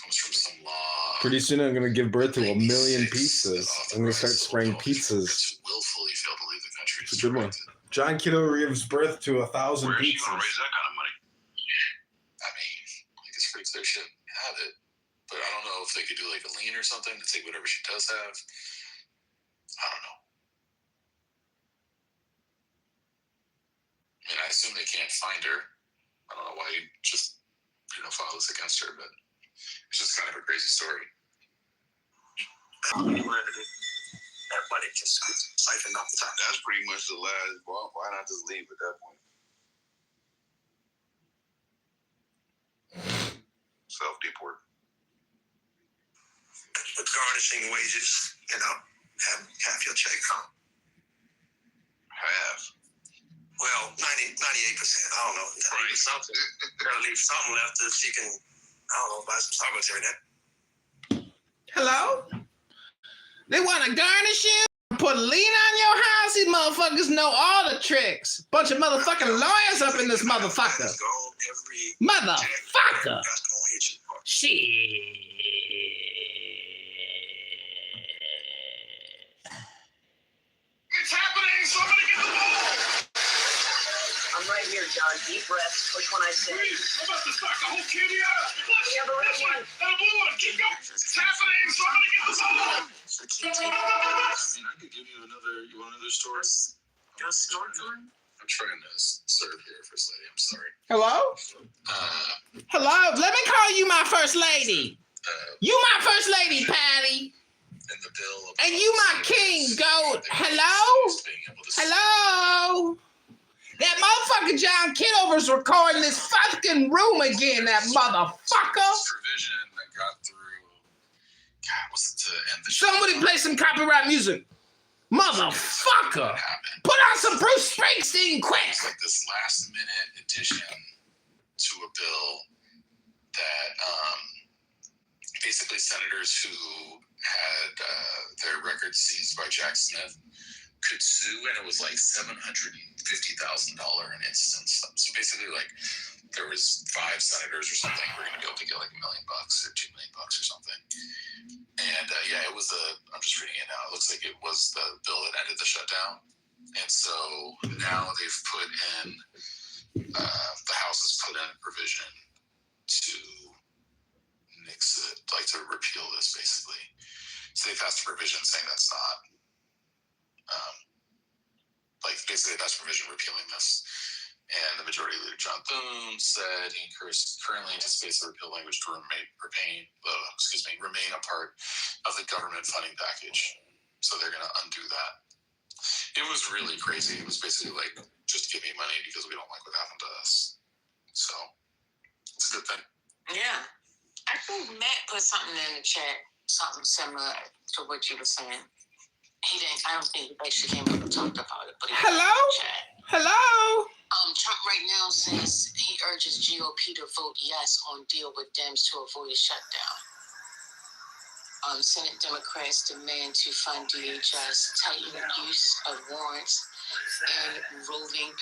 Comes from some law. Pretty soon I'm going to give birth to a million pizzas. I'm going to start spraying pizzas. Willfully fail to leave the country. It's a good one. John Kitover gives birth to 1,000 Where's pizzas. you gonna raise that kind of money? I mean, I guess freaks they should have it, but I don't know if they could do like a lien or something to take whatever she does have. I don't know. I mean, I assume they can't find her. I don't know why you just file this against her, but it's just kind of a crazy story. That money just siphoned off the top. That's pretty much the last. Well, why not just leave at that point? Self-deport. With garnishing wages, have half your check. Half. Well, 98%. I don't know. Right. Something. Gotta leave something left so she can, buy some Starbucks every day. Hello? They want to garnish you? Put a lien on your house? These motherfuckers know all the tricks. Bunch of motherfucking lawyers up in this motherfucker. Motherfucker. Shit. It's happening! Somebody get the ball! I'm right here, John. Deep breaths. Which one I say? I'm about to start the whole kitty out. We have a red one. And a blue one. Keep going. It's happening. Somebody get the ball. I could give you another. You want another story? Just snorkeling? I'm trying to serve here, First Lady. I'm sorry. Hello? Hello? Let me call you my first lady. You my first lady, Patty. And you my king, goat. Hello? Hello? That motherfucker John Kitover's recording this fucking room again, that motherfucker. Provision that got was to end the show. Somebody play some copyright music. Motherfucker! Put on some Bruce Springsteen quick! It's like this last minute addition to a bill that basically senators who had their records seized by Jack Smith could sue, and it was like $750,000 an instance. So basically, like, there was 5 senators or something who were going to be able to get like $1 million or $2 million or something. And it was I'm just reading it now. It looks like it was the bill that ended the shutdown. And so now they've put in, the House has put in a provision to nix it, like to repeal this basically. So they passed a provision saying that's not, basically that's a provision repealing this. And the majority leader, John Thune, said he currently anticipates the repeal language to remain a part of the government funding package. So they're going to undo that. It was really crazy. It was basically like, just give me money because we don't like what happened to us. So it's a good thing. Yeah. I think Matt put something in the chat, something similar to what you were saying. He didn't, I don't think he actually came up and talked about it. But Hello? Hello? Trump right now says he urges GOP to vote yes on deal with Dems to avoid a shutdown. Senate Democrats demand to fund DHS, tighten use of warrants and roving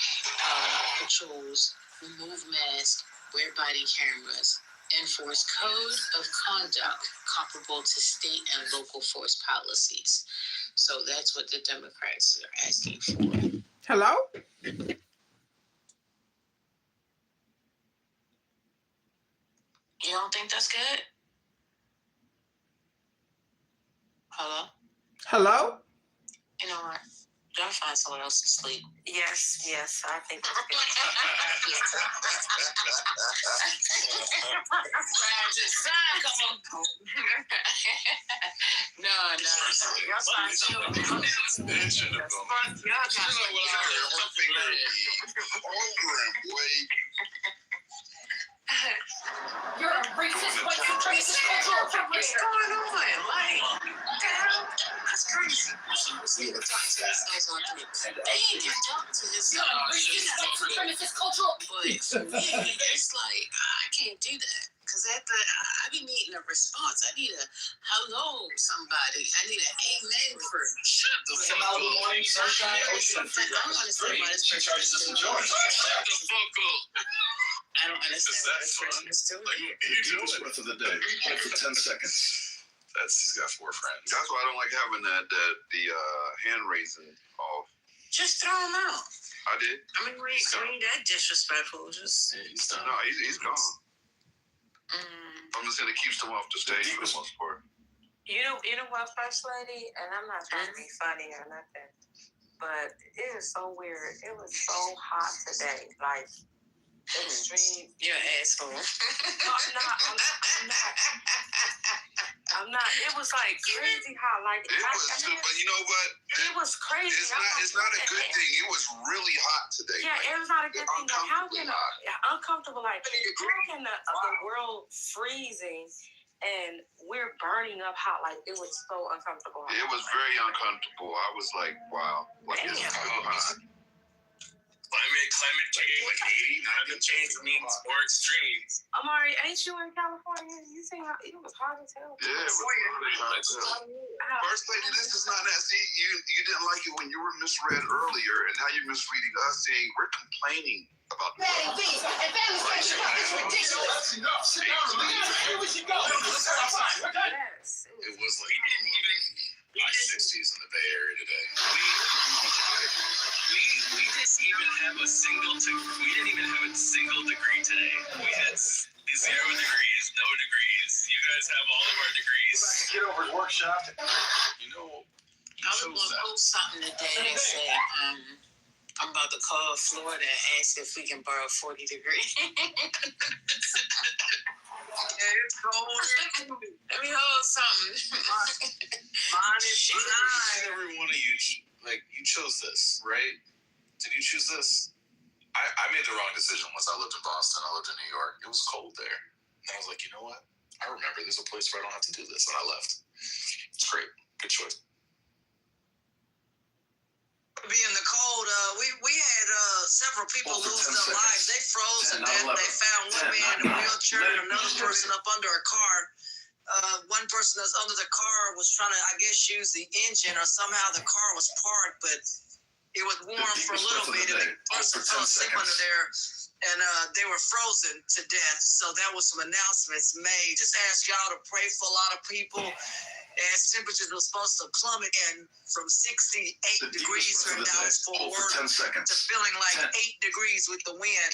patrols, remove masks, wear body cameras, enforce code of conduct comparable to state and local force policies. So that's what the Democrats are asking for. Hello? You don't think that's good? Hello? Hello? You know what? Y'all find someone else to sleep. Yes, I think that's good. No. Y'all find someone else. It should have gone. You're a racist, white supremacist, cultural appropriator. What's going on? Like, what the hell? That's crazy. He can talk to his You're a racist, white supremacist, cultural. But for me, it's like, I can't do that. Because I be needing a response. I need a hello, somebody. I need an amen for shut the fuck up. Morning, sunshine, ocean, I don't understand why this person is doing it. Shut the fuck up. I don't understand what this person is doing. Like, you do this breath of the day. Hold for 10 seconds. He's got 4 friends. That's why I don't like having the hand raising off. Just throw him out. I did. I mean, we ain't that disrespectful. Just he's done. No, he's gone. I'm just saying it keeps them off the stage for the most part. You know what, First Lady, and I'm not trying to be funny or nothing, but it is so weird. It was so hot today, like extreme. You're an asshole. No, I'm not. It was like crazy hot. Like it was, but you know what? It was crazy. It's not a good thing. It was really hot today. Yeah, it was not a good thing. Like, how can uncomfortable? Like, how can the world freezing and we're burning up hot? Like, it was so uncomfortable. It was very uncomfortable. I was like, wow, like it's too hot. Climate change, like 89 change means more extremes. Amari, ain't you in California? You seen how it was hot as hell. Yeah, it was really hot as hell. First Lady, this is not that. See, you didn't like it when you were misread earlier, and now you're misreading us saying we're complaining about the weather. That's enough. Sit down. Here we should go. Yes. It was like high 60s in the Bay Area today. We didn't even have a single degree today. We had 0 degrees, no degrees. You guys have all of our degrees. Kitover's workshop. You know, I was going to post something today that said, I'm about to call Florida and ask if we can borrow 40 degrees. It's cold. Let me hold something. Every one of you, like, you chose this, right? Did you choose this? I made the wrong decision once. I lived in Boston. I lived in New York. It was cold there. And I was like, you know what? I remember there's a place where I don't have to do this. And I left. It's great. Good choice. Be in the cold. We had several people lose their lives. They froze to death. They found one man in a wheelchair and another person up under a car. One person that's under the car was trying to, I guess, use the engine, or somehow the car was parked, but it was warm for a little bit, and the person fell asleep under there, and they were frozen to death. So that was some announcements made. Just ask y'all to pray for a lot of people. As temperatures were supposed to plummet and from 68 degrees here in Dallas-Fort Worth to feeling like 8 degrees with the wind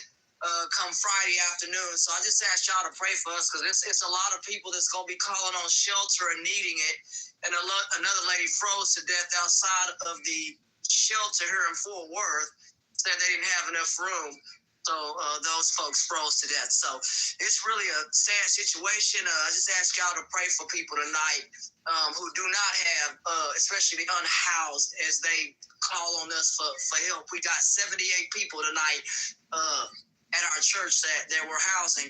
come Friday afternoon. So I just ask y'all to pray for us, because it's a lot of people that's going to be calling on shelter and needing it. And another lady froze to death outside of the shelter here in Fort Worth, said they didn't have enough room. So those folks froze to death. So it's really a sad situation. I just ask y'all to pray for people tonight who do not have, especially the unhoused, as they call on us for help. We got 78 people tonight at our church that we're housing,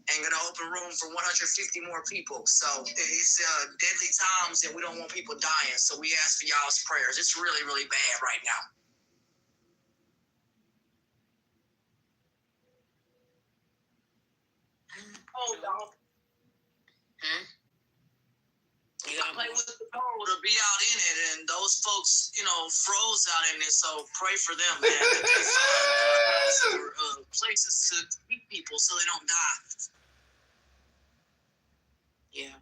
and going to open room for 150 more people. So it's deadly times, and we don't want people dying. So we ask for y'all's prayers. It's really, really bad right now. Hold on. You gotta play with the cold to be out in it, and those folks, froze out in it. So pray for them, man. That they find places to keep people so they don't die. Yeah.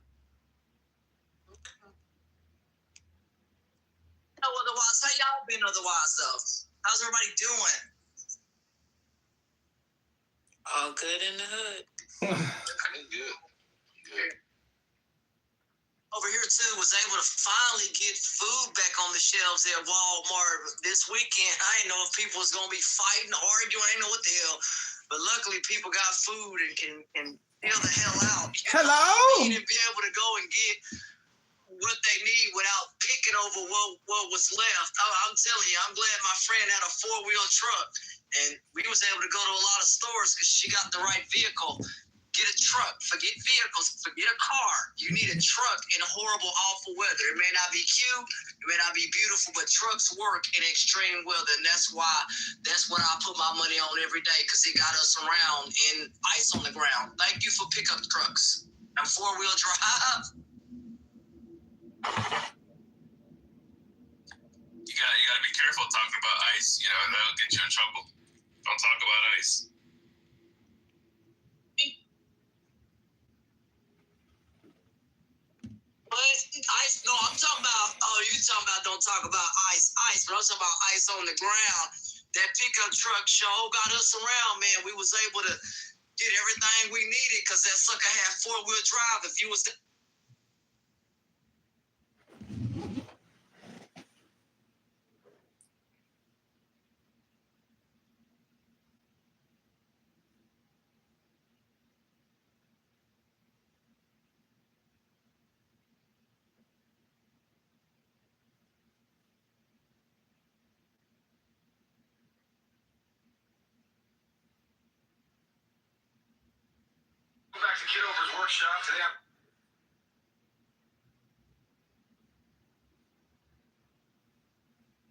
Okay. No, otherwise, how y'all been? Otherwise, though, how's everybody doing? All good in the hood. Good. Over here too, was able to finally get food back on the shelves at Walmart this weekend. I didn't know if people was gonna be fighting, arguing. I didn't know what the hell, but luckily people got food and can feel the hell out. Hello. You need to be able to go and get what they need without picking over what was left. I'm telling you, I'm glad my friend had a 4-wheel truck, and we was able to go to a lot of stores because she got the right vehicle. Get a truck. Forget vehicles. Forget a car. You need a truck in horrible, awful weather. It may not be cute. It may not be beautiful, but trucks work in extreme weather, and that's what I put my money on every day, because it got us around in ice on the ground. Thank you for pickup trucks and 4-wheel drive. You gotta be careful talking about ice. That'll get you in trouble. Don't talk about ice. Ice? No, I'm talking about. Oh, you talking about? Don't talk about ice, but I'm talking about ice on the ground. That pickup truck show got us around, man. We was able to get everything we needed because that sucker had 4-wheel drive. If you was Back to Kitover's workshop today.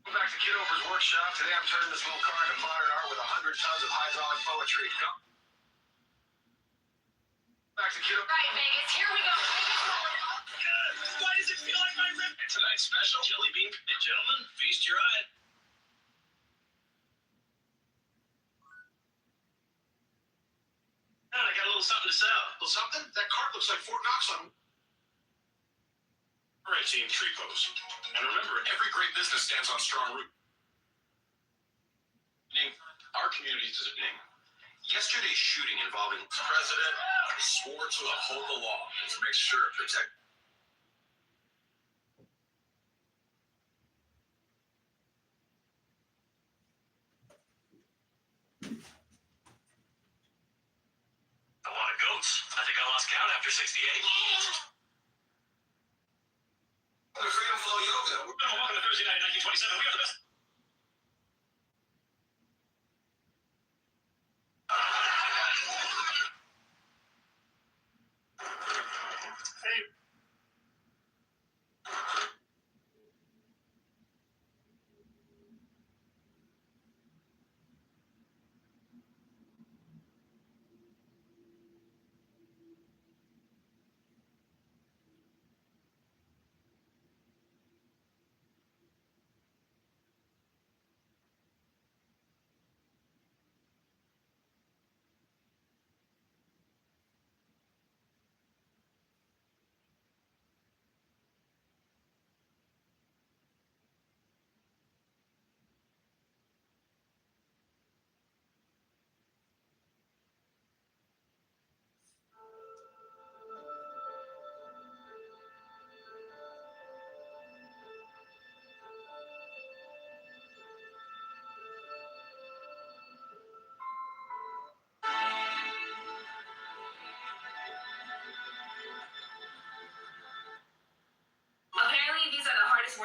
Back to Kitover's workshop today. I'm turning this little car into modern art with 100 tons of hydraulic poetry. Back to Kitover. Right, Vegas, here we go. Why does it feel like my rib? Tonight's special jelly bean. Hey, gentlemen, feast your eye. I got a little something to sell. A little something? That cart looks like Fort Knox on. All right, team, tree post. And remember, every great business stands on strong roots. Our community is today. Yesterday's shooting involving the president swore to uphold the law and to make sure it protects. A lot of goats. I think I lost count after 68. The Freedom Flow Yoga. Welcome to Thursday night, 1927. We are the best. Hey.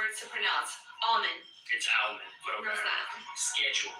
words to pronounce. Almond. It's almond. But No, it's not. Schedule.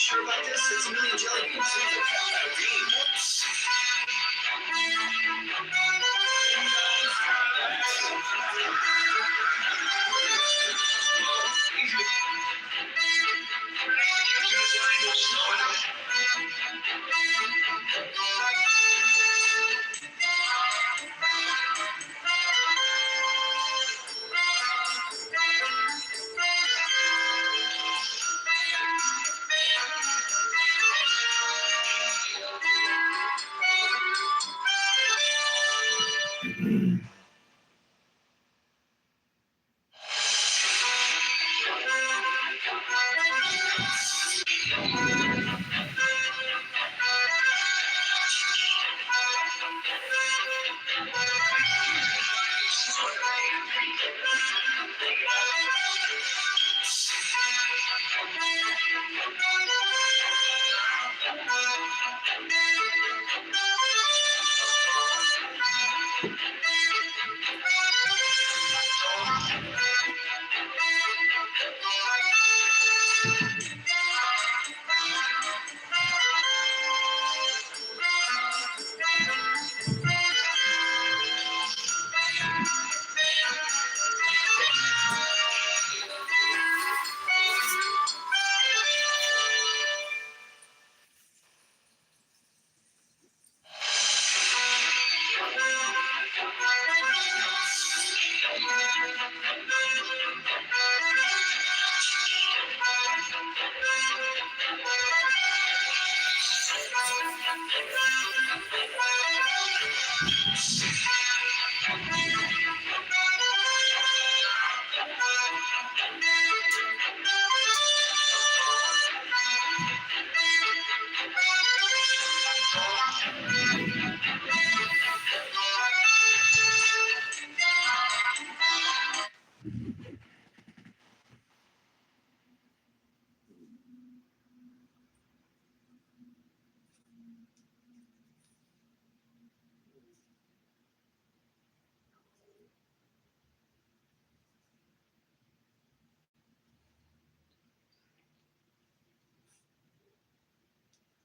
Sure about this? It's a million jelly beans.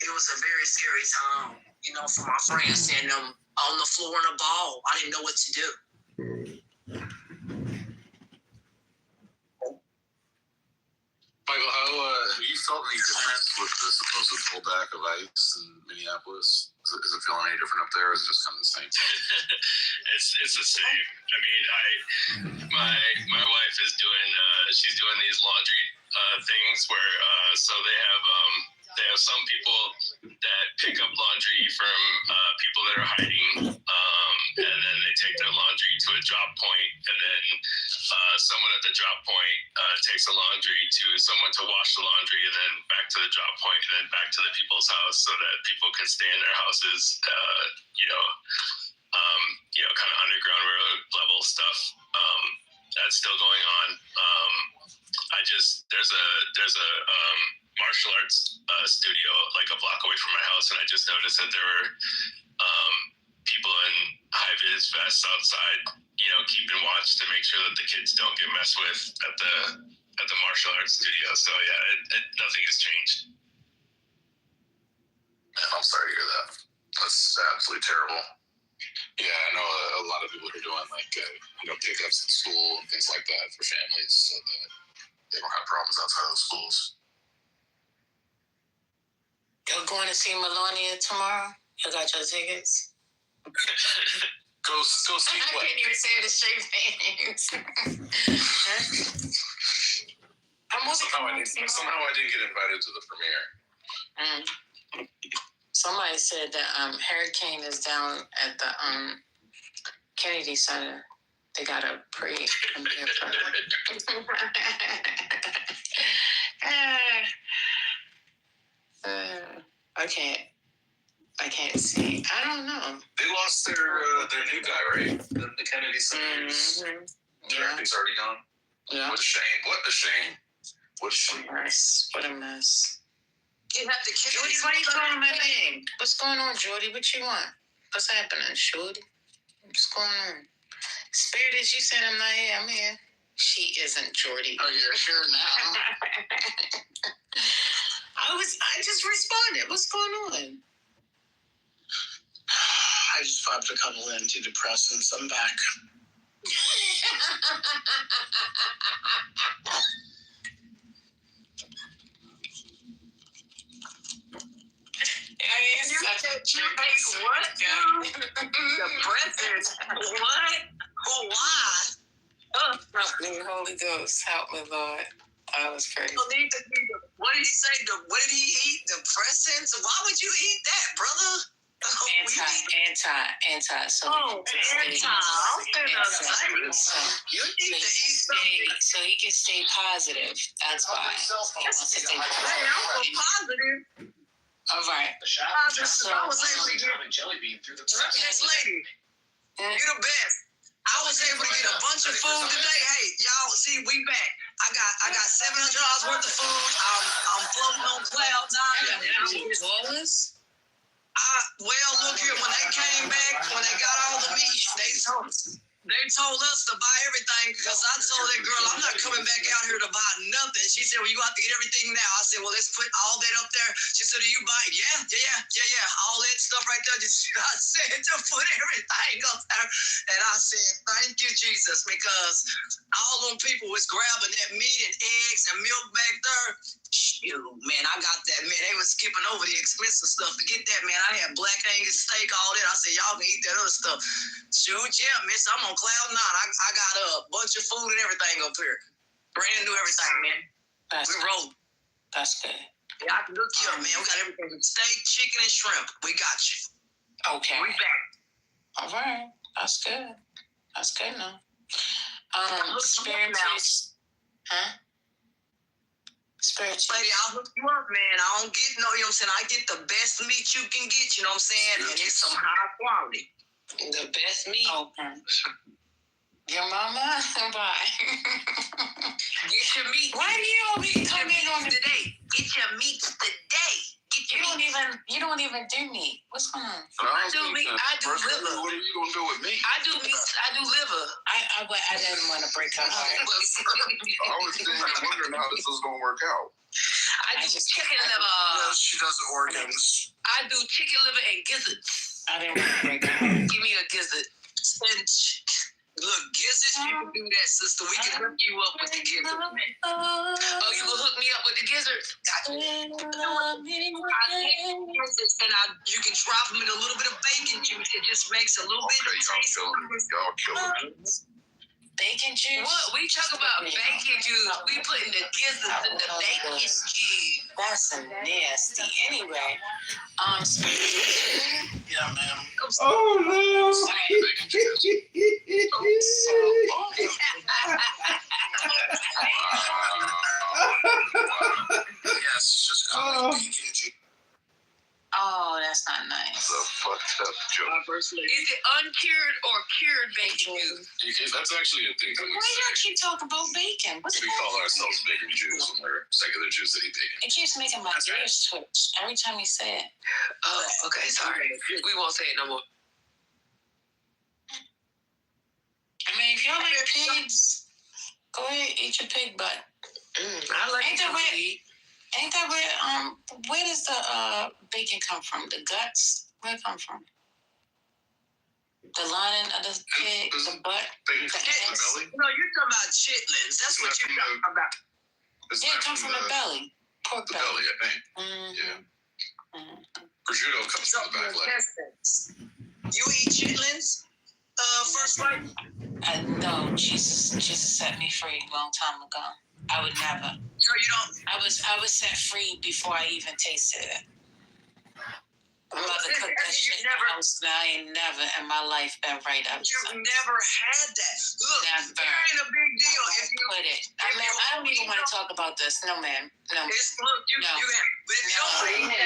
It was a very scary time, for my friends and them on the floor in a ball. I didn't know what to do. Michael, how you felt any difference with the supposed pullback of ICE in Minneapolis? Is Is it feeling any different up there, or is it just kind of the same? It's the same. I mean, my wife is doing she's doing these laundry things where so they have some people that pick up laundry from people that are hiding, and then they take their laundry to a drop point, and then someone at the drop point takes the laundry to someone to wash the laundry, and then back to the drop point, and then back to the people's house, so that people can stay in their houses, kind of underground road level stuff. That's still going on. There's a martial arts studio like a block away from my house, and I just noticed that there were people in high vis vests outside, keeping watch to make sure that the kids don't get messed with at the martial arts studio. So yeah, nothing has changed. Man, I'm sorry to hear that. That's absolutely terrible. Yeah, I know a lot of people are doing pickups at school and things like that for families, so that they don't have problems outside of the schools. You're going to see Melania tomorrow? You got your tickets? Go see I what? can't even say it straight names. Somehow I didn't get invited to the premiere. Somebody said that Hurricane is down at the Kennedy Center. They got a premiere. I can't see. I don't know. They lost their new guy, right? The Kennedy Center's directing's already gone. Yeah. What a shame. What a shame. What a shame. What a mess. You have to Jordy, why you calling my name? What's going on, Jordy? What you want? What's happening, Jordy? What's going on? Spirit, as you said, I'm not here. I'm here. She isn't Jordy. Oh, you're sure now? I just responded. What's going on? I just popped a couple antidepressants. I'm back. What? Depressant. What? Why? Help me, Holy Ghost. Help me, Lord. I was crazy. What did he say? What did he eat? Depressants? Why would you eat that, brother? Anti. So so he can stay positive. That's why. He wants to stay positive. All right. I was able to get jelly bean through the this lady. You're the best. I was able to get a bunch of food today. Hey, y'all, see, we back. I got $700 worth of food. I'm floating on cloud nine. Well, look here. When they came back, when they got all the meat, they told us to buy everything because I told that girl, I'm not coming back out here to buy nothing. She said, well, you have to get everything now. I said, well, let's put all that up there. She said, do you buy it? Yeah. All that stuff right there. I said to put everything up there. And I said, thank you, Jesus, because all them people was grabbing that meat and eggs and milk back there. Shoot, man, I got that, man. They was skipping over the expensive stuff to get that, man. I had black Angus steak, all that. I said, y'all can eat that other stuff. Shoot, yeah, miss, I'm on cloud nine. I got a bunch of food and everything up here. Brand new everything, man. We roll. That's good. Yeah, I can look you up, man. We got everything. Steak, chicken, and shrimp. We got you. Okay. We back. All right. That's good. That's good now. Spirit, huh? Spirit, lady, I'll hook you up, man. I don't get no, you know what I'm saying? I get the best meat you can get, you know what I'm saying? And it's some high quality. The best meat. Okay. Your mama? Bye. Get your meat. Why do you always come in on today? Get your meat today. You don't even do meat. What's going on? I do meat. I do liver. What are you gonna do with me? I do meat. I do liver. I didn't want to break up. I was wondering how this was gonna work out. I do chicken liver. She does organs. I do chicken liver and gizzards. I didn't want to break up. Give me a gizzard. Look, gizzards, you can do that, sister. We can hook you up with the gizzards. Oh, you gonna hook me up with the gizzards? You can drop them in a little bit of bacon juice. It just makes a little bit of taste. Y'all killing me. Bacon juice? What? We talk about bacon juice. We putting the gizzards in the bacon juice. That's nasty. Anyway, Yeah, man. Oh no! Yes, just call it bacon juice. oh, that's not nice. It's a fucked up joke. Is it uncured or cured bacon juice? That's actually a thing that Why don't you talk about bacon? What's we call ourselves bacon Jews when we're secular Jews that eat bacon. It keeps making my ears twitch every time you say it. Oh, okay, sorry. We won't say it no more. I mean, if y'all like pigs, go ahead, eat your pig butt. I like Ain't that where does the bacon come from? The guts? Where it come from? The lining of the pig, the butt, the eggs? No, you're talking about chitlins. That's what you're talking about. Yeah, it comes from the belly. Pork belly. Belly, I think. Prosciutto comes from the back leg. You eat chitlins? First Light? No, Jesus set me free a long time ago. I would never. So you don't? I was set free before I even tasted it. My mother cooked that shit in the house, and I ain't never in my life been right up. You've never had that. Look, never. It ain't a big deal if you put it. I mean, I don't even want to talk about this. No, ma'am. No. It's, look, you have, but if you don't bring that,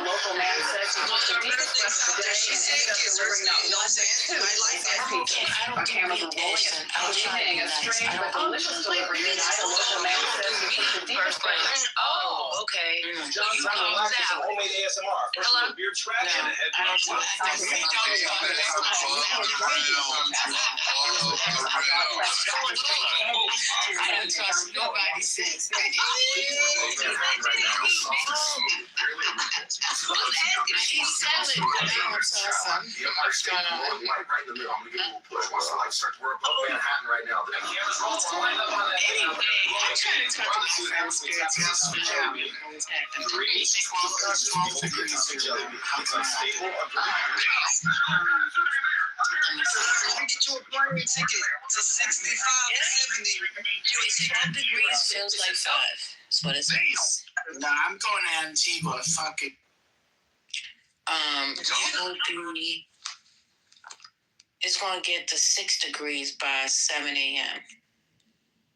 local man said she said gizzards. You know what I'm saying? I like that. I don't get me impatient. I'm trying to be nice. delicious delivery tonight. A local man says Oh, okay. You called out. Homemade ASMR. Hello? Beer track and a head I don't trust nobody says that. She's selling. Anyway, I'm trying to talk to my friends. Get you a plane ticket to 65 70. 65 degrees feels like 5. That's what it says. Nah, I'm going to Antigua. Fuck it. It's going to get to 6 degrees by 7 a.m.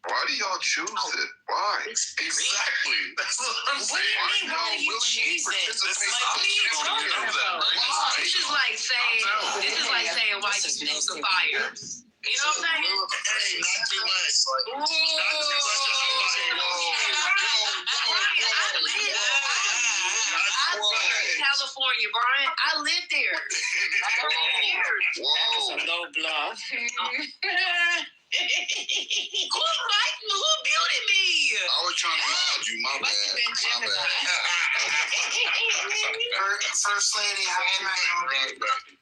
Why do y'all choose it? Why? Exactly. That's what I'm saying. Why do you choose it? This is like saying why you choose the fire. You know what I'm saying? Hey, not too much. California, Brian. I lived there. That's a low blow. Who muted me? I was trying to mod you. My bad. First lady, how can I help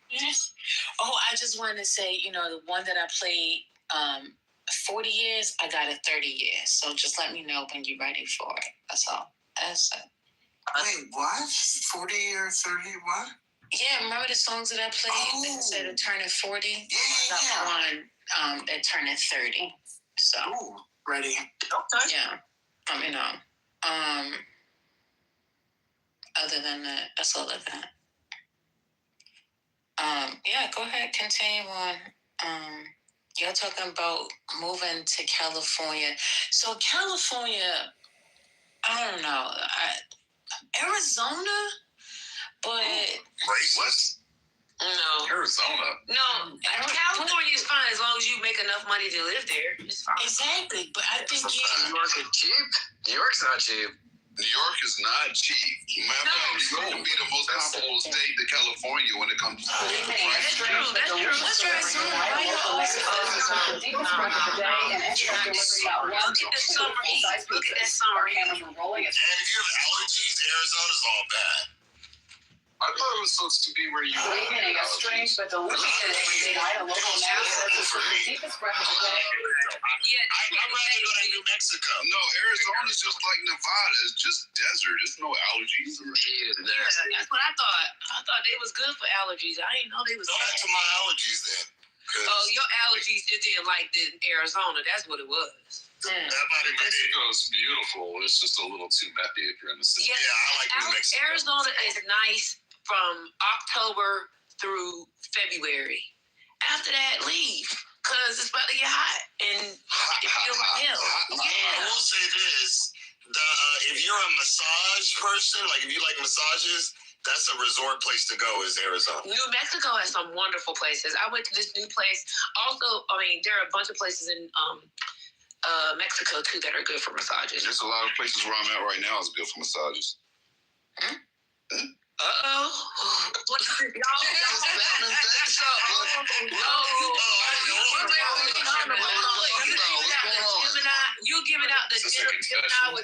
you? Oh, I just wanted to say, the one that I played 40 years, I got it 30 years. So just let me know when you're ready for it. That's all. That's it. Wait, what? 40 or 30 what? Yeah, remember the songs that I played that said it turning 40? Yeah. One that turning 30. So. Ooh, ready. Okay. Yeah. Let me know. Other than that, that's all of that. Yeah, go ahead, continue on. Y'all talking about moving to California. So California, I don't know. Arizona, but Wait, what? No. Arizona. No, California is fine as long as you make enough money to live there. It's fine. Exactly, but I think New York is cheap. New York's not cheap. New York is not cheap. Matter of fact, New York will be the most comparable state to California when it comes to That's true. What's Arizona? Why you always Look at the summer heat. Look at that summer heat. And if you have allergies, Arizona's all bad. I thought it was supposed to be where you Good evening. A strange but delicious day. I had a local master for the deepest breath of the day. I'd rather go to New Mexico. No, Arizona's just like Nevada. It's just desert. There's no allergies. That's what I thought. I thought they was good for allergies. I didn't know they was. Go back to my allergies then. Oh, your allergies just didn't like the Arizona. That's what it was. Mexico's beautiful. It's just a little too methy if you're in the city. Yeah, I like New Mexico. Arizona is nice from October through February. After that, leave. Because it's about to get hot. And it feels like hell. I will say this. If you're a massage person, like if you like massages, that's a resort place to go is Arizona. New Mexico has some wonderful places. I went to this new place. Also, I mean, there are a bunch of places in Mexico, too, that are good for massages. There's a lot of places where I'm at right now is good for massages. Uh-oh. What y'all you giving out the Gemini with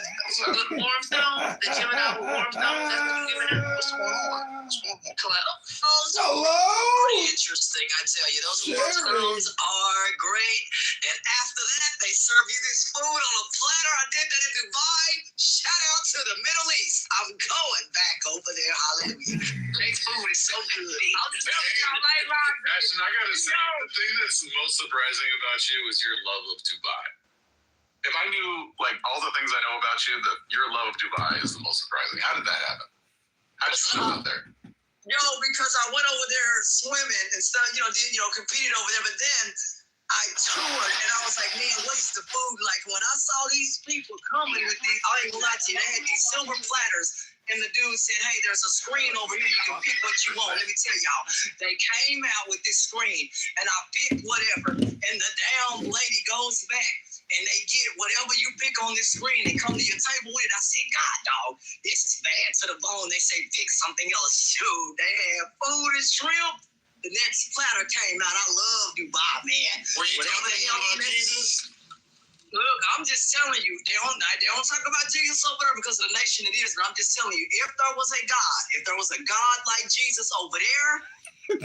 warm stones? The Gemini with warm stones? That's what you're giving out? What's going on? Hello? Pretty interesting, I tell you. Those warm stones are great. And after that, they serve you this food on a platter. I did that in Dubai. Shout out to the Middle East. I'm going back over there. Hallelujah. Their food is so good. I'll just tell you, Ashton, I gotta say, the thing that's most surprising about you is your love of Dubai. If I knew like all the things I know about you, your love of Dubai is the most surprising. How did that happen? How did you end up there? Yo, because I went over there swimming and stuff, competed over there, but then I toured and I was like, man, what's the food? Like when I saw these people coming with these, I ain't gonna lie to you, they had these silver platters. And the dude said, hey, there's a screen over here. You can pick what you want. Let me tell y'all. They came out with this screen, and I picked whatever. And the damn lady goes back, and they get whatever you pick on this screen. They come to your table with it. I said, God, dog, this is bad to the bone. They say, pick something else. Shoot, they had food and shrimp. The next platter came out. I love Dubai, man. Were you talking about Jesus? Look, I'm just telling you, they don't talk about Jesus over there because of the nation it is, but I'm just telling you, if there was a God like Jesus over there,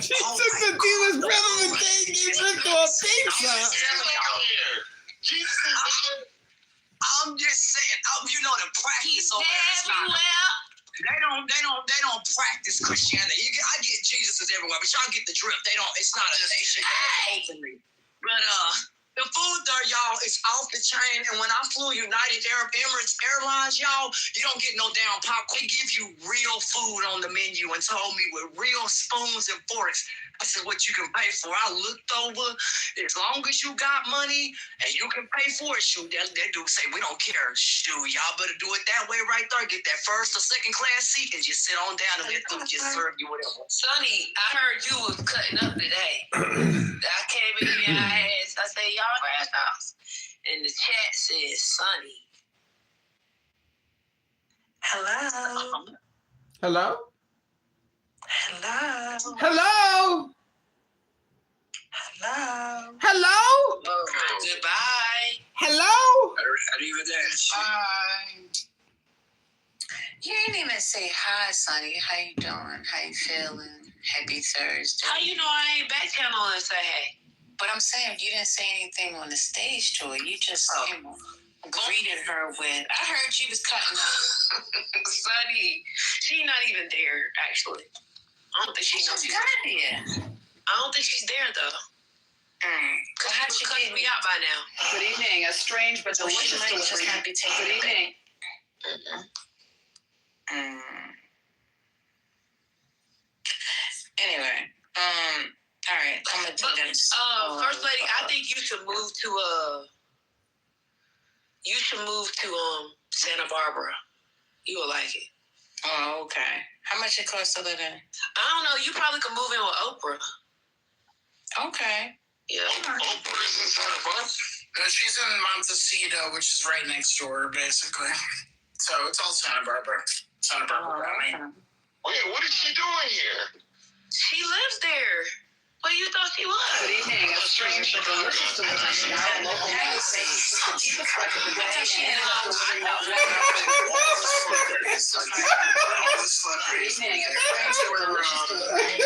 She took the dealer's brother and gave him to a pizza. I'm just saying, the practice over there. They don't practice Christianity. I get Jesus is everywhere, but y'all get the drift. It's not a nation openly. But the food there, y'all, is off the chain. And when I flew United Arab Emirates Airlines, y'all, you don't get no damn popcorn. They give you real food on the menu and told me with real spoons and forks. I said, what you can pay for. I looked over. As long as you got money and you can pay for it, shoot, that dude say, we don't care. Shoot, y'all better do it that way right there. Get that first or second class seat and just sit on down and let them just serve you whatever. Sonny, I heard you was cutting up today. I came in here, I said, y'all crash house. And the chat says, Sonny. Hello. Hello? Hello. Hello? Hello. Hello? Goodbye. Hello? Bye. You didn't even say hi, Sonny. How you doing? How you feeling? Happy Thursday. How you know I ain't back channel and say hey? But I'm saying you didn't say anything on the stage to her. You just greeted her with, I heard you was cutting up. Sonny, she not even there, actually. I don't think she knows she's here. I don't think she's there, though. Because how'd she cut me out by now? Good evening. A strange but delicious might just not be taking Good evening. Anyway, all right, I'm gonna do this. First lady, I think you should move to Santa Barbara. You will like it. Oh, okay. How much it costs to live in? I don't know. You probably could move in with Oprah. Okay. Yeah. Oprah's in Santa Barbara? She's in Montecito, which is right next door, basically. So it's all Santa Barbara. Wait, what is she doing here? She lives there. Well, you thought she was. Good evening. A strange but delicious delivery now local magazine. The deepest threat of the day. She ended up delivering that one. Good evening. A strange but delicious delivery.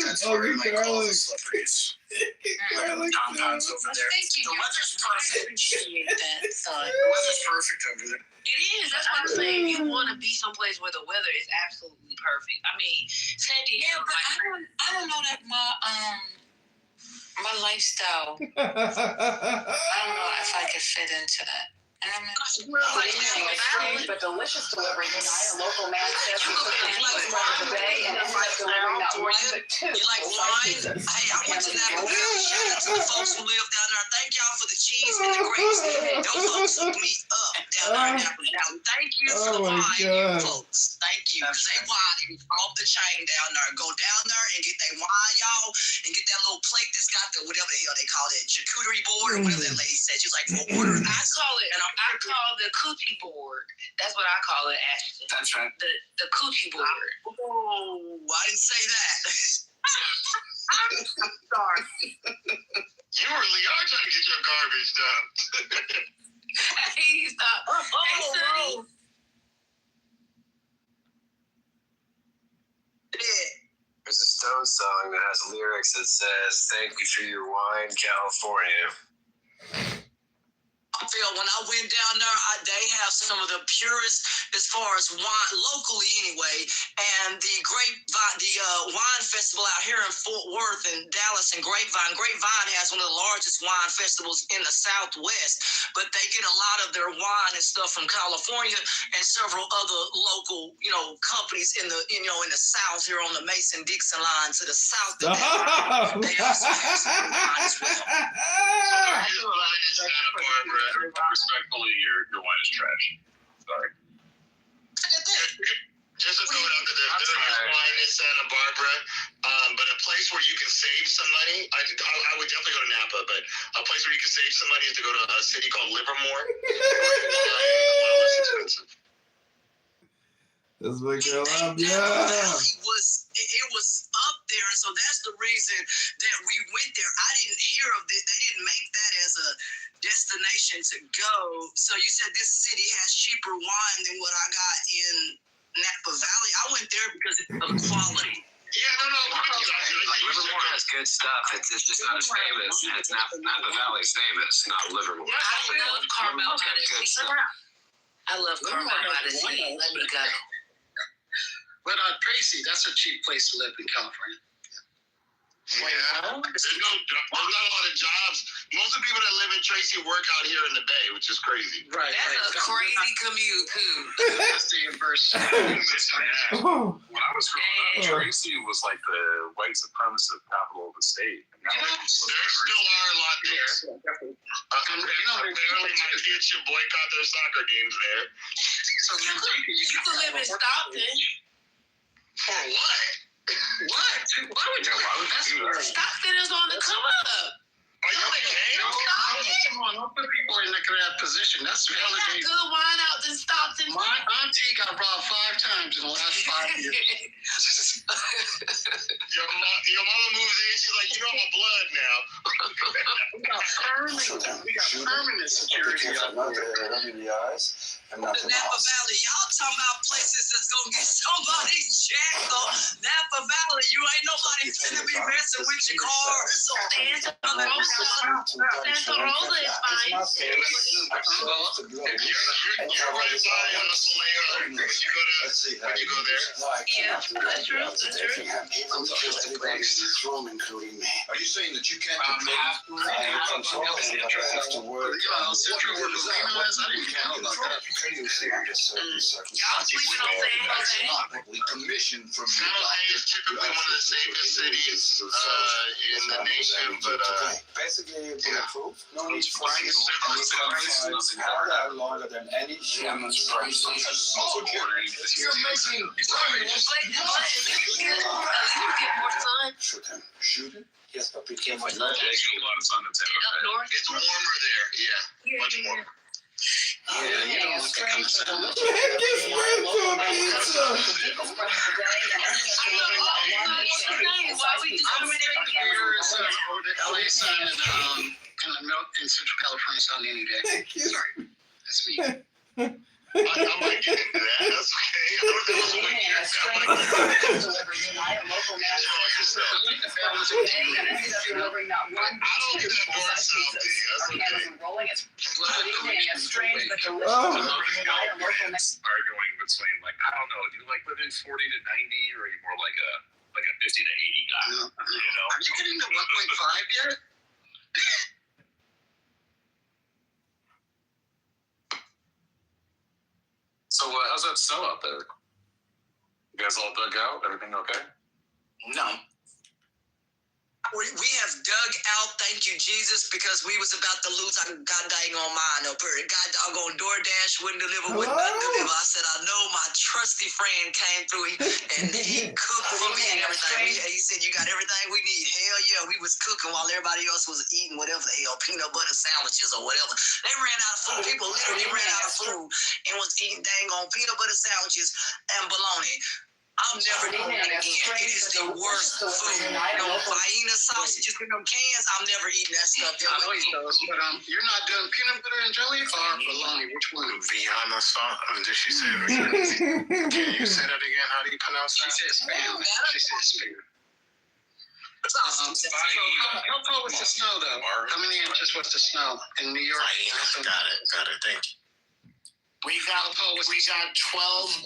That's where we might call the celebrities. Compounds over there. The weather's perfect. The weather's perfect over there. It is. That's what I'm saying. You want to be someplace where the weather is absolutely perfect. I mean, San Diego. Yeah, but I don't know that my lifestyle. I don't know if I could fit into that. And I'm not. Good evening. A strange but delicious delivery tonight. A local man says he took the deepest threat of the day and ended up delivering not one but two. You like wine? Hey, I went to Napa Valley. Shout out to the folks who live down there. Thank y'all for the cheese and the grapes. Those folks hooked me up down there in Napa Valley. Thank you for the wine, you folks. Thank you. Because they wine off the chain down there. Go down there and get that wine, y'all, and get that little plate that's got the whatever the hell they call it, charcuterie board or whatever that lady said. She was like, well, order. I call the coochie board. That's what I call it, Ashton. That's right. The coochie board. Oh, I didn't say that. I'm sorry. You really are trying to get your garbage done. Hey, stop. Hey, Sonny. There's a Stones song that has lyrics that says, "Thank you for your wine, California." I feel when I went down there, they have some of the purest as far as wine, locally anyway. And the wine festival out here in Fort Worth and Dallas and Grapevine has one of the largest wine festivals in the Southwest. But they get a lot of their wine and stuff from California and several other local, companies in the South here on the Mason-Dixon line to the south of that. They also have some wine as well. Santa Barbara. Respectfully, your wine is trash. Sorry. Just to throw it out there, there is wine in Santa Barbara, but a place where you can save some money. I would definitely go to Napa, but a place where you can save some money is to go to a city called Livermore. Less expensive. That's my girl. It was up there, and so that's the reason that we went there. I didn't hear of it. They didn't make that as a destination to go. So you said this city has cheaper wine than what I got in Napa Valley. I went there because of quality. Yeah, no. Livermore has good stuff. It's just not as famous. It's Napa Valley's famous, not Livermore. I love Carmel by the Sea. I love Carmel by the Sea. Let me go. But Tracy, that's a cheap place to live in California. Yeah, there's not a lot of jobs. Most of the people that live in Tracy work out here in the Bay, which is crazy. Right. That's a crazy commute too. That's the inverse. When I was growing up, Tracy was like the white supremacist capital of the state. There still are a lot there. Apparently, my kids should boycott their soccer games there. So you can live in Stockton. For what? What? Why would you do that? Stockton is on the come up. Are you the game? Come on, don't put people in that position. That's They got relegated. good wine out in Stockton. My auntie got robbed 5 times in the last 5 years. Your mama moves in, she's like, I'm a blood now. We got permanent security out there. The Napa Valley, y'all talking about places that's gonna get somebody jacked on Napa Valley. You ain't nobody finna be messing with your cars. Santa Rosa is fine. If you're right by on the Soleil, would you go there? Yeah, that's true. Are you saying that you can't have to work? Commissioned from San Jose is typically one of the safest cities in the nation, but basically bulletproof. No need for longer than any human price. You're making Shoot him. Shoot him? Yes, but be careful. It's warmer there, yeah. Much warmer. Yeah, you know what that kind of sound. Man gets bread to a pizza. LA sign in Central California sound any day. Sorry, that's me. I might get into that. That's okay. I don't know what years. I might get into that. I don't get that north south thing. That's okay. Arguing between like I don't know, do you like living 40 to 90 or are you more like a 50 to 80 guy? You know? Are you getting to 1.5 yet? So how's that snow out there? You guys all dug out? Everything okay? No. We have dug out, thank you, Jesus, because we was about to lose our god dang on mine up here. God doggone DoorDash wouldn't deliver, wouldn't deliver. I said, I know my trusty friend came through and he cooked for me and everything. He said, you got everything we need. Hell yeah, we was cooking while everybody else was eating whatever the hell, peanut butter sandwiches or whatever. They ran out of food. People literally ran out of food and was eating dang on peanut butter sandwiches and bologna. I'm never doing that again. It is the worst food. Vienna sausages in them cans, I'm never eating that stuff. I know he does, but you're not doing peanut butter and jelly or bologna? Which one? Vienna sauce. Did she say it again? Can you say that again? How do you pronounce that? She says spam. She says spam. How tall was the snow, though? How many inches was the snow in New York? Got it. Thank you. We got 12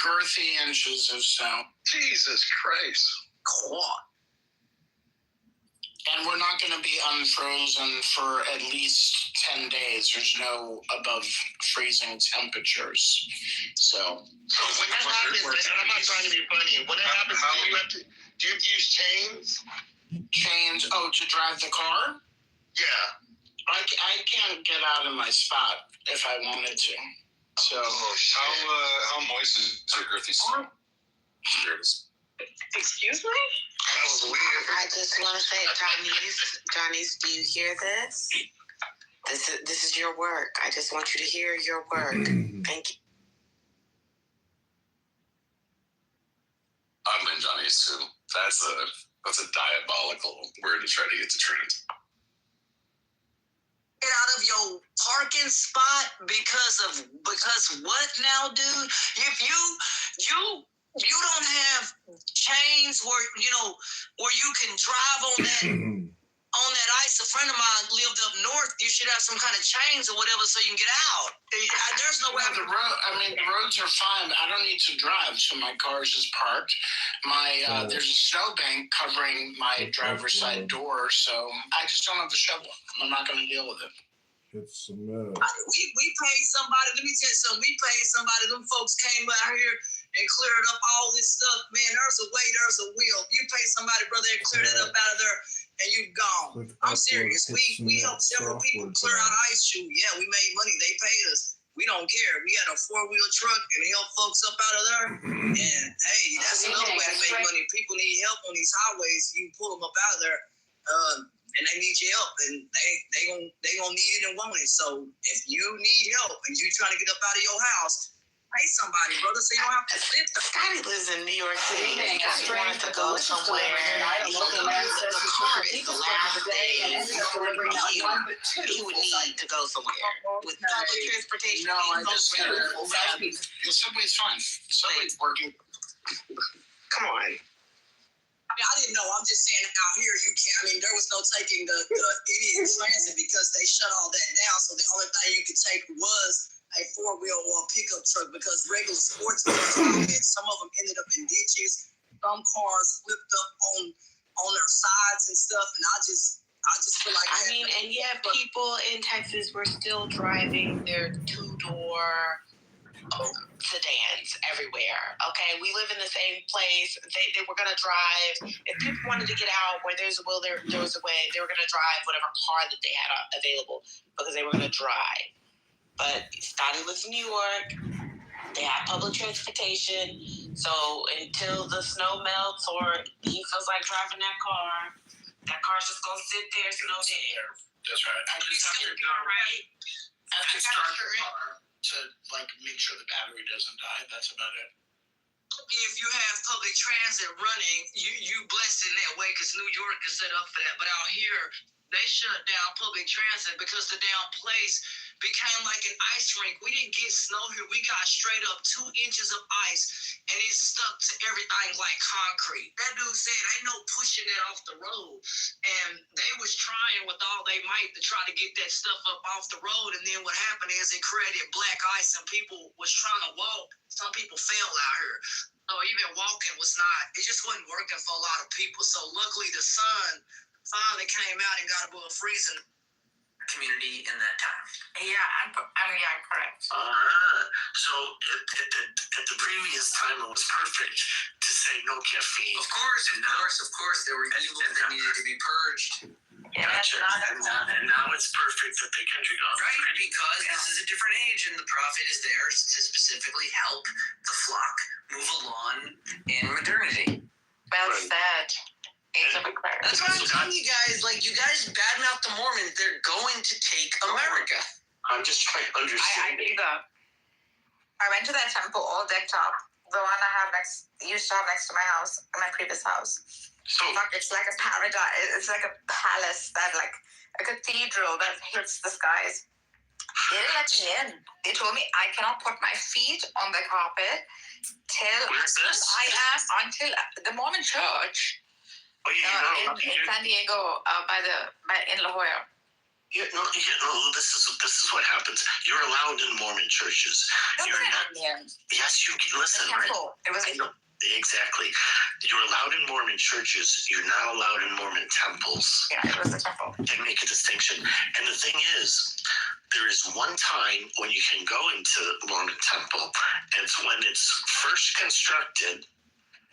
girthy inches of snow. Jesus Christ. Cool. And we're not going to be unfrozen for at least 10 days. There's no above freezing temperatures. So when that happens, and I'm not trying to be funny, when that happens, do you use chains? Chains? Oh, to drive the car? Yeah. I can't get out of my spot if I wanted to. So how moist is your girthy snow? Excuse me? That was weird. I just want to say, Johnny's, do you hear this? This is your work. I just want you to hear your work. Thank you. I'm in Johnny's too. That's a diabolical word to try to get to trend. Out of your parking spot because what now, dude? If you don't have chains where you can drive on that ice. A friend of mine lived up north. You should have some kind of chains or whatever so you can get out. There's no way. The roads are fine. I don't need to drive, so my car is just parked. There's a snowbank covering my driver's side door, so I just don't have the shovel. I'm not going to deal with it. It's cement. We paid somebody. Let me tell you something. We paid somebody. Them folks came out here and cleared up all this stuff. Man, there's a way. There's a will. You pay somebody, brother, and clear it up out of there, and you gone. I'm serious. We helped several people clear out ice shoe. Yeah, we made money. They paid us. We don't care. We had a 4-wheel truck and helped folks up out of there. And hey, that's another way to make money. People need help on these highways. You pull them up out of there, and they need your help, and they gonna need it and want it. So if you need help and you trying to get up out of your house, pay somebody, brother, so you don't have to sit there. Scotty lives in New York City. He wanted to go somewhere. He would need to go somewhere with public transportation. No, I just the subway's fine. Subway's working. Come on. I didn't know. I'm just saying out here you can't. I mean, there was no taking the idiot transit because they shut all that down. So the only thing you could take was a 4-wheel or a pickup truck because regular sports cars, some of them ended up in ditches. Some cars flipped up on their sides and stuff. And I just feel like and yet people in Texas were still driving their 2-door sedans everywhere. Okay, we live in the same place. They were gonna drive. If people wanted to get out, where there's a will, there was a way. They were gonna drive whatever car that they had available because they were gonna drive. But Scotty lives in New York. They have public transportation. So until the snow melts or he feels like driving that car's just gonna sit there, snow there. That's right. I just have to start the car. to like make sure the battery doesn't die. That's about it. If you have public transit running, you blessed in that way because New York is set up for that. But out here, they shut down public transit because the damn place became like an ice rink. We didn't get snow here. We got straight up 2 inches of ice, and it stuck to everything like concrete. That dude said, ain't no pushing that off the road. And they was trying with all they might to try to get that stuff up off the road. And then what happened is it created black ice, and people was trying to walk. Some people fell out here. So even walking was not, it just wasn't working for a lot of people. So luckily the sun finally came out and got above freezing. Community in that time. Yeah, correct. So at the previous time, it was perfect to say no caffeine. Of course, there were evils that needed to be purged. Yeah, Gotcha. And now it's perfect that they can drink off. Right, because this is a different age, and the prophet is there to specifically help the flock move along in modernity. Well said. That's what I'm telling you guys. Like, you guys badmouth the Mormons. They're going to take America. I'm just trying to understand. I believe that. I went to that temple all decked up. The one I have used to have next to my house, my previous house. So it's like a paradise. It's like a palace that, like a cathedral that hits the skies. They didn't let me in. They told me I cannot put my feet on the carpet until the Mormon church. In San Diego, in La Jolla. This is what happens. You're allowed in Mormon churches. You're not. Yes, you can listen. Right? It was. Exactly. You're allowed in Mormon churches. You're not allowed in Mormon temples. Yeah, it was a temple. They make a distinction. And the thing is, there is one time when you can go into the Mormon temple, and it's when it's first constructed.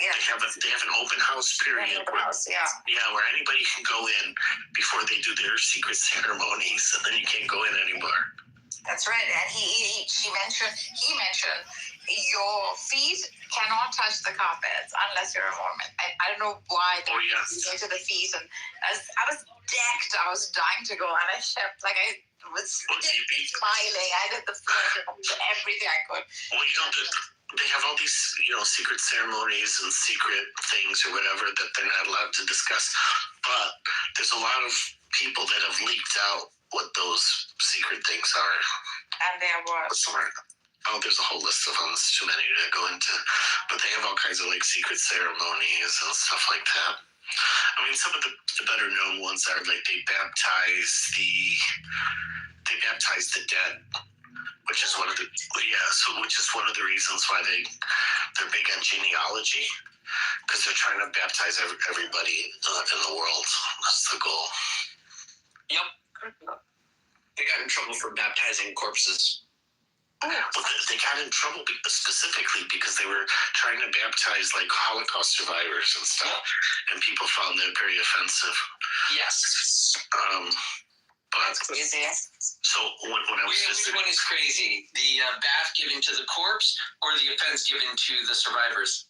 Yeah. They have an open house period. Where anybody can go in before they do their secret ceremonies, and then you can't go in anymore. That's right. And he mentioned your feet cannot touch the carpets unless you're a Mormon. I don't know why they go to the feet. And I was decked. I was dying to go, and I kept I was smiling. I did the everything I could. Well, they have all these, secret ceremonies and secret things or whatever that they're not allowed to discuss. But there's a lot of people that have leaked out what those secret things are. And there was. There's a whole list of them. It's too many to go into. But they have all kinds of secret ceremonies and stuff like that. I mean, some of the better known ones are they baptize the dead. Which is one of the reasons why they're big on genealogy, because they're trying to baptize everybody in the world. That's the goal. Yep. They got in trouble for baptizing corpses. Well, they got in trouble specifically because they were trying to baptize Holocaust survivors and stuff, and people found that very offensive. Yes. That's crazy. So when I was which one is crazy? The bath given to the corpse or the offense given to the survivors?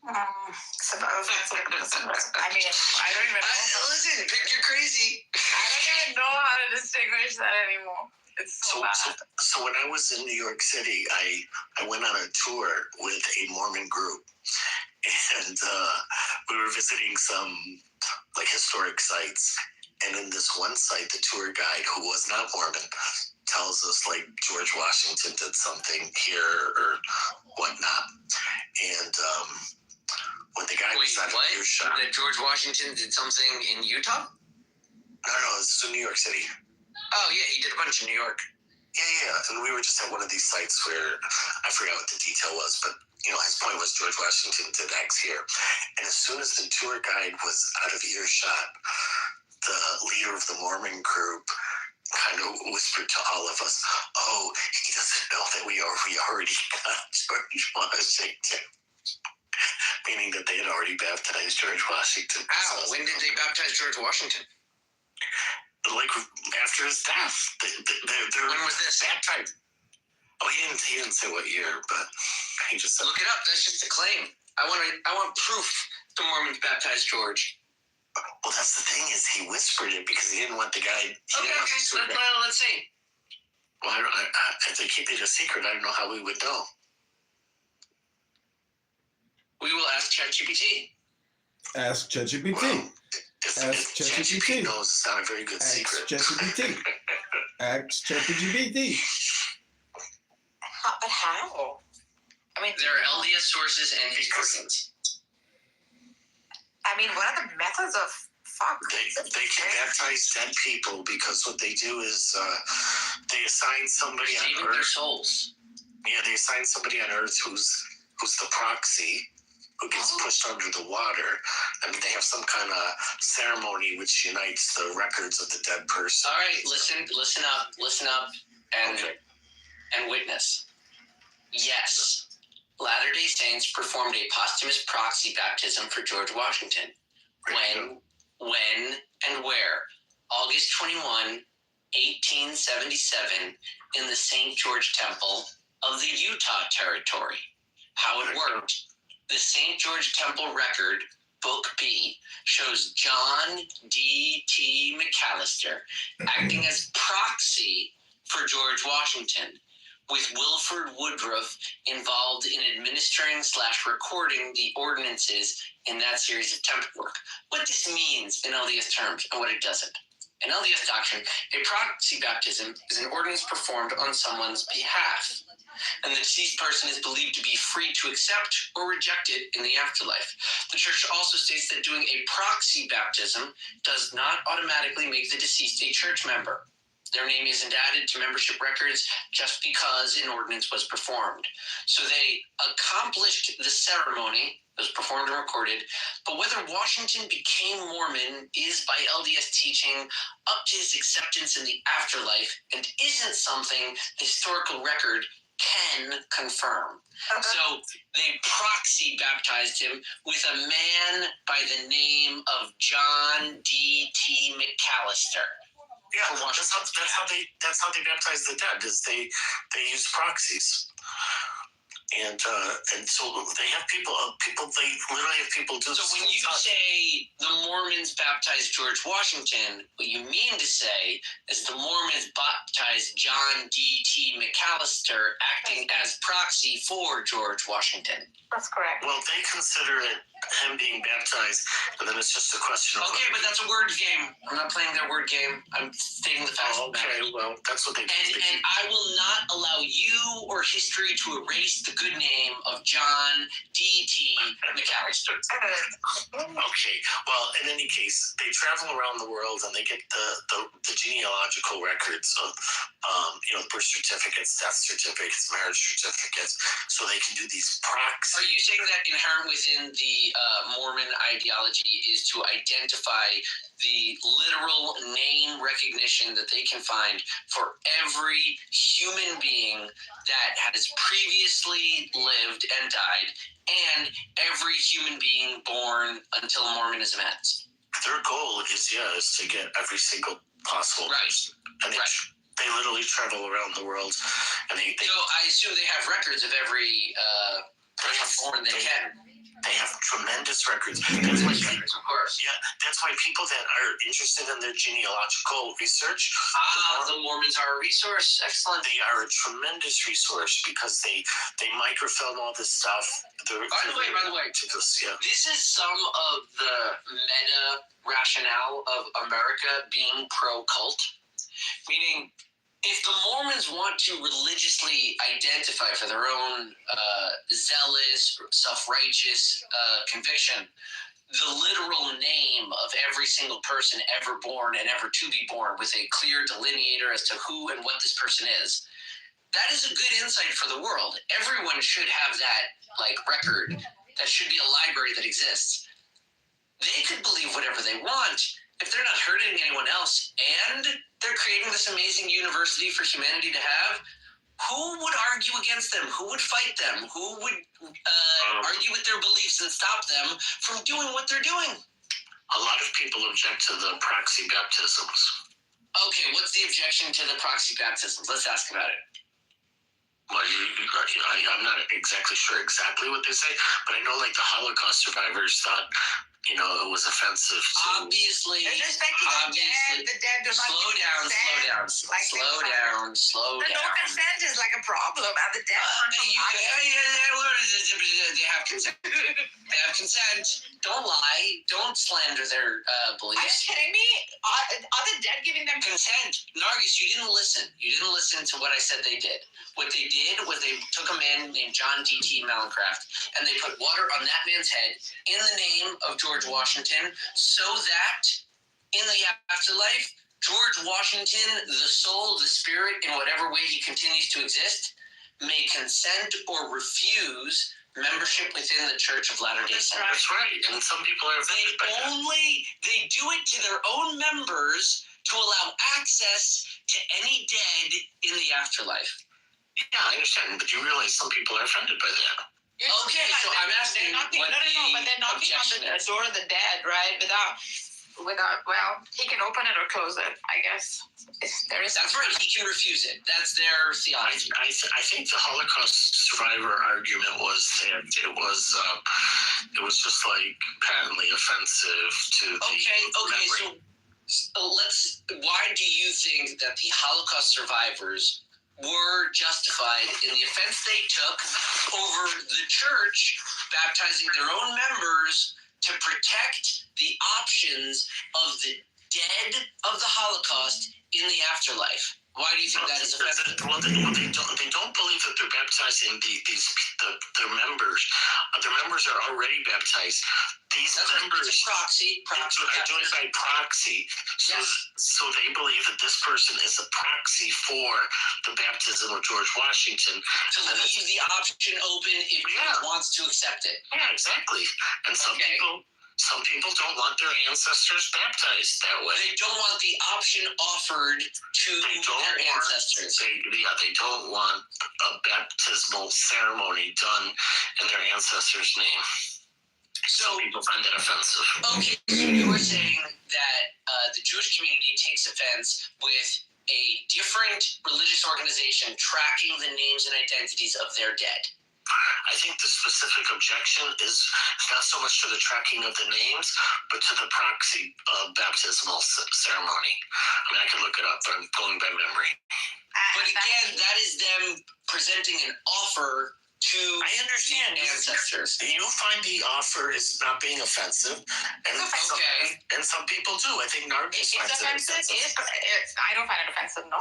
I mean, I don't even know. Listen, pick your crazy. I don't even know how to distinguish that anymore. It's so bad. So when I was in New York City, I went on a tour with a Mormon group, and we were visiting some historic sites. And in this one site, the tour guide, who was not Mormon, tells us George Washington did something here or whatnot. And when the guy was out of earshot, that George Washington did something in Utah? No, this is in New York City. Oh yeah, he did a bunch in New York. Yeah, and we were just at one of these sites where I forgot what the detail was, but his point was George Washington did X here. And as soon as the tour guide was out of earshot, the leader of the Mormon group kind of whispered to all of us, "Oh, he doesn't know that we already got George Washington." Meaning that they had already baptized George Washington. Wow, when did they baptize George Washington? After his death. When was this? Baptized. Oh, he didn't say what year, but he just said. Look it up. That's just a claim. I want proof the Mormons baptized George. Well, that's the thing is he whispered it because he didn't want the guy. Okay. Let's see. Well, if they keep it a secret, I don't know how we would know. We will ask ChatGPT. Ask ChatGPT. Well, Ask ChatGPT ChatGPT. knows it's not a very good secret. ChatGPT. Ask ChatGPT. But how? I mean, there are LDS sources and his persons. I mean, what are the methods of fuck? They can baptize dead people because what they do is they assign somebody saving on Earth. Their souls. Yeah, they assign somebody on Earth who's the proxy, who gets pushed under the water, and they have some kind of ceremony which unites the records of the dead person. All right, listen up, and witness. Yes, Latter-day Saints performed a posthumous proxy baptism for George Washington. When, and where? August 21, 1877, in the St. George Temple of the Utah Territory. How it worked. The St. George Temple record, Book B, shows John D.T. McAllister acting as proxy for George Washington, with Wilford Woodruff involved in administering/recording the ordinances in that series of temple work. What this means in LDS terms and what it doesn't. In LDS doctrine, a proxy baptism is an ordinance performed on someone's behalf, and the deceased person is believed to be free to accept or reject it in the afterlife. The church also states that doing a proxy baptism does not automatically make the deceased a church member. Their name isn't added to membership records just because an ordinance was performed. So they accomplished the ceremony, it was performed and recorded, but whether Washington became Mormon is by LDS teaching up to his acceptance in the afterlife and isn't something the historical record can confirm. So they proxy baptized him with a man by the name of John D.T. McAllister. Yeah, that's how they baptize the dead. Is they use proxies, and so they have people. They literally have people do. So when you say the Mormons baptized George Washington, what you mean to say is the Mormons baptized John D.T. McAllister acting as proxy for George Washington. That's correct. Well, they consider it him being baptized, and then it's just a question of. Okay, but that's a word game. I'm not playing their word game. I'm stating the facts. Okay, well, that's what they do. And I will not allow you or history to erase the good name of John D.T. McAllister. Okay, well, in any case, they travel around the world and they get the genealogical records of, birth certificates, death certificates, marriage certificates, so they can do these proxies. Are you saying that inherent within the Mormon ideology is to identify the literal name recognition that they can find for every human being that has previously lived and died, and every human being born until Mormonism ends? Their goal is to get every single possible person. And they literally travel around the world. And they so I assume they have records of every person born they can. They have tremendous records. That's why, of course. Yeah, that's why people that are interested in their genealogical research. The Mormons are a resource. Excellent. They are a tremendous resource because they microfilm all this stuff. By the way, this is some of the meta rationale of America being pro-cult. Meaning, if the Mormons want to religiously identify for their own zealous, self-righteous conviction, the literal name of every single person ever born and ever to be born with a clear delineator as to who and what this person is, that is a good insight for the world. Everyone should have that record. That should be a library that exists. They could believe whatever they want if they're not hurting anyone else, and they're creating this amazing university for humanity to have. Who would argue against them? Who would fight them? Who would argue with their beliefs and stop them from doing what they're doing? A lot of people object to the proxy baptisms. Okay, what's the objection to the proxy baptisms? Let's ask about it. Well, I'm not exactly sure exactly what they say, but I know the Holocaust survivors thought you know, it was offensive to. Obviously. The dead do not Slow give down. consent. Like Slow the down. no consent is like a problem. Are the dead? They have consent. They have consent. Don't lie. Don't slander their beliefs. Are you kidding me? Are the dead giving them consent? Nargis, you didn't listen. You didn't listen to what I said they did. What they did was they took a man named John D.T. Mellencraft and they put water on that man's head in the name of George Washington so that in the afterlife, George Washington, the soul, the spirit, in whatever way he continues to exist, may consent or refuse membership within the Church of Latter-day Saints. That's right. And some people are offended by that. They do it to their own members to allow access to any dead in the afterlife. Yeah, I understand, but you realize some people are offended by that. Okay, so I'm asking but they're knocking on the door of the dead, right? Without, well, he can open it or close it, I guess. That's right, he can refuse it. That's their theology. I think the Holocaust survivor argument was that it was just like patently offensive to the memory. So why do you think that the Holocaust survivors were justified in the offense they took over the church baptizing their own members to protect the options of the dead of the Holocaust in the afterlife? Why do you think that is offensive? Well, they don't believe that they're baptizing their members. Their members are already baptized. These members it's a proxy. are doing by proxy. So they believe that this person is a proxy for the baptism of George Washington. To leave the option open if he wants to accept it. Yeah, exactly. And some people don't want their ancestors baptized that way. They don't want the option offered to their ancestors. They don't want a baptismal ceremony done in their ancestor's name. Some people find that offensive. Okay, so you were saying that the Jewish community takes offense with a different religious organization tracking the names and identities of their dead. I think the specific objection is not so much to the tracking of the names, but to the proxy baptismal ceremony. I mean, I can look it up, but I'm going by memory. But again, that is them presenting an offer to the ancestors. You find the offer is not being offensive, and some people do. I think Nargis finds it offensive. I don't find it offensive, no.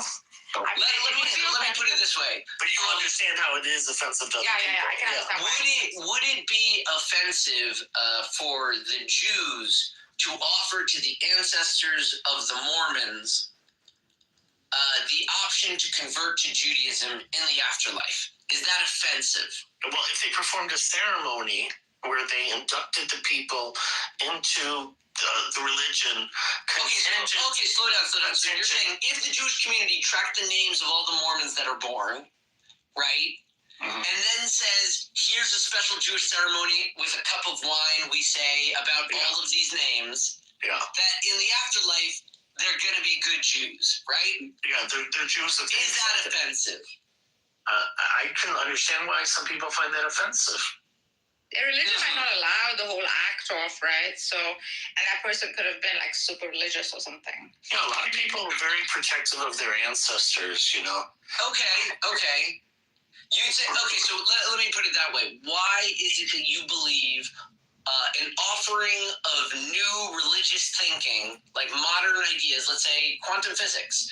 Let me put it this way. But you understand how it is offensive to other people. Yeah, I can understand. Would it be offensive for the Jews to offer to the ancestors of the Mormons the option to convert to Judaism in the afterlife? Is that offensive? Well, if they performed a ceremony where they inducted the people into the religion. Okay, slow down. So you're saying if the Jewish community tracked the names of all the Mormons that are born, right? And then says, here's a special Jewish ceremony with a cup of wine, we say, about all of these names. Yeah. That in the afterlife, they're going to be good Jews, right? Yeah, they're Jews. Is that offensive? I can understand why some people find that offensive. A religion might not allow the whole act off, right? So, and that person could have been like super religious or something. Yeah, a lot of people are very protective of their ancestors, you know. Okay. You'd say, okay, so let me put it that way. Why is it that you believe an offering of new religious thinking, like modern ideas, let's say quantum physics,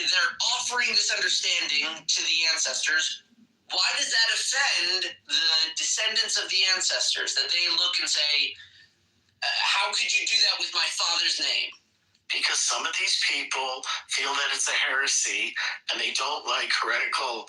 they're offering this understanding to the ancestors? Why does that offend the descendants of the ancestors, that they look and say, how could you do that with my father's name? Because some of these people feel that it's a heresy and they don't like heretical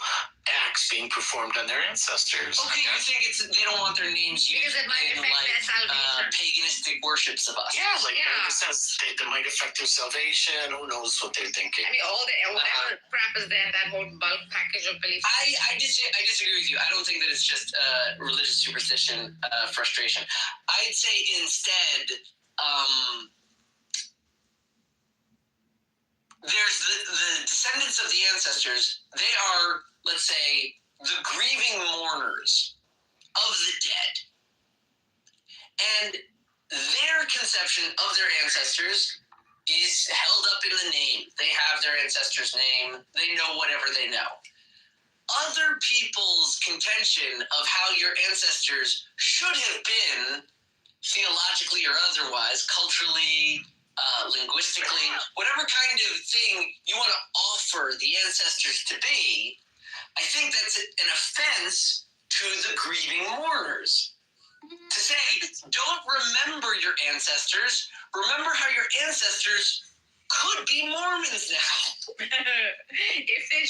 acts being performed on their ancestors. Okay, you think they don't want their names used because it might affect their salvation. Paganistic worships of us. Yeah, it says that might affect their salvation. Who knows what they're thinking? I mean, whatever crap is there in that whole bulk package of beliefs. I disagree with you. I don't think that it's just religious superstition, frustration. I'd say instead, there's the descendants of the ancestors. They are, let's say, the grieving mourners of the dead. And their conception of their ancestors is held up in the name. They have their ancestor's name. They know whatever they know. Other people's contention of how your ancestors should have been, theologically or otherwise, culturally, linguistically, whatever kind of thing you want to offer the ancestors to be, I think that's an offense to the grieving mourners. To say, don't remember your ancestors, remember how your ancestors could be Mormons now. if they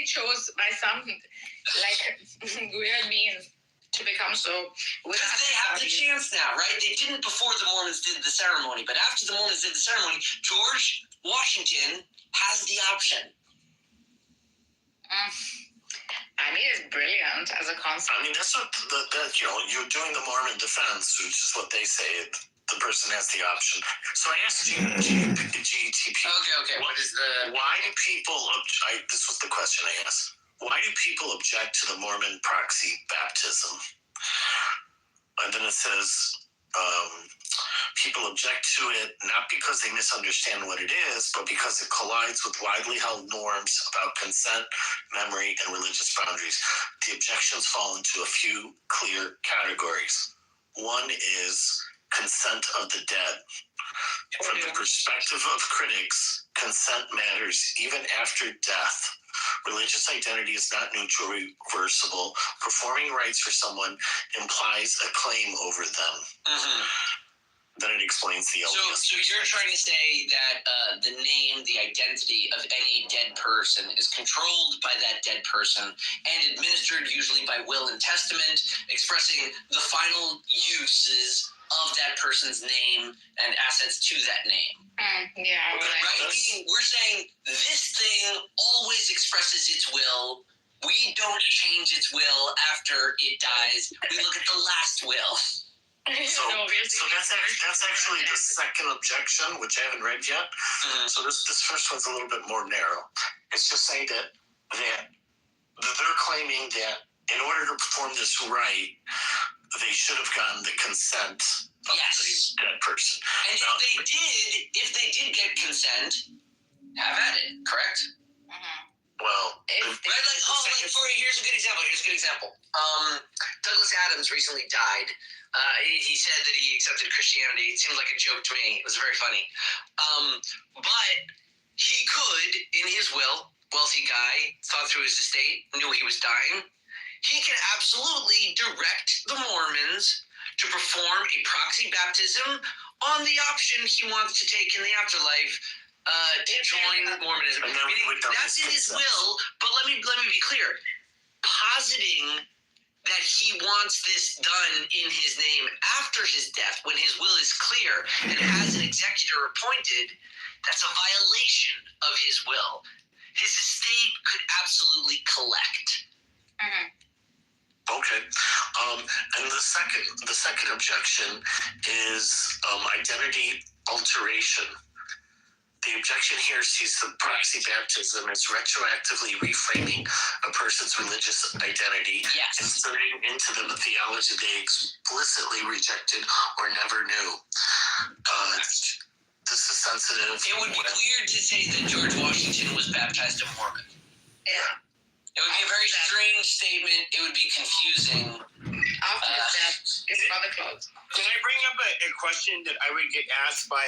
chose by some weird means to become so, because they have the chance now, right? They didn't before the Mormons did the ceremony, but after the Mormons did the ceremony, George Washington has the option. I mean, it's brilliant as a concept. I mean, that's what you're doing the Mormon defense, which is what they say. The person has the option. So I asked GTP. Okay. Why do people? This was the question I asked. Why do people object to the Mormon proxy baptism? And then it says people object to it not because they misunderstand what it is, but because it collides with widely held norms about consent, memory, and religious boundaries. The objections fall into a few clear categories. One is consent of the dead. From the perspective of critics, consent matters even after death. Religious identity is not neutral, reversible. Performing rites for someone implies a claim over them. Mm-hmm. Then it explains the LDS. So you're trying to say that the name, the identity of any dead person is controlled by that dead person and administered usually by will and testament, expressing the final uses of that person's name and assets to that name. Yeah. Right? Meaning we're saying this thing always expresses its will. We don't change its will after it dies. We look at the last will. So that's actually the second objection, which I haven't read yet. Mm-hmm. So this first one's a little bit more narrow. It's just saying that they're claiming that in order to perform this rite, they should have gotten the consent of the dead person. And if they did get consent, have at it, correct? Mm-hmm. Well, here's a good example. Douglas Adams recently died. He said that he accepted Christianity. It seemed like a joke to me. It was very funny. But he could, in his will, wealthy guy, thought through his estate, knew he was dying. He can absolutely direct the Mormons to perform a proxy baptism on the option he wants to take in the afterlife to join Mormonism. That's in his will, but let me be clear. Positing that he wants this done in his name after his death, when his will is clear and has an executor appointed, that's a violation of his will. His estate could absolutely collect. Mm-hmm. Okay. And the second objection is identity alteration. The objection here sees the proxy baptism as retroactively reframing a person's religious identity, inserting into them a theology they explicitly rejected or never knew. This is sensitive. It would be weird to say that George Washington was baptized a Mormon. Yeah. It would be a very strange statement. It would be confusing. After that, it's rather close. Can I bring up a question that I would get asked by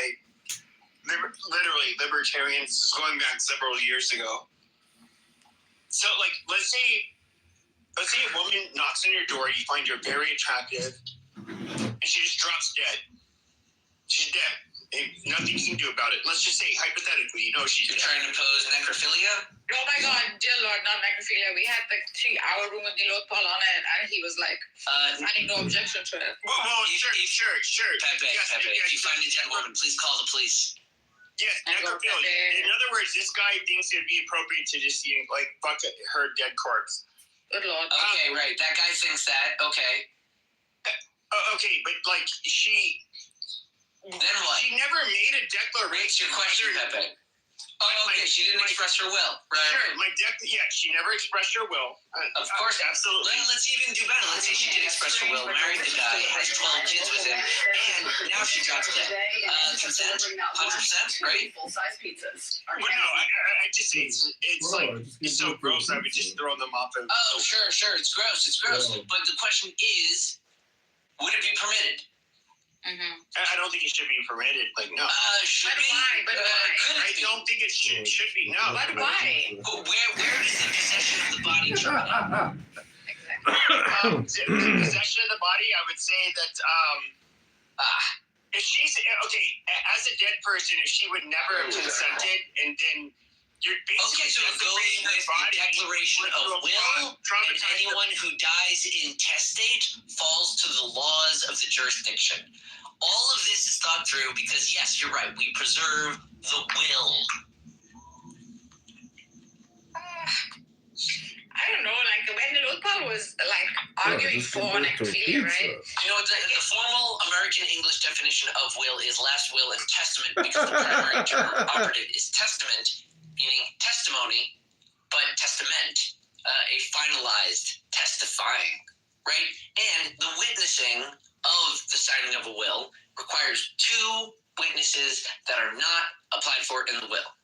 literally libertarians? This is going back several years ago. So, let's say a woman knocks on your door, you find her very attractive, and she just drops dead. She's dead. Nothing you can do about it. Let's just say, hypothetically, she's You're trying to pose necrophilia? Oh my God, dear Lord, not necrophilia. We had the 3-hour room with the Lord Paul on it, and he was like, I need no objection to it. Well, sure. Pepe, if you find a dead woman, please call the police. Yes, necrophilia. In other words, this guy thinks it would be appropriate to just, fuck her dead corpse. Good Lord. Okay, right. That guy thinks that. Okay. Okay, but, she... Then what? She never made a declaration. What's your question, Pepe? Oh, okay. She didn't express her will. Right. Sure. She never expressed her will. Of course. Absolutely. Let's even do better. Let's say she did express her will, married the guy, has 12 kids with him, and now she drops dead. Consent, 100%, right? Full-size pizzas. Well, no, I just it's so gross. I would just throw them off. Oh, sure. It's gross. Yeah. But the question is, would it be permitted? Mm-hmm. I don't think it should be permitted. Like, no. Should be. But why? I don't think it should be. No. But why? But where does the possession of the body terminate? The possession of the body, I would say that if she's okay as a dead person, if she would never have consented, and then you're basically so it goes with the declaration of will, and anyone who dies intestate falls to the laws of the jurisdiction. All of this is thought through because, yes, you're right, we preserve the will. I don't know, like when the local was like arguing for necrophilia, right? You know, the formal American English definition of will is last will and testament, because the primary term operative is testament, meaning testimony, but testament, a finalized testifying, right? And the witnessing of the signing of a will requires 2 witnesses that are not applied for in the will.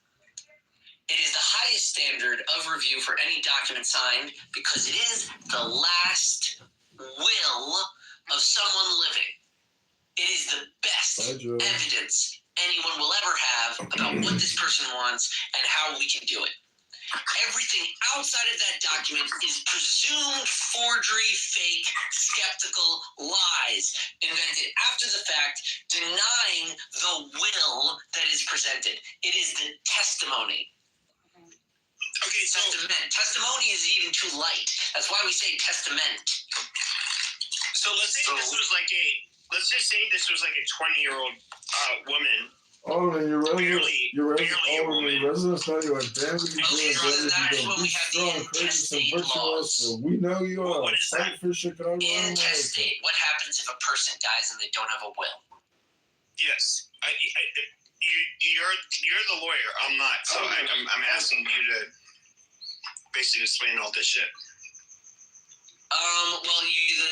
It is the highest standard of review for any document signed because it is the last will of someone living. It is the best evidence anyone will ever have about what this person wants and how we can do it. Everything outside of that document is presumed forgery, fake, skeptical lies invented after the fact, denying the will that is presented. It is the testimony. Okay, so testimony is even too light. That's why we say testament. So let's say this was like let's just say this was like a 20-year-old woman. Oh, and your residence, not your identity. When we have the intestate laws. So we know you are. What is that? Intestate. What happens if a person dies and they don't have a will? Yes, you're the lawyer. I'm not. So I'm asking you to basically explain all this shit. Well,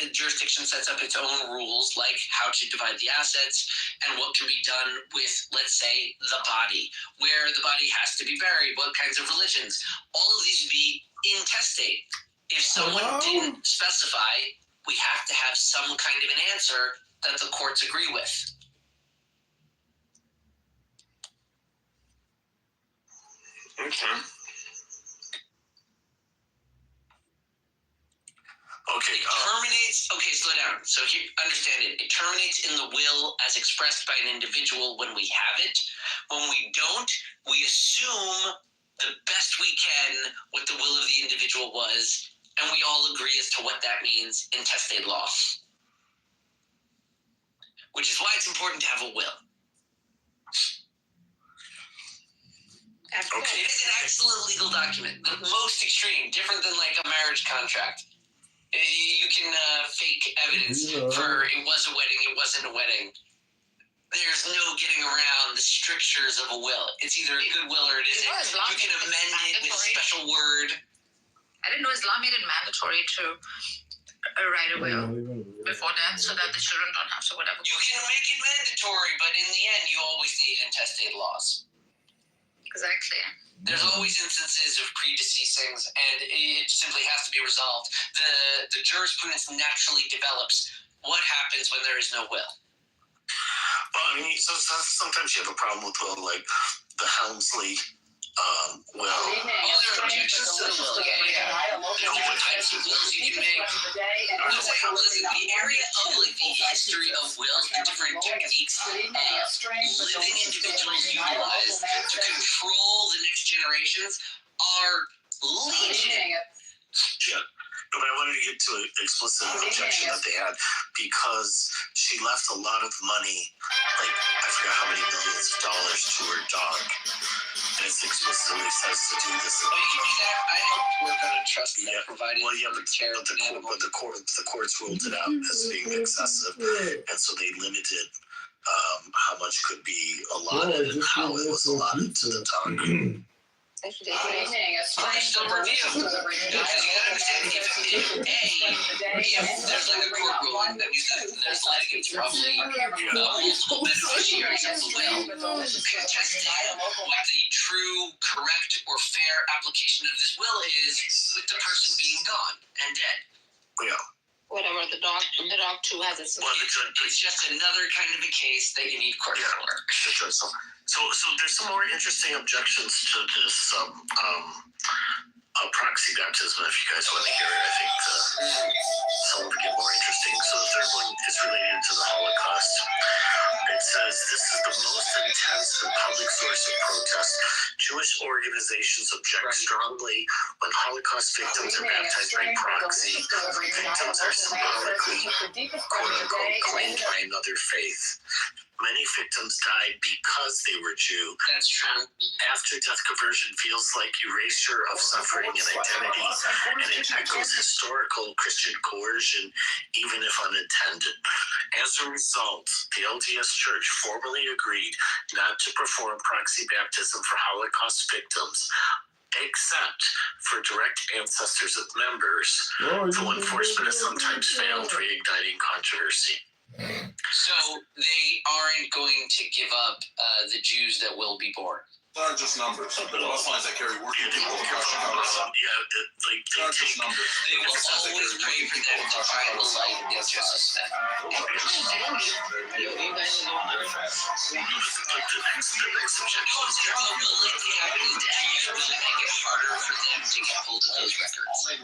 the jurisdiction sets up its own rules, like how to divide the assets and what can be done with, let's say, the body, where the body has to be buried, what kinds of religions. All of these would be intestate. If someone didn't specify, we have to have some kind of an answer that the courts agree with. Okay. Okay, terminates. Okay, slow down. So here, understand it. It terminates in the will as expressed by an individual when we have it. When we don't, we assume the best we can what the will of the individual was, and we all agree as to what that means in intestate law. Which is why it's important to have a will. Okay, it's an excellent legal document. The most extreme, different than like a marriage contract. You can fake evidence for it was a wedding, it wasn't a wedding. There's no getting around the strictures of a will. It's either a good will or it isn't. You can amend it with a special word. I didn't know Islam made it mandatory to write a will before that, so that the children don't have to whatever. You can make it mandatory, but in the end, you always need intestate laws. Exactly. There's always instances of predeceasings, and it simply has to be resolved. The jurisprudence naturally develops what happens when there is no will. Well, I mean, so sometimes you have a problem with will, like the Helmsley will. Oh, there are objections to the will. Yeah. What types of wills you can make. The area of like the history of wills, the different techniques living individuals utilize to control the next generations are legion. Yeah. But I wanted to get to an explicit objection that they had because she left a lot of money, like I forgot how many millions of dollars to her dog. And it's explicitly says to do this. Oh, you can do that. I helped work on a trust that provided but the courts ruled it out as being excessive, and so they limited how much could be allotted and how it was allotted to the talk. First, the review. Because you gotta understand, if there's like a court ruling that there's litigants, probably multiple beneficiaries of the will, contesting what the true, correct, or fair application of this will is with the person being gone and dead. Yeah. Whatever the dog too has its. Well, it's just another kind of a case that you need court for. So there's some more interesting objections to this proxy baptism. If you guys want to hear it, I think some of it get more interesting. So the third one is related to the Holocaust. It says this is the most intense and public source of protest. Jewish organizations object strongly when Holocaust victims are baptized by proxy. Victims are symbolically, quote unquote, claimed by another faith. Many victims died because they were Jew. That's true. After-death conversion feels like erasure of suffering and identity, and it echoes historical Christian coercion, even if unintended. As a result, the LDS Church formally agreed not to perform proxy baptism for Holocaust victims, except for direct ancestors of members. Full enforcement has sometimes failed, reigniting controversy. So they aren't going to give up the Jews that will be born. They're not just numbers. But all signs that carry working people. They take numbers. They will always pray for them to find the light in justice. Make it harder for them to get hold of those records. I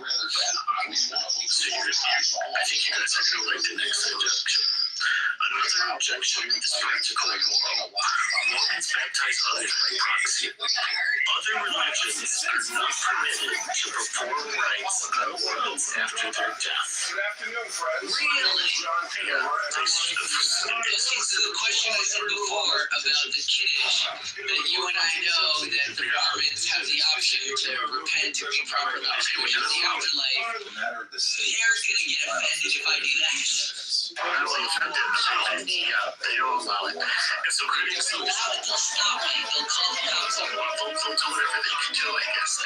think you guys are going to like the next objection. Another objection is practical and moral. Mormons baptize others by proxy. Other religions are not permitted to perform rites on mortals after their death. Good afternoon, friends. Really? Yeah. This is the question I said before about the Kiddush, that you and I know that the Mormons have the option to repent and be properly prepared in the afterlife. They're going to get offended if I do that. Yeah, they don't allow it. And so critics they'll stop me. They'll call the cops on me. They'll do whatever they can do, I guess.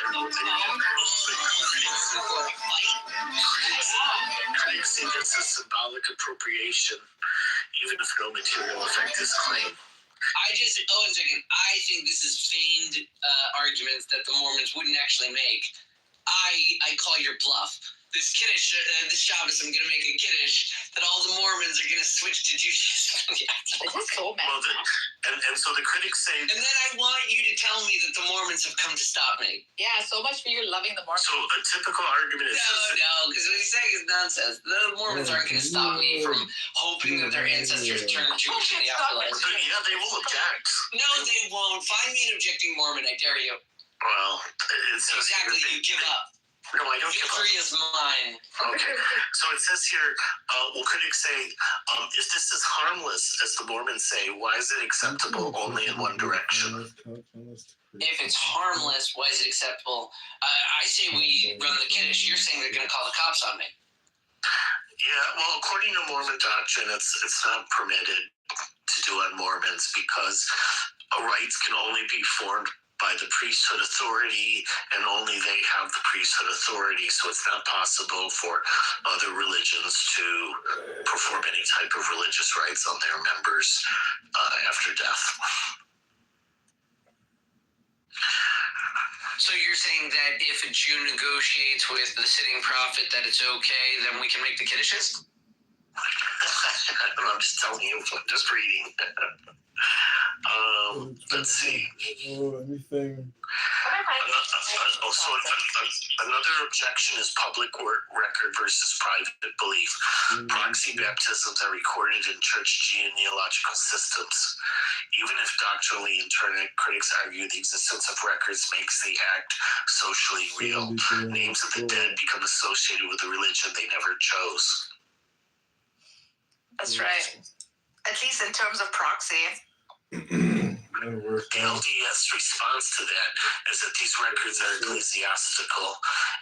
Critics see this as symbolic appropriation, even if no material effect is claimed. One second. I think this is feigned arguments that the Mormons wouldn't actually make. I call your bluff. This Kiddush, this Shabbos, I'm going to make a Kiddush that all the Mormons are going to switch to Judaism. And so the critics say... And then I want you to tell me that the Mormons have come to stop me. Yeah, so much for you loving the Mormons. So a typical argument is... No, because what he's saying is nonsense. The Mormons aren't going to stop me from hoping that their ancestors turn Jewish in the afterlife. Yeah, they will object. No, they won't. Find me an objecting Mormon, I dare you. Well, it's exactly, you give up. No, I don't give up. Victory is mine. Okay. So it says here, critics say, if this is harmless, as the Mormons say, why is it acceptable only in one direction? If it's harmless, why is it acceptable? I say we run the Kiddush. You're saying they're going to call the cops on me. Yeah, well, according to Mormon doctrine, it's not permitted to do on Mormons because rites can only be formed by the priesthood authority, and only they have the priesthood authority, so it's not possible for other religions to perform any type of religious rites on their members after death. So you're saying that if a Jew negotiates with the sitting prophet that it's okay, then we can make the Kiddushes? I'm just telling you, just reading. Let's see. Another objection is public record versus private belief. Proxy baptisms are recorded in church genealogical systems. Even if doctrinally internal, critics argue the existence of records makes the act socially real. Names of the dead become associated with a religion they never chose. That's right. At least in terms of proxy. The LDS response to that is that these records are ecclesiastical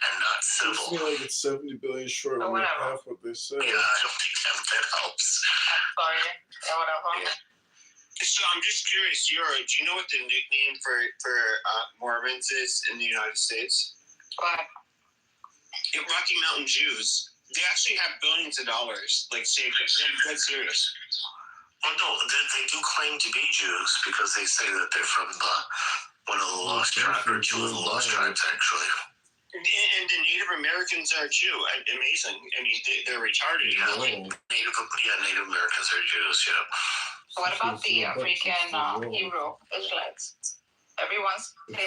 and not civil. Like it's 70 billion short of half what they say. Yeah, I don't think that helps. Sorry. Yeah, whatever. So I'm just curious, do you know what the nickname for Mormons is in the United States? What? Rocky Mountain Jews. They actually have billions of dollars, like saved. That's serious. Well, no, they do claim to be Jews because they say that they're from one of the lost tribes, or two of the lost tribes, actually. And the Native Americans are too. Amazing. I mean, they're retarded. Yeah, Native Americans are Jews. Yeah. What about the African Hebrew Israelites? Everyone's they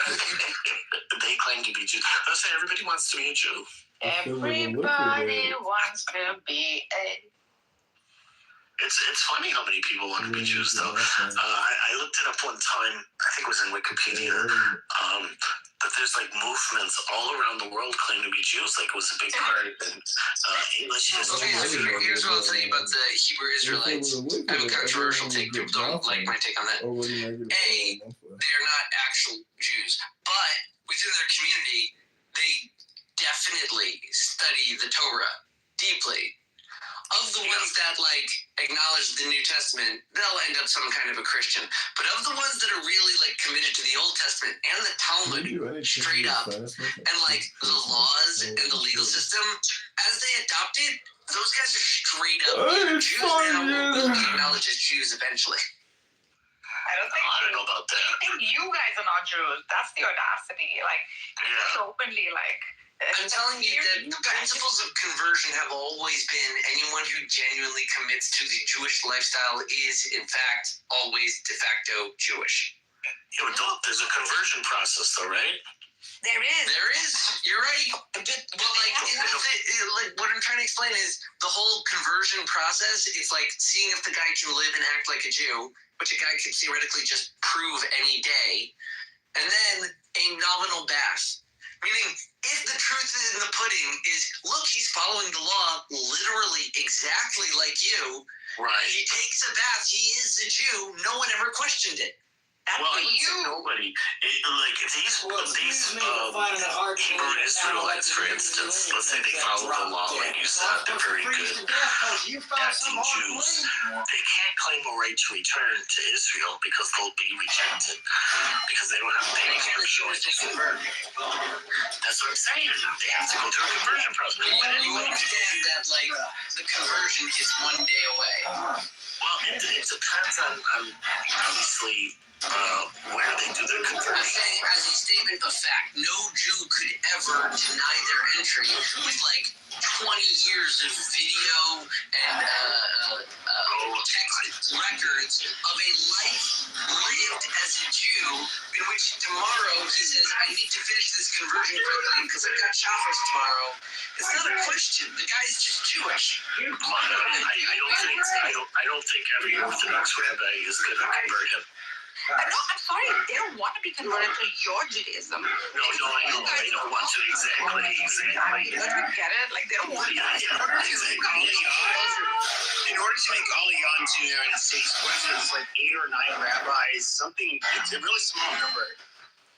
claim to be Jews. Let's say everybody wants to be a Jew. Everybody wants to be a. It's funny how many people want to be Jews, though. I looked it up one time. I think it was in Wikipedia. That there's like movements all around the world claim to be Jews. Like it was a big part in English history. Okay, so here's what I'll tell you about the Hebrew Israelites. I have a controversial take. People don't like my take on that. A, they're not actual Jews, but within their community, they definitely study the Torah deeply. Of the ones that like acknowledge the New Testament, they'll end up some kind of a Christian. But of the ones that are really like committed to the Old Testament and the Talmud straight up, and like the laws and the legal system, as they adopt it, those guys are straight up Jews now will be acknowledged as Jews eventually. I don't know about that. I think you guys are not Jews. That's the audacity. Like, openly, like. I'm telling you that the principles of conversion have always been anyone who genuinely commits to the Jewish lifestyle is, in fact, always de facto Jewish. Yeah, but there's a conversion process, though, right? There is. There is. You're right. Well, like what I'm trying to explain is the whole conversion process. It's like seeing if the guy can live and act like a Jew, which a guy can theoretically just prove any day, and then a nominal bath. Meaning, if the truth in the pudding is, look, he's following the law literally exactly like you. Right. He takes a bath. He is a Jew. No one ever questioned it. Well, I would say nobody. These Hebrew Israelites, for instance, let's say they follow the law, like you said, they're very good acting Jews. They can't claim a right to return to Israel because they'll be rejected because they don't have any kind of choice to convert. That's what I'm saying. They have to go through a conversion process. But anyone understand that, like, the conversion is one day away. Well, it depends on obviously. Where they do their conversion. I'm saying, as a statement of fact, no Jew could ever deny their entry with like 20 years of video and text records of a life lived as a Jew, in which tomorrow he says, I need to finish this conversion quickly because I've got Shabbos tomorrow. It's not a question. The guy is just Jewish. I don't think every Orthodox rabbi is going to convert him. No, I'm sorry. They don't want to be converted to your Judaism. No, I know. They don't want to exactly. Don't you get it? Like, they don't want to. In order to make Aliyah into the United States, it's like 8 or 9 rabbis, something. It's a really small number.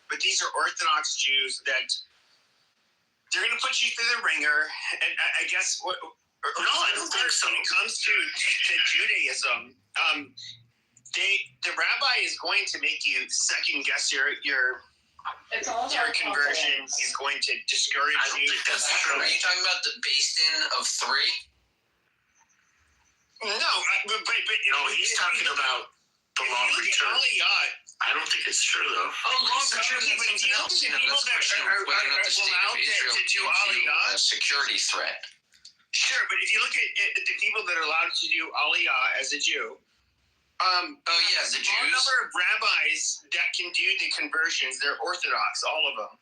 But these are Orthodox Jews that they're going to put you through the ringer. And I guess what? No, I don't think so. When it comes to Judaism, the rabbi is going to make you second guess your conversion. He's going to discourage you. I don't think that's true. Are you talking about the based-in of 3? No, but he's talking about the law of return. I don't think it's true, though. Oh, law of return is something else. You know, that's a question of whether or not the state of Israel is a security threat. Sure, but if you look at the people that are allowed to do Aliyah as a Jew, the Jews. A number of rabbis that can do the conversions, they're Orthodox, all of them.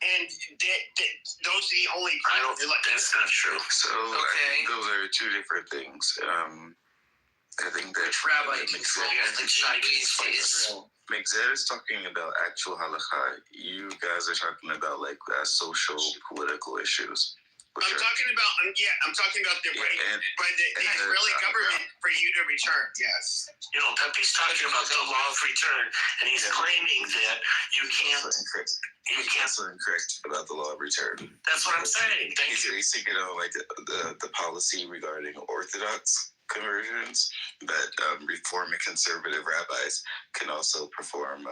And those are the only people. That's not true. So I think those are two different things. I think that rabbi controls the Chinese to Israel. Mixed is talking about actual halakha. You guys are talking about like social, political issues. I'm talking about the Israeli government for you to return. Yes. Pepe's talking about the law of return, and he's claiming that you can't. You can't incorrect about the law of return. That's what I'm saying. Thank you. He's basing it on like the policy regarding Orthodox conversions, but Reform and conservative rabbis can also perform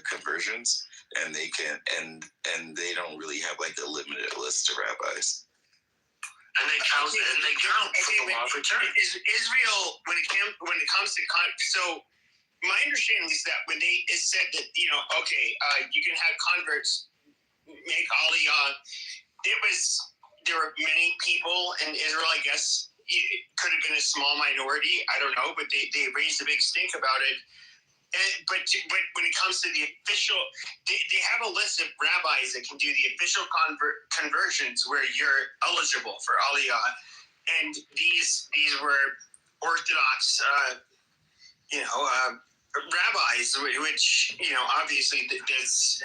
conversions, and they can and they don't really have like a limited list of rabbis. And they count for the law of return. Israel, when it comes to so my understanding is that when it said that you can have converts make aliyah, there were many people in Israel. I guess it could have been a small minority. I don't know, but they raised a big stink about it. But when it comes to the official, they have a list of rabbis that can do the official conversions where you're eligible for aliyah, and these were Orthodox, rabbis, which obviously that's.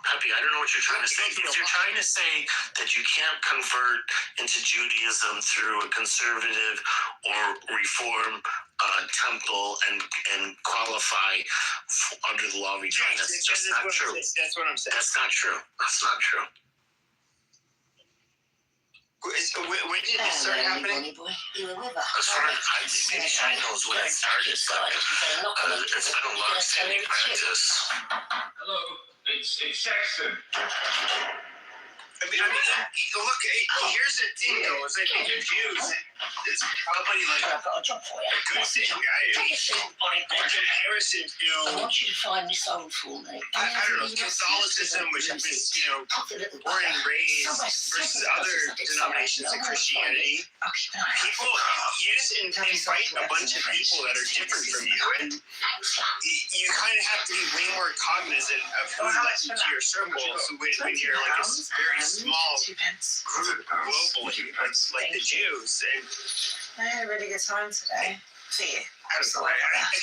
Happy, I don't know what you're trying to say. If you're trying to say that you can't convert into Judaism through a conservative or reform temple and qualify under the law of return, that's just not true. That's what I'm saying. That's not true. That's not true. When did this start happening? As far as maybe China knows when it started, but it's been a long-standing practice. Hello. It's Sexton. I mean, look, here's the thing, though, is I think the Jews, it's probably like a good thing. In comparison to, I want you to find this old for me. I don't know, Catholicism, which is, born and raised, versus other denominations of Christianity, people, you just invite a bunch of people that are different from you, and you kind of have to be way more cognizant of who lets into your circle when you're like a very small group globally, like the Jews. And I had a really good time today. See you. I think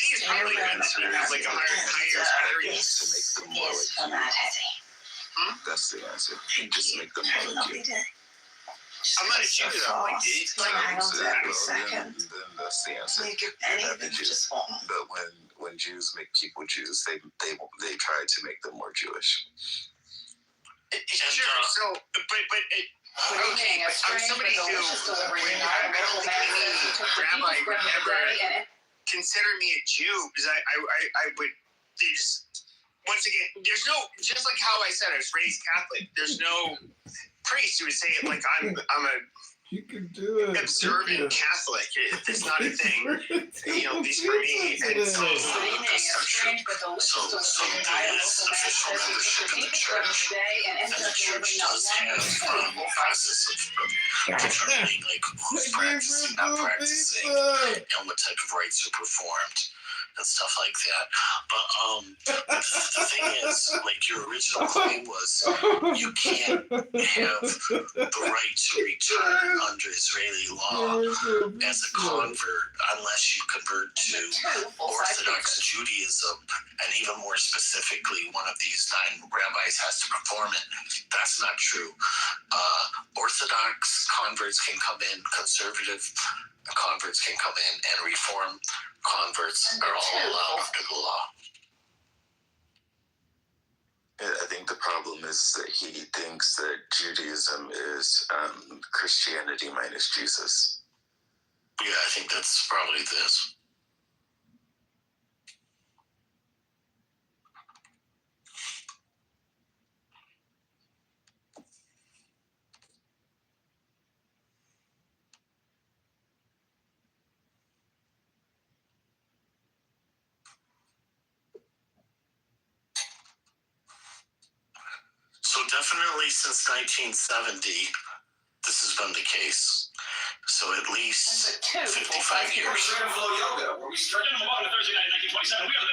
it's probably good to have like a higher experience To make them more like you. That's the answer. Just make them more like you. I'm not a Jew though. Like, it's like then that's the answer. You're not the Jew. But when Jews make people Jews, they try to make them more Jewish. Sure. So, but okay. But I'm somebody who, I don't think any rabbi would ever consider me a Jew because I would. They just once again, there's no, just like how I said, I was raised Catholic. There's no priest who would say it like I'm a. You can do it. Observant Catholic. It's not a thing. At least for me. And so the official membership in the church, and the church does have a process of determining like who's practicing, not practicing, and what type of rites are performed. And stuff like that. But the thing is, like your original claim was, you can't have the right to return under Israeli law as a convert unless you convert to Orthodox Judaism, and even more specifically, one of these 9 rabbis has to perform it. That's not true. Orthodox converts can come in, conservative converts can come in, and reform converts are all allowed under the law. I think the problem is that he thinks that Judaism is Christianity minus Jesus. Yeah, I think that's probably this. So definitely since 1970, this has been the case. So at least 55 years. Yoga, where we started on Thursday night, 1927. We are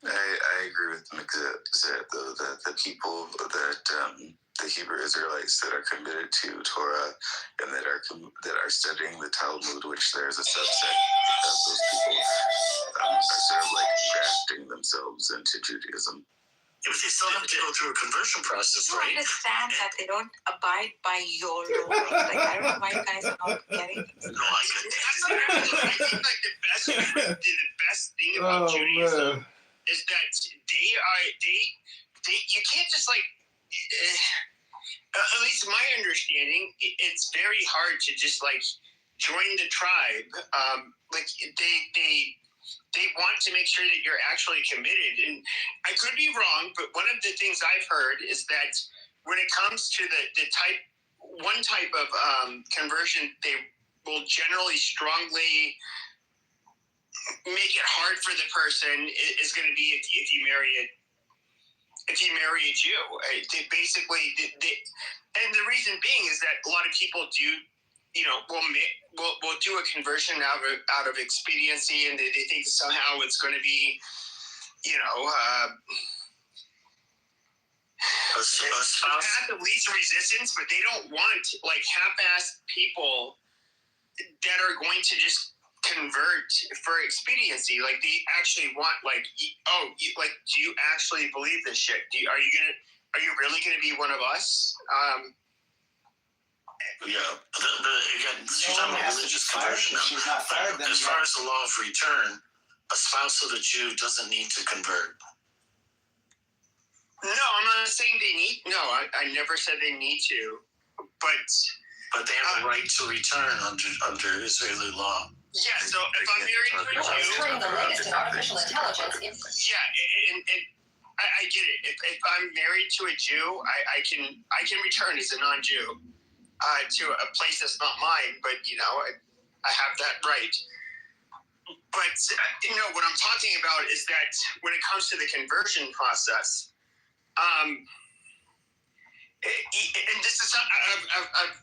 I agree with Mixet, though, that the people that the Hebrew Israelites that are committed to Torah and that are studying the Talmud, which there's a subset of those people, are sort of like grafting themselves into Judaism. Yeah, but they still have to go through a conversion process, right? I understand that they don't abide by your laws. Like, I don't know why you guys are not getting this. No, I get that. I think like the best thing about Judaism is that they you can't just like. At least my understanding, it's very hard to just like join the tribe. Like they want to make sure that you're actually committed. And I could be wrong, but one of the things I've heard is that when it comes to the type of conversion, they will generally strongly make it hard for the person is going to be if you marry a Jew. They basically, and the reason being is that a lot of people do, will do a conversion out of expediency, and they think somehow it's going to be, a path of least resistance, but they don't want like half-assed people that are going to just convert for expediency. Like they actually want like, do you actually believe this shit? Are you really gonna be one of us? Yeah. Again, she's talking about religious conversion now. As far as the law of return, a spouse of a Jew doesn't need to convert. No, I'm not saying they need. No, I never said they need to. But they have a right to return under Israeli law. Yeah. So if I'm married to a Jew, turning the latest in artificial intelligence. Yeah, and I get it. If I'm married to a Jew, I can return as a non-Jew to a place that's not mine. But I have that right. But what I'm talking about is that when it comes to the conversion process, and this is I've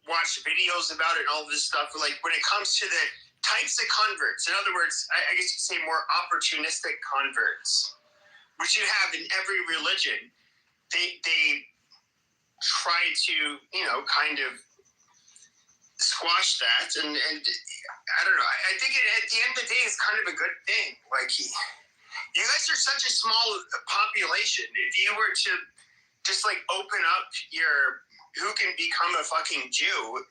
watched videos about it and all this stuff. Like when it comes to the types of converts, in other words, I guess you could say more opportunistic converts, which you have in every religion. They try to kind of squash that, and I don't know. I think at the end of the day, it's kind of a good thing. Like you guys are such a small population. If you were to just like open up your who can become a fucking Jew,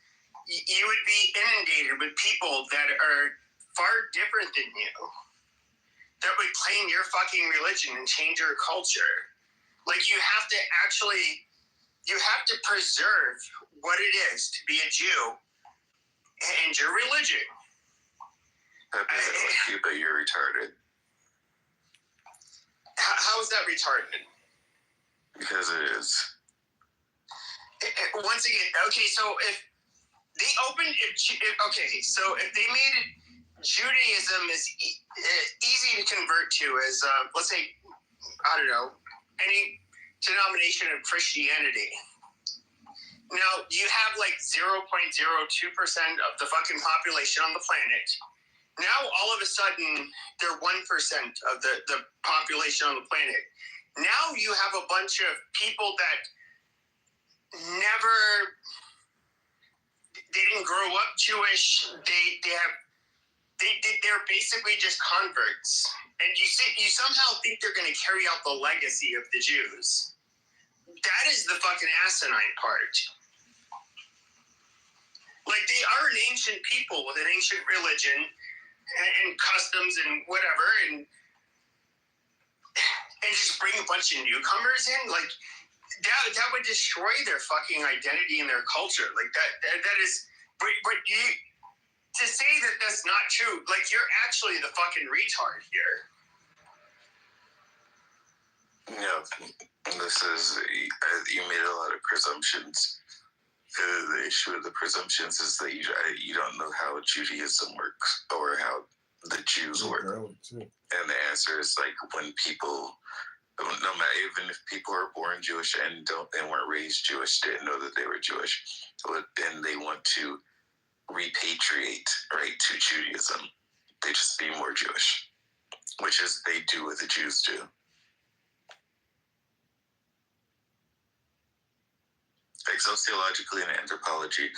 you would be inundated with people that are far different than you, that would claim your fucking religion and change your culture. Like you have to preserve what it is to be a Jew and your religion. That doesn't like you, but you're retarded. How is that retarded? Because it is. Once again, okay, so if they if they made Judaism as easy to convert to as, let's say, I don't know, any denomination of Christianity. Now, you have like 0.02% of the fucking population on the planet. Now, all of a sudden, they're 1% of the population on the planet. Now you have a bunch of people that they didn't grow up Jewish. They're basically just converts, and you somehow think they're going to carry out the legacy of the Jews. That is the fucking asinine part. Like they are an ancient people with an ancient religion and customs and whatever, and just bring a bunch of newcomers in, like. That would destroy their fucking identity and their culture. Like that is, but you to say that that's not true. Like you're actually the fucking retard here. Yeah, this is you made a lot of presumptions. The issue with the presumptions is that you don't know how Judaism works or how the Jews work. And the answer is like when people. No matter, even if people are born Jewish and weren't raised Jewish, didn't know that they were Jewish, and they want to repatriate right to Judaism, they just be more Jewish, which is they do what the Jews do. Like sociologically and anthropologically,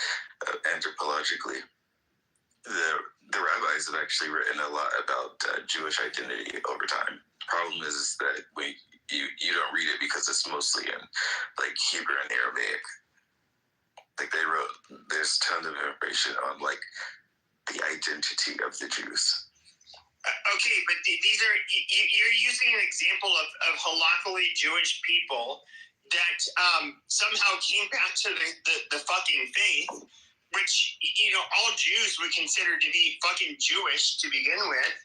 the rabbis have actually written a lot about Jewish identity over time. Problem is that you don't read it because it's mostly in like Hebrew and Aramaic. Like there's tons of information on like the identity of the Jews. Okay, but these are you're using an example of halachically Jewish people that somehow came back to the fucking faith, which all Jews would consider to be fucking Jewish to begin with.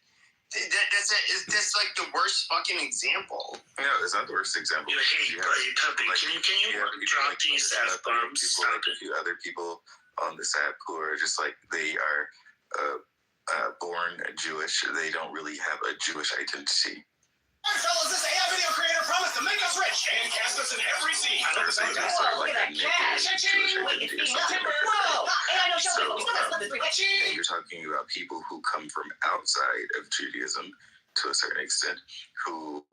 That's like the worst fucking example. No, it's not the worst example. Hey, Pepe, can you drop these F-bombs? Like a few other people on this app who are just like, they are born Jewish. They don't really have a Jewish identity. Hey, fellas, this AI video creator promised to make us rich and cast us in every scene. Whoa, look at that cash. And you're talking about people who come from outside of Judaism to a certain extent, who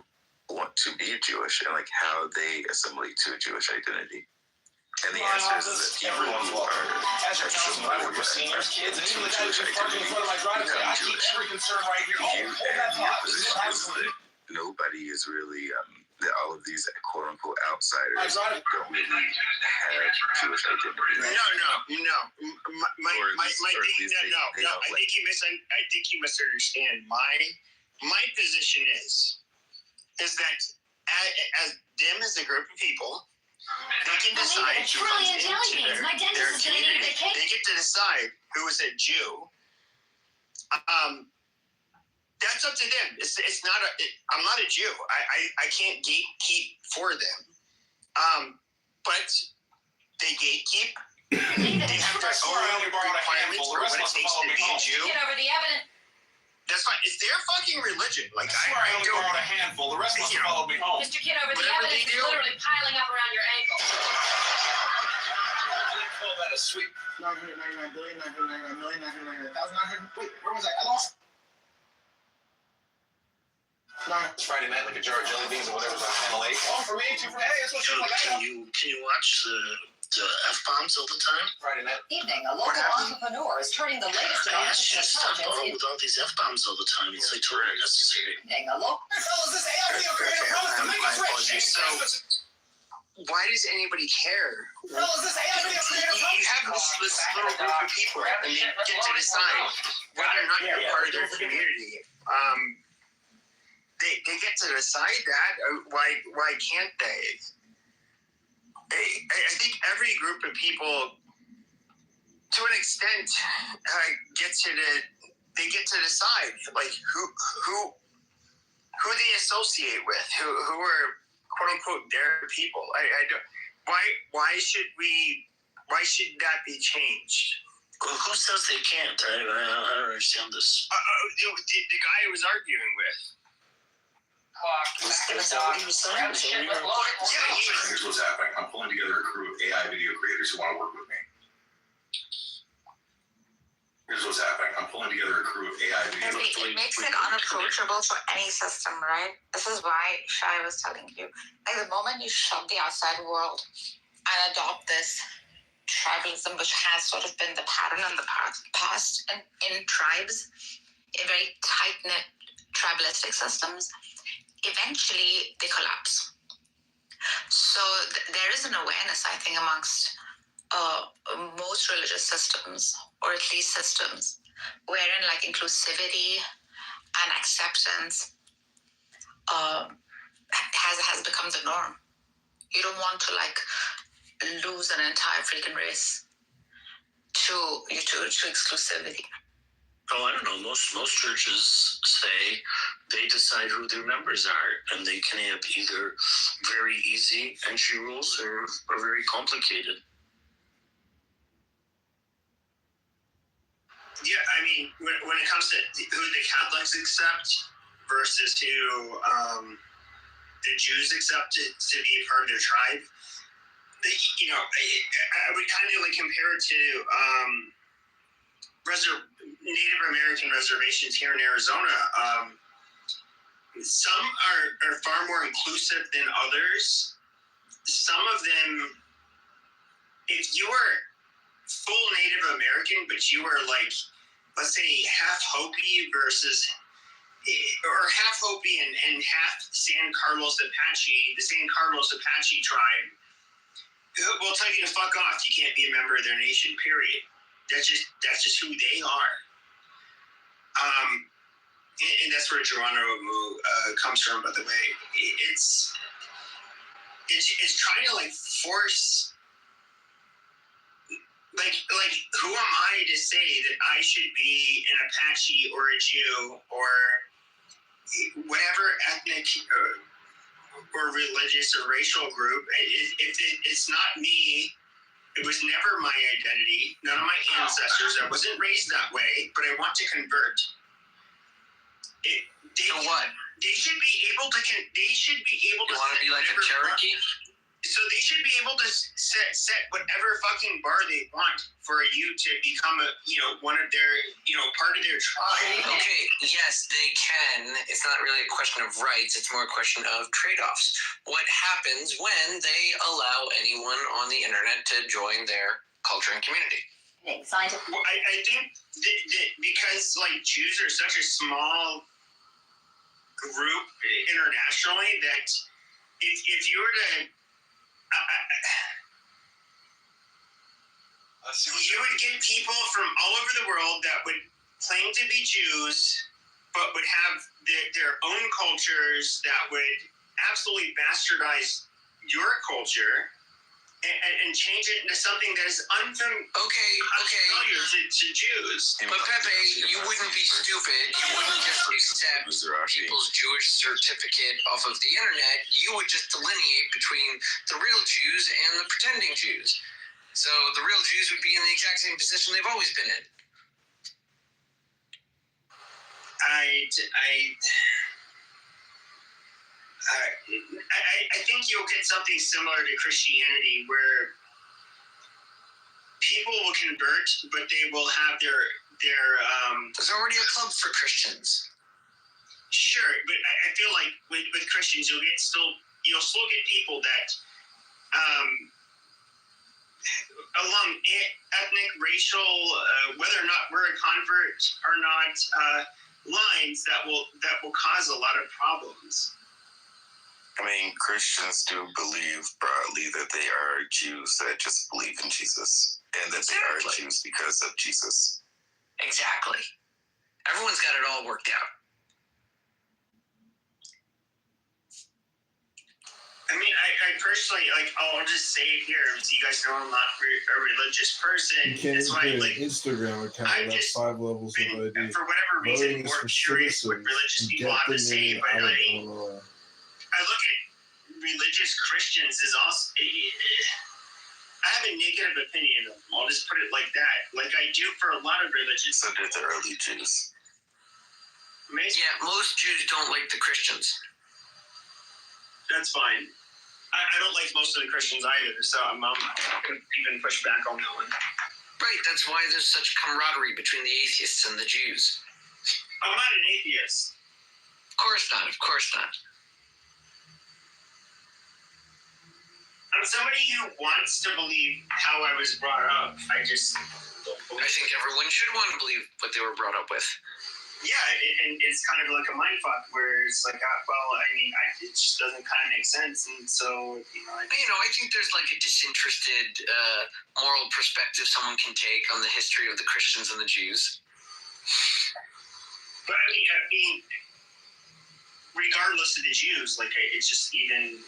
want to be Jewish and like how they assimilate to a Jewish identity. And the answer is that everyone's welcome. As your councilman, I work with seniors, kids, and even the guy who's parking in front of my driveway. I keep every concern right here. Oh, hold that thought. This is what happens when nobody is really, all of these quote-unquote outsiders don't really have Jewish identity. No. I think you misunderstand. My position is that as them as a group of people, they can decide who comes into their community. They get to decide who is a Jew. That's up to them. It's not I'm not a Jew. I can't gatekeep for them. But they gatekeep. They have their own requirements for what it takes to be a Jew. Kitover, the evidence. That's fine. It's their fucking religion. Like I only borrowed a handful. The rest must have followed me home. Mr. Kitover, the evidence is literally piling up around your ankle. Call that a sweet 999 billion, 999 million, 999,900. Wait, where was I? I lost. It's Friday night, like a jar of jelly beans or whatever's on Channel 8. Oh, for me, 2 for hey, that's what you like. Can you watch the F-bombs all the time? Friday night. Evening, a local entrepreneur is turning the latest in artificial intelligence with all these F-bombs all the time. It's like totally unnecessary. Hey, fellas, this AI video creator promised to make us rich. Why does anybody care? Fellas, this AI video creator you have this little group of people, and they get to decide whether or not you're part of their community. They get to decide that. Why can't they? I think every group of people, to an extent, they get to decide like who they associate with, who are quote unquote their people. I don't. Why should that be changed? Well, who says they can't? I don't understand this. The guy I was arguing with. Here's what's happening. I'm pulling together a crew of AI video creators who want to work with me. Here's what's happening. I'm pulling together a crew of AI video creators. It makes it unapproachable for any system, right? This is why Shai was telling you. Like the moment you shut the outside world and adopt this tribalism, which has sort of been the pattern in the past in tribes, in very tight-knit tribalistic systems, eventually they collapse. So there is an awareness, I think, amongst most religious systems, or at least systems, wherein like inclusivity and acceptance has become the norm. You don't want to like lose an entire freaking race to exclusivity. Oh, I don't know. Most churches say they decide who their members are, and they can have either very easy entry rules or very complicated. Yeah, I mean, when it comes to who the Catholics accept versus who the Jews accept to be a part of their tribe, I would kind of like compare it to Native American reservations here in Arizona. Some are far more inclusive than others. Some of them, if you are full Native American, but you are like, let's say half Hopi or half Hopi and half San Carlos Apache, the San Carlos Apache tribe, will tell you to fuck off. You can't be a member of their nation, period. That's just who they are. and that's where Geronimo comes from, by the way. It's trying to like force, like who am I to say that I should be an Apache or a Jew or whatever ethnic or religious or racial group? It's not me. It was never my identity. None of my ancestors. I wasn't raised that way, but I want to convert. So what? They should be able to. They should be able to. You want to be like a Cherokee? So they should be able to set whatever fucking bar they want for you to become one of their part of their tribe. Okay, yes, they can. It's not really a question of rights. It's more a question of trade-offs. What happens when they allow anyone on the internet to join their culture and community? Well, I think that because like Jews are such a small group internationally that if you were to you would get people from all over the world that would claim to be Jews, but would have their own cultures that would absolutely bastardize your culture and change it into something that is unfamiliar to Jews. But Pepe, you wouldn't be stupid. You wouldn't just accept people's Jewish certificate off of the internet. You would just delineate between the real Jews and the pretending Jews. So the real Jews would be in the exact same position they've always been in. I think you'll get something similar to Christianity where people will convert, but they will have their There's already a club for Christians. Sure, but I feel like with Christians you'll still get people that along ethnic, racial, whether or not we're a convert or not, lines that will cause a lot of problems. I mean, Christians do believe broadly that they are Jews that just believe in Jesus, and that they are Jews because of Jesus. Exactly. Everyone's got it all worked out. I mean, I personally, I'll just say it here, so you guys know I'm not a religious person. You can't That's why, even an Instagram account without 5 levels of ID. For whatever reason, more curious what religious people have to say, but I look at religious Christians as also, I have a negative opinion of them. I'll just put it like that. Like I do for a lot of religions. So did the early Jews. Yeah, most Jews don't like the Christians. That's fine. I don't like most of the Christians either, so I'm not going to even push back on that one. Right, that's why there's such camaraderie between the atheists and the Jews. I'm not an atheist. Of course not, of course not. I'm somebody who wants to believe how I was brought up. I think everyone should want to believe what they were brought up with. Yeah, and it's kind of like a mindfuck where it's like, it just doesn't kind of make sense. And so, I think there's like a disinterested moral perspective someone can take on the history of the Christians and the Jews. But I mean, regardless of the Jews, it's just even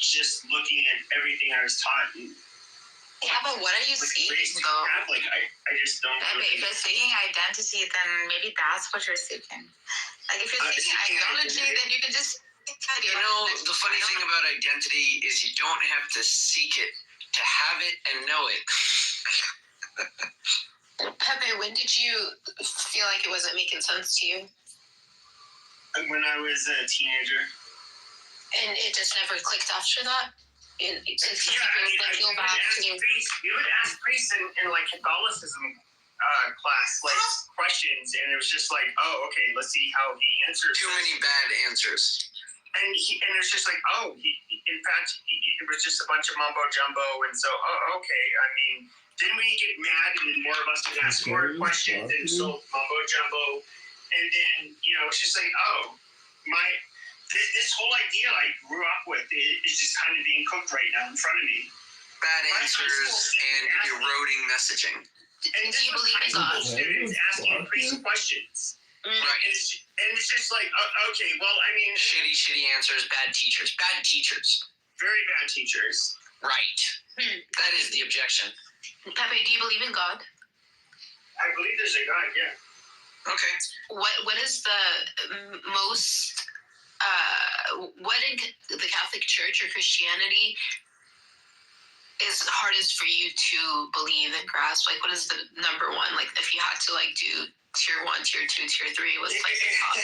just looking at everything I was taught. Yeah, but what are you seeking, though? I just don't. If you're seeking identity, then maybe that's what you're seeking. Like, if you're seeking ideology, then you can just. The funny thing about identity is you don't have to seek it to have it and know it. Pepe, when did you feel like it wasn't making sense to you? When I was a teenager. And it just never clicked after that? We would ask priests in Catholicism class questions, and it was just like, oh, okay, let's see how he answers. Too many bad answers. And it was just like, in fact, it was just a bunch of mumbo jumbo, and so, okay. I mean, then we get mad, and more of us would ask more questions, and so mumbo jumbo, and then it's just like, this whole idea I grew up with is just kind of being cooked right now in front of me. Bad answers and eroding messaging. And this was high school students asking priest questions. Right. And it's just like, okay, well, I mean... Shitty answers, bad teachers. Very bad teachers. Right. That is the objection. Pepe, do you believe in God? I believe there's a God, yeah. Okay. What is the most what in the Catholic Church or Christianity is hardest for you to believe and grasp? Like, what is the number one? Like, if you had to do tier 1, tier 2, tier 3, what's the top?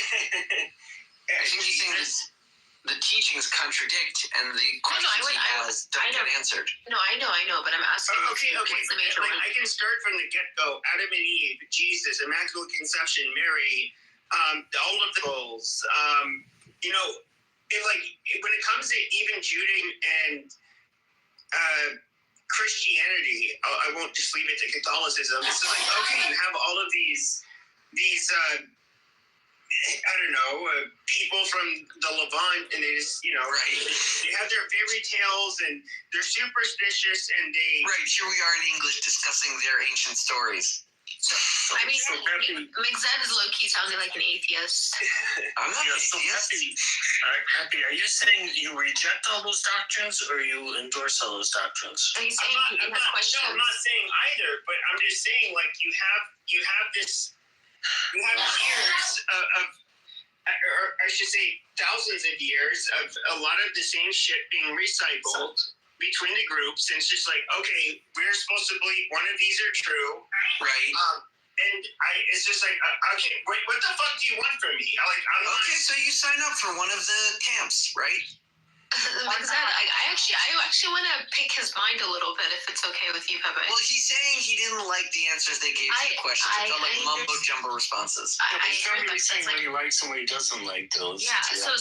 I think he's saying the teachings contradict and the questions he has don't get answered. No, I know, but I'm asking. Okay. What's the major one? I can start from the get-go. Adam and Eve, Jesus, Immaculate Conception, Mary, all of the rules. When it comes to even Judah and Christianity, I won't just leave it to Catholicism. It's just like, okay, you have all of these I don't know, people from the Levant, and they just, they have their fairy tales, and they're superstitious, and they... Right, here we are in English discussing their ancient stories. Mixed is low-key sounding like an atheist. I'm not an atheist. Happy, are you saying you reject all those doctrines, or you endorse all those doctrines? Are you saying I'm not saying either, but I'm just saying, you have this... You have years of, or I should say thousands of years of a lot of the same shit being recycled between the groups. And it's just like, okay, we're supposed to believe one of these are true. Right. It's just like, okay, wait, what the fuck do you want from me? Okay, so you sign up for one of the camps, right? I actually want to pick his mind a little bit, if it's okay with you, Pepe. Well, he's saying he didn't like the answers they gave to the questions. It felt like mumbo jumbo responses. He's not really saying what he likes and what he doesn't like, those. Yeah. So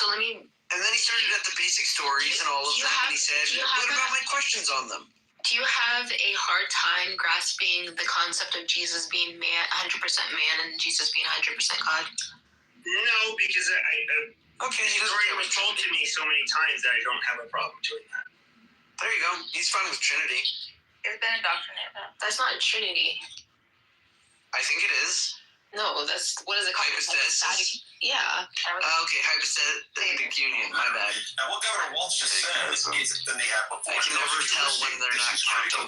let me. And then he started at the basic stories and all of them, and he said, "What about my questions on them?" Do you have a hard time grasping the concept of Jesus being 100% man and Jesus being 100% God? No, because okay, the story was told to me so many times that I don't have a problem doing that. There you go. He's fine with Trinity. It's been indoctrinated. That's not Trinity. I think it is. No, that's, what is it called? Hypostasis? Yeah. Okay, hypostatic union. My bad. Now, what Governor Walsh just said is that they have before. I can never tell when they're not counting.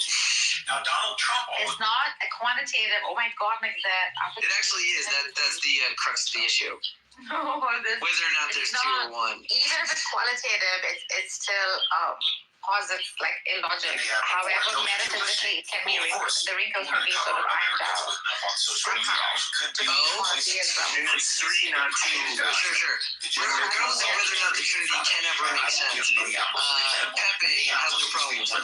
Now, Donald Trump... It's not a quantitative. Oh my God, like that. It actually is. That's the crux of the issue. No, whether or not there's two or one. Even if it's qualitative, it's still positive, like illogical. However, metaphysically, it can be the wrinkles can be sort of ironed out. Sure. Regardless of whether or not the Trinity can ever make sense, Pepe has no problem with it. That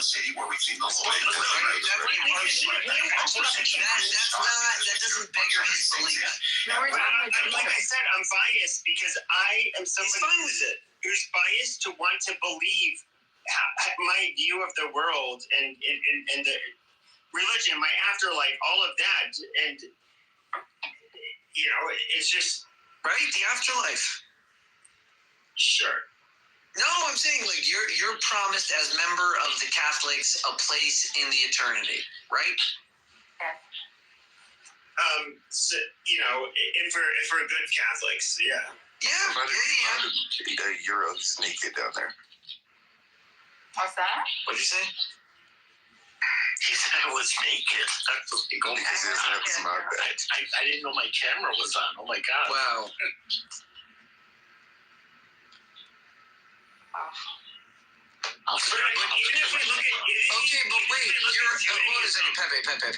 doesn't beggar his belief. Like I said, I'm biased because I am somebody who's biased to want to believe my view of the world and the religion, my afterlife, all of that, and it's just right. The afterlife. Sure. No, I'm saying you're promised as member of the Catholics a place in the eternity, right? So, if we're good Catholics, yeah. Yeah. Euros naked down there. What's that? What'd you say? He said I was naked. I didn't know my camera was on. Oh my God. Wow. Okay, but wait.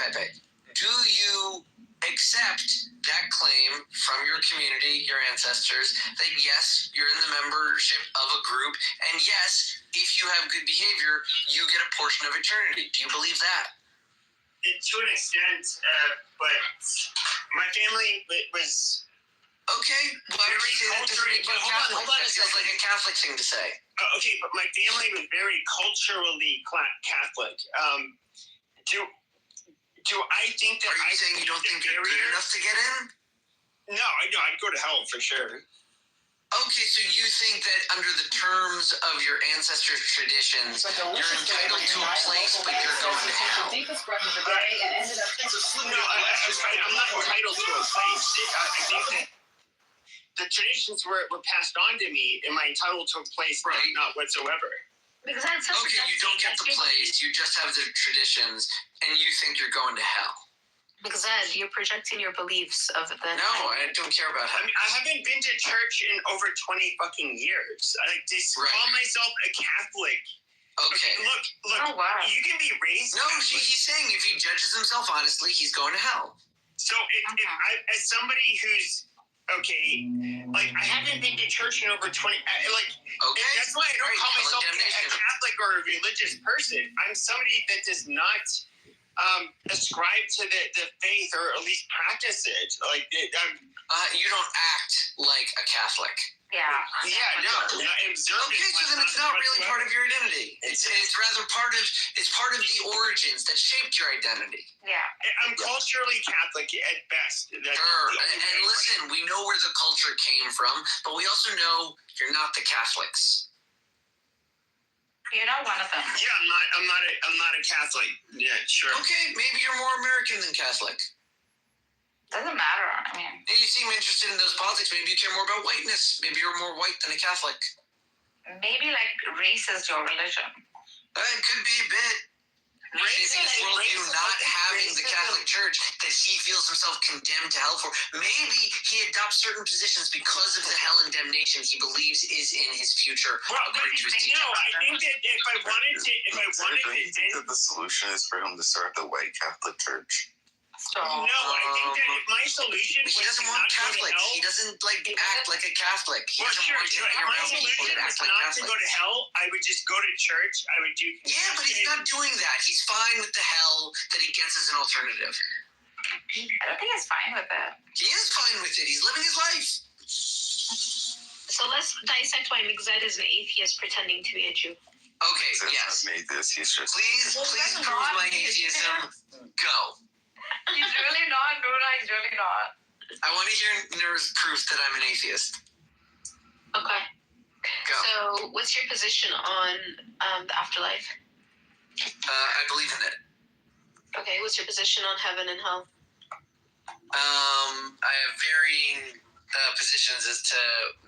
Pepe. Do you accept that claim from your community, your ancestors, that yes, you're in the membership of a group, and yes, if you have good behavior, you get a portion of eternity? Do you believe that? To an extent, but my family was... Okay, why would you say that doesn't make you Catholic? That feels like a Catholic thing to say. Okay, but my family was very culturally Catholic. Do I think that... Are you saying you don't think you're good enough to get in? No, I'd go to hell for sure. Okay, so you think that under the terms of your ancestors' traditions, you're entitled to a place, but you're going to hell? No, I'm not entitled to a place. I think that the traditions were passed on to me. Am I entitled to a place? Right. Not whatsoever. Because that's such Okay, you don't get the place, you just have the traditions, and you think you're going to hell. Because you're projecting your beliefs of the. No, I don't care about hell. I mean, I haven't been to church in over 20 fucking years. I just call myself a Catholic. Okay. Look. Oh, wow. You can be raised. No, he's saying if he judges himself honestly, he's going to hell. So if I, as somebody who's like I haven't been to church in over 20. That's why I don't call myself a Catholic or a religious person. I'm somebody that does not ascribe to the faith or at least practice it. You don't act like a Catholic. Yeah. Yeah, no. Okay, so then it's not really part of your identity. It's rather part of the origins that shaped your identity. Yeah. I'm culturally Catholic at best. Sure. And listen, we know where the culture came from, but we also know you're not the Catholics. You're not one of them. Yeah, I'm not a Catholic. Yeah, sure. Okay, maybe you're more American than Catholic. Doesn't matter. I mean, you seem interested in those politics. Maybe you care more about whiteness. Maybe you're more white than a Catholic. maybe like race is your religion. It could be a bit. Race is worldview not having the Catholic Church that he feels himself condemned to hell for. Maybe he adopts certain positions because of the hell and damnation he believes is in his future. Well, according to his teaching. No, I think that if I wanted to, do you think that the solution is for him to start the white Catholic Church? No, I think that my solution. He doesn't want Catholics. He doesn't act like a Catholic. He doesn't want to hang around people that act like Catholics. To go to hell, I would just go to church. I would do. Yeah, but he's not doing that. He's fine with the hell that he gets as an alternative. I don't think he's fine with it. He is fine with it. He's living his life. So let's dissect why Mixed is an atheist pretending to be a Jew. Okay, yes. He's just. Please prove my atheism. Go. He's really not, Nora. He's really not. I want to hear Nora's proof that I'm an atheist. Okay. Go. So, what's your position on the afterlife? I believe in it. Okay. What's your position on heaven and hell? I have varying positions as to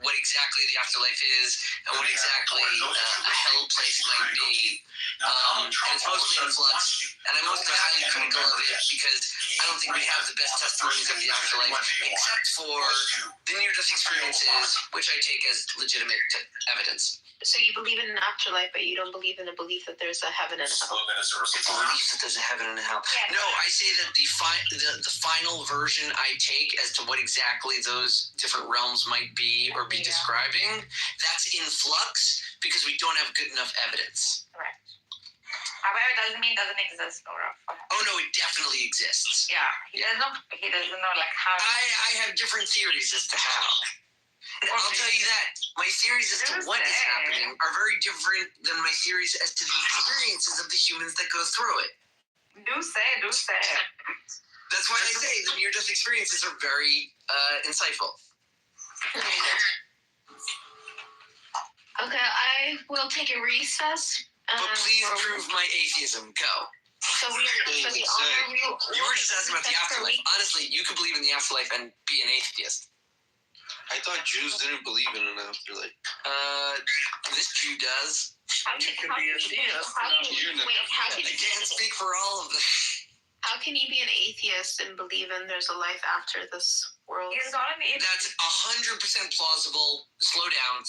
what exactly the afterlife is and what exactly a hell place might be. And it's mostly in flux, and I'm mostly highly critical of it because I don't think we have the best testimonies of the afterlife, except for the near-death experiences, which I take as legitimate evidence. So you believe in an afterlife, but you don't believe in a belief that there's a heaven and a hell. Belief that there's a heaven and a hell. Yeah. No, I say that the final version I take as to what exactly those different realms might be or be describing, that's in flux because we don't have good enough evidence. Correct. However, it doesn't mean it doesn't exist, Nora. Oh no, it definitely exists. Yeah, he doesn't know like how. I have different theories as to how. I'll tell you that. My theories as to what is happening are very different than my theories as to the experiences of the humans that go through it. Do say. That's why I say the near-death experiences are very insightful. Okay, I will take a recess. But please prove my atheism. Go. So we are You were just asking about the afterlife. Honestly, you could believe in the afterlife and be an atheist. I thought Jews didn't believe in an afterlife. This Jew does. How can you I can't speak for all of them. How can you be an atheist and believe in there's a life after this world? That's 100% plausible. Slow down.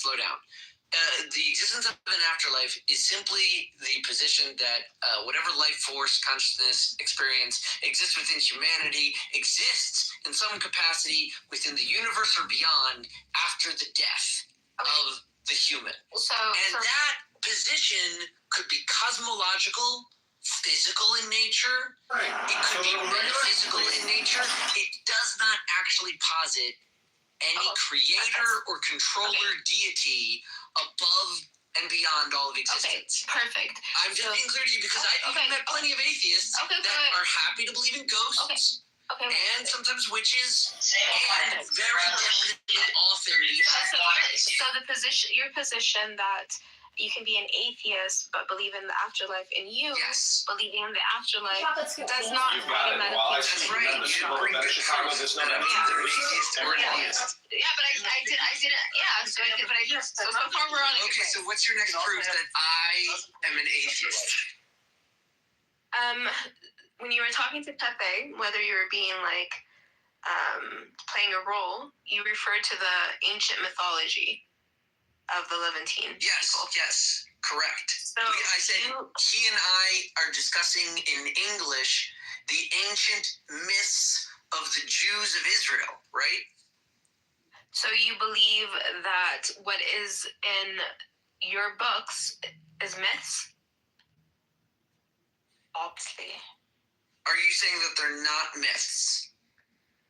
The existence of an afterlife is simply the position that whatever life force, consciousness, experience exists within humanity, exists in some capacity within the universe or beyond after the death of the human. That position could be cosmological, physical in nature. It could be metaphysical in nature. It does not actually posit any creator or controller deity above and beyond all of existence. Okay, perfect. I'm just being clear to you because I've even met plenty of atheists that are happy to believe in ghosts, Okay. And sometimes witches, and very definitely often So your position that you can be an atheist but believe in the afterlife, and you believing in the afterlife does not automatically. That's right. You bring good cards. That means they're an atheist or an atheist. Yeah, but I didn't. Yeah, so far we're on. Okay, so what's your next proof that I am an atheist? When you were talking to Pepe, whether you were being like playing a role, you referred to the ancient mythology of the Levantine people. Yes, correct. So I said he and I are discussing in English the ancient myths of the Jews of Israel, right? So you believe that what is in your books is myths? Obviously. Are you saying that they're not myths?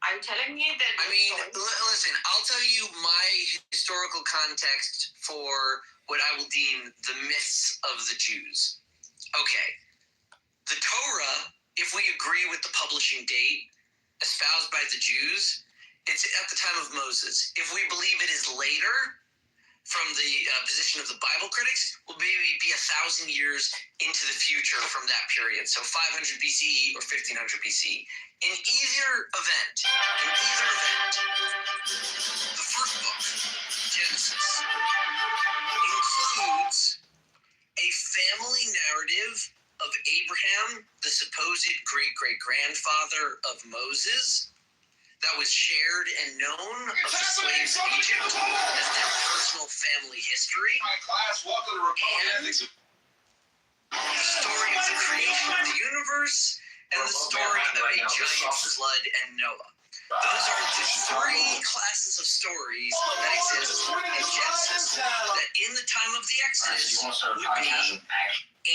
I'm telling you that. I mean, listen, I'll tell you my historical context for what I will deem the myths of the Jews. Okay. The Torah, if we agree with the publishing date espoused by the Jews, it's at the time of Moses. If we believe it is later, from the position of the Bible critics, will maybe be 1,000 years into the future from that period. So 500 BCE or 1500 BCE. In either event, the first book, Genesis, includes a family narrative of Abraham, the supposed great-great-grandfather of Moses, that was shared and known of the slaves of Egypt as their personal family history, and the story of the creation of the universe, and the story of a giant flood and Noah. Those are the three classes of stories that exist in Genesis that in the time of the Exodus would be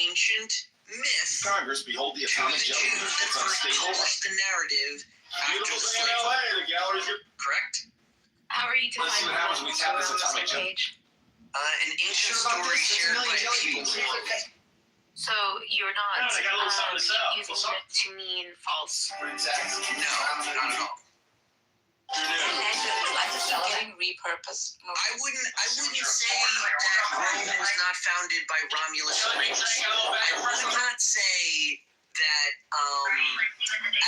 ancient myth Congress, behold the atomic to the Jews that first published the narrative after the slave. Correct? How are you defining that? An ancient story shared by a people. So you're not using it to mean false? No, not at all. Getting repurposed. I wouldn't say that Rome was not founded by Romulus and Remus. I would not say that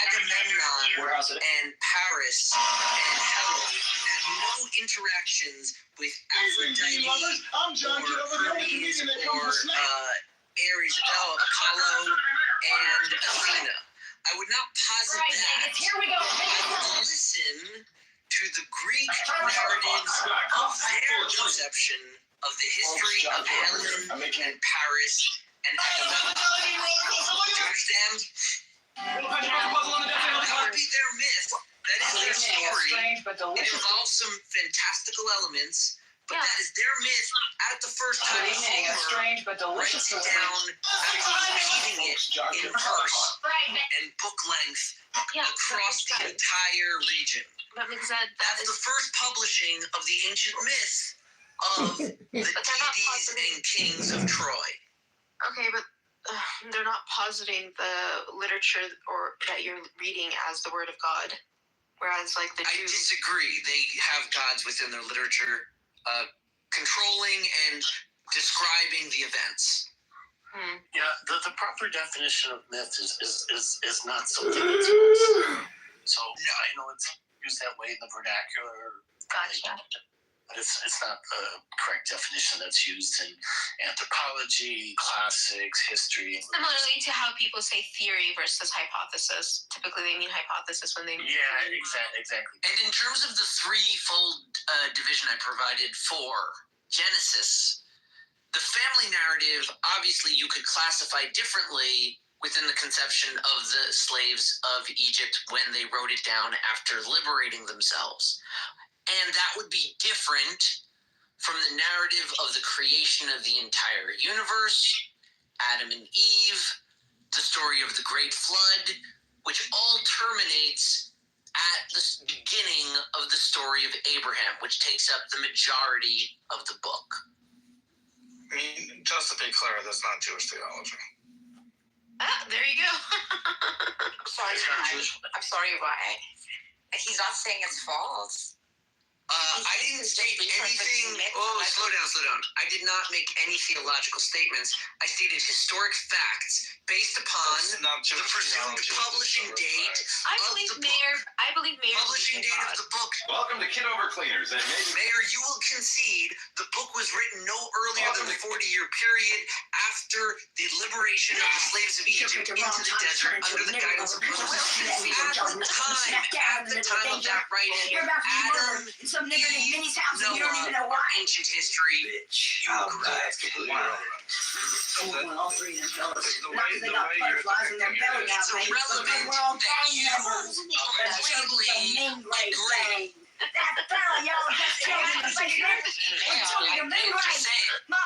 Agamemnon and Paris and Helen had no interactions with Aphrodite or Hermes or Ares, Apollo, and Athena. I would not posit that. I would listen to the Greek narratives of their conception of the history of Helen and Paris and Agamemnon. Do you understand? That would be their myth. That is their story. It involves some fantastical elements, but that is their myth at the first time Homer writes it down after repeating it in verse and book length across the entire region. That's the first publishing of the ancient myth of the deities and kings of Troy. Okay, but they're not positing the literature or that you're reading as the word of God, whereas like the Jews. I disagree. They have gods within their literature, controlling and describing the events. Yeah, the proper definition of myth is not something that's used. So I know it's used that way in the vernacular. Gotcha. But it's not the correct definition that's used in anthropology, classics, history. Similarly to how people say theory versus hypothesis. Typically they mean hypothesis when they mean theory. Exactly. And in terms of the threefold division I provided for Genesis, the family narrative, obviously you could classify differently within the conception of the slaves of Egypt when they wrote it down after liberating themselves. And that would be different from the narrative of the creation of the entire universe, Adam and Eve, the story of the Great Flood, which all terminates at the beginning of the story of Abraham, which takes up the majority of the book. I mean, just to be clear, that's not Jewish theology. Ah, there you go. sorry. I'm sorry, why? He's not saying it's false. I didn't state anything. Oh, slow down. I did not make any theological statements. I stated historic facts based upon the presumed publishing date. I believe Mayor. Publishing date of the book. Welcome to Kitover Cleaners. And Mayor, you will concede the book was written no earlier than the 40-year period after the liberation of the slaves of Egypt into the desert under the guidance of Moses. At the time of that writing, Adam, Eve, Noah, ancient history. All three of them fellas. They got butterflies in their belly now. It's irrelevant that you completely agree. That fella, y'all just killed in the basement. My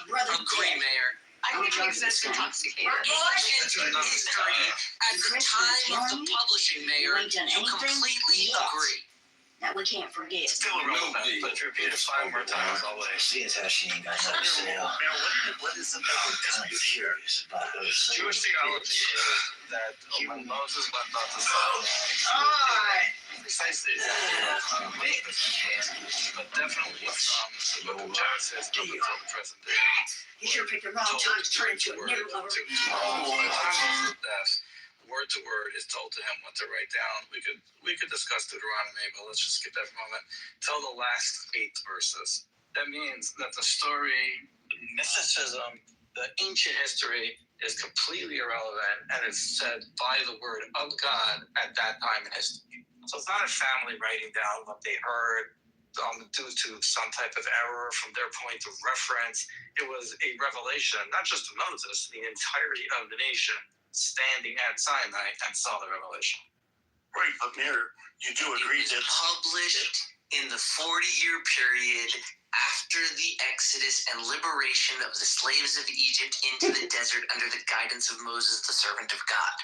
brother agree, Mayor. I think he was intoxicated. Ancient history at the time of the publishing, Mayor, you completely agree. That we can't forget. Still irrelevant, but if you repeat it 5 more times, I'll let See as how she ain't got no sale. What is about I'm curious about her. Jewish theology is that when Moses left out the precisely but definitely from the book of Genesis up until the present day. You sure picked the wrong time to turn into a nigger lover. Word to word is told to him what to write down. We could discuss Deuteronomy, but let's just skip that for a moment. Till the last 8 verses. That means that the story, mysticism, the ancient history is completely irrelevant, and it's said by the word of God at that time in history. So it's not a family writing down what they heard due to some type of error from their point of reference. It was a revelation, not just to Moses, the entirety of the nation standing at Sinai and saw the revelation. Right, but Mayor, you do agree that published in the 40-year period after the Exodus and liberation of the slaves of Egypt into the desert under the guidance of Moses, the servant of God.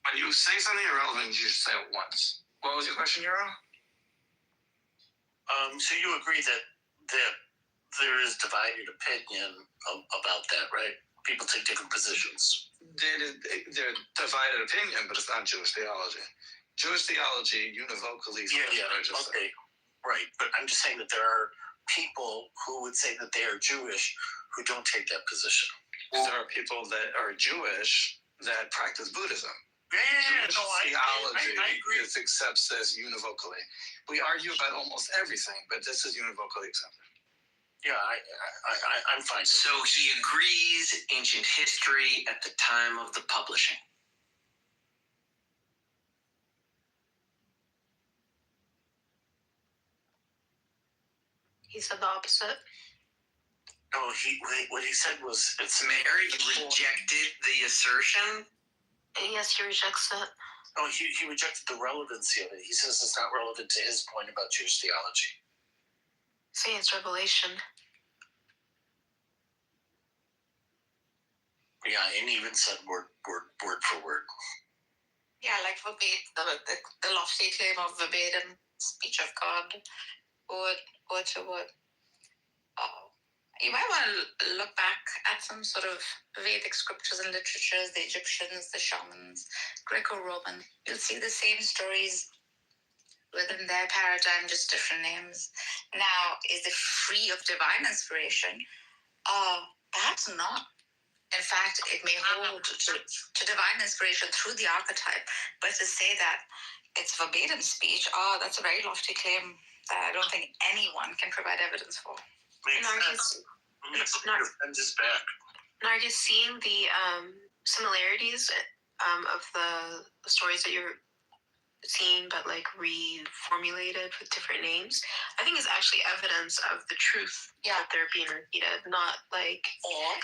When you say something irrelevant, you just say it once. What was your question, Euro? So you agree that there is divided opinion about that, right? People take different positions. They're divided opinion, but it's not Jewish theology. Jewish theology univocally. Okay, right. But I'm just saying that there are people who would say that they are Jewish who don't take that position. There are people that are Jewish that practice Buddhism. Jewish theology I agree. accepts this univocally. We argue about almost everything, but this is univocally accepted. Yeah, I'm fine. So he agrees ancient history at the time of the publishing. He said the opposite. No, what he said was it's Mary rejected the assertion. Yes, he rejects it. No, he rejected the relevancy of it. He says it's not relevant to his point about Jewish theology. Say it's revelation. Yeah, and even said word for word. Yeah, like the lofty claim of verbatim speech of God, word to word. You might want to look back at some sort of Vedic scriptures and literatures, the Egyptians, the shamans, Greco-Roman. You'll see the same stories within their paradigm, just different names. Now, is it free of divine inspiration? Perhaps not. In fact, it may hold to divine inspiration through the archetype, but to say that it's verbatim speech, that's a very lofty claim that I don't think anyone can provide evidence for. Nargis, seeing the similarities of the stories that you're seeing, but like reformulated with different names, I think is actually evidence of the truth that they're being repeated, not like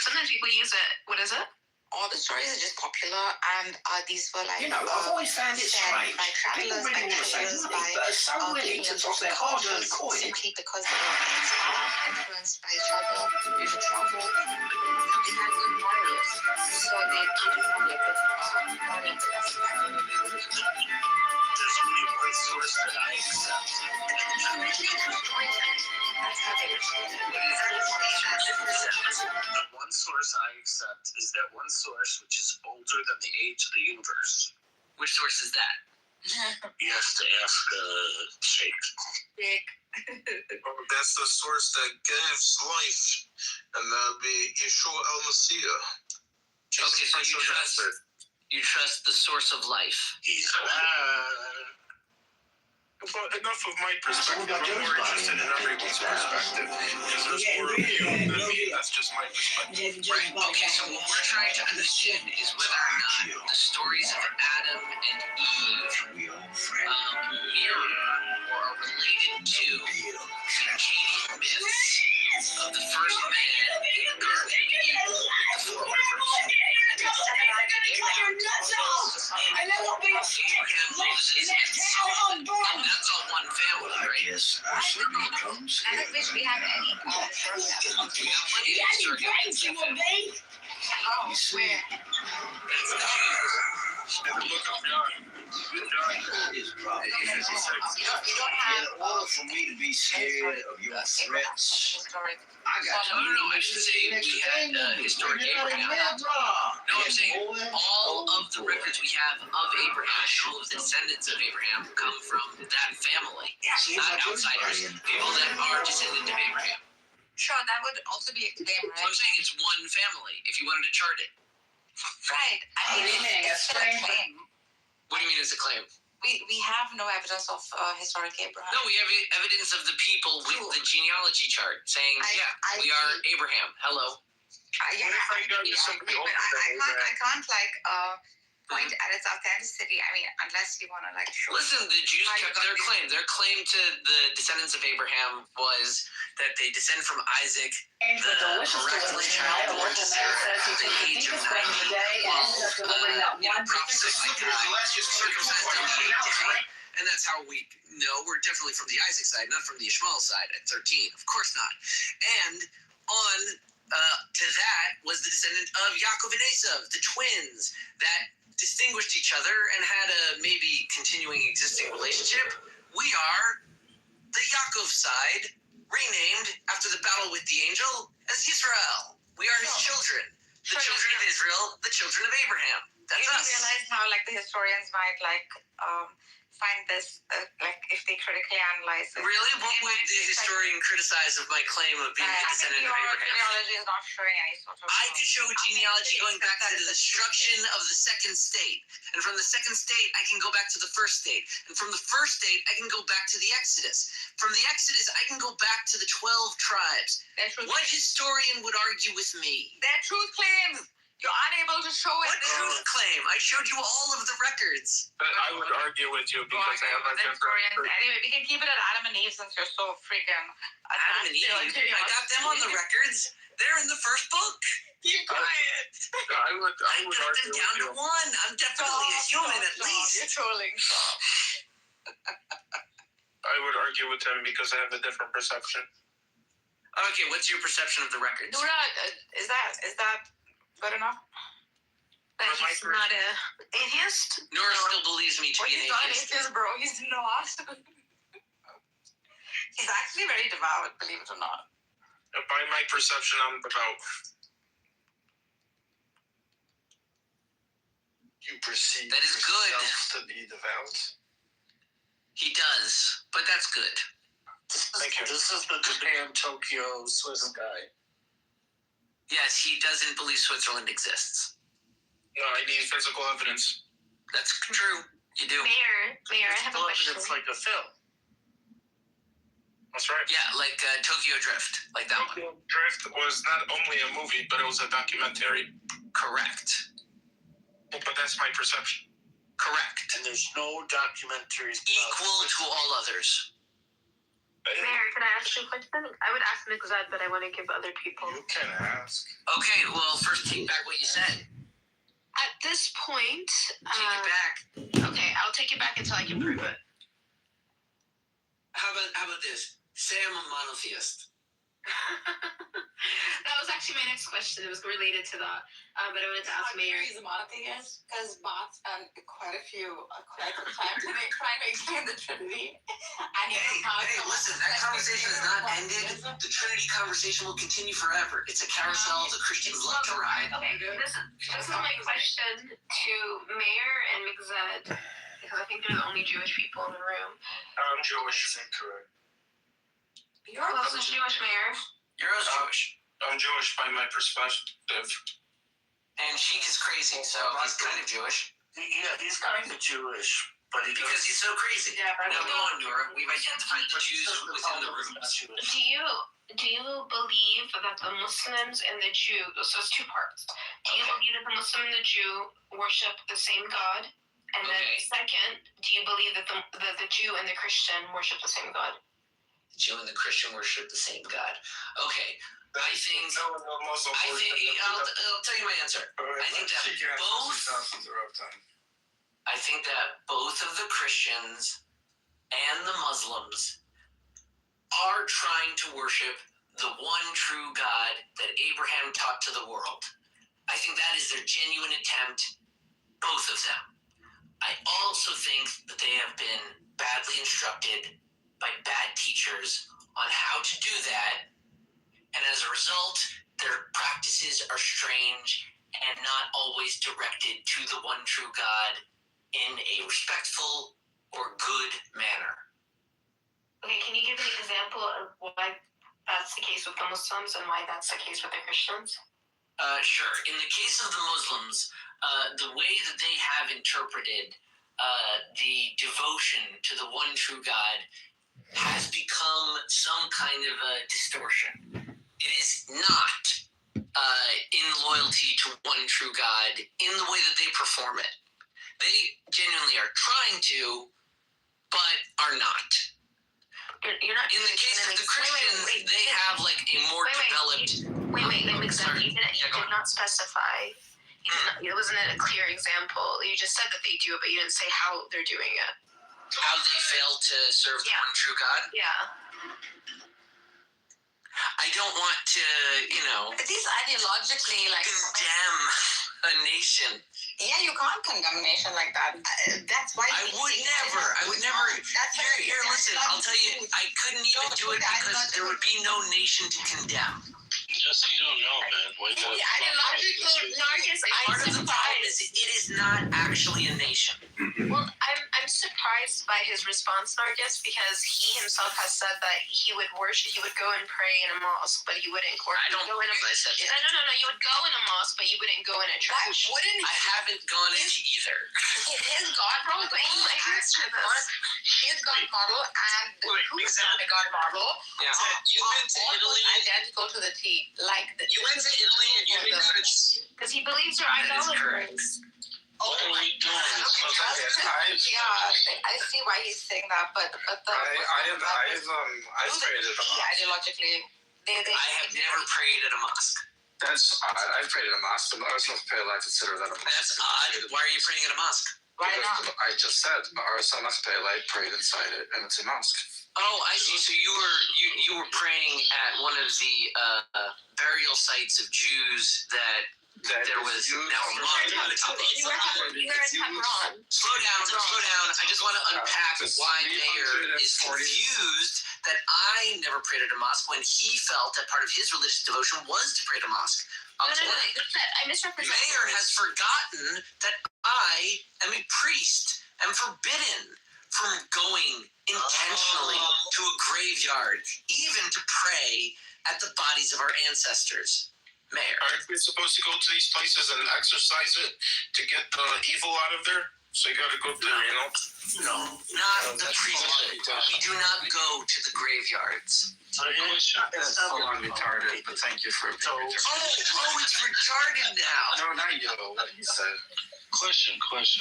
sometimes people use it. What is it? All the stories are just popular, and these were like I've always found it strange. by travelers, by traders, by so willing to toss their hard-earned coin simply because they were influenced by each other due to travel. They had good morals, so they did public with money. There's only one source that I accept. That's how they were. The one source I accept is that one source which is older than the age of the universe. Which source is that? You have to ask Shake. That's the source that gives life, and that'll be Yeshua al-Masih. Okay, so you trust the source of life. He's But enough of my perspective. I'm more interested in everyone's perspective. Because there's more of you than me. That's just my perspective. Right. Okay, so what we're trying to understand is whether or not the stories of Adam and Eve mirror or are related to Canaanian myths of the first man in the Garden of Eden with the four rivers. Abraham, Moses, and that's all one family, right? Yes, certainly comes. I don't wish we have any. We got plenty of history evidence of that family. Oh, where? That's the Jews. Look up John. Is probably You don't have. in order for me to be scared of your threats, I got to. No, I didn't say we had historic Abraham. No, I'm saying all of the records we have of Abraham and all of the descendants of Abraham come from that family, not outsiders, people that are descendant of Abraham. Sure, that would also be a claim, So right? I'm saying it's one family, if you wanted to chart it. Right. I mean, it's still a claim. What do you mean it's a claim? We have no evidence of historic Abraham. No, we have evidence of the people with the genealogy chart saying, we are Abraham. Hello. Yeah, I can't like point at its authenticity. I mean, unless you want to like show. Listen, the Jews kept their claim. Their claim to the descendants of Abraham was that they descend from Isaac, the miraculous child born to Sarah at the age of 90, while prophesied by God, circumcised on the 8th day. And that's how we know we're definitely from the Isaac side, not from the Ishmael side at 13. Of course not. And on to that was the descendant of Yaakov and Esav, the twins that distinguished each other and had a maybe continuing existing relationship. We are the Yaakov side, renamed after the battle with the angel as Israel. We are his children, the children of Israel, the children of Abraham. That's you us. realize how like the historians might like find this like if they critically analyze it. Really? What would the historian criticize of my claim of being a descendant of Abraham? Genealogy is not showing any sort of. I could show a genealogy going back to the destruction of the second state. And from the second state, I can go back to the first state. And from the first state, I can go back to the Exodus. From the Exodus, I can go back to the 12 tribes. What historian would argue with me? They're truth claims. You're unable to show it. What truth claim? I showed you all of the records. But I would argue with you because I have a different. Anyway, we can keep it at Adam and Eve since you're so freaking. Adam and Eve. I got them on the records. They're in the first book. Keep quiet. I would got them down to one. I'm definitely a human at least. You're trolling. I would argue with him because I have a different perception. Okay, what's your perception of the records? Nora, is that good enough? That he's not a atheist? Nora still believes me to be an He's not an atheist. atheist, bro. He's not. He's actually very devout, believe it or not. By my perception, I'm devout. You perceive that is good to be devout? He does, but that's good. Thank you. This is the Japan, Tokyo, Swiss guy. Yes, he doesn't believe Switzerland exists. No, I need physical evidence. That's true. You do. Mayor, I have a question. It's like a film. That's right. Yeah, like Tokyo Drift, like that one. Tokyo Drift was not only a movie, but it was a documentary. Correct. But that's my perception. Correct. And there's no documentaries equal to all others. Mayor, can I ask you a question? I would ask Mikzad, but I want to give other people. You can ask. Okay, well, first take back what you said. At this point, Take it back. Okay, I'll take it back until I can prove it. How about this? Say I'm a monotheist. That was actually actually my next question. It was related to that, but I wanted to ask Mayor. He's a monotheist because bots spend quite some time trying to explain the Trinity. And hey, listen, that conversation is not ended. The Trinity conversation will continue forever. It's a carousel the Christians love to ride. Okay, this is my question to Mayor and Mixed, because I think they're the only Jewish people in the room. I'm Jewish. Correct. You're also Jewish, Mayor. You're also Jewish. I'm Jewish by my perspective. And Sheik is crazy, so he's kind of Jewish. Yeah, he's kind of Jewish, but because he's so crazy. Yeah, now go on, Nora. We've identified the Jews within the rooms. Do you believe that the Muslims and the Jew? So it's two parts. Do you believe that the Muslim and the Jew worship the same God? And then second, do you believe that the Jew and the Christian worship the same God? The Jew and the Christian worship the same God. Okay. I'll tell you my answer. I think that both of the Christians and the Muslims are trying to worship the one true God that Abraham taught to the world. I think that is their genuine attempt, both of them. I also think that they have been badly instructed by bad teachers on how to do that. And as a result, their practices are strange and not always directed to the one true God in a respectful or good manner. Okay, can you give an example of why that's the case with the Muslims and why that's the case with the Christians? Sure. In the case of the Muslims, the way that they have interpreted the devotion to the one true God has become some kind of a distortion. It is not in loyalty to one true God in the way that they perform it. They genuinely are trying to, but are not. You're not. In the case of the Christians, they have like a more developed. Wait, you did not specify. It wasn't a clear example. You just said that they do it, but you didn't say how they're doing it. How they fail to serve the one true God? Yeah. I don't want to, These ideologically, condemn a nation. Yeah, you can't condemn a nation like that. That's why I would never. Here, listen, I'll tell you, I couldn't even do it because there would be no nation to condemn. Just so you don't know, man. Part of the problem is it is not actually a nation. Well, I'm surprised by his response, Nargis, because he himself has said that he would go and pray in a mosque, but he wouldn't go in a No, you would go in a mosque, but you wouldn't go in a church. I haven't gone into either. His God model, his God model and the God model You've been to Italy, identical to the T. You went to Italy and you didn't go to. Because he believes they're idolaters. What are we doing? I see why he's saying that, but I've prayed at a mosque. Ideologically, I have never prayed at a mosque. That's odd. I've prayed at a mosque. Our Pele, I consider that a mosque. That's odd. Why are you praying at a mosque? Why not? I just said our Pele prayed inside it, and it's a mosque. Oh, I see. So you were praying at one of the burial sites of Jews that there was now a mosque on the top of it. You were in Hebron. Slow down. I just want to unpack why Mayor is confused that I never prayed at a mosque when he felt that part of his religious devotion was to pray at a mosque. No, I misrepresented. Mayor has forgotten that I am a priest and forbidden from going intentionally to a graveyard, even to pray at the bodies of our ancestors. Mayor. Aren't we supposed to go to these places and exercise it to get the evil out of there? So you gotta go there, No, not the priesthood. We do not go to the graveyards. That's full on retarded, but thank you for it's retarded now. No, not you. What you said. Question,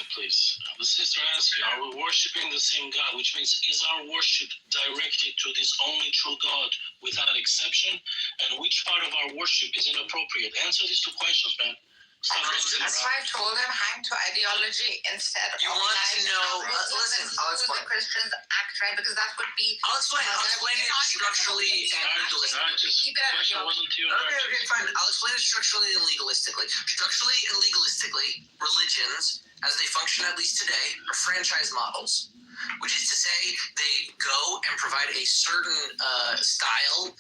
please. The sister asked you, are we worshiping the same God? Which means, is our worship directed to this only true God without exception? And which part of our worship is inappropriate? Answer these two questions, man. That's why I told him hang to ideology instead of. You want to know? Listen, I'll who explain. the Christians act right, because that would be. I'll explain it structurally and legalistically. Keep it at ideology. Okay, fine. I'll explain it structurally and legalistically. Structurally and legalistically, religions, as they function at least today, are franchise models, which is to say they go and provide a certain style,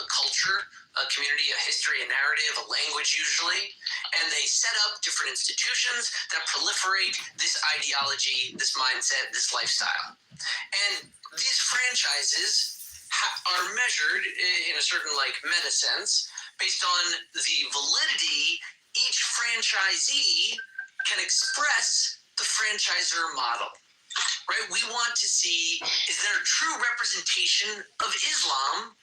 culture, a community, a history, a narrative, a language usually, and they set up different institutions that proliferate this ideology, this mindset, this lifestyle. And these franchises are measured in a certain meta sense based on the validity each franchisee can express the franchisor model. Right? We want to see, is there a true representation of Islam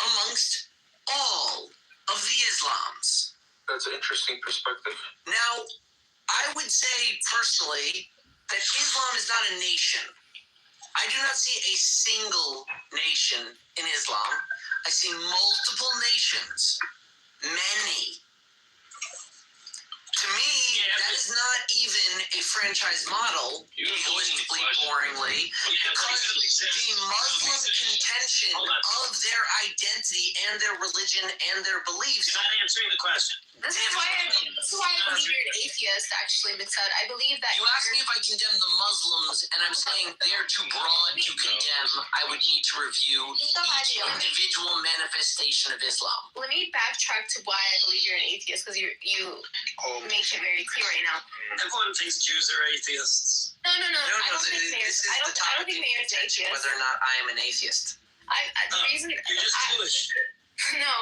amongst all of the Islams? That's an interesting perspective. Now, I would say personally that Islam is not a nation. I do not see a single nation in Islam. I see multiple nations, many. To me, that is not even a franchise model, realistically, boringly, because the Muslim contention of their identity and their religion and their beliefs. You're not answering the question. This is why I believe you're an atheist, actually, Mitzad. I believe that. You asked me if I condemn the Muslims, and I'm saying they're too broad to condemn. I would need to review each individual manifestation of Islam. Let me backtrack to why I believe you're an atheist, because you make it very clear right now. Everyone thinks Jews are atheists. No. I don't think Mayor's atheist. Whether or not I am an atheist. The reason you're just foolish. No.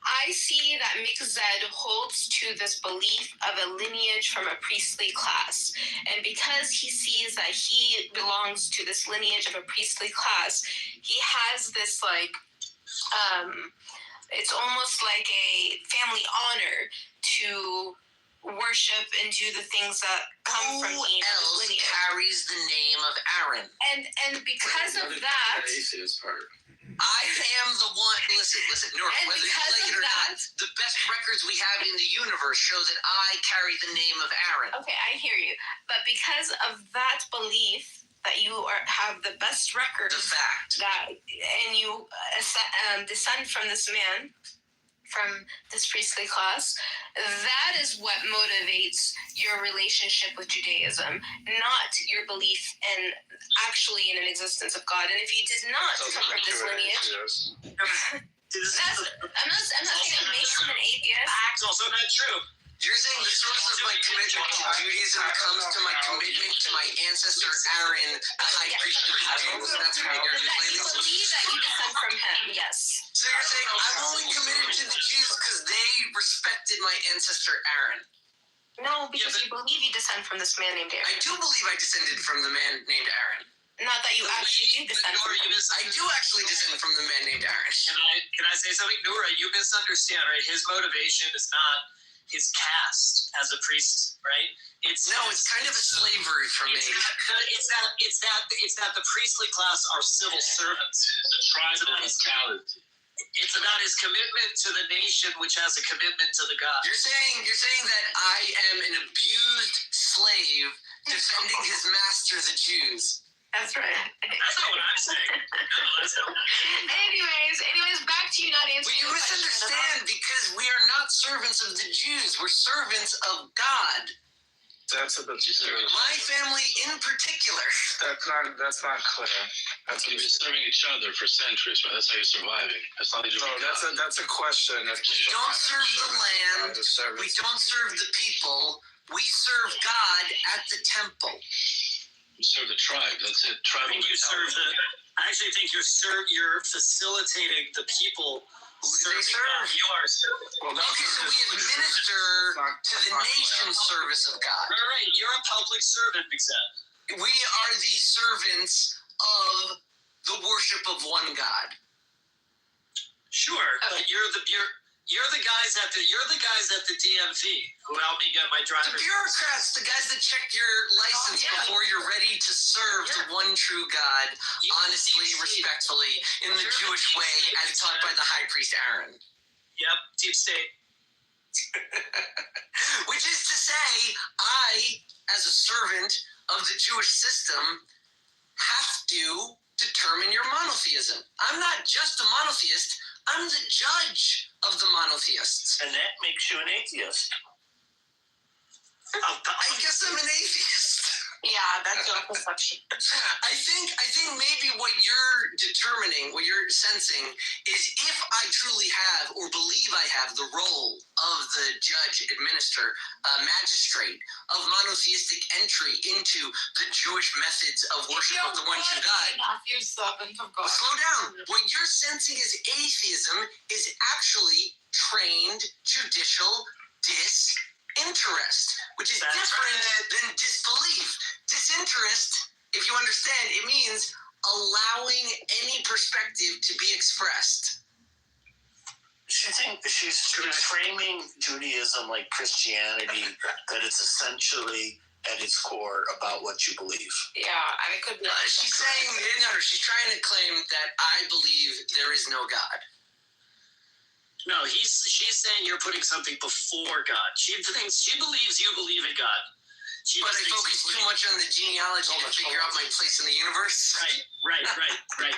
I see that Mikzed holds to this belief of a lineage from a priestly class. And because he sees that he belongs to this lineage of a priestly class, he has this it's almost like a family honor to worship and do the things that come from the lineage. Who else carries the name of Aaron? And because of that, I am the one. Listen, Noor, whether you like it or not, the best records we have in the universe show that I carry the name of Aaron. Okay, I hear you. But because of that belief that you have the best records, the fact and you descend from this man, from this priestly class, that is what motivates your relationship with Judaism, not your belief in an existence of God. And if you did not come from this lineage, I'm not saying it makes him an atheist. It's also not true. You're saying the source of my commitment to Judaism comes to my commitment to my ancestor Aaron, the high priest of the Jews. That's what you're claiming? You believe that you descend from him, yes. So you're saying I'm only committed to the Jews because they respected my ancestor Aaron? No, because you believe you descend from this man named Aaron. I do believe I descended from the man named Aaron. Not that you actually do descend from him. I do actually descend from the man named Aaron. Can I say something? Noora, you misunderstand, right? His motivation is not his caste as a priest, right? It's kind of a slavery for me. It's that the priestly class are civil servants. It's about his commitment to the nation, which has a commitment to the God. You're saying that I am an abused slave defending his master, the Jews. That's right. That's not what I'm saying. Anyways, back to you not answering. But you misunderstand because we are not servants of the Jews. We're servants of God. That's a bit my family in particular. That's not clear. You've been serving each other for centuries, right? That's how you're surviving. That's not that's a question. We don't serve the land. We don't serve the people. We serve God at the temple. You serve the tribe. That's it. Tribal. I actually think you're facilitating the people. They serve. You are serving. Well, okay, so we administer to the nation's service of God. Right. You're a public servant, Mixed. We are the servants of the worship of one God. Sure, but you're the guys at the DMV who helped me get my driver's license. The bureaucrats, the guys that check your license before you're ready to serve the one true God, honestly, respectfully, in the Jewish way, as taught by the high priest Aaron. Yep, deep state. Which is to say, I, as a servant of the Jewish system, have to determine your monotheism. I'm not just a monotheist, I'm the judge of the monotheists. And that makes you an atheist. I guess I'm an atheist. Yeah, that's your perception. I think maybe what you're determining, what you're sensing, is if I truly have or believe I have the role of the judge, administrator, magistrate of monotheistic entry into the Jewish methods of worship of the one true God. You servant of God. Slow down. What you're sensing as atheism is actually trained judicial disinterest, which is different than disbelief. Disinterest, if you understand, it means allowing any perspective to be expressed. She's framing Judaism like Christianity, that it's essentially at its core about what you believe. Yeah, I could be. She's saying, she's trying to claim that I believe there is no God. No, she's saying you're putting something before God. She believes you believe in God. But I focus too much on the genealogy to figure out my place in the universe. Right.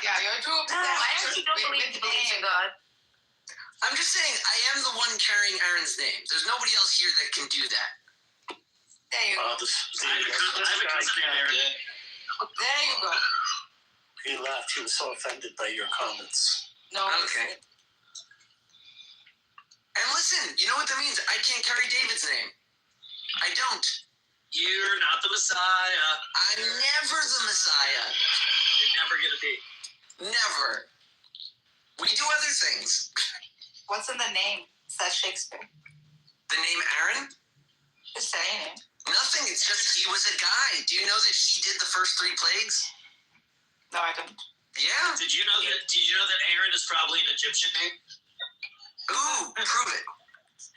Yeah, you're too upset. I actually don't believe in God. I'm just saying, I am the one carrying Aaron's name. There's nobody else here that can do that. There you go. I have a cousin named Aaron. There you go. He laughed. He was so offended by your comments. No. Okay. And listen, you know what that means? I can't carry David's name. I don't. You're not the Messiah. I'm never the Messiah. You're never going to be. Never. We do other things. What's in the name? Says Shakespeare. The name Aaron? Just saying it. Nothing. It's just he was a guy. Do you know that he did the first 3 plagues? No, I don't. Yeah. Did you know that Aaron is probably an Egyptian name? Ooh, prove it.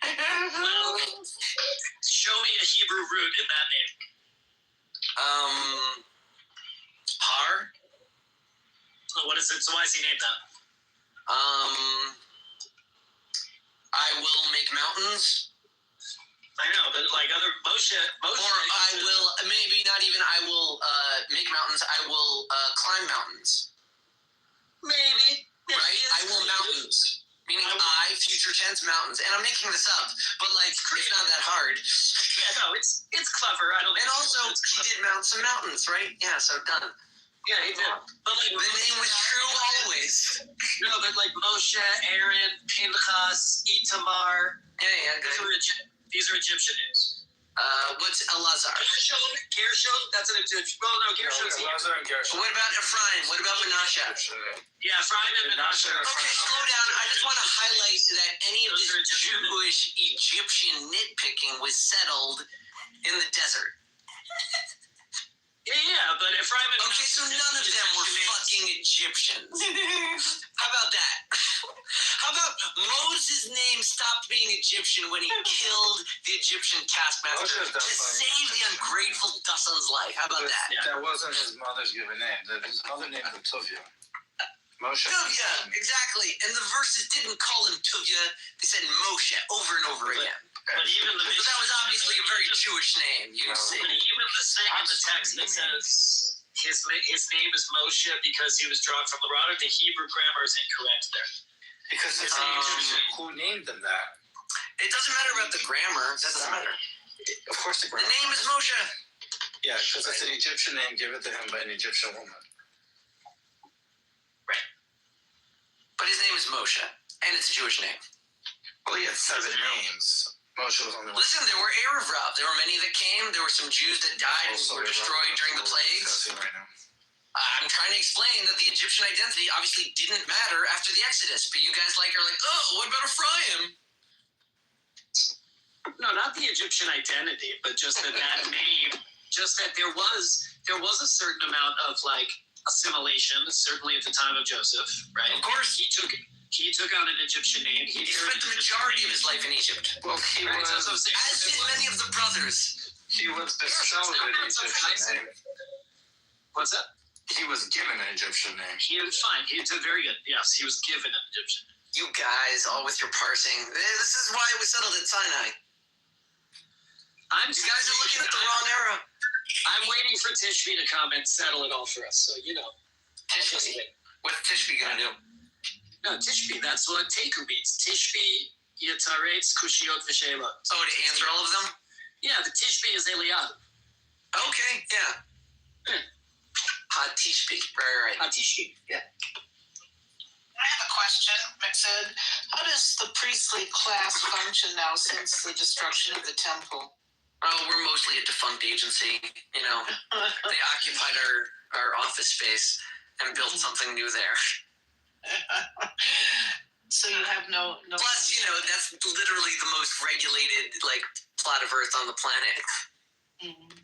Well, show me a Hebrew root in that name. Har? So what is it? So why is he named that? I will make mountains. I know, but like other Moshe. Or I will, maybe not even I will make mountains, I will climb mountains. Maybe. Right? I will mountains. Meaning I, future tense, mountains. And I'm making this up, but like, it's not that hard. Yeah, no, it's clever. I don't think. And also, he did mount some mountains, right? Yeah, so done. Yeah, he did. But like, the name was true always. No, but like Moshe, Aaron, Pinchas, Itamar. Yeah, good. These are Egyptian names. What's Elazar? Gershon, that's an Egyptian. Well, no, Gershon's Elazar and Gershon. What about Ephraim? What about Menashe? Yeah, Ephraim and Menashe. Okay, slow down. I just want to highlight that any of this Jewish Egyptian nitpicking was settled in the desert. Yeah, but Ephraim and okay, so none of them were fucking Egyptians. How about that? How about Moses' name stopped being Egyptian when he killed the Egyptian taskmaster to save the ungrateful Dussan's life? How about that? That wasn't his mother's given name. His mother named him Tuvia. Moshe. Tuvia, exactly. And the verses didn't call him Tuvia. They said Moshe over and over again. But even but that was obviously a very Jewish name. You see. But even the thing in the text that says his name is Moshe because he was drawn from the rod, the Hebrew grammar is incorrect there. Because it's an Egyptian who named them that. It doesn't matter about the grammar. That doesn't matter. Of course, the grammar. The name is Moshe. Yeah, because it's an Egyptian name given to him by an Egyptian woman. Right. But his name is Moshe, and it's a Jewish name. Well, he had 7 names. Moshe was only one. Listen, there were Erev Rav. There were many that came. There were some Jews that died and were destroyed during the plagues. Right now. I'm trying to explain that the Egyptian identity obviously didn't matter after the Exodus, but you guys are like, oh, what about Ephraim? No, not the Egyptian identity, but just that name, just that there was a certain amount of like assimilation, certainly at the time of Joseph, right? Of course. He took on an Egyptian name. He spent the majority of his life in Egypt. Well, he was, as did many of the brothers. He was bestowed an Egyptian name. What's that? He was given an Egyptian name. He was fine. He did very good. Yes, he was given an Egyptian. You guys, all with your parsing. This is why we settled at Sinai. You guys are looking at the wrong era. I'm waiting for Tishby to come and settle it all for us. So, Tishby? What's Tishby going to do? No, Tishby, that's what Taker means. Tishby, Yetaretz, Kushiot, V'Shela. Oh, to answer all of them? Yeah, the Tishby is Eliyahu. Okay, yeah. Tishby, right. Tishby, yeah. I have a question, Mixed. How does the priestly class function now since the destruction of the temple? Oh, we're mostly a defunct agency. They occupied our office space and built something new there. So you have no. Plus, that's literally the most regulated plot of Earth on the planet. Mm-hmm.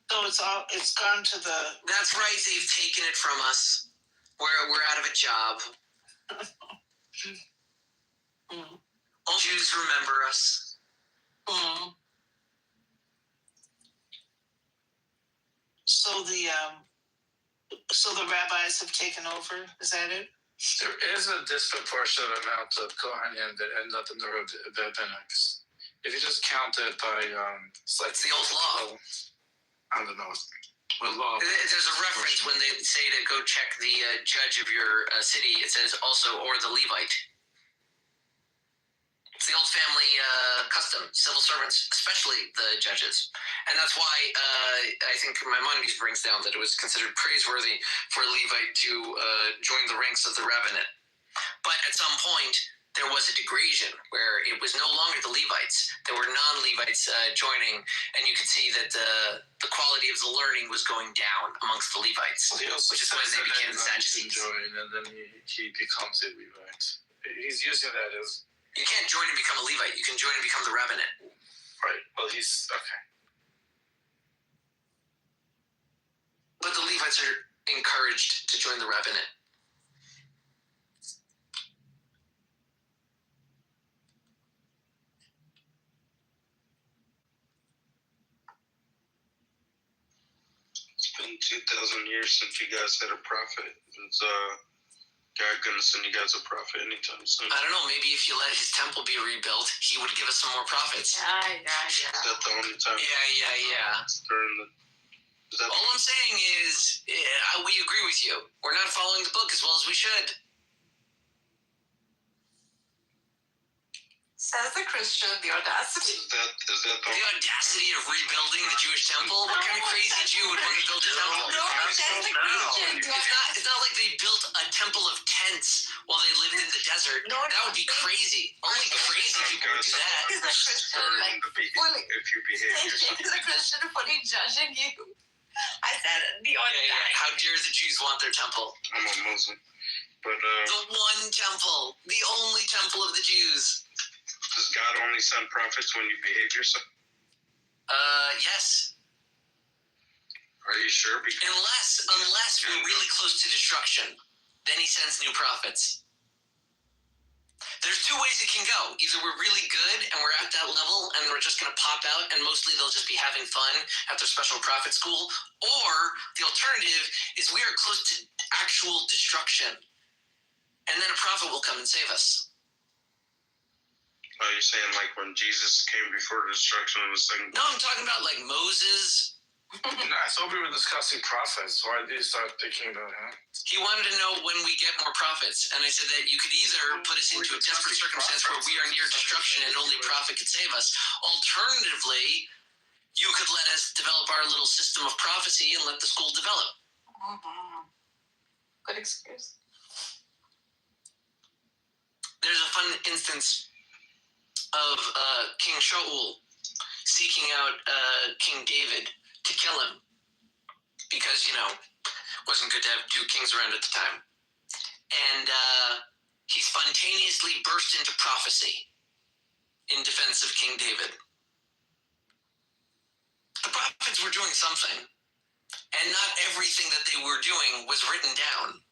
So it's gone to the. That's right. They've taken it from us. We're out of a job. All Jews remember us. Mm. So the rabbis have taken over. Is that it? There is a disproportionate amount of Kohanim that end up in the rabbinics. If you just count it by, it's the old law. I don't know. What law? There's a reference when they say to go check the judge of your city. It says also, or the Levite. It's the old family custom. Civil servants, especially the judges. And that's why I think Maimonides brings down that it was considered praiseworthy for a Levite to join the ranks of the rabbinate. But at some point, there was a degradation where it was no longer the Levites. There were non-Levites joining, and you could see that the quality of the learning was going down amongst the Levites, which is when they became the Sadducees. And then he becomes a Levite. He's using that as... You can't join and become a Levite. You can join and become the rabbinate. Right. Well, he's... Okay. But the Levites are encouraged to join the rabbinate. It's been 2,000 years since you guys had a prophet. It's God gonna send you guys a prophet anytime soon. I don't know. Maybe if you let his temple be rebuilt, he would give us some more prophets. Yeah. Is that the only time? Yeah. All I'm saying is, we agree with you. We're not following the book as well as we should. Says the Christian, the audacity. Is that the audacity of rebuilding the Jewish temple? What kind of crazy Jew would want to build a temple? No, says the Christian. It's not like they built a temple of tents while they lived in the desert. No, that would be crazy. Only crazy people would do that. Is the Christian fully? If you behave yourself. Is the Christian fully judging you? I said the audacity. Yeah. How dare the Jews want their temple? I'm a Muslim, but the one temple, the only temple of the Jews. Does God only send prophets when you behave yourself? Yes. Are you sure? Unless we're really close to destruction, then he sends new prophets. There's two ways it can go. Either we're really good and we're at that level and we're just going to pop out and mostly they'll just be having fun at their special prophet school, or the alternative is we are close to actual destruction and then a prophet will come and save us. Oh, you're saying like when Jesus came before the destruction of the second? No, I'm talking about like Moses. I thought we were discussing prophets. Why did you start thinking about him? He wanted to know when we get more prophets, and I said that you could either put us into a desperate circumstance where we are near destruction and only a prophet could save us. Alternatively, you could let us develop our little system of prophecy and let the school develop. Good excuse. There's a fun instance of King Shaul seeking out King David to kill him because, it wasn't good to have two kings around at the time. And he spontaneously burst into prophecy in defense of King David. The prophets were doing something, and not everything that they were doing was written down.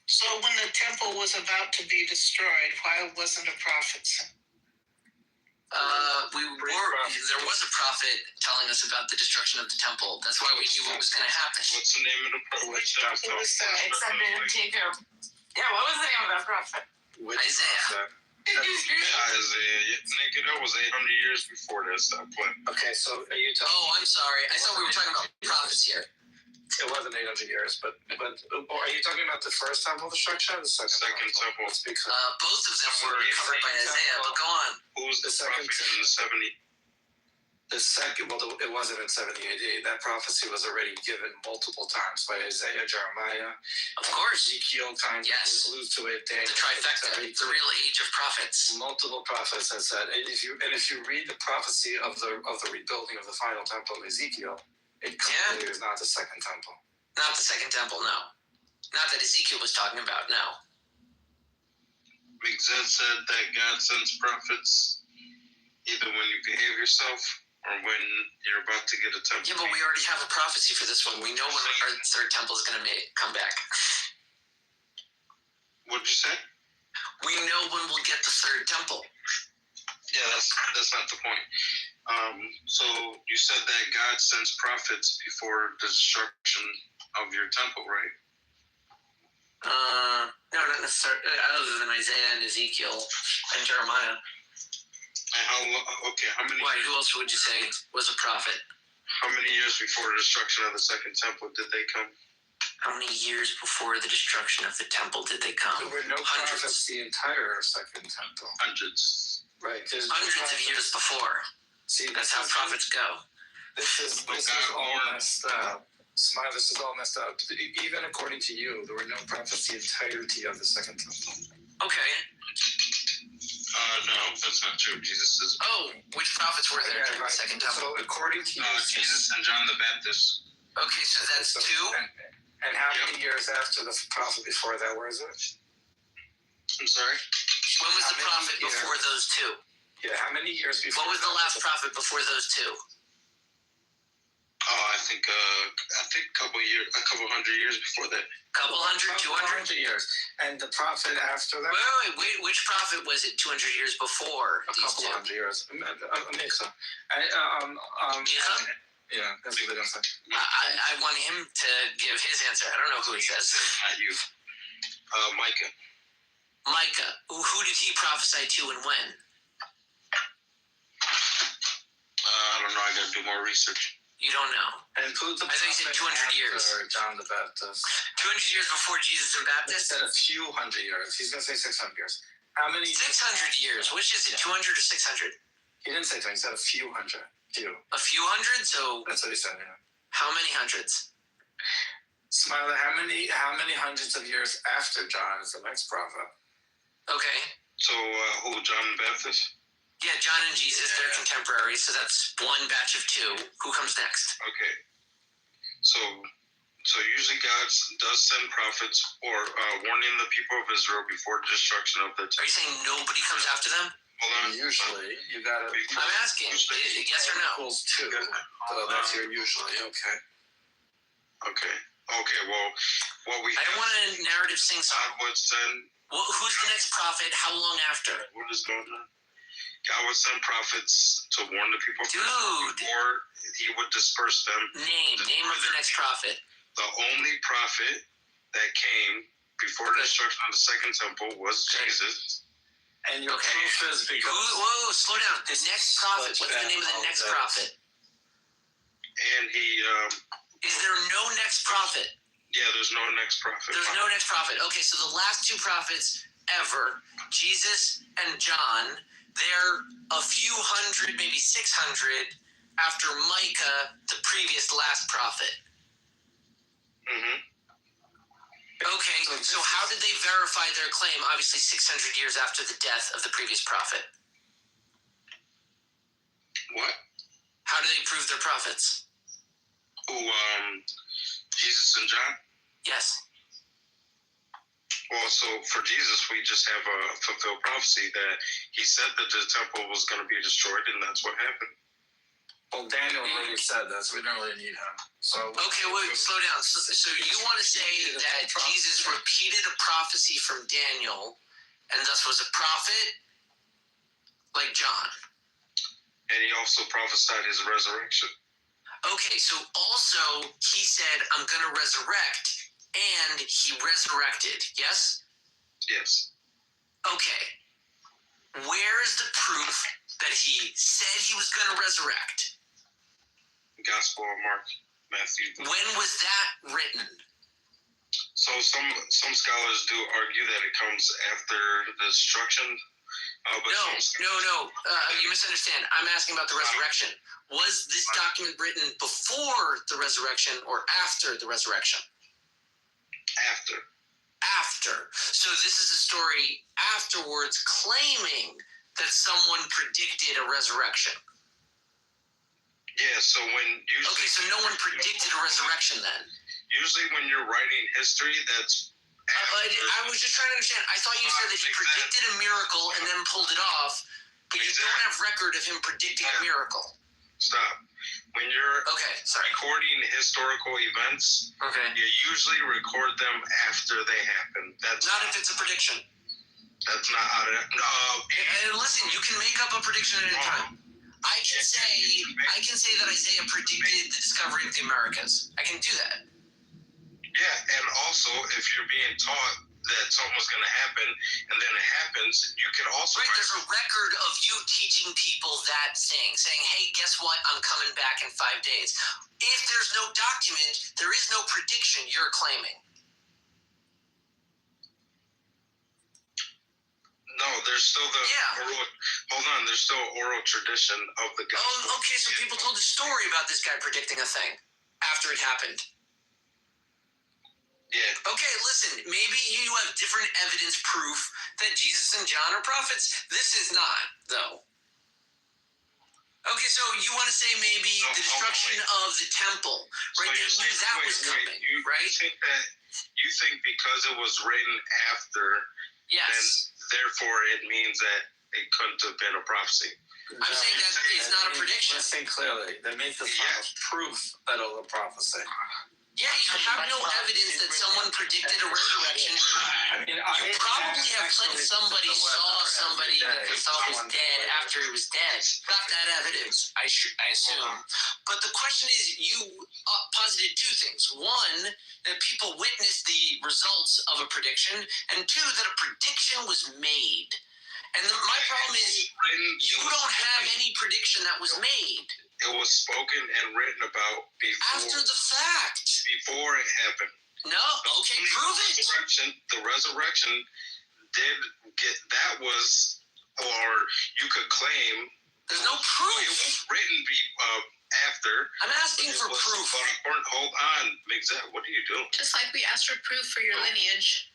So when the temple was about to be destroyed, why wasn't a prophet sent? We there was a prophet telling us about the destruction of the temple. That's why we knew what was going to happen. What's the name of the prophet? Jacob. Yeah, what was the name of that prophet? Isaiah. Isaiah. Nigga, that was 800 years before this. Okay, so are you talking? Oh, I'm sorry. I thought we were talking about prophets here. It wasn't 800 years, but are you talking about the first temple destruction or the second temple? Both of them were covered by Isaiah, but go on. Who's the second in the 70? The second, well, it wasn't in 70 AD. That prophecy was already given multiple times by Isaiah, Jeremiah. Of course. Ezekiel kind of alludes to it. The trifecta, the real age of prophets. Multiple prophets have said, and if you read the prophecy of the rebuilding of the final temple of Ezekiel, it clearly is not the second temple. Not the second temple, no. Not that Ezekiel was talking about, no. Because said that God sends prophets either when you behave yourself or when you're about to get a temple. Yeah, but we already have a prophecy for this one. We know when our third temple is going to come back. What'd you say? We know when we'll get the third temple. Yeah, that's not the point. So you said that God sends prophets before the destruction of your temple, right? No, not necessarily. Other than Isaiah and Ezekiel and Jeremiah. And how many? Why? Who else would you say was a prophet? How many years before the destruction of the second temple did they come? How many years before the destruction of the temple did they come? There were no prophets the entire second temple. Hundreds. Right. Hundreds of years before. See, that's how prophets go. This is all messed up. Smile, this is all messed up. Even according to you, there were no prophets the entirety of the second temple. Okay. No, that's not true. Jesus is. Oh, which prophets were there in the second temple? So according to you, Jesus and John the Baptist. Okay, so that's two. And how many years after the prophet before that was it? I'm sorry? When was the prophet before those two? Yeah, how many years before? What was the last prophet before those two? I think a couple hundred years before that. Couple hundred, 200 years. And the prophet after that? Wait, which prophet was it 200 years before these two? A couple hundred years. Micha. Yeah, that's what they're going to say. I want him to give his answer. I don't know who he says. Not you. Micah. Micah. Who did he prophesy to and when? I don't know. I got to do more research. You don't know. And include the I thought you said 200 years. John the Baptist. 200 years before Jesus and Baptist? He said a few hundred years. He's going to say 600 years. How many? 600 years. Which is it, 200 or 600? He didn't say 20. He said a few hundred. A few hundred? So that's what he said, yeah. How many hundreds? Smiler, how many hundreds of years after John is the next prophet? Okay. So who, John the Baptist? Yeah, John and Jesus, they're contemporaries, so that's one batch of two. Who comes next? Okay. So usually God does send prophets or warning the people of Israel before the destruction of the temple. Are you saying nobody comes after them? Usually, you gotta. I'm asking, yes or no? Equals two. So that's your usually. Okay. Well, what we. I don't want a narrative sing-song. God would send. Who's the next prophet? How long after? What is going on? God would send prophets to warn the people before he would disperse them. Name of the next prophet. The only prophet that came before the destruction of the second temple was Jesus. And your proof is because... Whoa, slow down. The next prophet. What's the name of the next prophet? And he... Is there no next prophet? Yeah, there's no next prophet. There's no next prophet. Okay, so the last two prophets ever, Jesus and John, they're a few hundred, maybe 600 after Micah, the previous last prophet. Mm-hmm. Okay, so how did they verify their claim, obviously 600 years after the death of the previous prophet? What? How do they prove their prophets? Who, Jesus and John? Yes. Well, so for Jesus, we just have a fulfilled prophecy that he said that the temple was going to be destroyed, and that's what happened. Well, Daniel already said that, so we don't really need him. So okay, wait, slow down. So you want to say that Jesus repeated a prophecy from Daniel, and thus was a prophet like John? And he also prophesied his resurrection. Okay, so also he said, I'm going to resurrect, and he resurrected, yes? Yes. Okay. Where is the proof that he said he was going to resurrect? Gospel of Mark, Matthew. When was that written? So some scholars do argue that it comes after the destruction. But No. You misunderstand. I'm asking about the resurrection. Was this document written before the resurrection or after the resurrection? After. So this is a story afterwards claiming that someone predicted a resurrection. Yeah, so Okay, so no one predicted a resurrection then. Usually when you're writing history, that's I was just trying to understand. I thought you said that he predicted a miracle and then pulled it off, but you don't have record of him predicting a miracle. Stop. When you're recording historical events, you usually record them after they happen. That's not if it's a prediction. That's not how to. And listen, you can make up a prediction at any time. I can say that Isaiah predicted the discovery of the Americas. I can do that. Yeah, and also if you're being taught that something was going to happen and then it happens, you can also... Right, there's a record of you teaching people that saying, hey, guess what? I'm coming back in 5 days. If there's no document, there is no prediction you're claiming. No, there's still the oral... Hold on, there's still oral tradition of the gospel. Oh, okay, so people told a story about this guy predicting a thing after it happened. Yeah. Okay, listen, maybe you have different evidence proof that Jesus and John are prophets. This is not, though. Okay, so you want to say maybe the destruction of the temple, right? They knew that was coming, right? You think because it was written after, then therefore it means that it couldn't have been a prophecy. I'm saying that it's not a prediction. Let's think clearly. That means the final proof that it was a prophecy. Yeah, you have no evidence that someone predicted a resurrection. You probably have claimed somebody saw somebody that they thought was dead after he was dead. Got that evidence, I assume. But the question is, you posited two things. One, that people witnessed the results of a prediction, and two, that a prediction was made. And my problem is, you don't have any prediction that was made. It was spoken and written about before. After the fact. Before it happened. No, okay, prove it. The resurrection did get, that was, or you could claim. There's no proof. It was written after. I'm asking for proof. Hold on, Mixette, what are you doing? Just like we asked for proof for your lineage.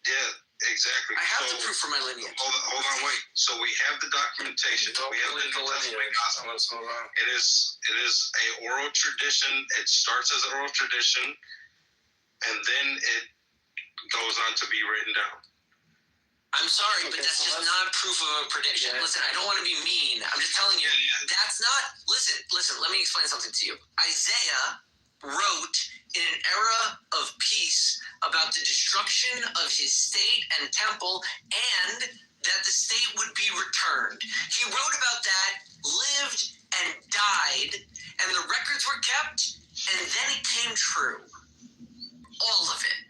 Yeah. Exactly. I have the proof for my lineage. Hold on, wait. So we have the documentation. We have the lineage. It is a oral tradition. It starts as an oral tradition, and then it goes on to be written down. I'm sorry, but that's just not proof of a prediction. Listen, I don't want to be mean. I'm just telling you, that's not... Listen, let me explain something to you. Isaiah wrote in an era of peace about the destruction of his state and temple, and that the state would be returned. He wrote about that, lived and died, and the records were kept, and then it came true. All of it.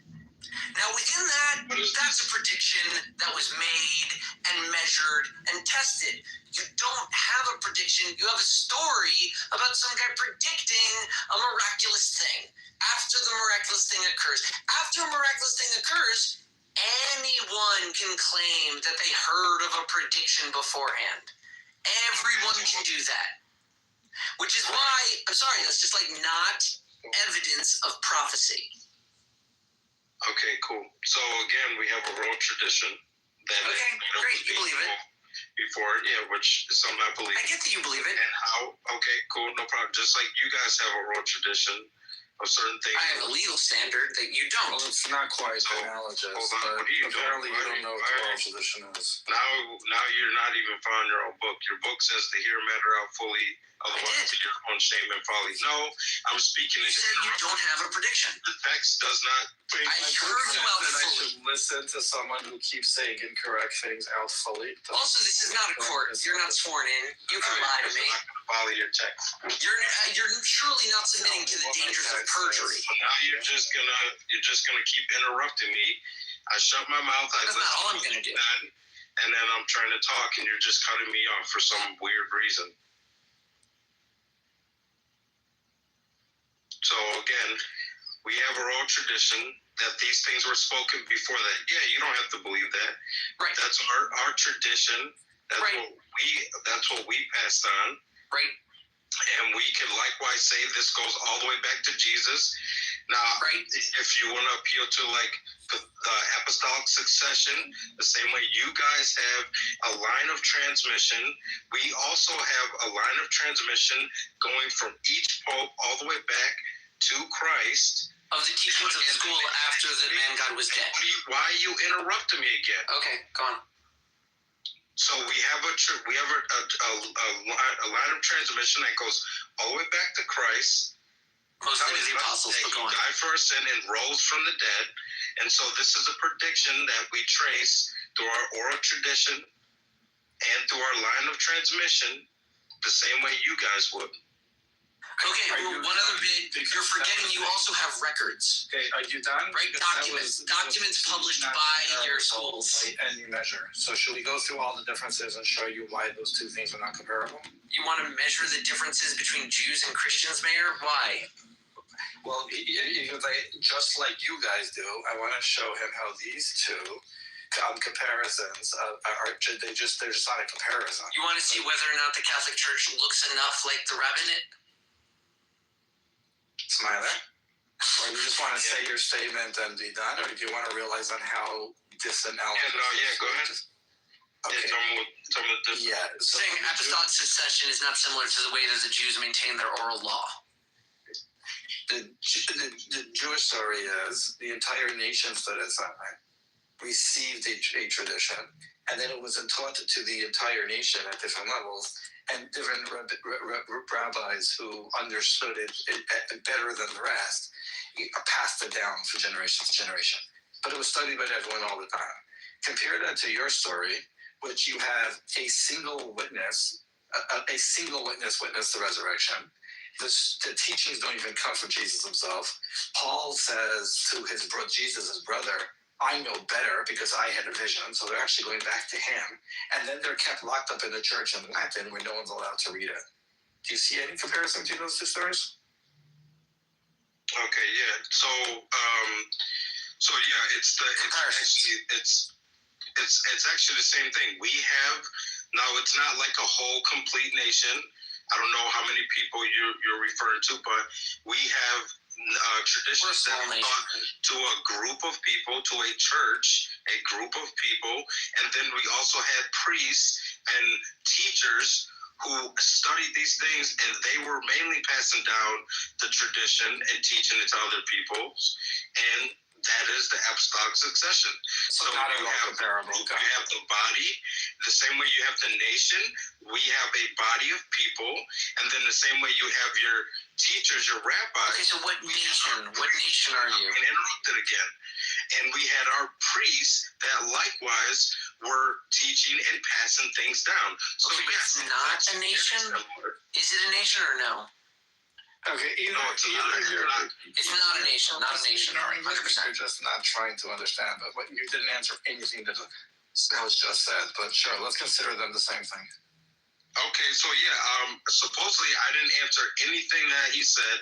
Now, within that, that's a prediction that was made and measured and tested. You don't have a prediction. You have a story about some guy predicting a miraculous thing. After the miraculous thing occurs. After a miraculous thing occurs, anyone can claim that they heard of a prediction beforehand. Everyone can do that. Which is why, I'm sorry, that's just like not evidence of prophecy. Okay, cool. So again, we have a oral tradition that great, you believe it. Before, which is something I believe. I get that you believe it. And how? Okay, cool, no problem. Just like you guys have a oral tradition of certain things. I have a legal standard that you don't. Well, it's not quite analogous. Hold on, what are you apparently doing? You don't know what the oral tradition is. Now you're not even following your own book. Your book says to hear matter out fully Otherwise, to your own shame and folly. No, I'm speaking. You said you don't have a prediction. The text does not. I heard you out that I fully. should listen to someone who keeps saying incorrect things out fully. Also, this is not a court. You're not sworn in. You can lie to me. I'm not gonna follow your text. You're surely not submitting to the dangers of perjury. Now you're just gonna keep interrupting me. I shut my mouth. That's not all I'm gonna do. And then I'm trying to talk, and you're just cutting me off for some weird reason. So again, we have our own tradition that these things were spoken before that. Yeah, you don't have to believe that. Right. That's our tradition. That's right. what we passed on. Right. And we can likewise say this goes all the way back to Jesus. Now, right. If you want to appeal to like the apostolic succession, the same way you guys have a line of transmission, we also have a line of transmission going from each pope all the way back to Christ. Of the teachings of the school after the man God was dead. Why are you interrupting me again? Okay, go on. So we have a line of transmission that goes all the way back to Christ. Most of the apostles, but go on. He died for our sin and rose from the dead. And so this is a prediction that we trace through our oral tradition and through our line of transmission, the same way you guys would. Okay, well, one other bit. You're forgetting you also have records. Okay, are you done? Right, documents published by your schools. By any measure. So should we go through all the differences and show you why those two things are not comparable? You want to measure the differences between Jews and Christians, Mayor? Why? Well, just like you guys do, I want to show him how these two comparisons they're just not a comparison. You want to see whether or not the Catholic Church looks enough like the Rabbinate? Smiler? Or you just want to say your statement and be done? Or do you want to realize on how this analysis? Go ahead. Okay. Saying apostolic succession is not similar to the way that the Jews maintain their oral law. The Jewish story is the entire nation stood aside, received a tradition, and then it was taught to the entire nation at different levels. And different rabbis who understood it better than the rest passed it down from generation to generation. But it was studied by everyone all the time. Compare that to your story, which you have a single witness witness the resurrection. The teachings don't even come from Jesus himself. Paul says to Jesus' brother, I know better because I had a vision. So they're actually going back to him. And then they're kept locked up in the church in Latin where no one's allowed to read it. Do you see any comparison to those two stories? Okay, yeah. So it's actually the same thing. We have now. It's not like a whole complete nation. I don't know how many people you're referring to, but we have traditions that are taught to a group of people, to a church, a group of people, and then we also had priests and teachers who studied these things, and they were mainly passing down the tradition and teaching it to other people, and that is the apostolic succession. So you have the body, the same way you have the nation, we have a body of people, and then the same way you have your teachers, your rabbis. Okay, so what nation? What nation are you? And interrupted again. And we had our priests that likewise were teaching and passing things down. So okay, it's not a nation? Is it a nation or no? Okay, it's not a nation, not a nation. 100%. You're just not trying to understand, but you didn't answer anything that was just said. But sure, let's consider them the same thing. Okay, so supposedly I didn't answer anything that he said,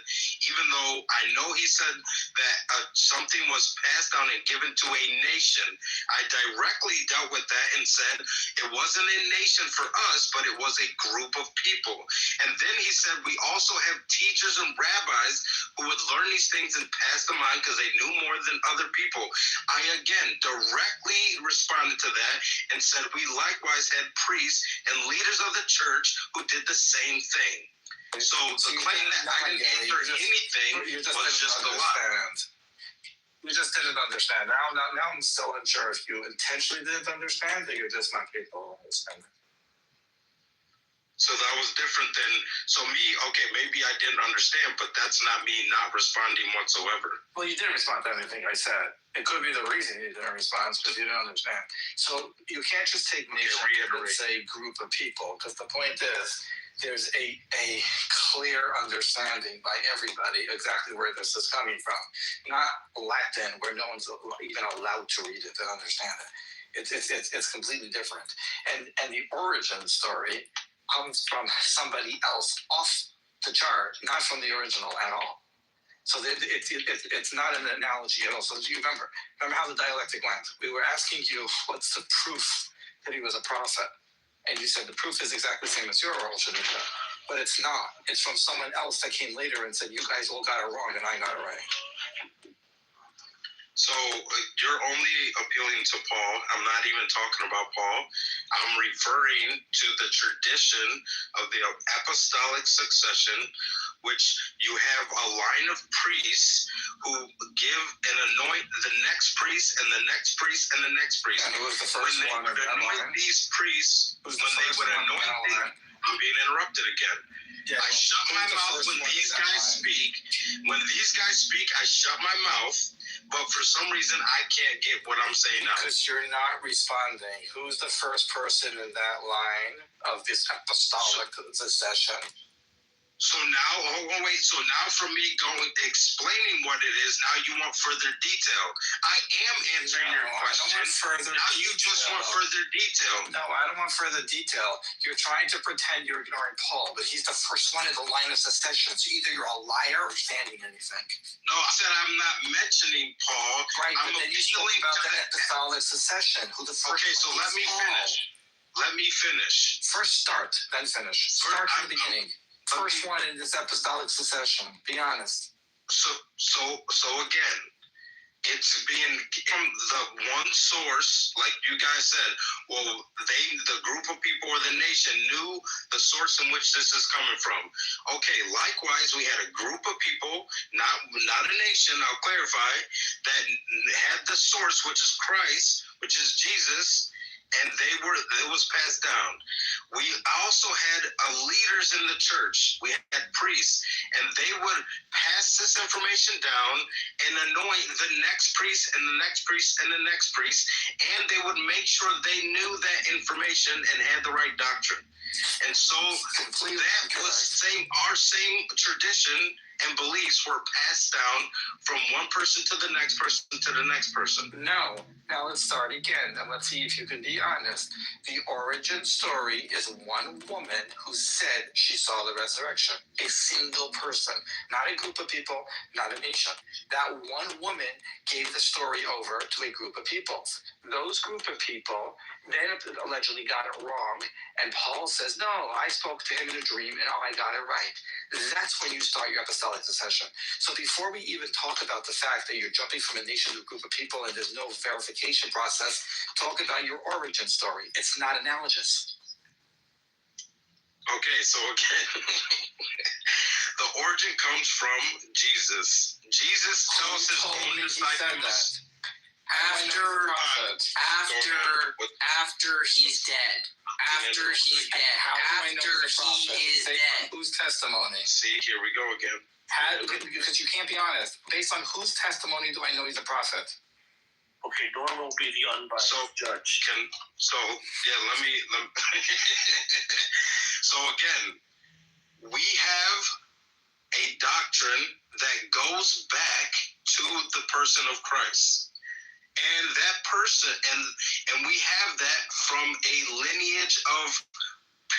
even though I know he said that something was passed down and given to a nation. I directly dealt with that and said it wasn't a nation for us, but it was a group of people. And then he said we also have teachers and rabbis who would learn these things and pass them on because they knew more than other people. I, again, directly responded to that and said we likewise had priests and leaders of the church who did the same thing. So the claim that I didn't answer anything was just a lie. You just didn't understand. Now I'm still unsure if you intentionally didn't understand or you're just not capable of understanding. So that was different than, so me, okay, maybe I didn't understand, but that's not me not responding whatsoever. Well, you didn't respond to anything I said. It could be the reason you didn't respond because you didn't understand. So you can't just take nation and say group of people, because the point is there's a clear understanding by everybody exactly where this is coming from. Not Latin, where no one's even allowed to read it and understand it. It's completely different. And the origin story comes from somebody else off the chart, not from the original at all. So it's not an analogy at all. So you remember how the dialectic went. We were asking you, what's the proof that he was a prophet? And you said the proof is exactly the same as your oral Shadusha, but it's not. It's from someone else that came later and said, you guys all got it wrong and I got it right. So you're only appealing to Paul. I'm not even talking about Paul. I'm referring to the tradition of the apostolic succession, which you have a line of priests who give and anoint the next priest and the next priest and the next priest. And who was the first one? When they would anoint these priests, when they would anoint them, I'm being interrupted again. Yeah, I shut my mouth when these guys speak. When these guys speak, I shut my mouth. But for some reason, I can't get what I'm saying now. Because you're not responding. Who's the first person in that line of this apostolic succession? So now, So now from me explaining what it is, now you want further detail. I am answering your question. I don't want further detail. You just want further detail. No, I don't want further detail. You're trying to pretend you're ignoring Paul, but he's the first one in the line of succession. So either you're a liar or standing anything. No, I said I'm not mentioning Paul. Right, but then you spoke about the apostolic succession. Who the first? Okay, so let me finish. Let me finish. First start, then finish. Start from the beginning. First one in this apostolic succession. Be honest. So again, it's being from the one source, like you guys said. Well, the group of people or the nation knew the source in which this is coming from. Okay, likewise, we had a group of people, not a nation, I'll clarify, that had the source, which is Christ, which is Jesus. And it was passed down. We also had leaders in the church. We had priests, and they would pass this information down and anoint the next priest and the next priest and the next priest, and they would make sure they knew that information and had the right doctrine. And so that was our same tradition and beliefs were passed down from one person to the next person to the next person. No. Now let's start again, and let's see if you can be honest. The origin story is one woman who said she saw the resurrection. A single person, not a group of people, not a nation. That one woman gave the story over to a group of people. Those group of people then allegedly got it wrong, and Paul says, no, I spoke to him in a dream, and I got it right. That's when you start your apostolic succession. So before we even talk about the fact that you're jumping from a nation to a group of people and there's no verification process, talk about your origin story. It's not analogous. Okay, so again, the origin comes from Jesus. Jesus tells his own disciples. After he's dead. After he's dead. After he is dead. Whose testimony? See, here we go again. Because you can't be honest. Based on whose testimony do I know he's a prophet? Okay, Norm will be the unbiased judge. Let me. So again, we have a doctrine that goes back to the person of Christ. And that person, and we have that from a lineage of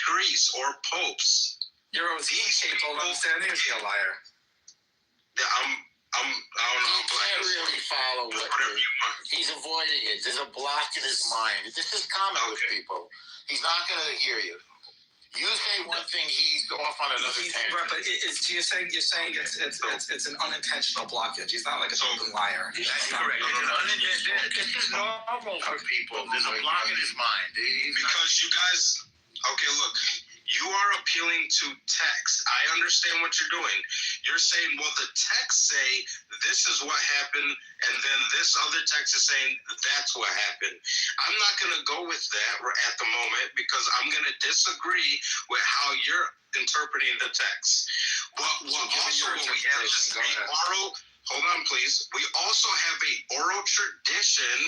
priests or popes. You're capable of understanding is he a liar? Yeah, I don't know. You can't really follow what he's avoiding it. There's a block in his mind. This is common with people. He's not going to hear you. You say one thing, he's off on another tangent. Right, but you're saying it's an unintentional blockage. He's not like a total liar. That's correct. This is normal for people. There's a block in his mind. Because you guys, okay, look, you are appealing to text. I understand what you're doing. You're saying, well, the texts say this is what happened, and then this other text is saying that's what happened. I'm not going to go with that at the moment because I'm going to disagree with how you're interpreting the text. But what also we have is a oral. Hold on, please. We also have a oral tradition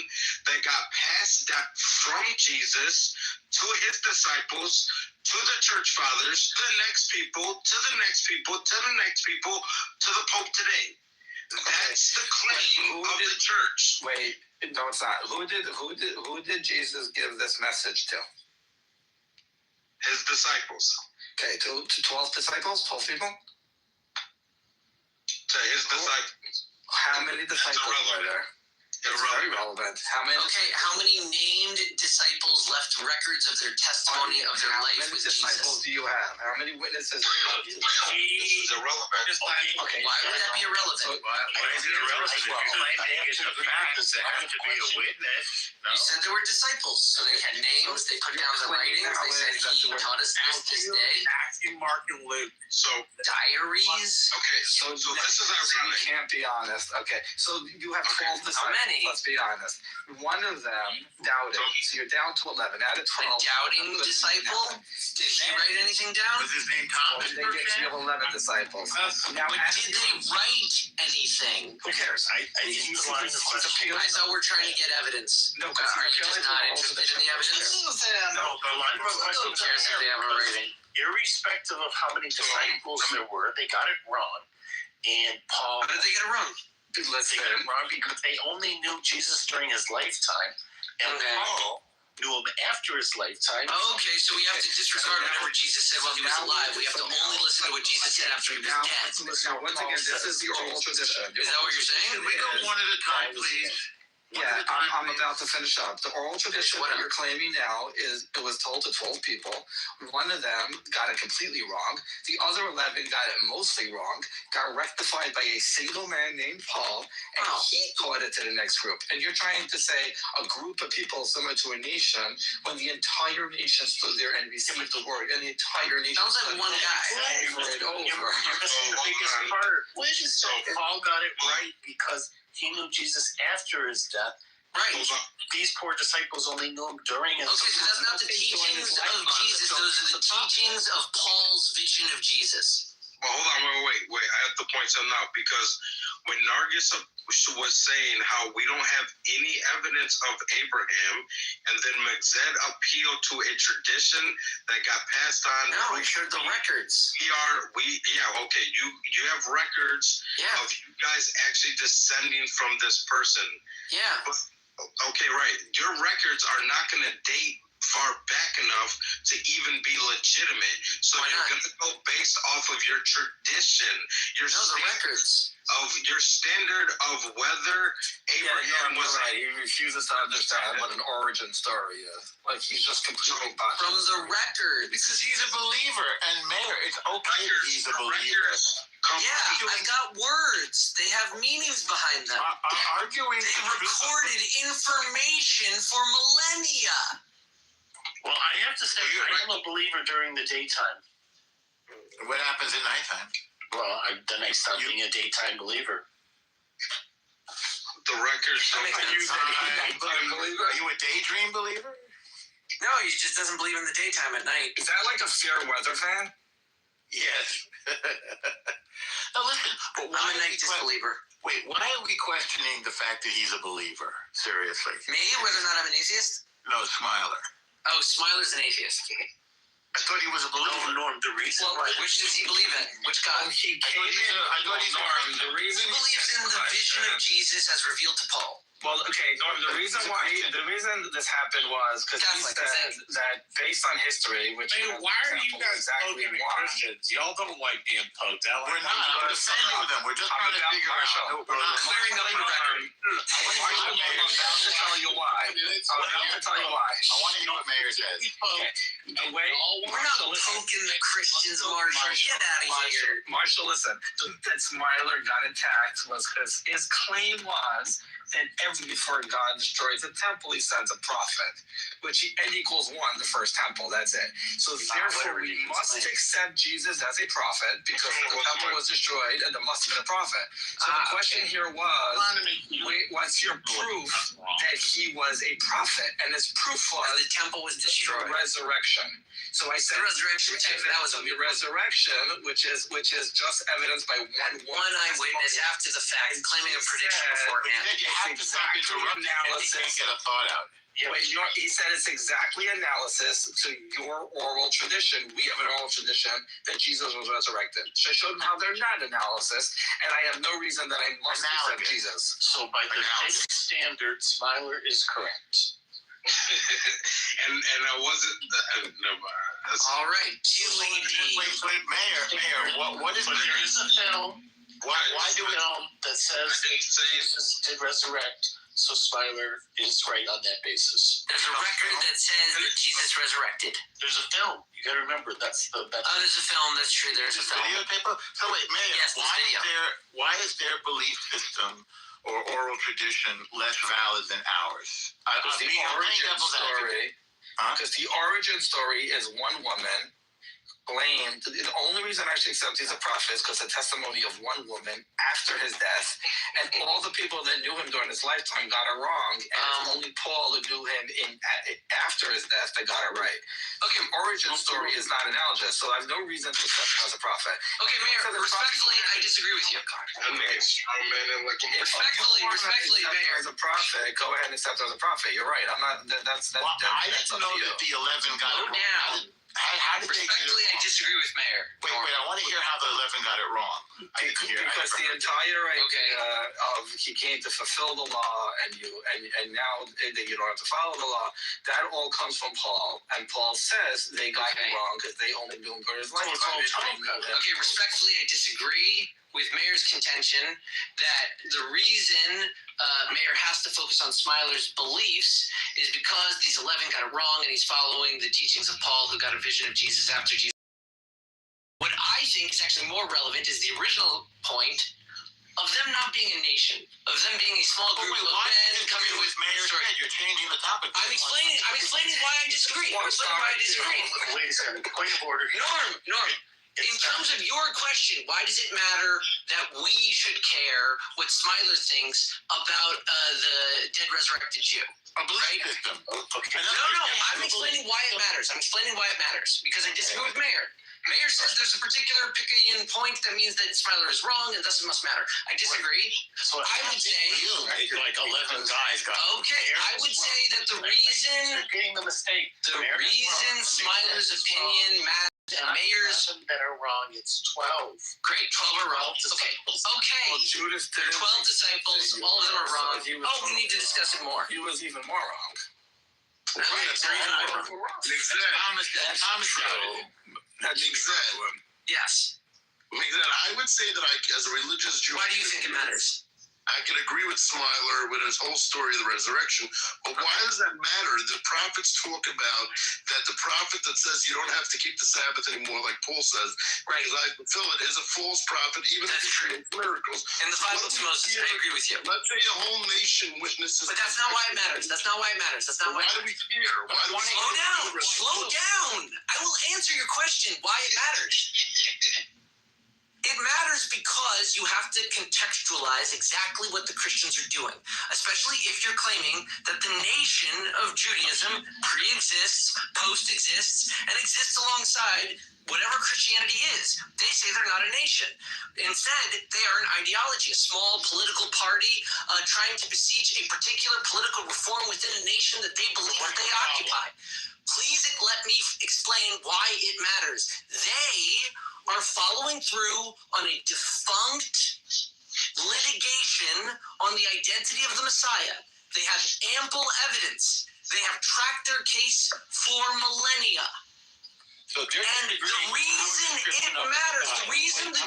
that got passed down from Jesus to his disciples, to the church fathers, to the next people, to the next people, to the next people, to the Pope today. That's the claim of the church. Wait, no, it's not. Who did Jesus give this message to? His disciples. Okay, to 12 disciples, 12 people? To his disciples. How many disciples were there? It's very relevant. How many? Okay, how many named disciples left records of their testimony of their life with Jesus? How many disciples do you have? How many witnesses? This is irrelevant. Okay, why would that be irrelevant? Why is it irrelevant? Claiming it's a fact that have to be a witness. No? You said there were disciples, so they had names. They put down the writings. They said he taught us this day. Matthew, Mark, and Luke. So diaries. Okay, so this is ironic. You can't be honest. Okay, so you have 12 disciples. How many? Let's be honest. One of them doubted. So you're down to 11. Out of 12. A doubting disciple? Did he write anything down? Was his name Thomas? They get you 11 disciples. Now, did they write anything? Who cares? I think he's lying. I thought we're trying to get evidence. No, are you just not interested in the evidence? No, the line of Who cares if they have a rating? Irrespective of how many disciples there were, they got it wrong. And Paul. How did they get it wrong? They got it wrong because they only knew Jesus during his lifetime, and Paul knew him after his lifetime. Okay, so we have to disregard whatever Jesus said while he was alive. We have to only listen to what Jesus said after he was dead. Now, once again, this is the oral tradition. Is that what you're saying? Can we go one at a time, please? Yeah, I'm about to finish up. The oral tradition that you're claiming now is it was told to 12 people. One of them got it completely wrong. The other 11 got it mostly wrong, got rectified by a single man named Paul, and he taught it to the next group. And you're trying to say a group of people similar to a nation when the entire nation stood there and received the word, and the entire nation sounds like one guy. Over and over. You're missing the biggest part. So Paul got it right because he knew Jesus after his death. Right. These poor disciples only knew him during his death. Okay, so that's not the teachings of Jesus. Those are the teachings of Paul's vision of Jesus. Well, hold on, wait. I have to point something out because when Nargis was saying how we don't have any evidence of Abraham, and then Megzed appealed to a tradition that got passed on. No, we shared the records. You have records of you guys actually descending from this person. Yeah. But, okay, right. Your records are not going to date far back enough to even be legitimate. So you're going to go based off of your tradition. The records. Of your standard of whether Abraham was right. He refuses to understand what an origin story is. Like he's just completely from the records. Because he's a believer, and Mayor, it's okay that he's a believer. Yeah, I've got words. They have meanings behind them. They recorded information for millennia. Well, I have to say, I am a believer during the daytime. What happens at nighttime? Well, then I stop being a daytime believer. The records. Are you a daydream believer? No, he just doesn't believe in the daytime at night. Is that like a fair weather fan? Yes. Now listen, but why I'm a night disbeliever. Wait, why are we questioning the fact that he's a believer? Seriously. Me? Whether or not I'm an atheist? No, Smiler. Oh, Smiler's an atheist. I thought he was a believer. No, Norm, the reason why. Which does he believe in? Which God? He came in. I thought he's Norm. The reason he believes in the vision of Jesus as revealed to Paul. Well, okay, Norm, the reason this happened was because he said that based on history, which why are you guys poking at Christians? Y'all don't like being poked out. We're not. I'm defending them. We're just trying to figure out. We're clearing up the record. I'm about to tell you why. I want to know what Mayor says. We're not poking the Christians, Marshall. Get out of here. Marshall, listen. That Smiler got attacked was because his claim was that before God destroys the temple, he sends a prophet, which N equals 1, the first temple. That's it. So therefore, we must accept Jesus as a prophet because the temple was destroyed, and there must have been a prophet. So the question here was, what's your proof that he was a prophet? And his proof was the temple was destroyed. Resurrection. So I said the resurrection. That was the resurrection, which is just evidenced by one eyewitness after the fact, claiming a prediction beforehand. You have to stop interrupting analysis. You can't get a thought out. Yeah, wait, he said it's exactly analysis to your oral tradition. We have an oral tradition that Jesus was resurrected. So I showed them how they're not analysis, and I have no reason that I must accept Jesus. So by the standard, Smiler is correct. and I wasn't. All right, Wait, Mayor, what is there is a film. Why do we film that says Jesus did resurrect? So Smiler is right on that basis. There's a record that says that Jesus resurrected. There's a film. You got to remember that's there's a film. That's true. There's a film. Videotape. So wait, Mayor, yes, why is their belief system or oral tradition less valid than ours? Because the origin story is one woman blamed. The only reason I should accept he's a prophet is because the testimony of one woman after his death, and all the people that knew him during his lifetime got it wrong, and it's only Paul who knew him after his death that got it right. Okay, origin story is not analogous, so I have no reason to accept him as a prophet. Okay, Mayor, respectfully, I disagree with you. Respectfully, Mayor, as a prophet, go ahead and accept him as a prophet. You're right. I'm not. That's I didn't know that the 11 got it wrong. How did respectfully, I disagree with Mayor. Wait, I want to hear how the 11 got it wrong. Because the entire idea of he came to fulfill the law, and now that you don't have to follow the law, that all comes from Paul. And Paul says they got it wrong because they only knew him during his lifetime. Okay, respectfully, I disagree with Mayor's contention that the reason Mayor has to focus on Smiler's beliefs is because these 11 got it wrong and he's following the teachings of Paul, who got a vision of Jesus after Jesus. What I think is actually more relevant is the original point of them not being a nation, of them being a small group of men coming with Mayor's head. You're changing the topic. I'm explaining why I disagree. Wait a second. Point of order. Norm. In terms of your question, why does it matter that we should care what Smiler thinks about the dead resurrected Jew? A belief system. Okay. No, I'm explaining why it matters. Because I disagree with Mayor. Mayor says there's a particular Picayune point that means that Smiler is wrong and thus it must matter. I disagree. So I would say like 11 guys got. Okay, I would say that the reason Smiler's opinion matters and Mayor's that are wrong, it's 12. Great, 12 are wrong. Okay. Well, Judas did 12 disciples, all of them are wrong. We need to discuss it more. He was even more wrong. That's exactly. Yes. I would say that as a religious Jew. Why do you think it matters? I can agree with Smiler with his whole story of the resurrection, but why does that matter? The prophets talk about that the prophet that says you don't have to keep the Sabbath anymore, like Paul says, because I fulfill it, is a false prophet, even if he creates miracles. In the 5 books of Moses, I agree with you. Let's say a whole nation witnesses. But that's not why it matters. Why do we care? Slow down. I will answer your question why it matters. It matters because you have to contextualize exactly what the Christians are doing, especially if you're claiming that the nation of Judaism pre-exists, post-exists, and exists alongside whatever Christianity is. They say they're not a nation. Instead, they are an ideology, a small political party trying to besiege a particular political reform within a nation that they believe that they occupy. Please let me explain why it matters. They are following through on a defunct litigation on the identity of the Messiah. They have ample evidence. They have tracked their case for millennia. So and the reason it matters, the reason the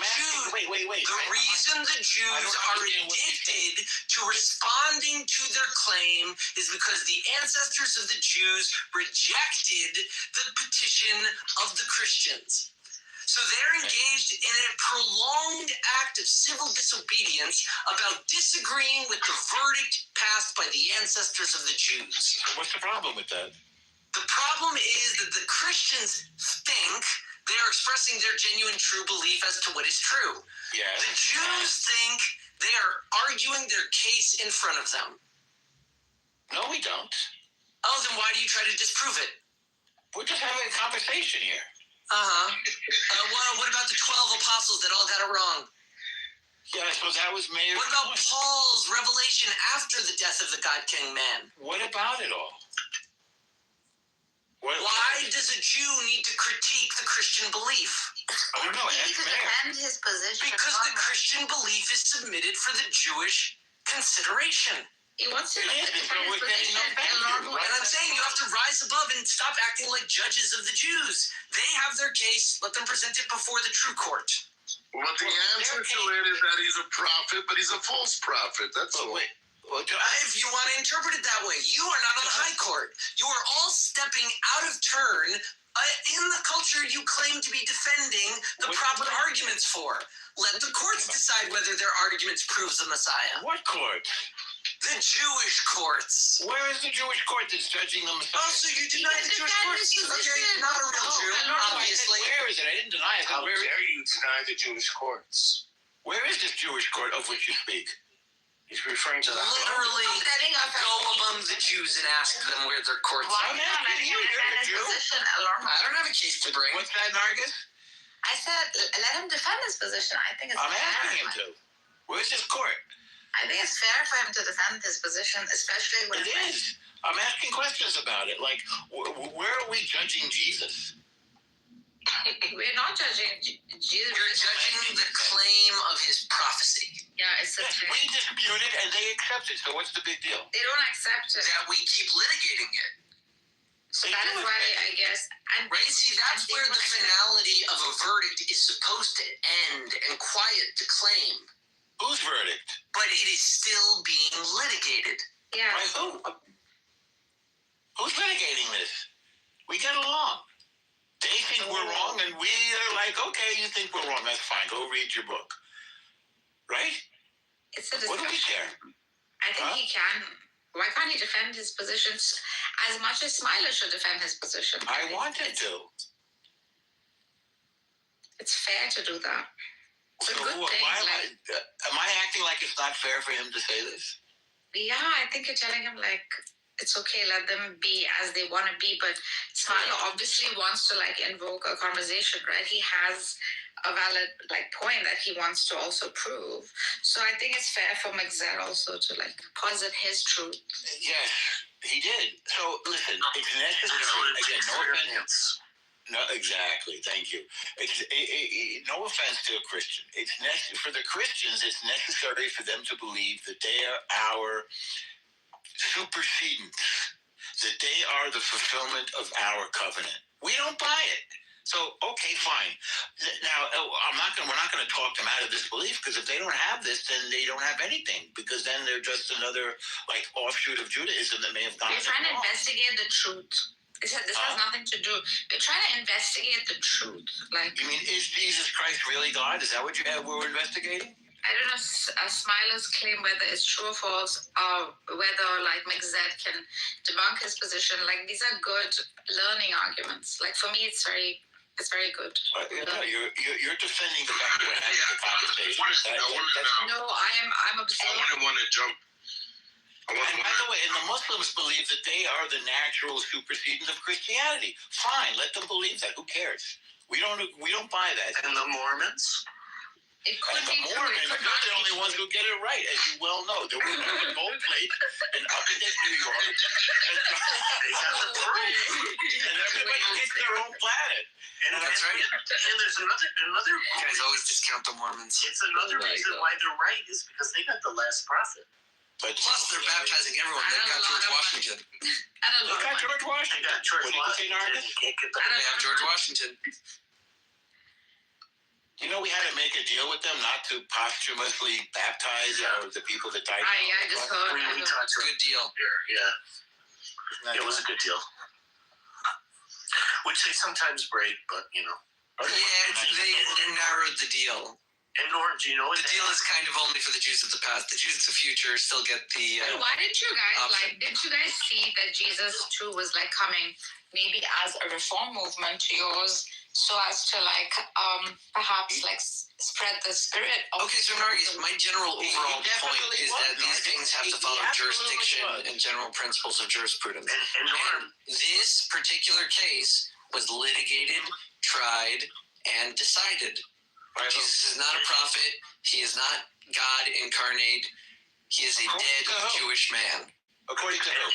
Jews are addicted to responding to their claim is because the ancestors of the Jews rejected the petition of the Christians. So they're engaged in a prolonged act of civil disobedience about disagreeing with the verdict passed by the ancestors of the Jews. What's the problem with that? The problem is that the Christians think they are expressing their genuine true belief as to what is true. Yes. The Jews think they are arguing their case in front of them. No, we don't. Oh, then why do you try to disprove it? We're just having a conversation here. What about the 12 apostles that all got it wrong? Yeah, I suppose that was made. What about Paul's revelation after the death of the God King man? What about it all? Why does a Jew need to critique the Christian belief? I don't know. He needs to defend his position. Because the Christian belief is submitted for the Jewish consideration. He wants to defend his position. And I'm saying you have to rise above and stop acting like judges of the Jews. They have their case. Let them present it before the true court. Well, the answer to it is that he's a prophet, but he's a false prophet. That's all. If you want to interpret it that way, you are not on the high court. You are all stepping out of turn in the culture you claim to be defending the proper arguments for. Let the courts decide whether their arguments prove the Messiah. What court? The Jewish courts. Where is the Jewish court that's judging the Messiah? Oh, so you deny the Jewish courts? Okay, not a real Jew, obviously. Where is it? I didn't deny it. How dare you deny the Jewish courts? Where is this Jewish court of which you speak? He's referring to that. Literally, go among the Jews and ask them where their courts are. Why not let him defend his position alone? I don't have a case to bring. What's that, Nargis? I said, let him defend his position. I think it's I'm fair. asking him to. Where's his court? I think it's fair for him to defend his position, especially when it is. I'm asking questions about it. Like, where are we judging Jesus? We're not judging Jesus. You're judging the claim of his prophecy. Yeah, it's a we disputed and they accepted. So what's the big deal? They don't accept it. That we keep litigating it. So that is why I guess. Right? See, that's where the finality of a verdict is supposed to end and quiet to claim. Whose verdict? But it is still being litigated. Yeah. By who? Who's litigating this? We get along. They think we're wrong, and we are like, okay, you think we're wrong. That's fine. Go read your book. Right? It's a discussion. What do we care? I think he can. Why can't he defend his positions as much as Smiler should defend his position? I want him to. It's fair to do that. It's a good thing. Am I acting like it's not fair for him to say this? Yeah, I think you're telling him like it's okay, let them be as they want to be. But Smiler obviously wants to like invoke a conversation, right? He has a valid like point that he wants to also prove. So I think it's fair for Mixer also to like posit his truth. Yes, he did. So listen, it's necessary. Again, no offense. No, exactly. Thank you. No offense to a Christian. It's for the Christians. It's necessary for them to believe that they are our supersedents, that they are the fulfillment of our covenant. We don't buy it. So, okay, fine. Now, we're not going to talk them out of this belief, because if they don't have this, then they don't have anything, because then they're just another like offshoot of Judaism that may have gone. We're trying to investigate the truth. This has nothing to do. We're trying to investigate the truth. Like, you mean, is Jesus Christ really God? Is that what we're investigating? I don't know, Smiler's claim whether it's true or false, or whether like Mixed can debunk his position. Like, these are good learning arguments. Like, for me, it's very good. You're defending the fact that we're having the conversation. No, I'm observing. I wouldn't want to jump. And by the way, and the Muslims believe that they are the natural supersedents of Christianity. Fine, let them believe that. Who cares? We don't buy that. And the Mormons? It could be true. Mormons, they're the only ones who get it right, as you well know. They were on a gold plate in upstate New York. And everybody gets their own planet. And that's right. And there's another. You guys always discount the Mormons. It's another reason why they're right is because they got the last prophet. But plus, they're baptizing everyone. They got George Washington. They got George Washington. They got George Washington. They have George Washington. You know, we had to make a deal with them not to posthumously baptize the people that died. Yeah, I just heard. Good deal. Yeah. It was a good deal. Which they sometimes break, but you know. They narrowed the deal. And Norm, do you know the deal is kind of only for the Jews of the past. The Jews of the future still get the. Why didn't you guys didn't you guys see that Jesus too was like coming maybe as a reform movement to yours, so as to perhaps spread the spirit? Okay, so Nargis, my general overall point is that these things have to follow jurisdiction and general principles of jurisprudence. And this particular case was litigated, tried, and decided. Jesus is not a prophet. He is not God incarnate. He is a dead Jewish man. According to who?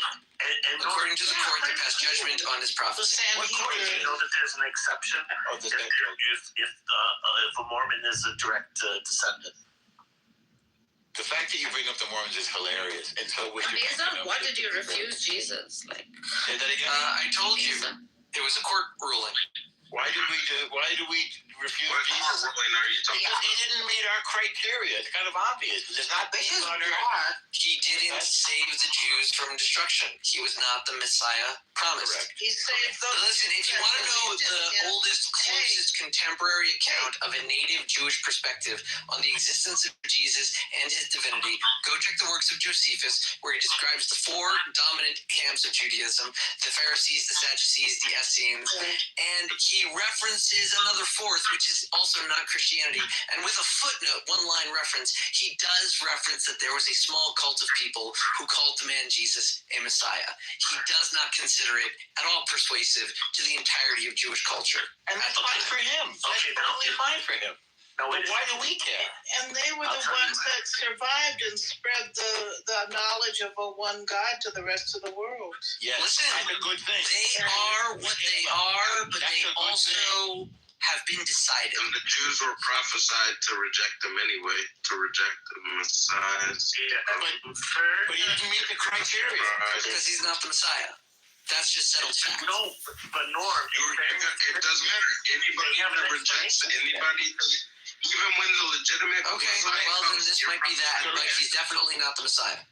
According to the court that passed judgment on his prophecy. Do you know that there's an exception if a Mormon is a direct descendant? The fact that you bring up the Mormons is hilarious. And so what did you refuse Jesus? Say that again? I told you it was a court ruling. Why do we refuse Jesus? Because he didn't meet our criteria. It's kind of obvious. There's not people on earth. He didn't save the Jews from destruction. He was not the Messiah promised. Correct. He saved them. Listen, if you want to know the oldest, closest contemporary account of a native Jewish perspective on the existence of Jesus and his divinity, go check the works of Josephus, where he describes the four dominant camps of Judaism: the Pharisees, the Sadducees, the Essenes, and he references another fourth, which is also not Christianity. And with a footnote, one-line reference, he does reference that there was a small cult of people who called the man Jesus a Messiah. He does not consider it at all persuasive to the entirety of Jewish culture. And that's fine for him. That's totally fine for him. But why do we care? And they were the ones that survived and spread the knowledge of a one God to the rest of the world. Yes, listen, that's a good thing. They are what they are, but they also have been decided. And the Jews were prophesied to reject them anyway, to reject the Messiah. But he didn't meet the criteria. Because he's not the Messiah. That's just settled fact. No, but Norm, it doesn't matter. Anybody that rejects anybody, even when the legitimate Messiah then this might be that, but he's definitely not the Messiah.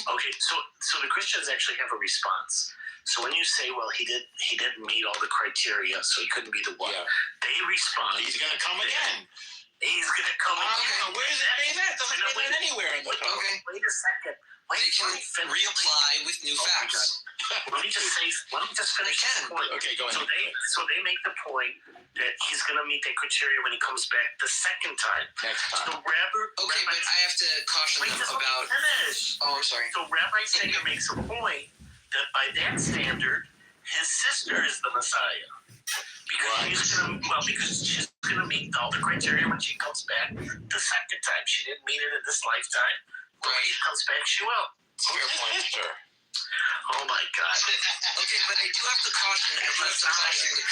Okay, so the Christians actually have a response. So when you say, well, he didn't meet all the criteria, so he couldn't be the one, they respond. He's going to come again. He's going to come again. Where does it say that? Doesn't say that anywhere in the book. Okay. Wait a second. They can reapply with new facts. Let me just finish this point. Okay, go ahead. So they make the point that he's going to meet that criteria when he comes back the second time. Next time. So Rabbi, but I have to caution them about. Finish. Oh, I'm sorry. So Rabbi Sager makes a point that by that standard, his sister is the Messiah. Because she's gonna meet all the criteria when she comes back the second time. She didn't meet it in this lifetime. When she comes back, she will. Fair point, sir. Oh my God. Okay, but I do have to caution the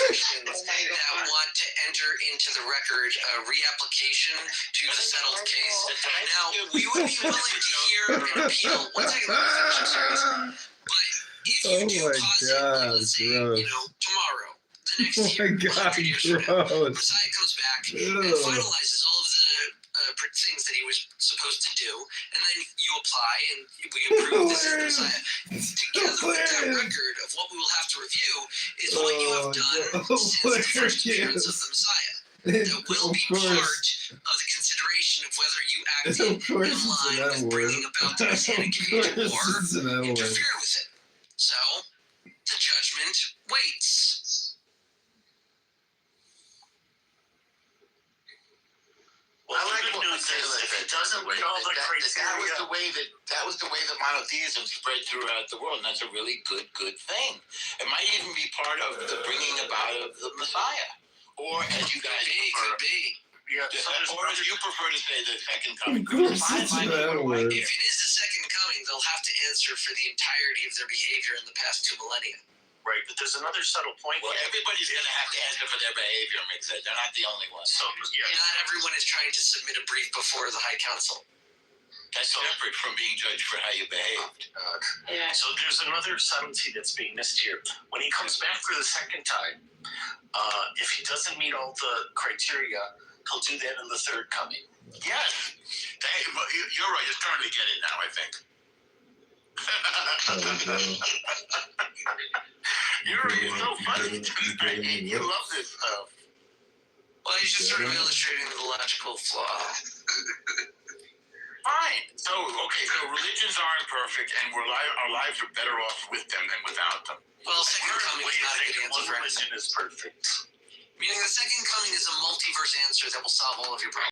Christians that want to enter into the record a reapplication to the settled case. Now, we would be willing to hear an appeal. One second, I'm serious. But if you do let's say, tomorrow, the next year, 100 years from now, Messiah comes back and finalizes all of the things that he was supposed to do, and then you apply and we approve this is the Messiah. Together with that record of what we will have to review is what you have done since the first appearance of the Messiah. That will be part of the consideration of whether you acted in line with bringing about the Messianic age or interfere with it. So, the judgment waits. Well, I like what says if it doesn't meet all the criteria. That was the way that monotheism spread throughout the world, and that's a really good thing. It might even be part of the bringing about of the Messiah, or as you guys could be. Yeah, or as you prefer to say, the second coming. If it is the second coming, they'll have to answer for the entirety of their behavior in the past 2 millennia. Right, but there's another subtle point. Well, everybody's going to have to answer for their behavior, Mick said. They're not the only ones. So, not everyone is trying to submit a brief before the High Council. That's separate from being judged for how you behaved. So there's another subtlety that's being missed here. When he comes back for the second time, if he doesn't meet all the criteria, he'll do that in the third coming. Yes. You're right. You're starting to get it now, I think. You're so funny tonight. You love this stuff. he's just sort of illustrating the logical flaw. Fine. So religions aren't perfect, and our lives are better off with them than without them. Well, second coming is not a good answer for religion is perfect. Meaning the second coming is a multiverse answer that will solve all of your problems.